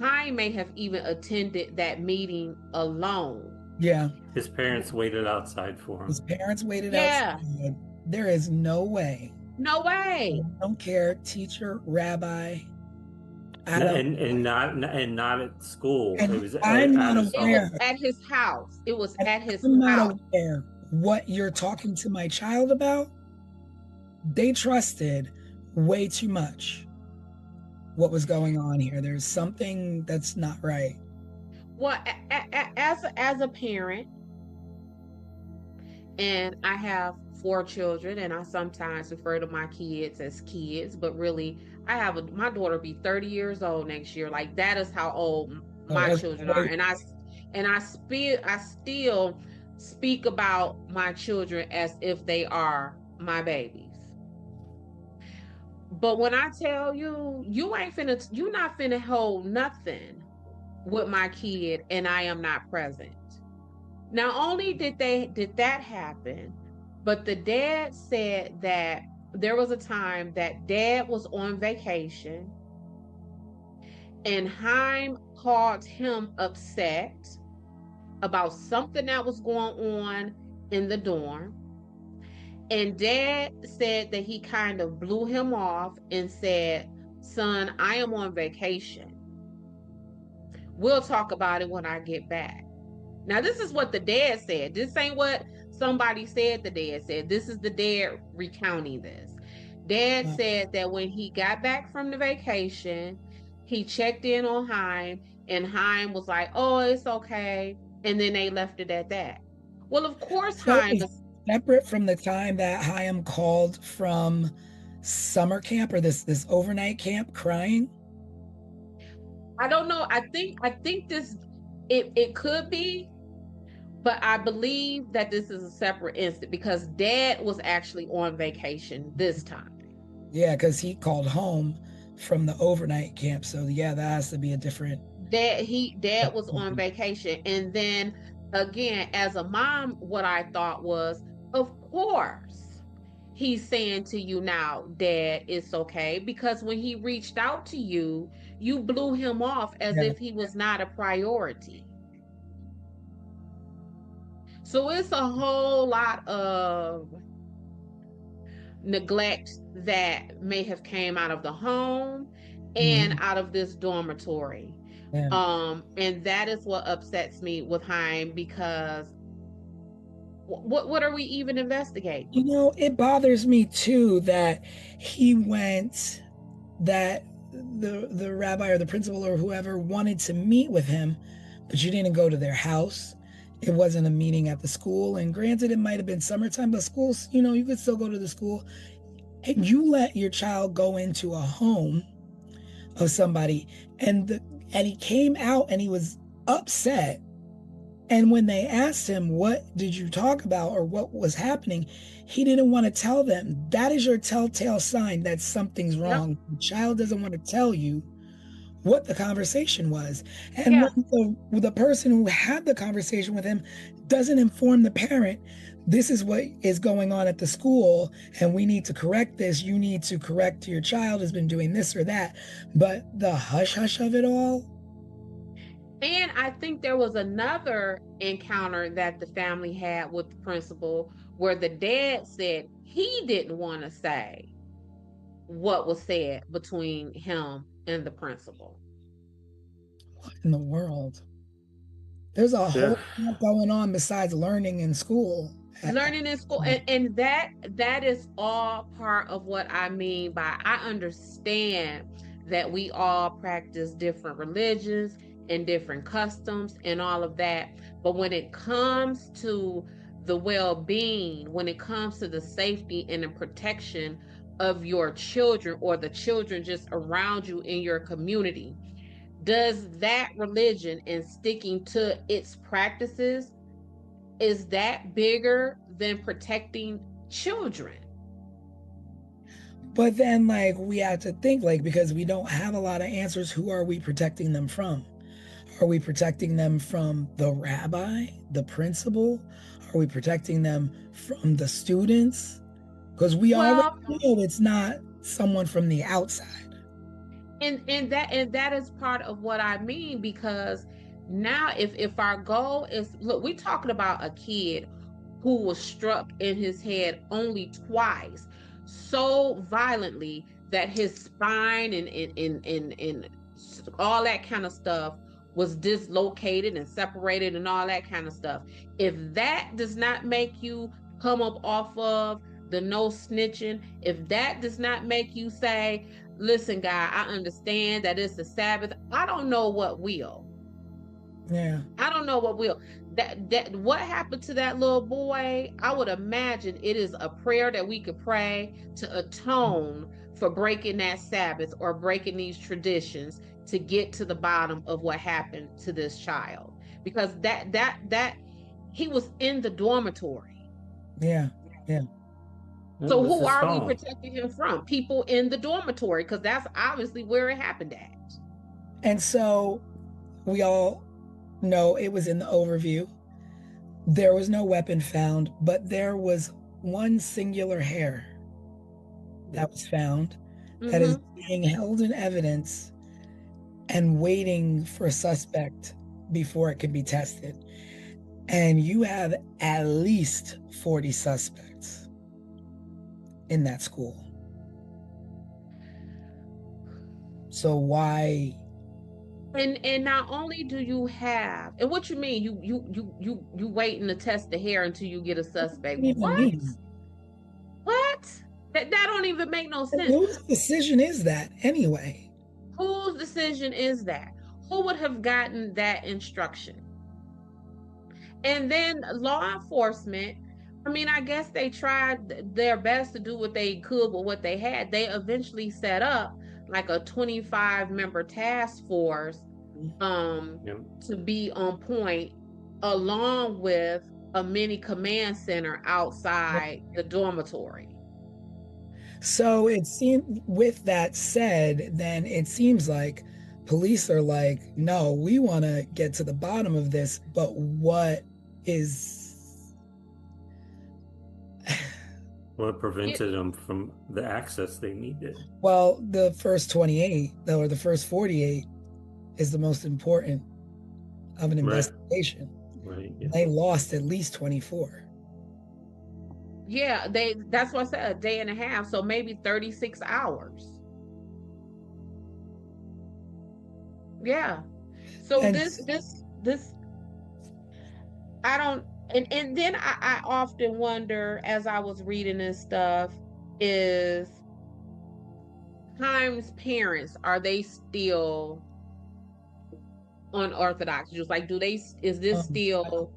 Haim may have even attended that meeting alone. Yeah. His parents waited outside for him. His parents waited outside. There is no way. No way. I don't care, teacher, rabbi. And not at school. And it was I'm not aware. It was at his house. It was at his I'm house. not aware what you're talking to my child about. They trusted way too much what was going on here. There's something that's not right. Well, as a parent, and I have 4 children, and I sometimes refer to my kids as kids, but really I have my daughter be 30 years old next year. Like, that is how old my children are. And I still speak about my children as if they are my babies. But when I tell you, you're not finna hold nothing with my kid and I am not present. Not only did that happen, but the dad said that there was a time that dad was on vacation and Haim called him upset about something that was going on in the dorm. And dad said that he kind of blew him off and said, "Son, I am on vacation. We'll talk about it when I get back." Now, this is what the dad said. This ain't what somebody said the dad said. This is the dad recounting this. Dad said that when he got back from the vacation, he checked in on Haim, and Haim was like, "Oh, it's okay." And then they left it at that. Well, of course, Haim is separate from the time that Haim called from summer camp or this overnight camp crying. I don't know. I think this it could be, but I believe that this is a separate incident because dad was actually on vacation this time. Yeah, because he called home from the overnight camp. So yeah, that has to be a different. Dad was on vacation. And then again, as a mom, what I thought was, of course, he's saying to you now, Dad, it's okay. Because when he reached out to you, you blew him off as Yeah. if he was not a priority. So it's a whole lot of neglect that may have came out of the home and out of this dormitory. Yeah. And that is what upsets me with Haim, because what are we even investigating? You know, it bothers me too that he went, that the rabbi or the principal or whoever wanted to meet with him, but you didn't go to their house. It wasn't a meeting at the school. And granted, it might have been summertime, but schools, you know, you could still go to the school. And you let your child go into a home of somebody, and he came out and he was upset. And when they asked him, what did you talk about or what was happening, he didn't want to tell them. That is your telltale sign that something's wrong. Yep. The child doesn't want to tell you what the conversation was. And Yeah. when the person who had the conversation with him doesn't inform the parent, this is what is going on at the school, and we need to correct this. You need to correct your child has been doing this or that. But the hush hush of it all. And I think there was another encounter that the family had with the principal where the dad said he didn't want to say what was said between him and the principal. What in the world? There's a whole lot going on besides learning in school. Learning in school, and that is all part of what I mean by, I understand that we all practice different religions and different customs and all of that, but when it comes to the well-being, when it comes to the safety and the protection of your children or the children just around you in your community, does that religion and sticking to its practices, is that bigger than protecting children? But then, like, we have to think, like, because we don't have a lot of answers, who are we protecting them from? Are we protecting them from the rabbi, the principal? Are we protecting them from the students? Because we already know it's not someone from the outside. And that is part of what I mean, because now if our goal is, look, we're talking about a kid who was struck in his head only twice, so violently that his spine and all that kind of stuff was dislocated and separated and all that kind of stuff. If that does not make you come up off of the no snitching, if that does not make you say, listen, guy, I understand that it's the Sabbath, I don't know what will. Yeah. I don't know what will. That what happened to that little boy, I would imagine it is a prayer that we could pray to atone for breaking that Sabbath or breaking these traditions, to get to the bottom of what happened to this child. Because that he was in the dormitory. Yeah. Yeah. So who are we protecting him from? People in the dormitory, because that's obviously where it happened at. And so we all know it was in the overview. There was no weapon found, but there was one singular hair that was found that is being held in evidence and waiting for a suspect before it can be tested. And you have at least 40 suspects in that school. So why? And not only do you have, and what you mean, you waiting to test the hair until you get a suspect? What? What? That don't even make no sense. Whose decision is that anyway? Whose decision is that? Who would have gotten that instruction? And then law enforcement, I mean, I guess they tried their best to do what they could with what they had. They eventually set up like a 25-member task force to be on point, along with a mini command center outside the dormitory. So it seems, with that said, then it seems like police are like, no, we want to get to the bottom of this, but what is What prevented them from the access they needed? well, the first 28 or the first 48 is the most important of an investigation. Right. Yeah. They lost at least 24. Yeah, that's what I said, a day and a half, so maybe 36 hours. Yeah. So And this I don't, and then I often wonder as I was reading this stuff, is Haim's parents, are they still unorthodox Jews? Like, is this still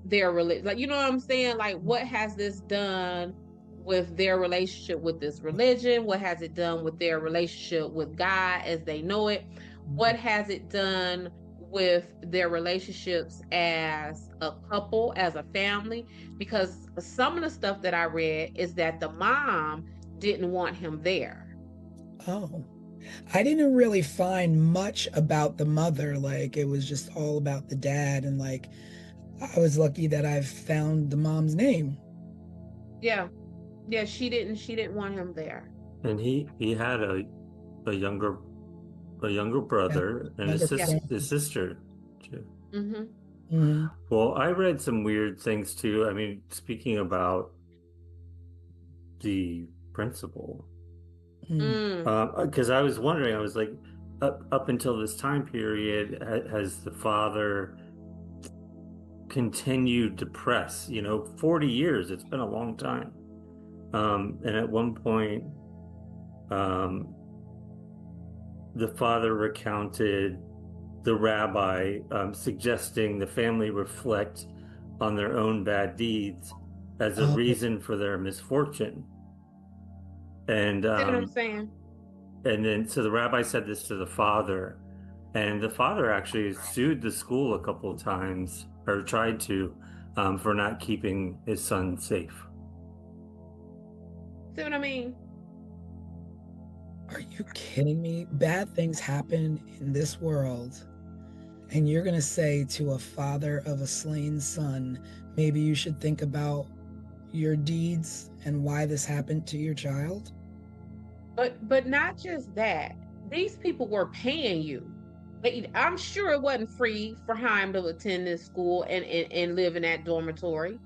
their religion? Like, you know what I'm saying? Like, what has this done with their relationship with this religion? What has it done with their relationship with God as they know it? What has it done with their relationships as a couple, as a family? Because some of the stuff that I read is that the mom didn't want him there. oh, I didn't really find much about the mother. Like, it was just all about the dad, and like, I was lucky that I found the mom's name. Yeah. Yeah, she didn't want him there. And he had a younger brother and his sister too. Mm-hmm. Mm-hmm. Well, I read some weird things too. I mean, speaking about the principal, because I was wondering, I was like, up until this time period, has the father continued to press? 40 years, it's been a long time. And at one point, the father recounted the rabbi suggesting the family reflect on their own bad deeds as a reason for their misfortune. And See what I'm saying? And then, so the rabbi said this to the father, and the father actually sued the school a couple of times, or tried to, for not keeping his son safe. See what I mean? Are you kidding me? Bad things happen in this world, and you're going to say to a father of a slain son, maybe you should think about your deeds and why this happened to your child? But not just that. These people were paying you. I'm sure it wasn't free for Haim to attend this school and live in that dormitory.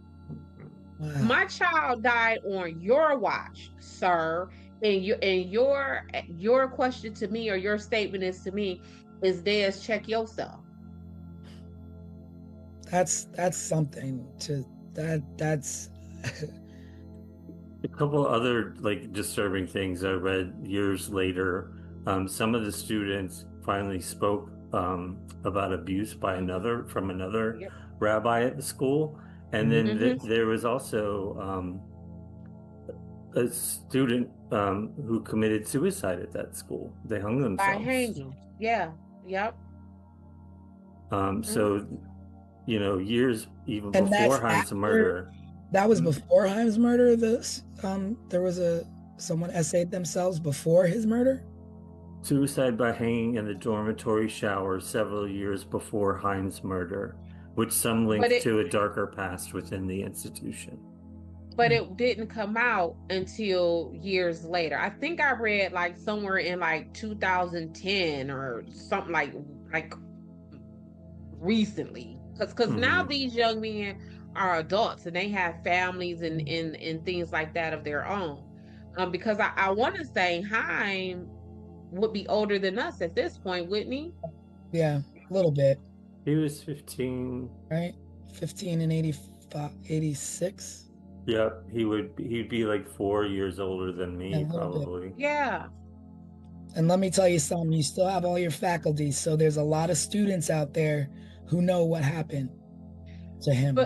Wow. My child died on your watch, sir. And your question to me, or your statement is to me, is Des, check yourself. That's something to that's A couple other like disturbing things I read years later. Some of the students finally spoke about abuse by another rabbi at the school, and then there was also a student who committed suicide at that school. They hung themselves. By hanging. Yeah. Yep. So years even before Haim's murder. That was before Haim's murder. There was someone essayed themselves before his murder. Suicide by hanging in the dormitory shower several years before Haim's murder, which some linked to a darker past within the institution. But it didn't come out until years later. I think I read like somewhere in like 2010 or something like recently. Because now these young men are adults and they have families and things like that of their own. Because I want to say Haim would be older than us at this point, wouldn't he? Yeah, a little bit. He was 15. Right? 15 and 86. Yep, he'd be like 4 years older than me, probably. Yeah. And let me tell you something, you still have all your faculty, so there's a lot of students out there who know what happened to him.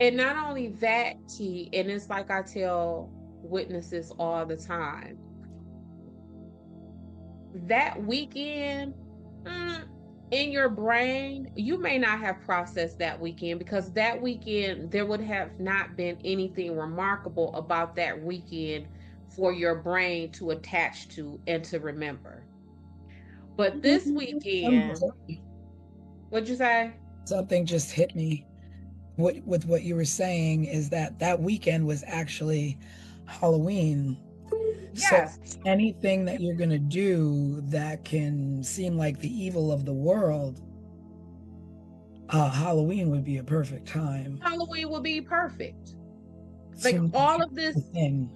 And not only that, T, and it's like I tell witnesses all the time, that weekend, in your brain, you may not have processed that weekend, because that weekend, there would have not been anything remarkable about that weekend for your brain to attach to and to remember. But this weekend, what'd you say? Something just hit me. With what you were saying is that weekend was actually Halloween. Yes. So anything that you're going to do that can seem like the evil of the world, Halloween would be a perfect time. Halloween would be perfect. Like Seems all of this, thing.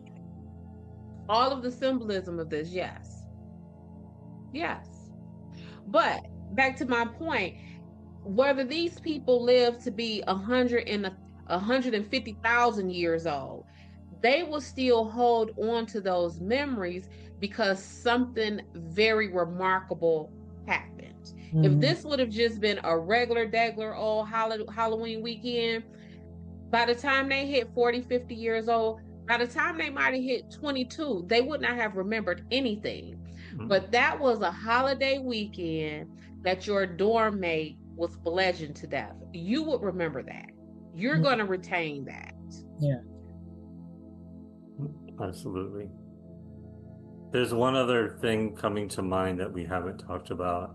all of the symbolism of this, yes. Yes. But back to my point, whether these people live to be 150,000 years old, they will still hold on to those memories because something very remarkable happened. If this would have just been a regular old Halloween weekend, by the time they hit 40, 50 years old, by the time they might have hit 22, they would not have remembered anything. But that was a holiday weekend that your dorm mate was bludgeoned to death. You would remember that. You're going to retain that. Yeah. Absolutely. There's one other thing coming to mind that we haven't talked about,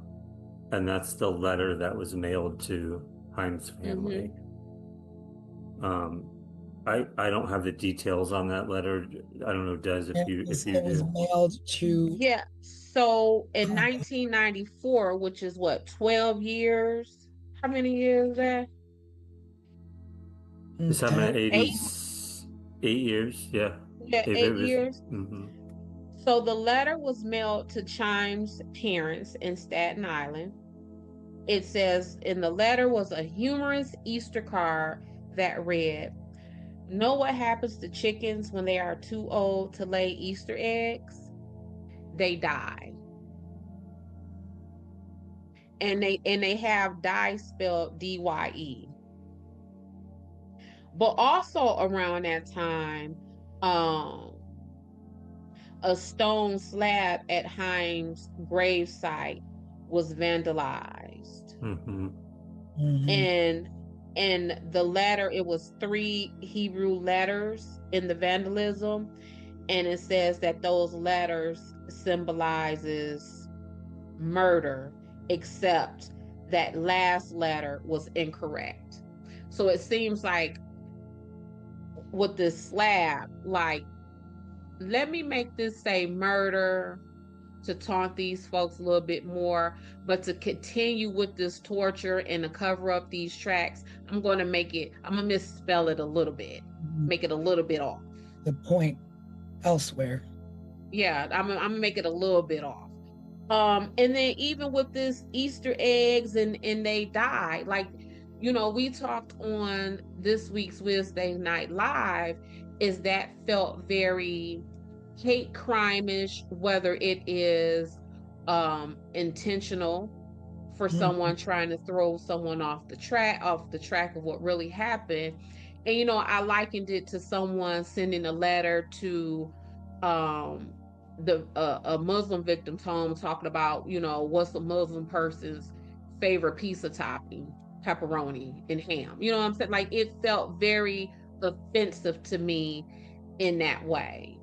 and that's the letter that was mailed to Himes' family. I don't have the details on that letter. I don't know, Des, if you was do. mailed to. Yeah. So in 1994, which is what, 12 years? How many years is that? 7, 8 8. is 8 years. Yeah. Yeah, 8 years. Mm-hmm. So the letter was mailed to Chimes' parents in Staten Island. It says in the letter was a humorous Easter card that read, "Know what happens to chickens when they are too old to lay Easter eggs? They die." And they have die spelled DYE. But also around that time, a stone slab at Himes' gravesite was vandalized. And the letter, it was 3 Hebrew letters in the vandalism, and it says that those letters symbolizes murder, except that last letter was incorrect. So it seems like with this slab, like, let me make this say murder to taunt these folks a little bit more, but to continue with this torture and to cover up these tracks, I'm going to misspell it a little bit, make it a little bit off. The point elsewhere. Yeah, I'm gonna make it a little bit off. And then even with this Easter eggs and they die, like, you know, we talked on this week's Wednesday Night Live, is that felt very hate crime-ish, whether it is intentional for someone trying to throw someone off the track of what really happened. And you know, I likened it to someone sending a letter to a Muslim victim's home talking about, you know, what's a Muslim person's favorite pizza topping, pepperoni and ham. You know what I'm saying? Like, it felt very offensive to me in that way.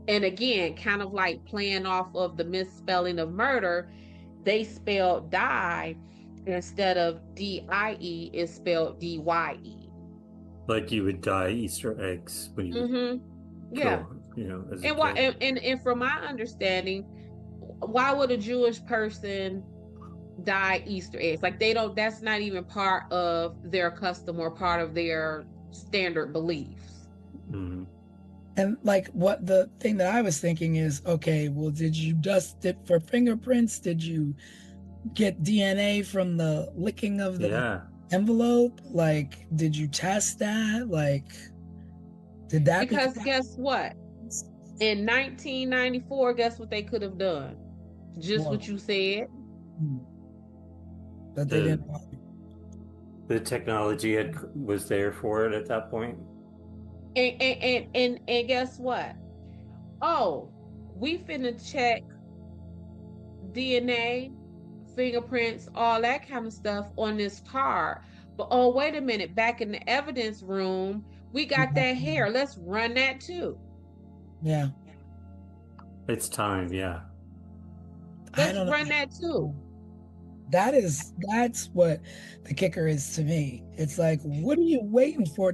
And again, kind of like playing off of the misspelling of murder, they spelled die instead of DIE, it's spelled DYE. Like you would dye Easter eggs when you yeah. You know, as and why and from my understanding, why would a Jewish person dye Easter eggs? Like, they don't, that's not even part of their custom or part of their standard beliefs. And like, what the thing that I was thinking is, okay, well, did you dust it for fingerprints? Did you get DNA from the licking of the envelope? Like, did you test that? Like, did that? Because guess what? In 1994, guess what they could have done? Just what you said. But they didn't. The technology was there for it at that point. And guess what? Oh, we finna check DNA, fingerprints, all that kind of stuff on this card. But oh, wait a minute, back in the evidence room, we got that hair. Let's run that too. Yeah. It's time, yeah. I Let's don't know. run that too. That's what the kicker is to me. It's like, what are you waiting for?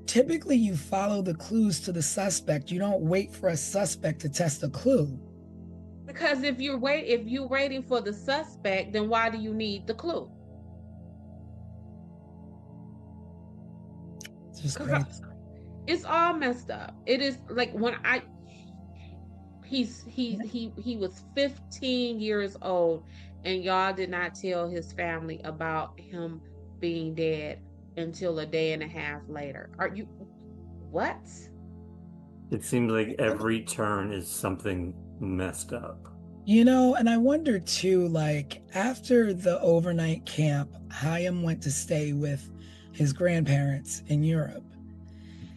Typically you follow the clues to the suspect. You don't wait for a suspect to test a clue. Because if you're waiting for the suspect, then why do you need the clue? It's just 'Cause crazy. it's all messed up. It is like he was 15 years old, and y'all did not tell his family about him being dead until a day and a half later. Are you what? It seems like every turn is something messed up. And I wonder too, like after the overnight camp, Chaim went to stay with his grandparents in Europe.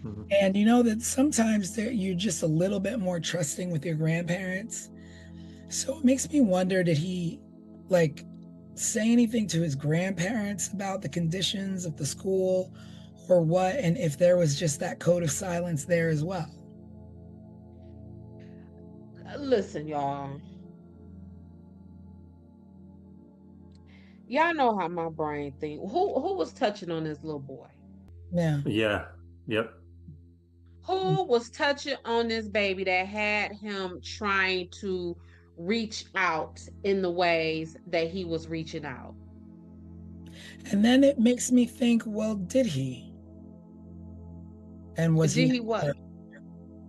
Mhm. And you know that sometimes you're just a little bit more trusting with your grandparents. So it makes me wonder, did he like say anything to his grandparents about the conditions of the school or what? And if there was just that code of silence there as well. Listen, y'all. Y'all know how my brain think. Who was touching on this little boy? Yeah. Yeah. Yep. Who was touching on this baby that had him trying to reach out in the ways that he was reaching out? And then it makes me think, well, did he? And was Did he he what?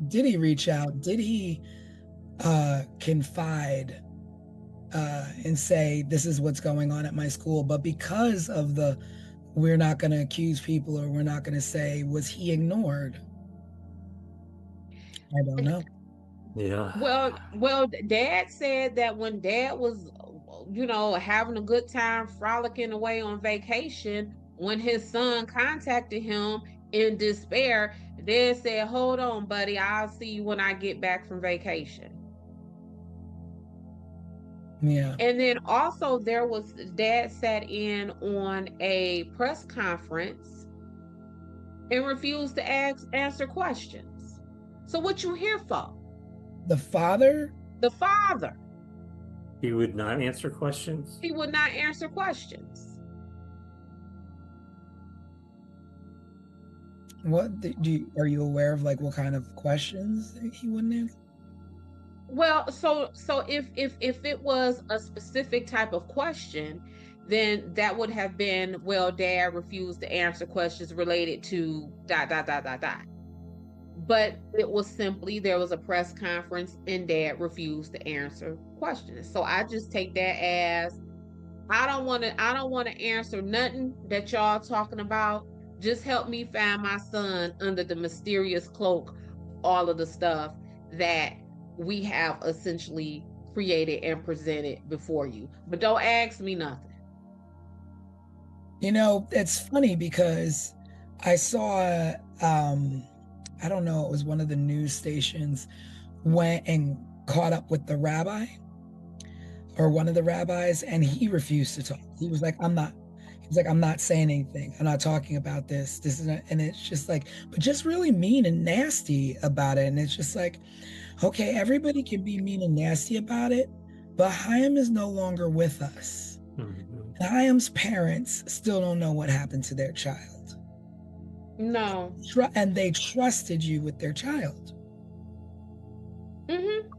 did he reach out? Did he confide and say, this is what's going on at my school? But because of we're not going to accuse people or we're not going to say, was he ignored? I don't know. Yeah. Well, Dad said that when Dad was, having a good time frolicking away on vacation, when his son contacted him in despair, Dad said, "Hold on, buddy, I'll see you when I get back from vacation." Yeah. And then also Dad sat in on a press conference and refused to answer questions. So what you here for? The father? The father. He would not answer questions. He would not answer questions. What are you aware of, like what kind of questions he wouldn't answer? Well, so if it was a specific type of question, then that would have been, well, Dad refused to answer questions related to dot dot dot dot dot. But it was simply there was a press conference and Dad refused to answer questions. So I just take that as I don't want to answer nothing that y'all talking about. Just help me find my son under the mysterious cloak, all of the stuff that we have essentially created and presented before you. But don't ask me nothing. It's funny because I saw I don't know, it was one of the news stations went and caught up with the rabbi or one of the rabbis, and he refused to talk. He was like, I'm not saying anything. I'm not talking about this. This is not, and it's just like, but just really mean and nasty about it. And it's just like, okay, everybody can be mean and nasty about it, but Chaim is no longer with us. Mhm. Chaim's parents still don't know what happened to their child. No. And they trusted you with their child. Mm-hmm.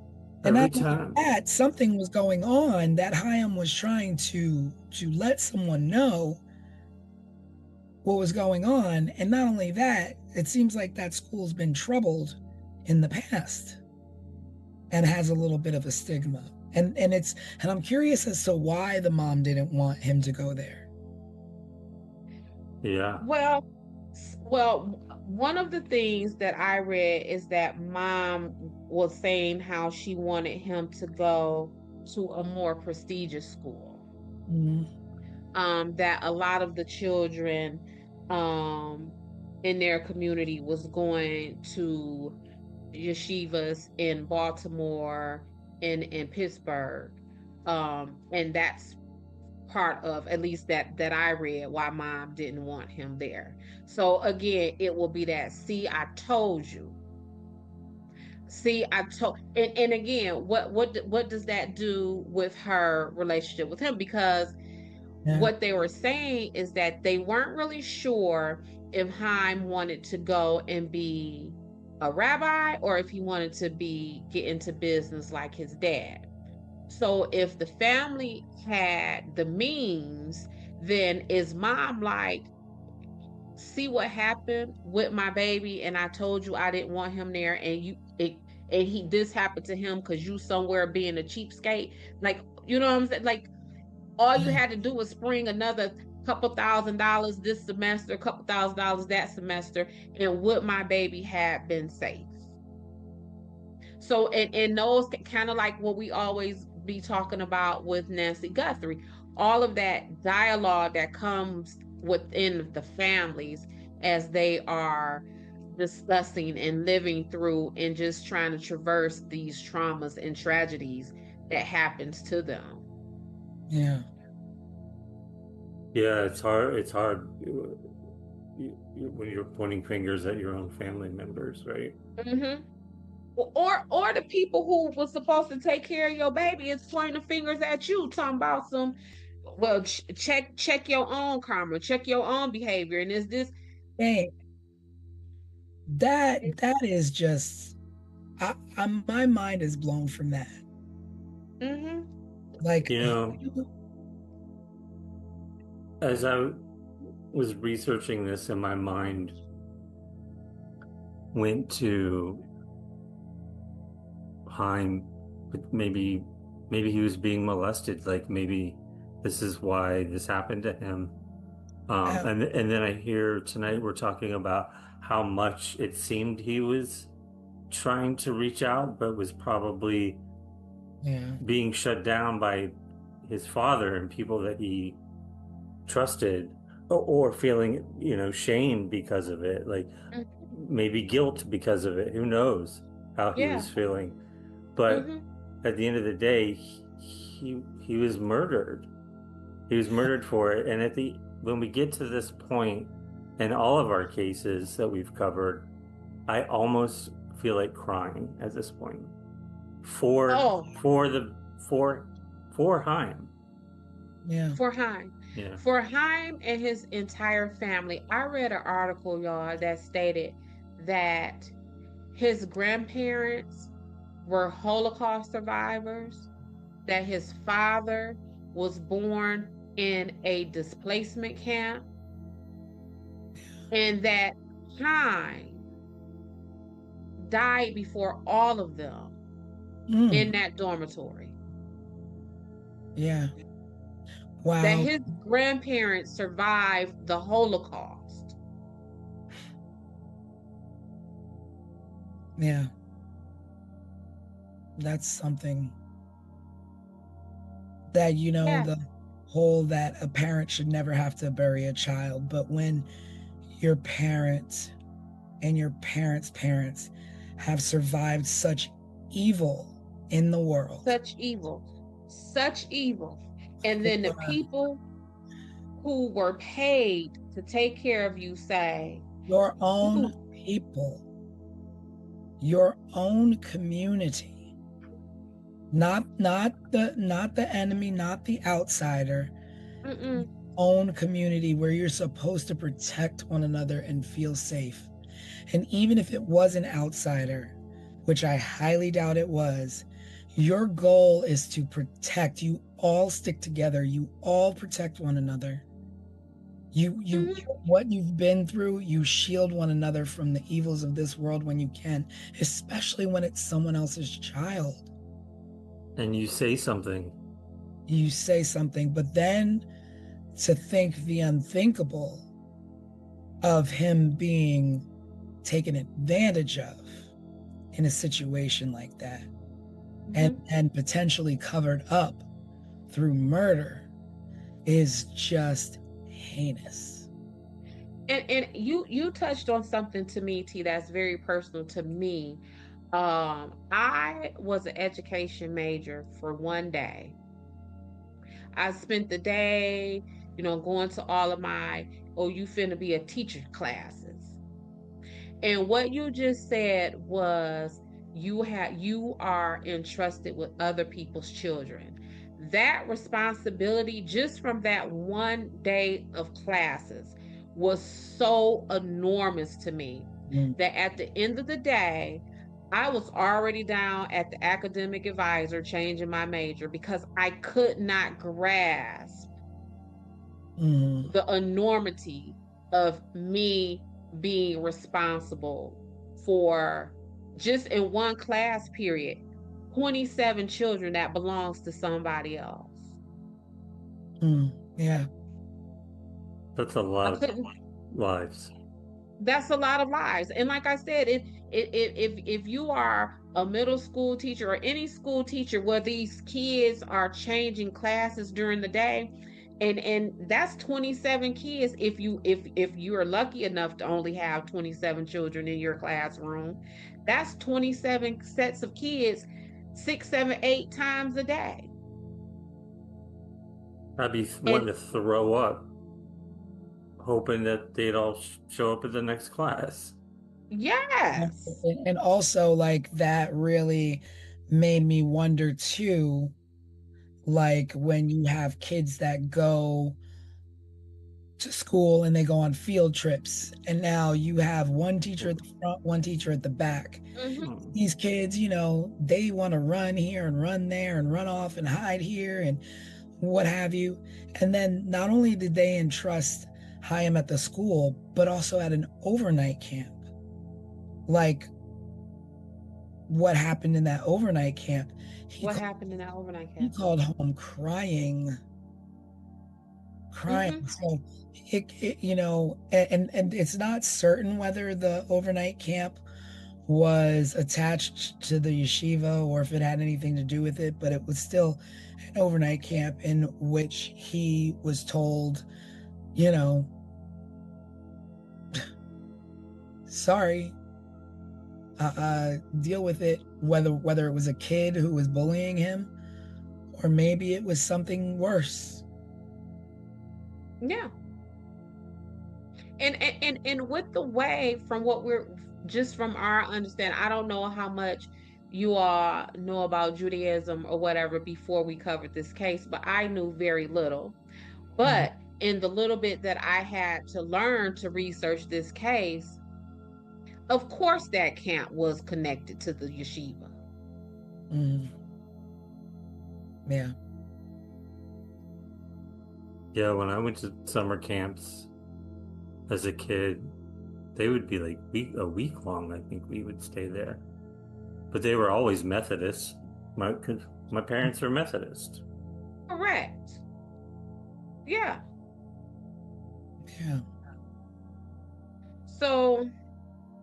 And Every I know time. that something was going on that Chaim was trying to let someone know what was going on. And not only that, it seems like that school's been troubled in the past and has a little bit of a stigma. And I'm curious as to why the mom didn't want him to go there. Yeah. Well, one of the things that I read is that Mom was saying how she wanted him to go to a more prestigious school. That a lot of the children in their community was going to yeshivas in Baltimore and in Pittsburgh. And that's part of, at least that I read, why Mom didn't want him there. So again, it will be that, see, I told you. See, I told, and again, what does that do with her relationship with him? Because Yeah. what they were saying is that they weren't really sure if Haim wanted to go and be a rabbi or if he wanted to get into business like his dad. So if the family had the means, then is mom like, see what happened with my baby, and I told you I didn't want him there, and this happened to him because you somewhere being a cheapskate. Like, you know what I'm saying? Like, all you Yeah. had to do was spring another couple $1,000 this semester, couple $1,000 that semester, and would my baby have been safe? So, and those kind of like what we always be talking about with Nancy Guthrie, all of that dialogue that comes within the families as they are discussing and living through and just trying to traverse these traumas and tragedies that happens to them. Yeah. Yeah, it's hard. It's hard when you're pointing fingers at your own family members, right? Mm-hmm. Or the people who was supposed to take care of your baby is pointing the fingers at you, talking about some. Well, check your own karma, check your own behavior, and is this? Hey, that is just my mind is blown from that. Mm-hmm. Like, You know, as I was researching this, and my mind went to Haim, but maybe he was being molested. Like maybe this is why this happened to him. And then I hear tonight we're talking about how much it seemed he was trying to reach out, but was probably yeah, being shut down by his father and people that he trusted, or feeling, shame because of it, like maybe guilt because of it. Who knows how he Yeah. was feeling? But Mm-hmm. at the end of the day, he was murdered. He was murdered for it. And when we get to this point in all of our cases that we've covered, I almost feel like crying at this point for Oh, for Haim. yeah, for Haim. Yeah. For Haim and his entire family, I read an article, y'all, that stated that his grandparents were Holocaust survivors, that his father was born in a displacement camp, and that Haim died before all of them in that dormitory. yeah. That Wow. his grandparents survived the Holocaust. Yeah. That's something that, Yeah. the whole that a parent should never have to bury a child, but when your parents and your parents' parents have survived such evil in the world. Such evil. Such evil. And then the people who were paid to take care of you say, your own people, your own community, not the enemy, not the outsider, own community where you're supposed to protect one another and feel safe. And even if it was an outsider, which I highly doubt it was, your goal is to protect. You all stick together. You all protect one another. What you've been through, you shield one another from the evils of this world when you can, especially when it's someone else's child. And you say something. You say something, but then to think the unthinkable of him being taken advantage of in a situation like that, and potentially covered up through murder is just heinous. And you touched on something to me, T, that's very personal to me. I was an education major for one day. I spent the day, going to all of my, oh, you finna be a teacher classes. And what you just said was you are entrusted with other people's children. That responsibility, just from that one day of classes, was so enormous to me Mm. that at the end of the day, I was already down at the academic advisor changing my major because I could not grasp Mm. the enormity of me being responsible for, just in one class period, 27 children that belongs to somebody else. Mm. Yeah. That's a I lot of couldn't. lives. That's a lot of lives. And like I said, if you are a middle school teacher or any school teacher where these kids are changing classes during the day, and that's 27 kids. If you are lucky enough to only have 27 children in your classroom, that's 27 sets of kids, 6, 7, 8 times a day. I'd be And wanting to throw up, hoping that they'd all show up at the next class. yes. And also, like, that really made me wonder too, like when you have kids that go to school and they go on field trips, and now you have one teacher at the front, one teacher at the back. Mhm. These kids, they want to run here and run there and run off and hide here and what have you. And then not only did they entrust Chaim at the school, but also at an overnight camp. Like, what happened in that overnight camp? What happened in that overnight He camp? called home crying. Mhm. So and it's not certain whether the overnight camp was attached to the yeshiva or if it had anything to do with it, but it was still an overnight camp in which he was told, you know, sorry, deal with it, whether it was a kid who was bullying him or maybe it was something worse. Yeah. And with the way, from what we're, just from our understanding, I don't know how much you all know about Judaism or whatever before we covered this case, but I knew very little. Mhm. But in the little bit that I had to learn to research this case, of course that camp was connected to the yeshiva. Mhm. Yeah. Yeah, when I went to summer camps as a kid, they would be like a week long. I think we would stay there, but they were always Methodist. My parents are Methodist. Correct. Yeah. Yeah. So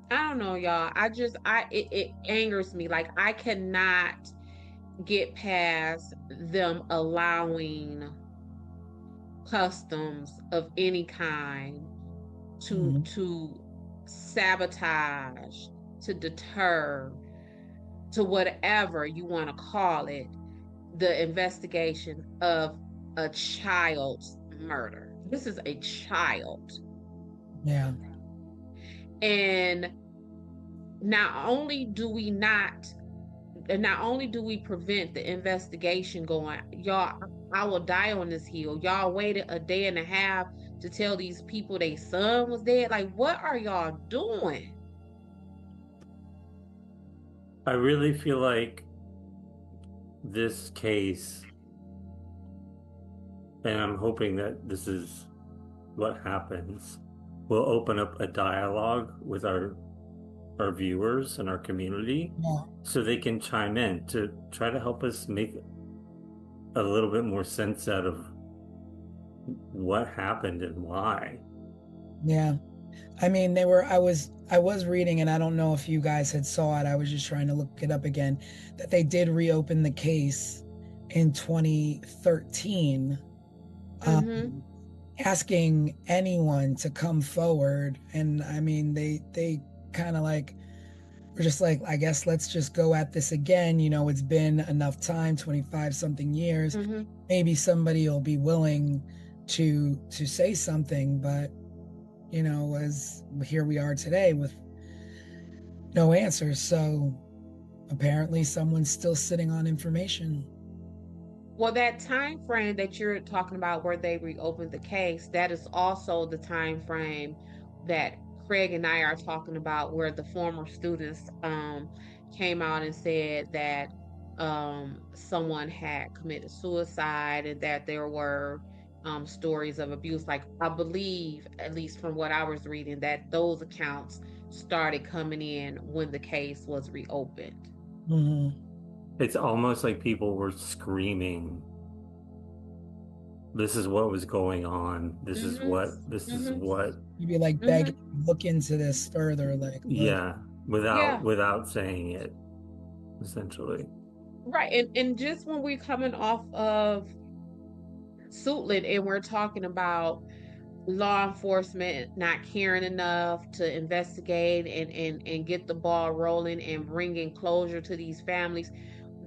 I don't know, y'all. It angers me. Like, I cannot get past them allowing customs of any kind to Mhm. sabotage, to deter, to whatever you want to call it, the investigation of a child's murder. This is a child. Yeah. And not only do we not not only do we prevent the investigation going, y'all, I will die on this hill. Y'all waited a day and a half to tell these people their son was dead. Like, what are y'all doing? I really feel like this case, and I'm hoping that this is what happens, will open up a dialogue with our viewers and our community, Yeah. so they can chime in to try to help us make a little bit more sense out of what happened and why. Yeah. I mean, I was reading, and I don't know if you guys had saw it. I was just trying to look it up again, that they did reopen the case in 2013, Mm-hmm. asking anyone to come forward. And I mean, they kind of like were just like, I guess let's just go at this again. It's been enough time, 25 something years. Mm-hmm. Maybe somebody will be willing to say something, but as here we are today with no answers. So apparently someone's still sitting on information. Well, that time frame that you're talking about where they reopened the case, that is also the time frame that Craig and I are talking about where the former students came out and said that someone had committed suicide and that there were stories of abuse. Like, I believe, at least from what I was reading, that those accounts started coming in when the case was reopened. Mhm. It's almost like people were screaming, this is what was going on. This is what, You'd be like begging, look into this further, like, look. yeah, Yeah. without saying it, essentially. Right. And just when we're coming off of Suitland and we're talking about law enforcement not caring enough to investigate and get the ball rolling and bringing closure to these families,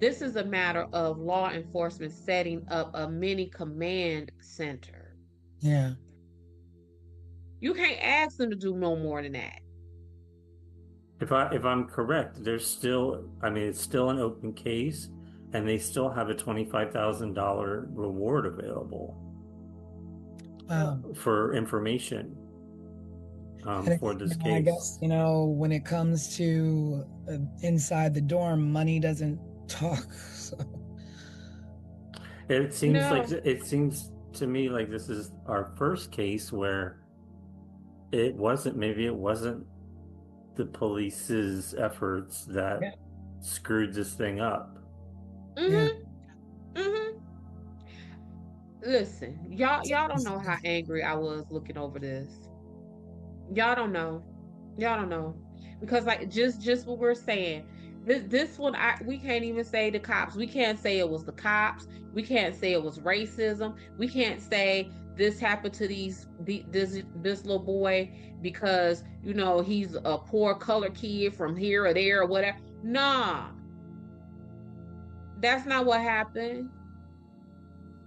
this is a matter of law enforcement setting up a mini command center. Yeah. You can't ask them to do no more than that. If I'm correct, there's still, I mean, it's still an open case, and they still have a $25,000 reward available for information for this case. I guess, when it comes to inside the dorm, money doesn't talk. So. It seems to me like this is our first case where maybe it wasn't the police's efforts that screwed this thing up. Listen, y'all don't know how angry I was looking over this. Y'all don't know. Because like just what we're saying, this one we can't even say the cops. We can't say it was the cops. We can't say it was racism. We can't say this happened to this little boy because he's a poor colored kid from here or there or whatever. Nah, that's not what happened.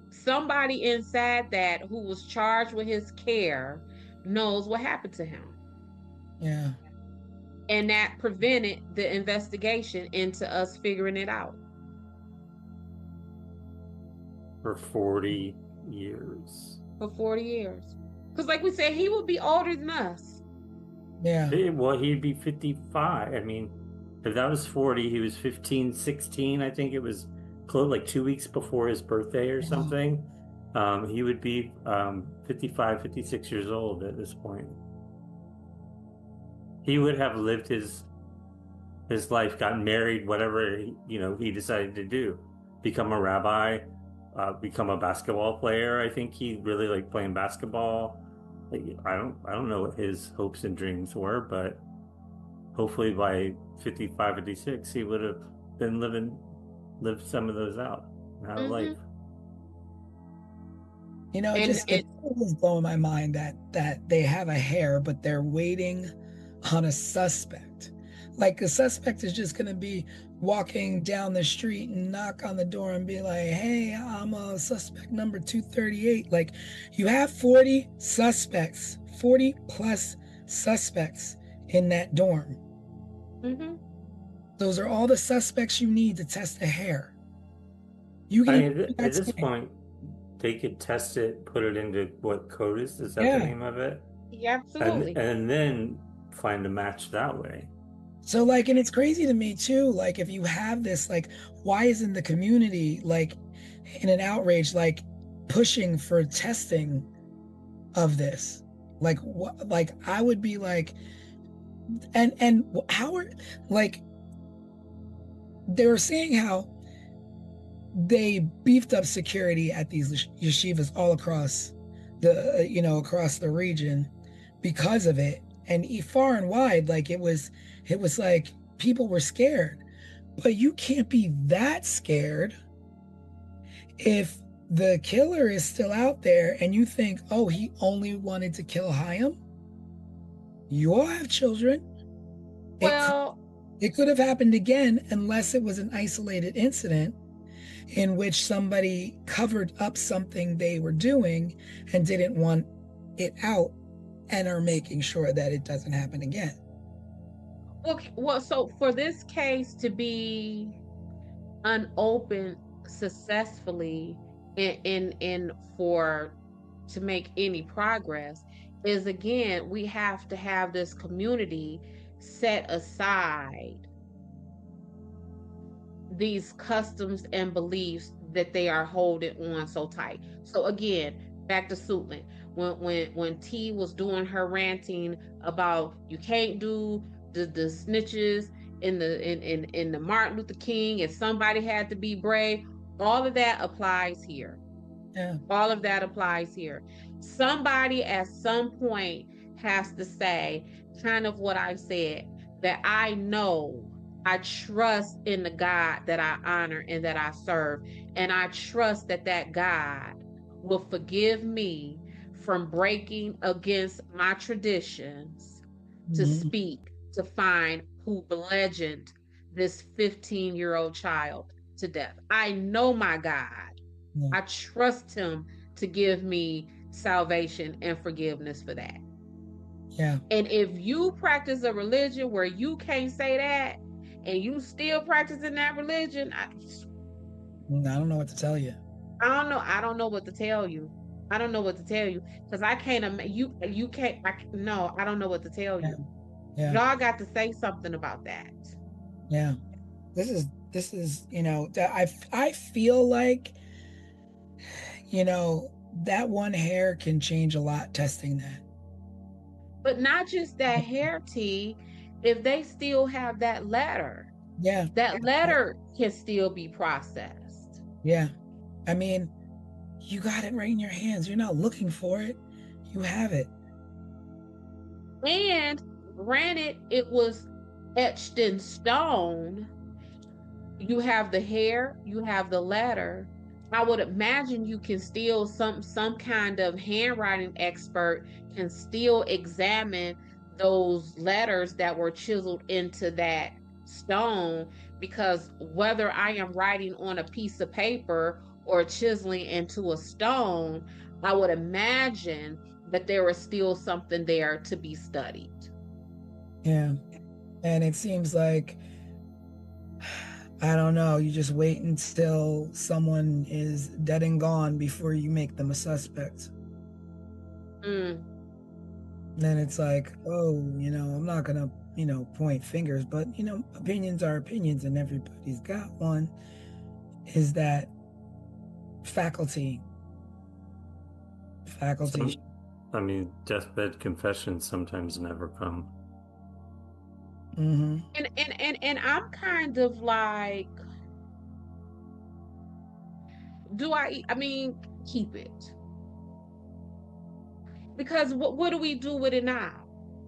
Somebody inside that who was charged with his care knows what happened to him. Yeah. And that prevented the investigation into us figuring it out. For 40 years. Because like we said, he would be older than us. Yeah. Well, he'd be 55. I mean, if that was 40, he was 15, 16. I think it was close, like 2 weeks before his birthday or something. He would be 55, 56 years old at this point. He would have lived his life, gotten married, whatever he decided to do, become a rabbi, become a basketball player. I think he really liked playing basketball. Like, I don't know what his hopes and dreams were, but hopefully by 55, 56, he would have been lived some of those out life. It was blowing my mind that they have a hair, but they're waiting on a suspect. Like, a suspect is just going to be walking down the street and knock on the door and be like, hey, I'm a suspect number 238. Like, you have 40 plus suspects in that dorm. Those are all the suspects you need to test the hair. At this point, they could test it, put it into what CODIS is that the name of it? Yeah, absolutely. And then find a match that way. So, like, and it's crazy to me too, like, if you have this, like, why isn't the community, like, in an outrage, like, pushing for testing of this? Like, what, like, I would be like, and how are, like, they were saying how they beefed up security at these yeshivas all across across the region because of it, and far and wide, like, it was like people were scared. But you can't be that scared if the killer is still out there and you think, oh, he only wanted to kill Chaim. You all have children. Well, it could have happened again, unless it was an isolated incident in which somebody covered up something they were doing and didn't want it out and are making sure that it doesn't happen again. Well, so for this case to be unopened successfully in for to make any progress is, again, we have to have this community set aside these customs and beliefs that they are holding on so tight. So again, back to Suitland. When T was doing her ranting about you can't do the snitches in the Martin Luther King, if somebody had to be brave, all of that applies here. Yeah. All of that applies here. Somebody at some point has to say, kind of what I said, that I know, I trust in the God that I honor and that I serve. And I trust that that God will forgive me from breaking against my traditions to Mhm. speak, to find who bludgeoned this 15-year-old child to death. I know my God. Yeah. I trust him to give me salvation and forgiveness for that. Yeah. And if you practice a religion where you can't say that and you still practicing that religion, I don't know what to tell you. don't know. I don't know what to tell you. I don't know what to tell you because I can't. You can't. No, I don't know what to tell Yeah. you. Yeah. Y'all got to say something about that. Yeah. This is I feel like that one hair can change a lot testing that. But not just that hair tea. If they still have that letter, Yeah. that letter can still be processed. Yeah. I mean, you got it right in your hands. You're not looking for it. You have it. And granted, it was etched in stone. You have the hair, you have the letter. I would imagine you can still some kind of handwriting expert can still examine those letters that were chiseled into that stone, because whether I am writing on a piece of paper or chiseling into a stone, I would imagine that there is still something there to be studied. Yeah. And it seems like, I don't know, you just wait until someone is dead and gone before you make them a suspect. Mm. Then it's like, oh, I'm not gonna, point fingers, but opinions are opinions and everybody's got one. Is that faculty? I mean, deathbed confessions sometimes never come. Mm-hmm. And I'm kind of like, I mean, keep it. Because what do we do with it now?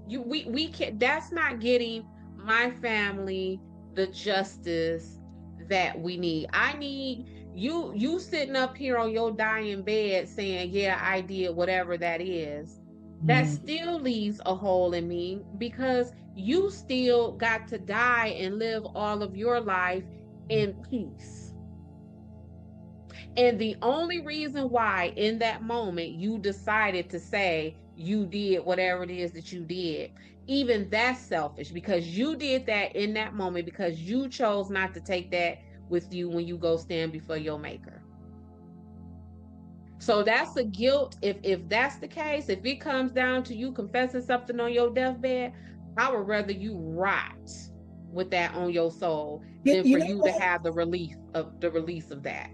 We can't, that's not getting my family the justice that we need. I need you sitting up here on your dying bed saying, yeah, I did whatever that is. That Mm-hmm. still leaves a hole in me, because you still got to die and live all of your life in peace. And the only reason why in that moment you decided to say you did whatever it is that you did, even that's selfish, because you did that in that moment because you chose not to take that with you when you go stand before your maker. So that's a guilt. If that's the case, if it comes down to you confessing something on your deathbed, I would rather you rot with that on your soul than for you to have the release of that.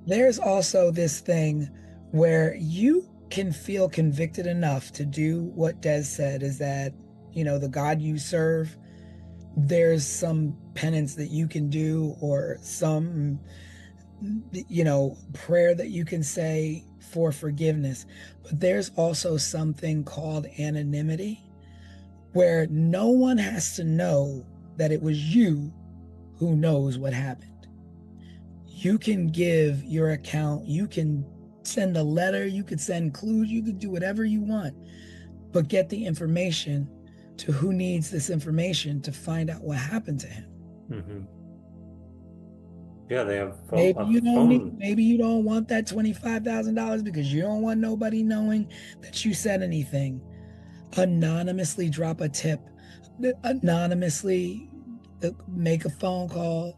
There's also this thing where you can feel convicted enough to do what Des said, is that, the God you serve, there's some penance that you can do, or some, prayer that you can say for forgiveness. But there's also something called anonymity, where no one has to know that it was you who knows what happened. You can give your account, you can send a letter, you could send clues, you could do whatever you want, but get the information to who needs this information to find out what happened to him. Mm-hmm. Yeah, they have Maybe you don't want that $25,000 because you don't want nobody knowing that you said anything. Anonymously drop a tip. anonymously make a phone call.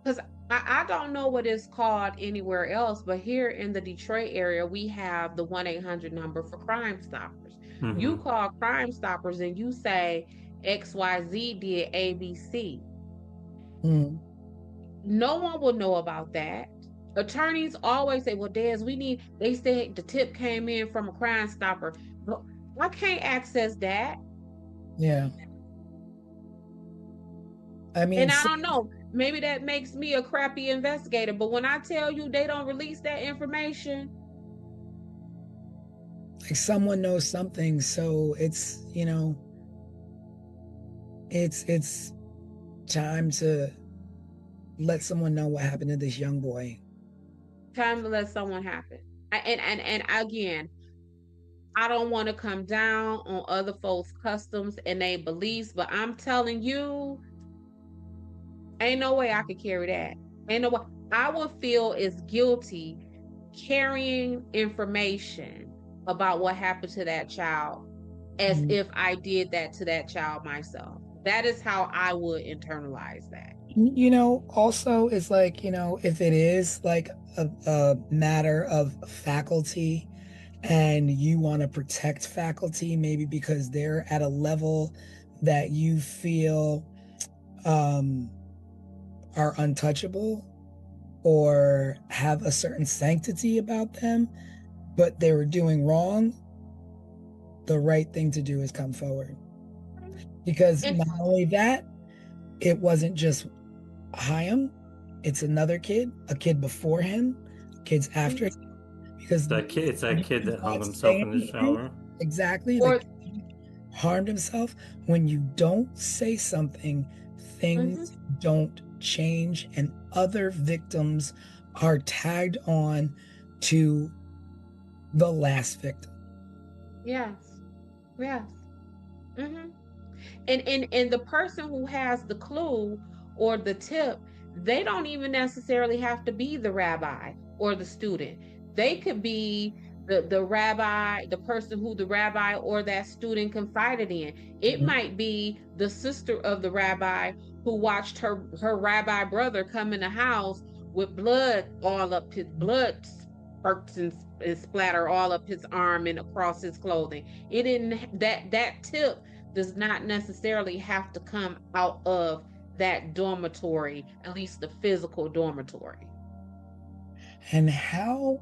Because I don't know what it's called anywhere else, but here in the Detroit area, we have the 1-800 number for Crime Stoppers. You call Crime Stoppers and you say XYZ did ABC. Mm. No one will know about that. Attorneys always say, well, Des, they said the tip came in from a Crime Stopper. But I can't access that. Yeah. I mean, And I don't know, maybe that makes me a crappy investigator, but when I tell you they don't release that information, like someone knows something, so it's, it's time to let someone know what happened to this young boy. time to let someone happen. And again, I don't want to come down on other folks' customs and their beliefs, but I'm telling you, ain't no way I could carry that. Ain't no way. I would feel as guilty carrying information about what happened to that child as if I did that to that child myself. That is how I would internalize that. Also, it's like, if it is like a matter of faculty and you want to protect faculty, maybe because they're at a level that you feel are untouchable or have a certain sanctity about them, but they were doing wrong, the right thing to do is come forward. Because not only that, it wasn't just Chaim, it's another kid, a kid before him, kids after him. Because it's that kid that hung himself in the shower. Exactly. Or harmed himself. When you don't say something, things don't change, and other victims are tagged on to the last victim. Yes. And the person who has the clue or the tip, they don't even necessarily have to be the rabbi or the student. They could be the rabbi, the person who the rabbi or that student confided in. It might be the sister of the rabbi who watched her rabbi brother come in the house with blood all up his blood spurts and splatter all up his arm and across his clothing. It didn't that tip does not necessarily have to come out of that dormitory, at least the physical dormitory. And how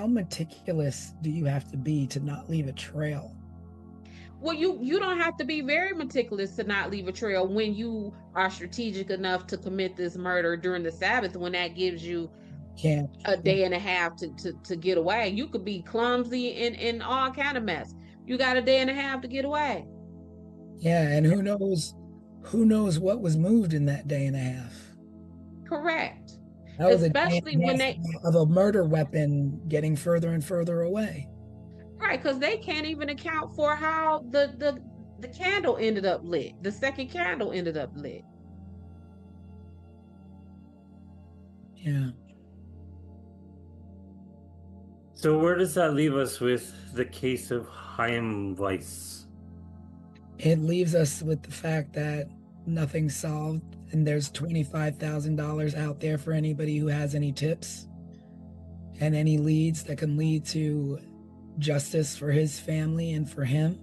meticulous do you have to be to not leave a trail? Well, you don't have to be very meticulous to not leave a trail when you are strategic enough to commit this murder during the Sabbath, when that gives you a day and a half to get away. You could be clumsy in all kind of mess. You got a day and a half to get away. Yeah, and who knows what was moved in that day and a half. Correct. That was especially when they of a murder weapon getting further and further away. Right, because they can't even account for how the candle ended up lit. The second candle ended up lit. Yeah. So where does that leave us with the case of Chaim Weiss? It leaves us with the fact that nothing's solved, and there's $25,000 out there for anybody who has any tips and any leads that can lead to justice for his family and for him.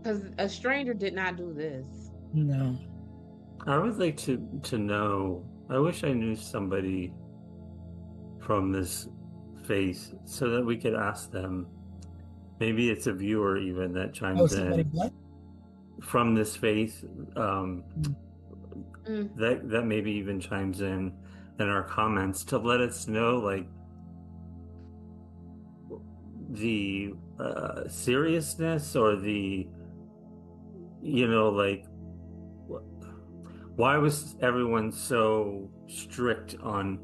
Because a stranger did not do this. No. I would like to know, I wish I knew somebody from this faith so that we could ask them. Maybe it's a viewer even that chimes in. What? From this faith, that maybe even chimes in our comments to let us know, like, the seriousness or the, like, why was everyone so strict on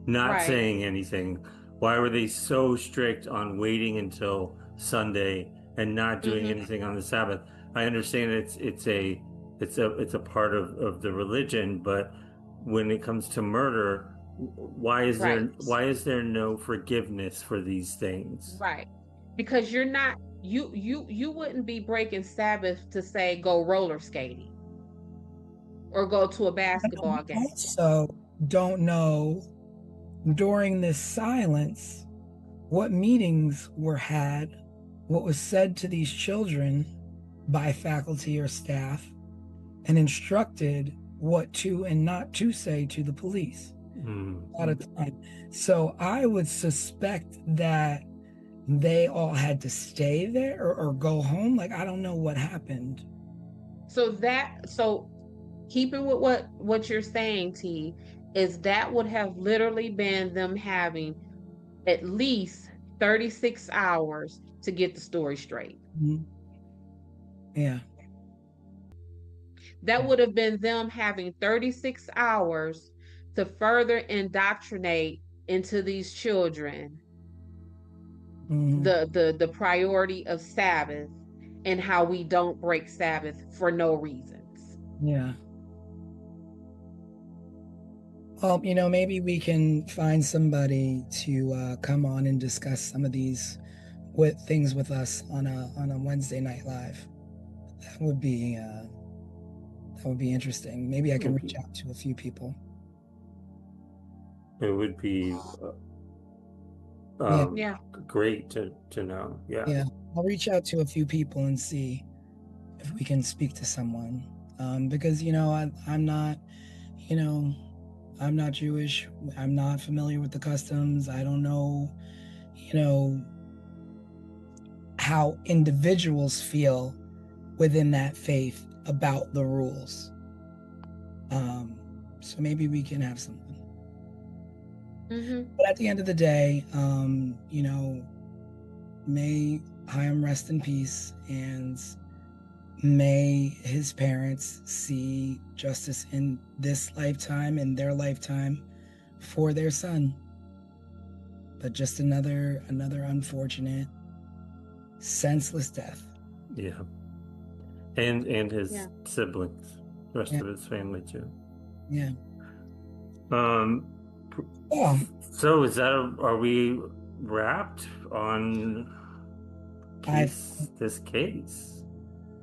not saying anything? Why were they so strict on waiting until Sunday and not doing anything on the Sabbath? I understand it's a part of the religion, but when it comes to why is there no forgiveness for these things? Right. because you're not you wouldn't be breaking Sabbath to say go roller skating or go to a basketball game. Also, don't know during this silence what meetings were had, what was said to these children by faculty or staff, and instructed what to and not to say to the police. A lot of time. So I would suspect that they all had to stay there or go home. Like, I don't know what happened. So keeping with what you're saying, T, is that would have literally been them having at least 36 hours to get the story straight. Mhm. Yeah. That would have been them having 36 hours to further indoctrinate into these children Mhm. the priority of Sabbath and how we don't break Sabbath for no reasons. Yeah. Well, maybe we can find somebody to come on and discuss some of these things with us on a Wednesday night live. That would be interesting. Maybe I can reach out to a few people. It would be Yeah. great to know. Yeah, I'll reach out to a few people and see if we can speak to someone. Because I'm not, I'm not Jewish. I'm not familiar with the customs. I don't know, how individuals feel within that faith about the rules. So maybe we can have someone. But at the end of the day, may Chaim rest in peace, and may his parents see justice in this lifetime, in their lifetime, for their son. But just another unfortunate, senseless death. Yeah. And his siblings, the rest of his family too. Yeah. So are we wrapped on this case?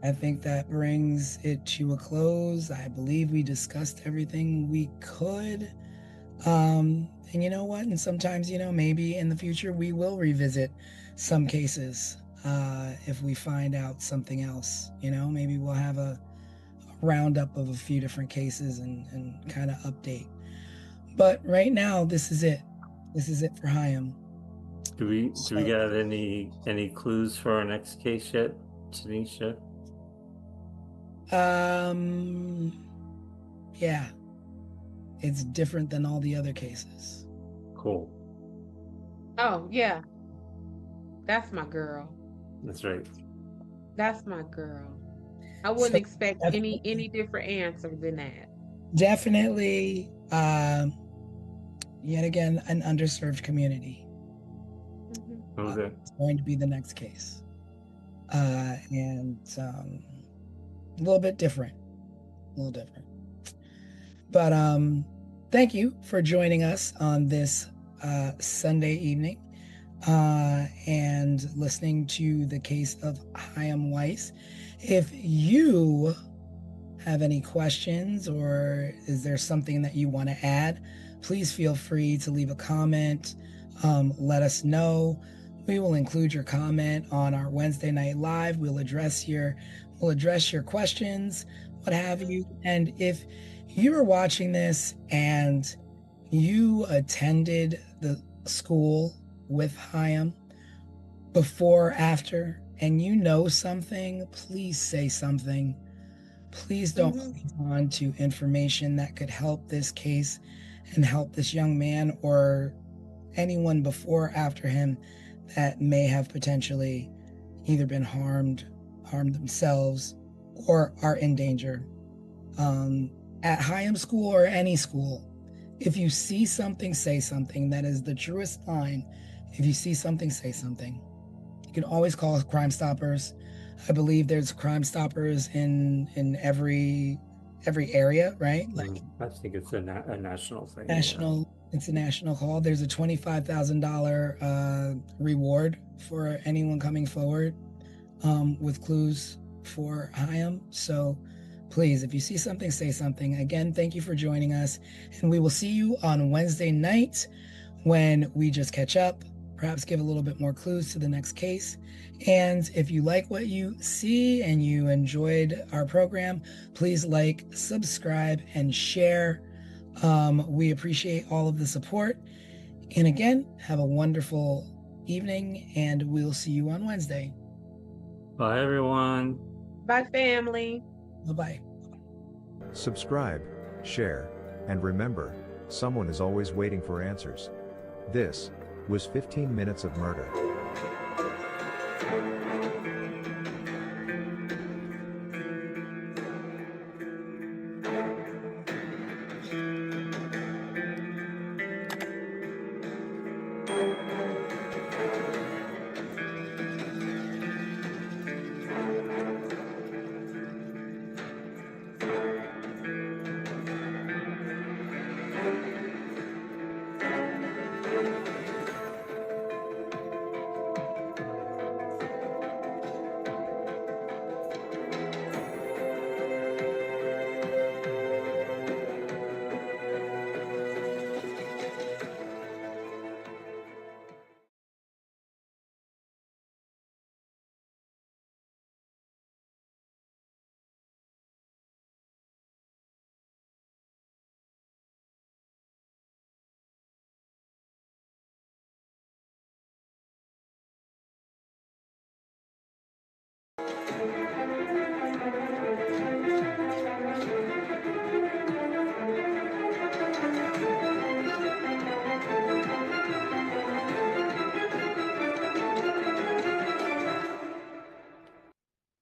I think that brings it to a close. I believe we discussed everything we could. And you know what? And sometimes, maybe in the future we will revisit some cases if we find out something else. Maybe we'll have a roundup of a few different cases and kind of update. But right now, this is it. This is it for Chaim. Do we get any clues for our next case yet, Tanisha? Yeah. It's different than all the other cases. Cool. Oh, yeah. That's my girl. That's right. That's my girl. I wouldn't expect any different answer than that. Definitely, yet again, an underserved community. Okay. It's going to be the next case. And a little bit different. But thank you for joining us on this Sunday evening and listening to the case of Chaim Weiss. If you have any questions or is there something that you want to add, please feel free to leave a comment. Let us know. We will include your comment on our Wednesday night live. We'll address your questions, what have you. And if you are watching this and you attended the school with Chaim before, after, and you know something, please say something. Please don't hold on to information that could help this case and help this young man or anyone before or after him that may have potentially either been harmed themselves, or are in danger. At Chaim school or any school, if you see something, say something. That is the truest line. If you see something, say something. You can always call Crime Stoppers. I believe there's Crime Stoppers in every area, right? Like I think it's a national thing. national. It's a national call. There's a $25,000 reward for anyone coming forward with clues for Hyam. So please, if you see something, say something. Again, thank you for joining us. And we will see you on Wednesday night when we just catch up, perhaps give a little bit more clues to the next case. And if you like what you see and you enjoyed our program, please like, subscribe, and share. We appreciate all of the support. And again, have a wonderful evening, and we'll see you on Wednesday. Bye, everyone. Bye, family. Bye-bye. Subscribe, share, and remember, someone is always waiting for answers. This was 15 Minutes of Murder.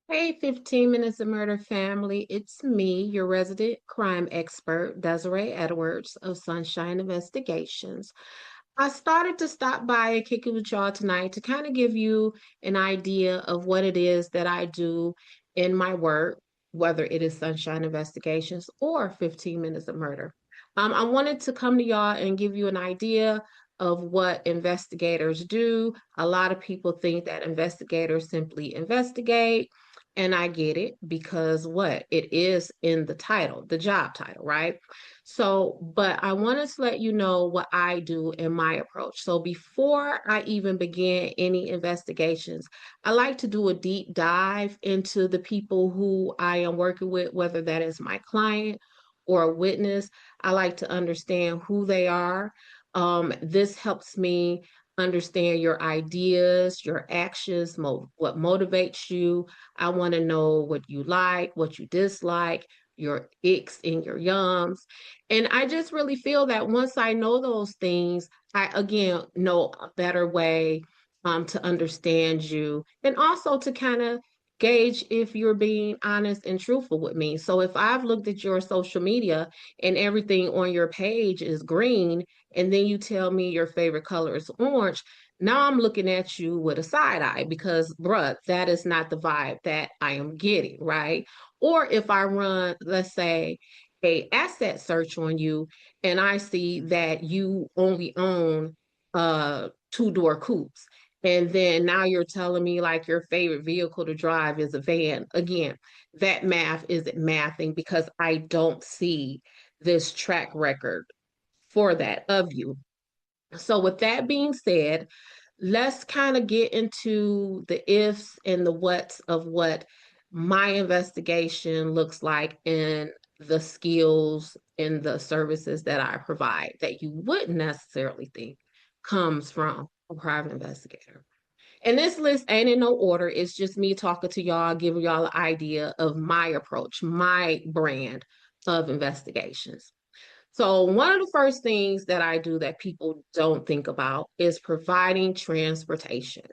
Hey, 15 Minutes of Murder family. It's me, your resident crime expert, Desiree Edwards of Sunshine Investigations. I started to stop by and kick it with y'all tonight to kind of give you an idea of what it is that I do in my work, whether it is Sunshine Investigations or 15 Minutes of Murder. I wanted to come to y'all and give you an idea of what investigators do. A lot of people think that investigators simply investigate, and I get it because what? It is in the title, the job title, right? So, but I wanted to let you know what I do in my approach. So, before I even begin any investigations, I like to do a deep dive into the people who I am working with, whether that is my client or a witness. I like to understand who they are. This helps me understand your ideas, your actions, what motivates you. I want to know what you like, what you dislike, your icks and your yums. And I just really feel that once I know those things, I again know a better way to understand you and also to kind of gauge if you're being honest and truthful with me. So if I've looked at your social media and everything on your page is green, and then you tell me your favorite color is orange, now I'm looking at you with a side eye because, bruh, that is not the vibe that I am getting, right? Or if I run, let's say, a asset search on you and I see that you only own two-door coupes. And then now you're telling me like your favorite vehicle to drive is a van. Again, that math isn't mathing because I don't see this track record for that of you. So with that being said, let's kind of get into the ifs and the whats of what my investigation looks like and the skills and the services that I provide that you wouldn't necessarily think comes from a private investigator. And this list ain't in no order. It's just me talking to y'all, giving y'all an idea of my approach, my brand of investigations. So, one of the first things that I do that people don't think about is providing transportation.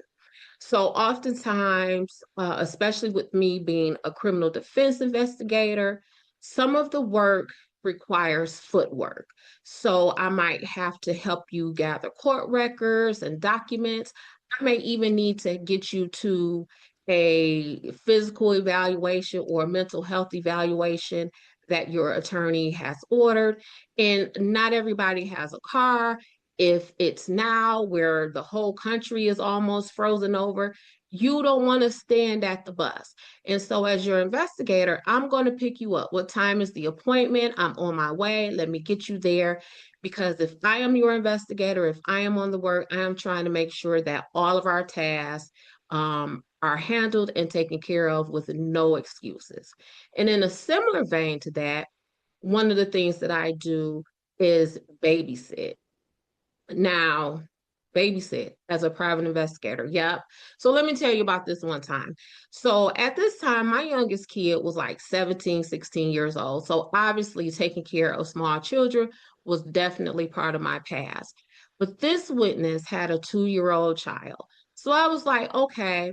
So, oftentimes, especially with me being a criminal defense investigator, some of the work requires footwork. So, I might have to help you gather court records and documents. I may even need to get you to a physical evaluation or a mental health evaluation that your attorney has ordered. And not everybody has a car. If it's now where the whole country is almost frozen over, you don't want to stand at the bus. And so, as your investigator, I'm going to pick you up. What time is the appointment? I'm on my way. Let me get you there. Because if I am your investigator, if I am on the work, I am trying to make sure that all of our tasks are handled and taken care of with no excuses. And in a similar vein to that, one of the things that I do is babysit. Now, babysit as a private investigator. Yep. So let me tell you about this one time. So at this time, my youngest kid was like 17, 16 years old. So obviously taking care of small children was definitely part of my past. But this witness had a 2-year-old child. So I was like, okay,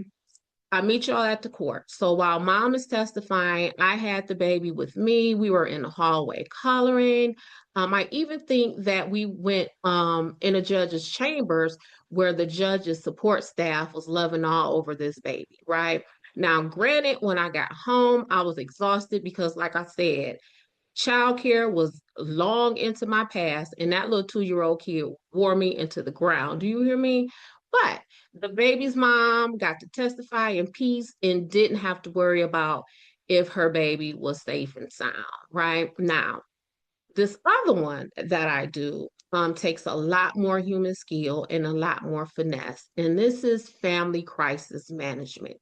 I meet y'all at the court. So while mom is testifying, I had the baby with me. We were in the hallway coloring. I even think that we went in a judge's chambers where the judge's support staff was loving all over this baby, right? Now, granted, when I got home, I was exhausted because, like I said, childcare was long into my past, and that little 2-year-old kid wore me into the ground. Do you hear me? But the baby's mom got to testify in peace and didn't have to worry about if her baby was safe and sound, right? Now, this other one that I do takes a lot more human skill and a lot more finesse, and this is family crisis management.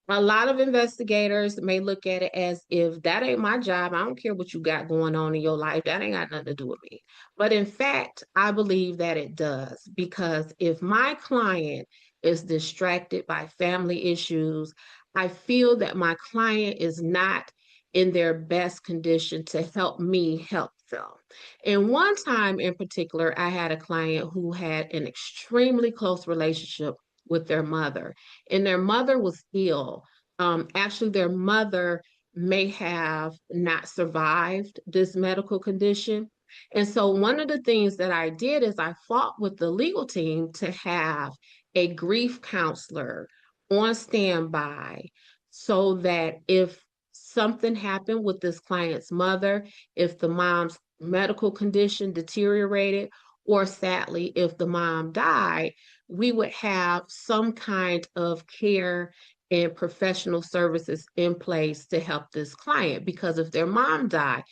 A lot of investigators may look at it as if that ain't my job. I don't care what you got going on in your life. That ain't got nothing to do with me. But in fact, I believe that it does because if my client is distracted by family issues, I feel that my client is not in their best condition to help me help them. And one time in particular, I had a client who had an extremely close relationship with their mother, and their mother was ill. Actually, their mother may have not survived this medical condition. And so, one of the things that I did is I fought with the legal team to have a grief counselor on standby so that if something happened with this client's mother, if the mom's medical condition deteriorated, or sadly, if the mom died, we would have some kind of care and professional services in place to help this client. Because if their mom died,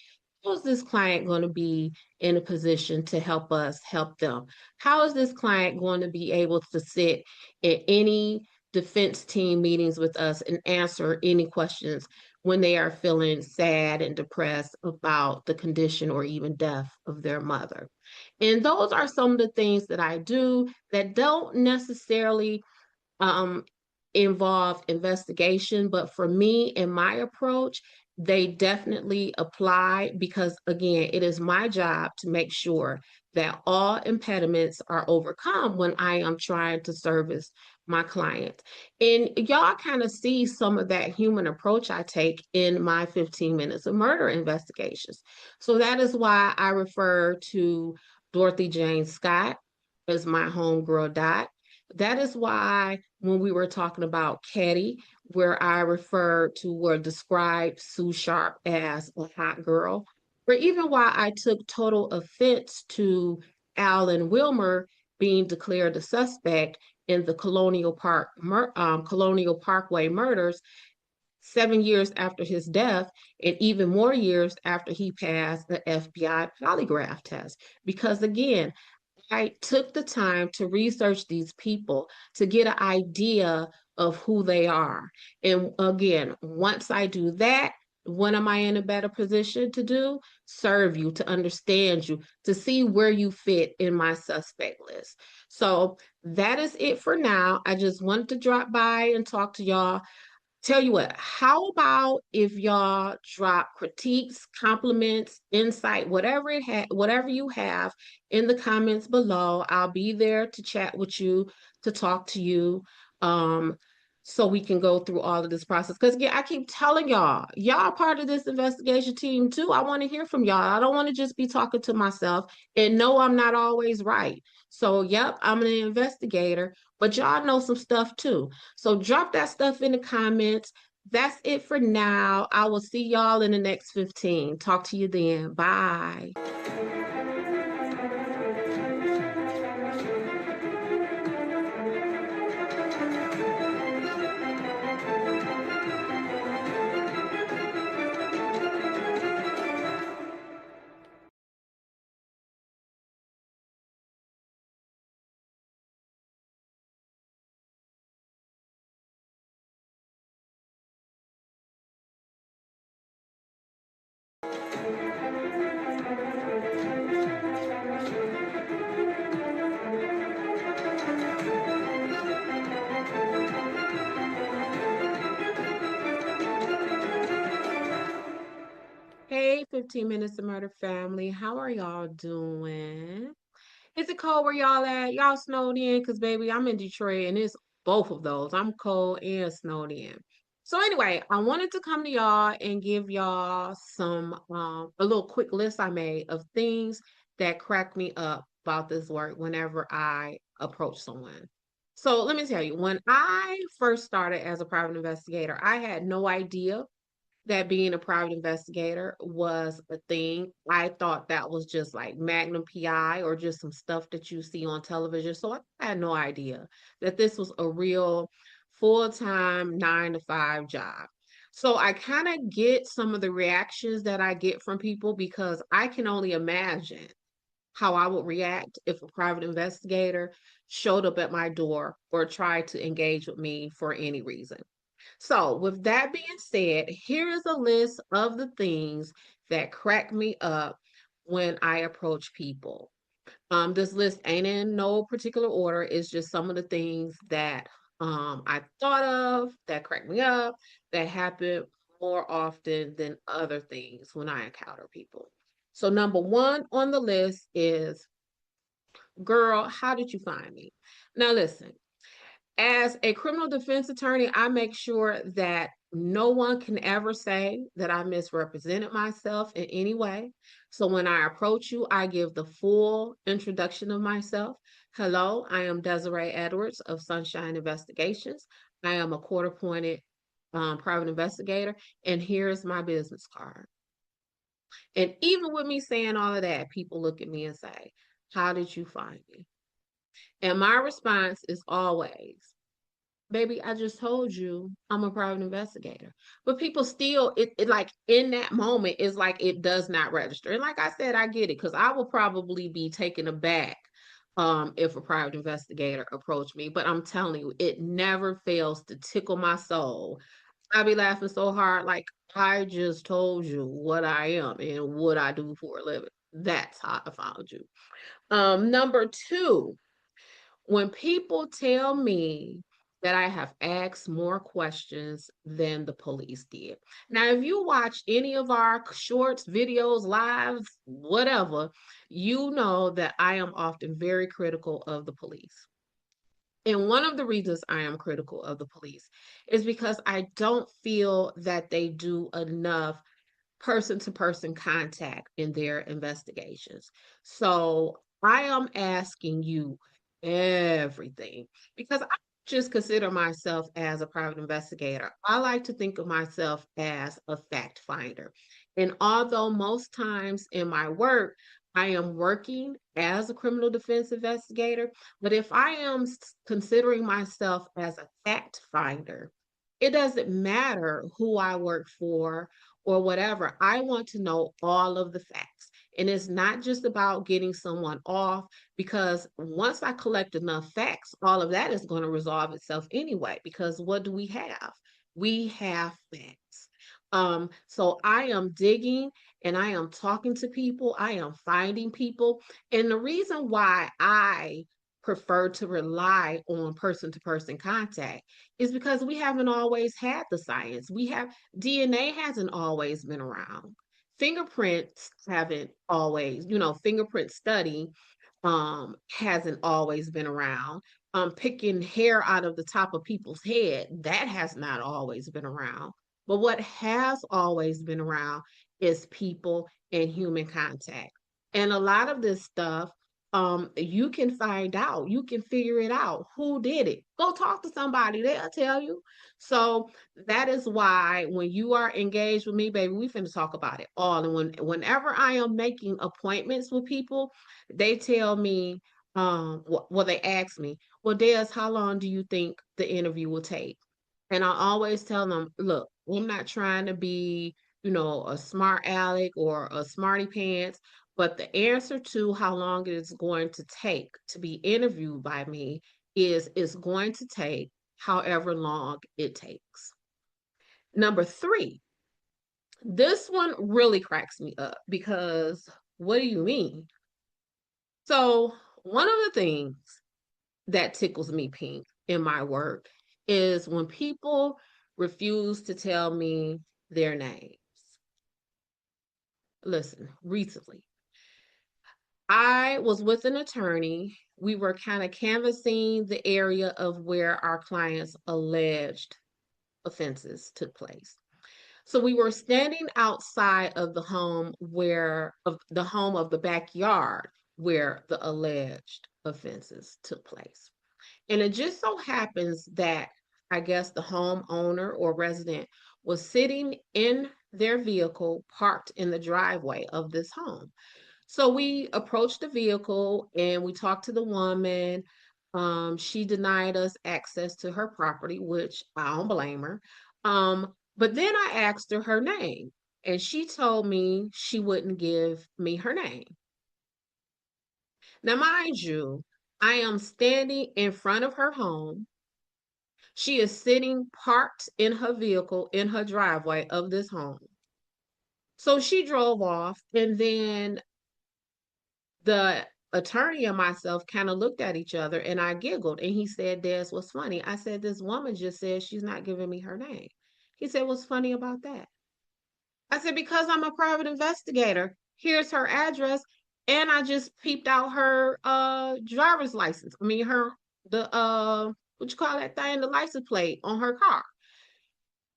how is this client going to be in a position to help us help them? How is this client going to be able to sit in any defense team meetings with us and answer any questions when they are feeling sad and depressed about the condition or even death of their mother? And those are some of the things that I do that don't necessarily um, involve investigation, but for me and my approach, they definitely apply because, again, it is my job to make sure that all impediments are overcome when I am trying to service my clients. And y'all kind of see some of that human approach I take in my 15 minutes of murder investigations. So that is why I refer to Dorothy Jane Scott as my homegirl Dot. That is why when we were talking about Caddy, where I referred to or described Sue Sharp as a hot girl, or even why I took total offense to Alan Wilmer being declared a suspect in the Colonial Parkway murders 7 years after his death, and even more years after he passed the FBI polygraph test. Because again, I took the time to research these people to get an idea of who they are. And again, once I do that, what am I in a better position to do? Serve you, to understand you, to see where you fit in my suspect list. So that is it for now. I just wanted to drop by and talk to y'all. Tell you what, how about if y'all drop critiques, compliments, insight, whatever you have in the comments below. I'll be there to chat with you, to talk to you, um, so we can go through all of this process. Because again, I keep telling y'all are part of this investigation team too. I want to hear from y'all. I don't want to just be talking to myself. And no, I'm not always right. So, yep, I'm an investigator, but y'all know some stuff too. So drop that stuff in the comments. That's it for now. I will see y'all in the next 15. Talk to you then. Bye. Hey, 15 Minutes of Murder family. How are y'all doing? Is it cold where y'all at? Y'all snowed in? Because, baby, I'm in Detroit and it's both of those. I'm cold and snowed in. So, anyway, I wanted to come to y'all and give y'all a little quick list I made of things that crack me up about this work whenever I approach someone. So, let me tell you, when I first started as a private investigator, I had no idea that being a private investigator was a thing. I thought that was just like Magnum PI or just some stuff that you see on television. So I had no idea that this was a real full-time 9 to 5 job. So I kind of get some of the reactions that I get from people because I can only imagine how I would react if a private investigator showed up at my door or tried to engage with me for any reason. So, with that being said, here is a list of the things that crack me up when I approach people. This list ain't in no particular order. It's just some of the things that I thought of that crack me up, that happen more often than other things when I encounter people. So, number one on the list is, girl, how did you find me? Now, listen, as a criminal defense attorney, I make sure that no one can ever say that I misrepresented myself in any way. So when I approach you, I give the full introduction of myself. Hello, I am Desiree Edwards of Sunshine Investigations. I am a court appointed private investigator, and here's my business card. And even with me saying all of that, people look at me and say, how did you find me? And my response is always, baby, I just told you I'm a private investigator. But people still, it like in that moment, it's like it does not register. And like I said, I get it because I will probably be taken aback if a private investigator approached me. But I'm telling you, it never fails to tickle my soul. I be laughing so hard, like I just told you what I am and what I do for a living. That's how I found you. Number two, when people tell me that I have asked more questions than the police did. Now, if you watch any of our shorts, videos, lives, whatever, you know that I am often very critical of the police. And one of the reasons I am critical of the police is because I don't feel that they do enough person to person contact in their investigations. So I am asking you everything because I just consider myself as a private investigator. I like to think of myself as a fact finder. And although most times in my work, I am working as a criminal defense investigator, but if I am considering myself as a fact finder, it doesn't matter who I work for or whatever. I want to know all of the facts. And it's not just about getting someone off, because once I collect enough facts, all of that is going to resolve itself anyway. Because what do we have? We have facts. So I am digging and I am talking to people, I am finding people. And the reason why I prefer to rely on person to person contact is because we haven't always had the science. We have DNA hasn't always been around. Fingerprints haven't always, fingerprint study hasn't always been around. Picking hair out of the top of people's head, that has not always been around. But what has always been around is people and human contact. And a lot of this stuff You can find out, you can figure it out. Who did it? Go talk to somebody, they'll tell you. So that is why when you are engaged with me, baby, we finna talk about it all. And whenever I am making appointments with people, they tell me, well, they ask me, well, Des, how long do you think the interview will take? And I always tell them, look, I'm not trying to be, a smart aleck or a smarty pants, but the answer to how long it is going to take to be interviewed by me is it's going to take however long it takes. Number three, this one really cracks me up because what do you mean? So, one of the things that tickles me pink in my work is when people refuse to tell me their names. Listen, recently, I was with an attorney. We were kind of canvassing the area of where our client's alleged offenses took place. So we were standing outside of the home of the backyard where the alleged offenses took place. And it just so happens that I guess the homeowner or resident was sitting in their vehicle parked in the driveway of this home. So we approached the vehicle and we talked to the woman. She denied us access to her property, which I don't blame her. But then I asked her name, and she told me she wouldn't give me her name. Now, mind you, I am standing in front of her home. She is sitting parked in her vehicle in her driveway of this home. So she drove off, and then the attorney and myself kind of looked at each other, and I giggled. And he said, Des, what's funny? I said, this woman just said she's not giving me her name. He said, what's funny about that? I said, because I'm a private investigator. Here's her address. And I just peeped out her driver's license. I mean, what you call that thing? The license plate on her car.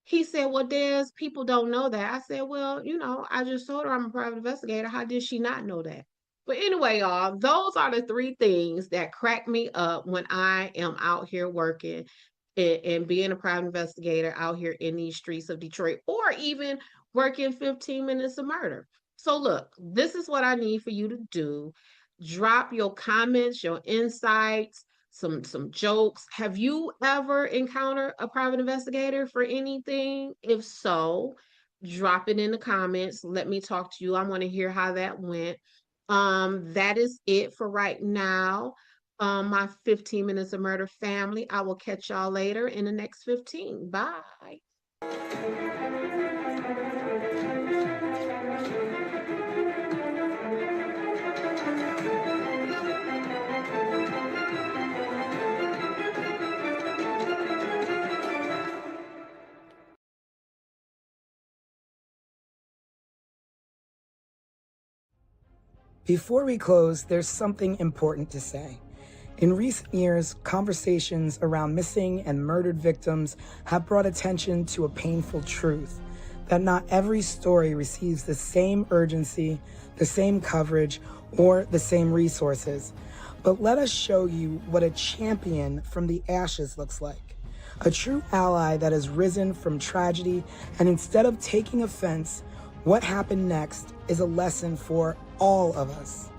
He said, well, Des, people don't know that. I said, well, I just told her I'm a private investigator. How did she not know that? But anyway, y'all, those are the three things that crack me up when I am out here working and being a private investigator out here in these streets of Detroit, or even working 15 minutes of murder. So look, this is what I need for you to do. Drop your comments, your insights, some jokes. Have you ever encountered a private investigator for anything? If so, drop it in the comments. Let me talk to you. I want to hear how that went. That is it for right now. My 15 minutes of murder family. I will catch y'all later in the next 15. Bye. Before we close, there's something important to say. In recent years, conversations around missing and murdered victims have brought attention to a painful truth, that not every story receives the same urgency, the same coverage, or the same resources. But let us show you what a champion from the ashes looks like. A true ally that has risen from tragedy, and instead of taking offense, what happened next is a lesson for all of us.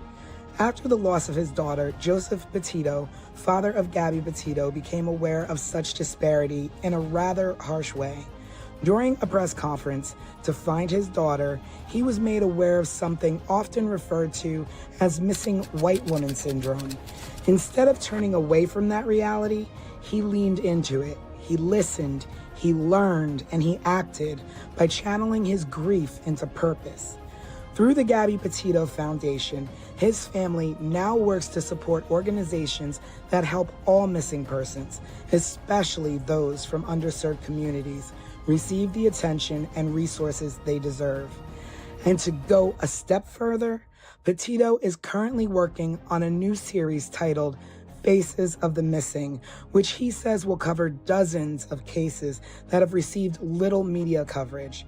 After the loss of his daughter, Joseph Petito, father of Gabby Petito, became aware of such disparity in a rather harsh way. During a press conference to find his daughter, he was made aware of something often referred to as missing white woman syndrome. Instead of turning away from that reality, he leaned into it. He listened, he learned, and he acted by channeling his grief into purpose. Through the Gabby Petito Foundation, his family now works to support organizations that help all missing persons, especially those from underserved communities, receive the attention and resources they deserve. And to go a step further, Petito is currently working on a new series titled Faces of the Missing, which he says will cover dozens of cases that have received little media coverage.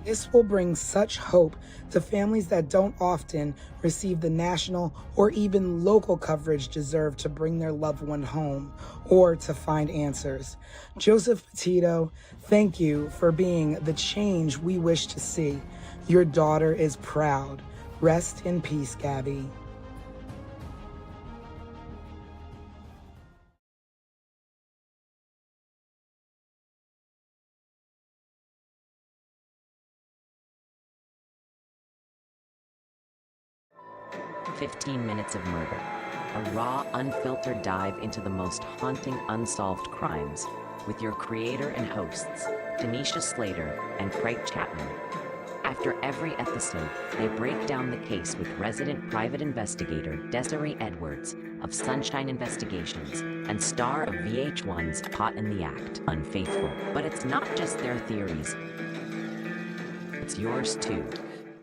This will bring such hope to families that don't often receive the national or even local coverage deserved to bring their loved one home or to find answers. Joseph Petito, thank you for being the change we wish to see. Your daughter is proud. Rest in peace, Gabby. "15 Minutes of Murder," a raw, unfiltered dive into the most haunting unsolved crimes with your creator and hosts, Tanisha Slater and Craig Chapman. After every episode, they break down the case with resident private investigator Desiree Edwards of Sunshine Investigations and star of VH1's Caught in the Act, Unfaithful. But it's not just their theories, it's yours too.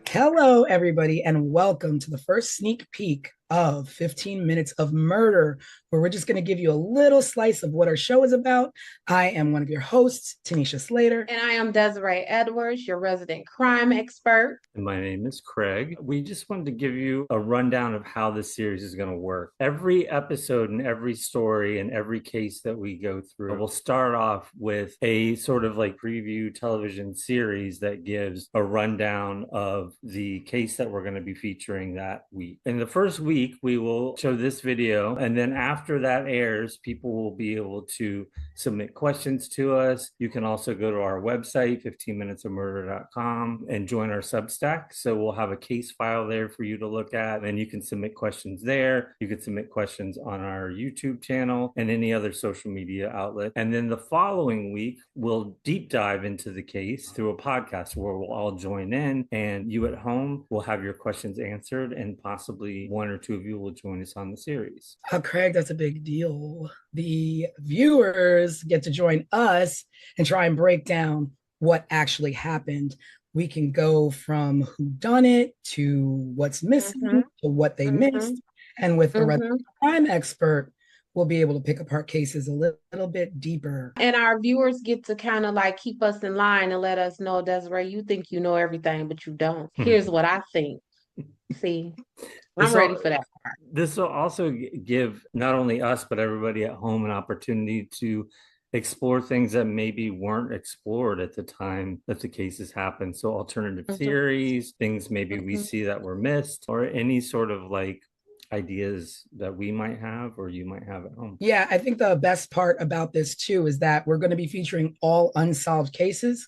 Hello, everybody, and welcome to the first sneak peek of 15 Minutes of Murder, where we're just going to give you a little slice of what our show is about. I am one of your hosts, Tanisha Slater. And I am Desiree Edwards, your resident crime expert. And my name is Craig. We just wanted to give you a rundown of how this series is going to work. Every episode and every story and every case that we go through will start off with a sort of like preview television series that gives a rundown of the case that we're going to be featuring that week. In the first week, we will show this video, and then after that airs, people will be able to submit questions to us. You can also go to our website, 15minutesofmurder.com, and join our Substack. So we'll have a case file there for you to look at, and you can submit questions there. You can submit questions on our YouTube channel and any other social media outlet. And then the following week, we'll deep dive into the case through a podcast where we'll all join in, and you at home will have your questions answered, and possibly one or two of you will join us on the series. Craig, that's a big deal. The viewers get to join us and try and break down what actually happened. We can go from who done it to what's missing to what they missed. And with the resident crime expert, we'll be able to pick apart cases a little bit deeper. And our viewers get to kind of like keep us in line and let us know, Desiree, you think you know everything, but you don't. Here's what I think. See, I'm ready for that part. This will also give not only us, but everybody at home an opportunity to explore things that maybe weren't explored at the time that the cases happened. So alternative theories, things maybe we see that were missed, or any sort of like ideas that we might have or you might have at home. Yeah, I think the best part about this too is that we're going to be featuring all unsolved cases.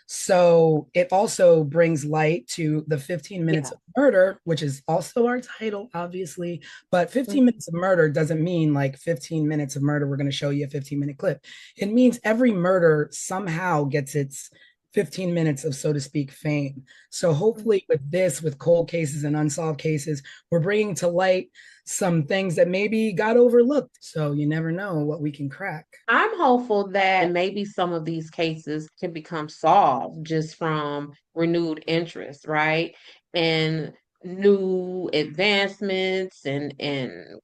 So it also brings light to the 15 Minutes of Murder, which is also our title, obviously. But 15 Minutes of Murder doesn't mean like 15 minutes of murder. We're going to show you a 15-minute clip. It means every murder somehow gets its 15 minutes of, so to speak, fame. So hopefully with this, with cold cases and unsolved cases, we're bringing to light some things that maybe got overlooked. So you never know what we can crack. I'm hopeful that maybe some of these cases can become solved just from renewed interest, right? And new advancements and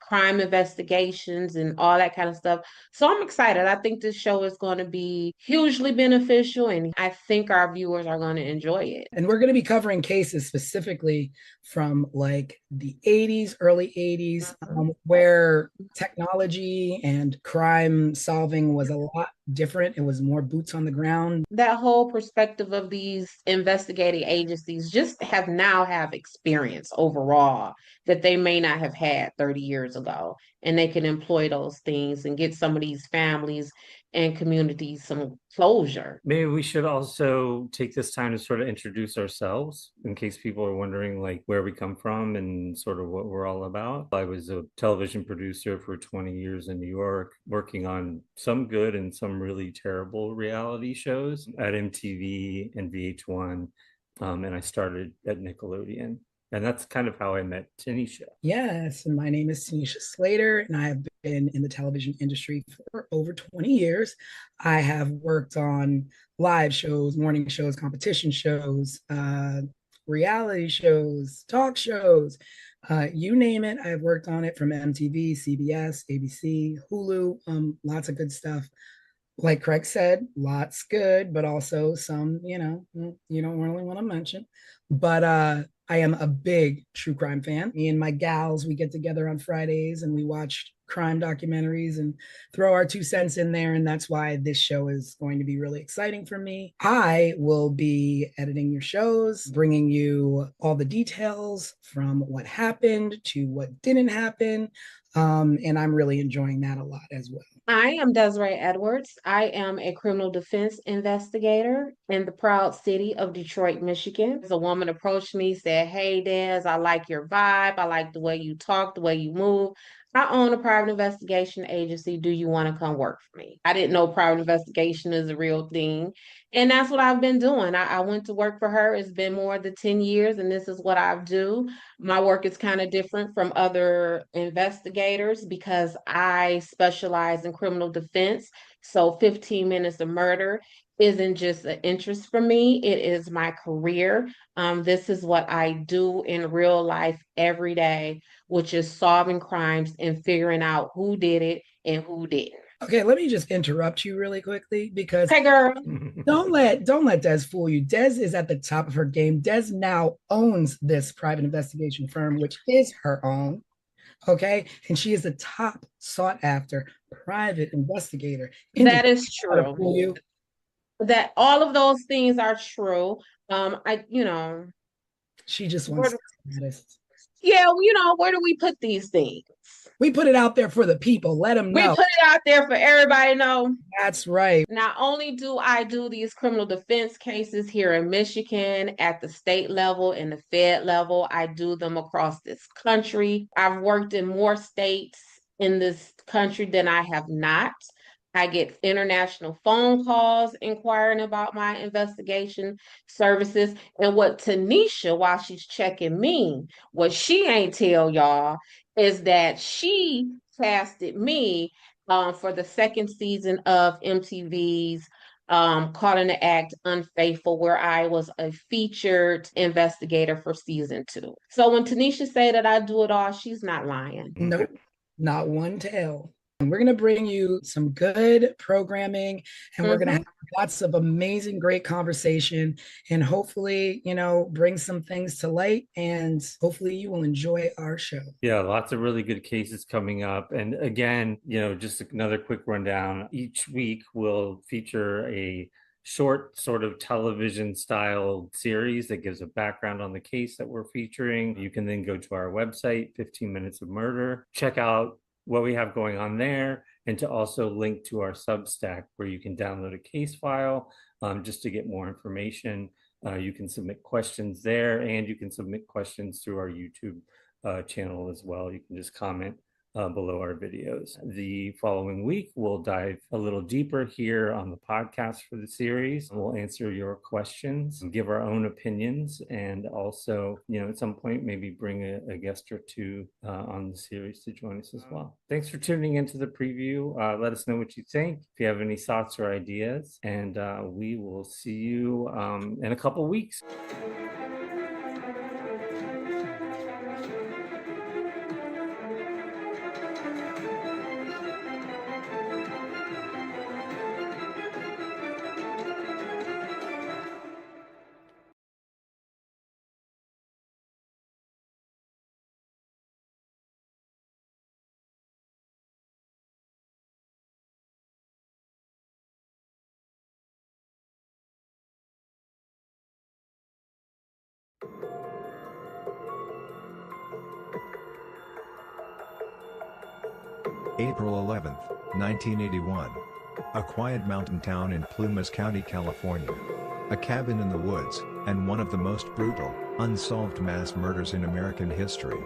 crime investigations and all that kind of stuff. So I'm excited. I think this show is going to be hugely beneficial, and I think our viewers are going to enjoy it. And we're going to be covering cases specifically from like the 80s, early 80s, where technology and crime solving was a lot different. It was more boots on the ground. That whole perspective of these investigating agencies just have experience overall that they may not have had 30 years ago, and they can employ those things and get some of these families and communities some closure. Maybe we should also take this time to sort of introduce ourselves in case people are wondering like where we come from and sort of what we're all about. I was a television producer for 20 years in New York, working on some good and some really terrible reality shows at MTV and VH1. And I started at Nickelodeon. And that's kind of how I met Tanisha. Yes, and my name is Tanisha Slater, and I have been in the television industry for over 20 years. I have worked on live shows, morning shows, competition shows, reality shows, talk shows, you name it. I've worked on it, from MTV, CBS, ABC, Hulu, lots of good stuff. Like Craig said, lots good, but also some, you don't really want to mention. But I am a big true crime fan. Me and my gals, we get together on Fridays and we watch crime documentaries and throw our 2 cents in there. And that's why this show is going to be really exciting for me. I will be editing your shows, bringing you all the details from what happened to what didn't happen. And I'm really enjoying that a lot as well. I am Desiree Edwards. I am a criminal defense investigator in the proud city of Detroit, Michigan. A woman approached me, said, "Hey, Des, I like your vibe. I like the way you talk, the way you move. I own a private investigation agency. Do you want to come work for me?" I didn't know private investigation is a real thing. And that's what I've been doing. I went to work for her. It's been more than 10 years, and this is what I do. My work is kind of different from other investigators because I specialize in criminal defense. So 15 minutes of murder isn't just an interest for me, it is my career. This is what I do in real life every day, which is solving crimes and figuring out who did it and who didn't. Okay, let me just interrupt you really quickly because Hey, girl. don't let Des fool you. Des is at the top of her game. Des now owns this private investigation firm, which is her own. Okay, and she is the top sought after private investigator. That is Fool true. you. That all of those things are true. I, She just where wants do- status. yeah, where do we put these things? We put it out there for the people. Let them We know. put it out there for everybody to know. That's right. Not only do I do these criminal defense cases here in Michigan at the state level and the Fed level, I do them across this country. I've worked in more states in this country than I have not. I get international phone calls inquiring about my investigation services. And what Tanisha, while she's checking me, what she ain't tell y'all is that she casted me for the second season of MTV's Caught in the Act Unfaithful, where I was a featured investigator for season 2. So when Tanisha say that I do it all, she's not lying. Nope, not one tell. And we're going to bring you some good programming and we're going to have lots of amazing, great conversation and hopefully, bring some things to light and hopefully you will enjoy our show. Yeah, lots of really good cases coming up. And again, just another quick rundown. Each week we'll feature a short sort of television style series that gives a background on the case that we're featuring. You can then go to our website, 15 Minutes of Murder, check out what we have going on there, and to also link to our Substack where you can download a case file just to get more information. You can submit questions there, and you can submit questions through our YouTube channel as well. You can just comment below our videos. The following week, we'll dive a little deeper here on the podcast for the series. We'll answer your questions, give our own opinions, and also, at some point, maybe bring a guest or two on the series to join us as well. Thanks for tuning into the preview. Let us know what you think, if you have any thoughts or ideas, and we will see you in a couple weeks. April 11, 1981. A quiet mountain town in Plumas County, California. A cabin in the woods, and one of the most brutal, unsolved mass murders in American history.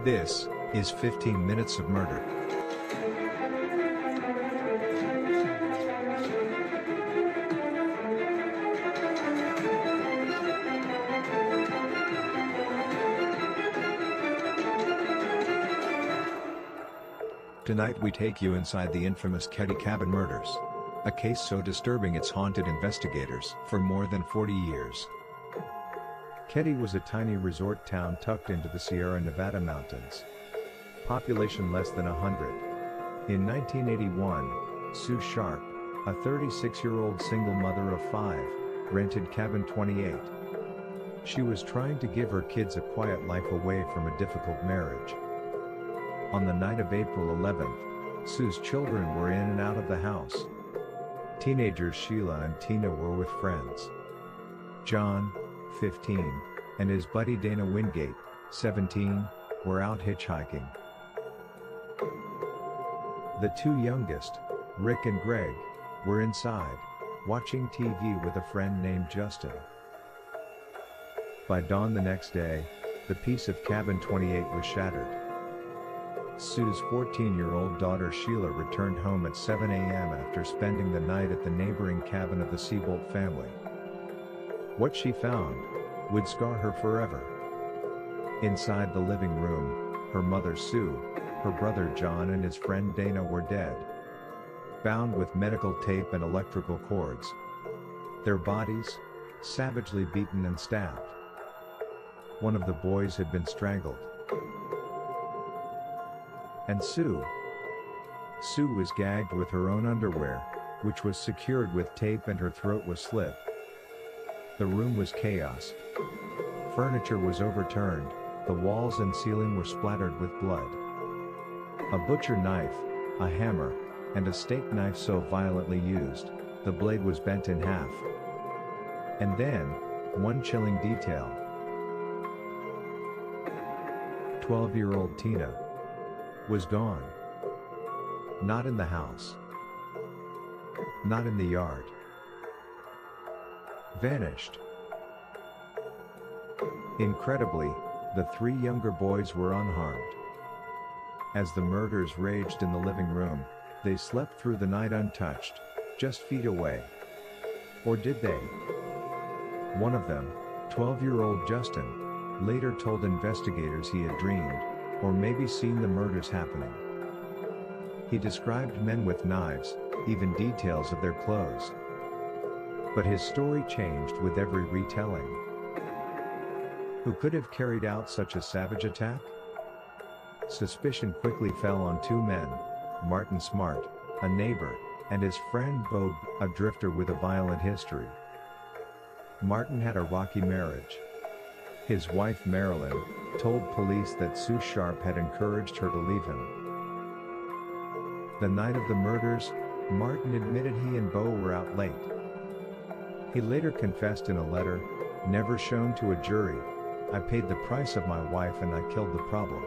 This is 15 Minutes of Murder. Tonight we take you inside the infamous Ketty Cabin murders. A case so disturbing it's haunted investigators for more than 40 years. Ketty was a tiny resort town tucked into the Sierra Nevada mountains. Population less than 100. In 1981, Sue Sharp, a 36-year-old single mother of 5, rented cabin 28. She was trying to give her kids a quiet life away from a difficult marriage. On the night of April 11th, Sue's children were in and out of the house. Teenagers Sheila and Tina were with friends. John, 15, and his buddy Dana Wingate, 17, were out hitchhiking. The two youngest, Rick and Greg, were inside, watching TV with a friend named Justin. By dawn the next day, the peace of cabin 28 was shattered. Sue's 14-year-old daughter Sheila returned home at 7 a.m. after spending the night at the neighboring cabin of the Seabolt family. What she found would scar her forever. Inside the living room, her mother Sue, her brother John and his friend Dana were dead, bound with medical tape and electrical cords. Their bodies, savagely beaten and stabbed. One of the boys had been strangled. And Sue was gagged with her own underwear, which was secured with tape, and her throat was slit. The room was chaos. Furniture was overturned, the walls and ceiling were splattered with blood. A butcher knife, a hammer, and a steak knife so violently used, the blade was bent in half. And then, one chilling detail. 12-year-old Tina was gone. Not in the house. Not in the yard. Vanished. Incredibly, the 3 younger boys were unharmed. As the murders raged in the living room, they slept through the night untouched, just feet away. Or did they? One of them, 12-year-old Justin, later told investigators he had dreamed, or maybe seen the murders happening. He described men with knives, even details of their clothes. But his story changed with every retelling. Who could have carried out such a savage attack? Suspicion quickly fell on 2 men, Martin Smart, a neighbor, and his friend Bo, a drifter with a violent history. Martin had a rocky marriage. His wife Marilyn told police that Sue Sharp had encouraged her to leave him. The night of the murders, Martin admitted he and Bo were out late. He later confessed in a letter, never shown to a jury, "I paid the price of my wife and I killed the problem."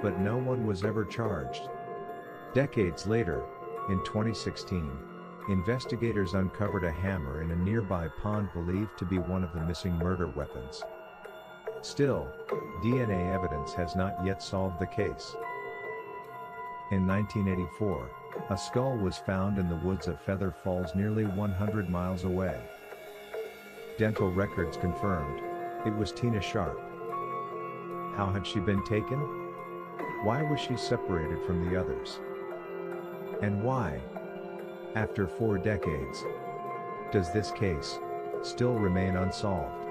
But no one was ever charged. Decades later, in 2016, investigators uncovered a hammer in a nearby pond believed to be one of the missing murder weapons. Still, DNA evidence has not yet solved the case. In 1984, a skull was found in the woods of Feather Falls nearly 100 miles away. Dental records confirmed it was Tina Sharp. How had she been taken? Why was she separated from the others? And why, after 4 decades, does this case still remain unsolved?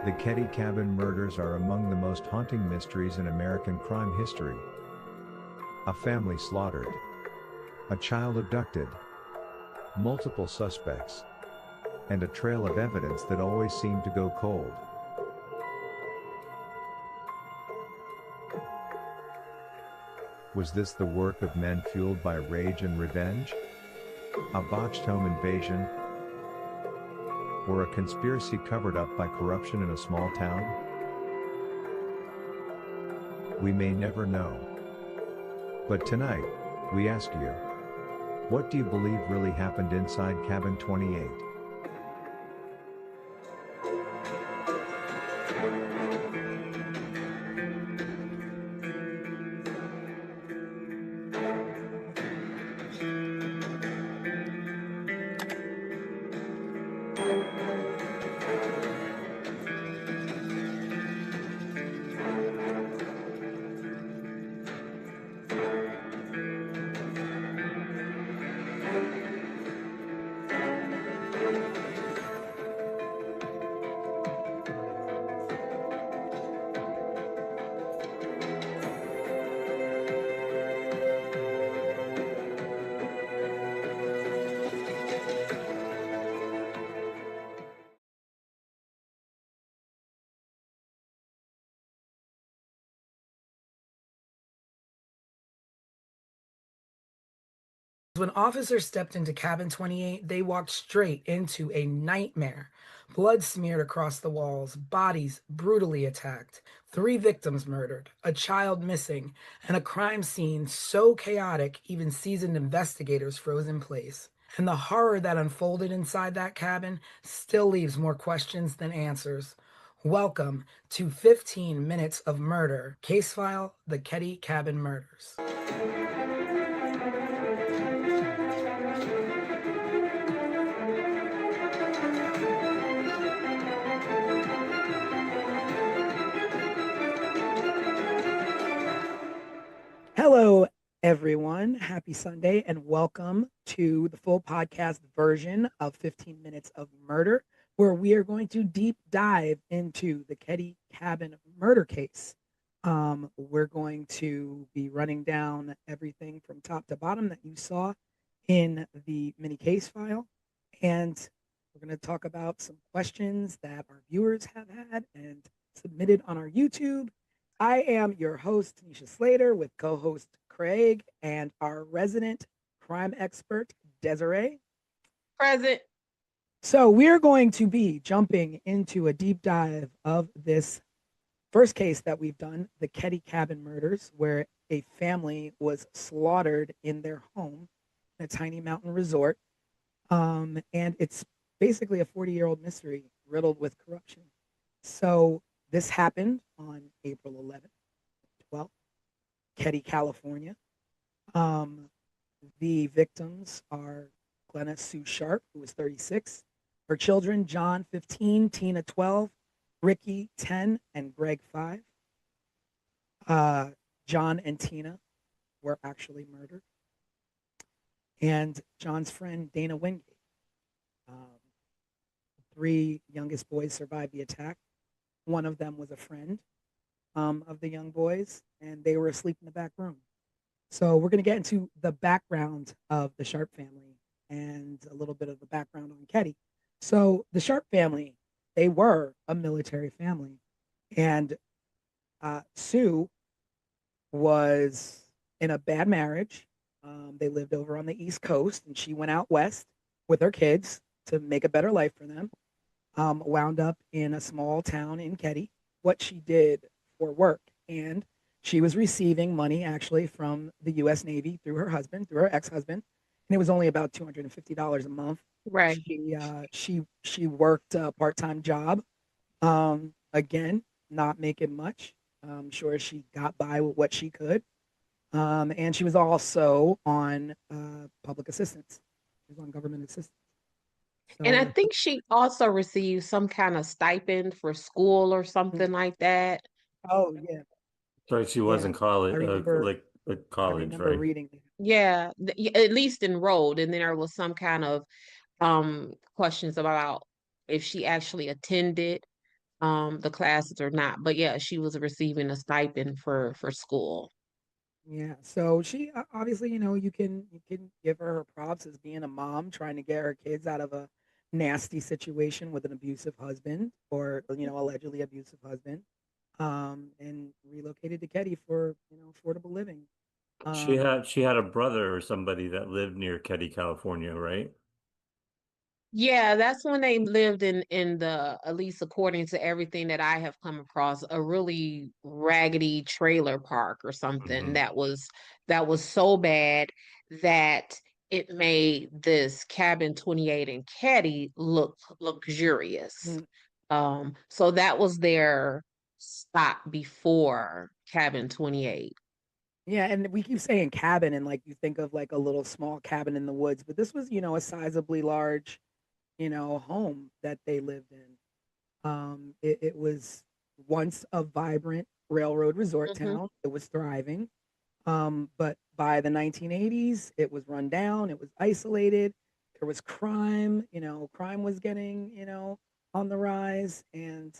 The Ketty Cabin murders are among the most haunting mysteries in American crime history. A family slaughtered. A child abducted. Multiple suspects. And a trail of evidence that always seemed to go cold. Was this the work of men fueled by rage and revenge? A botched home invasion? Or a conspiracy covered up by corruption in a small town? We may never know. But tonight, we ask you, what do you believe really happened inside cabin 28? When officers stepped into cabin 28, they walked straight into a nightmare. Blood smeared across the walls, bodies brutally attacked, 3 victims murdered, a child missing, and a crime scene so chaotic even seasoned investigators froze in place. And the horror that unfolded inside that cabin still leaves more questions than answers. Welcome to 15 Minutes of Murder, case file, the Ketty Cabin Murders. Hello, everyone. Happy Sunday, and welcome to the full podcast version of 15 Minutes of Murder, where we are going to deep dive into the Ketty Cabin murder case. We're going to be running down everything from top to bottom that you saw in the mini case file, and we're going to talk about some questions that our viewers have had and submitted on our YouTube. I am your host, Tanisha Slater, with co-host Craig and our resident crime expert, Desiree. Present. So we're going to be jumping into a deep dive of this first case that we've done, the Ketty Cabin murders, where a family was slaughtered in their home in a tiny mountain resort. And it's basically a 40-year-old mystery riddled with corruption. So this happened on April 11th, 12th, Ketty, California. The victims are Glenna Sue Sharp, who was 36. Her children, John, 15, Tina, 12, Ricky, 10, and Greg, 5. John and Tina were actually murdered. And John's friend, Dana Wingate. 3 youngest boys survived the attack. One of them was a friend of the young boys, and they were asleep in the back room. So we're going to get into the background of the Sharp family and a little bit of the background on Ketty. So the Sharp family, they were a military family, and Sue was in a bad marriage. They lived over on the East Coast, and she went out west with her kids to make a better life for them. Wound up in a small town in Ketty, what she did for work. And she was receiving money actually from the U.S. Navy through her husband, through her ex-husband. And it was only about $250 a month. Right. She worked a part-time job. Again, not making much. I'm sure she got by with what she could. And she was also on public assistance. She was on government assistance. And I So, think she also received some kind of stipend for school or something like that. oh yeah, So she was yeah. in college, I remember. I college, remember right? reading. Yeah, at least enrolled. And then there was some kind of questions about if she actually attended the classes or not. But yeah, she was receiving a stipend for school. Yeah. So she obviously, you can give her props as being a mom trying to get her kids out of a nasty situation with an abusive husband or allegedly abusive husband, and relocated to Ketty for affordable living. Um, She had a brother or somebody that lived near Ketty, California, right? Yeah, that's when they lived in the, at least according to everything that I have come across, a really raggedy trailer park or something Hmm. that was so bad that it made this cabin 28 in Caddy look luxurious. mm, So that was their stop before cabin 28. yeah, and we keep saying cabin, and like you think of like a little small cabin in the woods, but this was a sizably large home that they lived in. It was once a vibrant railroad resort Hmm. town. It was thriving. But by the 1980s, it was run down. It was isolated. There was crime. Crime was getting, on the rise, and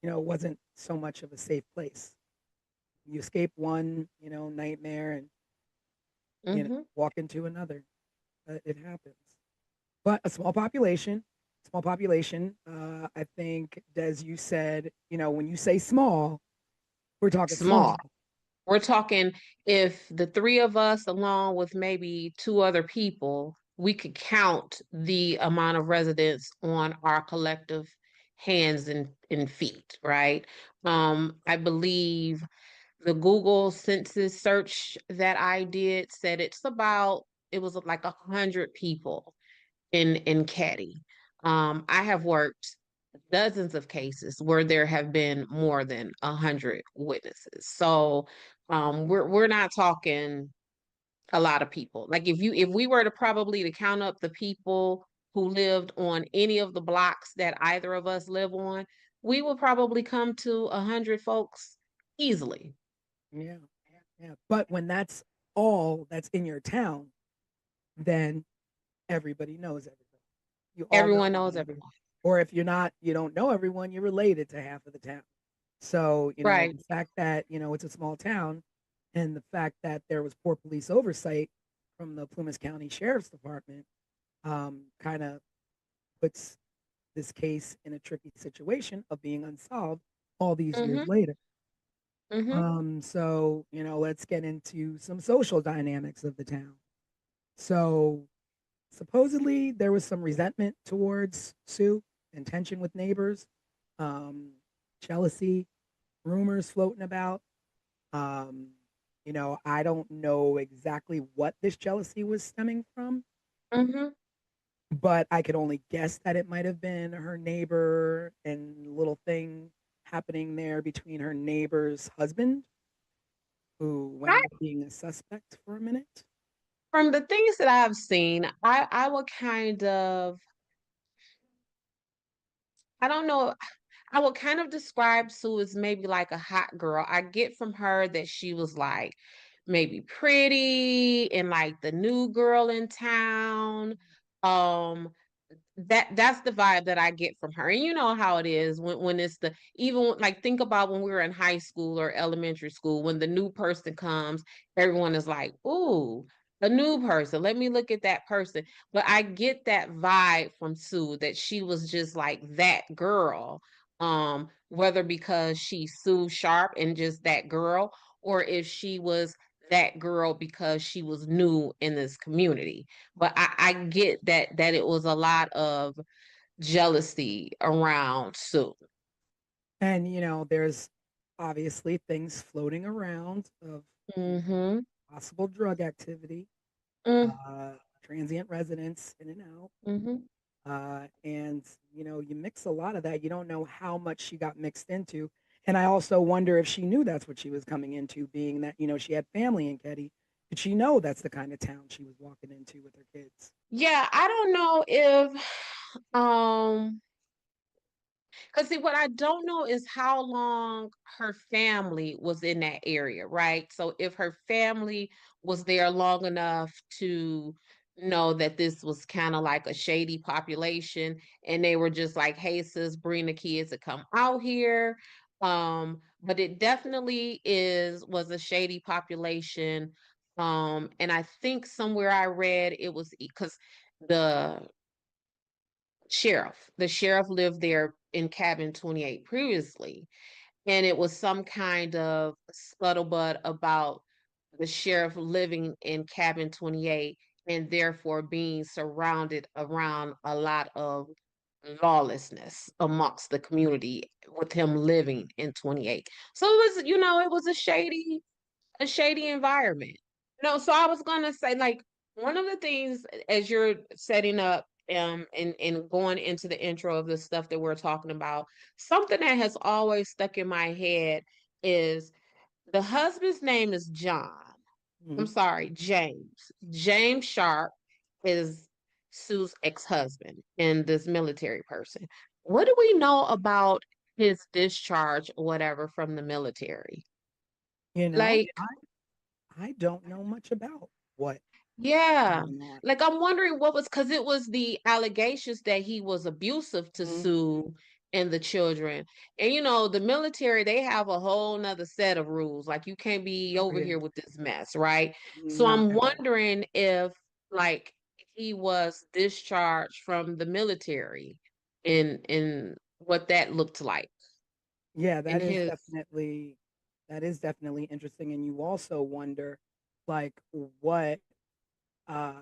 it wasn't so much of a safe place. You escape one, nightmare, and Hmm. walk into another. It happens. But a small population. I think, Des, you said, when you say small, we're talking Small. small. We're talking if the three of us, along with maybe two other people, we could count the amount of residents on our collective hands and feet, right? I believe the Google census search that I did said it was like 100 people in Caddy. I have worked dozens of cases where there have been more than 100 witnesses. So we're not talking a lot of people. Like if we were to probably to count up the people who lived on any of the blocks that either of us live on, we would probably come to 100 folks easily. Yeah, yeah. But when that's all that's in your town, then everybody knows everybody. You all know Everyone knows everybody. everyone. Or if you don't know everyone, you're related to half of the town. So, Right. the fact that, it's a small town and the fact that there was poor police oversight from the Plymouth County Sheriff's Department kind of puts this case in a tricky situation of being unsolved all these years Mm-hmm. later. Mm-hmm. So, let's get into some social dynamics of the town. So, supposedly there was some resentment towards Sue and tension with neighbors, um, jealousy, rumors floating about. Um, I don't know exactly what this jealousy was stemming from, Mm-hmm. but I could only guess that it might have been her neighbor and little thing happening there between her neighbor's husband, who wound up being a suspect for a minute. From the things that I've seen, I would kind of, I don't know, I would kind of describe Sue as maybe like a hot girl. I get from her that she was like maybe pretty and like the new girl in town. Um, that's the vibe that I get from her. And you know how it is when it's the even like think about when we were in high school or elementary school, when the new person comes, everyone is like, ooh, a new person. Let me look at that person. But I get that vibe from Sue that she was just like that girl. Whether because she's Sue Sharp and just that girl, or if she was that girl because she was new in this community. But I get that it was a lot of jealousy around Sue. And, there's obviously things floating around of Mm-hmm. possible drug activity, Mm, uh, transient residents in and out. mm-hmm. And, you mix a lot of that. You don't know how much she got mixed into. And I also wonder if she knew that's what she was coming into, being that, she had family in Ketty. Did she know that's the kind of town she was walking into with her kids? Yeah, I don't know if because see, what I don't know is how long her family was in that area, right? So if her family was there long enough to know that this was kind of like a shady population, and they were just like, "Hey, sis, bring the kids to come out here." But it definitely was a shady population. And I think somewhere I read it was because the the sheriff lived there in cabin 28 previously, and it was some kind of scuttlebutt about the sheriff living in cabin 28 and therefore being surrounded around a lot of lawlessness amongst the community with him living in 28. So it was a shady environment. No, so I was gonna say, like, one of the things as you're setting up and going into the intro of the stuff that we're talking about, something that has always stuck in my head is the husband's name is John. I'm Mhm. sorry, James. James Sharp is Sue's ex-husband and this military person. What do we know about his discharge or whatever from the military? You know, Like, I don't know much about what yeah. went on. Like I'm wondering what was because it was the allegations that he was abusive to Mhm. Sue and the children. And the military, they have a whole nother set of rules. Like you can't be Oh, over yeah. here with this mess, right? So Not I'm at all. wondering if like he was discharged from the military in what that looked like Yeah, in that is his definitely That is definitely interesting. And you also wonder, like, what uh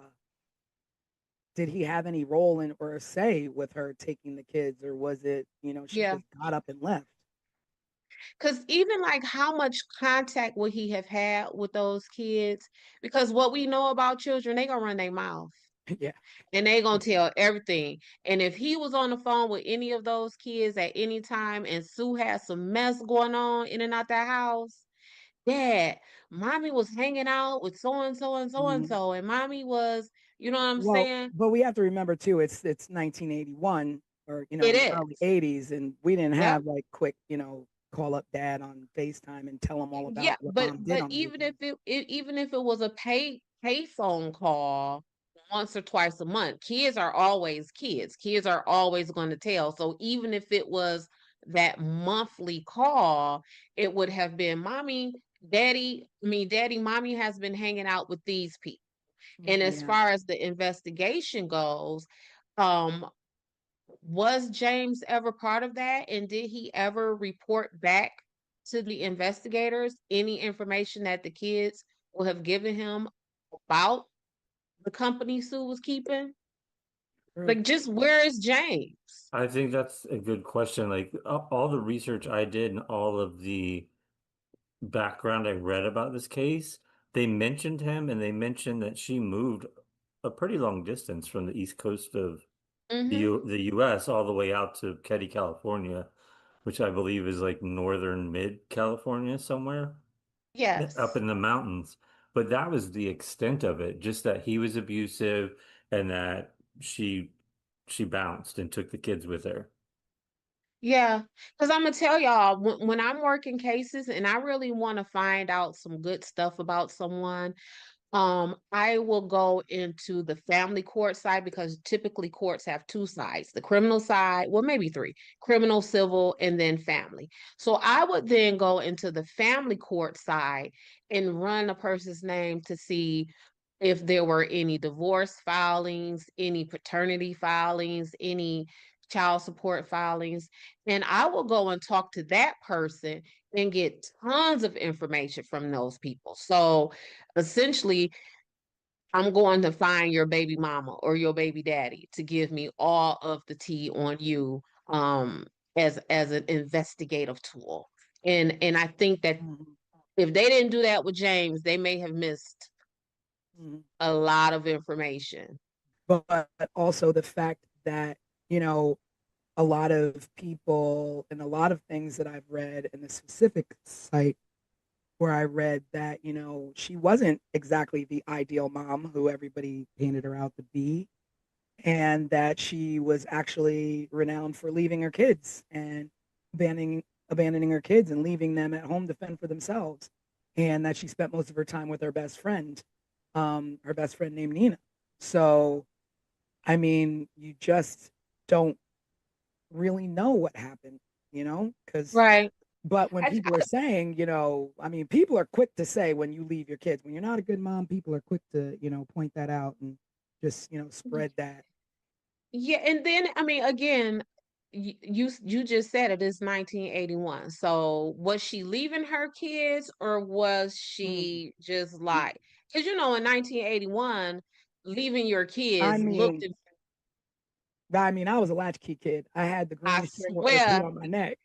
did he have any role in or say with her taking the kids, or was it, she Yeah. just got up and left? Because even like how much contact would he have had with those kids? Because what we know about children, they gonna run their mouth Yeah. and they gonna tell everything. And if he was on the phone with any of those kids at any time and Sue had some mess going on in and out that house, Dad, mommy was hanging out with so and so and so and Mhm. so, and mommy was, you know what I'm Well, saying? but we have to remember too, it's 1981, or It in the early is. 80s, and we didn't Yep. have like quick, call up dad on FaceTime and tell him all Yeah, about what but mom did but on the even if weekend. even if it was a pay phone call once or twice a month, kids are always kids. Kids are always going to tell. So even if it was that monthly call, it would have been mommy, daddy, mommy has been hanging out with these people. And as Yeah. far as the investigation goes, um, was James ever part of that? And did he ever report back to the investigators any information that the kids will have given him about the company Sue was keeping? True. Like, just where is James? I think that's a good question. Like all the research I did and all of the background I read about this case, they mentioned him and they mentioned that she moved a pretty long distance from the east coast of Mm-hmm. the US all the way out to Keddie, California, which I believe is like northern mid California somewhere up Yes. in the mountains. But that was the extent of it, just that he was abusive and that she bounced and took the kids with her. Yeah. Because I'm gonna tell y'all, when I'm working cases and I really want to find out some good stuff about someone, I will go into the family court side because typically courts have two sides, the criminal side, well, maybe three, criminal, civil, and then family. So I would then go into the family court side and run a person's name to see if there were any divorce filings, any paternity filings, any child support filings. And I will go and talk to that person and get tons of information from those people. So essentially, I'm going to find your baby mama or your baby daddy to give me all of the tea on you as an investigative tool. And I think that Mhm. if they didn't do that with James, they may have missed Mhm. a lot of information. But also the fact that, you know, a lot of people and a lot of things that I've read in the specific site where I read that, she wasn't exactly the ideal mom who everybody painted her out to be, and that she was actually renowned for leaving her kids and abandoning her kids and leaving them at home to fend for themselves, and that she spent most of her time with her best friend named Nina. So, I mean, you just don't really know what happened, because Right. but when I, people are saying, I mean, people are quick to say when you leave your kids, when you're not a good mom, people are quick to, point that out and just, spread that. yeah, and then I mean, again, you just said it is 1981. So was she leaving her kids or was Mm. she just like, because in 1981, leaving your I kids looked, mean, I was a latchkey kid. I had the I green string with OP swear, on my neck.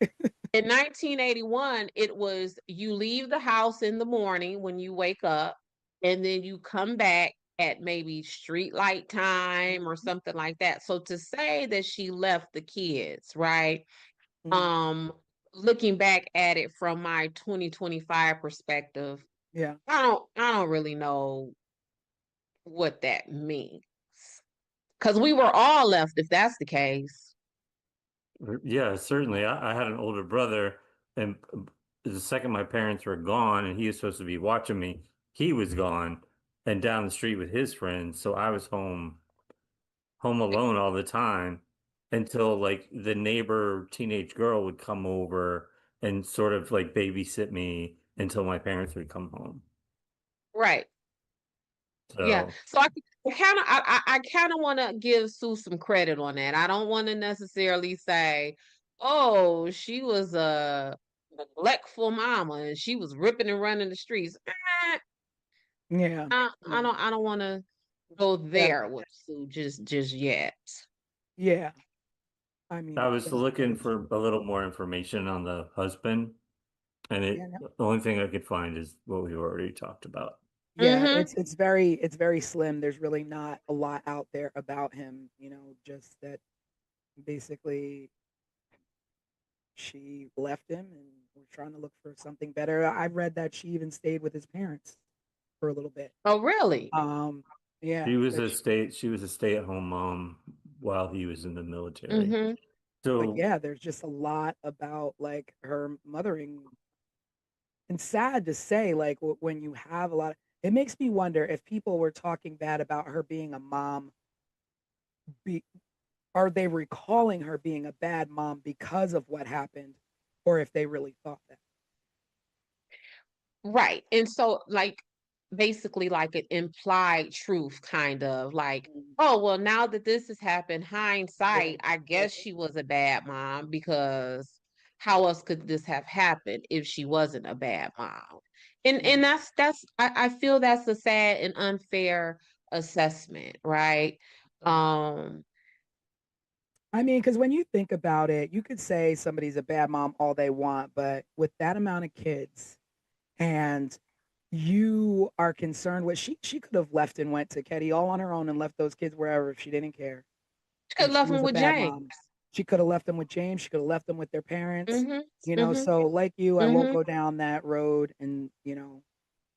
in 1981, it was you leave the house in the morning when you wake up, and then you come back at maybe street light time or something like that. So to say that she left the kids, right? Mm. Um, Looking back at it from my 2025 perspective, Yeah. I don't really know what that means. Because we were all left if that's the case. Yeah, certainly. I had an older brother, and the second my parents were gone, and he was supposed to be watching me, he was gone and down the street with his friends. So I was home alone all the time until like the neighbor teenage girl would come over and sort of like babysit me until my parents would come home. Right. Yeah. So So I kind of want to give Sue some credit on that. I don't want to necessarily say, oh, she was a neglectful mama and she was ripping and running the streets. Yeah. I don't want to go Yeah. there with Sue just yet. Yeah. I I mean, was that's looking true. for a little more information on the husband, and Yeah, no. the only thing I could find is what we've already talked about. Yeah, Mm-hmm. it's very slim. There's really not a lot out there about him, just that basically she left him and was trying to look for something better. I read that she even stayed with his parents for a little bit. Oh, really? Yeah, She was a stay-at-home mom while he was in the military. Mm-hmm. but So yeah, there's just a lot about like her mothering, and sad to say, like when you have a lot, it makes me wonder if people were talking bad about her being a mom, be are they recalling her being a bad mom because of what happened, or if they really thought that. Right. And so, like, basically, like an implied truth, kind of like, Mm. oh, well, now that this has happened, Yeah, hindsight, I yeah, guess she was a bad mom because how else could this have happened if she wasn't a bad mom? yeah. And I feel that's a sad and unfair assessment, right? Um, I mean, because when you think about it, you could say somebody's a bad mom all they want, but with that amount of kids, and you are concerned with, she could have left and went to Ketty all on her own and left those kids wherever if she didn't care. she could If have she left him was a with bad James. mom, she could have left them with James. She could have left them with their parents. Mm-hmm. Mm-hmm. So like you, I won't Mm-hmm. go down that road and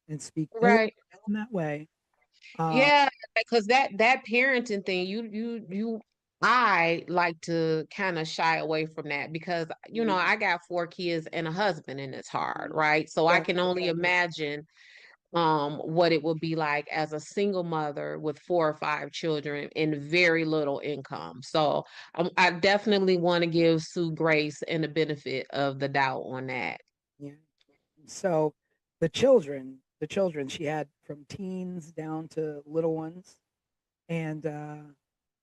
and speak ill Right. in that way. Um, Yeah, because that parenting thing, I like to kind of shy away from that because mm, I got 4 kids and a husband and it's hard, mm, right? So I yeah, can only imagine what it would be like as a single mother with 4 or 5 children and very little income. So I definitely want to give Sue grace and the benefit of the doubt on that. yeah. So the children she had from teens down to little ones, and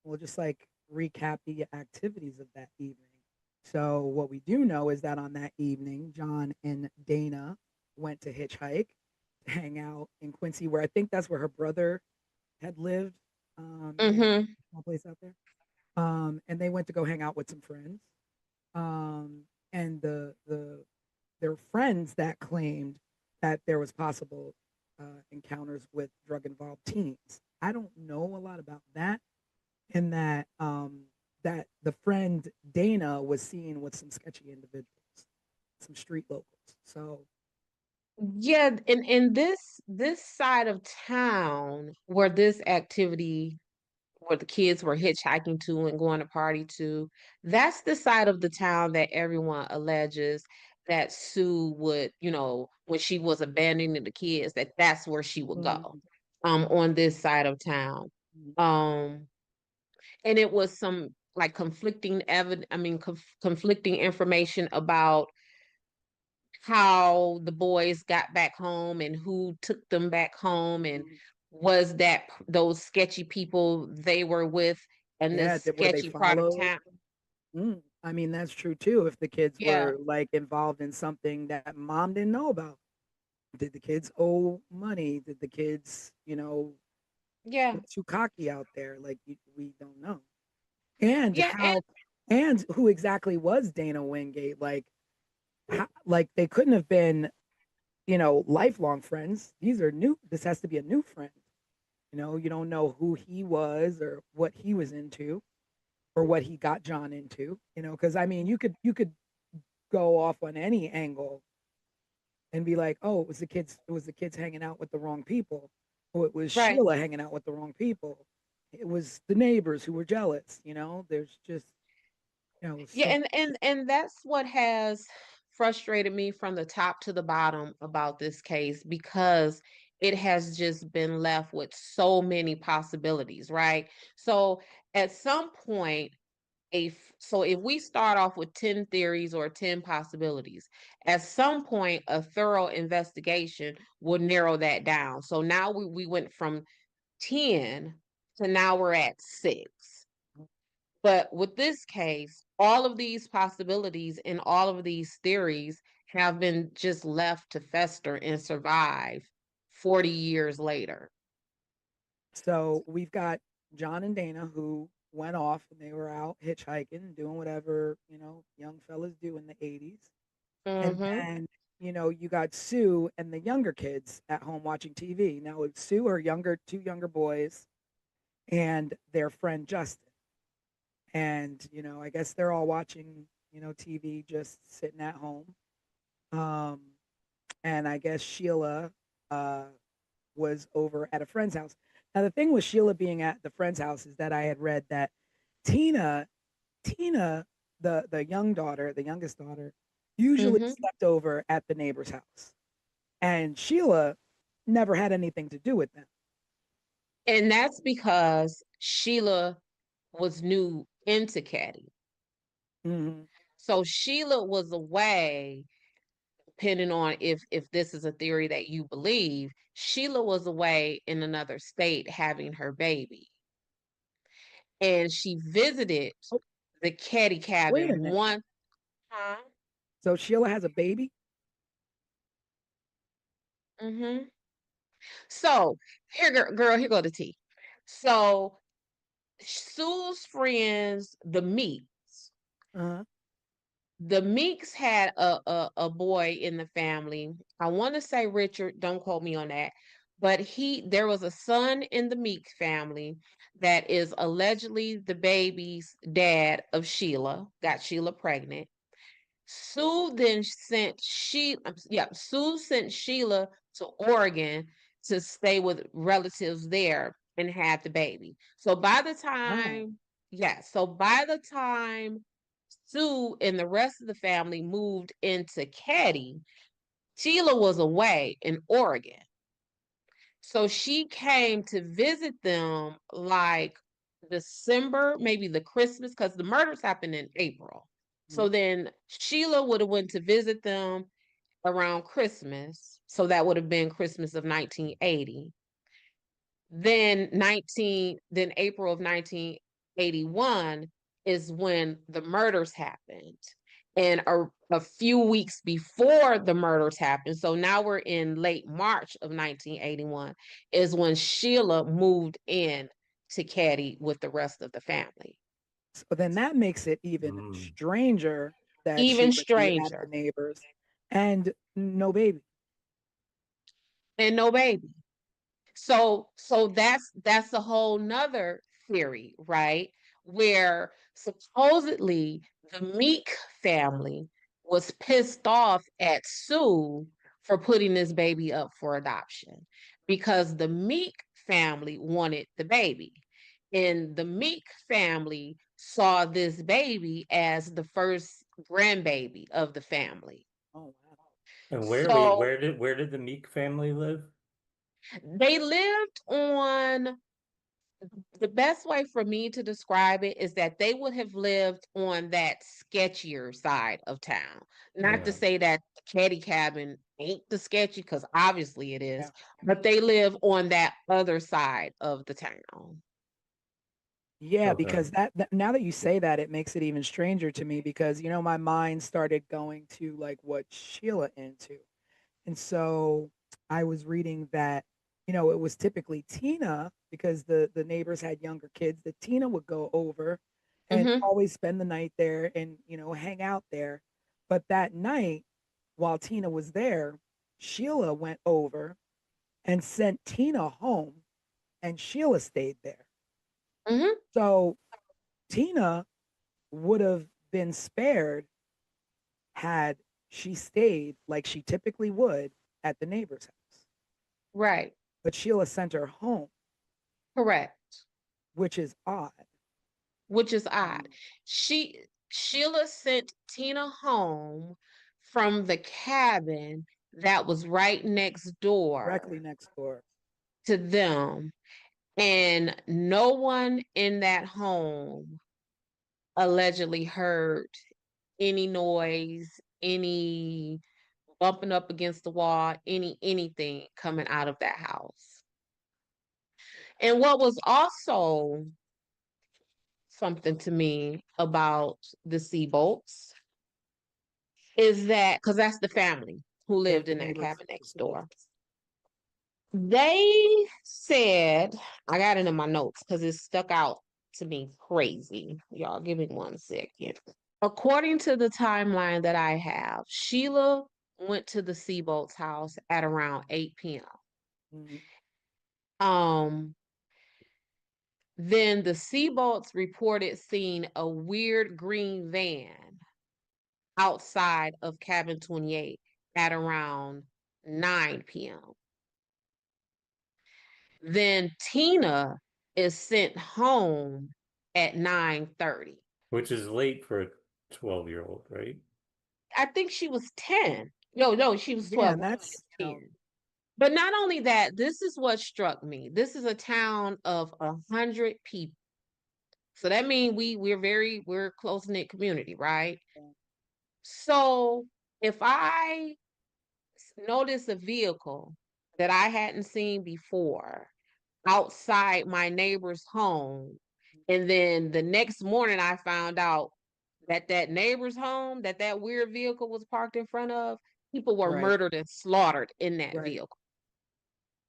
we'll just like recap the activities of that evening. So what we do know is that on that evening, John and Dana went to hitchhike to hang out in Quincy, where I think that's where her brother had lived, in a Mm-hmm. small place out there. And they went to go hang out with some friends. And their friends that claimed that there was possible encounters with drug involved teens. I don't know a lot about that, and that the friend Dana was seen with some sketchy individuals, some street locals. So Yeah, in this side of town where this activity where the kids were hitchhiking to and going to party to, that's the side of the town that everyone alleges that Sue would, when she was abandoning the kids, that's where she would go, mm, on this side of town. mm, Um, and it was some like conflicting information about how the boys got back home and who took them back home and mm, was that those sketchy people they were with in yeah, this were they sketchy part of followed? town. I mean, that's true too. If the kids Yeah, were like involved in something that mom didn't know about, did the kids owe money? Did the kids, yeah, get too cocky out there? Like we don't know. And yeah, and and who exactly was Dana Wingate? Like, like they couldn't have been, lifelong friends. These are new. This has to be a new friend. You don't know who he was or what he was into or what he got John into. Because I mean, you could go off on any angle and be like, oh, it was the kids hanging out with the wrong people, or it was right. Sheila hanging out with the wrong people. It was the neighbors who were jealous. There's just Yeah, so and that's what has frustrated me from the top to the bottom about this case because it has just been left with so many possibilities, right? So at some point, if we start off with 10 theories or 10 possibilities, at some point a thorough investigation will narrow that down. So now we went from 10 to now we're at 6. But with this case, all of these possibilities and all of these theories have been just left to fester and survive 40 years later. So we've got John and Dana who went off and they were out hitchhiking, doing whatever, young fellas do in the 80s. And Mm-hmm. then, you got Sue and the younger kids at home watching TV. Now, with Sue, her two younger boys, and their friend Justin. And, I guess they're all watching, TV, just sitting at home. Um, and I guess Sheila uh, was over at a friend's house. Now, the thing with Sheila being at the friend's house is that I had read that Tina, Tina, the youngest daughter, usually Mm-hmm. slept over at the neighbor's house, and Sheila never had anything to do with them. And that's because Sheila was new into Caddy. Mm-hmm. So Sheila was away, depending on if this is a theory that you believe, Sheila was away in another state having her baby. And she visited Oh, the Caddy wait a cabin minute. one time. So Sheila has a baby? Mm-hmm. So here, girl, here go the tea. So Sue's friends, the Meeks. Uh-huh. The Meeks had a boy in the family. I want to say Richard, don't quote me on that. But there was a son in the Meeks family that is allegedly the baby's dad of Sheila, got Sheila pregnant. Sue sent Sheila to Oregon to stay with relatives there and had the baby. So by the Wow. time, yeah, so by the time Sue and the rest of the family moved into Caddy, Sheila was away in Oregon. So she came to visit them like December, maybe the Christmas, because the murders happened in April. So then Sheila would have went to visit them around Christmas. So that would have been Christmas of 1980. Then April of 1981 is when the murders happened. And a few weeks before the murders happened, so now we're in late March of 1981, is when Sheila moved in to Caddy with the rest of the family. So then that makes it even Mm. stranger that she Even would be at the stranger. neighbors and no baby. And no baby. So that's a whole nother theory, right? Where supposedly the Meek family was pissed off at Sue for putting this baby up for adoption because the Meek family wanted the baby. And the Meek family saw this baby as the first grandbaby of the family. Oh wow. And So where did the Meek family live? they lived on the best way for me to describe it is that they would have lived on that sketchier side of town. Not to Yeah. say that the caddy cabin ain't the sketchy, because obviously it is, Yeah. but they live on that other side of the town. Yeah, Okay. because now that you say that, it makes it even stranger to me because my mind started going to like what Sheila into. And so I was reading that, it was typically Tina because the neighbors had younger kids that Tina would go over and Mm-hmm. always spend the night there and, hang out there. But that night, while Tina was there, Sheila went over and sent Tina home and Sheila stayed there. Mm-hmm. So Tina would have been spared had she stayed like she typically would at the neighbor's house. Right. But Sheila sent her home, Correct. which is odd. Which is odd. Um, Sheila sent Tina home from the cabin that was right next Directly door next door. to them. And no one in that home allegedly heard any noise, any bumping up against the wall, anything coming out of that house. And what was also something to me about the Seabolts is that because that's the family who lived in that neighbors. cabin next door. They said, I got it in my notes because it stuck out to me crazy. Y'all, give me 1 second. According to the timeline that I have, Sheila went to the Seabolt's house at around 8 p.m. Mhm. Then the Seabolts reported seeing a weird green van outside of cabin 28 at around 9 p.m. Then Tina is sent home at 9:30. Which is late for a 12-year-old, right? I think she was 10. No, she was 12. Yeah, and that's 10. But not only that, this is what struck me. This is a town of 100 people. So that means we're a close-knit community, right? So if I notice a vehicle that I hadn't seen before outside my neighbor's home, and then the next morning I found out that that neighbor's home that weird vehicle was parked in front of, people were right, murdered and slaughtered in that right, vehicle.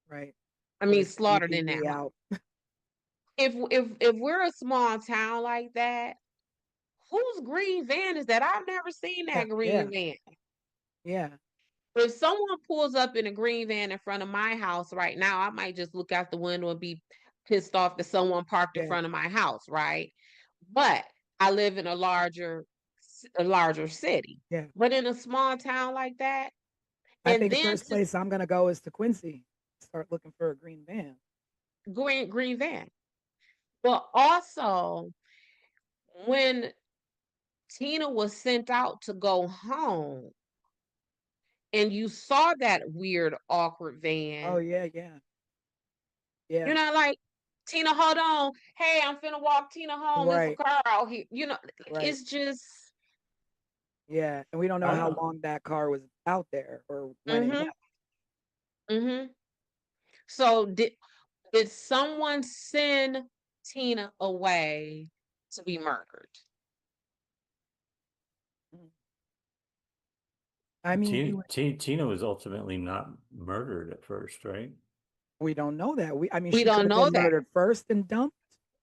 right. I With mean, a slaughtered in that CCTV home. out. If we're a small town like that, whose green van is that? I've never seen that Yeah, green van. yeah, If someone pulls up in a green van in front of my house right now, I might just look out the window and be pissed off that someone parked in yeah, front of my house, right? But I live in a larger city. yeah. But in a small town like that, I and think the then first place I'm gonna go is to Quincy. Start looking for a green van. green van. But also when Tina was sent out to go home and you saw that weird, awkward Oh van, yeah, yeah, yeah. you're not like, Tina, hold on. Hey, I'm finna walk Tina home. It's a Right, car out here. right. It's just, Yeah, and we don't know how Ah, long that car was out there or when it mm-hmm, left. mm-hmm. So did someone send Tina away to be murdered? Mm. I mean, Tina was ultimately not murdered at first, right? we don't know that. I mean, We she could don't have know been that. murdered first and dumped,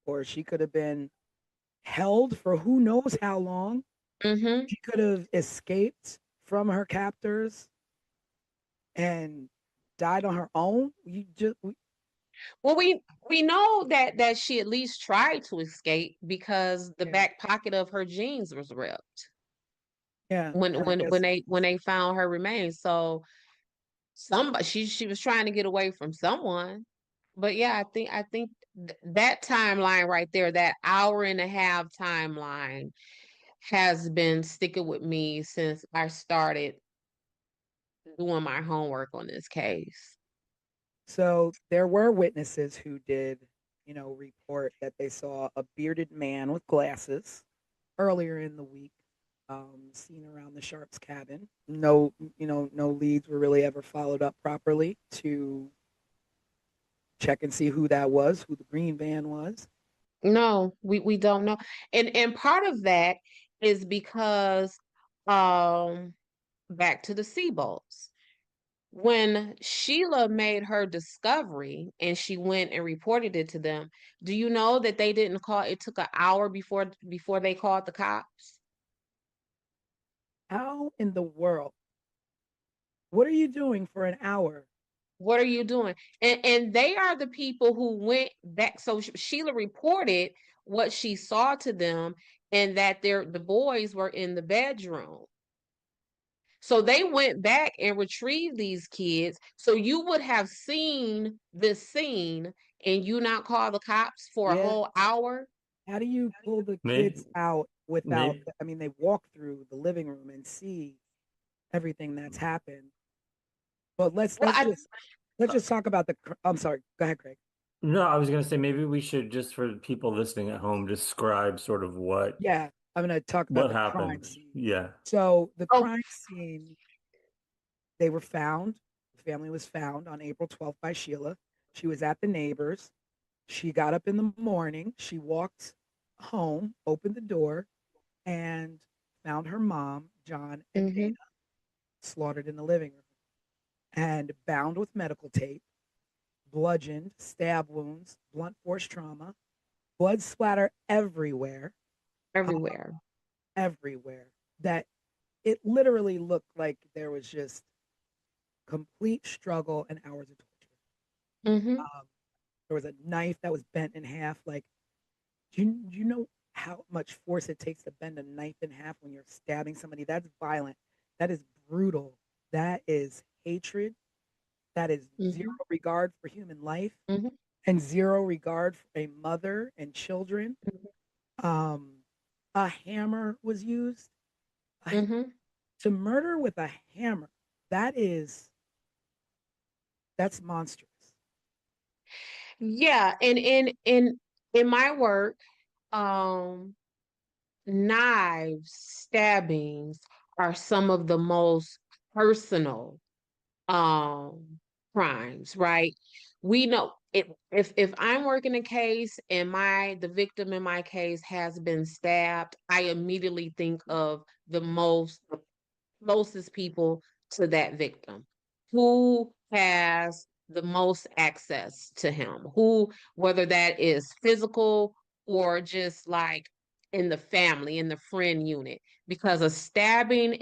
or she could have been held for who knows how long. Mm-hmm. She could have escaped from her captors and died on her own. Well, we know that she at least tried to escape because the Yeah, back pocket of her jeans was ripped yeah. when And I when when guess they when they found her remains. So somebody she was trying to get away from someone. But yeah, I think that timeline right there, that hour and a half timeline, has been sticking with me since I started doing my homework on this case. so. There were witnesses who did, report that they saw a bearded man with glasses earlier in the week, seen around the Sharps cabin. No, no leads were really ever followed up properly to check and see who that was, who the green van was. No, we don't know. And part of that is because um back to the Seabolts. When Sheila made her discovery and she went and reported it to them, do you know that they didn't call, it took an hour before they called the cops? How in the world? What are you doing for an hour? What are you doing? And they are the people who went back. So Sheila reported what she saw to them and that the boys were in the bedroom. So they went back and retrieved these kids. So you would have seen this scene and you not call the cops for a Yeah. whole hour. How do you pull the Maybe, kids out without? maybe, I mean, they walk through the living room and see everything that's happened. But let's Well, let's just let's just talk about the. I'm sorry. Go ahead, Craig. no, I was going to say maybe we should just for people listening at home describe sort of Yeah, I'm going to talk about what the crime happened. scene. Yeah. So the oh, crime scene, they were found. The family was found on April 12th by Sheila. She was at the neighbors. She got up in the morning. She walked home, opened the door, and found her mom, John, and Mm-hmm. Dana slaughtered in the living room and bound with medical tape, bludgeoned, stab wounds, blunt force trauma, blood splatter everywhere, uh, Everywhere. everywhere. That it literally looked like there was just complete struggle and hours of torture. Mm-hmm. There was a knife that was bent in half. Like, do you know how much force it takes to bend a knife in half when you're stabbing somebody? That's violent. That is brutal. That is hatred. That is zero Mm-hmm. regard for human life Mm-hmm. and zero regard for a mother and children. Um, a hammer was used. Mm-hmm. To murder with a hammer, that is that's monstrous. Yeah, and in my work, um, knives, stabbings are some of the most personal um crimes, right? We know if I'm working a case and the victim in my case has been stabbed, I immediately think of the closest people to that victim. Who has the most access to him? Who, whether that is physical or just like in the family, in the friend unit, because a stabbing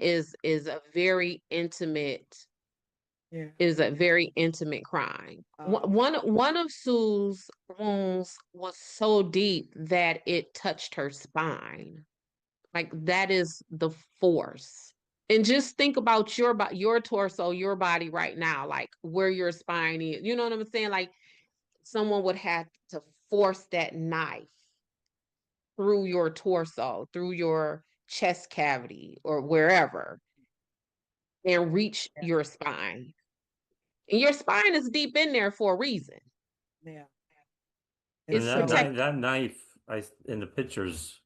Yeah. is a very intimate crime. Um, One of Sue's wounds was so deep that it touched her spine. Like that is the force. And just think about your torso, your body right now, like where your spine is. You know what I'm saying? Like someone would have to force that knife through your torso, through your chest cavity or wherever and reach yeah. your spine. And your spine is deep in there for a reason. Yeah. And And It's that so knife, protected. that knife, in the pictures,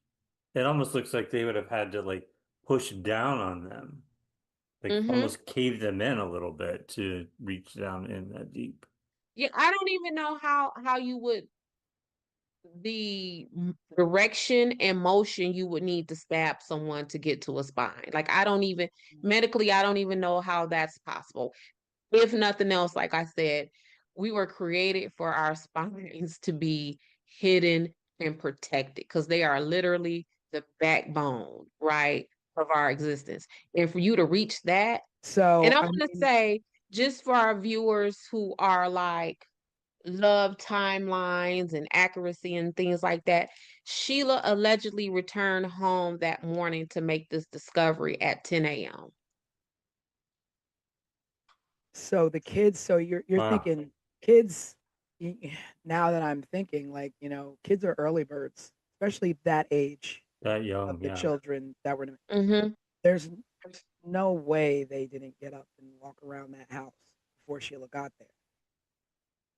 it almost looks like they would have had to like push down on them, like Mm-hmm. almost cave them in a little bit to reach down in that deep. Yeah, I don't even know how you would the direction and motion you would need to stab someone to get to a spine. Like I don't even medically, I don't even know how that's possible. If nothing else, like I said, we were created for our spines to be hidden and protected because they are literally the backbone, right, of our existence. And for you to reach that, and so I I want to mean, say, just for our viewers who are like love timelines and accuracy and things like that, Sheila allegedly returned home that morning to make this discovery at 10 a.m. so the kids, so you're Wow, thinking kids now that I'm thinking like, kids are early birds, especially that age that of young, the yeah. children that were Mm-hmm. there's no way they didn't get up and walk around that house before Sheila got there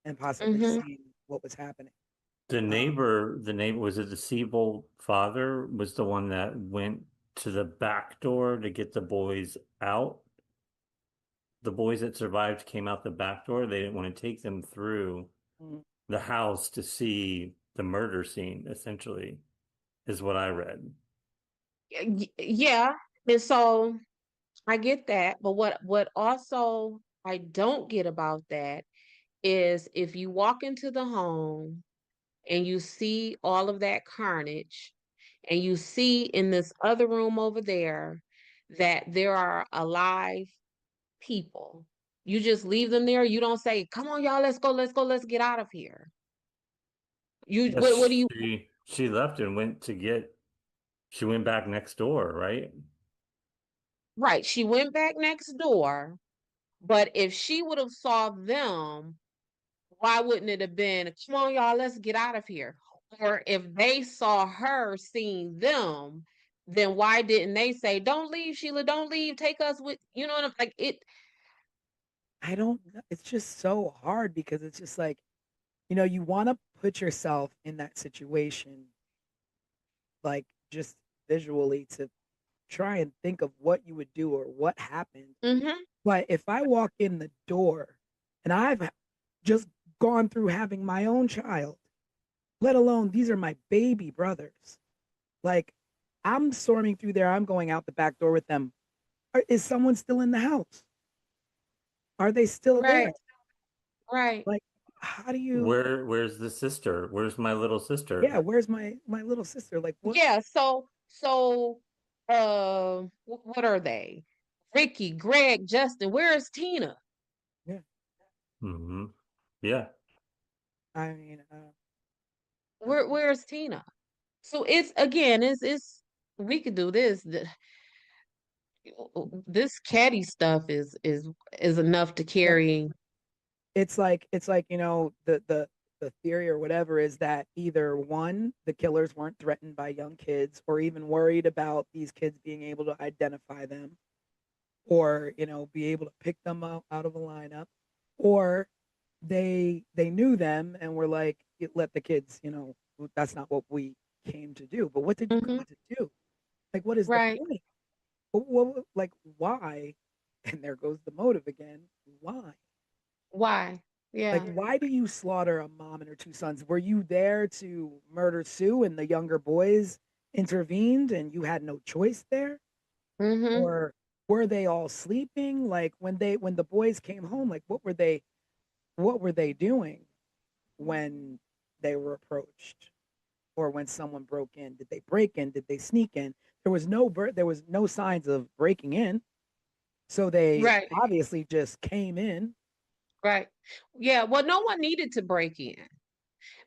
and possibly Mm-hmm. see what was happening. Uh, The neighbor, was it the Siebel father was the one that went to the back door to get the boys out. The boys that survived came out the back door. They didn't want to take them through mm, the house to see the murder scene, essentially, is what I read. Yeah. And so I get that, but what also I don't get about that is if you walk into the home and you see all of that carnage and you see in this other room over there that there are alive people, you just leave them there. You don't say, "Come on, y'all, let's go, let's get out of here." You what do Yes, you she left and she went back next door, right? right, she went back next door, but if she would have saw them, why wouldn't it have been, come on, y'all, let's get out of here? Or if they saw her seeing them, then why didn't they say, don't leave, Sheila, don't leave, take us with, you know what I'm like? I don't know. It's just so hard because it's just like, you want to put yourself in that situation, like just visually to try and think of what you would do or what happened. Mm-hmm, But if I walk in the door and I've just gone through having my own child, let alone these are my baby brothers, like I'm storming through there. I'm going out the back door with them. Is someone still in the house? Are they still there? Right, right. Like, how do you? Where's the sister? Where's my little sister? Yeah, where's my little sister? Like, what? Yeah, what are they? Ricky, Greg, Justin, where is Tina? Yeah, Hmm. Yeah. I mean, Where's Tina? So it's again, we could do this. This caddy stuff is enough to well, carry. it's like the theory or whatever is that either one, the killers weren't threatened by young kids or even worried about these kids being able to identify them, or be able to pick them out of a lineup, or they knew them and were like, let the kids, that's not what we came to do. But what did you Mhm. come to do? Like, what is the Right. point? Like, why? And there goes the motive again. Why? Why? Like, Yeah. why do you slaughter a mom and her two sons? Were you there to murder Sue and the younger boys intervened and you had no choice there? Mm-hmm. Or were they all sleeping? Like, when the boys came home, like, what were they doing when they were approached, or when someone broke in? Did they break in? Did they sneak in? There was no signs of breaking in, so they Right. obviously just came in. Right. Yeah. Well, no one needed to break in,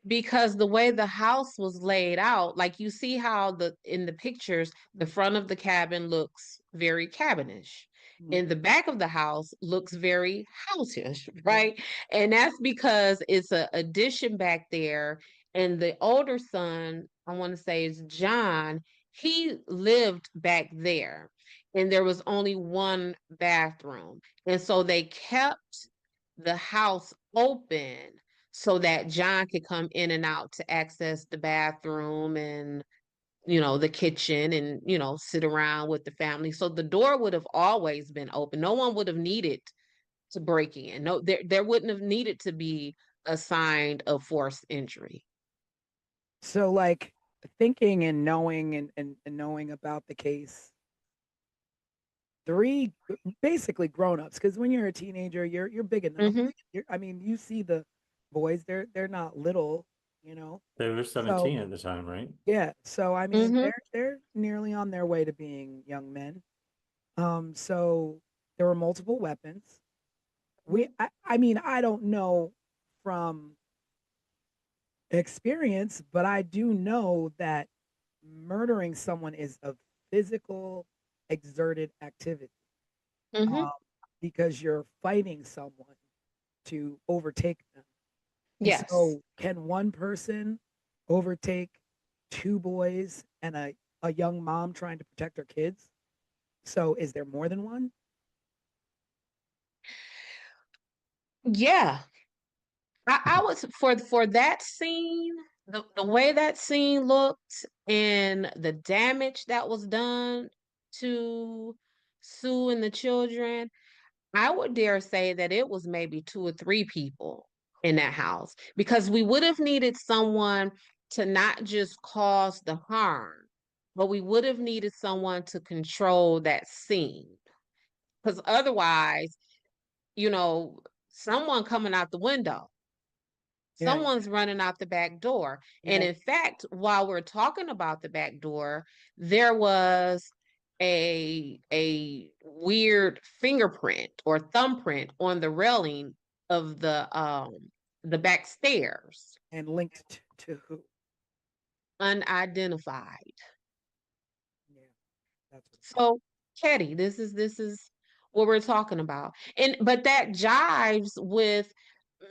because the way the house was laid out, like you see how in the pictures, the front of the cabin looks very cabinish. Mhm. And the back of the house looks very houseish, Yeah. right? And that's because it's a addition back there. And the older son, I want to say is John, he lived back there. And there was only one bathroom. And so they kept the house open so that John could come in and out to access the bathroom and, the kitchen and, sit around with the family. So the door would have always been open. No one would have needed to break in. No, there wouldn't have needed to be a sign of forced entry. So, like, thinking and knowing and knowing about the case, three basically grown-ups, because when you're a teenager, you're big enough. Mm-hmm. I mean, you see the boys, they're not little, you know. They were So 17 at the time, right? yeah, so I mean, Mm-hmm. they're nearly on their way to being young men. So there were multiple weapons. I mean, I don't know from experience, but I do know that murdering someone is a physical, exerted activity, Mm-hmm. um, because you're fighting someone to overtake them. And Yes. so, can one person overtake two boys and a young mom trying to protect her kids? So, is there more than one? Yeah. I was for that scene, the way that scene looked and the damage that was done to Sue and the children, I would dare say that it was maybe two or three people in that house, because we would have needed someone to not just cause the harm, but we would have needed someone to control that scene. Because otherwise, you know, someone coming out the window, Yeah, someone's running out the back door. And yeah, in fact, while we're talking about the back door, there was a weird fingerprint or thumbprint on the railing of the back stairs, and linked to who? unidentified. Yeah, that's what. So, Ketty, this is what we're talking about. And but that jives with,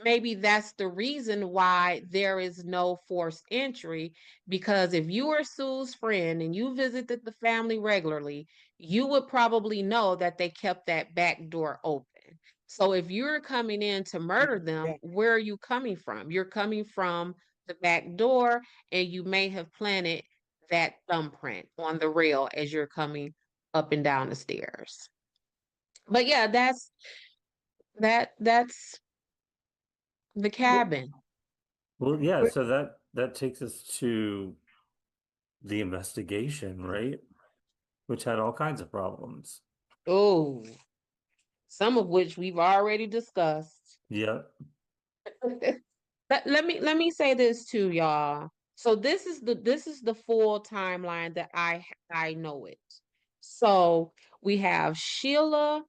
maybe that's the reason why there is no forced entry, because if you are Sue's friend and you visited the family regularly, you would probably know that they kept that back door open. So if you're coming in to murder them, Yeah, where are you coming from? You're coming from the back door, and you may have planted that thumbprint on the rail as you're coming up and down the stairs. But yeah, that's the well, cabin. Well, yeah, but so that takes us to the investigation, right? Which had all kinds of problems. Oh, some of which we've already discussed. Yeah. Let me say this too, y'all. So this is the full timeline that I know it. So we have Sheila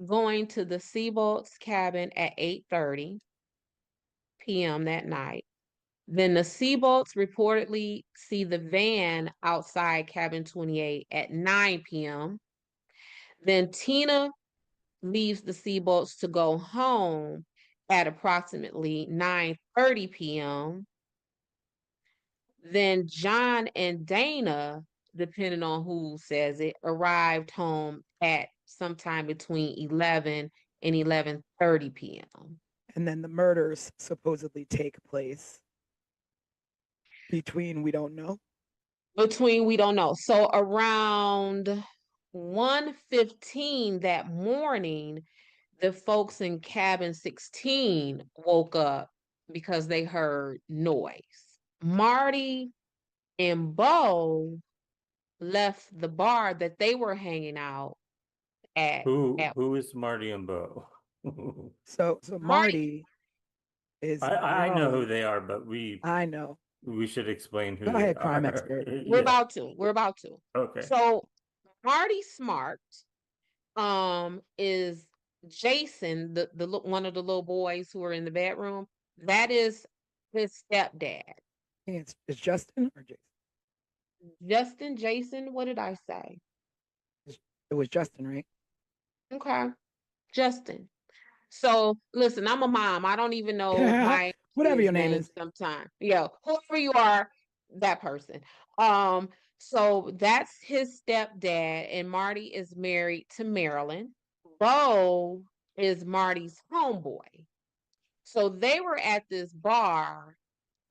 going to the Seabolt's cabin at 8:30 p.m. that night. Then the Seabolts reportedly see the van outside cabin 28 at 9 p.m. Then Tina leaves the Seabolts to go home at approximately 9:30 p.m. Then John and Dana, depending on who says it, arrived home at sometime between 11 and 11:30 p.m. And then the murders supposedly take place between we don't know. Between we don't know. So around 1:15 that morning, the folks in cabin 16 woke up because they heard noise. Marty and Bo left the bar that they were hanging out at. Who is Marty and Bo? So Marty is I know who they are, but I know. we should explain who Go they ahead, crime are. expert. We're Yeah. about to. We're about to. Okay. So Marty Smart is Jason, the one of the little boys who are in the bedroom. That is his stepdad. It's Justin or Jason? Justin, Jason, what did I say? It was Justin, right? Okay. Justin. So listen, I'm a mom. I don't even know my Whatever kids' your name names is. sometimes. Yeah, whoever you are, that person. So that's his stepdad, and Marty is married to Marilyn. Bo is Marty's homeboy. So they were at this bar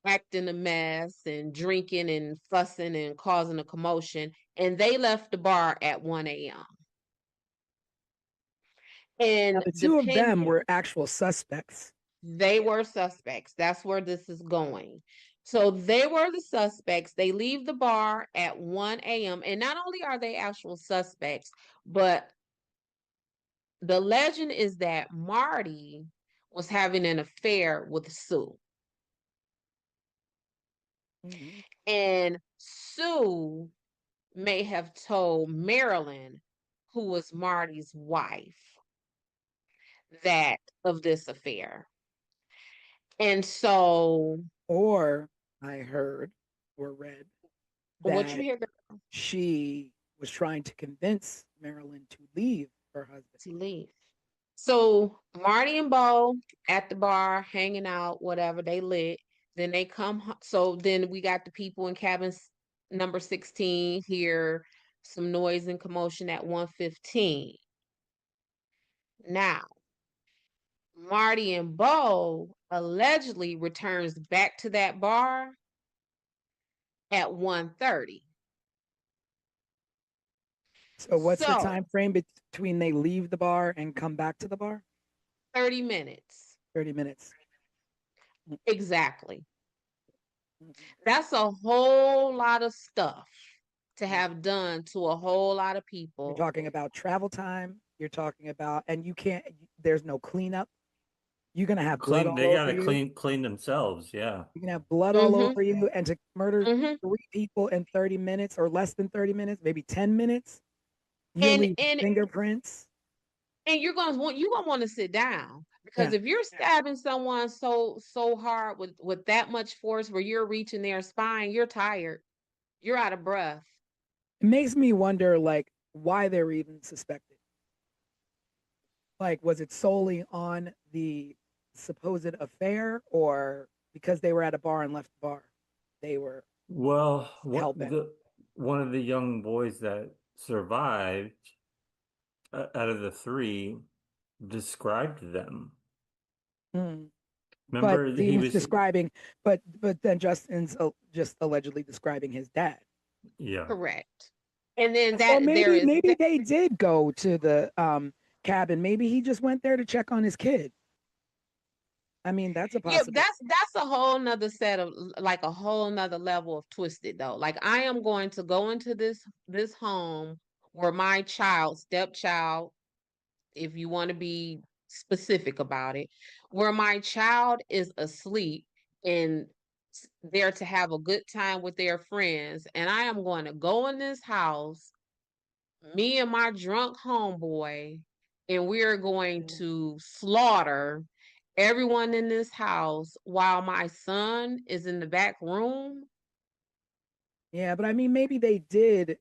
acting a mess and drinking and fussing and causing a commotion, and they left the bar at 1 a.m. Now, And the two of them were actual suspects. they were suspects. That's where this is going. So they were the suspects. They leave the bar at 1 a.m. And not only are they actual suspects, but the legend is that Marty was having an affair with Sue. Mm-hmm. And Sue may have told Marilyn, who was Marty's wife, that of this affair. And so, Or I heard or read what you that hear she was trying to convince Marilyn to leave her husband. to leave? So Marty and Bo at the bar, hanging out, whatever, they lit. Then they come. So then we got the people in cabin number 16 hear some noise and commotion at 1:15. Now, Marty and Bo allegedly returns back to that bar at 1:30. So what's the So time frame between they leave the bar and come back to the bar? 30 minutes. 30 minutes. Exactly. Mhm. That's a whole lot of stuff to have done to a whole lot of You're people. talking about travel time. You're talking about, and you can't, there's no cleanup. You're going to have blood all They over gotta you. clean themselves, yeah. You're going to have blood all over you. And to murder Mhm. 3 people in 30 minutes or less than 30 minutes, maybe 10 minutes, you And leave and fingerprints. and you're gonna want to sit down because Yeah. if you're stabbing someone so hard with that much force where you're reaching their spine, you're tired, you're out of breath. It makes me wonder, like, why they were even suspected. Like, was it solely on the supposed affair or because they were at a bar and left the bar? They were Well, hell-bent. one of the young boys that survived out of the three described them. Mm. But Remember, he he was was, describing, but then Justin's just allegedly describing his dad. yeah. Correct. And then Or there is maybe they did go to the cabin. Maybe he just went there to check on his kid. I mean, that's a Yeah, possibility. that's a whole nother set of like a whole nother level of twisted though. Like I am going to go into this home where my stepchild, if you want to be specific about it, where my child is asleep and there to have a good time with their friends, and I am going to go in this house, me and my drunk homeboy, and we're going to slaughter everyone in this house while my son is in the back room. Yeah, but I mean, maybe they did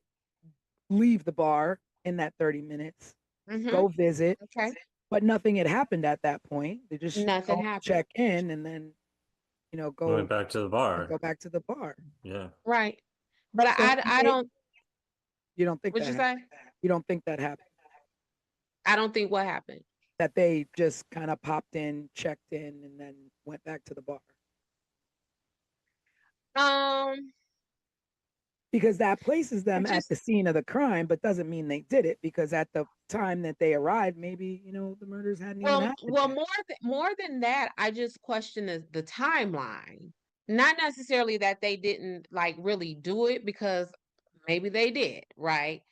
leave the bar in that 30 minutes, Mm-hmm. go visit, Okay. but nothing had happened at that point. They just Nothing go happened. check in and then, Went go back to the and bar. go back to the bar. Yeah. Right. But So I don't, you don't think what'd that you happened? say? You don't think that happened? I don't think what happened. That they just kind of popped in, checked in, and then went back to the bar? Um, Because that places I them at just the scene of the crime, but doesn't mean they did it, because at the time that they arrived, maybe, the murders hadn't even happened well yet. more than that, I just question the timeline. Not necessarily that they didn't like really do it because maybe they did, right?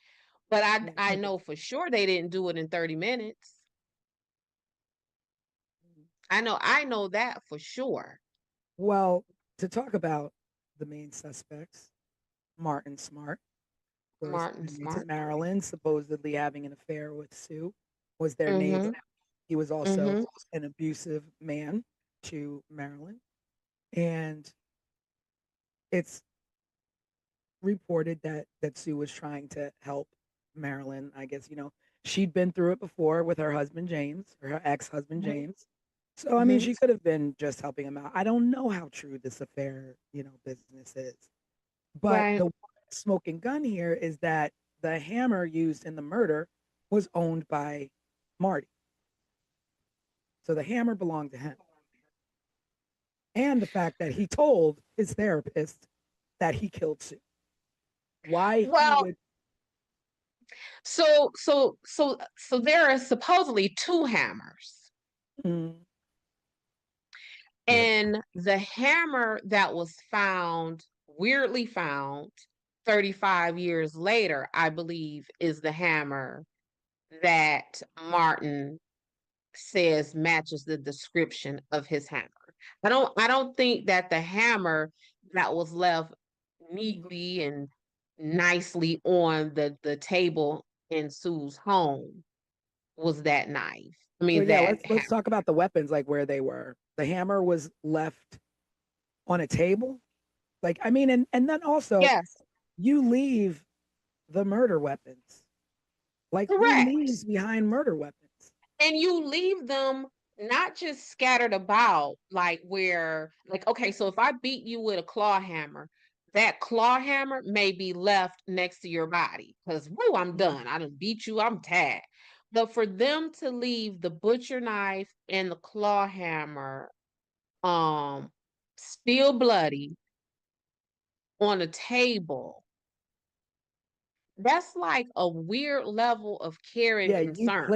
But Yeah, I maybe. know for sure they didn't do it in 30 minutes. I know that for sure. Well, to talk about the main suspects, Martin Smart was Martin married to Smart. Marilyn, supposedly having an affair with Sue, was their neighbor. Mm-hmm. He was also Mm-hmm. an abusive man to Marilyn. And it's reported that Sue was trying to help Marilyn. I guess, she'd been through it before with her husband James, or her ex-husband Mm-hmm. James. So I mean, Mm-hmm. she could have been just helping him out. I don't know how true this affair, business is. But Right. the smoking gun here is that the hammer used in the murder was owned by Marty. So the hammer belonged to him. And the fact that he told his therapist that he killed Sue. Why he Well, would. so there are supposedly two hammers. Mm, Yep. And the hammer that was found, weirdly found 35 years later, I believe, is the hammer that Martin says matches the description of his hammer. I don't think that the hammer that was left neatly and nicely on the table in Sue's home was that knife. I so mean yeah, that let's hammer. talk about the weapons, like where they were. The hammer was left on a table. Like, I mean, and then also Yes, you leave the murder weapons. Like, who correct. leaves behind murder weapons? And you leave them not just scattered about, like where, like, okay, so if I beat you with a claw hammer, that claw hammer may be left next to your body because, whoo, I'm done. I done beat you, I'm tagged. But for them to leave the butcher knife and the claw hammer, um, still bloody on a table, that's like a weird level of care and Yeah, concern.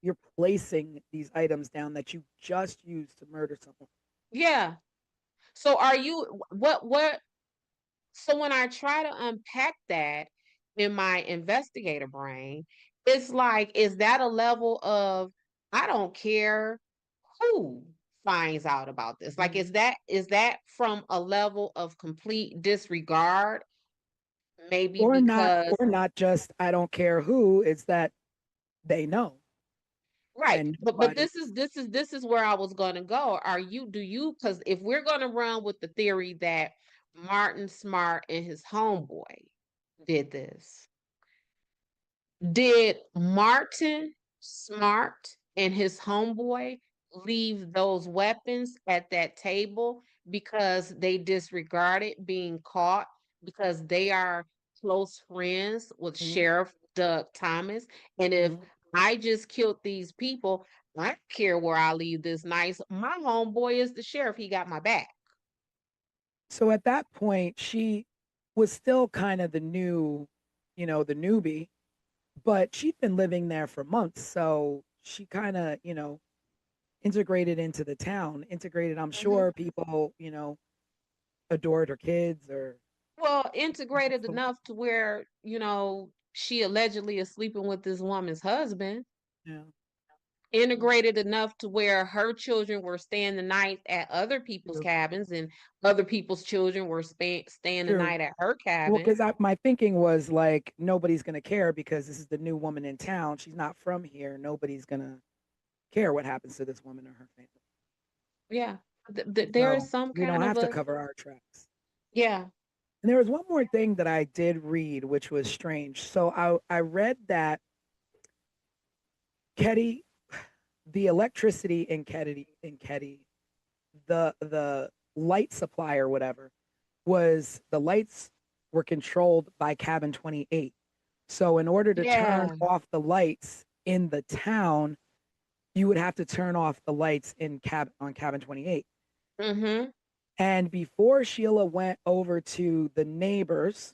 you're placing these items down that you just used to murder someone. Yeah. So are you what so when I try to unpack that in my investigator brain, it's like, is that a level of I don't care who finds out about this? Like, Mhm. is that from a level of complete disregard? Maybe Or not, because or not just I don't care who, it's that they know right, and but nobody. this is where I was going to go. Are you do you because if we're going to run with the theory that Martin Smart and his homeboy did this, did Martin Smart and his homeboy leave those weapons at that table because they disregarded being caught because they are close friends with Mhm, Sheriff Doug Thomas? And if mhm. I just killed these people, I don't care where I leave this nice. My homeboy is the sheriff. He got my back. So at that point, she was still kind of the newbie, but she'd been living there for months. So she kind of, integrated into the town. Integrated, I'm sure people, adored her kids or Well, integrated enough to where, she allegedly is sleeping with this woman's husband. yeah. Integrated enough to where her children were staying the night at other people's True. cabins and other people's children were staying the True. night at her Well, cabin. because my thinking was like nobody's gonna care because this is the new woman in town. She's not from here. Nobody's gonna care what happens to this woman or her family. Yeah. There is So some we don't kind of have to a, cover our tracks. yeah. And there was one more thing that I did read, which was strange. So I read that Ketty, the electricity in Ketty, the light supply or whatever, was the lights were controlled by cabin 28. So in order to Yeah. turn off the lights in the town, you would have to turn off the lights on cabin 28. Mm-hmm. And before Sheila went over to the neighbors